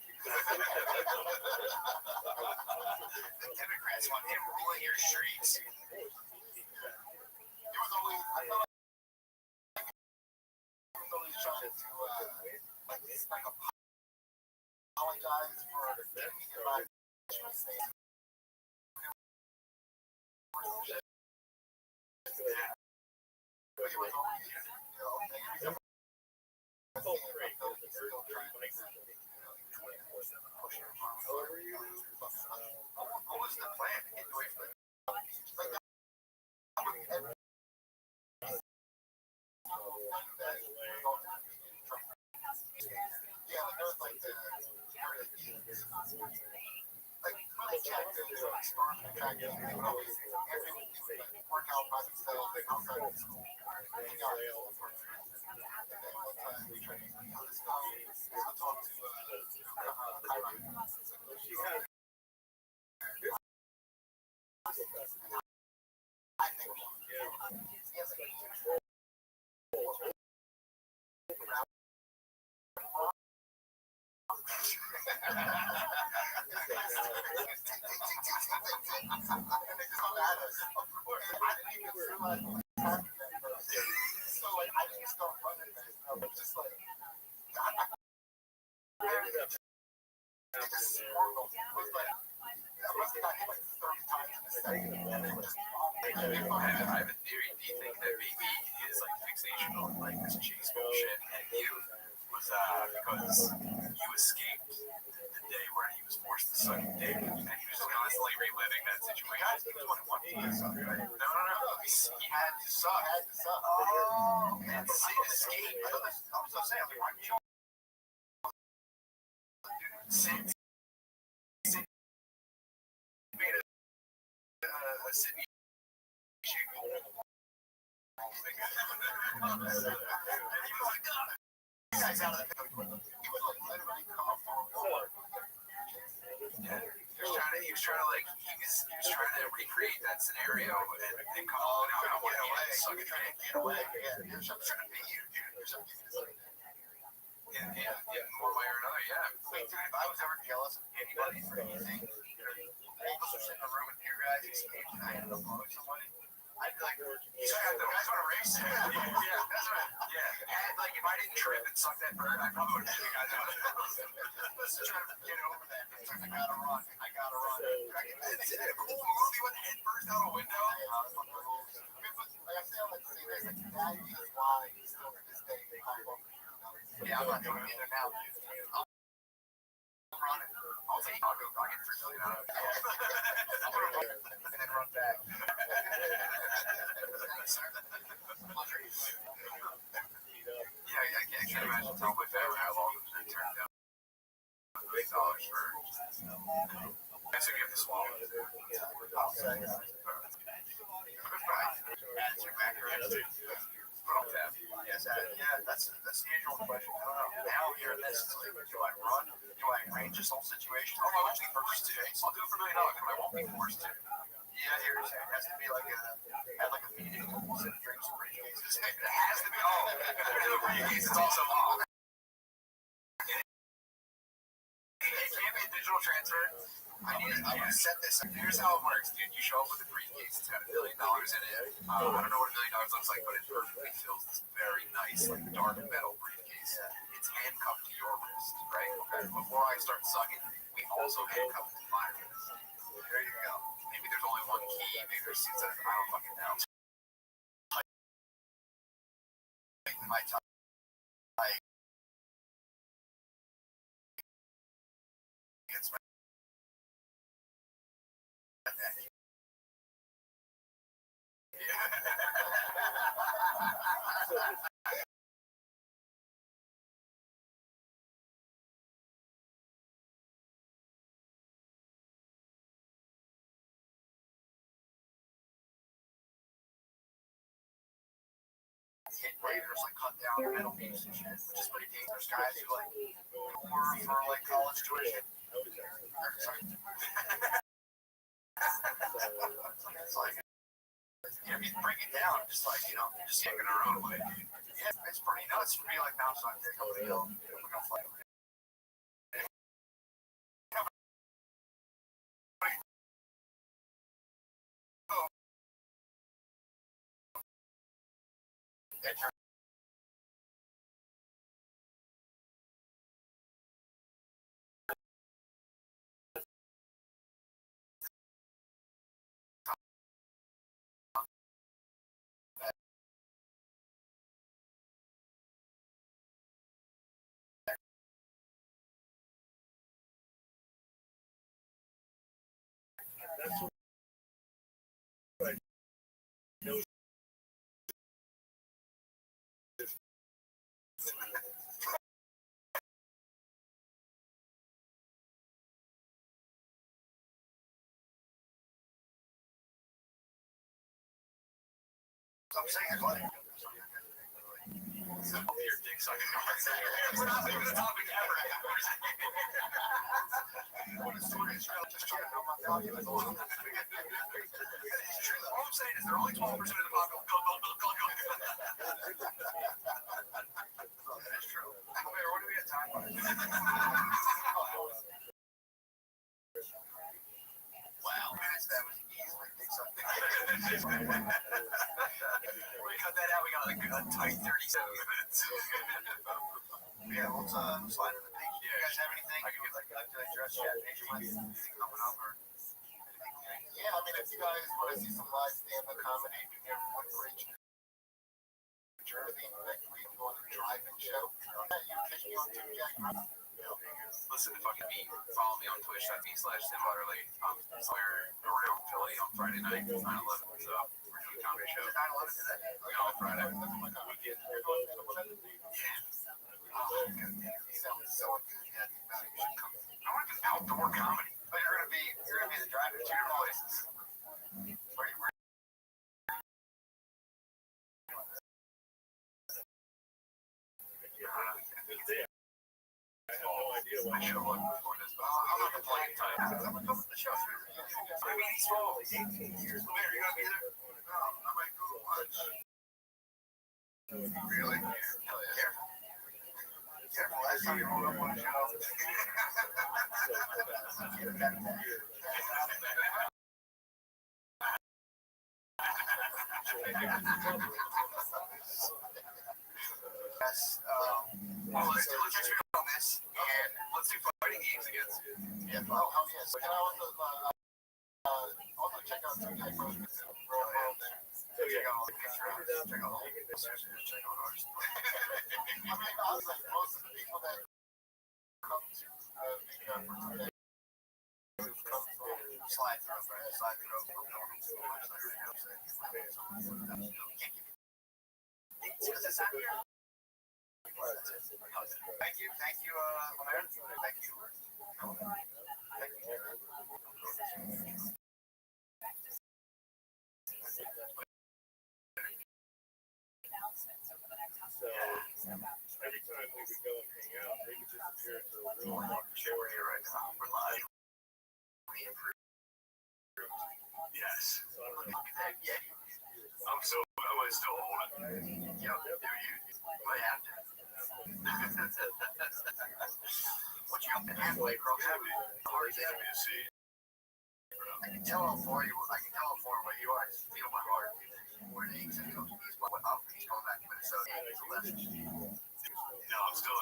the Democrats want him ruling your streets. He was always, I felt like he was always trying to, apologize for getting hit by but he was always, what was the plan to get away from the I have a theory. Do you think that maybe his like fixation on like this chase bullshit and you was because you escaped the day where he was forced to suck dick and he was just constantly reliving that situation? He was one who wanted to suck, right? No. He had to suck. Oh, man, escape. I was so saying, like, why did you made a Sydney guys out of the he was like literally come up forward. Yeah. He was trying to recreate that scenario and come up and out get away. Suck it and get away. Yeah. I'm trying to be you, dude. In one way or another, yeah. Wait, dude, if I was ever jealous of anybody for anything, all of us are sitting in a room with your guys escaped and I ended up blowing somebody, I'd be like, you guys want to race? Yeah, that's right. Yeah. And like if I didn't trip and suck that bird, I probably would have you guys out. Let's try to get over that. I gotta run. Is it a cool movie when the head burst out a window? Like I say, I like to say this, like that is why still to this day they call them. Yeah, I'm not doing it either now. I'll run it. I'll take I'll get $3 million out of it. I'm gonna run and then run back. Yeah, I can't imagine telling my family how long it's been turned down. $8 for I guess I give the swallow. I'll say. Yeah, that's the usual question. I don't know. Now here in this, do I run? Do I arrange this whole situation? Oh, I won't be forced to. I'll do it for $1 million, but I won't be forced to. Yeah, I hear you saying it has to be like a meeting. Sit and drink some briefcases. It has to be. Oh, the briefcase is also long. It can't be a digital transfer. I need to set this up. Here's how it works, dude. You show up with a briefcase. It's got $1 million in it. I don't know what $1 million looks like, but it perfectly fills this very nice, like dark metal briefcase. It's handcuffed to your wrist, right? Okay. Before I start sucking, we also handcuff it to my wrist. There you go. Maybe there's only one key. Maybe there's I don't fucking know. My tongue. It's my Raiders like cut down metal beams and shit, which is pretty dangerous. Guys who like work for like college tuition. It's like if you break it down, just like just taking our own way. Yeah, it's pretty nuts for me. Like now, so I'm taking over the hill. We're gonna fight. get your That's what I know. I'm saying like Your dick sucking conversation. We're not leaving the topic ever. what is story is just trying to know my value as well. All I'm saying is they're only 12% of the population. That is true. Wait, what do we have time for? Wow, that was easily think something. We cut that out. We got like a tight 37 minutes. Yeah, let's slide in the page. Do you guys have anything you would like to address yet? Anything coming up or anything? Yeah, I mean, if you guys want to see some live stand-up comedy, be there for Woodbridge, New Jersey, next week on the drive-in show. You catch me on Tuesday. Listen to fucking me. Follow me on twitch.tv/TimButterly. We're around Philly on Friday night, 9/11. So we're doing a comedy show. 9/11 today. Yeah, on Friday. He sounds so enthusiastic about it. You should come. I want to do outdoor comedy. But you're gonna be the driver to two different places. Where you I have no idea I why. show up before this, but I'm not complaining. I'm gonna come to the show. I mean, he's small. He's 18 years old. Where you gonna be there? No, I might go to lunch. Really? Hell yeah. Careful. Careful. Last time you rolled up on a show. Yes. Well, let's catch me up on this, and let's do fighting games again. Yeah. Oh, hell yes. Can I also check out some type of real world there? Check out all the pictures. Check out all the pictures. Check out ours. I mean, honestly, most of the people that come to Big Gun for today come from slide through, right? Slide through. Thank you, Leonard. Thank you. Thank you, Jared. So every time we would go and hang out, they would disappear into a room. We're here right now. We're live. Yes. So I don't know. Look at that Yeti. I'm still hold it. Yeah, do you? Might have to. What you got the halfway across? Hard to see. I can tell how far away you are. I just feel my heart. Where it aches and goes. He's going up. He's going back to Minnesota. He's a left. No, I'm still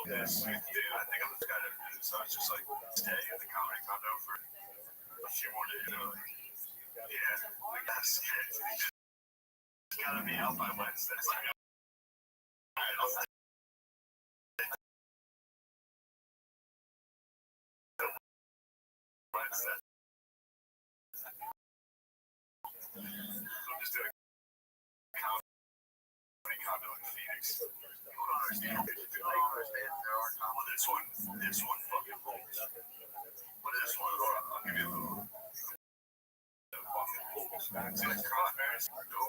this dude. I think I'm just kind of so it's just like stay in the comedy condo for a few more days. Yeah, like that's it. Just gotta be out by Wednesday. It's like, alright, I'll say. Wednesday. I'm just doing comedy condo in Phoenix. You don't understand. I don't understand. There are Well, this one fucking rolls. What is this one? I'll give you a little. Fucking rolls. See, it's cranberries. No.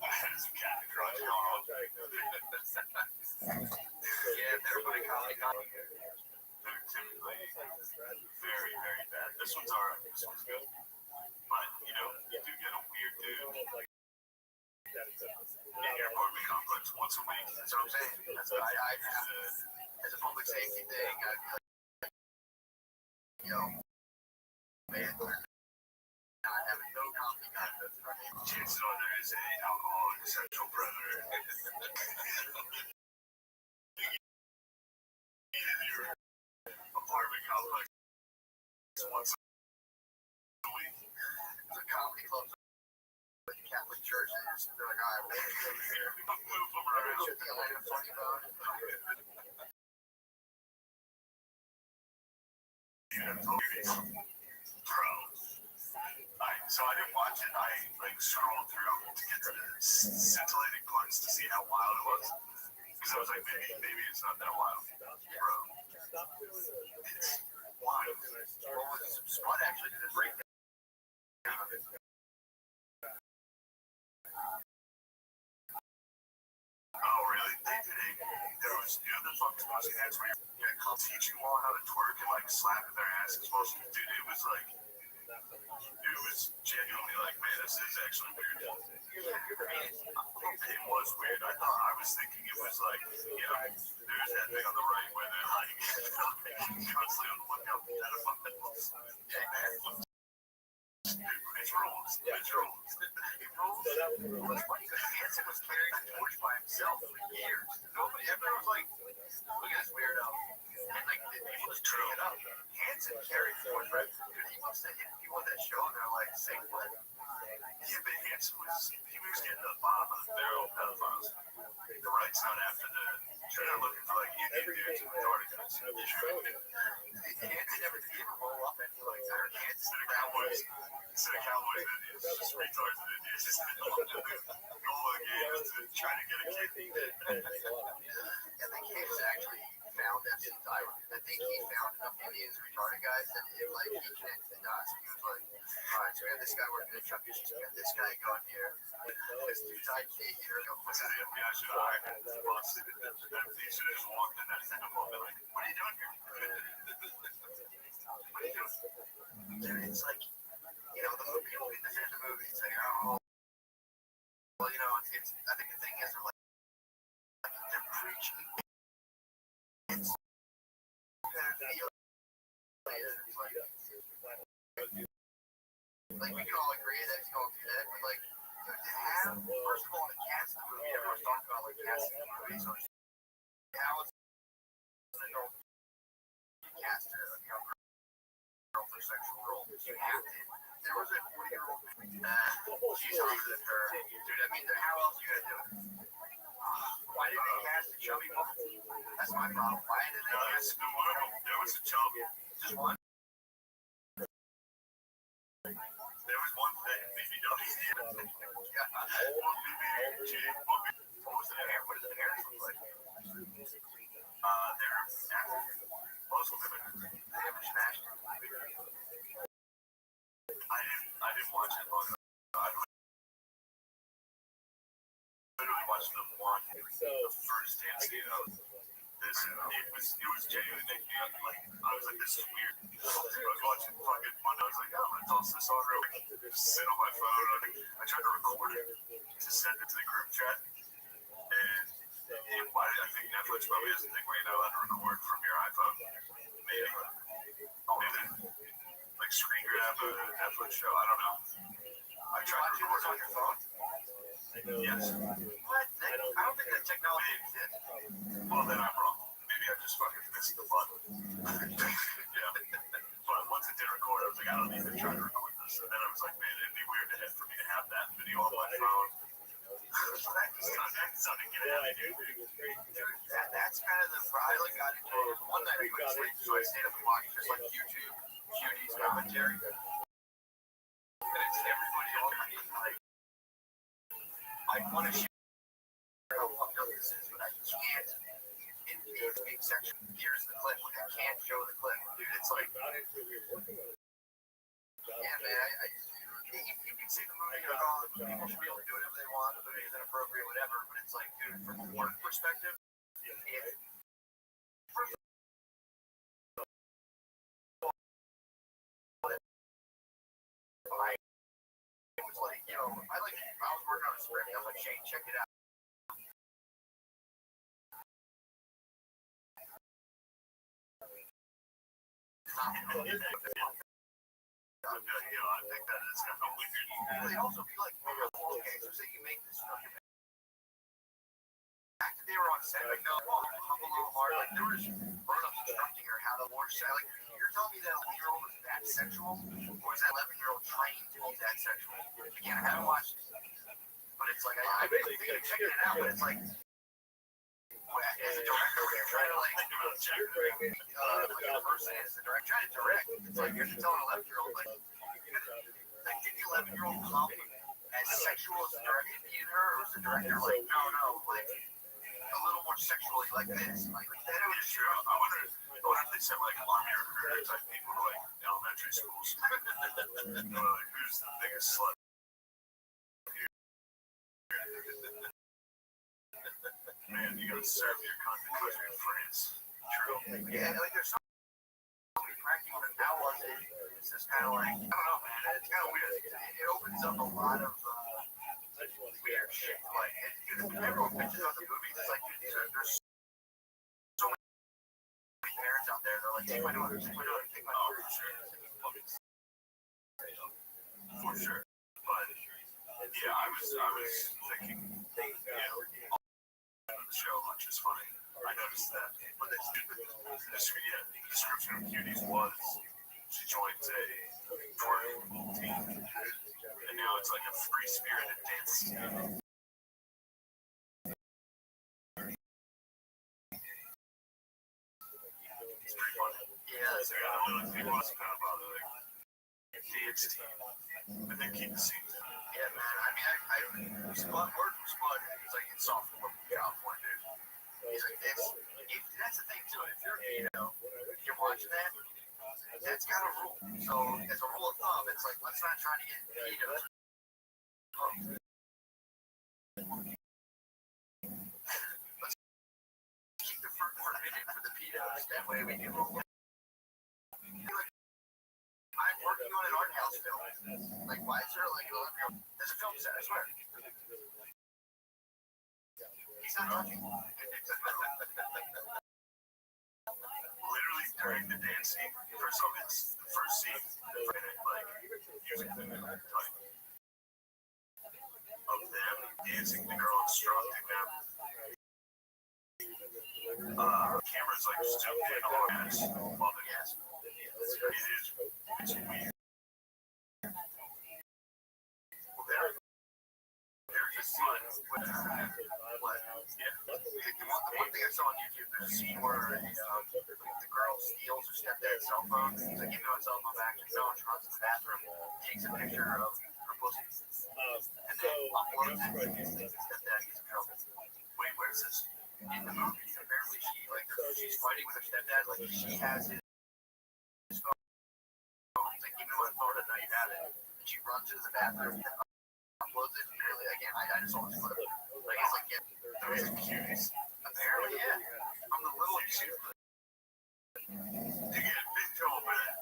I had some Captain Crunch going on. Yeah, they're putting comedy. They're typically very, very bad. This one's alright. This one's good. But, you know, you do get a weird dude in your apartment complex once a week. That's what I'm saying. That's what I as a public safety thing, I'd be like, yo, man, we're not having no comedy content. chances are there is a alcoholic sexual predator in your apartment complex once a week. The comedy clubs, like the Catholic Church, they're like, all right, we'll move over here. Move them around. Shoot the Atlanta funny bone. Bro. So I didn't watch it. I like scrolled through to get to the scintillating parts to see how wild it was. Because I was like, maybe it's not that wild. Bro. It's wild. Spud actually did a breakdown of it. Oh, really? They did it. There was, you know, the fucking pussy dance where you're gonna teach you all how to twerk and like slapping their asses. Dude, it was like, it was genuinely like, man, this is actually weird. It was weird. I was thinking it was like, you know, there's that thing on the right where they're like, constantly on the lookout for pedophiles. Hey, man. It's rules. It's rules. What's funny is Hanson was carrying the torch by himself for years. Nobody ever was like, look at this weirdo. And like, the people just turning it up. Hanson carried the torch, right? Dude, he must have hit people at that show and they're like, say what? Yeah, but Hanson was getting to the bottom of the barrel of pedophiles. The right's not after the, you're not looking for like Indian dudes and Florida guys. Hanson never did even roll up and he like, Instead of cowboys Indians, just retards and Indians. Just the goal of the game is to try to get a kid. I think he was actually found that since I think he found enough Indians retarded guys that it like he connected the dots. He was like, all right, so we have this guy working at Chuck E. Cheese, we got this guy going here. This dude's IT here. I said the FBI should have hired him. They should have just walked in that second and been like, what are you doing here? What are you doing? And it's like, you know, the people in the movies say, oh, well, you know, it's I think the thing is, they're like, they're preaching. It's like we can all agree that he's going through that, but like, dude, to have, first of all, to cast the movie, everyone's talking about like casting the movie, so how it's an adult cast a girl for sexual role. You have to. There was a 40-year-old she's older than her. Dude, I mean, how else are you gonna do it? Why did they cast a chubby woman? That's my problem. Why did they cast One of them, there was a chub. just one? There was one thing, BBW. What was the hair? What did the hair look like? They're African. Muslim women. They ever smashed it? I didn't watch it long enough. I literally watched the one, the first dance scene of this, and it was genuinely making me like, I was like, this is weird. I was watching fucking Monday, I was like, oh, I'm gonna toss this on real quick. Just sit on my phone. I tried to record it to send it to the group chat, and I think Netflix probably has a thing where you're not allowed to record from your iPhone. Maybe. Like screen grab a Netflix show. I don't know. I tried to record on your phone. Yes. What? I don't think that technology exists. Well, then I'm wrong. Maybe I just fucking missed the button. Yeah. But once it did record, I was like, I don't need to try to record this. And then I was like, man, it'd be weird for me to have that video on my phone. That's something to get out of here. That's kind of the I like got into it. One night I couldn't sleep, so I stayed up and watched just like YouTube, QD's commentary. And it's everybody all like, I want to share how fucked up this is, but I can't. In the big section, here's the clip. Like, I can't show the clip, dude. It's like, yeah, man. You can see the movie goes on. People should be able to do whatever they want. The movie is inappropriate, whatever. But it's like, dude, from a work perspective, it was like, you know, I was working on a script. I'm like, Shane, check it out. I think that is kind of weird. It'd also be like, okay, so say you make this fucking fact that they were on set, like, no, humble little heart, like, there was grown-ups instructing her how to wash set. Like, you're telling me that 11-year-old was that sexual, or is that 11-year-old trained to be that sexual? Again, I haven't watched it, but it's like, I really think I'm checking it out, but it's like, as a director, when you're trying to, like, like a person as a director, trying to direct, it's like, you're telling an 11-year-old, like, did the 11-year-old come as sexual as the director needed her, or was the director like, no, like, a little more sexually like this? Like, that It's true. I wonder if they sent, like, army recruiter type people to, like, elementary schools. Like, who's the biggest slut? Man, you gotta serve your country in France. True. yeah, like, there's so many cracking on it. Now was it? It's just kind of like, I don't know, man. It's kind of weird. It opens up a lot of weird shit. Like, everyone pitches on the movies. It's like, there's so many parents out there. They're like, take my daughter, take my daughter, take my daughter. For sure. But yeah, I was thinking, the show lunch is funny. I noticed that. But the description of Cuties was she joins a twerking team, and now it's like a free spirited dance team. It's pretty funny. Yeah, So I don't know if people ask kind of about like dance team, but they keep the scene. yeah, man. I mean, word from Spud. He's like, it's soft for California, dude. He's like, that's the thing too. If you're watching that, that's kind of rule. So as a rule of thumb, it's like, let's not try to get pedos. Let's keep the forbidden for the pedos. That way we can roll. I'm working on an art house film. Like, why is there like there's a film set? I swear. He's not touching. Literally during the dance scene, first off, it's the first scene, like music video type of them dancing, the girl instructing them. Camera's like zoomed in on us while the gas. It's weird. Well, there's a scene with the one thing I saw on YouTube, there's a scene where The girl steals her stepdad's cell phone. He's like, give me my cell phone back. No, she runs to the bathroom, takes a picture of her pussy, and then uploads it. Stepdad gets in trouble. Wait, where's this? In the movie, apparently she's fighting with her stepdad. Like, she has his phone. He's like, give me my phone, and now you have it. And she runs into the bathroom and uploads it. And really, again, I just saw this clip. Like, it's like, yeah, those are cuties. Apparently, yeah. I'm the little cute. You get in big trouble for that.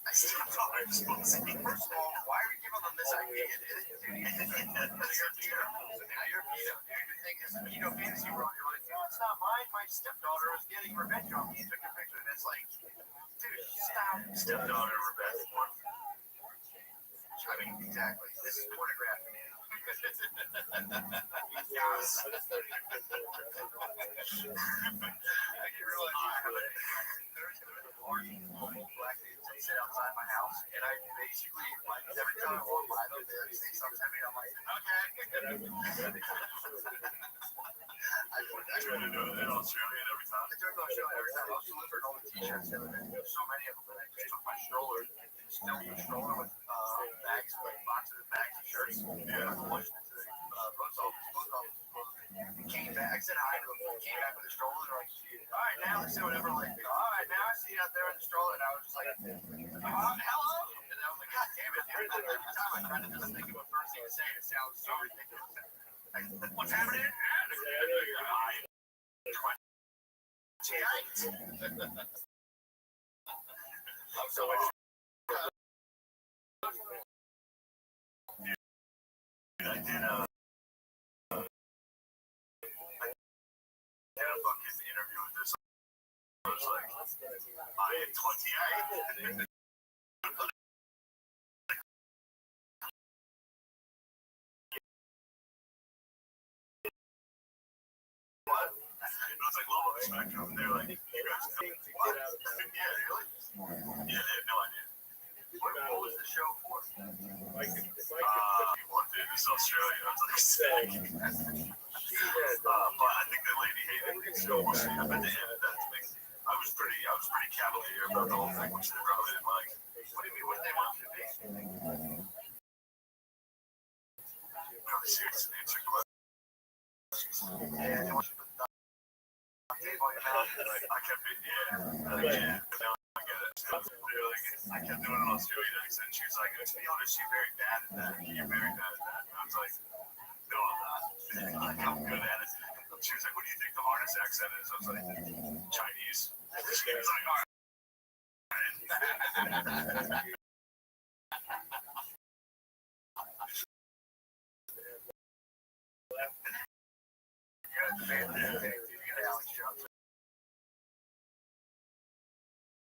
I still thought I was supposed to see. First of all, why are you giving them this idea? You're a pedo. So now you're a pedo. You think it's a pedo fantasy world. You're like, no, it's not mine. My stepdaughter was getting revenge on me. Took a picture, and it's like, dude, stop. Stepdaughter Rebecca. I mean, exactly. This is pornographic. I didn't realize there's a large black dudes that sit outside my house, and I basically, like, every time I walk by them, they say something to me, I'm like, okay. I try to do it in Australia every time. I do it in Australia every time. I was delivering all the t-shirts the other day. There's so many of them that I just took my stroller and filled the stroller with bags, like boxes of bags of shirts. Yeah. I pushed it to the post office. Came back, said hi to them, came back with a stroller, and they're like, all right, now let's say whatever, like, all right, now I see you out there in the stroller, and I was just like, hello, and I was like, god damn it, dude. Every time I try to just think of a first thing to say, it sounds so ridiculous. Like, what's happening? I'm so much. I did a fucking interview with this. I was like, I am 28. spectrum. They're like, you guys know what? Yeah, really? Yeah, they have no idea. What was the show for? What, dude? This is Australia. I was like, sick. But I think the lady hated it. So we'll see. But the end, that's me. I was pretty cavalier about the whole thing, which they probably didn't like. What do you mean? What did they want you to be? Really serious answering questions. Yeah, they want you to put the table on your mouth. I kept it, yeah. I get it. I kept doing an Australian accent. She was like, to be honest, you're very bad at that. You're very bad at that. And I was like, no, I'm not. Like, I'm good at it. She was like, what do you think the hardest accent is? I was like, Chinese. She was like, all right.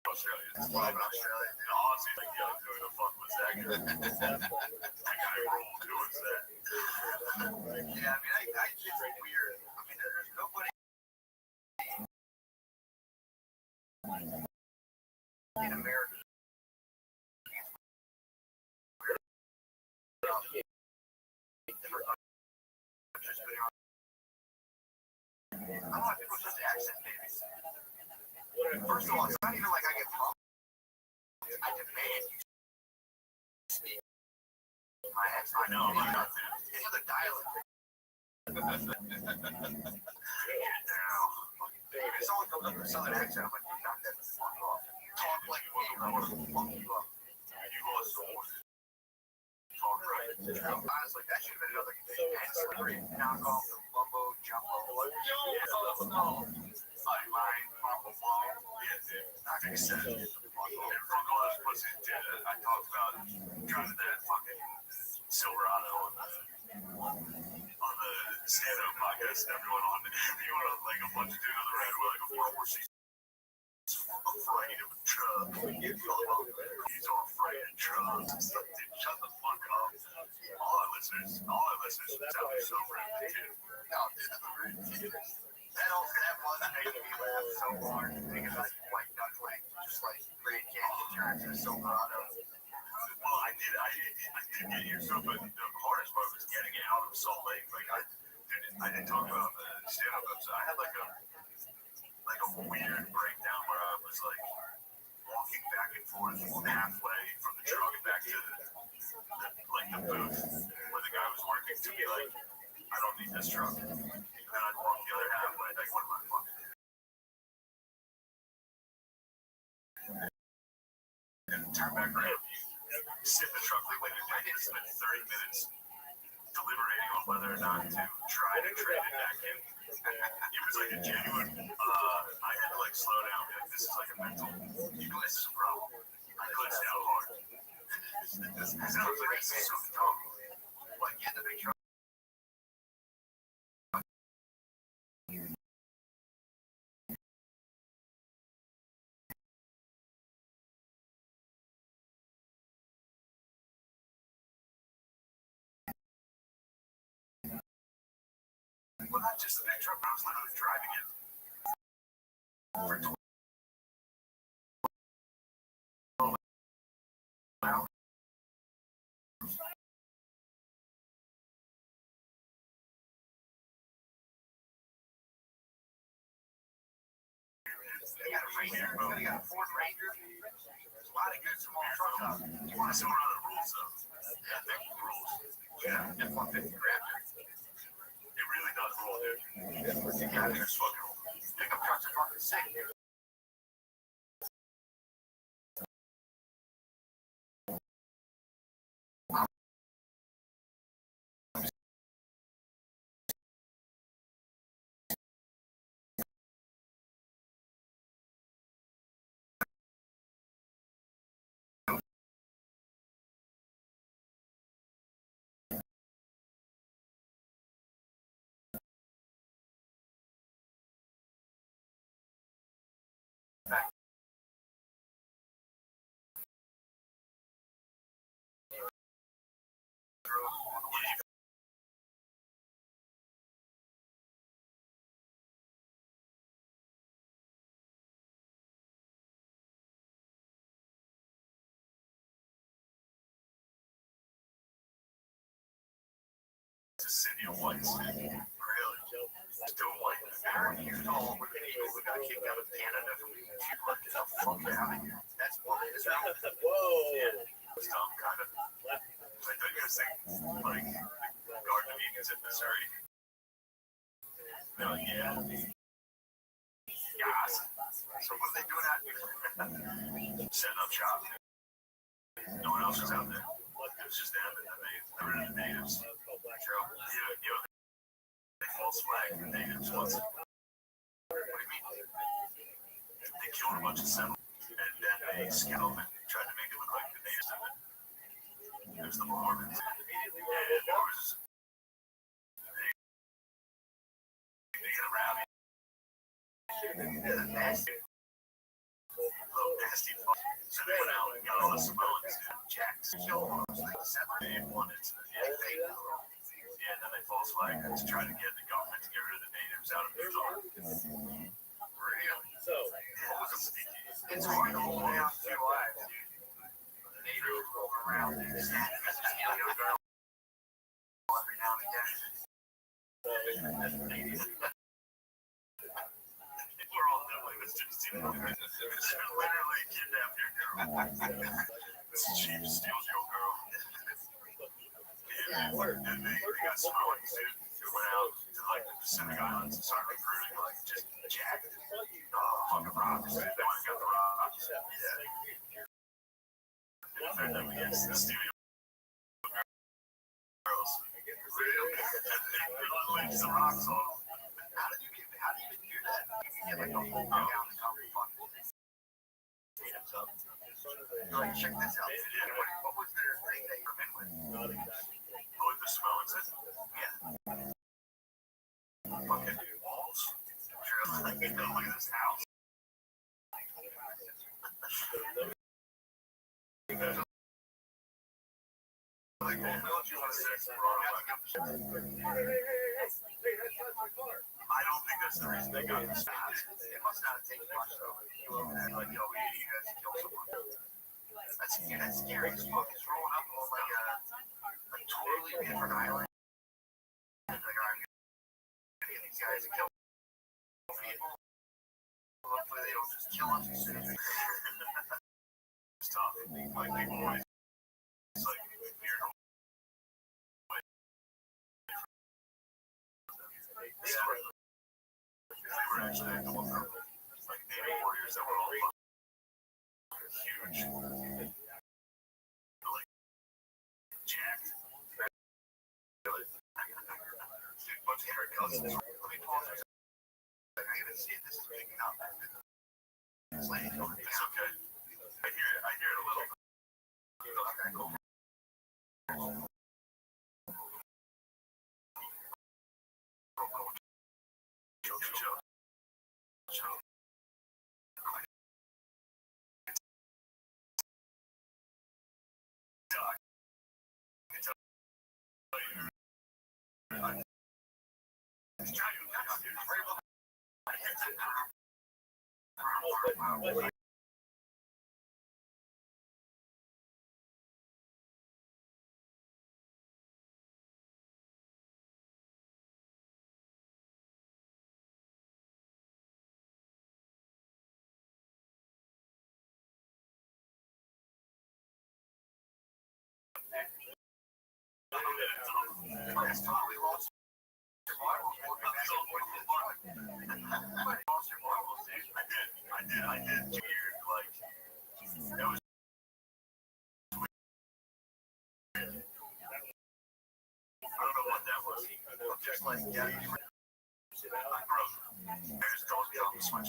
Australia. It's probably not Australia. And honestly, like, yo, who the fuck was that guy? That guy rolled. Who was that? Yeah, I mean, it's weird. I mean, there's nobody in America. I don't know if people just accent babies. First of all, it's not even like I get pumped. I demand you speak my accent. I know, like, it's the dialect. Now, if someone comes up with a southern accent, I'm like, you knock that the fuck off. Talk like me, I want to fuck you up. You lost the horse. Talk right. Honestly, that should have been another ancillary knockoff of Bumbo Jumbo. Like I said, from all those pussies did it. I talked about driving that fucking Silverado on the stand-up podcast. Everyone on like a bunch of dudes on the road with like a 4-horse. Afraid of a truck. He's all afraid of trucks. Dude, shut the fuck up. All our listeners sound so friendly too. No, dude, that was making me laugh so hard because I like knuckling, just like Grand Canyon turns to Silverado. Well, I did get here, so but the hardest part was getting it out of Salt Lake. Like I didn't talk about the stand-up episode. I had like a weird breakdown where I was like walking back and forth halfway from the truck back to the booth where the guy was working to be like, I don't need this truck. And then I'd walk the other halfway, like, what am I fucking doing? And turn back around, sit in the truck, like, I did spend 30 minutes deliberating on whether or not to try to trade it back in. It was like a genuine, I had to like slow down, like, this is like a mental, this is a problem. I glitched out hard. Because I was like, this is so dumb. Like, get the big truck. Well, not just the big truck, but I was literally driving it for 12 hours. They got a Ranger, they got a Ford Ranger. There's a lot of good small trucks out there. You want to see what other rules, though? Yeah, they rules. Yeah, F-150 Raptor. It really does roll, dude. You got it, it's fucking pickup trucks are fucking sick, dude. a city of whites. Really? Still white. 30 years old with the people who got kicked out of Canada from the fuck out of here. That's what it is. Whoa. Some kind of. Like, don't you guys think, like, the garden of Eden's in Missouri? They're like, yeah. Yes. So what are they doing out here? Setting up shop. No one else was out there. It was just them and the natives. True. Yeah, they false flag the natives once. What do you mean? They killed a bunch of settlers and then they scalped and tried to make it look like the natives did it. It was the Mormons. And there was they get a Rabbbi. Nasty. Little nasty fuck. So they went out and got all the Samoans and Jacks to kill all those things. They wanted to, and then they false flagged to try to get the government to get rid of the natives out of Utah. Really? So, It's hard to hold down 2 lives, dude. The natives rolling around and just stealing a girl every now and again. We're all definitely literally kidnap your girl. She just steals your girl. And they got Samoans, dude, who went out to like the Pacific Islands and started recruiting like just jacked. Fucking rocks. They went and got the rocks. Yeah. Defend them against the studio girls. Really? Like some rocks on them. How do you even do that? You get like a whole down the fucking like, check this out. What was their thing they come in with? Oh, the Samoans? Yeah. Fucking walls. Sure, like, look at this house. Like, well, don't you want to say I don't think that's the reason they got this. It must not take much though. You over there like, yo, we need you guys to kill someone. That's scary as fuck. It's rolling up on like a totally different island. Like, alright, any of these guys to kill people. Hopefully they don't just kill us as soon as we It's tough. Like, big boys. It's like weird. They were actually a couple of like Navy warriors that were all huge. Like, jacked. Dude, bunch of Eric cousins. Let me pause this. I gotta see if this is picking up. It's okay. I hear it a little. Okay, cool. It's totally lost your marbles. I did. Weird, like, that was weird. I don't know what that was. Just like, yeah, you were like, bro, there's don't get on the switch.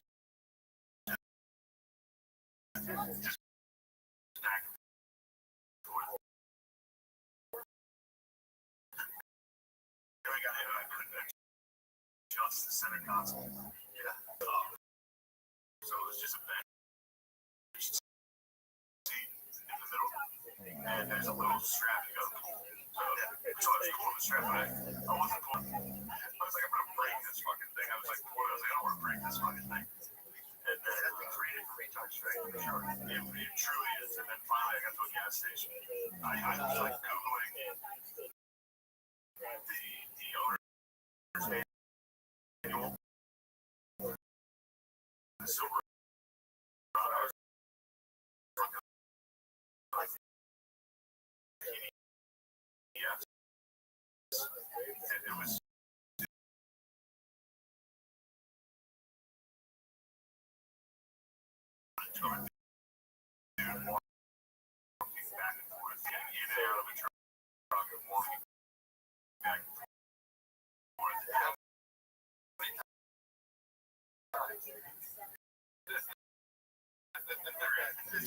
Just back and forth. I got hit, I couldn't adjust the center console. Yeah. So it was just a bench seat in the middle, and there's a little strap you gotta pull. So I was pulling the strap, but I wasn't pulling. I was like, I'm gonna break this fucking thing. I was like, I don't want to break this fucking thing. And then that thing's rated for retouch, right? For sure. It truly is. And then finally I got to a gas station. I was like Googling the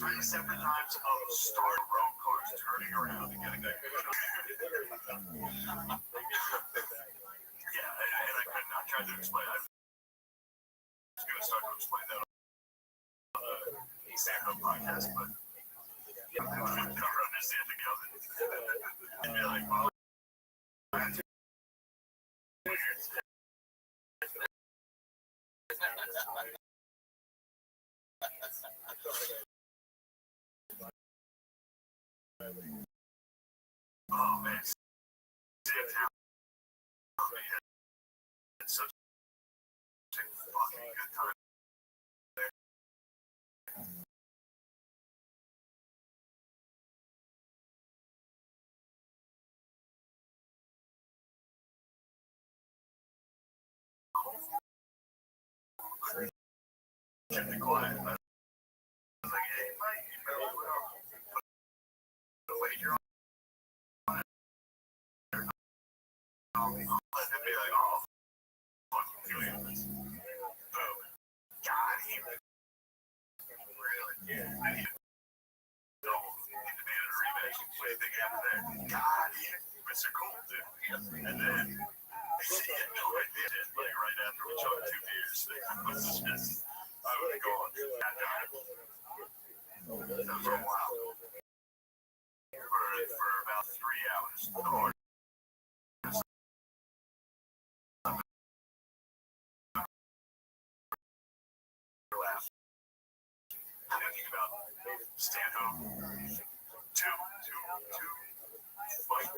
3 separate times of start road cars turning around and getting that good. Yeah, and I couldn't. I tried to explain. I was going to start to explain that on the stand-up podcast, but I would never understand the other. And be like, well, that's weird. Oh man, it's such a fucking good time. Kept it quiet. I was like, hey, Mike, you better put the weight you're on it. Let him be like, oh, fucking kill you. Boom. God, he really, yeah. And he demanded a rematch. What do you think after that? God, he Mr. Cole, dude. And then, he said, yeah, no, I did it. Like, right after we chugged 2 beers. It was just, I would go on that dive. That was a while. For about 3 hours. The hard laugh. I didn't think about stand home. Two fight.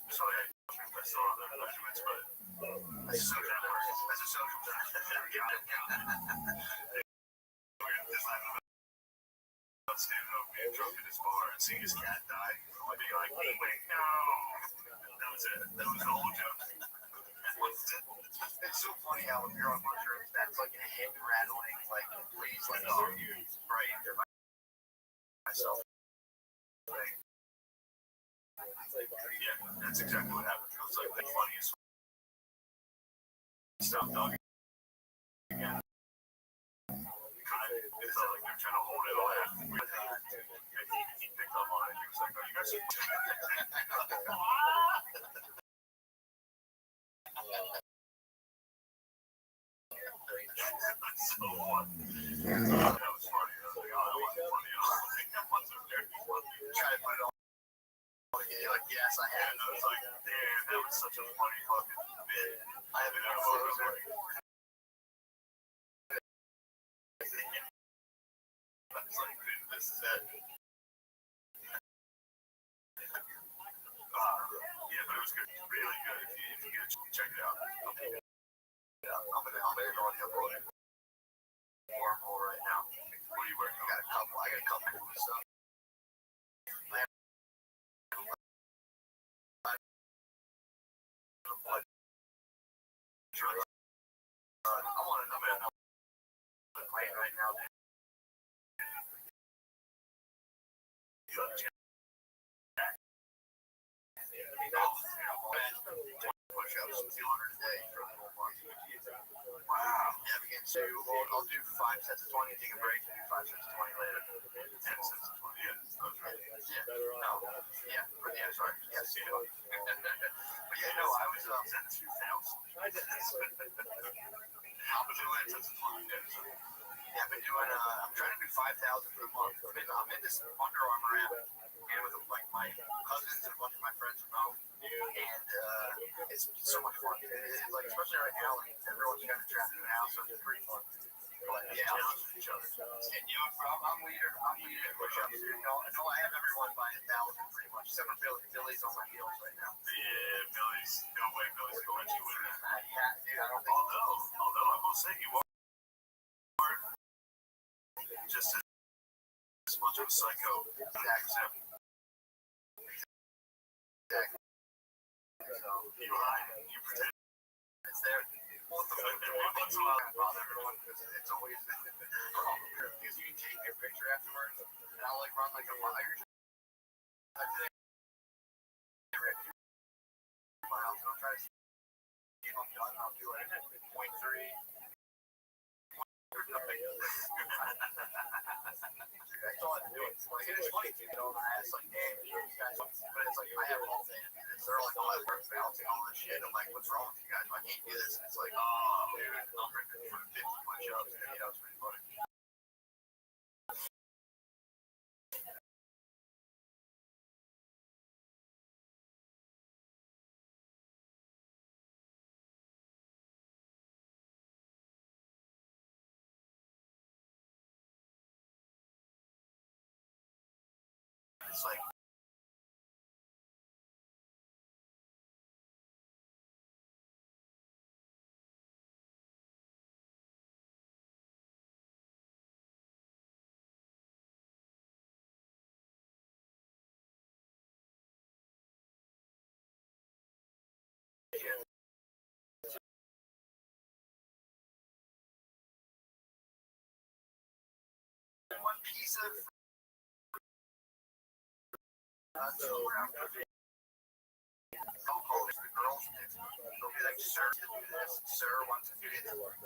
So I saw other measurements, but that's a social work. That's a social work. It's like about standing up being drunk at his bar and seeing his cat die. I'd be like, wait, no. That was it. That was the whole joke. It's so funny how if you're on mushrooms, that's like a hip rattling, like please, like oh, you right there myself. Yeah, that's exactly what happened. It was like the funniest stuff, dog. Again. It felt like they were trying to hold it all in. He picked up on it. He was like, oh, you guys are so funny. That was funny. I was like, oh, that wasn't funny. That wasn't very funny. Try to put it all together. You're like, yes, I have. And I was like, damn, that was such a funny fucking bit. I haven't done a photo like it's like, dude, this is it. Yeah, but it was good. Really good. If you get it, check it out. Yeah, I'm gonna already upload it. More right now. What are you working I got a couple of stuff. I'm on another plane right now. Push-ups, 200 a day for the whole month. Wow. Yeah, begin to. I'll do 5 sets of 20, take a break, and do 5 sets of 20 later. 10 cents of 20. Yeah, that was right. Sorry. Yes, but yeah, no, I was at 2,000. I've been doing. I'm trying to do 5,000 for the month. I'm in this Under Armour app, and with like my cousins and a bunch of my friends from home, and it's so much fun. It's like especially right now, like, everyone's kind of trapped in the house, so it's pretty fun. But yeah, Each other. and you know, I'm leader. Push-ups. No, I have everyone by 1,000 pretty much. Except for Billy's on my heels right now. Yeah, Billy's. No way Billy's going to win that. Yeah, dude, I don't think. Although I will say you are just as much of a psycho as him. Exactly. So You hide, you pretend. it's there. Once in a while, I bother everyone because it's always because you can take your picture afterwards, and I'll like run like a mile. Miles, and I'll try to see if I'm done. I'll do like 0.3. That's all I do. Like, and it's funny too, you know, I asked, like, damn, you guys, but it's like, I have all day to do this. They're like, oh, I work balancing all this shit. I'm like, what's wrong with you guys? I can't do this. And it's like, oh, dude, I'm ripping for 50 push-ups. And, you know, it's pretty funny. It's like, one piece of don't call this the girls. They'll be like, sir, to do this. Sir wants to do this. Whoa,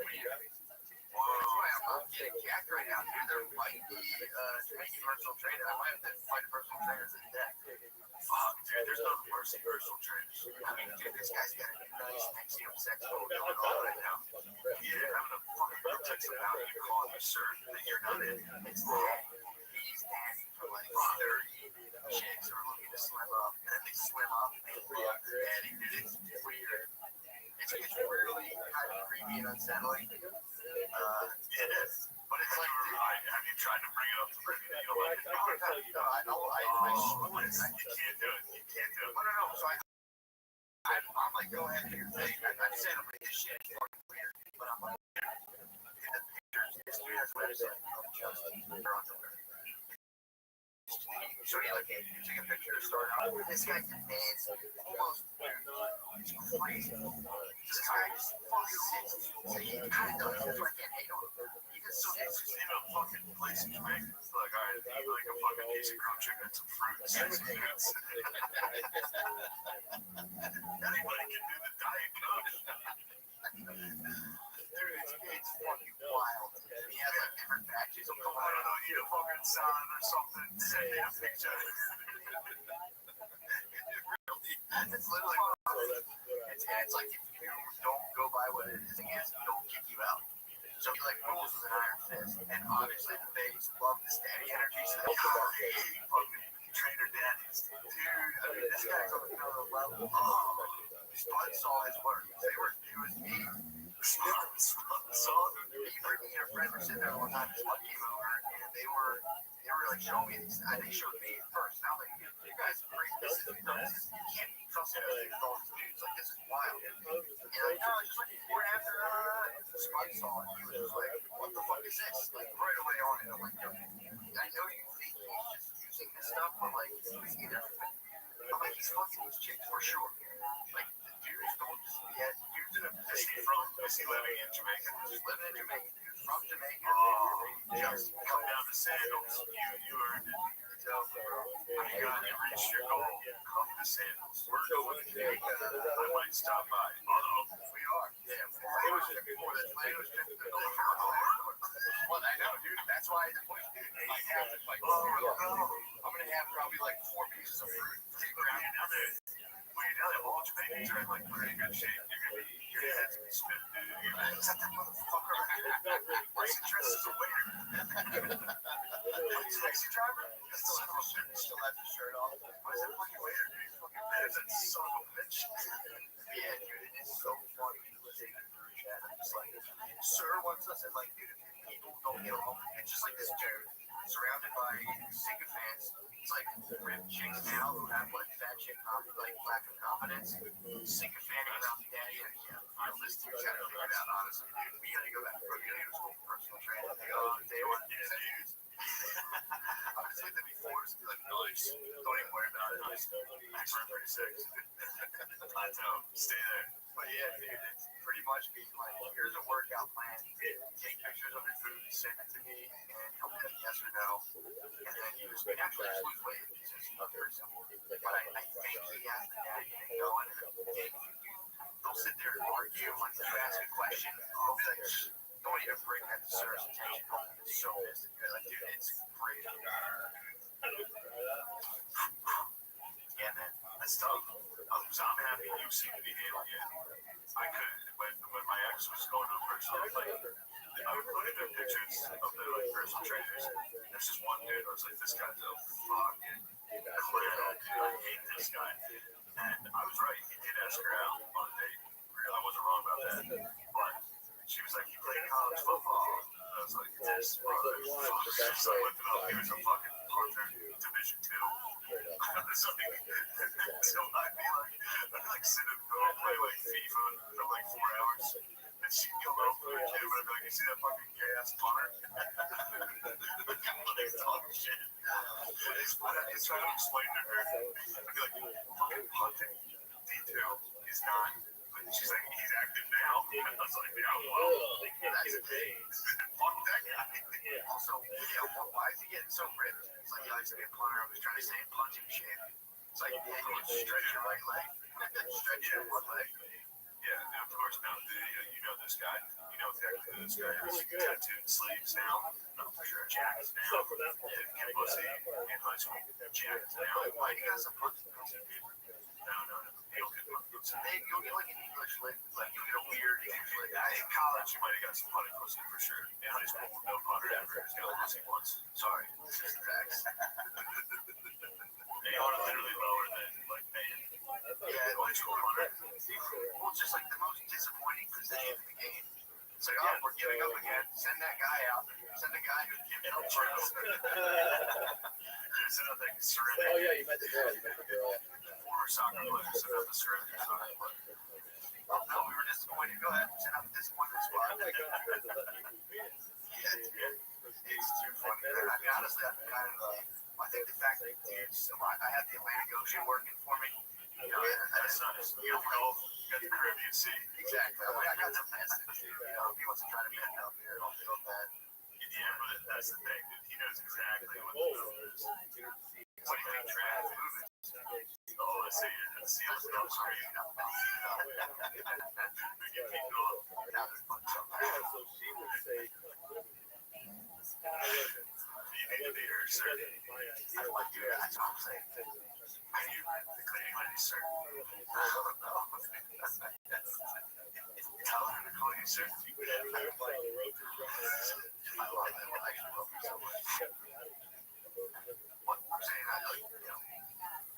I'm getting jacked right now, dude. There might be Jamaican personal trainer. I might have to find a personal trainer to that. Fuck, dude, there's no mercy personal trainers. I mean, dude, this guy's got a nice next year sex photo going on right now. Yeah, I'm gonna fucking group text him out. You call him, sir, that you're not in. It's that. He's asking for like 30 chicks who are looking to swim up. And then they swim up and they love the daddy. Dude, it's weird. It's really kind of creepy and unsettling. It is. But it's like, dude, have you tried to bring it up to Brittany? You know, like, I know, I swore it. You can't do it. You can't do it. No. So I'm like, go ahead and do your thing. I said, I'm like, this shit is fucking weird. But I'm like, in the pictures, this dude has a website of Justin. They're on the web. So you like, you take a picture, start out. This guy can dance almost. It's crazy. This guy just fucking sits. So he kind of does. That's why I can't hate on him. He just so it's just in a fucking place in Jamaica. It's like, all right, if you like a fucking decent grilled chicken and some fruit, sexy nuts. Anybody can do the diet coke. Dude, it's fucking wild. He has like different batches of I don't know, eat a fucking salad or something. Send me a picture. It's literally it's like if you don't go by what it is, it'll kick you out. So he like rules with an iron fist, and obviously the babes love this daddy energy, so they hate fucking trainer daddies. Dude, I mean, this guy's on another level. Spud saw his work. They were doing me. Spud me, Brittany, and a friend were sitting there one time. Spud came over, and they were like showing me these. They showed me it first. Now like, you guys are crazy. This is you can't trust anything with all these dudes. Like, this is wild. And like, no, just like before and after Spud saw it, he was just like, what the fuck is this? Like, right away on it. I'm like, yo, I know you think he's just using this stuff, but like, he's either, I'm like, he's fucking these chicks for sure. Like, the dudes don't just get, dudes in a position is he living in Jamaica? He's living in Jamaica, dude, from Jamaica. Just come down to Sandals. You earned it. You reached your goal. Come to Sandals. We're going to Jamaica. I might stop by. We are. Yeah, it was just before the play was just well, I know, dude. That's why the point, dude. I have to like, I'm gonna have probably like 4 pieces of fruit. When you're down there, all Jamaicans are in like pretty good shape. You're gonna be, your head's gonna be spinning, dude. Is that that motherfucker? What's the dress as a waiter? What's taxi driver? Still has his shirt off. Why is that fucking waiter, dude? He's fucking mad. That son of a bitch. Yeah, dude, it is so funny listening to the chat. I'm just like, sir wants us, and like, dude, if people don't get along, it's just like this dude surrounded by sycophants. It's like ripped chicks now who have like fat chick, like lack of confidence, sycophanting about the daddy. And yeah, this dude's got to figure it out, honestly, dude. We gotta go back to school for personal training. They want to do dudes. I'm just like the befores, be like, nice. Don't even worry about it. Nice. Max 36. Plateau. Stay there. But yeah, dude, it's pretty much being like, here's a workout plan. Take pictures of your food, send it to me, and tell me yes or no. And then you just naturally just lose weight. It's just very simple. But I think he has the daddy thing going, and they'll sit there and argue. Like, you ask a question, I'll be like, don't even bring that to sir's attention. It's so pissed. Like, dude, it's crazy. That's tough. So I'm happy you seem to be handling it. I couldn't. When my ex was going to a personal, like, I would put in their pictures of their like personal trainers. There's just one dude. I was like, this guy's a fucking clown. I hate this guy. And I was right. He did ask her out on a date. I wasn't wrong about that. But she was like, he played college football. I was like, this brother. So I looked it up. He was a fucking punter, Division II. So I'd be like sitting and play like FIFA for like 4 hours. And she'd come over to the kid, but I'd be like, you see that fucking gay ass punter? Like, talk shit. I try to explain to her. I'd be like, fucking punting. D2 is not. She's like, he's active now. And I was like, yeah, well, that's a thing. Fuck that guy. Also, why is he getting so ripped? It's like, yeah, I used to be a punter. I was trying to say punching shape. It's like, yeah, you can stretch your right leg. Stretch your one leg. Yeah, and of course, now, you know this guy. You know exactly who this guy is. Tattooed sleeves now. No, for sure. Jacked now. Yeah, get pussy in high school. Jacked now. Why do you guys have pussy? No. You'll get like an English lick. Like, you'll get a weird English lick. In college, you might have got some punny pussy for sure. In high school, no punter ever has got pussy once. Sorry, this is the facts. They are literally lower than, like, man. Yeah, high school punter. Well, it's just like the most disappointing position in the game. It's like, oh, we're giving up again. Send that guy out. Send the guy who's giving up first. Send out that surrender. Oh, yeah, you met the girl. Former soccer player sent out the surrender. Oh, no, we were disappointed. Go ahead. Send out the disappointed squad. Yeah, it's too funny. I mean, honestly, I'm kind of, I think the fact that dudes, I had the Atlantic Ocean working for me. You know, that's nice. You got the Caribbean Sea. Exactly. I got some best to do. You know, if he wants to try to bend out there, I'll feel bad. Yeah, but that's the thing, dude. He knows exactly what the move is. What do you think trans movement? Oh, I see it. I see it. That was crazy. We get people off. So she would say, You need to be her, sir. I don't like you. That's what I'm saying. I do. The cleaning lady, sir. I don't know. Tell her to call you, sir. I love it. I actually love her so much. What I'm saying,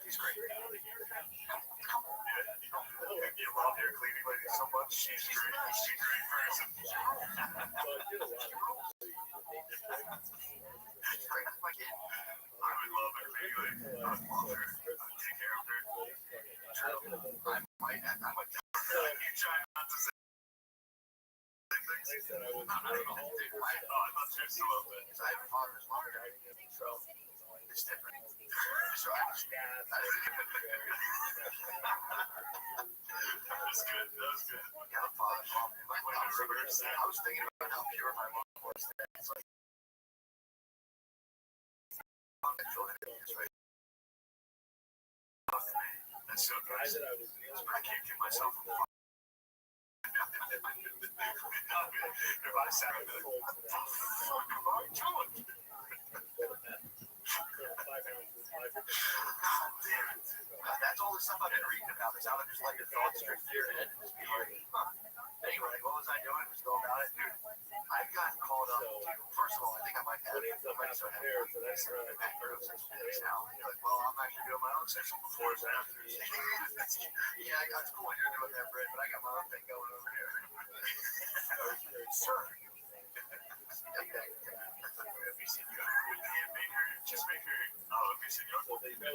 he's great. Yeah, you love your cleaning lady so much. She's great. She's a great person. I would love a cleaning lady. I would love her. I would take care of her. I might. You try not to say things. I don't know. I thought you were still up there. I have a father's love, so it's different. So that was good. Yeah, father's love. I was thinking about how pure my mom was. It's like, that's so crazy. I can't give myself a fuck. If I sat there, what the fuck am I doing? That's all the stuff I've been reading about. Is how to just let your thoughts drift through your head and just be like, Anyway, what was I doing? Just go about it, dude. I've gotten called up. First of all, I think I might have. Macros and things now. You're like, well, I'm actually doing my own session before and after. Yeah, it's cool when you're doing that, Brett, but I got my own thing going over here. Sure. Just make her. Oh, if you said you're make her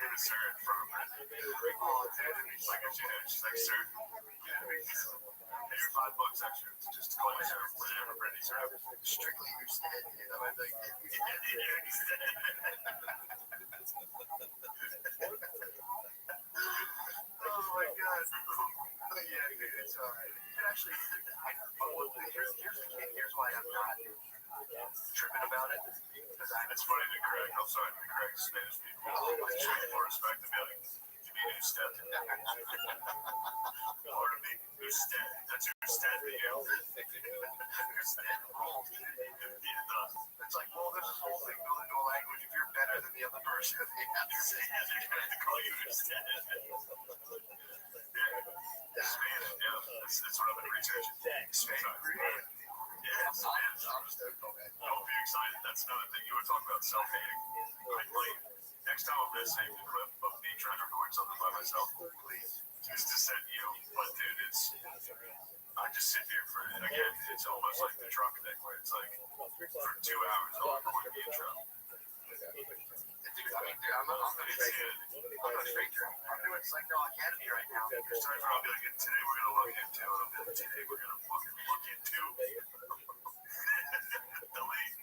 hit a sir in front of her. Oh, dude, like she's like, sir. Pay your $5 extra. Just call me sir. Whatever, Brittany, sir. Strictly your stand. You know, I think. Oh my God. Yeah, dude, it's alright. Actually, here's why I'm not tripping about it. It's funny to correct. I'm sorry to correct Spanish people. I show you more respect to be like, to be new step. Or to be new step. That's your step to you. Your step rules. It does. It's like, well, there's this whole thing built into a language. If you're better than the other person, they have they're going to call you instead. Spanish, yeah. That's what I've been researching. Spanish. Yeah, Spanish. I'm stoked on that. Don't be excited. That's another thing. You were talking about self-hating. I might, next time I'm going to save the clip of me trying to record something by myself. Please. Just to send you. But, dude, I just sit here for, again, it's almost like the truck thing where it's like, for 2 hours, I'll record the intro. Dude, I'm a stranger. I'm doing Psycho Academy right now. You're starting to be like, today we're going to look into it. Today we're going to fucking look into delete.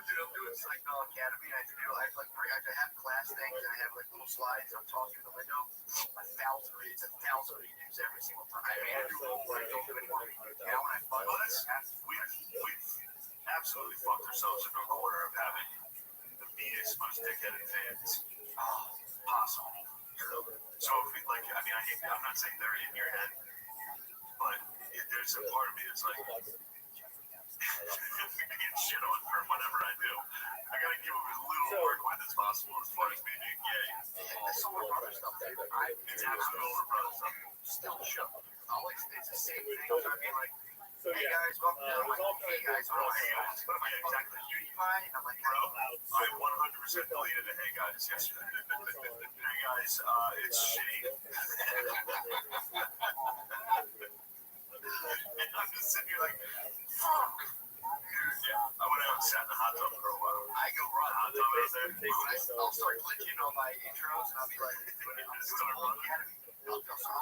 Dude, I'm doing Psycho Academy. I have to have class things and I have like little slides. I'm talking to the window. 1,000 reads, 1,000 reviews every single time. I mean, I do what I don't do anymore. Now when I find We've absolutely fucked ourselves into a corner of having the meanest, most dickheaded fans possible. So if we, like, I mean, I'm not saying they're in your head, but there's a part of me that's like, I get shit on for whatever I do. I gotta give them as little work with as possible as far as me being gay. That's some Older Brother stuff, dude. It's absolute Older Brother stuff. Still the show. It's the same thing. I mean, like, hey guys, welcome to hey guys, what am I exactly? PewDiePie? I'm like, bro, I 100% deleted the hey guys yesterday. Hey guys, it's Shane. And I'm just sitting here like, fuck. Yeah, I went out and sat in the hot tub for a while. I go run. Hot tub out there. I'll start glitching on my intros and I'll be like, I'll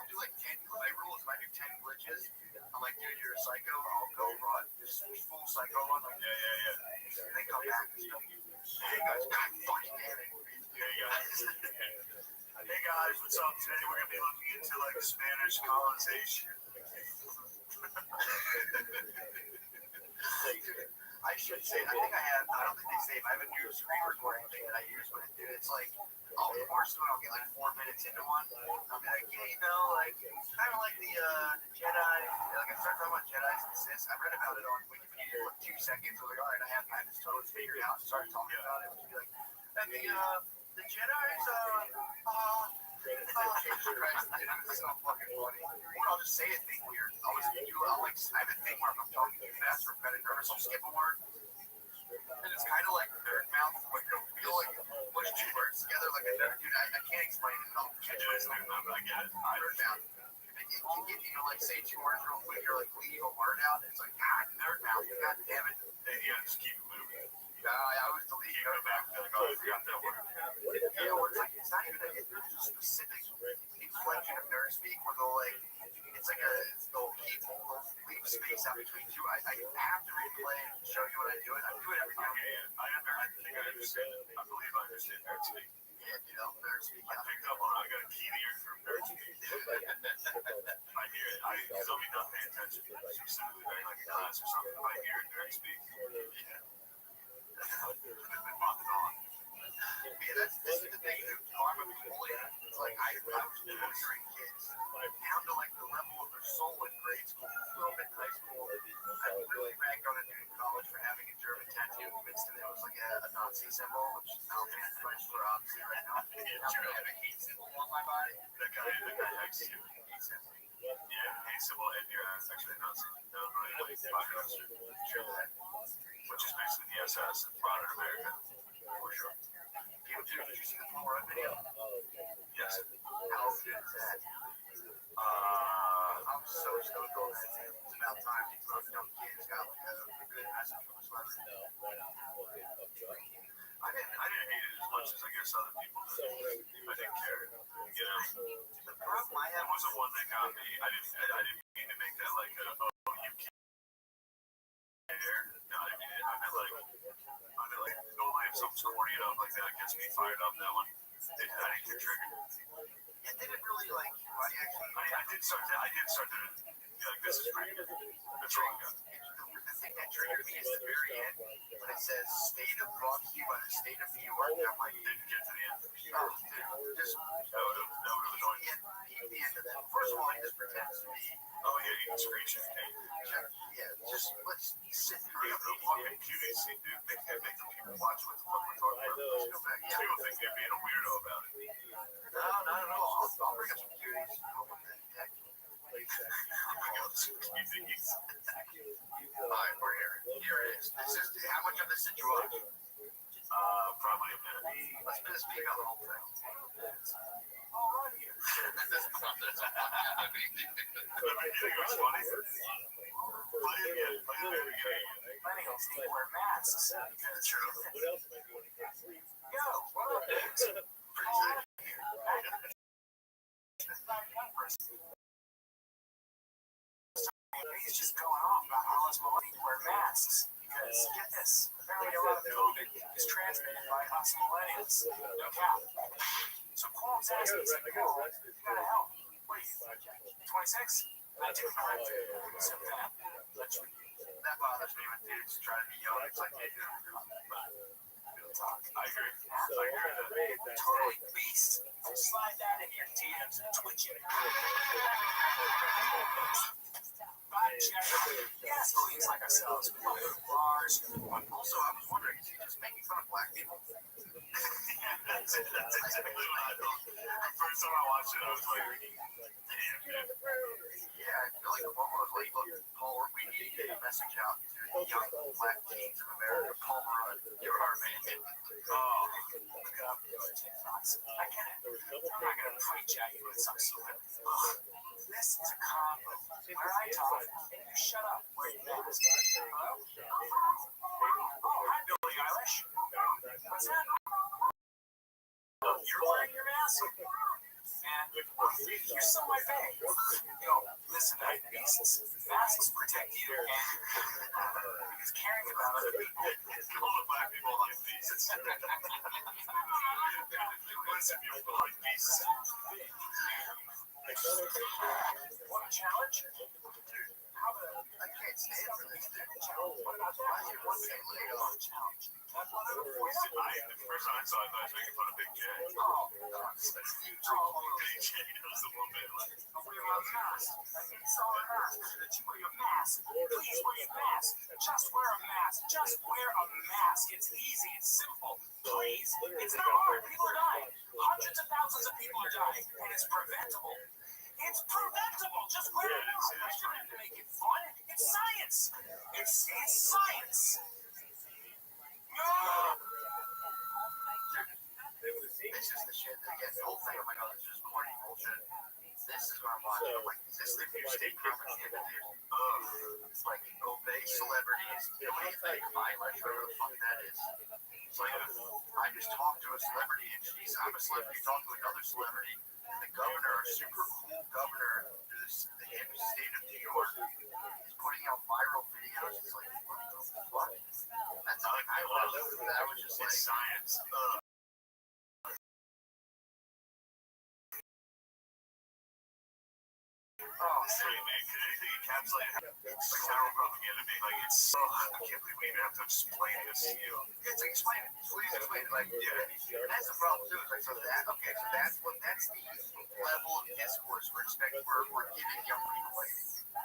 do like 10. My rule is if I do 10 glitches, I'm like, dude, you're a psycho. I'll go run. Just full psycho run. Like, yeah. And they come back and stuff. Hey guys, God fucking damn it. Hey guys. Hey guys, what's up? Today we're gonna be looking into like Spanish colonization. I should say, I don't think they save. I have a new screen recording thing that I use, but it's like, I'll get like 4 minutes into one. I'll be like, yeah, you know, like, kind of like the Jedi. Like, I start talking about Jedi's and Sith. I read about it on Wikipedia for 2 seconds. I was like, all right, I have this totally figured out. Started talking about it. It would be like, and the Jedi's, it's so fucking funny. Or I'll just say a thing weird. I have a thing where if I'm talking too fast or kind of nervous, I'll skip a word. And it's kind of like nerd mouth, where you'll feel like push 2 words together like a nerd. Dude, I can't explain it, but I'll catch myself. I get it. Nerd mouth. You can get, like say 2 words real quick, or like leave a word out, and it's like, God, nerd mouth, God damn it. Yeah, just keep it moving. I always delete it. Go back and be like, oh, I forgot that word. Yeah, or it's not even there's a specific inflection of nerd speak where they'll leave space out between 2. I have to replay and show you what I do. I do it every time. I think I understand it. I believe I understand nerd speak. Yeah, nerd speak. I picked up on it. I got a key ear from nerd speak. I hear it. Because I'll be not paying attention. Specifically during like a class or something. I hear nerd speak. Yeah. I've been mocked on. Yeah, this is the thing. I'm a bully. It's like I was torturing kids down to like the level of their soul in grade school, a little bit in high school. I really ragged on a dude in college for having a German tattoo, convinced him it was like a Nazi symbol, which I don't think is French for obviously right now. I have a hate symbol on my body. The guy hates you. Hate symbol. Yeah, hate symbol and your ass actually Nazi. That was really Sure that. Which is basically the SS in modern America. For sure. Did you see the Paul Rudd video? Yes. How good is that? I'm so stoked on that. It's about time these little young kids got like a good message from a celebrity. I didn't hate it as much as I guess other people did. I didn't care. You know? The problem I have It wasn't one that got me. I didn't mean to make that like you can't care. No, I mean it. I meant like normally if something's corny enough like that gets me fired up. That one, I didn't get triggered. It didn't really like. I did start to be like, this is pretty good. That's all I got. The thing that triggered me is the very end when it says "State of brought to you by the state of New York." And I'm like, Didn't get to the end. oh, dude, just That would have annoyed me. the end of that. First of all, he just pretends to be. Oh yeah, you can screenshot. Yeah, just let's sit through it. The fucking QDC, dude. Make the people watch what the fuck we're talking about. Let's go back. Yeah. People think they're being a weirdo about it. No, not at all. I'll bring up some cuties. Alright, we're here. Here it is. This is how much of this did you watch? Probably a minute. Let's speak on the whole thing. Millennials need to wear masks because True. What else am I doing here? yo, what up, dudes? Pretty good. He's just going off about how us millennials wear masks because get this, apparently a lot of COVID is transmitted by us millennials. No cap. So Qualms asked me, you gotta help. What are you, 26? I do correct. So That bothers me when dudes try to be young. It's like, hey, dude, I agree. totally beast. Slide that in your DMs and Twitch it. Vibe check. Yes, queens like ourselves. We love the bars. also, I was wondering, is he just making fun of black people? That's exactly what I thought. The first time I watched it, I was like, damn, dude. Yeah, I feel like Obama was like, look, Paul, we need to get a message out to the young black teens of America. Paul Rudd, you're our man. Oh, look up your TikToks. I get it. I'm not gonna preach at you with some sort of. This is a combo where I talk and you shut up. Where you at? Hello? Oh, hi, Billie Eilish. What's that? Oh, you're wearing your mask? Man, you're so my bae. Yo, listen, beasts. Masks protect you, and because caring about other people. All the black people like beasts. Listen, you're like beasts. Want a challenge? Dude, how about I can't stand for this, dude. what about that? Why is your one thing later on? Challenge. That's one of the voice. The first time I saw it, I was making fun of Big J. Oh, Big J knows the one man. Like, wear a mask. It's all an ask that you wear your mask. Please wear your mask. Just wear a mask. Just wear a mask. It's easy. It's simple. Please. It's not hard. People are dying. Hundreds of thousands of people are dying, and it's preventable. It's preventable. Just wear a mask. I don't have to make it fun. It's science. It's science. No. This is the shit that gets the whole thing. I'm like, oh, this is corny bullshit. This is what I'm watching. I'm like, is this the new state propaganda, dude? It's like, obey celebrities, donate mileage, whatever the fuck that is. It's like, I just talked to a celebrity, and I'm a celebrity talking to another celebrity. The governor, a super cool governor, the state of New York, is putting out viral videos. It's like, what the fuck? That's like, I was just like, science. Oh, Hey, man, can anything encapsulate like viral propaganda being like, it's so, I can't believe we even have to explain this to you. it's explain it. Please explain it. Like, yeah, that's the problem too. It's like, so that's the level of discourse we're giving young people. Like,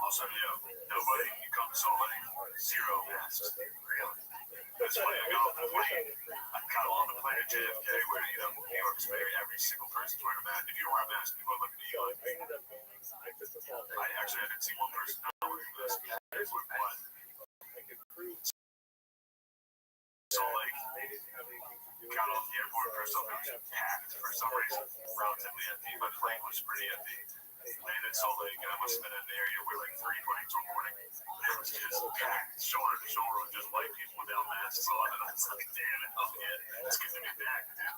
Also, nobody becomes somebody. Zero masks. really? That's funny. I got off the plane. I got on the plane at JFK where, New York's very, every single person's wearing a mask. If you don't wear a mask, people are looking at you like, I actually haven't seen one person not wearing a mask. There's one. So, like, got off the airport, first off, it was packed for some reason, relatively empty. My plane was pretty empty. Landed Salt Lake, and I must have been in an area where like 3 planes were boarding. It was just packed, shoulder to shoulder, with just white people without masks on. And I was like, damn it, it's good to be back, dude.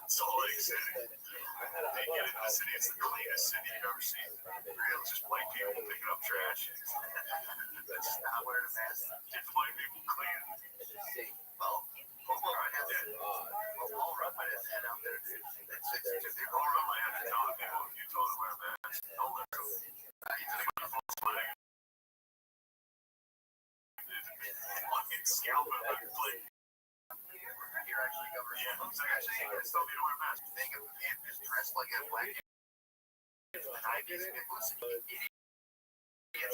Salt Lake City. They get into the city, it's the cleanest city you've ever seen. Real, just white people picking up trash. That's not wearing a mask. Just white people clean. Well, Paul Rudd has that. Paul Rudd might have that out there, dude. They're all around my head to tell people if you told them wear a mask. Don't let them. He's a false flag. Fucking scalp him like a flake. You're actually governor. Yeah, it's like, actually, you guys tell me to wear a mask. Think of him just dressed like a black kid. And I just been listening to idiot I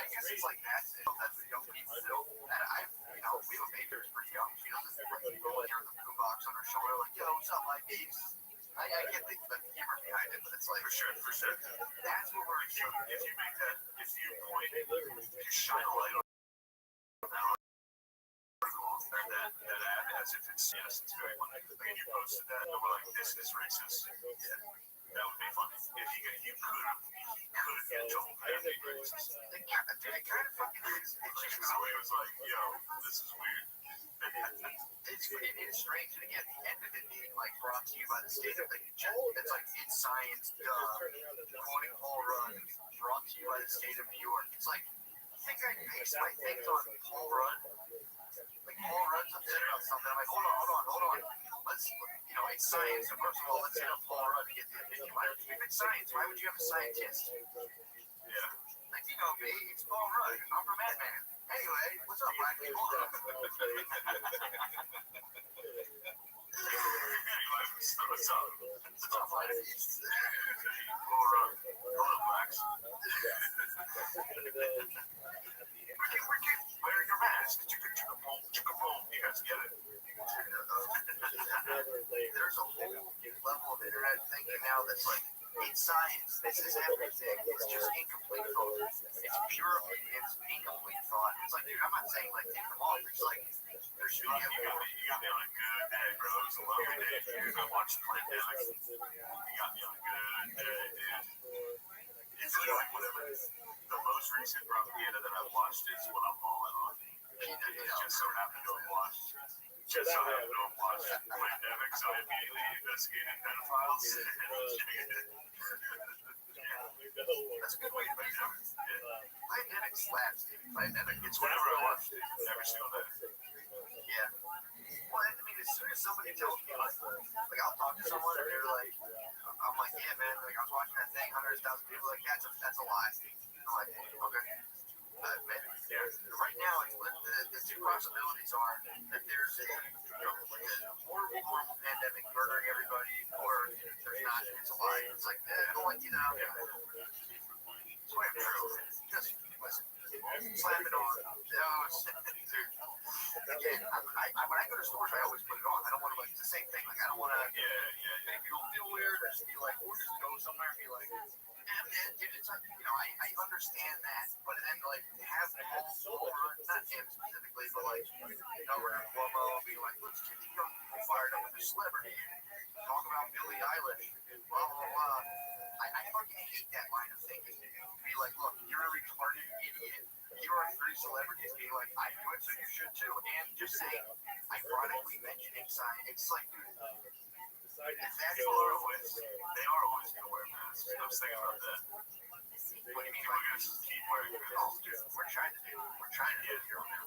guess it's like that's what young people do. And we have a baby who's pretty young. She doesn't roll here with the boombox on her shoulder like, yo, what's up, my babes? I get the humor behind it, but it's like, For sure. that's what we're If you make that, if you point, if you shine a light on that ad as if it's very funny. Like if you posted that and we're like, this is racist. Yeah, that would be funny. If he could get in trouble for being racist. It kind of fucking is. So he was like, yo, this is weird. It's strange, and again, the end of it being like brought to you by the state of it's like in science, quoting Paul Rudd, brought to you by the state of New York. It's like, I think I based my things on Paul Rudd. Like Paul Rudd's upset about something. I'm like, hold on. Let's, it's science. So first of all, let's hit up Paul Rudd to get the opinion. If it's science, why would you have a scientist? Yeah. Like, me, it's Paul Rudd. I'm from Mad Men. Anyway, what's up, black people? What's up, ladies? Hello, blacks. Wear your mask. You guys get it? There's a whole level of internet thinking now that's like, it's science, this is everything. It's just incomplete thought. It's pure opinions, incomplete thought. It's like, dude, I'm not saying like take them off. It's like there's You got me on a good day, bro. It was a lovely day for you. I watched the pandemic. You got me on a good day, dude. It's like whatever. The most recent propaganda that I've watched is what I'm falling on. It's just so happened to have watched. Just so happened to have watched the pandemic, so I immediately investigated pedophiles. That's a good way to put it. Pandemic slaps, dude. Pandemic, It's whenever I watch it, every single day. yeah. Well, I mean, as soon as somebody tells me, like I'll talk to someone and they're like, I'm like, yeah, man, like I was watching that thing, hundreds of thousands of people, like, yeah, that's a lie. I'm like, okay. Man, right now, the two possibilities are that there's a horrible pandemic murdering everybody, or there's not, it's a lie. It's like, it's way true. Just listen, slap it on. Again, when I go to stores, I always put it on. I don't want to, it's the same thing. Like, I don't want to make people feel weird or just be like, or just go somewhere and be like, it's like, I understand that, but then, like, have Paul Rudd, not him specifically, but, like, Cuomo be like, let's get the young people fired up with the celebrity, talk about Billie Eilish, blah, blah, blah. I fucking hate that line of thinking. Be like, look, you're a retarded idiot. You are three celebrities being like, I do it, so you should too. And just saying, ironically mentioning science. It's like, dude, People are always going to wear masks. I was thinking about that. what do you mean? People are going to keep wearing masks. Oh, dude, we're trying to do it here now.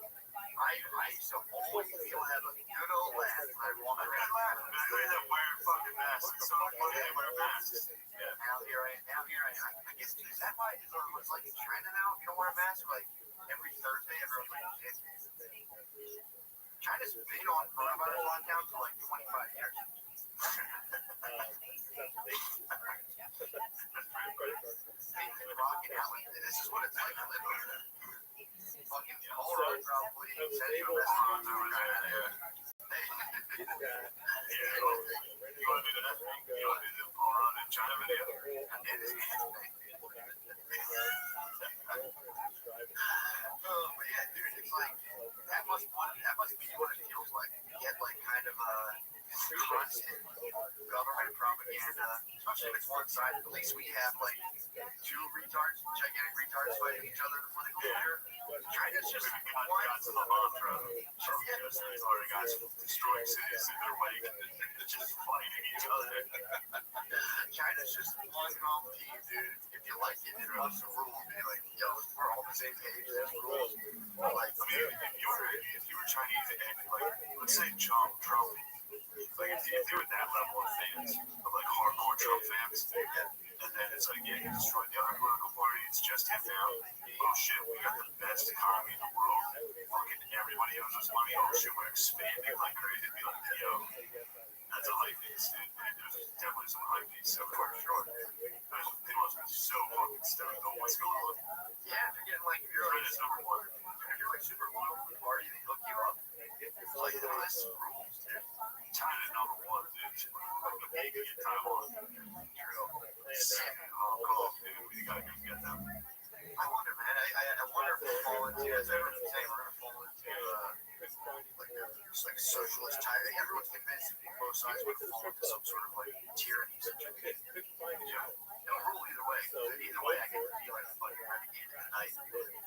I used to always feel have a good old laugh when I walk I'm around. not laughing, man. They wear fucking masks. It's so funny they wear masks. Yeah. Now here I am. I guess, is that why it's like in China now? If you don't wear a mask, like every Thursday, everyone's like, shit. China's been on coronavirus lockdown for like 25 years. Rocking out with it. This is what it's like to live over there. Fucking Paul Rudd probably said he was over China. You want to do that? You want to do the Paul Rudd in China video? But yeah, dude, it's like that must be what it feels like. You get like kind of a constant government propaganda, especially if it's one side. At least we have like two gigantic retards fighting each other in the political sphere. China's just one. Got to the mantra. Already got destroying cities in their wake. Just fighting each other. China's just one home team, dude. If you like it, it wants the rules. Be like, yo, we're all on the same page. There's rules. Like, I mean, if you were Chinese and like, let's say Trump, like if they were that level of fans, of like hardcore Trump fans, and then it's like, yeah, he destroyed the other political party, it's just him now. Oh shit, we got the best economy in the world. Fucking everybody owes us money. Oh shit, we're expanding like crazy. Be like, yo, that's a hype. beats, dude. There's definitely some high beats, so for sure. They must be so fucking stoked on what's going on. Yeah, they're getting like, if you're like, It's number one. if you're like super loyal to the party, they hook you up. It's like, oh, this rules, dude. China's number one, dude. You get Taiwan. True. Oh, cool, dude. We gotta go get them. I wonder, man. I wonder if we'll fall into, as everyone's saying, we're gonna fall into like just like socialist China. Everyone's convinced both sides would fall into some sort of like tyranny situation. It'll rule either way. Either way, I get the feeling I'm fucking renegated tonight,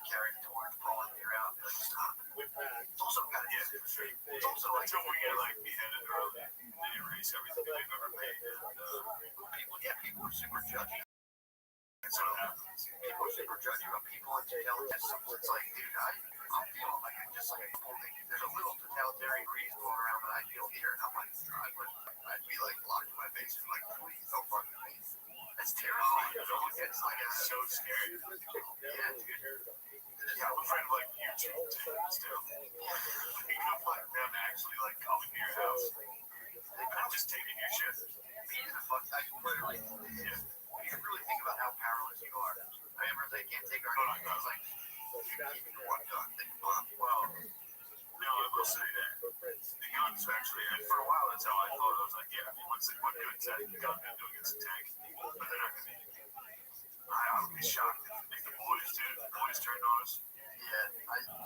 carrying the torch, pulling me around, be like, stop. It's also got to it's also like Until we get like beheaded early, they erase everything they've ever made. And people are super judgy. that's what happens. People are super judgy about people in totalitarianism. It's like, dude, I'm feeling like I'm just like there's a little totalitarian breeze going around that I feel here, and I'm like, I'd be like locked in my basement, like, please don't fuck with me. That's terrifying. It's like So scary. yeah, dude. Yeah, I'm afraid of like YouTube tapes too. Thinking of like them actually like coming to your house and just taking your shit. Being the fuck, I literally, you can really think about how powerless you are. I remember they can't take our gun. I was like, you keep your one gun. Well, no, I will say that the guns actually, and for a while that's how I thought. I was like, yeah, I mean, what good is that gun doing against a tank? But they're not gonna be. I would be shocked if the boys turned on us. Yeah,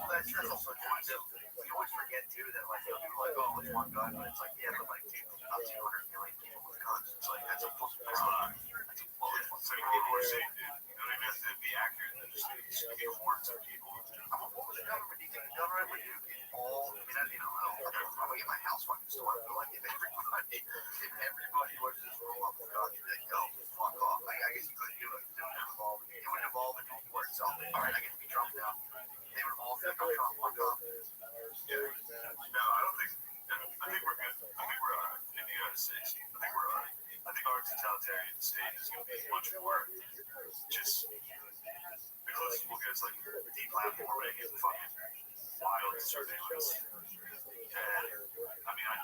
that's true. Also, we always forget too that like people are like, oh, it's one gun, but it's like, yeah, but like, dude, about 200 million people with guns. It's like that's a fucking problem. That's a fucking It's like World War Z, dude. You don't even have to be accurate. Just be hordes of people. What was the government? Do you think the government would do all? I mean, I don't know. I'm gonna get my house fucking stolen. But like, if everybody was just roll up the guns, you'd be like, yo, fuck off. Like, I guess you couldn't do it. It wouldn't evolve into war itself. All right, I get to be Trump now. They would all feel like Trump. Fuck off. No, I don't think. I think we're good. I think we're alright in the United States. I think we're alright. I think our totalitarian state is going to be much more just because we'll get like deplatforming and fucking wild surveillance. And I mean, I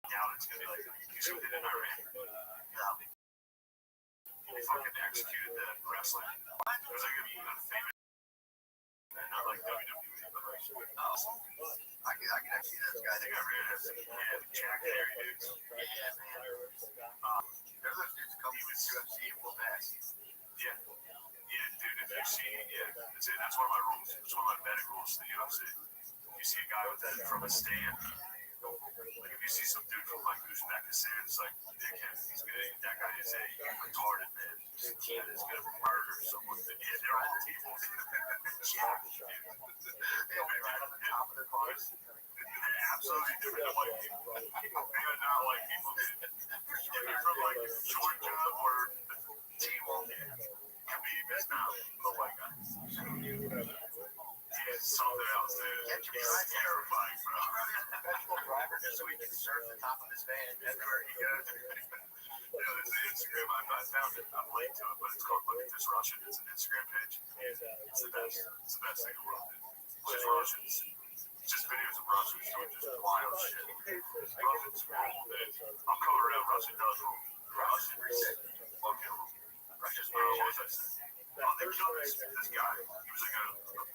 doubt it's going to be like you see what they did in Iran. They fucking executed that wrestler. It was like a famous, not like WWE, but like, I can actually see this guy. they got rid of Jack Harry dudes. Yeah, man. There's those dudes coming with UFC and whoop ass. Yeah, dude. If you see, that's one of my rules. It's one of my betting rules to the UFC. You see a guy with that from a stand. Like if you see some dude from like Uzbekistan, it's like that guy is a retarded man. He is gonna murder someone. Yeah, they're all people. They only ride on the top of their cars. They're absolutely different than white people. They are not white people. If you're from like Georgia or T-Mobile, Khabib is not a white guy. He's something else, dude. It's terrifying, bro. Professional driver just so he can surf the top of his van everywhere he goes. There's an Instagram. I found it. I'm late to it, but it's called Look at This Russian. It's an Instagram page. It's the best. It's the best thing in the world, dude. Just Russians. Just videos of Russians doing just wild shit. Russians rule, dude. I'm coming around. Russian does rule. Russian reset. Fucking rule. Russia's what was I saying? They killed this guy. He was like a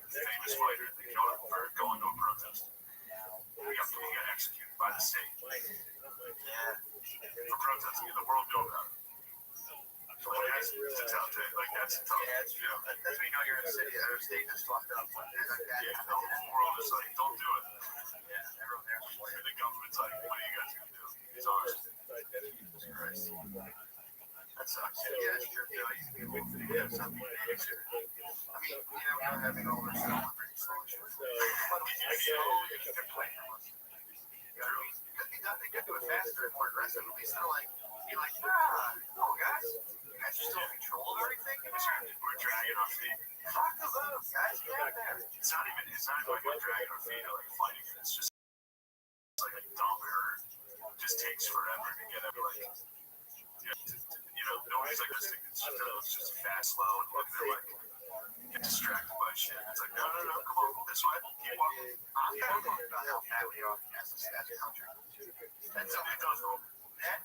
famous fighter. They killed him for going to a protest. He got executed by the state. Yeah. For protesting, and the world knew about it. So that's totalitarian. Like that's tough. Yeah, it's true. That's when you know you're in a city or a state that's fucked up. When there's like that. Yeah, the whole world is like, don't do it. Yeah, everyone there's like, And the government's like, what are you guys gonna do? It's ours. Jesus Christ. That sucks. Yeah, it's true. You know, you can be able to do something. I mean, we're having all this stuff with pretty slow shit. They're playing us. You know what I mean? They could do it faster and more aggressive. At least they're like, be like, no, guys, you guys are still in control of everything. We're dragging our feet. Talk to them, guys. Get out there. It's not even like we're dragging our feet or like fighting it. It's just like a dumb herd. It just takes forever to get it. Like, nobody's like this thing. It's just fast, slow, and look, they're like get distracted by shit. It's like, no, come on, this way. Keep walking. I'm talking about how fat we are as a country. And somebody does roll. That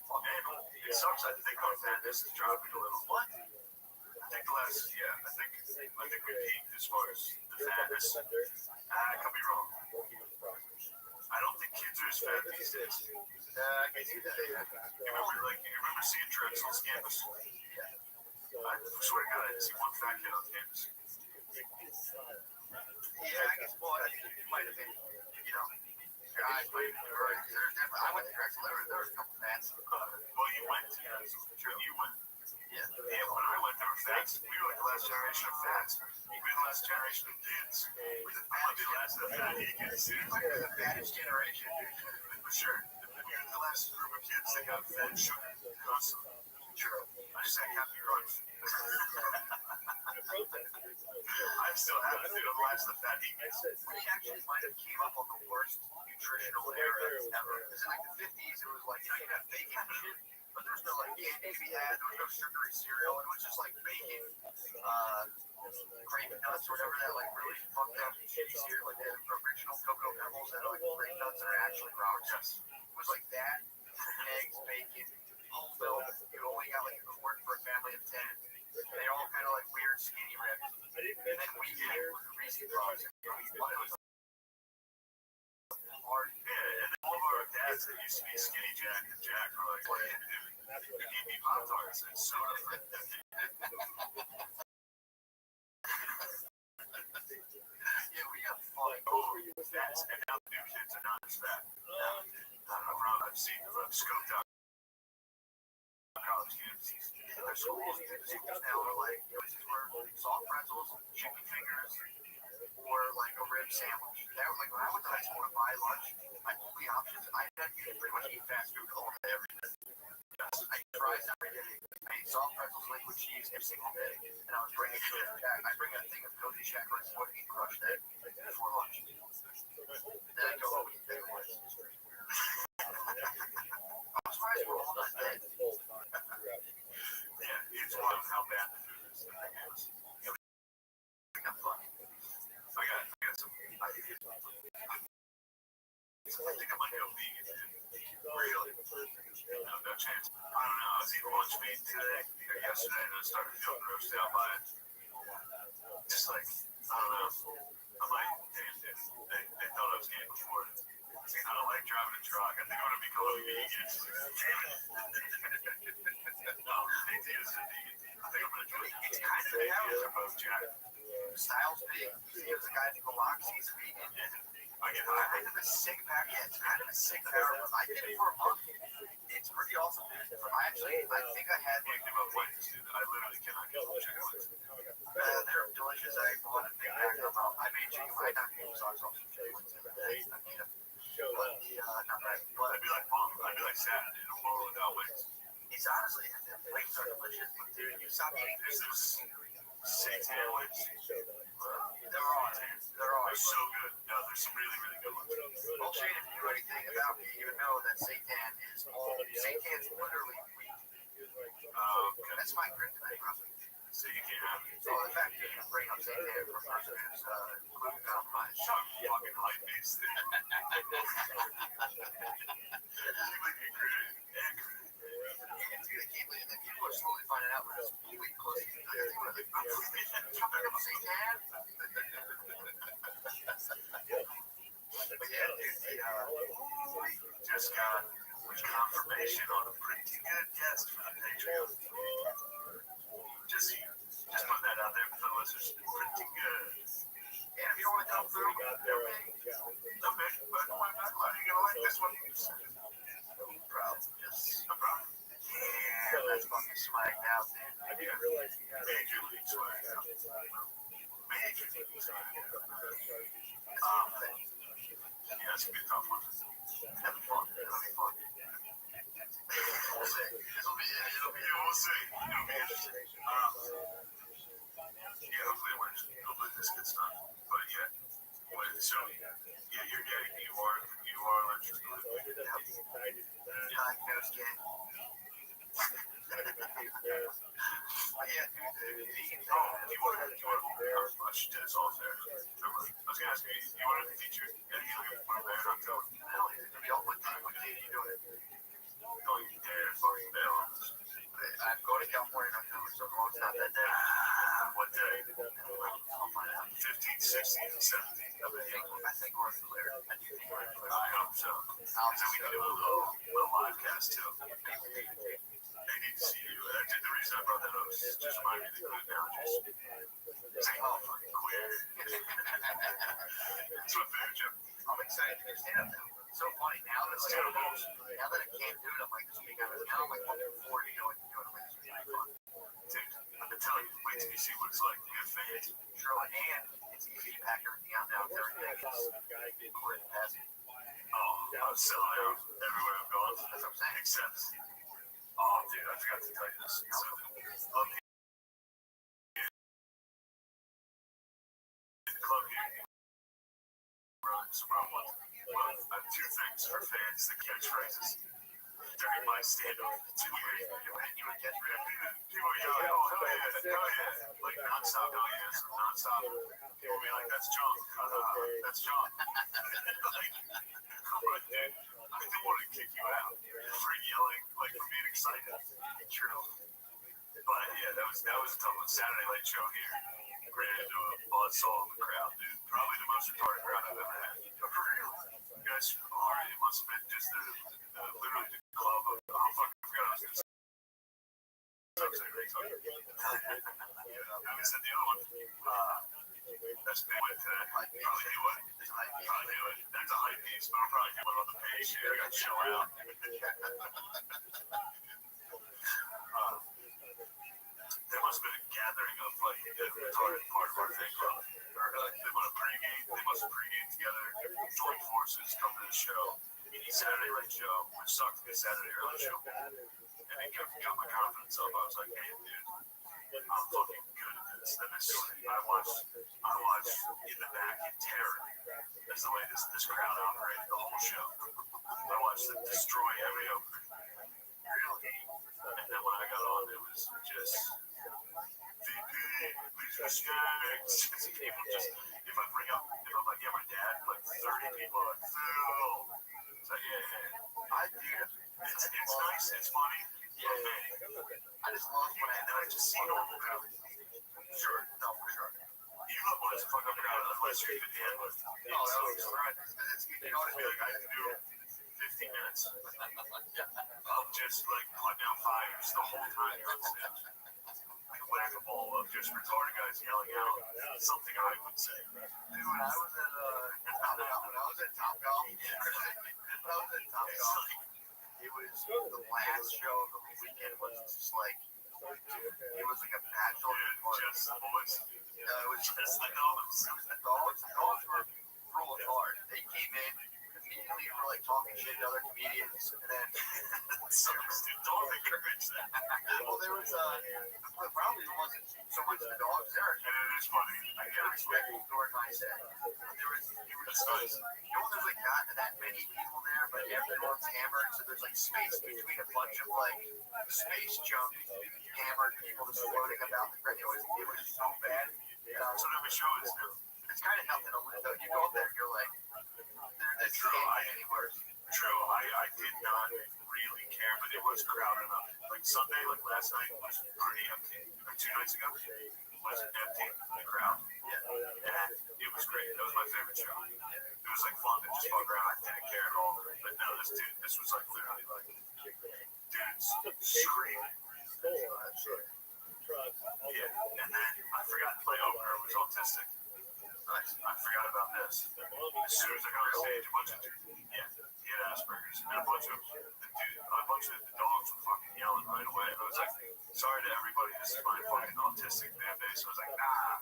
It sucks. I think our fatness is dropping a little. What? I think we peaked as far as the fatness. I could be wrong. I don't think kids are as fat these days. I can see that. You remember seeing Drexel's campus? I swear to God, I didn't see one fat kid on campus. Yeah, I guess. Well, I think it might have been, your eyes might have been right. I went to Drexel. There was a couple fans. Well, you went. True, you went. Yeah. Yeah, when I went, there were fats. We were like the last generation of fats. We were the last generation of dudes. We're the last of the fat kids. We're the fattest generation. For sure. We were the last group of kids that got fed sugar constantly. True. I just had happy growth. I still have it, dude. I'm the last of the fat kids. We actually might have came up on the worst nutritional era ever. Because in like the 50s, it was like, you have bacon and shit, but there's no like candy to be had. There was no sugary cereal. It was just like bacon, grape nuts or whatever that like really fucked up shitty cereal, like the original cocoa pebbles that are like grape nuts that are actually rocks. It was like that, eggs, bacon, whole milk. You only got like a quart for a family of 10. They're all kind of like weird skinny ribs. And then we came with the Reese Frogs. It was hard. Yeah, and then all of our dads that used to be Skinny Jack and Jack were like, what are you doing? You gave me Pop-Tarts and soda. Yeah, we got fun. Fats, and now the new kids are not as fat. I've seen, I've scoped out college campuses. Their schools now are like, this is where soft pretzels, chicken fingers, or like a rib sandwich. That was like when I went to high school to buy lunch, my only options, I had to pretty much eat fast food all day, every day. I eat fries every day. I eat soft pretzels, liquid cheese every single day. And I was bringing I bring a thing of Cozy Shack or what eat crushed egg before lunch. Then I go home and eat takeaways. I'm surprised we're all not dead. Yeah, it's wild how bad the food is. I guess. We got fun. I got some. I think I might go vegan. Really? No chance. I don't know. I was eating lunch meat today or yesterday, and I started feeling grossed out by it. Just like, I don't know. I'm like, damn, dude. They thought I was gay before. I don't like driving a truck. I think I'm gonna become a vegan. Damn it. No, they do is a vegan. I think I'm gonna do it. It's kind of They're both Jack. Styles big. He was a guy named Galaxy. He's a vegan. I did a sick power. Yeah, it's kind of a sick power. I did it for a month. It's pretty awesome. I think I had Like, give up weight, dude. I literally cannot get some chicken wings. they're delicious. I bought a big pack of them. I made chicken. I knocked the sauce off some chicken wings the other day. I made them. But I'd be like mom. I'd be like sad, dude. I'm all without wings. it's honestly, the wings are delicious. But dude, you stop eating There's those seitan wings. They're all so good. No, there's some really, really good ones. Well, Shane, if you knew anything about me, you would know that seitan's literally weak. That's my kryptonite, bro. So you can't have it. So the fact that you bring up seitan for person who's gluten compromised. Shut up, fucking hype beast. People are slowly finding out we're just way close to each other. Seitan? But yeah, dude, Just got confirmation on a pretty good guest for the Patreon. Just put that out there for the listeners. Pretty good. yeah, if you don't want to come through, No big, but why not? Are you gonna like this one? no problem. No problem. Yeah, that's fucking swagged out, dude. Major league swag. Major league swag. Yeah, it's gonna be a tough one. Having fun. It'll be fun. We'll see. We'll see. It'll be interesting. Yeah, hopefully it works. Hopefully this gets done. But yeah, so yeah, you're gay. You are allergic to gluten. Diagnosed gay. But yeah, dude, the vegan thing. I should do this all there. I was gonna ask you, you want to teach you anything from there until Hell yeah, what day are you doing it? going there, fucking bail on this too. They need to see you. The reason I brought that up is just remind me of the good analogies. Say, oh, fucking queer. It's my favorite joke. I'm excited to get stand up now. It's so funny now that now that I can't do it, I'm like, this week now I'm like looking forward to going to do it. I'm like, this is really fun. Dude, I've been telling you, wait till you see what it's like to be a fan. Sure, and it's easy to pack everything out now. Everything is quick, passing. Oh, I'm selling out everywhere I've gone. That's what I'm saying. Except, oh, dude, I forgot to tell you this. So, up here, the club here, runs around one. Well, I have two things for fans that catchphrases during my stand-up. Two weird. You would get rid of it. People yell, oh, hell yeah. Like, non-stop, hell yes. Non-stop. People be like, that's John. That's John. Like, come on, dude. I don't want to kick you out for yelling, like, for being excited. True. But, yeah, that was a tough one. Saturday Night Show here. Ran into a buzzsaw in the crowd, dude. Probably the most retarded crowd I've ever had. You guys, alright, it must have been just literally the club of, oh, fuck, I forgot I was going to say. I said the other one. That's been with probably knew it. That's a hype piece, but I'll probably do one on the page here. I got to chill out. There must have been a gathering of like the retarded part of our thing. They want to pregame. They must have pregamed together. Joint forces come to the show. Saturday Night Show, which sucked because Saturday early show. And it got my confidence up. I was like, hey, dude, I'm fucking good at this. Then I watched in the back in terror as the way this crowd operated the whole show. I watched them destroy every opener. Really? And then when I got on, it was just VP, please respect. People just, if I'm like, yeah, my dad, like 30 people are like, Phil. It's like, yeah. It's nice, it's funny. Yeah, man. I just love when I just see normal crowd. Sure, no, for sure. You love when it's a fucking crowd unless you're the dad with. No, that was right. You know what I mean? Like, I can do 15 minutes. Of just like putting out fires the whole time you're on stage. Like whack-a-mole of just retarded guys yelling out something I would say. Dude, when I was at Topgolf, it was the last show of the weekend was just like it was like a bachelor party. Just the boys. It was just the dogs. It was the dogs. The dogs were rolling hard. They came in immediately and were like talking shit to other comedians, and then don't encourage that. Well, there was the problem wasn't so much the dogs there. And it is funny. I get a respectful story mindset. There's like not that many people there, but everyone's hammered, so there's like space between a bunch of like space junk hammered people just floating about the ground. It was so bad. So every show is new. It's kind of nothing to lose though. You go up there and you're like, there's True, anywhere. True, I did not really care, but it was crowded enough. Like Sunday, like last night was pretty empty. Like 2 nights ago, it was empty, the crowd. Yeah. And it was great. That was my favorite show. It was like fun to just fuck around. I didn't care at all. But no, this was like literally like dudes screaming. Yeah, and then I forgot to play opener. It was autistic. I forgot about this. As soon as I got on stage, a bunch of he had Asperger's, and a bunch of the dogs were fucking yelling right away. I was like, sorry to everybody, this is my fucking autistic fan base. I was like,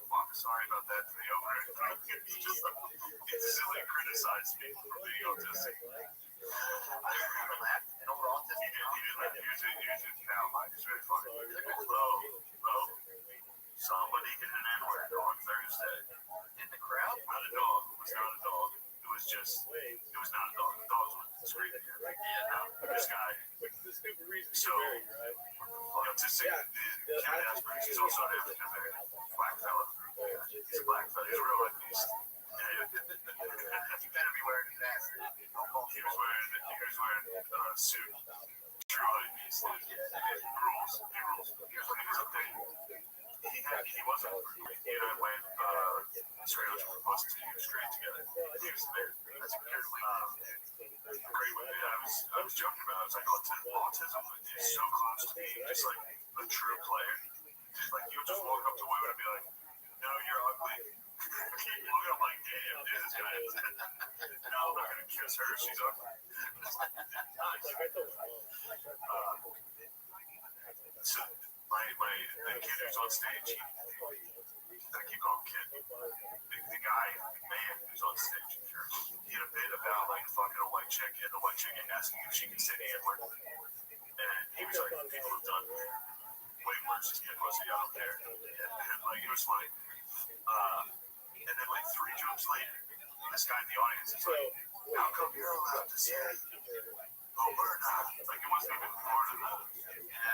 fuck, sorry about that to the opener. It's just instantly criticized people for being autistic. I remember that. An old autistic. He did like use it now, like it's very funny. Low. Somebody hit an N-word on Thursday. In the crowd? Not a dog. It was not a dog. It was not a dog. The dogs were screaming. This guy. So, autistic, the cat Asperger's, he's also an African-American black fella. He's a black fella. He's a real life beast. You better be wearing his ass. He was wearing a suit. True life beast. He rules. He was up there. he wasn't. He and I went straight up from bus to straight together. He was there. That's great with it. I was joking about it. I was like, autism is so close to being just like a true player. Just like you would just walk up to women and be like, "No, you're ugly." I'm like, "Damn, dude, this guy is." No, I'm not gonna kiss her. She's ugly. So the kid who's on stage, I keep calling kid. The guy, man, who's on stage, he had a bit about like fucking a white chick, and the white chick asking if she can say the N-word. And he was like, people have done way worse to get pussy, I don't care. And like, it was funny. And then like 3 jokes later, this guy in the audience is like, how come you're allowed to say, oh, we're not? Like, it wasn't even part of the,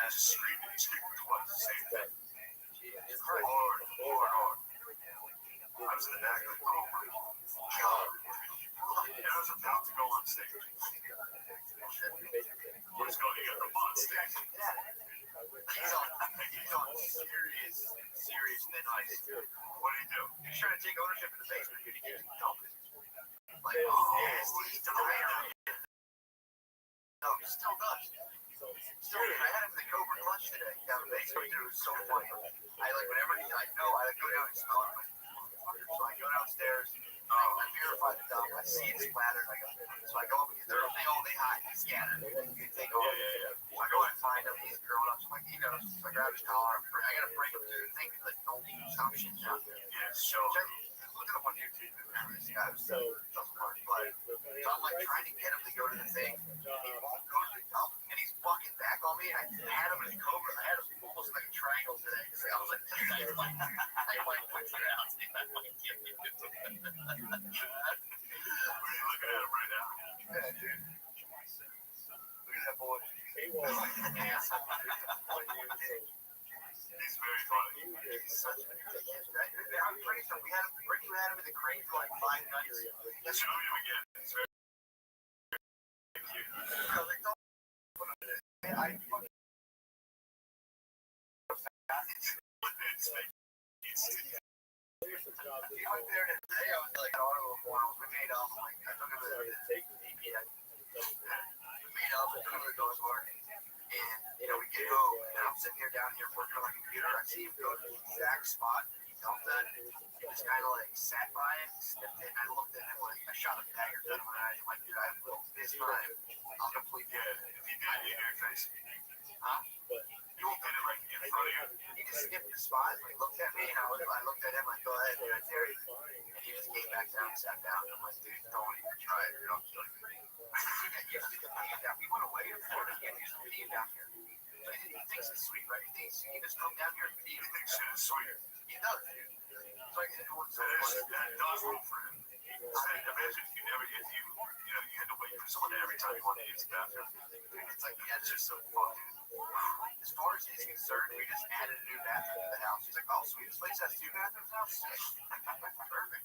just screaming, he screamed twice, the same thing. Hard. I was in the back like, oh my God. And I was about to go on stage. What's going on? You got the on stage. He's on serious thin ice. What did he do? He's trying to take ownership of the basement. He keeps dumping. Like, He's diarrhea. No, he still does. I had him in the Cobra lunch today down the basement. It was so funny. I like whenever I go down and smell it. So I go downstairs. I verify the dump. I see it splattered. So I go up. They hide. They scatter. They take off. So I go and find him. He's growing up. So I'm like, he knows. So I grab his collar. I gotta break him to the thing. Like, don't stop shit down there. Yeah, so Look at him on YouTube. This guy doesn't work. But so I'm like trying to get him to go to the thing. He won't go to the dump. And he's fucking back on me. And I had him in the Cobra. I had him almost like a triangle today. So I was like, I might put you out. What are you looking at him right now? Yeah, dude. Look at that boy. He's very funny. He's such a I'm pretty sure Brittany had him in the crate for like 5 nights. Let's show him again. He's very cute. I was like, don't put him in it. He went there today. I was like, we made up. Like, I took him to the DPI. We made up. I took him to the dog park. And, we get home. And I'm sitting here down here working on my computer. I see him go to the exact spot. He dumped that. He just kind of like sat by it, sniffed it, and I looked at him like I shot a dagger to him. And I'm like, dude, this time, I'll complete it. If he did, in your face. Huh? You won't get it right in front of you. He just skipped the spot. He looked at me, and I looked at him like, go ahead, dude, I dare you. And he just came back down and sat down. I'm like, dude, don't even try it. You don't kill you. We went away to Florida. He had used to be down here. So he thinks it's sweet, right? He just come down here and eat. He thinks shit is sweet. He does, dude. So I can do it. That does roll for him. Imagine if you never get you had to wait for someone every time you want to use the bathroom. It's like, yeah, it's just so fucking. As far as he's concerned, we just added a new bathroom to the house. He's like, oh, sweet, this place has 2 bathrooms now? Perfect.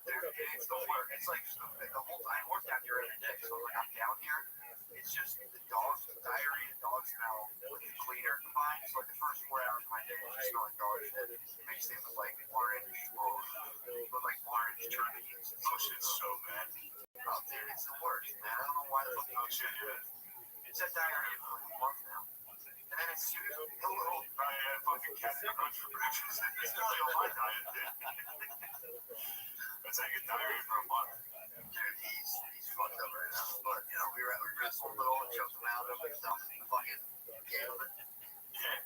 Dude, it's the work. It's like the whole time we're down here every day. So like I'm down here, it's just the dogs, the diarrhea, the dog smell with the cleaner combined. So like the first 4 hours of my day, I just smell like dog shit. It makes things like orange, turbines. Oh, shit's so bad. Oh, dude, it's the worst, man. I don't know why the fuck you shit is. It's a diarrhea for like a month now. And then as soon as I had fucking Captain Crunch for breakfast. It's really on my diet, dude. That's how you get diarrhea for a month. Dude, he's fucked up right now. But, we wrestled little and choked him out of himself and fucking gave him it. Yeah.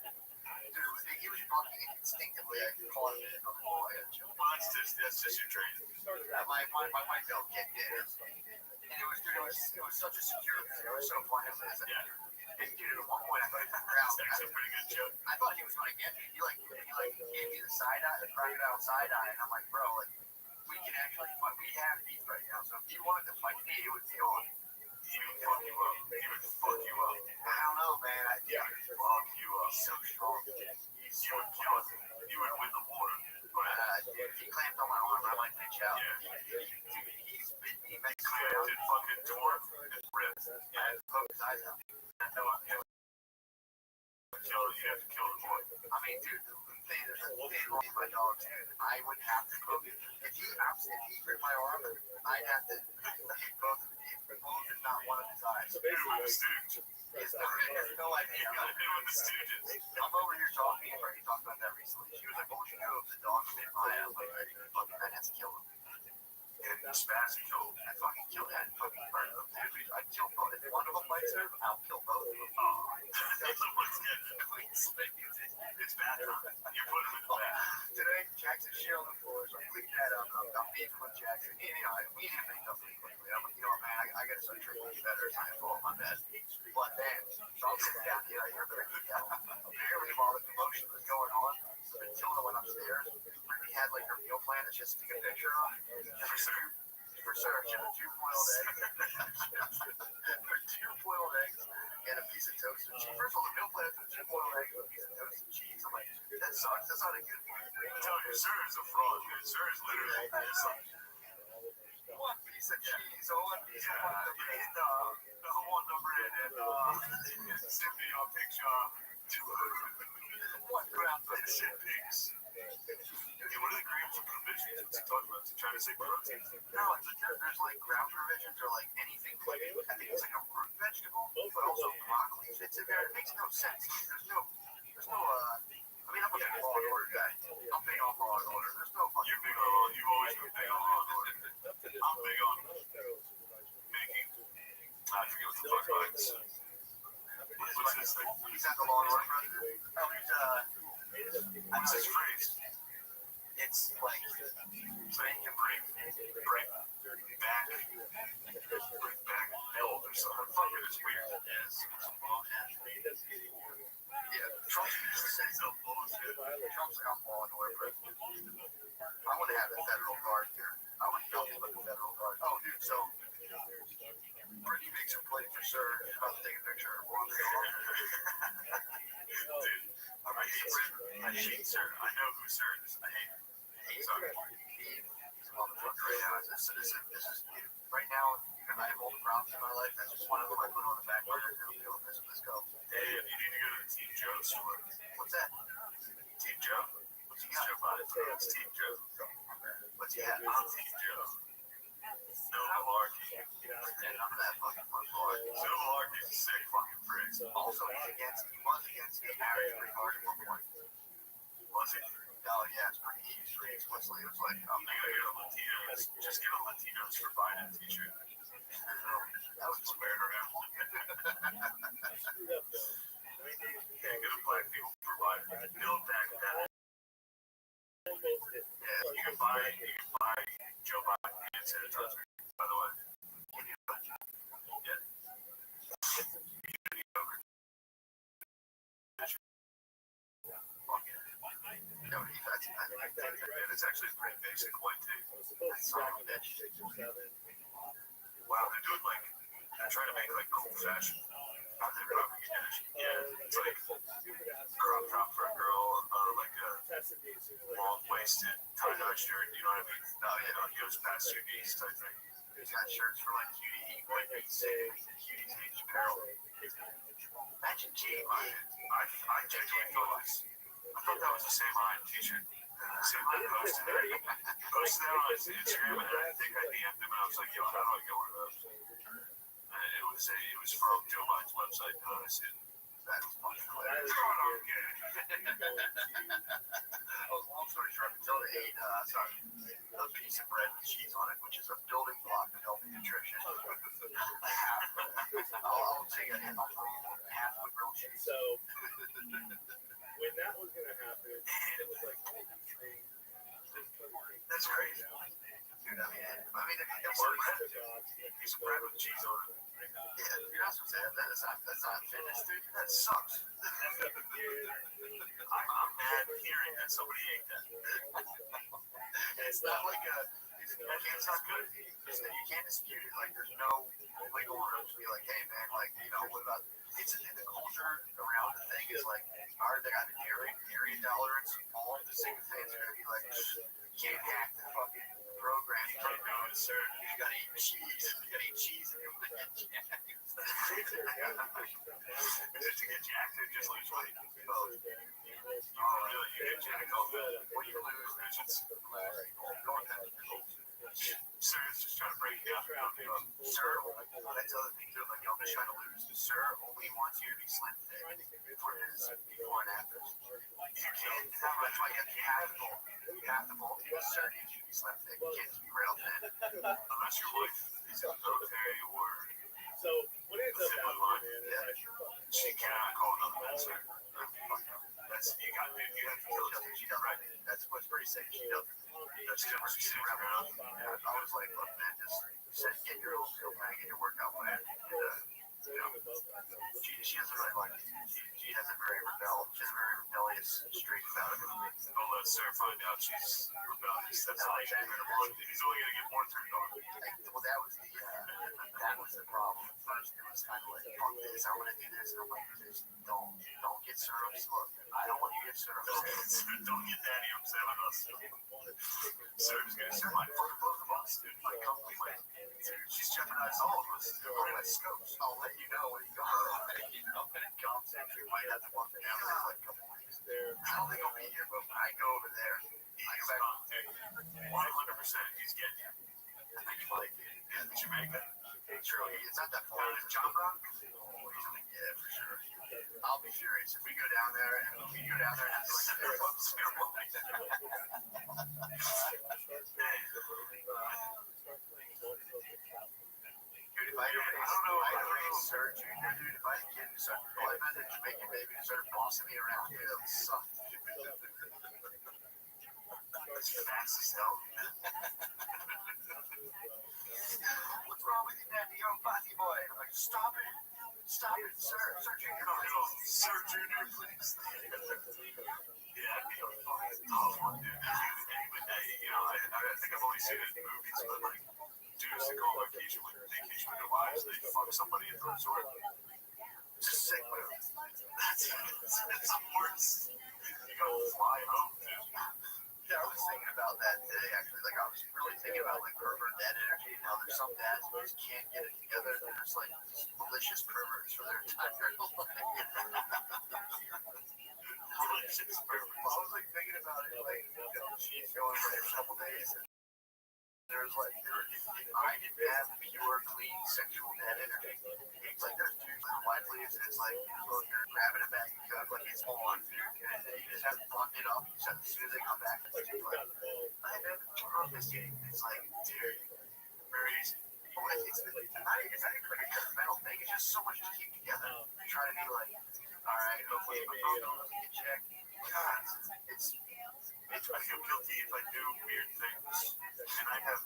Dude, he was fucking instinctively. I caught him in it. Oh, I gotta chill. Well, that's just your training. My wife don't get it. And it was such a secure thing. It was so fun. And dude, at one point I thought he was around. That's a pretty good joke. I thought he was going to get me. He gave me the side eye, the crocodile side eye, and I'm like, bro, like we can actually fight. We have beef right now. So if you wanted to fight me, it would be on. He would fuck you up. I don't know, man. He would fuck you up. He's so strong. You would kill him. You would win the war. Dude, if he clamped on my arm, I might pitch out. Yeah. Dude, he makes Clamped and fucking tore and ripped. I had to poke his eyes out. Kill you have to kill the boy. I mean, dude, they love my dogs. I would have to cook it. If he ripped my arm, I'd have to hit both and not one of his eyes. Dude, with the Stooges. He has no idea. With the Stooges. I'm over here talking, and Bernie talked about that recently. She was like, what would you do if the dog bit my eye? I'm like, I'd have to kill him. And Spaz killed. I fucking killed that. Fucking burned them. Dude, I'd kill both. If one of them bites her, I'll kill both of them. Oh. It's bad. You put him in the back. Today, Jackson shit on the floor, so I'm cleaning that up. I'm beefing with Jackson. We need to make up pretty quickly. I'm like, you know what, man, I gotta start treating you better. It's time to fall on my bed. But then, so I'm sitting down here, I hear Brittany yell. Apparently, while the commotion was going on, Matilda went upstairs. Brittany had like her meal plan that she has to take a picture of. For sure, she had a 2-boiled egg. Her 2-boiled eggs and a piece of toasted cheese. First of all, the meal plan is 2-boiled eggs and a piece of toasted cheese. I'm like, that sucks. That's not a good thing. I'm telling you, sir is a fraud, man. Sir is literally it's like, One piece of cheese, one piece of the whole number and send me a picture to 1 gram of and shit pigs. Okay, what are the grams of provisions? What's he talking about? Is he trying to say protein? No, it's like there's like ground provisions or like anything. Like, I think it's like a root vegetable, but also broccoli fits in there. It makes no sense. There's no, I mean, I'm a big Law and Order guy. I'm big on Law and Order. There's no fucking. You're big on law. You've always been big on law and order. I'm big on making. I forget what the fuck it's. What's this thing? He's not the Law and Order president. No, What's his phrase? it's like, Make and bring back held or something. Fucking it's weird. yes, some bullshit. Yeah, Trump used to say some bullshit. Trump's like, I'm Law and Order president. I want to have the federal guard here. I want nothing but the federal guard. Oh, dude, so Brittany makes her plate for sure. She's about to take a picture of one. Dude, I hate sir. I know who sir is. I hate him. He's a motherfucker right now. This is right now. I have all the problems in my life. That's just one of them. I put on the back burner. Let's go. Hey, you need to go to the Team Joe store. What's that? Team Joe. What's he got? It's Team Joe. What's he have? I'm Team Joe. No malarkey. None of that fucking malarkey. No malarkey is a sick fucking phrase. Also, he was against getting married pretty hard at one point. Was he? Oh yeah, it's pretty explicitly. It was like, I'm gonna get a Latinos. Just get a Latinos for Biden t-shirt. that was Just wear it around. Can't get a black people for Biden. Build back that. yeah. You can buy Joe Biden hand sanitizer, by the way. No, And it's actually a pretty basic one too. son of a bitch. Wow, they're doing like they're trying to make like cool fashion. Not that Robert Kardashian. Yeah, it's like crop top for a girl, like a long-waisted tie-dye shirt. You know what I mean? No, you know, it goes past your knees type thing. He's got shirts for like cutie, white people saying cutie age apparel. Imagine Jay. I genuinely thought that was the same Iron t-shirt. Same Iron posted that on his Instagram, and I think I DM'd him, and I was like, yo, how do I get one of those? And it was from Joe Biden's website, and I said, That was fucking hilarious. Long story short, Matilda ate a piece of bread with cheese on it, which is a building block of healthy nutrition. I'll take half of the grilled cheese. So when that was gonna happen, it was like that's crazy. Dude, I mean, it Piece of works. bread. Piece of bread with cheese on it. Yeah, you're not supposed to have that. That's not fitness, dude. That sucks. I'm mad hearing that somebody ate that. It's not like it's not good. You can't dispute it. Like, there's no wiggle room to be like, hey, man, like, you know, what about it's in the culture around the thing is like, are they got an area tolerance? All of the single fans are gonna be like, you can't hack the fucking program. You can't do it, sir. You gotta eat cheese. You gotta eat cheese and you're to get jacked and just lose weight. Oh, really? You get jacked off that? What do you lose? Digits. Sir is just trying to break it down. Sir, that's the other thing too. Like, I'm just trying to lose. Sir only wants you to be slim thick for his before and after. You can't. That's why you have to bulk. You have to bulk because Sir needs you to be slim thick. You can't be real thin. Unless your wife is in the military or So what ends up happening, man, is she cannot call another man, sir. That's you got. You have to kill her. She does right. That's what's pretty sick. She does. That's just what she's around. Yeah, I was like, look, man, just get your own plan, get your workout plan. You know, she doesn't really like it. She has a very rebellious streak about it. Don't let Sarah find out she's rebellious. That's all he's going to want. He's only going to get more turned on. Well, that was the problem at first. It was kind of like, fuck this, I want to do this. And I'm like, just don't get syrups. Look, I don't want you to get syrups. Don't get daddy upset with us. Sarah's going to say, like, fuck both of us, dude. Like, completely. She's jeopardized all of us. We're in scopes. I'll let you know when you go. When it comes, we might have to walk down there like a couple weeks. I don't think I'll be here, but when I go over there, He's back 100%. He's getting you. I think you like it. Yeah, Jamaica. Sure, it's not that far. Down in John Brown? Yeah, for sure. I'll be furious if we go down there and have to like Dude, if I don't know, I don't Sir Junior, dude, if I get into such a life, I think Jamaican baby to start bossing me around here, that would suck. That's fast as hell. What's wrong with you, Daddy? You're a bossy boy. I'm like, stop it, sir. Sir Junior, Sir Junior, please. Yeah, I'd be a fucking tough one, dude. You know, I think I've only seen it in movies, but like, dudes that go on vacation with their wives, they fuck somebody at the resort. It's a sick move. That's the worst. You gotta fly home, dude. Yeah, I was thinking about that today, actually. Like, I was really thinking about, like, pervert dad energy and how there's some dads who just can't get it together. And there's, like, malicious perverts for their entire life. Malicious pervert. Well, I was, like, thinking about it, like, you know, she's going for a couple days, and there's, like, I didn't have pure, clean, sexual dad energy. It's like, there's dudes in wide sleeves, and it's like, look, you're grabbing a bag of coke, like, it's on, and you just have to button it up, as soon as they come back, it's like, I have purposing. It's like, dude, very easy. It's not even like a judgmental thing. It's just so much to keep together. You're trying to be like, all right, hopefully my phone doesn't get checked. God, I feel guilty if I do weird things, and I have.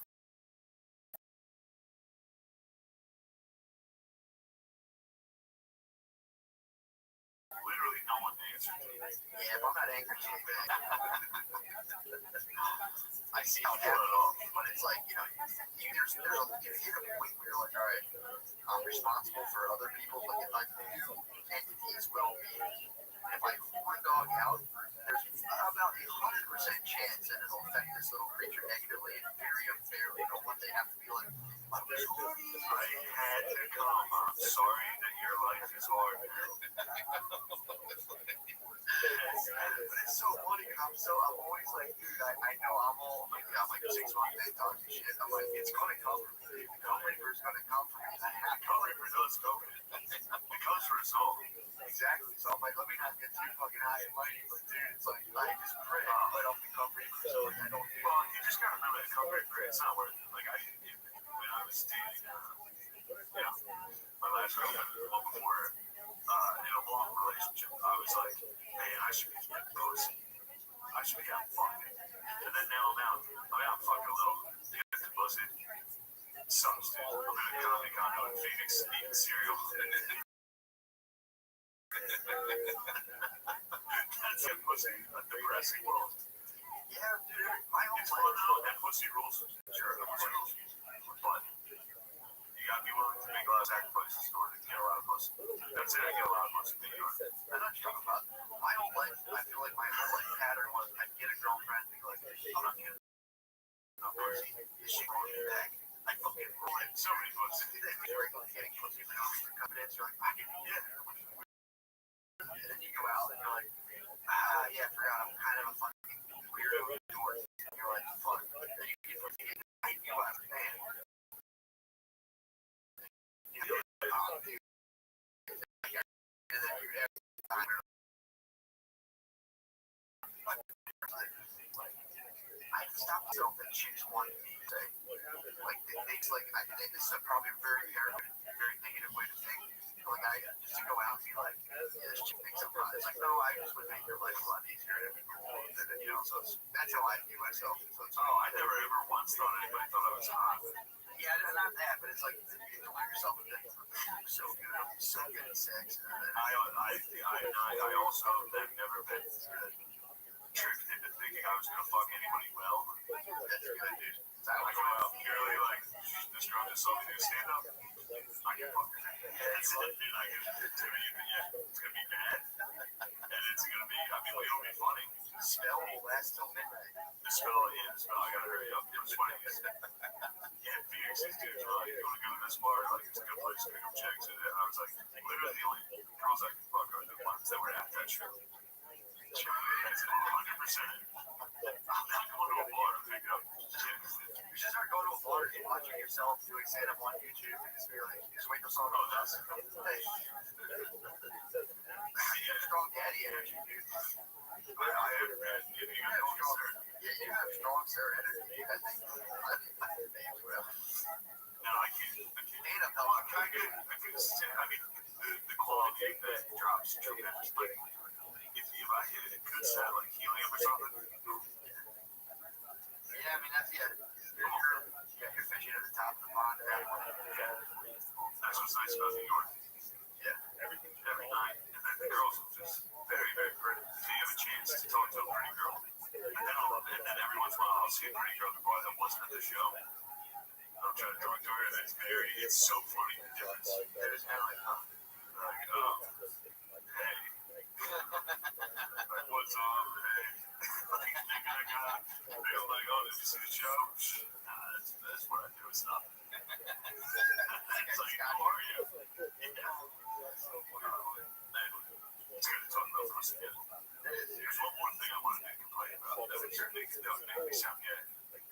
Literally no one to answer to. yeah, if I'm not angry, I see how it happens, but it's like, you know, you hit a point where you're like, all right, I'm responsible for other people's, like new entities' well-being. If I one dog out, there's about 100% chance that it'll affect this little creature negatively and very unfairly. You know, one day have to be like, I had to come. I'm sorry that your life is hard. But it's so funny because I'm always like, dude, I know I'm like 6 months big dog and shit. I'm like, it's gonna come for me. The Gum Reaper's gonna come for me. The Gum Reaper does go. It comes for us all. Exactly. So I'm like, let me not get too fucking high and mighty, but dude, it's like I just pray right off the Gum Reaper so like, I don't do Well, you just gotta remember that Gum Reaper, it's not worth it. Like when I was dating, my last girlfriend, the one before, in a long relationship, I was like, man, I should be getting pussy. I should be out fucking. And then now I'm out fucking a little. Get the pussy. It sucks, dude. I'm in a comedy condo in Phoenix eating cereal. That's a pussy, a depressing world. Yeah, dude, my whole It's fun though, and pussy rules. Sure, of course. But you gotta be willing to make a lot of sacrifices in order to get a lot of pussy. That's it, I get a lot of pussy in New York. I'm not talking about my whole life. I feel like my whole life pattern was I'd get a girlfriend and be like, I'm not getting no pussy. Is she calling me back? I fucking ruined so many pussy. Getting pussy for no reason. Confidence, you're like, I can get it. I stopped myself and chicks wanted me to say, like, this is probably a very arrogant, very negative way to think. Like, I just to go out and be like, yeah, this chick thinks I'm hot. It's like, no, I just would make your life a lot easier and everything cool. And then, so that's how I view myself. So I never ever once thought anybody thought I was hot. yeah, not that, but it's like, you delude yourself and think, I'm so good at sex. I also have never been tricked into thinking I was gonna fuck anybody well. That's good, dude. I go out purely like this girl just saw me do stand up. I can fuck her. That's it, dude. I can do it. It's gonna be bad. And it's gonna be, it'll be funny. The spell will last till midnight. The spell, I gotta hurry up. It was funny. Phoenix is dude, you wanna go to this bar? Like, it's a good place to pick up chicks. And I was like, literally the only girls I could fuck are the ones that were at that show. That's 100%. I'm not going to a bar to pick up chicks. You should start going to a bar and watching yourself doing stand-up on YouTube and just be like, just wait till someone goes, hey, strong daddy energy, dude. I have been giving you a strong, you have strong sir energy. I think names well. no, I can't. Stand-up I'm helps. trying to, the quality that drops tremendously. If I hit a good set like helium or something, Yeah, that's you're fishing at the top of the pond at that point. that's what's nice about New York. Yeah. Every night, and then the girls are just very, very pretty. So you have a chance to talk to a pretty girl. And then every once in a while, I'll see a pretty girl that wasn't at the show. I'm trying to talk to her, and it's so funny the difference. They're just kind of like, Hey. Like, what's up? Hey. Like, thinking I got, they're like, oh, did you see the show? Nah, that's what I do. It's not. It's like, how are you? It's good to talk about for us again. There's one more thing I wanted to complain about that would make me sound gay.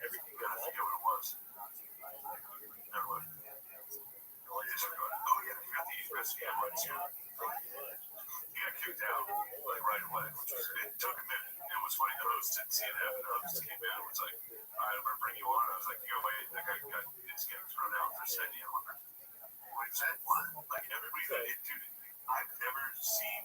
I forget what it was. Never mind. Disregard it. Oh, yeah, you got the recipe on right soon. He got kicked out, like, right away, which was, it took a minute. It was funny, the host didn't see it happen. The host came in and was like, all right, I'm going to bring you on. I was like, yo, wait, that guy is getting thrown out for setting you on. What is that? What? Like, everybody that dude, I've never seen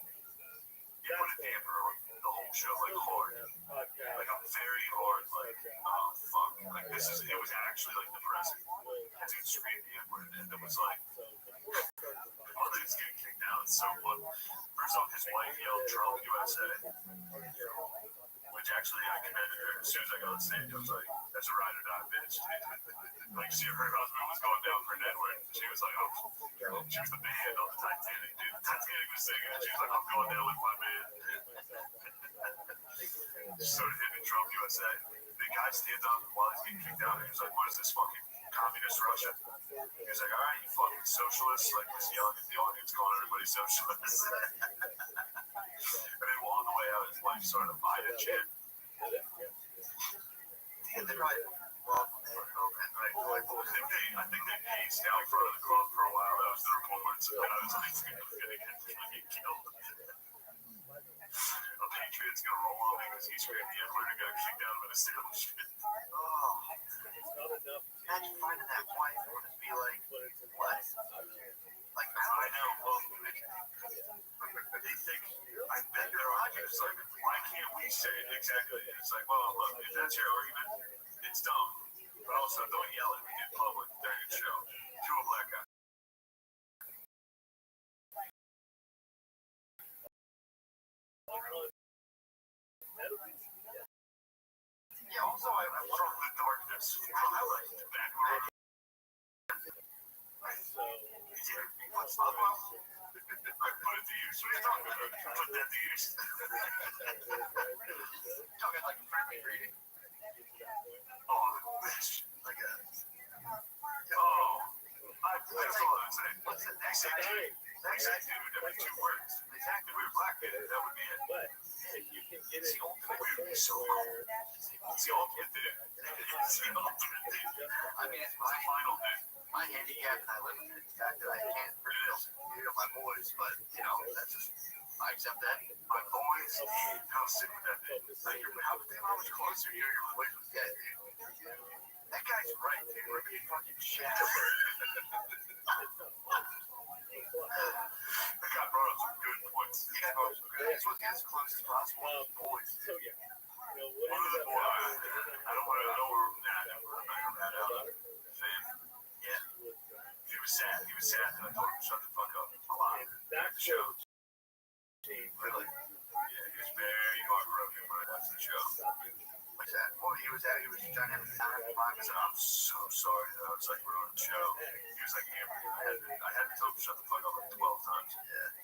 you put a damper on the whole show, like, hard. Like, a very hard, like, oh, fuck. Like, it was actually, like, depressing. That dude screamed the N-word, and it was like, oh, that he's getting kicked out. It's so fun. First off, his wife yelled Trump USA, which actually I commended her. As soon as I got on stage, I was like, that's a ride or die bitch. Like, her husband was going down for an N-word. She was like, oh, she was the band on the Titanic, dude. The Titanic was singing, and she was like, I'm going down with my band. She started hitting Trump USA. The guy stands up while he's getting kicked out, and he's like, what is this fucking communist Russia? He was like, all right, you fucking socialists. Like, was yelling at the audience, calling everybody socialists. And then on the way out, his wife started a Biden chant. yeah, they're right. Well, I think they paced out in front of the club for a while. That was the reports. And I was like, it's going to get killed. A Patriot's going to roll on me because he screamed the N-word and got kicked out of an establishment. Oh, imagine finding that wife and just be like, what? Like, I know. Well, they think, I bet their logic is like, why can't we say it exactly? It's like, well, look, if that's your argument, it's dumb. But also, don't yell at me in public during a show to a black guy. yeah, also, I wonder From the darkness, I like the back row. What's up, well? I put it to use. What are you talking about? Put that to use. talking like a friendly greeting. Oh, bitch. Like a, Oh, that's all I'm saying. what's the next Say dude. Every 2 words. Exactly. If we were black, that would be it. It's the ultimate dude. It's so cool. It's the ultimate dude. It's the ultimate dude. I mean, it's My final dude. my handicap, and I live with it. The fact that I can't really my boys, but, that's just accept that. My boys, how sick would that be? Like, how much closer your boys would get, dude? That guy's right, dude. We're being fucking shit. That guy brought up some good points. Yeah, I just want to get as close as possible. Boys. So yeah. One of the boys, I don't want to know where I'm at. I'm not going to rat out. Fam. Yeah. He was sad. He was sad that I told him to shut the fuck up a lot. That's The show. Really? Yeah, he was very heartbroken when I watched the show. What's that? Well, he was trying to have a time. I said, I'm so sorry that I was like ruining the show. He was like hammered. I had to tell him to shut the fuck up like 12 times. Yeah.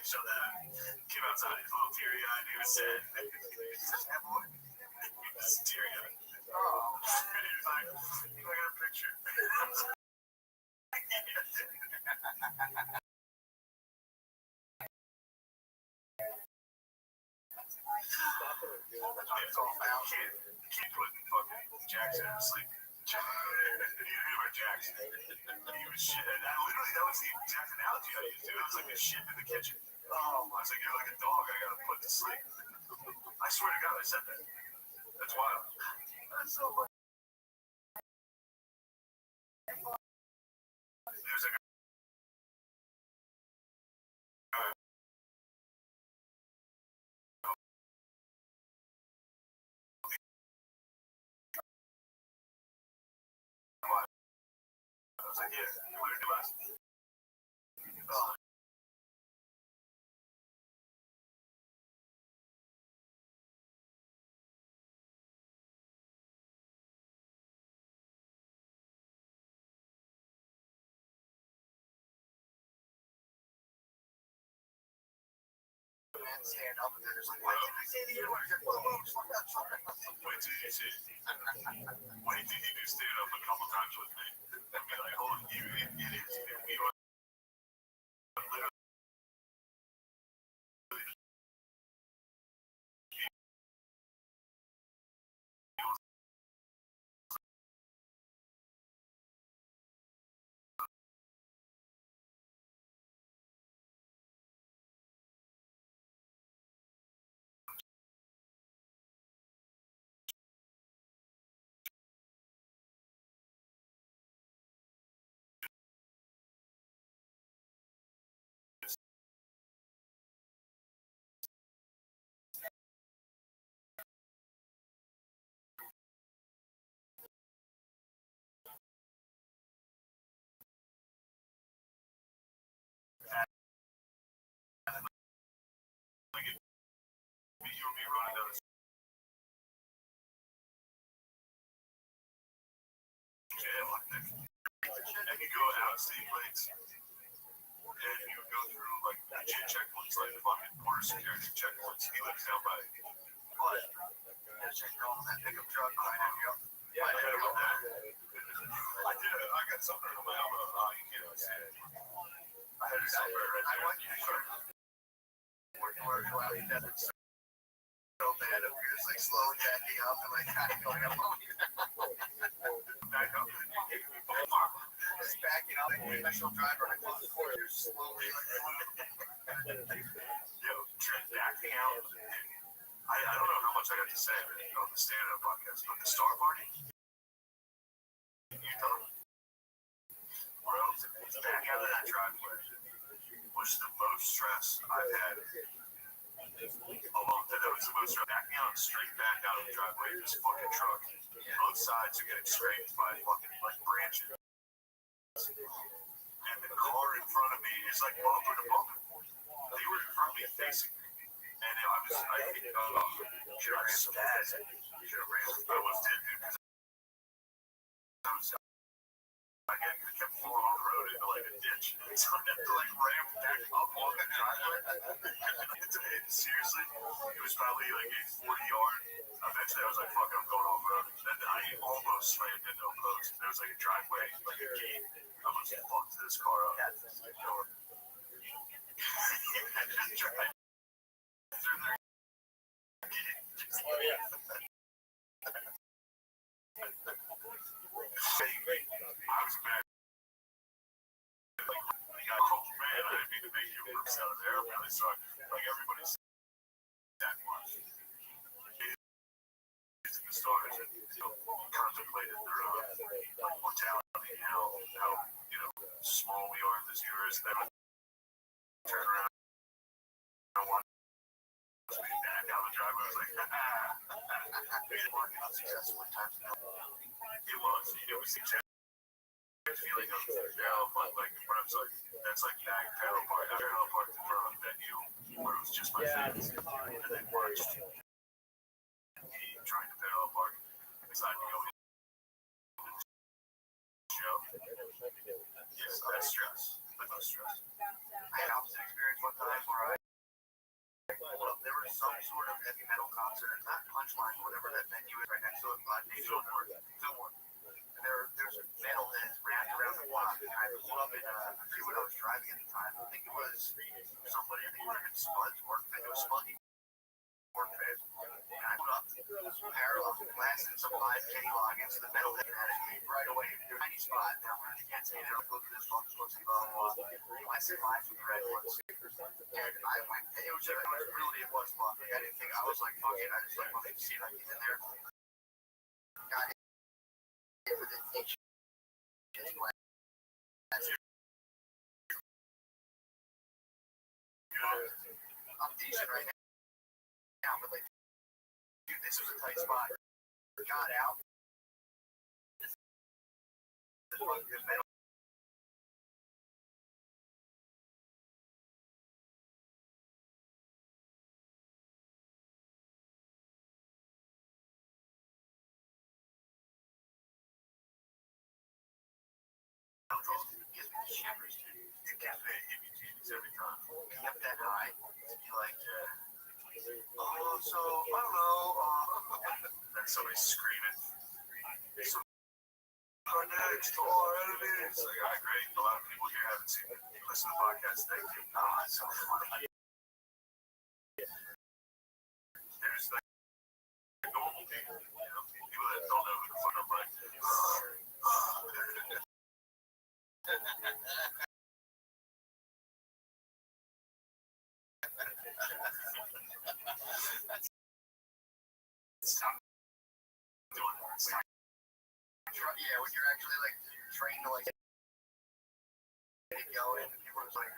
So that came outside, he was a little teary eyed, he was sad. He said, yeah, boy. He was teary eyed. Oh. And he was like, I got a picture. It's all found. Kid putting fucking Jackson to sleep. You knew about Jackson. He was shit. And that was the exact analogy I used. It was like a shit in the kitchen. Oh, I was like, you're like a dog I gotta put to sleep. I swear to God, I said that. That's wild. That's so funny. There's like I was like, yeah, you learned it last. Oh. Stand up and they're just like, why didn't I say the N-word? Wait till you see it. Wait till you do stand up a couple times with me and be like, hold on, you idiots. We are you and me running down the jail, I think. And you go out state plates, and you would go through like legit checkpoints, like fucking border security checkpoints. He lives down by What? Yeah, check your own pickup truck. I know. yeah, I heard about that. I did. I got something on my elbow. You can't see it. I had it somewhere right I there. want you to start working where you out in the desert. So bad up here, it's like slow jacking up and like kind of going up. Back up. Just backing up, like special driver, like on the corner, slowly. Yo, backing out. I don't know how much I got to say on the stand-up podcast, but the Star Party, you know, bro, back out of that driveway was the most stress I've had a long time. That was the most stress. Backing out straight back out of the driveway of this fucking truck. Both sides are getting scraped by fucking like branches. And the car in front of me is like bumper to bumper. They were in front of me facing me. And I was, should I spaz? Should have ran. I almost did, dude. I kept falling on the road into like a ditch. So I had to like ramp back up on the driveway. Seriously, it was probably like a 40-yard. Eventually, I was like, fuck it, I'm going off road. And I almost slammed into a post. There was like a driveway, like a gate. I almost fucked this car up. I just tried. Oh yeah. I was mad. I got called, man. I didn't mean to make you dicks out of there. I'm really sorry. Like everybody's that much. It's in the stars and contemplated their own mortality and how small we are in this universe. And then I turn around and watch me back down the driveway. I was like, it was the exact feeling of but like when I was like, that's like back parallel park. I parallel parked in front of a venue where it was just my family, and then watched me trying to parallel park decided to go in the show. Yes, that's stress. But no stress. I had an opposite experience one time where there was some sort of heavy metal concert, not Punchline, whatever that venue is right next to it, Fillmore. And there's a metalhead wrapped around the block, and I pulled up and I forget what I was driving at the time. I think it was somebody, I think it might have been Spud's work van. It was Spud's work van. And I pulled up, parallel, blasted some live Kenny Loggins, the metalhead had it right away. There's a tiny spot, and I really can't say there. Look at this fucking pussy, blah, blah, blah. Blasted live from the Red Ones. And I went, it was luck. Like, I didn't think, I was like, fuck it. I just like wanted to see if I could get in there. Got it. For the itch. I'm decent right now, but like, dude, this was a tight spot. Got out. The fucking metal. Gives me shivers, dude. It definitely gives me every time. Kept that high. You like, so, I don't know. And somebody's screaming. So, our next to our enemies. Like, all right, great. A lot of people here haven't seen it. You listen to the podcast, thank you. It's so funny. There's like normal people, people that don't know who the fuck I'm like. Stop doing that. Stop. Yeah, when you're actually like trained to like get it going, and people are just like,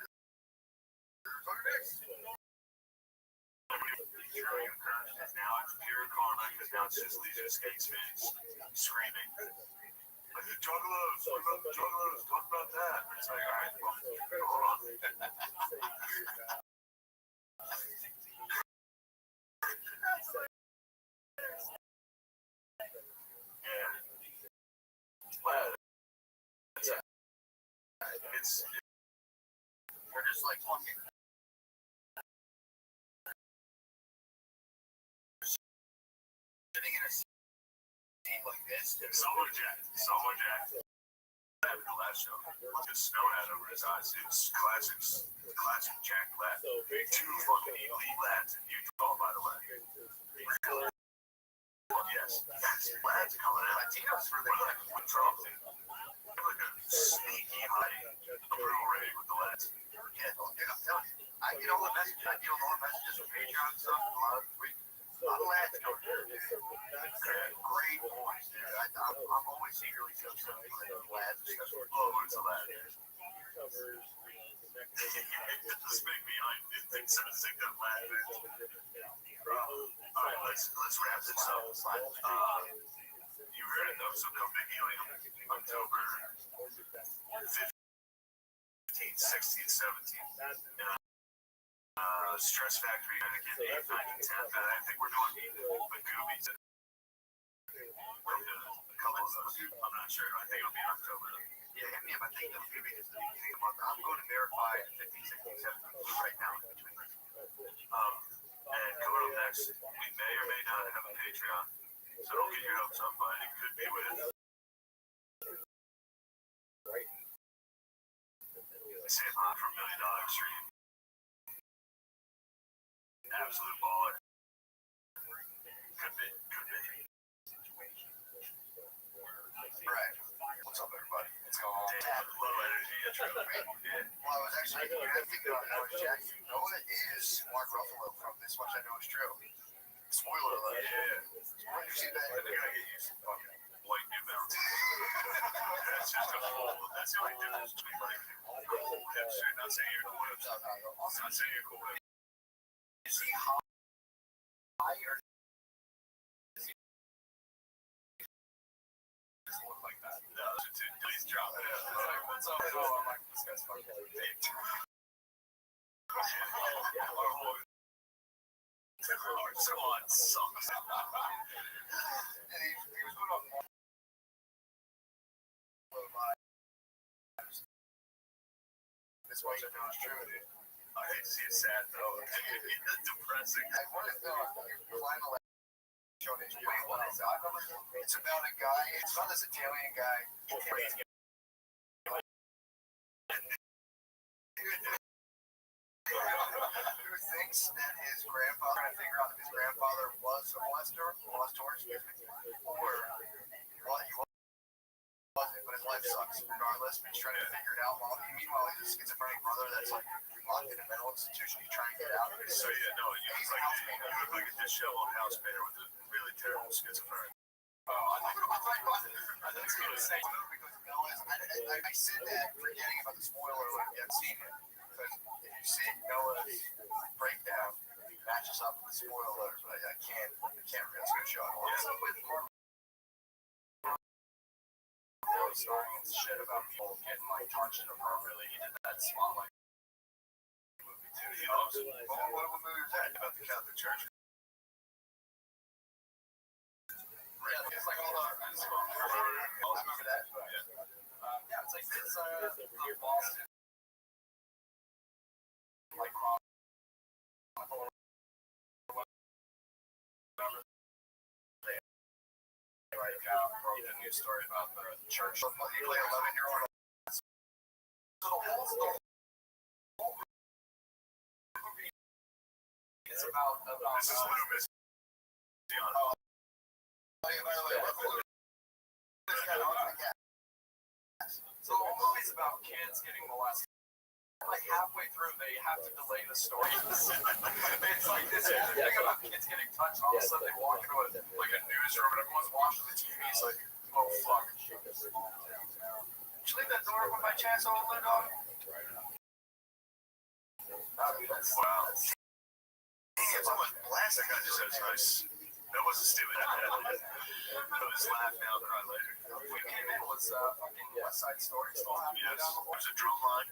now it's pure karma because now it's just Legion Skates fans screaming. Like the juggalos, what about the juggalos? Talk about that. It's like, all right, well, hold on. Yeah. Well, they're just like fucking. Sitting in a seat like this. Someone jacked. Happened the last show. Just snow had over his eyes. It was classic Jack Ladd. Two fucking elite lads in Utah, by the way. Really? Yes. Lads coming out. Latinos for the with Trump. Like a sneaky high approval rating with the lads. Yeah, dude, I'm telling you. I get all the messages. I deal with all the messages from Patreon and stuff. A lot of lads go through, dude. Great boys, dude. I'm always secretly so stuff with lads. Oh, what's a lad? This big behind it thinks I'm a sick of lad. All right, let's wrap this up. You heard it though, so no big helium. October 15th, 16th, 17th. Stress Factory, I think, 8th, 9th, and 10th. And I think we're doing the Goobies. A couple of those. I'm not sure. I think it'll be in October. Yeah, hit me up. I think the Goobies is the beginning of the month. I'm going to verify 15, 16, 17 right now in between. And coming up next, we may or may not have a Patreon. So don't get your hopes up, but it could be with Sam Hot for $1 million stream. Absolute baller. Could be. Right. What's up, everybody? It's going on. Low energy at true? Yeah. Well, I was actually thinking about Noah's Jack. Noah is Mark Ruffalo from This Much I Know Is True. Spoiler alert. Yeah. When did you see that? I think I get used to fucking white New Balance. That's just a whole. That's the only difference between like cool hipster. Not saying you're cool hipster. Not saying you're cool hipster. Is he high or Does he look like that? No, please drop it. Like, what's up? Oh, I'm like, this guy's fucking dead. So on sucks. he was put on This Much I Know Is True, dude. I hate to see it sad though. It's depressing. I wanted to climb a ladder. Wait, what is that? It's about a guy. It's about this Italian guy. Who thinks that his grandfather, trying to figure out if his grandfather was a molester, or he wasn't, but his life sucks regardless. But he's trying to figure it out. Meanwhile, he's a schizophrenic brother that's like locked in a mental institution. He's trying to get out. So yeah, no, you look like a disheveled house painter with a really terrible schizophrenic. Oh, that's good to say. I said that forgetting about the spoiler when you haven't seen it. Because if you see Noah's breakdown, it matches up with the spoiler alert. But I can't really. It's a good show. Also with Mark Starting and shit about people getting like touched appropriately. He did that spotlight movie too. He loves it. what movie was that? About the Catholic Church. Yeah, it's like all the. I remember that. Yeah, it's like it's the Boston like wrote a news story about the church. You play 11-year-old. It's about this is Loomis. So the whole movie's about kids getting molested. Like halfway through, they have to delay the story. It's like this thing about kids getting touched. All of a sudden, they walk into a newsroom and everyone's watching the TV. It's like, oh fuck. Did you leave that door open by chance, old little dog? Wow. Damn, someone blasted. That guy just has nice. That wasn't stupid. That was laugh now, cry later. We came in was fucking West Side Story. Still happening Yes. down the hall. There's a drum line.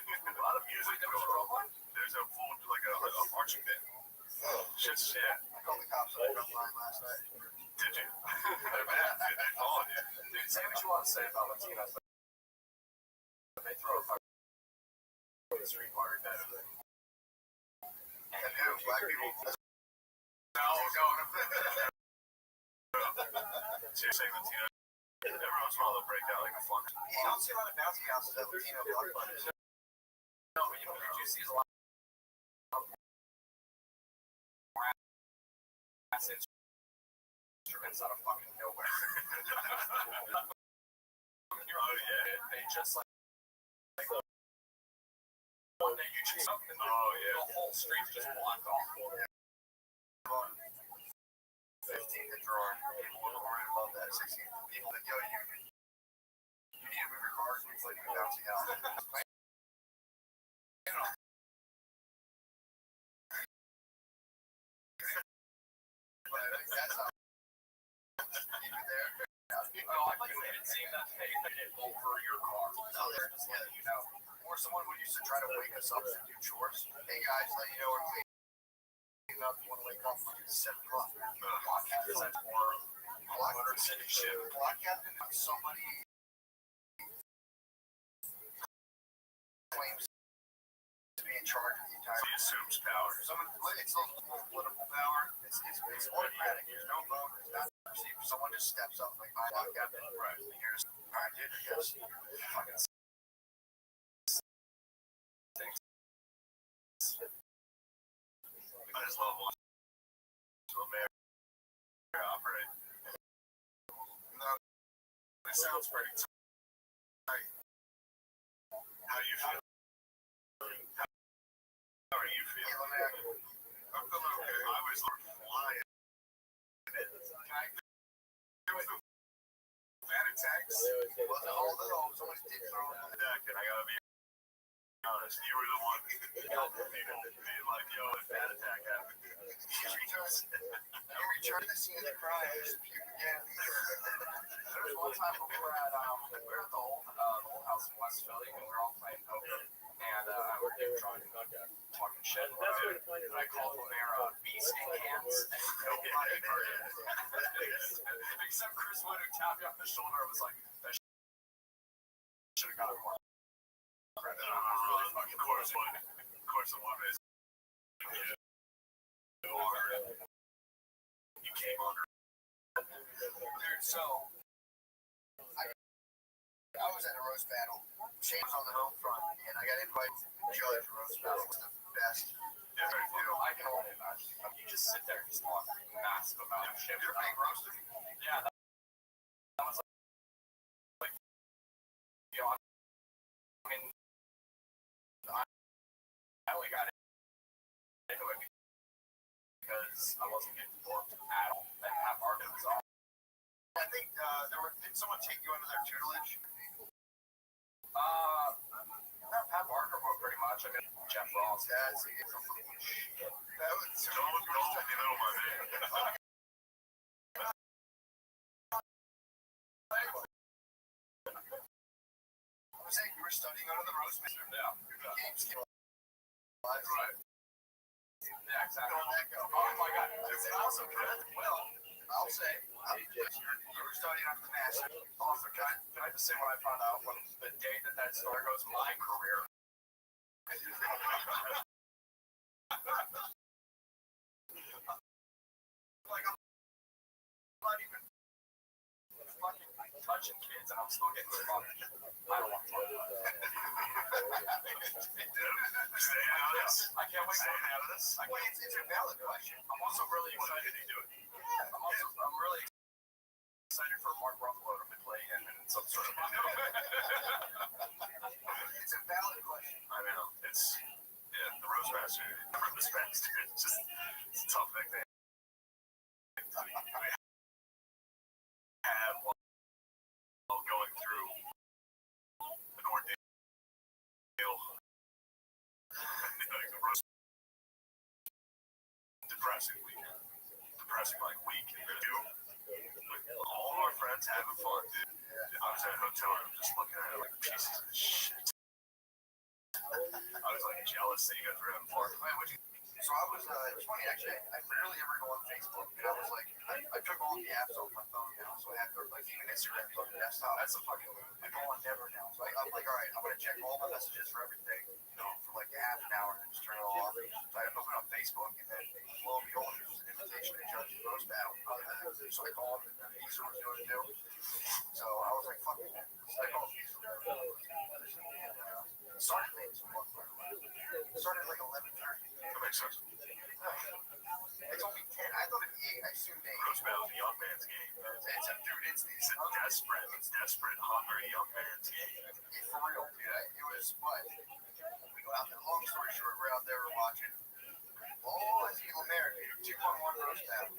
A lot of music. There was a drum line? There's a full, like a marching band. Shit's, yeah. I called the cops on the drum line last night. Did you? They're bad. They followed you. Dude, say what you want to say about Latinos, but they throw a fucking street party better than. And black people. No. Same Latino. Every once in a while they'll break out like a fun. You don't see a lot of bouncy houses at Latino block parties. No, but you do see a lot of brass instruments out of fucking nowhere. Oh yeah. They just like one day you choose something. Oh yeah. The whole street's just blocked off. 15 to drawer. People who are above that 16. People that go, you need to move your cars and play the bouncy house. That's how you there. No, I like it. It seemed that they made it over your car. No, they're just letting you know. Or someone would used to try to wake us up to do chores. Hey guys, let you know we're cleaning up. You want to wake up at 7 o'clock. Block captain said, or block city shit. Block captain, somebody claims to be in charge of the entire. He assumes power. Someone, it's a little political power. It's automatic. There's no vote. It's not received. Someone just steps up like, I'm block captain. Right. And you're just, all right, dude, I guess. Fucking Might as well watch America operate. no. It sounds pretty tight. How you feel? How are you feeling? I'm feeling okay. I was flying. There was no bad attacks. Although I was always deep throwing on the deck, and I gotta be honest, you were the one being like, yo, a bad attack happened. You return to the scene of the crime, just puke again. There was one time when we were at the old house in West Philly, and we were all playing poker, and I was drunk and talking shit. And I called Romero beast in hands, and nobody heard it. Except Chris Wood, who tapped me on the shoulder, was like, that should have got him more. Of course, the one is you came on her. Dude, so I was at a roast battle. Shane was on the home front, and I got invited to judge a roast battle. It was the best. Yeah, I can only imagine. You just sit there and just talk massive about shit. You're a big roaster? Yeah, that was like, you know, I mean, I only got into it because I wasn't getting booked at all. And half our was off. I think did someone take you under their tutelage? Not Pat Barker, but pretty much. I mean, Jeff Ross. That's it. That was so Don't, you know, my man. Was that you were studying under the roast master? Yeah. Games Right. Yeah, exactly. Oh my God. That's awesome. Well, I'll say, you were studying under the master. Also, can I just say what I found out when the day that story goes, my career. Like, I'm not even fucking touching kids, and I'm still getting fucked. I don't want to talk about it. Stay out of this. I can't wait. Stay out of this. Well, it's a valid question. I'm also really excited to do it. I'm really excited for Mark Ruffalo to play him in some sort of. It's a valid question. I know. It's the Rose Master. Rose Master. It's just it's a tough nickname. I have while going through an ordeal. Depressing like week and with all of our friends having fun, dude. I was at a hotel and I'm just looking at it like pieces of shit. I was like jealous that you guys were having fun. So I was, it was funny actually. I rarely ever go on Facebook, and I was like, I took all the apps off my phone now, so I have to, like, even Instagram's on the desktop. That's a fucking move. I go on never now. So I'm like, all right, I'm gonna check all my messages for everything, for like half an hour, and then just turn it all off. So I open up Facebook, and then lo and behold, there's an invitation to judge the roast battle. So I called him, and he was doing it too. So I was like, fuck it, man. So I called him. Started late as fuck, by the way. Started at like 11:30. That makes sense. It's only 10. I thought it'd be 8. I assumed 8. Rose Battle's a young man's game. It's a desperate, hungry young man's game. For real, dude. It was, but we go out there. Long story short, we're out there, we're watching. Oh, I see Lemaire, 2-1 roast battle.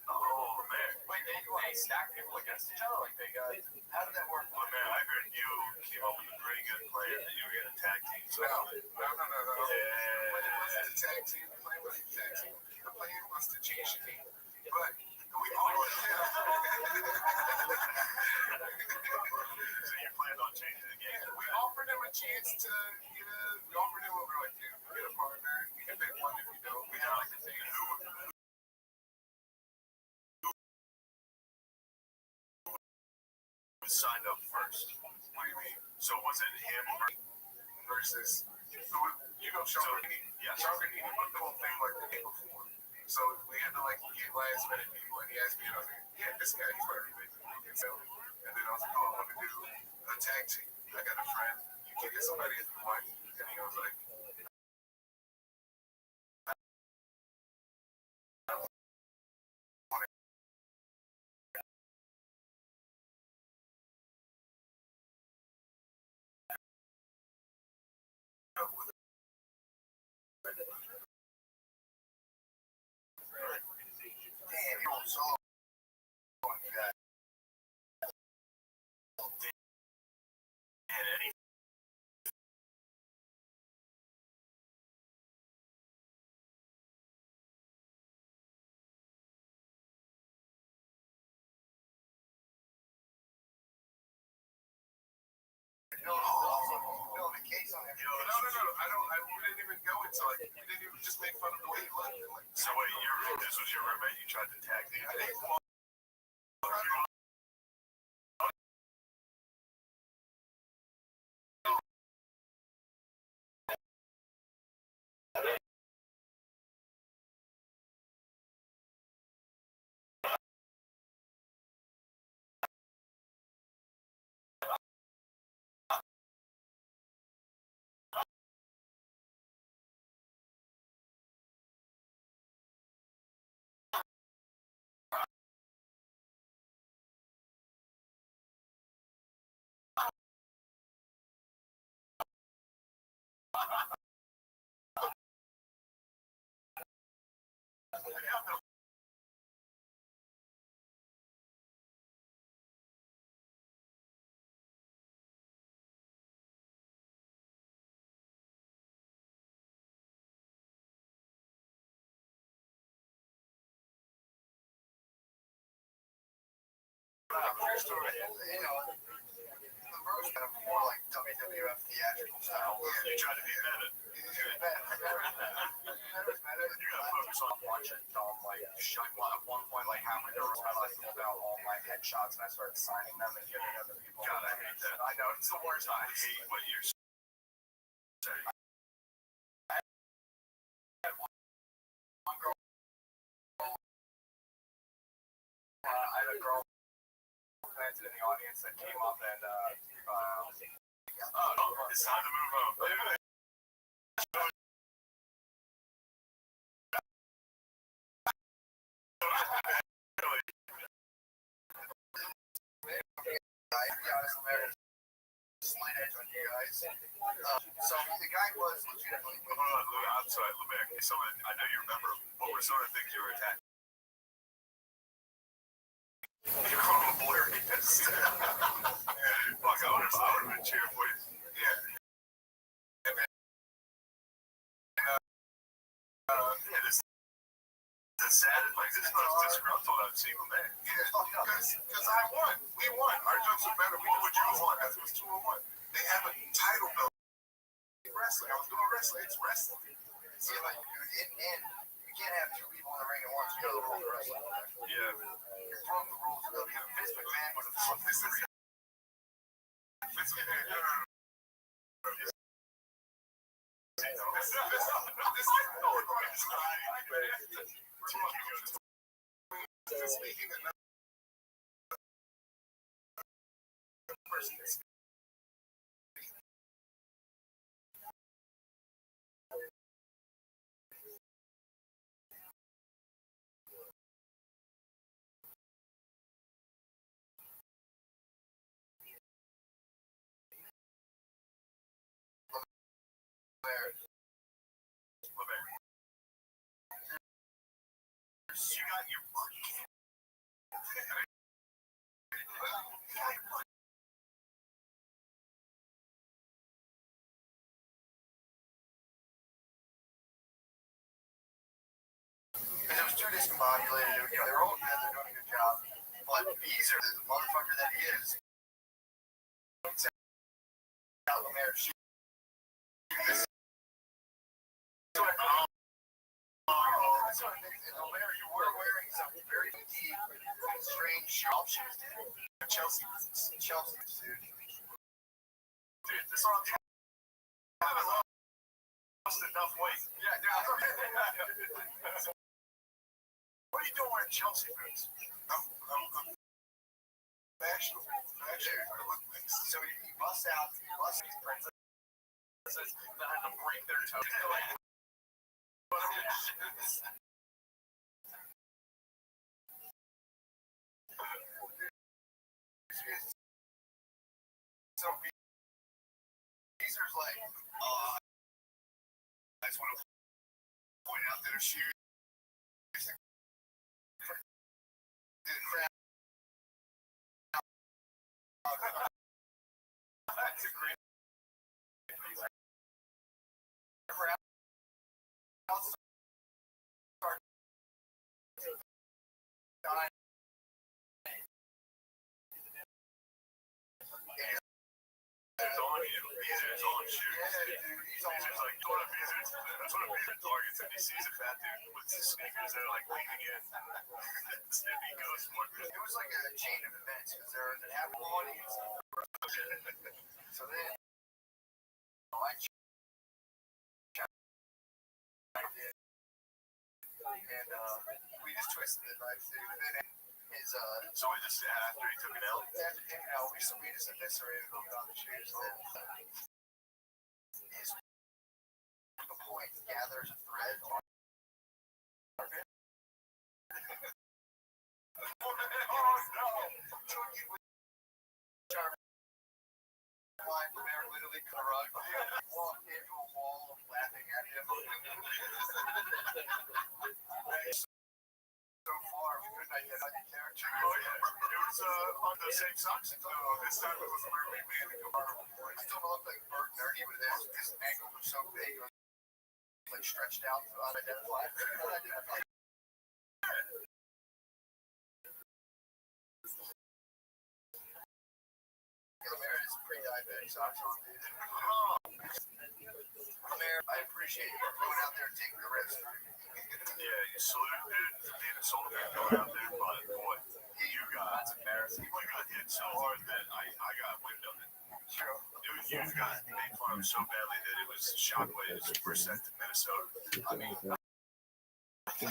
Oh man. Wait, they stack people against each other? Like they got. How did that work? Oh man, I heard you came up with a pretty good plan that you were gonna tag team. So No. yeah. But it wasn't a tag team. The plan wasn't a tag team. The plan was to change the team. But we all So you planned on changing the game. we offered him a chance to we offered him what we were like, dude, get a partner. We can pick one if you don't. We had like the thing. Who signed up first? What do you mean? So was it him Versus, Sean Green. Yeah. Sean Green booked the whole thing like the day before. So we had to like get last minute people, and he asked me, and I was like, yeah, this guy, he's working with me. And then I was like, oh, I want to do a tag team. I got a friend. You can get somebody if you want. And he was like, building a case on everything. No. We didn't even go into like. We didn't even just make fun of the way he looked. So wait, this was your roommate? You tried to tag me? The roast kind of more like WWF theatrical style. You tried to be meta. You gotta focus on watching Dom like shut at one point like halfway through I like pulled out all my headshots and I started signing them and giving them to people. God, I hate that. I know it's the worst. I hate what you're saying. I had a girl planted in the audience that came up and It's time to move on. slight edge on you guys. So the guy was legitimately. Hold on, I'm sorry, Lubeck. I know you remember. What were sort of things you were attacking? You call him a hilarious. Fuck, I would have been cheering for you. Yeah. It's sad. Like, this is the most disgruntled I've seen him, man. Because I won. We won. Our jokes are better. We knew what you won. It was 201. They have a title belt. Wrestling. I was doing wrestling. It's wrestling. See, like, dude, and you can't have two people in the ring at once. You know the rules of wrestling. Yeah. You're throwing the rules of Vince McMahon would have fucked this. Vince McMahon. Speaking of person. You got your money. And it was too discombobulated. You know, they're all good. They're doing a good job. But Beezer, the motherfucker that he is, out there, you were wearing some very deep, strange shoes. Chelsea, dude. Dude, this one I haven't lost enough weight. Yeah, dude. What are you doing wearing Chelsea boots? I'm fashionable. So he busts out these princesses that had to break their toes. So Beezer's like, I just want to point out their shoes. That's a great. Beezer's on shoes. Yeah, dude, he's on. Beezer's like, what a Beezer. That's what a Beezer targets, and he sees a fat dude with his sneakers that are like leaning in. And he goes for it. It was like a chain of events because they're an Apple audience. So then, I checked it, and we just twisted it right through. And then his So we just after he took it out. after taking it out, we just eviscerated him on the shoes. And then his point gathers a thread on. Oh no! Flying from there, literally cut a rug. Walked into a wall laughing at him. So far, we couldn't identify the character. Oh yeah, it was on the same socks. This time it was where we made the car. I still look like Bert Nerdy with his ankles were so big, it was like stretched out to unidentified. Romero is pre-diabetic socks on, dude. Romero, I appreciate you going out there and taking the risk. Yeah, you salute dude for being a soldier going out there, but boy, you got that's embarrassing. You got hit so hard that I got wind of it. True. You got made fun of so badly that it was shockwaves were sent to Minnesota. I mean,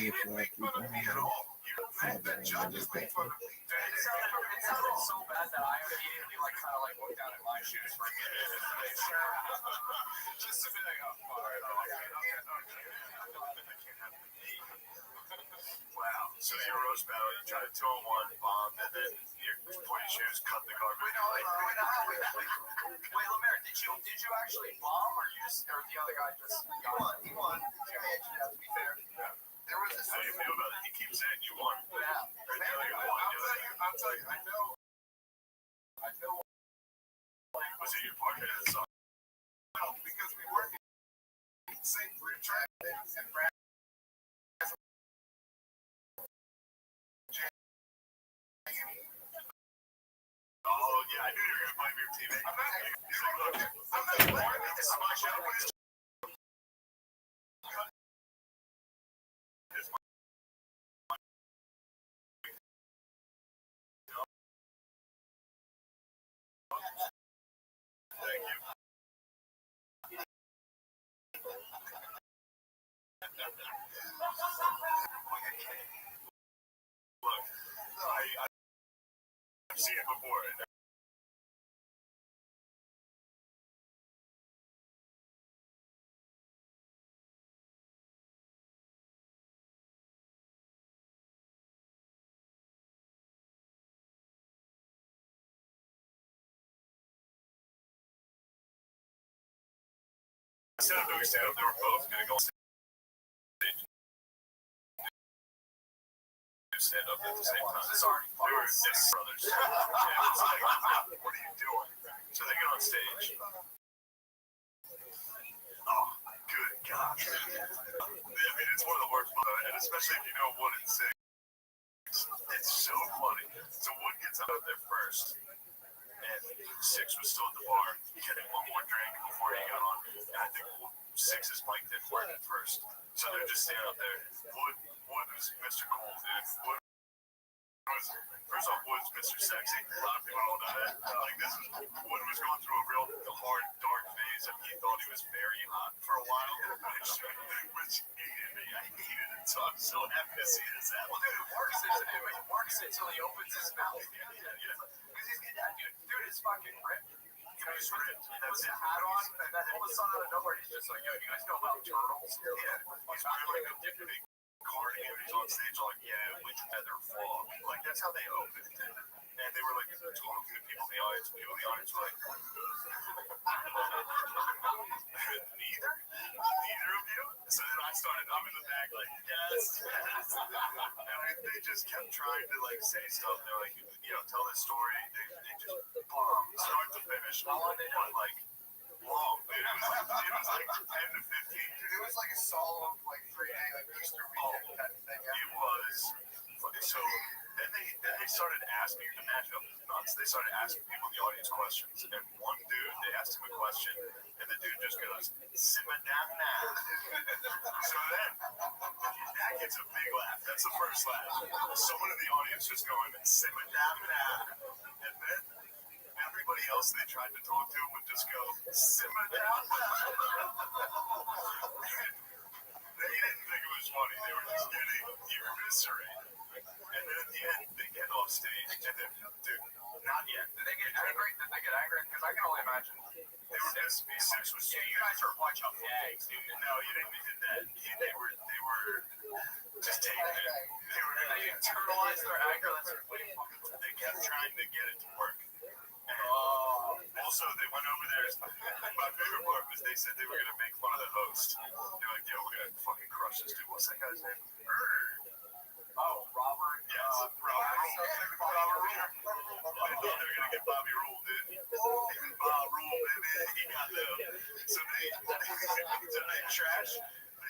you didn't make fun of me at all. The judges made fun of me. It sounded so bad that I immediately kind of looked down at my shoes for a minute. Just to be like, oh, all right, wow. So your roast battle, you try to 2-on-1 bomb, and then your pointy shoes cut the garbage. Wait, Lemaire, did you actually bomb, or the other guy just got He won. He managed it out, to be fair. There was this. How do you feel about it? He keeps saying you won. Yeah. I'll tell you, I know. Was it your partner that saw? No, because we work in the same group and Brad. Oh, yeah, I knew you were going to blame your teammate. I'm not blaming this is my show. Thank you. Look, I've seen it before. Instead of doing stand-up, they were both going to go on stage. Stand up at the same time. They were six brothers. And it's like, what are you doing? So they get on stage. Oh, good God. I mean, it's one of the worst, and especially if you know 1 and 6. It's so funny. So 1 gets out there first, and 6 was still at the bar, getting one more drink before he got on. And I think 6's mic didn't work at first. So they're just standing up there. Wood was Mr. Cool, dude. First off, Wood's Mr. Sexy. A lot of people don't know that. Wood was going through a real hard, dark phase, and he thought he was very hot for a while, which hated me. I hated it, so I'm so happy to see this happen. Well, dude, it works until he opens his mouth. Dude, it's fucking ripped. He's ripped. He puts a hat on, and then all of a sudden out of nowhere, he's just like, yo, you guys know about turtles? Yeah, he's wearing like a big cardigan. He's on stage like, yeah, which feather fall? Like, that's how they opened. And they were like talking to people in the audience. People in the audience were like, neither of you? So then I started, I'm in the back like, yes. And they just kept trying to like say stuff. They're like, tell this story. They just bomb, start to finish. But like, long. It was like 10 to 15. Dude, it was like a solemn, like 3-day, like Easter weekend kind of thing. It was. So then they started asking, the matchup was nuts. They started asking people in the audience questions. And one dude, they asked him a question. question, and the dude just goes, simmer down now. So then, that gets a big laugh. That's the first laugh. Someone in the audience just going, simmer down now. And then, everybody else they tried to talk to would just go, simmer down now. They didn't think it was funny. They were just getting eviscerated. And then at the end, they get off stage. And then, dude, not yet. Did they get angry? Because I can only imagine. They were just, Six was, Yeah, you guys are a bunch of gags, dude. no, you didn't even that. They were just taking it. They internalized their anger. That's really fucking. They kept trying to get it to work. And also, they went over there. My favorite part was they said they were going to make fun of the host. They're like, yo, we're going to fucking crush this dude. What's that guy's name? Oh, Robert. Yes, Robert. I thought they were going to get Bobby Roll, dude. Bob Roll, baby. He got them. So they trash.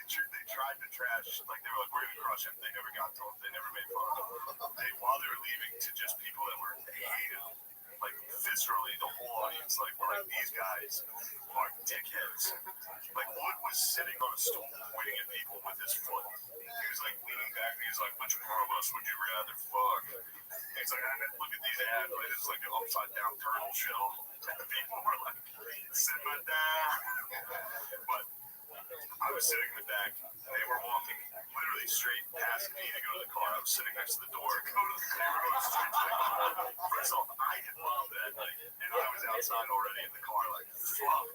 They tried to trash. Like, they were like, we're going to crush him. They never got to him. They never made fun of him. While they were leaving, to just people that they hated him. Like, viscerally, the whole audience, like, were like, these guys are dickheads. Like, Wood was sitting on a stool pointing at people with his foot. He was, like, leaning back, and he's like, which one of us would you rather fuck? And he's like, look at these ads, like, it's like an upside-down turtle shell. And the people were like, simmer down. But I was sitting in the back, and they were walking literally straight past me to go to the car. I was sitting next to the door. They were going straight to the car. First off, I had bombed that night, and I was outside already in the car, like, fuck.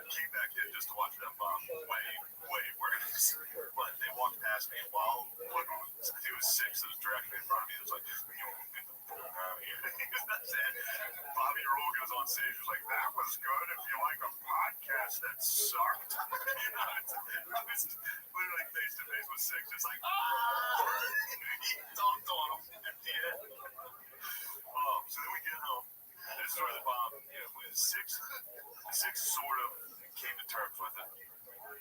Came back in just to watch that bomb. Way worse. But they walked past me, and while he was six, that was directly in front of me. It was like, you know, get the fuck out of here. That's it. Bobby Roll goes on stage, was like, that was good if you like a podcast that sucked. You know, I was literally face to face with Six, just like, he dunked on him at the end. So then we get home. This is where the bomb, was Six sort of came to terms with it.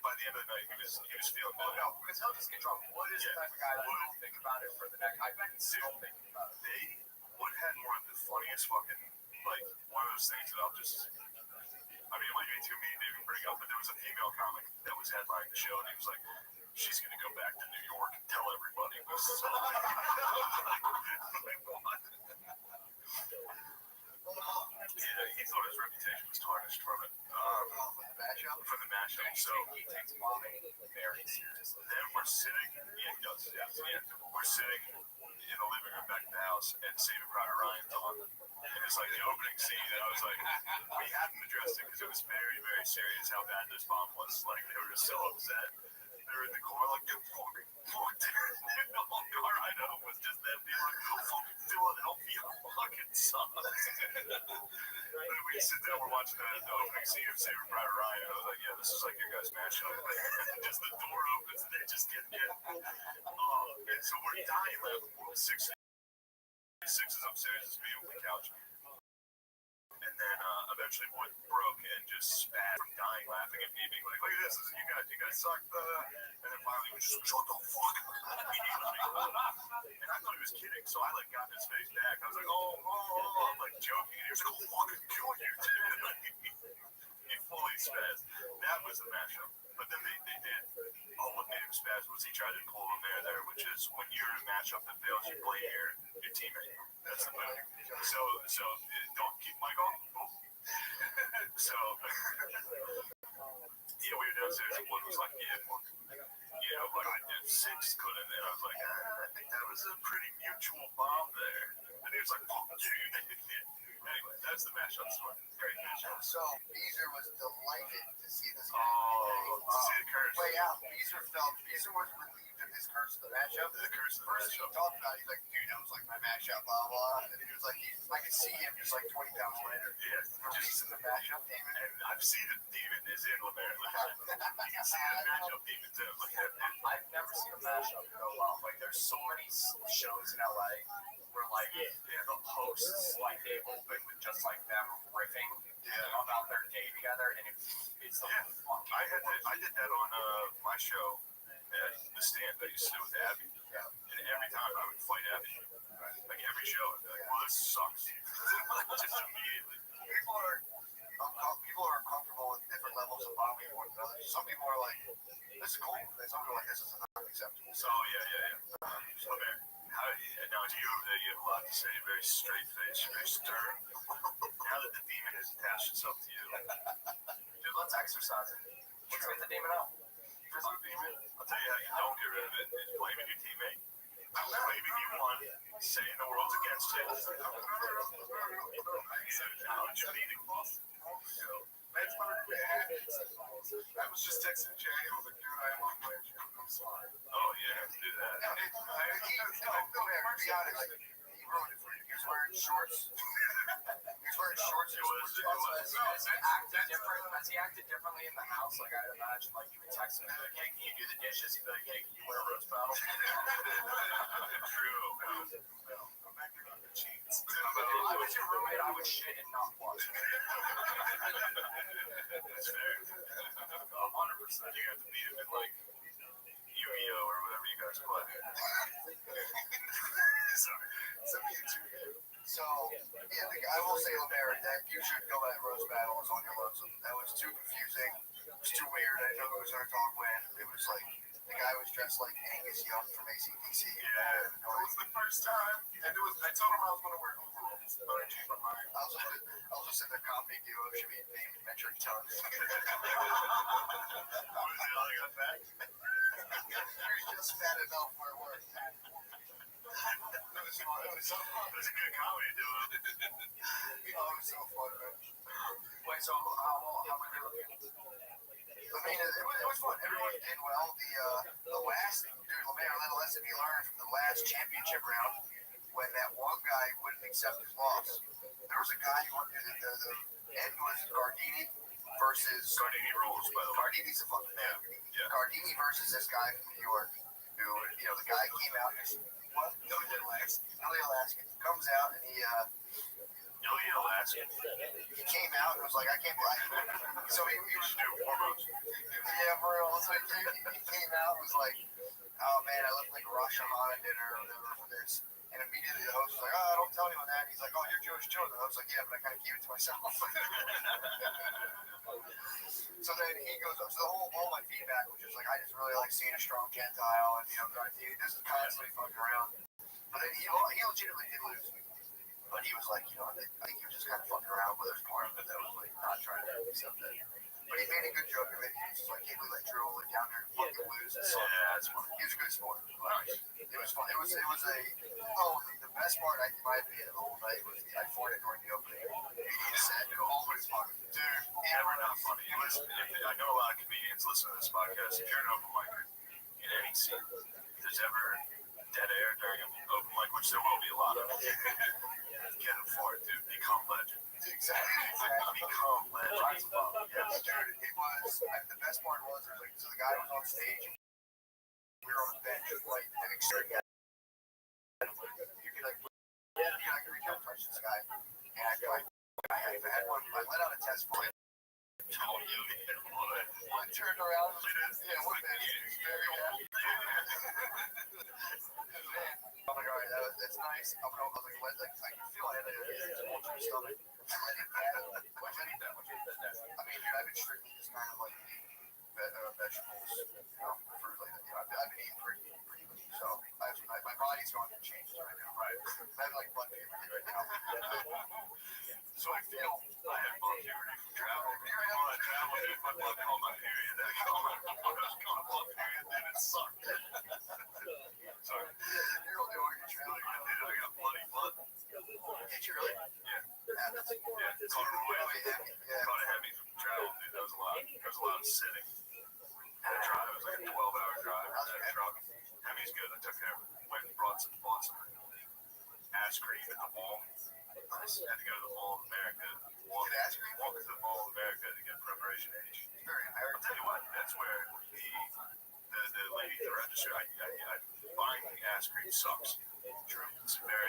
By the end of the night, he was feeling good. No, because he'll just get drunk. Wood is the type of guy that will think about it for the next. I bet he's still thinking about it. Wood had one of the funniest fucking, like, one of those things that I'll just, I mean, it might be too mean to even bring up, but there was a female comic that was headlining the show, and he was like, she's going to go back to New York and tell everybody this is all. Like, what? Yeah, he thought his reputation was tarnished from it. From the mashup. So He takes bombing very seriously. then we're sitting, he does, we're sitting in the living room back in the house, and Saving Private Ryan's on. And it's like the opening scene, and I was like, we hadn't addressed it because it was very, very serious how bad this bomb was. Like, they were just so upset. They were in the car, like, you fucking fuck, dude. The whole car ride home was just them being like, fucking Philadelphia fucking sucks. Then we sit down, we're watching the opening scene of Saving Private Ryan, and I was like, yeah, this is like your guys' mashup. Just the door opens, and they just get in. And so we're dying laughing. Six is upstairs, it's me on the couch. And then eventually one broke and just spat from dying laughing at me, being like, look at this, you guys suck. And then finally he was just, shut the fuck up. And I thought he was kidding, so I like got in his face back. I was like, oh, I'm like joking. And he was like, I'll fucking kill you. He fully spazzed. That was the mashup. But then they did. What made him spaz was he tried to pull him there, which is when you're in a matchup that fails, you blame your teammate. That's the move. So don't keep Mike on. So we were downstairs and one was like, but I did Six couldn't, and I was like, I think that was a pretty mutual bomb there. And he was like, fuck you. Anyway, that's the mashup story. Great mashup. So Beezer was delighted to see this to see the curse. play out. Beezer was relieved of his curse of the mashup. The curse of the First thing he mashup. talked about, he's like, dude, that was like my mashup, blah, blah. And then he was like, I could see him just like 20 pounds later. Yeah, Releasing the mashup demon. and I've seen the demon is in Lemaire. You can see the mashup demon too. I've never seen a mashup go well. Like, there's so many shows in LA where, like, the hosts, like, they open with just, like, them riffing about their day together, and it's the fucking I did that on my show at the stand that I used to do with Abby. And every time I would fight Abby. Like every show, I'd be like, well, this sucks. Just immediately. People are This is cool. They told me like this is not acceptable. So yeah. So there. How now you have a lot to say. Very straight face, very stern. Now that the demon has attached itself to you, Dude, let's exercise it. Let's get the demon out. I'll tell you how you don't get rid of it is blaming your teammate, claiming you won, saying the world's against you. That's what I was just texting Jay. I was like, dude, I am on my I'm sorry. Oh yeah, do that. To be honest, he ruined it for you. He was wearing shorts. He was wearing shorts. Has he acted differently in the house? Like, I'd imagine, like, you would text him, like, hey, can you do the dishes? He'd be like, hey, can you wear a roast battle? True. I'm back there on the cheats. If I was your roommate, I would shit and not flush. That's fair. 100%. You have to beat him in like Yu-Gi-Oh or whatever you guys play. Sorry. So, yeah, I will say, Lemaire, that you should go at roast battles on your lonesome. That was too confusing. It was too weird. I didn't know who was going to talk when. It was like, the guy was dressed like Angus Young from AC/DC. Yeah. It was the first time, and I told him I was going to wear overalls, but I changed my mind. I was just in the comedy duo should be named metric tons. What is it? I got fat. You're just fat enough for work. It was fun. It was so fun. It was a good comedy duo. It was so fun, man. Wait, so how many looking? I mean, it was fun. Everyone did well. The last, dude, Lemaire, little lesson he learned from the last championship round when that one guy wouldn't accept his loss. There was a guy who the end was Gardini versus Gardini rules, by the way. Gardini's a fucking man. Yeah. Gardini versus this guy from New York, who, the guy came out and Ilya Alaskan comes out and he came out and was like, I can't believe it. So he was do hormones. yeah, for real. So he came out and was like, oh man, I look like a Rosh Hashanah dinner or whatever for this. And immediately the host was like, oh, don't tell anyone that. He's like, oh, you're Jewish too. And the host was like, yeah, but I kind of gave it to myself. So then he goes up. So all my feedback was just like, I just really like seeing a strong Gentile. And, he just constantly fucking around. But then he legitimately did lose. But he was like, I think he was just kind of fucking around. But there's part of it that was like not trying to accept it. But he made a good joke of it. He was just like, can't believe I drew it down there and fucking lose. So that's fun. He was a good sport. It was fun. It was the best part, in my opinion, of the whole night was I farted during the opening. He said, always funny. Dude, never not funny. I know a lot of comedians listen to this podcast. If you're an open micer in any scene, if there's ever dead air during an open mic, which there will be a lot of, get a fart, dude. Become legend. Exactly. Become legend. Yes, dude. It was, the best part was, so the guy was on stage, and we were on the bench, like, and extreme. You could, reach out and touch this guy. And I let out a test for it. I turned around and what man, he's very happy. I'm like, all right, that's nice. I can feel I had a multiple stomach. I mean, dude, I've been strictly just kind of like vegetables, fruit like that. I've been eating pretty clean, so my body's going through changes right now. Right. I have like blood puberty right now. So I feel I have blood puberty from travel. I travel, dude. My blood called my period. I was going to blood period, dude. It sucked. Sorry. You're only over your travel. I got bloody blood. Did you really? Yeah. Yeah. Caught a Roy. Yeah. Caught a Hemi from travel, dude. There was a lot of sitting. Had a drive. It was like a 12-hour drive. I had a truck. Hemi's good. I took care of it. Went and bought some ass cream at the mall. I had to go to the Mall of America. Walk to the Mall of America to get preparation age. I'll tell you what, that's where the lady at the register, buying ass cream sucks. True. It's a bad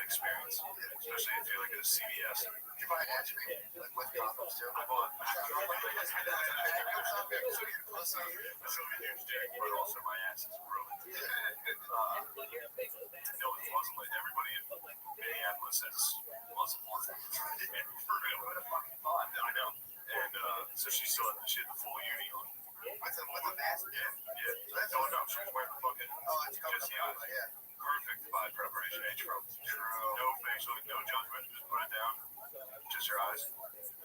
experience, especially if you're like at a CVS. Did you buy ass cream with condoms too? I bought so a huge dick, but also my ass is ruined. No, it wasn't like everybody in Minneapolis has muscle. For real. I know. And so she had the full uni on. with a mask. Yeah. So that's all. No, she was wearing fucking. Oh, it's coming just up. Yeah. Perfect vibe preparation. H-Pro. True. No facial, no judgment. Just put it down. Just your eyes.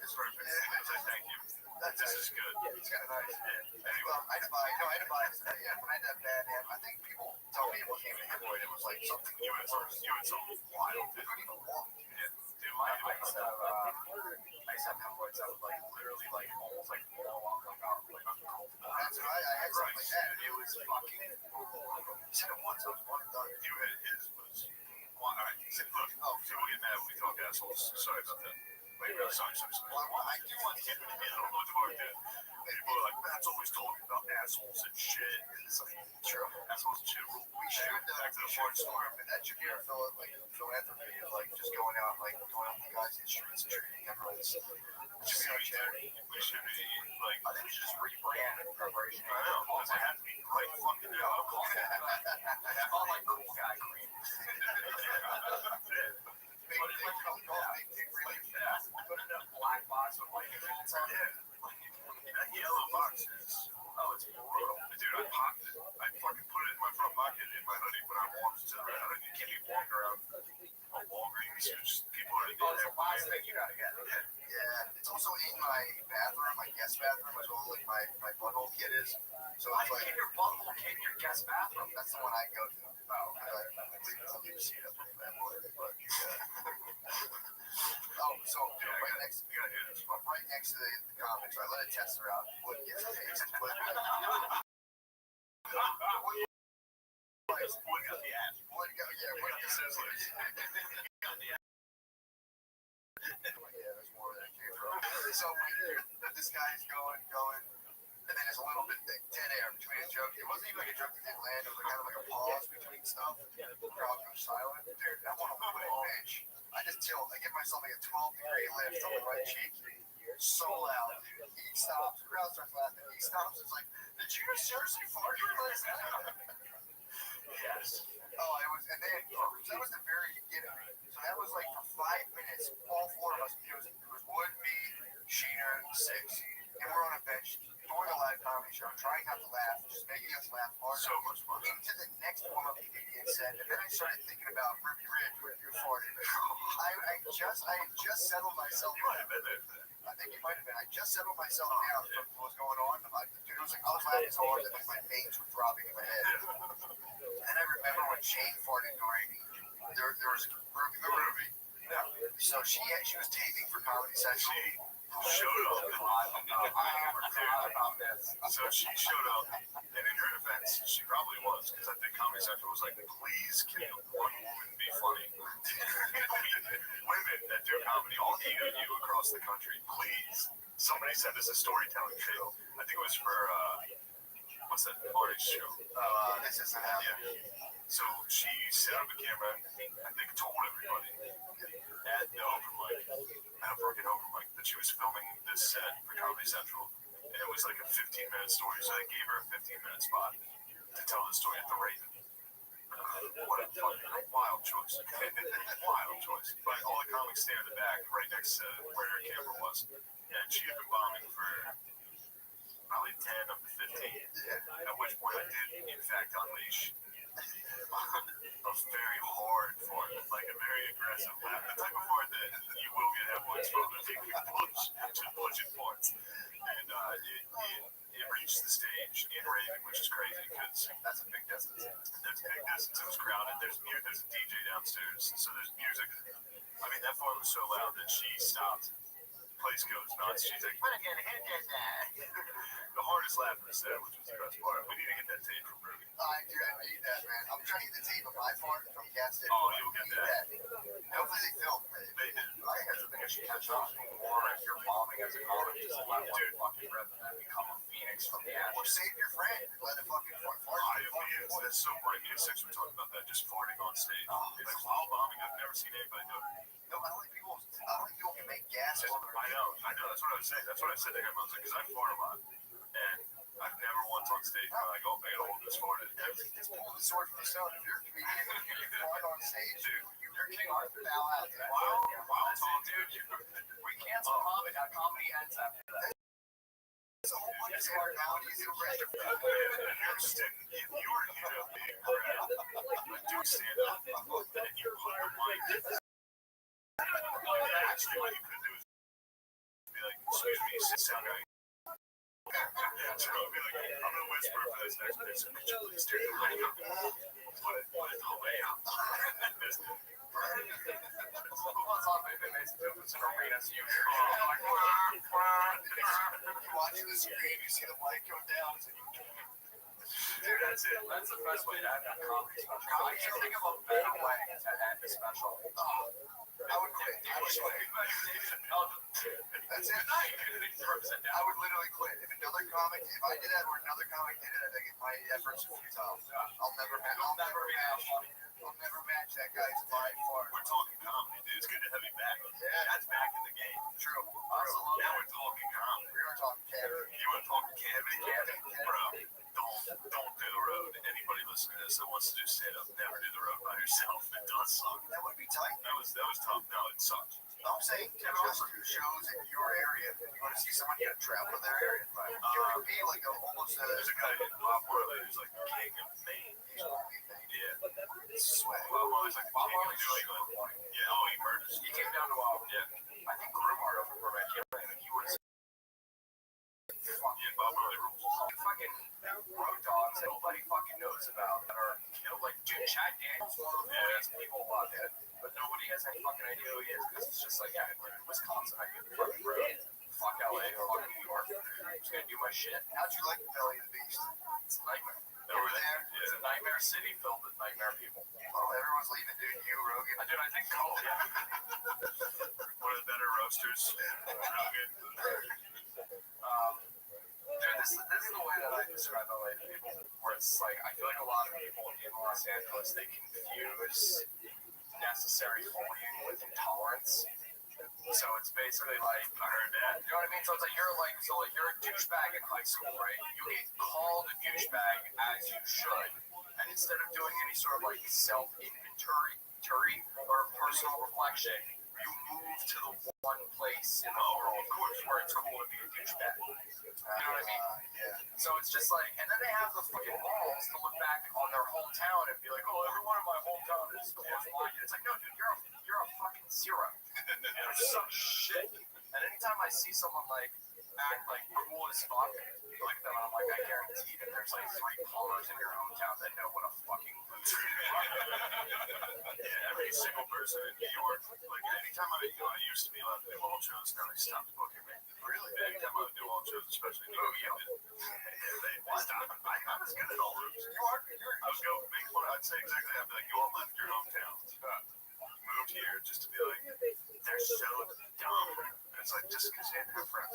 It's perfect. It's like, thank you. This is good. It's kind of nice. Yeah. Anyway. I had to buy. No, I had to buy. Yeah, when I had that bad hand, I think people tell me it wasn't even a hemorrhoid. It was like something. You had something wild. I couldn't even walk. Yeah. Dude, I used to have hemorrhoids that would like literally like almost like blow up like uncomfortable. That's what I had something like that. It was fucking. He said it once. I was one and done. You had his was. Well, all right. Look. Oh, so we'll get mad when we talk assholes. Sorry about that. Wait, sorry. Well, I do want to get rid of it. People are like, Matt's always talking about assholes and shit. It's like, true. Assholes and shit rule. We should back to the hard story. that should be our philanthropy of like just going out to the guys in the streets and treating everyone. It should be our charity. We should be like, I think we should just rebrand in preparation. I know. Because it has to be right fucking now. I like cool guy cream. Put it in a black box with like That yellow box is, it's brutal. Dude, I popped it. I fucking put it in my front pocket in my hoodie when I walked to the restaurant. You can't be walking around a Walgreens. People are in there. it's the last thing you gotta get. Yeah, it's also in my bathroom, my guest bathroom, as well like my butthole kit is. So Why it's do you like keep your butthole kid in your guest bathroom? that's the one I go to. I leave a seat up on the bad boy. But so right next to the comics, I let a tester out. Wood gets tased. Wood got the ass. Wood got the scissors. Yeah, there's more where that came from. So this guy's going, and then there's a little bit dead air between a joke. It wasn't even like a joke that didn't land. It was kind of like a pause between stuff. The crowd goes silent. Dude, I want to move a bench. I just tilt. I give myself like a 12-degree lift on the right cheek. So loud, dude. He stops. The crowd starts laughing. He stops. It's like, did you seriously fart? You realize that? Yes. Oh, it was, and then that was the very beginning. So that was like for 5 minutes. All four of us. It was Wood, me, Sheener, Six, and we're on a bench doing a live comedy show, trying not to laugh, just making us laugh hard. So much fun. Into the next warm-up comedian set, and then I started thinking about Ruby Ridge when you farted. I had just settled myself. You might have been there for that. I think you might have been. I just settled myself down from what was going on. Dude, it was like I was laughing so hard that like my veins were dropping in my head. And I remember when Shane farted during there was Ruby. Yeah. So she was taping for Comedy Central. She showed up. I never forgot about this. So she showed up, and in her defense, she probably was, because I think Comedy Central was like, please, can one woman be funny? Women that do comedy, all 8 of you across the country, please, somebody send us a storytelling show. I think it was for, what's that artist show? This isn't happening. Yeah. So she set up a camera, I think told everybody at the open mic, at a fucking open mic, that she was filming this set for Comedy Central. And it was like a 15-minute story, so I gave her a 15-minute spot to tell the story at the Raven. What a fucking wild choice. Wild choice. But all the comics stay in the back, right next to where her camera was. And she had been bombing for probably 10 of the 15. At which point I did, in fact, unleash a very hard fart, like a very aggressive laugh. The type of fart that you will get headlines from if you push it farts. And it reached the stage in Raven, which is crazy because that's a big distance. It was crowded. There's a DJ downstairs, so there's music. I mean, that fart was so loud that she stopped. The place goes nuts. She's like, "What again? Who did that?" The hardest laugh in the set, which was the best part. We need to get that tape from Ruby. I need that, man. I'm trying to get the tape of my fart from Gas Station. Oh, you'll get that. Hopefully they film it. They did. I think I should catch on more if you're bombing as a comic. Just let one fucking rip and then become a phoenix from the Or ashes. save your friend. Let it fucking fart. That's so funny. Me and Six were talking about that, just farting on stage. Like while bombing, I've never seen anybody do it. No, I don't think people can make gas. I know. That's what I was saying. That's what I said to him. I was like, because I fart a lot, and I've never once on stage been like, oh, I gotta hold this fart in. It's pull the sword from yourself. If you're a comedian and you can fart on stage, you're King Arthur. Bow out to that. Wow, tall dude. We cancel comedy. Comedy ends after that. There's a whole bunch Smart now, he's a rest of Houston, if you were hit up being crap, do stand up, then you put the mic. Actually, what you could do is be like, excuse me, sit sound guy. So I'll be like, I'm gonna whisper for this next person. Could you please turn the mic up? Put it way up. What's on it? It's an arena, so you hear it. You watch the screen, you see the mic go down, it's like, Dude, that's it. That's the best way to end a comedy special. I can't think of a better way to end a special. I would quit. I would quit. That's it. I would literally quit. If I did that or another comic did it, I think my efforts are futile. I'll never match that guy's by far. We're talking comedy, dude. It's good to have you back. Yeah. That's back in the game. True. Now we're talking comedy. We are talking cavity. You want to talk cavity? Bro, don't do the road. Anybody listening to this that wants to do stand-up, never do the road by yourself. It does suck. That would be tight. That was tough. No, it sucks. I'm saying just do shows in your area. If you want to see someone, you got to travel to their area. You would be like almost There's a guy named Bob Marley who's like the king of Maine. Yeah. sweat. Bob Marley's like the king of New England. Yeah, oh, he murders. He came down to I think Grumart over Burbank County, and he was Yeah, Bob Marley rules. fucking road dogs that nobody fucking knows about that are killed. Like, dude, Chad Daniels, one of the funniest people about it, but nobody has any fucking idea who he is because it's just like, yeah, I live in Wisconsin, I get the fucking road. Fuck LA, fuck New York. I'm just gonna do my shit. How'd you like Belly of the Beast? It's a nightmare. Over there? It's a nightmare city filled with nightmare people. Oh, everyone's leaving, dude. You, Rogan. Dude, I think Cole, One of the better roasters. Rogan. Dude, this is the way that I describe LA to people, where it's like, I feel like a lot of people in Los Angeles, they confuse necessary bullying with intolerance. So it's basically like, I heard that. You know what I mean? So it's like you're a douchebag in high school, right? You get called a douchebag as you should, and instead of doing any sort of like self-inventory or personal reflection, you move to the one place in the world, of course, where it's cool to be a douchebag. You know what I mean? Yeah. So it's just like, and then they have the fucking balls to look back on their hometown and be like, oh, everyone in my hometown is like it. It's like, no, dude, you're a fucking zero. You're some shit. And anytime I see someone like act like cool as fuck, you look at them and I'm like, I guarantee that there's like 3 Palmers in your hometown that know what a fucking loser you are. Yeah, every single person in New York. Like anytime I used to be allowed to do all shows, now they stopped booking me. Really? Anytime I would do all shows, especially New York. They stopped. I'm as good at all rooms. You are. I would go make fun. I'd say exactly that. I'd be like, you all left your hometown. Moved here just to be like, they're so dumb. And it's like, just because you didn't have friends.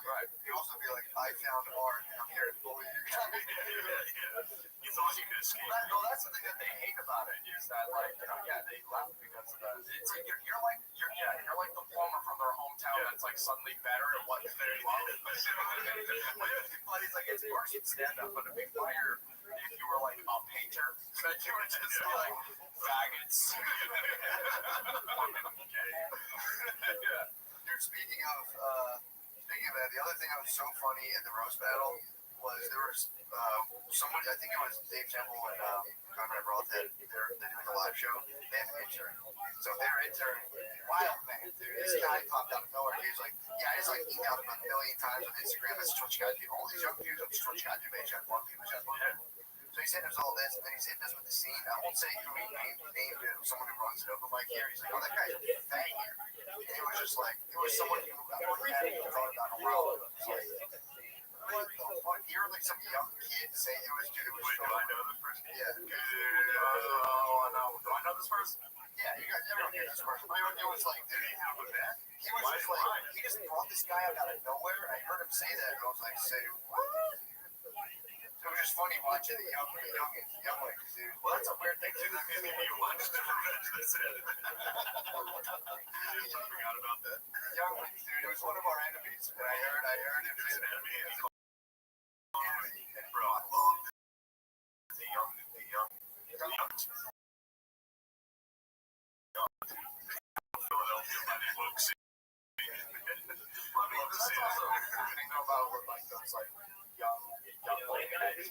Right. You also be like, I found art and I'm here to bully you. Yeah. You thought you could escape. That's the thing that they hate about it is that, like, you know, yeah, they left because of that. It's like you're like the plumber from their hometown that's like suddenly better at what they love. But it's like it's worse in stand up, but it'd be funnier if you were like a painter. That you would just be like faggots. Yeah. Dude, speaking of that, the other thing that was so funny in the roast battle was there was somebody, I think it was Dave Temple and Conrad Rothschild, they did like a live show. They have an intern. So their intern, wild man, dude. This guy popped out of nowhere. He was like, yeah, I just like emailed him a million times on Instagram. This is what you gotta do. All these young dudes, this is what you gotta do, man. You gotta love people, you gotta love people. So he's hitting us all this, and then he's hitting us with the scene. I won't say who he named it, someone who runs it over my here. He's like, oh, that guy's a banger. And it was just like, it was someone who I hadn't even thought about in a while. It was like, what the fuck? You were like some young kid saying it was, dude, it was Wait, so do I know this person? Yeah. Oh, I know. Do I know this person? Yeah, you guys, everyone knew this person. But it was like, dude, he was just like, he just brought this guy out of nowhere, and I heard him say that, and I was like, say, what? It was just funny watching the young ones, dude. Well, that's a weird thing too. That maybe you watched the Revenge. That's it. I forgot about that. Young ones, dude. It was one of our enemies, and I heard him say There's an that. enemy. Bro, I love the young. Philadelphia, money looks. I love to see it. I think about what like those like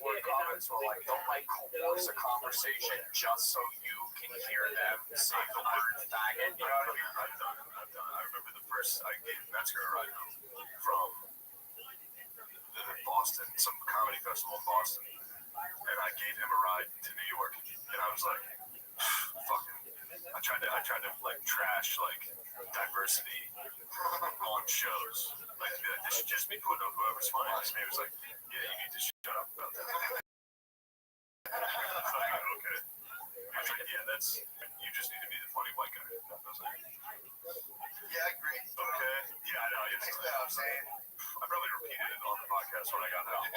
were comments were like, don't like coerce a conversation just so you can hear them say the word faggot. You know what I mean? I've done it. I remember the first I gave Metzger a ride home from Boston, some comedy festival in Boston, and I gave him a ride to New York, and I was like, fucking. I tried to like trash like diversity on shows. Like this should just be put on whoever's funny. And he was like, yeah, you need to shut up about that. I was like, okay. He was like, yeah, you just need to be the funny white guy. I was like, Yeah, I agree. okay. Yeah, I know. That's what I'm saying. I probably repeated it on the podcast when I got home.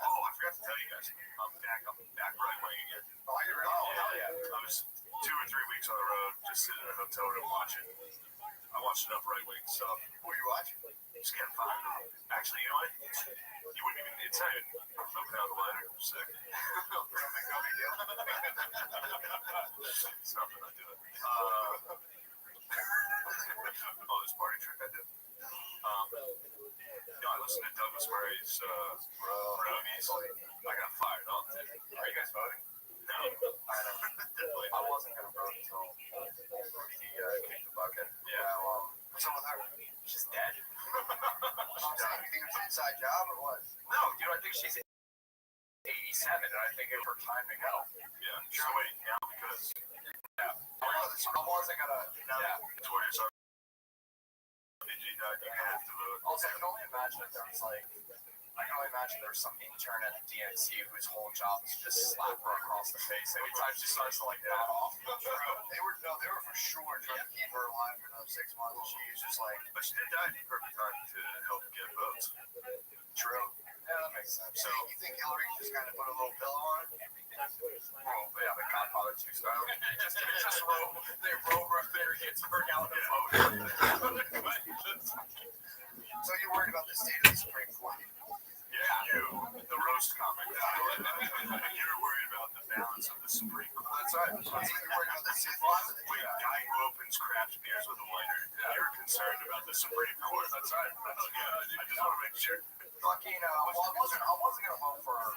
Oh, I forgot to tell you guys. I'm back right wing again. Oh, I really? Oh, Yeah. I was 2 or 3 weeks on the road, just sitting in a hotel room watching. I watched enough right wing stuff. What are you watching? Just getting fired. Actually, you know what? You wouldn't even. It's not even open out the lighter. I'm sick. No big deal. It's nothing. I do it. Oh, this party trick I did. I listened to Douglas Murray's Robbies. I got fired up. Are you guys voting? No, I wasn't gonna vote until he kicked the bucket. Yeah. What's up with her? She's dead. I'm saying, you think it's an inside job or what? No, I think she's 87, and I think it's her time to go. Yeah. So wait, now because I wasn't gonna. Tori's RBG died, you have to vote. Also, I can only imagine if there was some intern at the DNC whose whole job is to just slap her across the face anytime she starts to like nod off. They were for sure trying to keep her alive for another 6 months. And she was just like, But she did die at the perfect time to help get votes. true. Yeah, that makes sense. So you think Hillary just kind of put a little pillow on it? Oh, yeah, the Godfather 2 style. They roll her there, gets her out of the vote. So you're worried about the state of the Supreme Court? Yeah, the roast comic. You're worried about the balance of the Supreme Court. That's right. You're worried about the state of the Wait, guy who opens craft beers with a lighter. You're concerned about the Supreme Court. That's right. I just want to make sure. Fucking, I wasn't gonna vote for,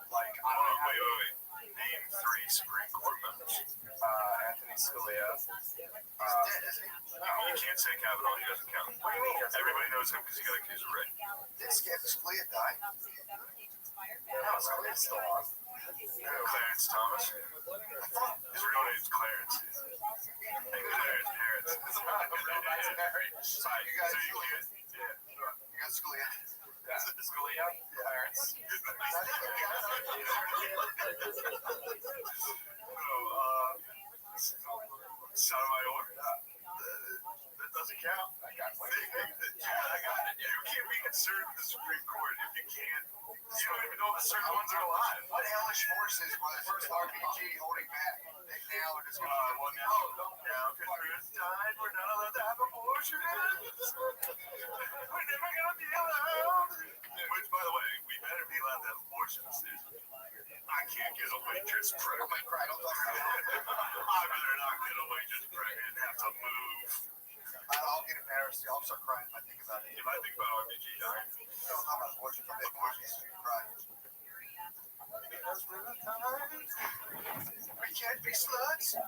like, I don't know. Wait. Name 3 Supreme Court members. Anthony Scalia. He's dead, isn't he? You can't say Kavanaugh, he doesn't count. What do you mean? Everybody knows him because he got accused of rape. Did Scalia die? No, Scalia's still on. Clarence Thomas. His real name's Clarence. And Clarence parents. Sorry, you guys. You got Scalia. Scalia, Clarence. Sotomayor. That doesn't count. I got it. You can't be concerned with the Supreme Court if you can't. You don't even know if certain ones are alive. What hellish forces was RBG holding back? They now are just going to Now, because Ruth died, we're not allowed to have abortions. We're never going to be allowed. Which, by the way, we better be allowed to have abortions. I can't get a waitress pregnant. I'm going to cry. Don't talk about it. I better not get a waitress pregnant and have to move. I'll get embarrassed. I'll start crying if I think about it. If I think about RBG dying, Don't talk about abortions. I'll make abortions. Cry. because we're not tired. We can't be sluts. She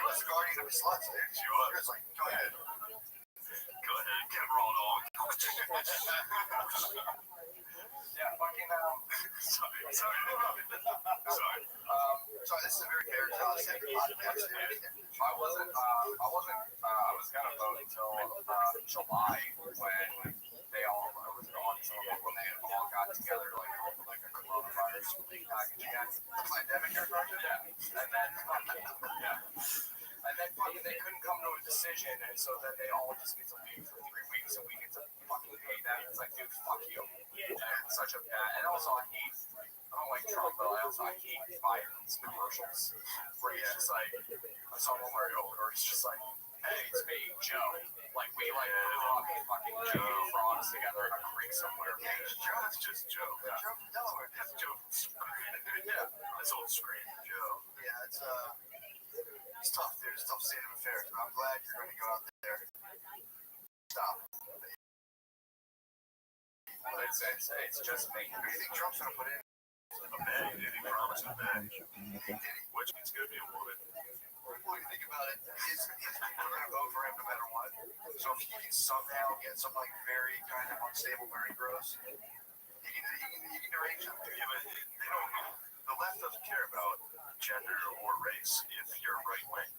was the guardian of the sluts, dude. She was. She was like, go ahead. Go ahead, get raw dog. Yeah, fucking, Sorry. Sorry, this is a very characteristic podcast. I was gonna vote until July when they all, when they all got together to like come up with like a coronavirus relief package again. The pandemic here, Yeah, and then fucking they couldn't come to a decision, and so then they all just get to leave for 3 weeks, and we get to fucking pay them. It's like, dude, fuck you. It's such a bad, and also I don't like Trump, but I hate Biden's commercials where he's just like, I saw one where it's just like, hey, it's me, Joe. Like, we like fucking Joe frogs together in a creek somewhere. Joe, it's just Joe. Joe from Delaware. That's Joe from Scream. Yeah, that's old Scream Joe. Yeah, it's tough, dude. It's a tough state of affairs, but I'm glad you're going to go out there. Stop. It's just me. Who do you think Trump's gonna put in? A man, did he promise a man? Which it's gonna be a woman. Well, you think about it, his people are gonna vote for him no matter what. So if he can somehow get some like very kind of unstable Bernie bros, he can arrange them. Yeah, but they don't. The left doesn't care about gender or race if you're right wing.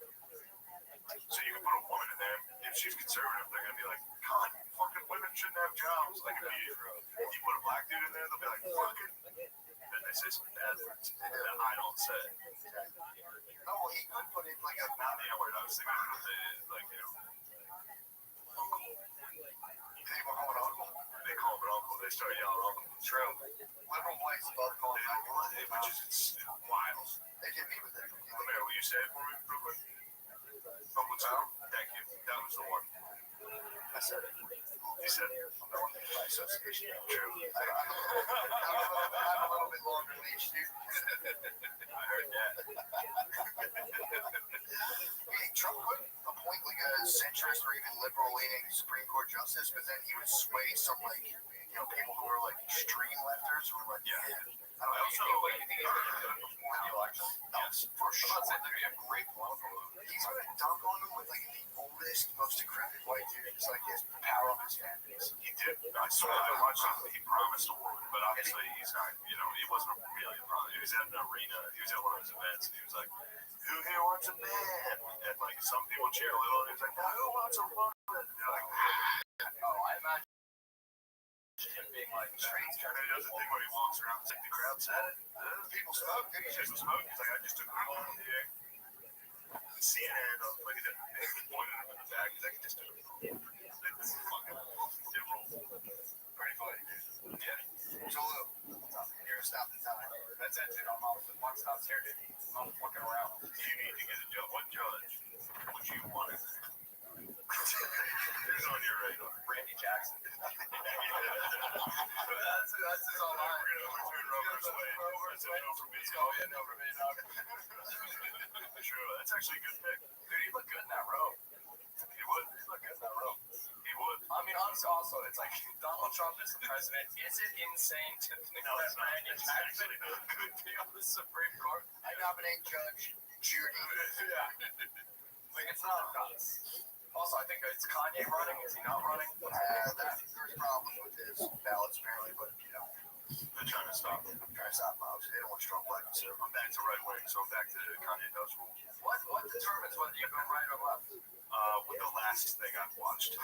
So you can put a woman in there. If she's conservative, they're gonna be like, God, fucking women shouldn't have jobs. Like immediately. You put a black dude in there, they'll be like, fucking. Then they say some bad words that I don't say. Oh, well, he could put in like a Not the word I was thinking of, like, you know, uncle. You think we're going uncle? They call him an uncle. They start yelling uncle. True. Liberal whites love calling him uncle. Which is wild. They get me with it. Lemaire, will you say it for me real quick? Uncle Tom? Thank you. That was the one. I said it. You said it. I'm the one by association. True. I'm a little bit longer leash, dude. I heard that. Hey, Trump could appoint like a centrist or even liberal-leaning Supreme Court justice, but then he would sway some like people who are like extreme lefters who are like, Yeah. I don't know. Also, What do you think he's going to do before the election? Yes, for sure. That'd be a great political move. He's going to dunk on him with like the oldest, most decrepit white dude. It's like his power up his hand. He did. I saw. I watched him. He promised a woman, but obviously he's not. You know, he wasn't really a promise. He was at an arena. He was at one of his events, and he was like, "Who here wants a man?" And like some people cheer a little, and he was like, "No, who wants a woman?" And they're like, Oh, I imagine him being like "Straight." And he does the thing where he walks around, it's like the crowd said it. People smoke, dude. People smoke. He's like, "I just took a photo here." CNN, look at that. They pointed him in the back. He's like, "I just took a photo." It's fucking it rolled. Pretty funny, dude. Yeah. So, you're gonna stop the time. that's it, dude. I'm off the one stops here, dude. I'm fucking around. You need to get a judge. What judge would you want in there? Who's on your radar? Randy Jackson. that's his all We're mine. gonna turn Robert's way. That's a no for me. Oh, yeah, no for me, dog. True. That's actually a good pick. Dude, he looked good in that robe. He would. He looked good in that robe. He would. I mean, honestly, also, it's like Donald Trump is the president. Is it insane to think No, that it's not. Randy It's Jackson actually not. could be on the Supreme Court? I nominate Judge Judy. Yeah. Like, it's not nuts. Also, I think it's Kanye running. Is he not running? There's problems with his ballots apparently, but They're trying to stop him. trying to stop Miles. They don't want strong black conservatives. I'm back to right wing, so I'm back to Kanye does rule. What determines whether you go right or left? With the last thing I've watched. 100%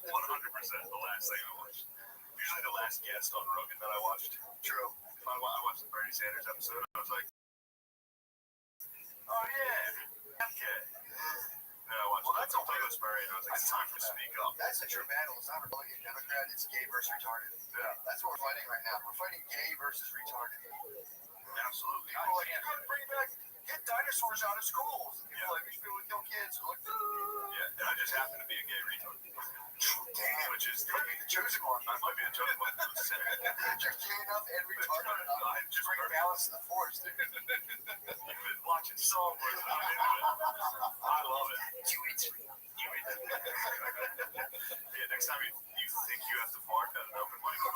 the last thing I watched. Usually the last guest on Rogan that I watched. True. If I watched the Bernie Sanders episode, I was like, oh yeah, okay. And I watched Douglas Murray, and I was like, it's time to speak up. That's the true battle. It's not Republican, Democrat. It's gay versus retarded. Yeah. That's what we're fighting right now. We're fighting gay versus retarded. Absolutely. People are like, you're going to bring back, get dinosaurs out of schools. And people are like, these people would kill kids. We're like, Yeah, and I just happen to be a gay retard. damn. Which is You might be the chosen one. I might be the chosen one. You're gay enough and retarded enough I to just bring balance to the force, dude. You've been watching Song Wars. I love it. Do it. Yeah, next time you think you have to fart at an open mic, I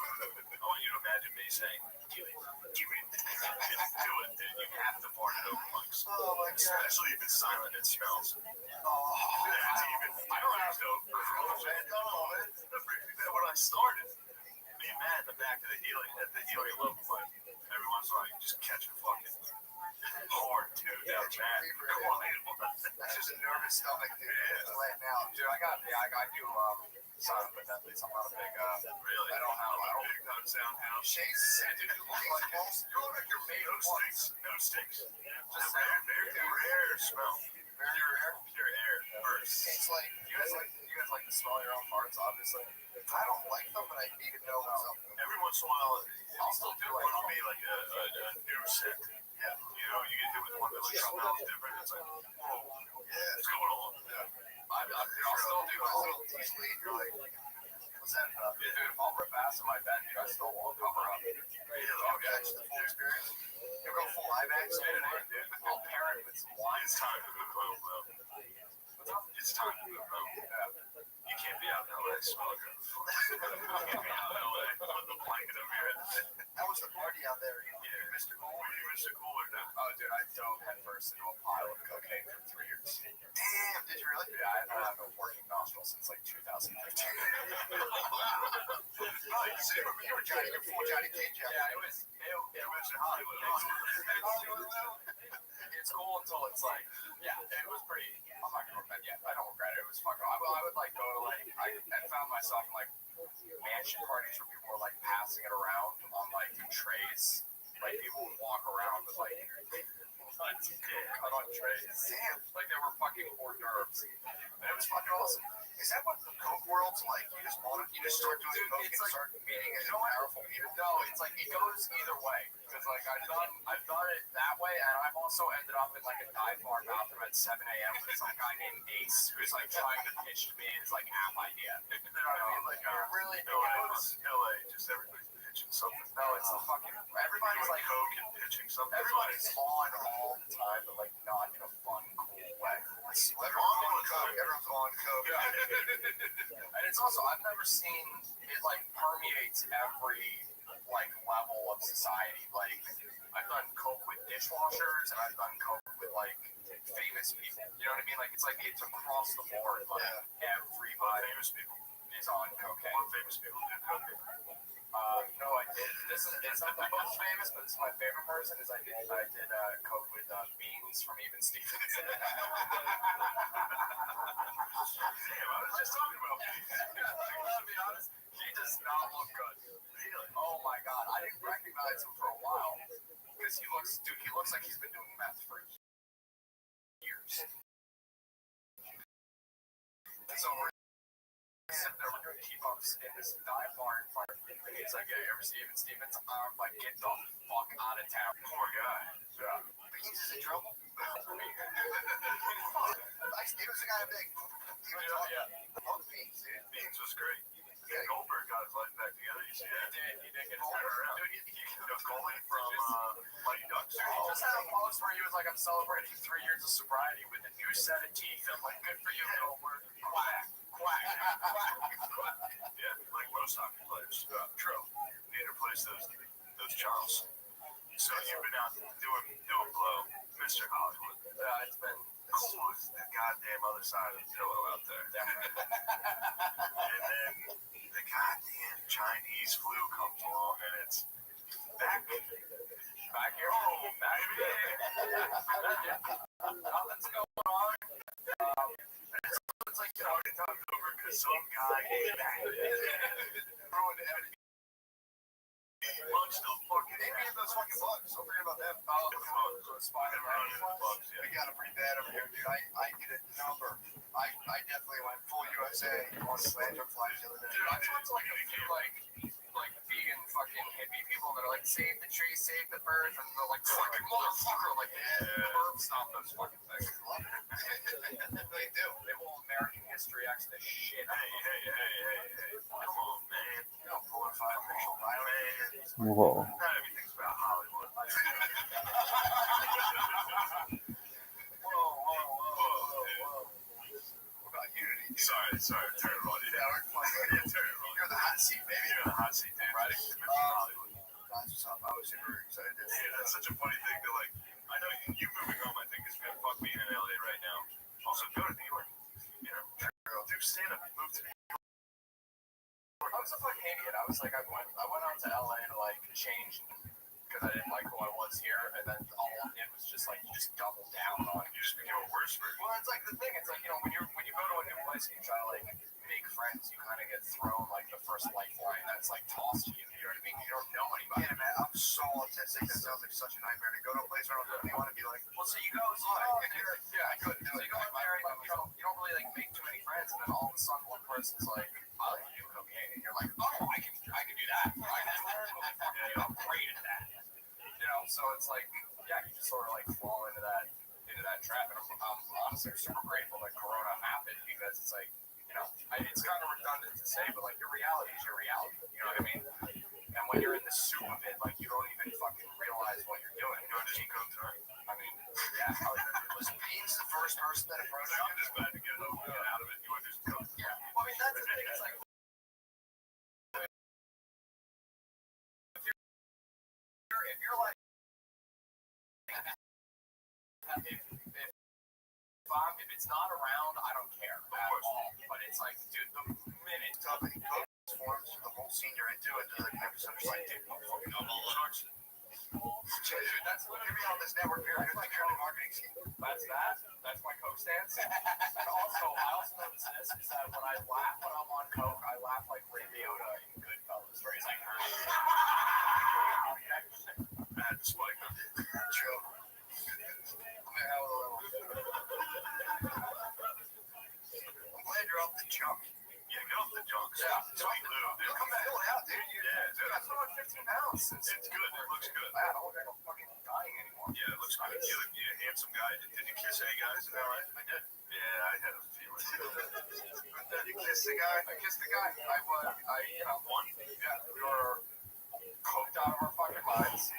want you to imagine me saying, do it. Do it. Do it, dude. You have to fart at open mics. Oh my god. Especially if it's silent and smells. Oh. That's even. I don't have to. When I started, me and Matt in the back of the helium open mic, every once in a while you just catch a fucking hard dude down Matt. That's just a nervous stomach, dude. It's letting out. Dude, I do silent but deadly. I'm not a big Really? I don't have big time sound house. Shane's the same, dude. You look like most. You look like you're made No of once. stinks. No stinks. Just Very rare smell. very rare. Pure air. Burst. It's like, you guys like to smell your own farts, obviously. I don't like them, but I need to know what's up. Every once in a while, I'll still do it. it'll be like a new scent. Yeah. You know, you get hit with one that like smells different. It's like, whoa, yeah, what's going on? I'll still do A it. little easily, and you're like, what's that? Dude, if I'll rip ass in my bed, dude, I still won't cover up. I'll catch the full experience. You'll go full IMAX. Dude, I'll pair it with some wine. It's time to move home, bro. It's time to move home. You can't be out in LA smoking. Put the blanket over your head. That was the party out there. You Mr. Cool. You Mr. Cooler now. Oh, dude, I dove headfirst into a pile of cocaine for 3 years. Damn, did you really? Yeah, I haven't had a working nostril since like 2015. Oh, you were Johnny before Johnny Cage. Yeah, it was Hollywood. It's cool until it's like, yeah, it was pretty. I'm not gonna repent yet. I don't regret it. It was fucking. I would like go to like. I found myself in like mansion parties where people were like passing it around on like trays. Like people would walk around with like cut on trays. Damn. Like they were fucking hors d'oeuvres. And it was fucking awesome. Is that what the Coke world's like? You just start doing Coke and like, start meeting you as know what? powerful people. No, it's like it goes either way. Because like I've done it that way, and I've also ended up in like a dive bar bathroom at 7 a.m. with some guy named Ace who's like trying to pitch to me his like app idea. You know what I mean? Like really, LA, just everybody's pitching something. no, it's the fucking everybody's like Coke and pitching something. everybody's on all the time, but like not in a fun, cool way. Everyone's on Coke. Everyone's on Coke. And it's also I've never seen it like permeates every like level of society. Like I've done Coke with dishwashers and I've done Coke with like famous people. You know what I mean? Like it's across the board. Like everybody Famous people. is on cocaine. What famous people do cocaine? No, I did. It's not the most famous, but this is my favorite person. I did Coke with Beans from Even Stevens. Damn, I was just talking about Beans. To be honest, he does not look good. Really? Oh my god, I didn't recognize him for a while because he looks like he's been doing meth for years. And so we're sitting there, we're doing keep-ups in this dive bar in front of me. And he's like, yeah, you ever see Even Stevens? I'm like, get the fuck out of town. Poor guy. Yeah. Beans is in trouble. He was the guy big. He was Yeah. Beans, dude. Beans was great. Yeah, Goldberg got his life back together. You see that? He did get his Turn hair around. Dude, he Goes Coley from Mighty Ducks. He just had a post where he was like, I'm celebrating 3 years of sobriety with a new set of teeth. I'm like, good for you, Goldberg. Quack, quack, quack, quack. Yeah, like most hockey players. True. Need to replace those chops. So you've been out doing blow, Mr. Hollywood. Yeah, it's been Cool as the goddamn other side of the pillow out there. And then the goddamn Chinese flu comes along and it's back here. Oh, back here. Nothing's going on. It's like, you know, It's not over because some guy came back. ruined everything. Bugs still fucking They made those fucking bugs. Don't forget about them. Yeah. We got it pretty bad over here, dude. I did a number. I definitely went full USA on slanter flies the other day. Dude, I talked to like a few like vegan fucking hippie people that are like, save the trees, save the birds, and they're like, fucking motherfucker, like, curb stop those fucking things. They do. They will American History X the shit. Hey. Come on, man. You don't glorify racial violence. Whoa. Not everything's about Hollywood. Whoa. What about unity? Sorry, turn it on. Yeah, we're fine. Yeah, turn it on. You're the hot seat, baby. You're in the hot seat, dude. Right? Hollywood. That's what's up. I was super excited. Yeah, that's such a funny thing to like. I know you moving home, I think, is gonna fuck being in LA right now. Also, go to New York. You know, do stand up. Move to New York. I was a fucking idiot. I was like, I went out to LA to like change because I didn't like who I was here, and then all I did was just like you just double down on it. You just became a worse version. Well, it's like the thing. It's like, you know, when you go to a new place and you try to like make friends, you kind of get thrown like the first lifeline that's like tossed to you. You know what I mean? You don't know anybody. Yeah, man, I'm so autistic. That sounds like such a nightmare to go to a place where I don't really want to be like, Well, so you go, I couldn't do it. So you go in there and you don't really like make too many friends, and then all of a sudden one person's like, I like to do cocaine, and you're like, oh, I can do that. I'm great at that. You know, so it's like, yeah, you just sort of like fall into that trap, and I'm honestly super grateful that Corona happened because it's like, you know, it's kind of redundant to say, but like your reality is your reality. You know what I mean? And when you're in the soup of it, like you don't even fucking realize what you're doing. You know, just come through. I mean, yeah. was Beans the first person that approached I'm just glad to get out of it. You want to just go. Yeah. Well, I mean, that's the thing. It's like it's not around, I don't care at all. But it's like, dude, the minute topic forums for the whole scene you're into, and like an episode is like, dude, fucking up all sorts. dude, that's Hear literally me out this network here. Here's like your marketing scheme. that's my Coke stance. And also, I also notice this is that when I laugh when I'm on Coke, I laugh like Ray Liotta in Goodfellas, where he's like, Bad spike. True. I'm gonna have a little. I'm glad you're off the junk. Yeah, get off the junk. Yeah. Sweet lube, You'll dude. come back out, dude. Yeah, dude. I put on 15 pounds. It's good. It looks good. I don't look like I'm fucking dying anymore. Yeah, it looks good. You're a handsome guy. Did you kiss any guys in LA? I did. Yeah, I had a feeling. You kissed the guy? I kissed the guy. I one. Yeah, we were coked out of our fucking minds.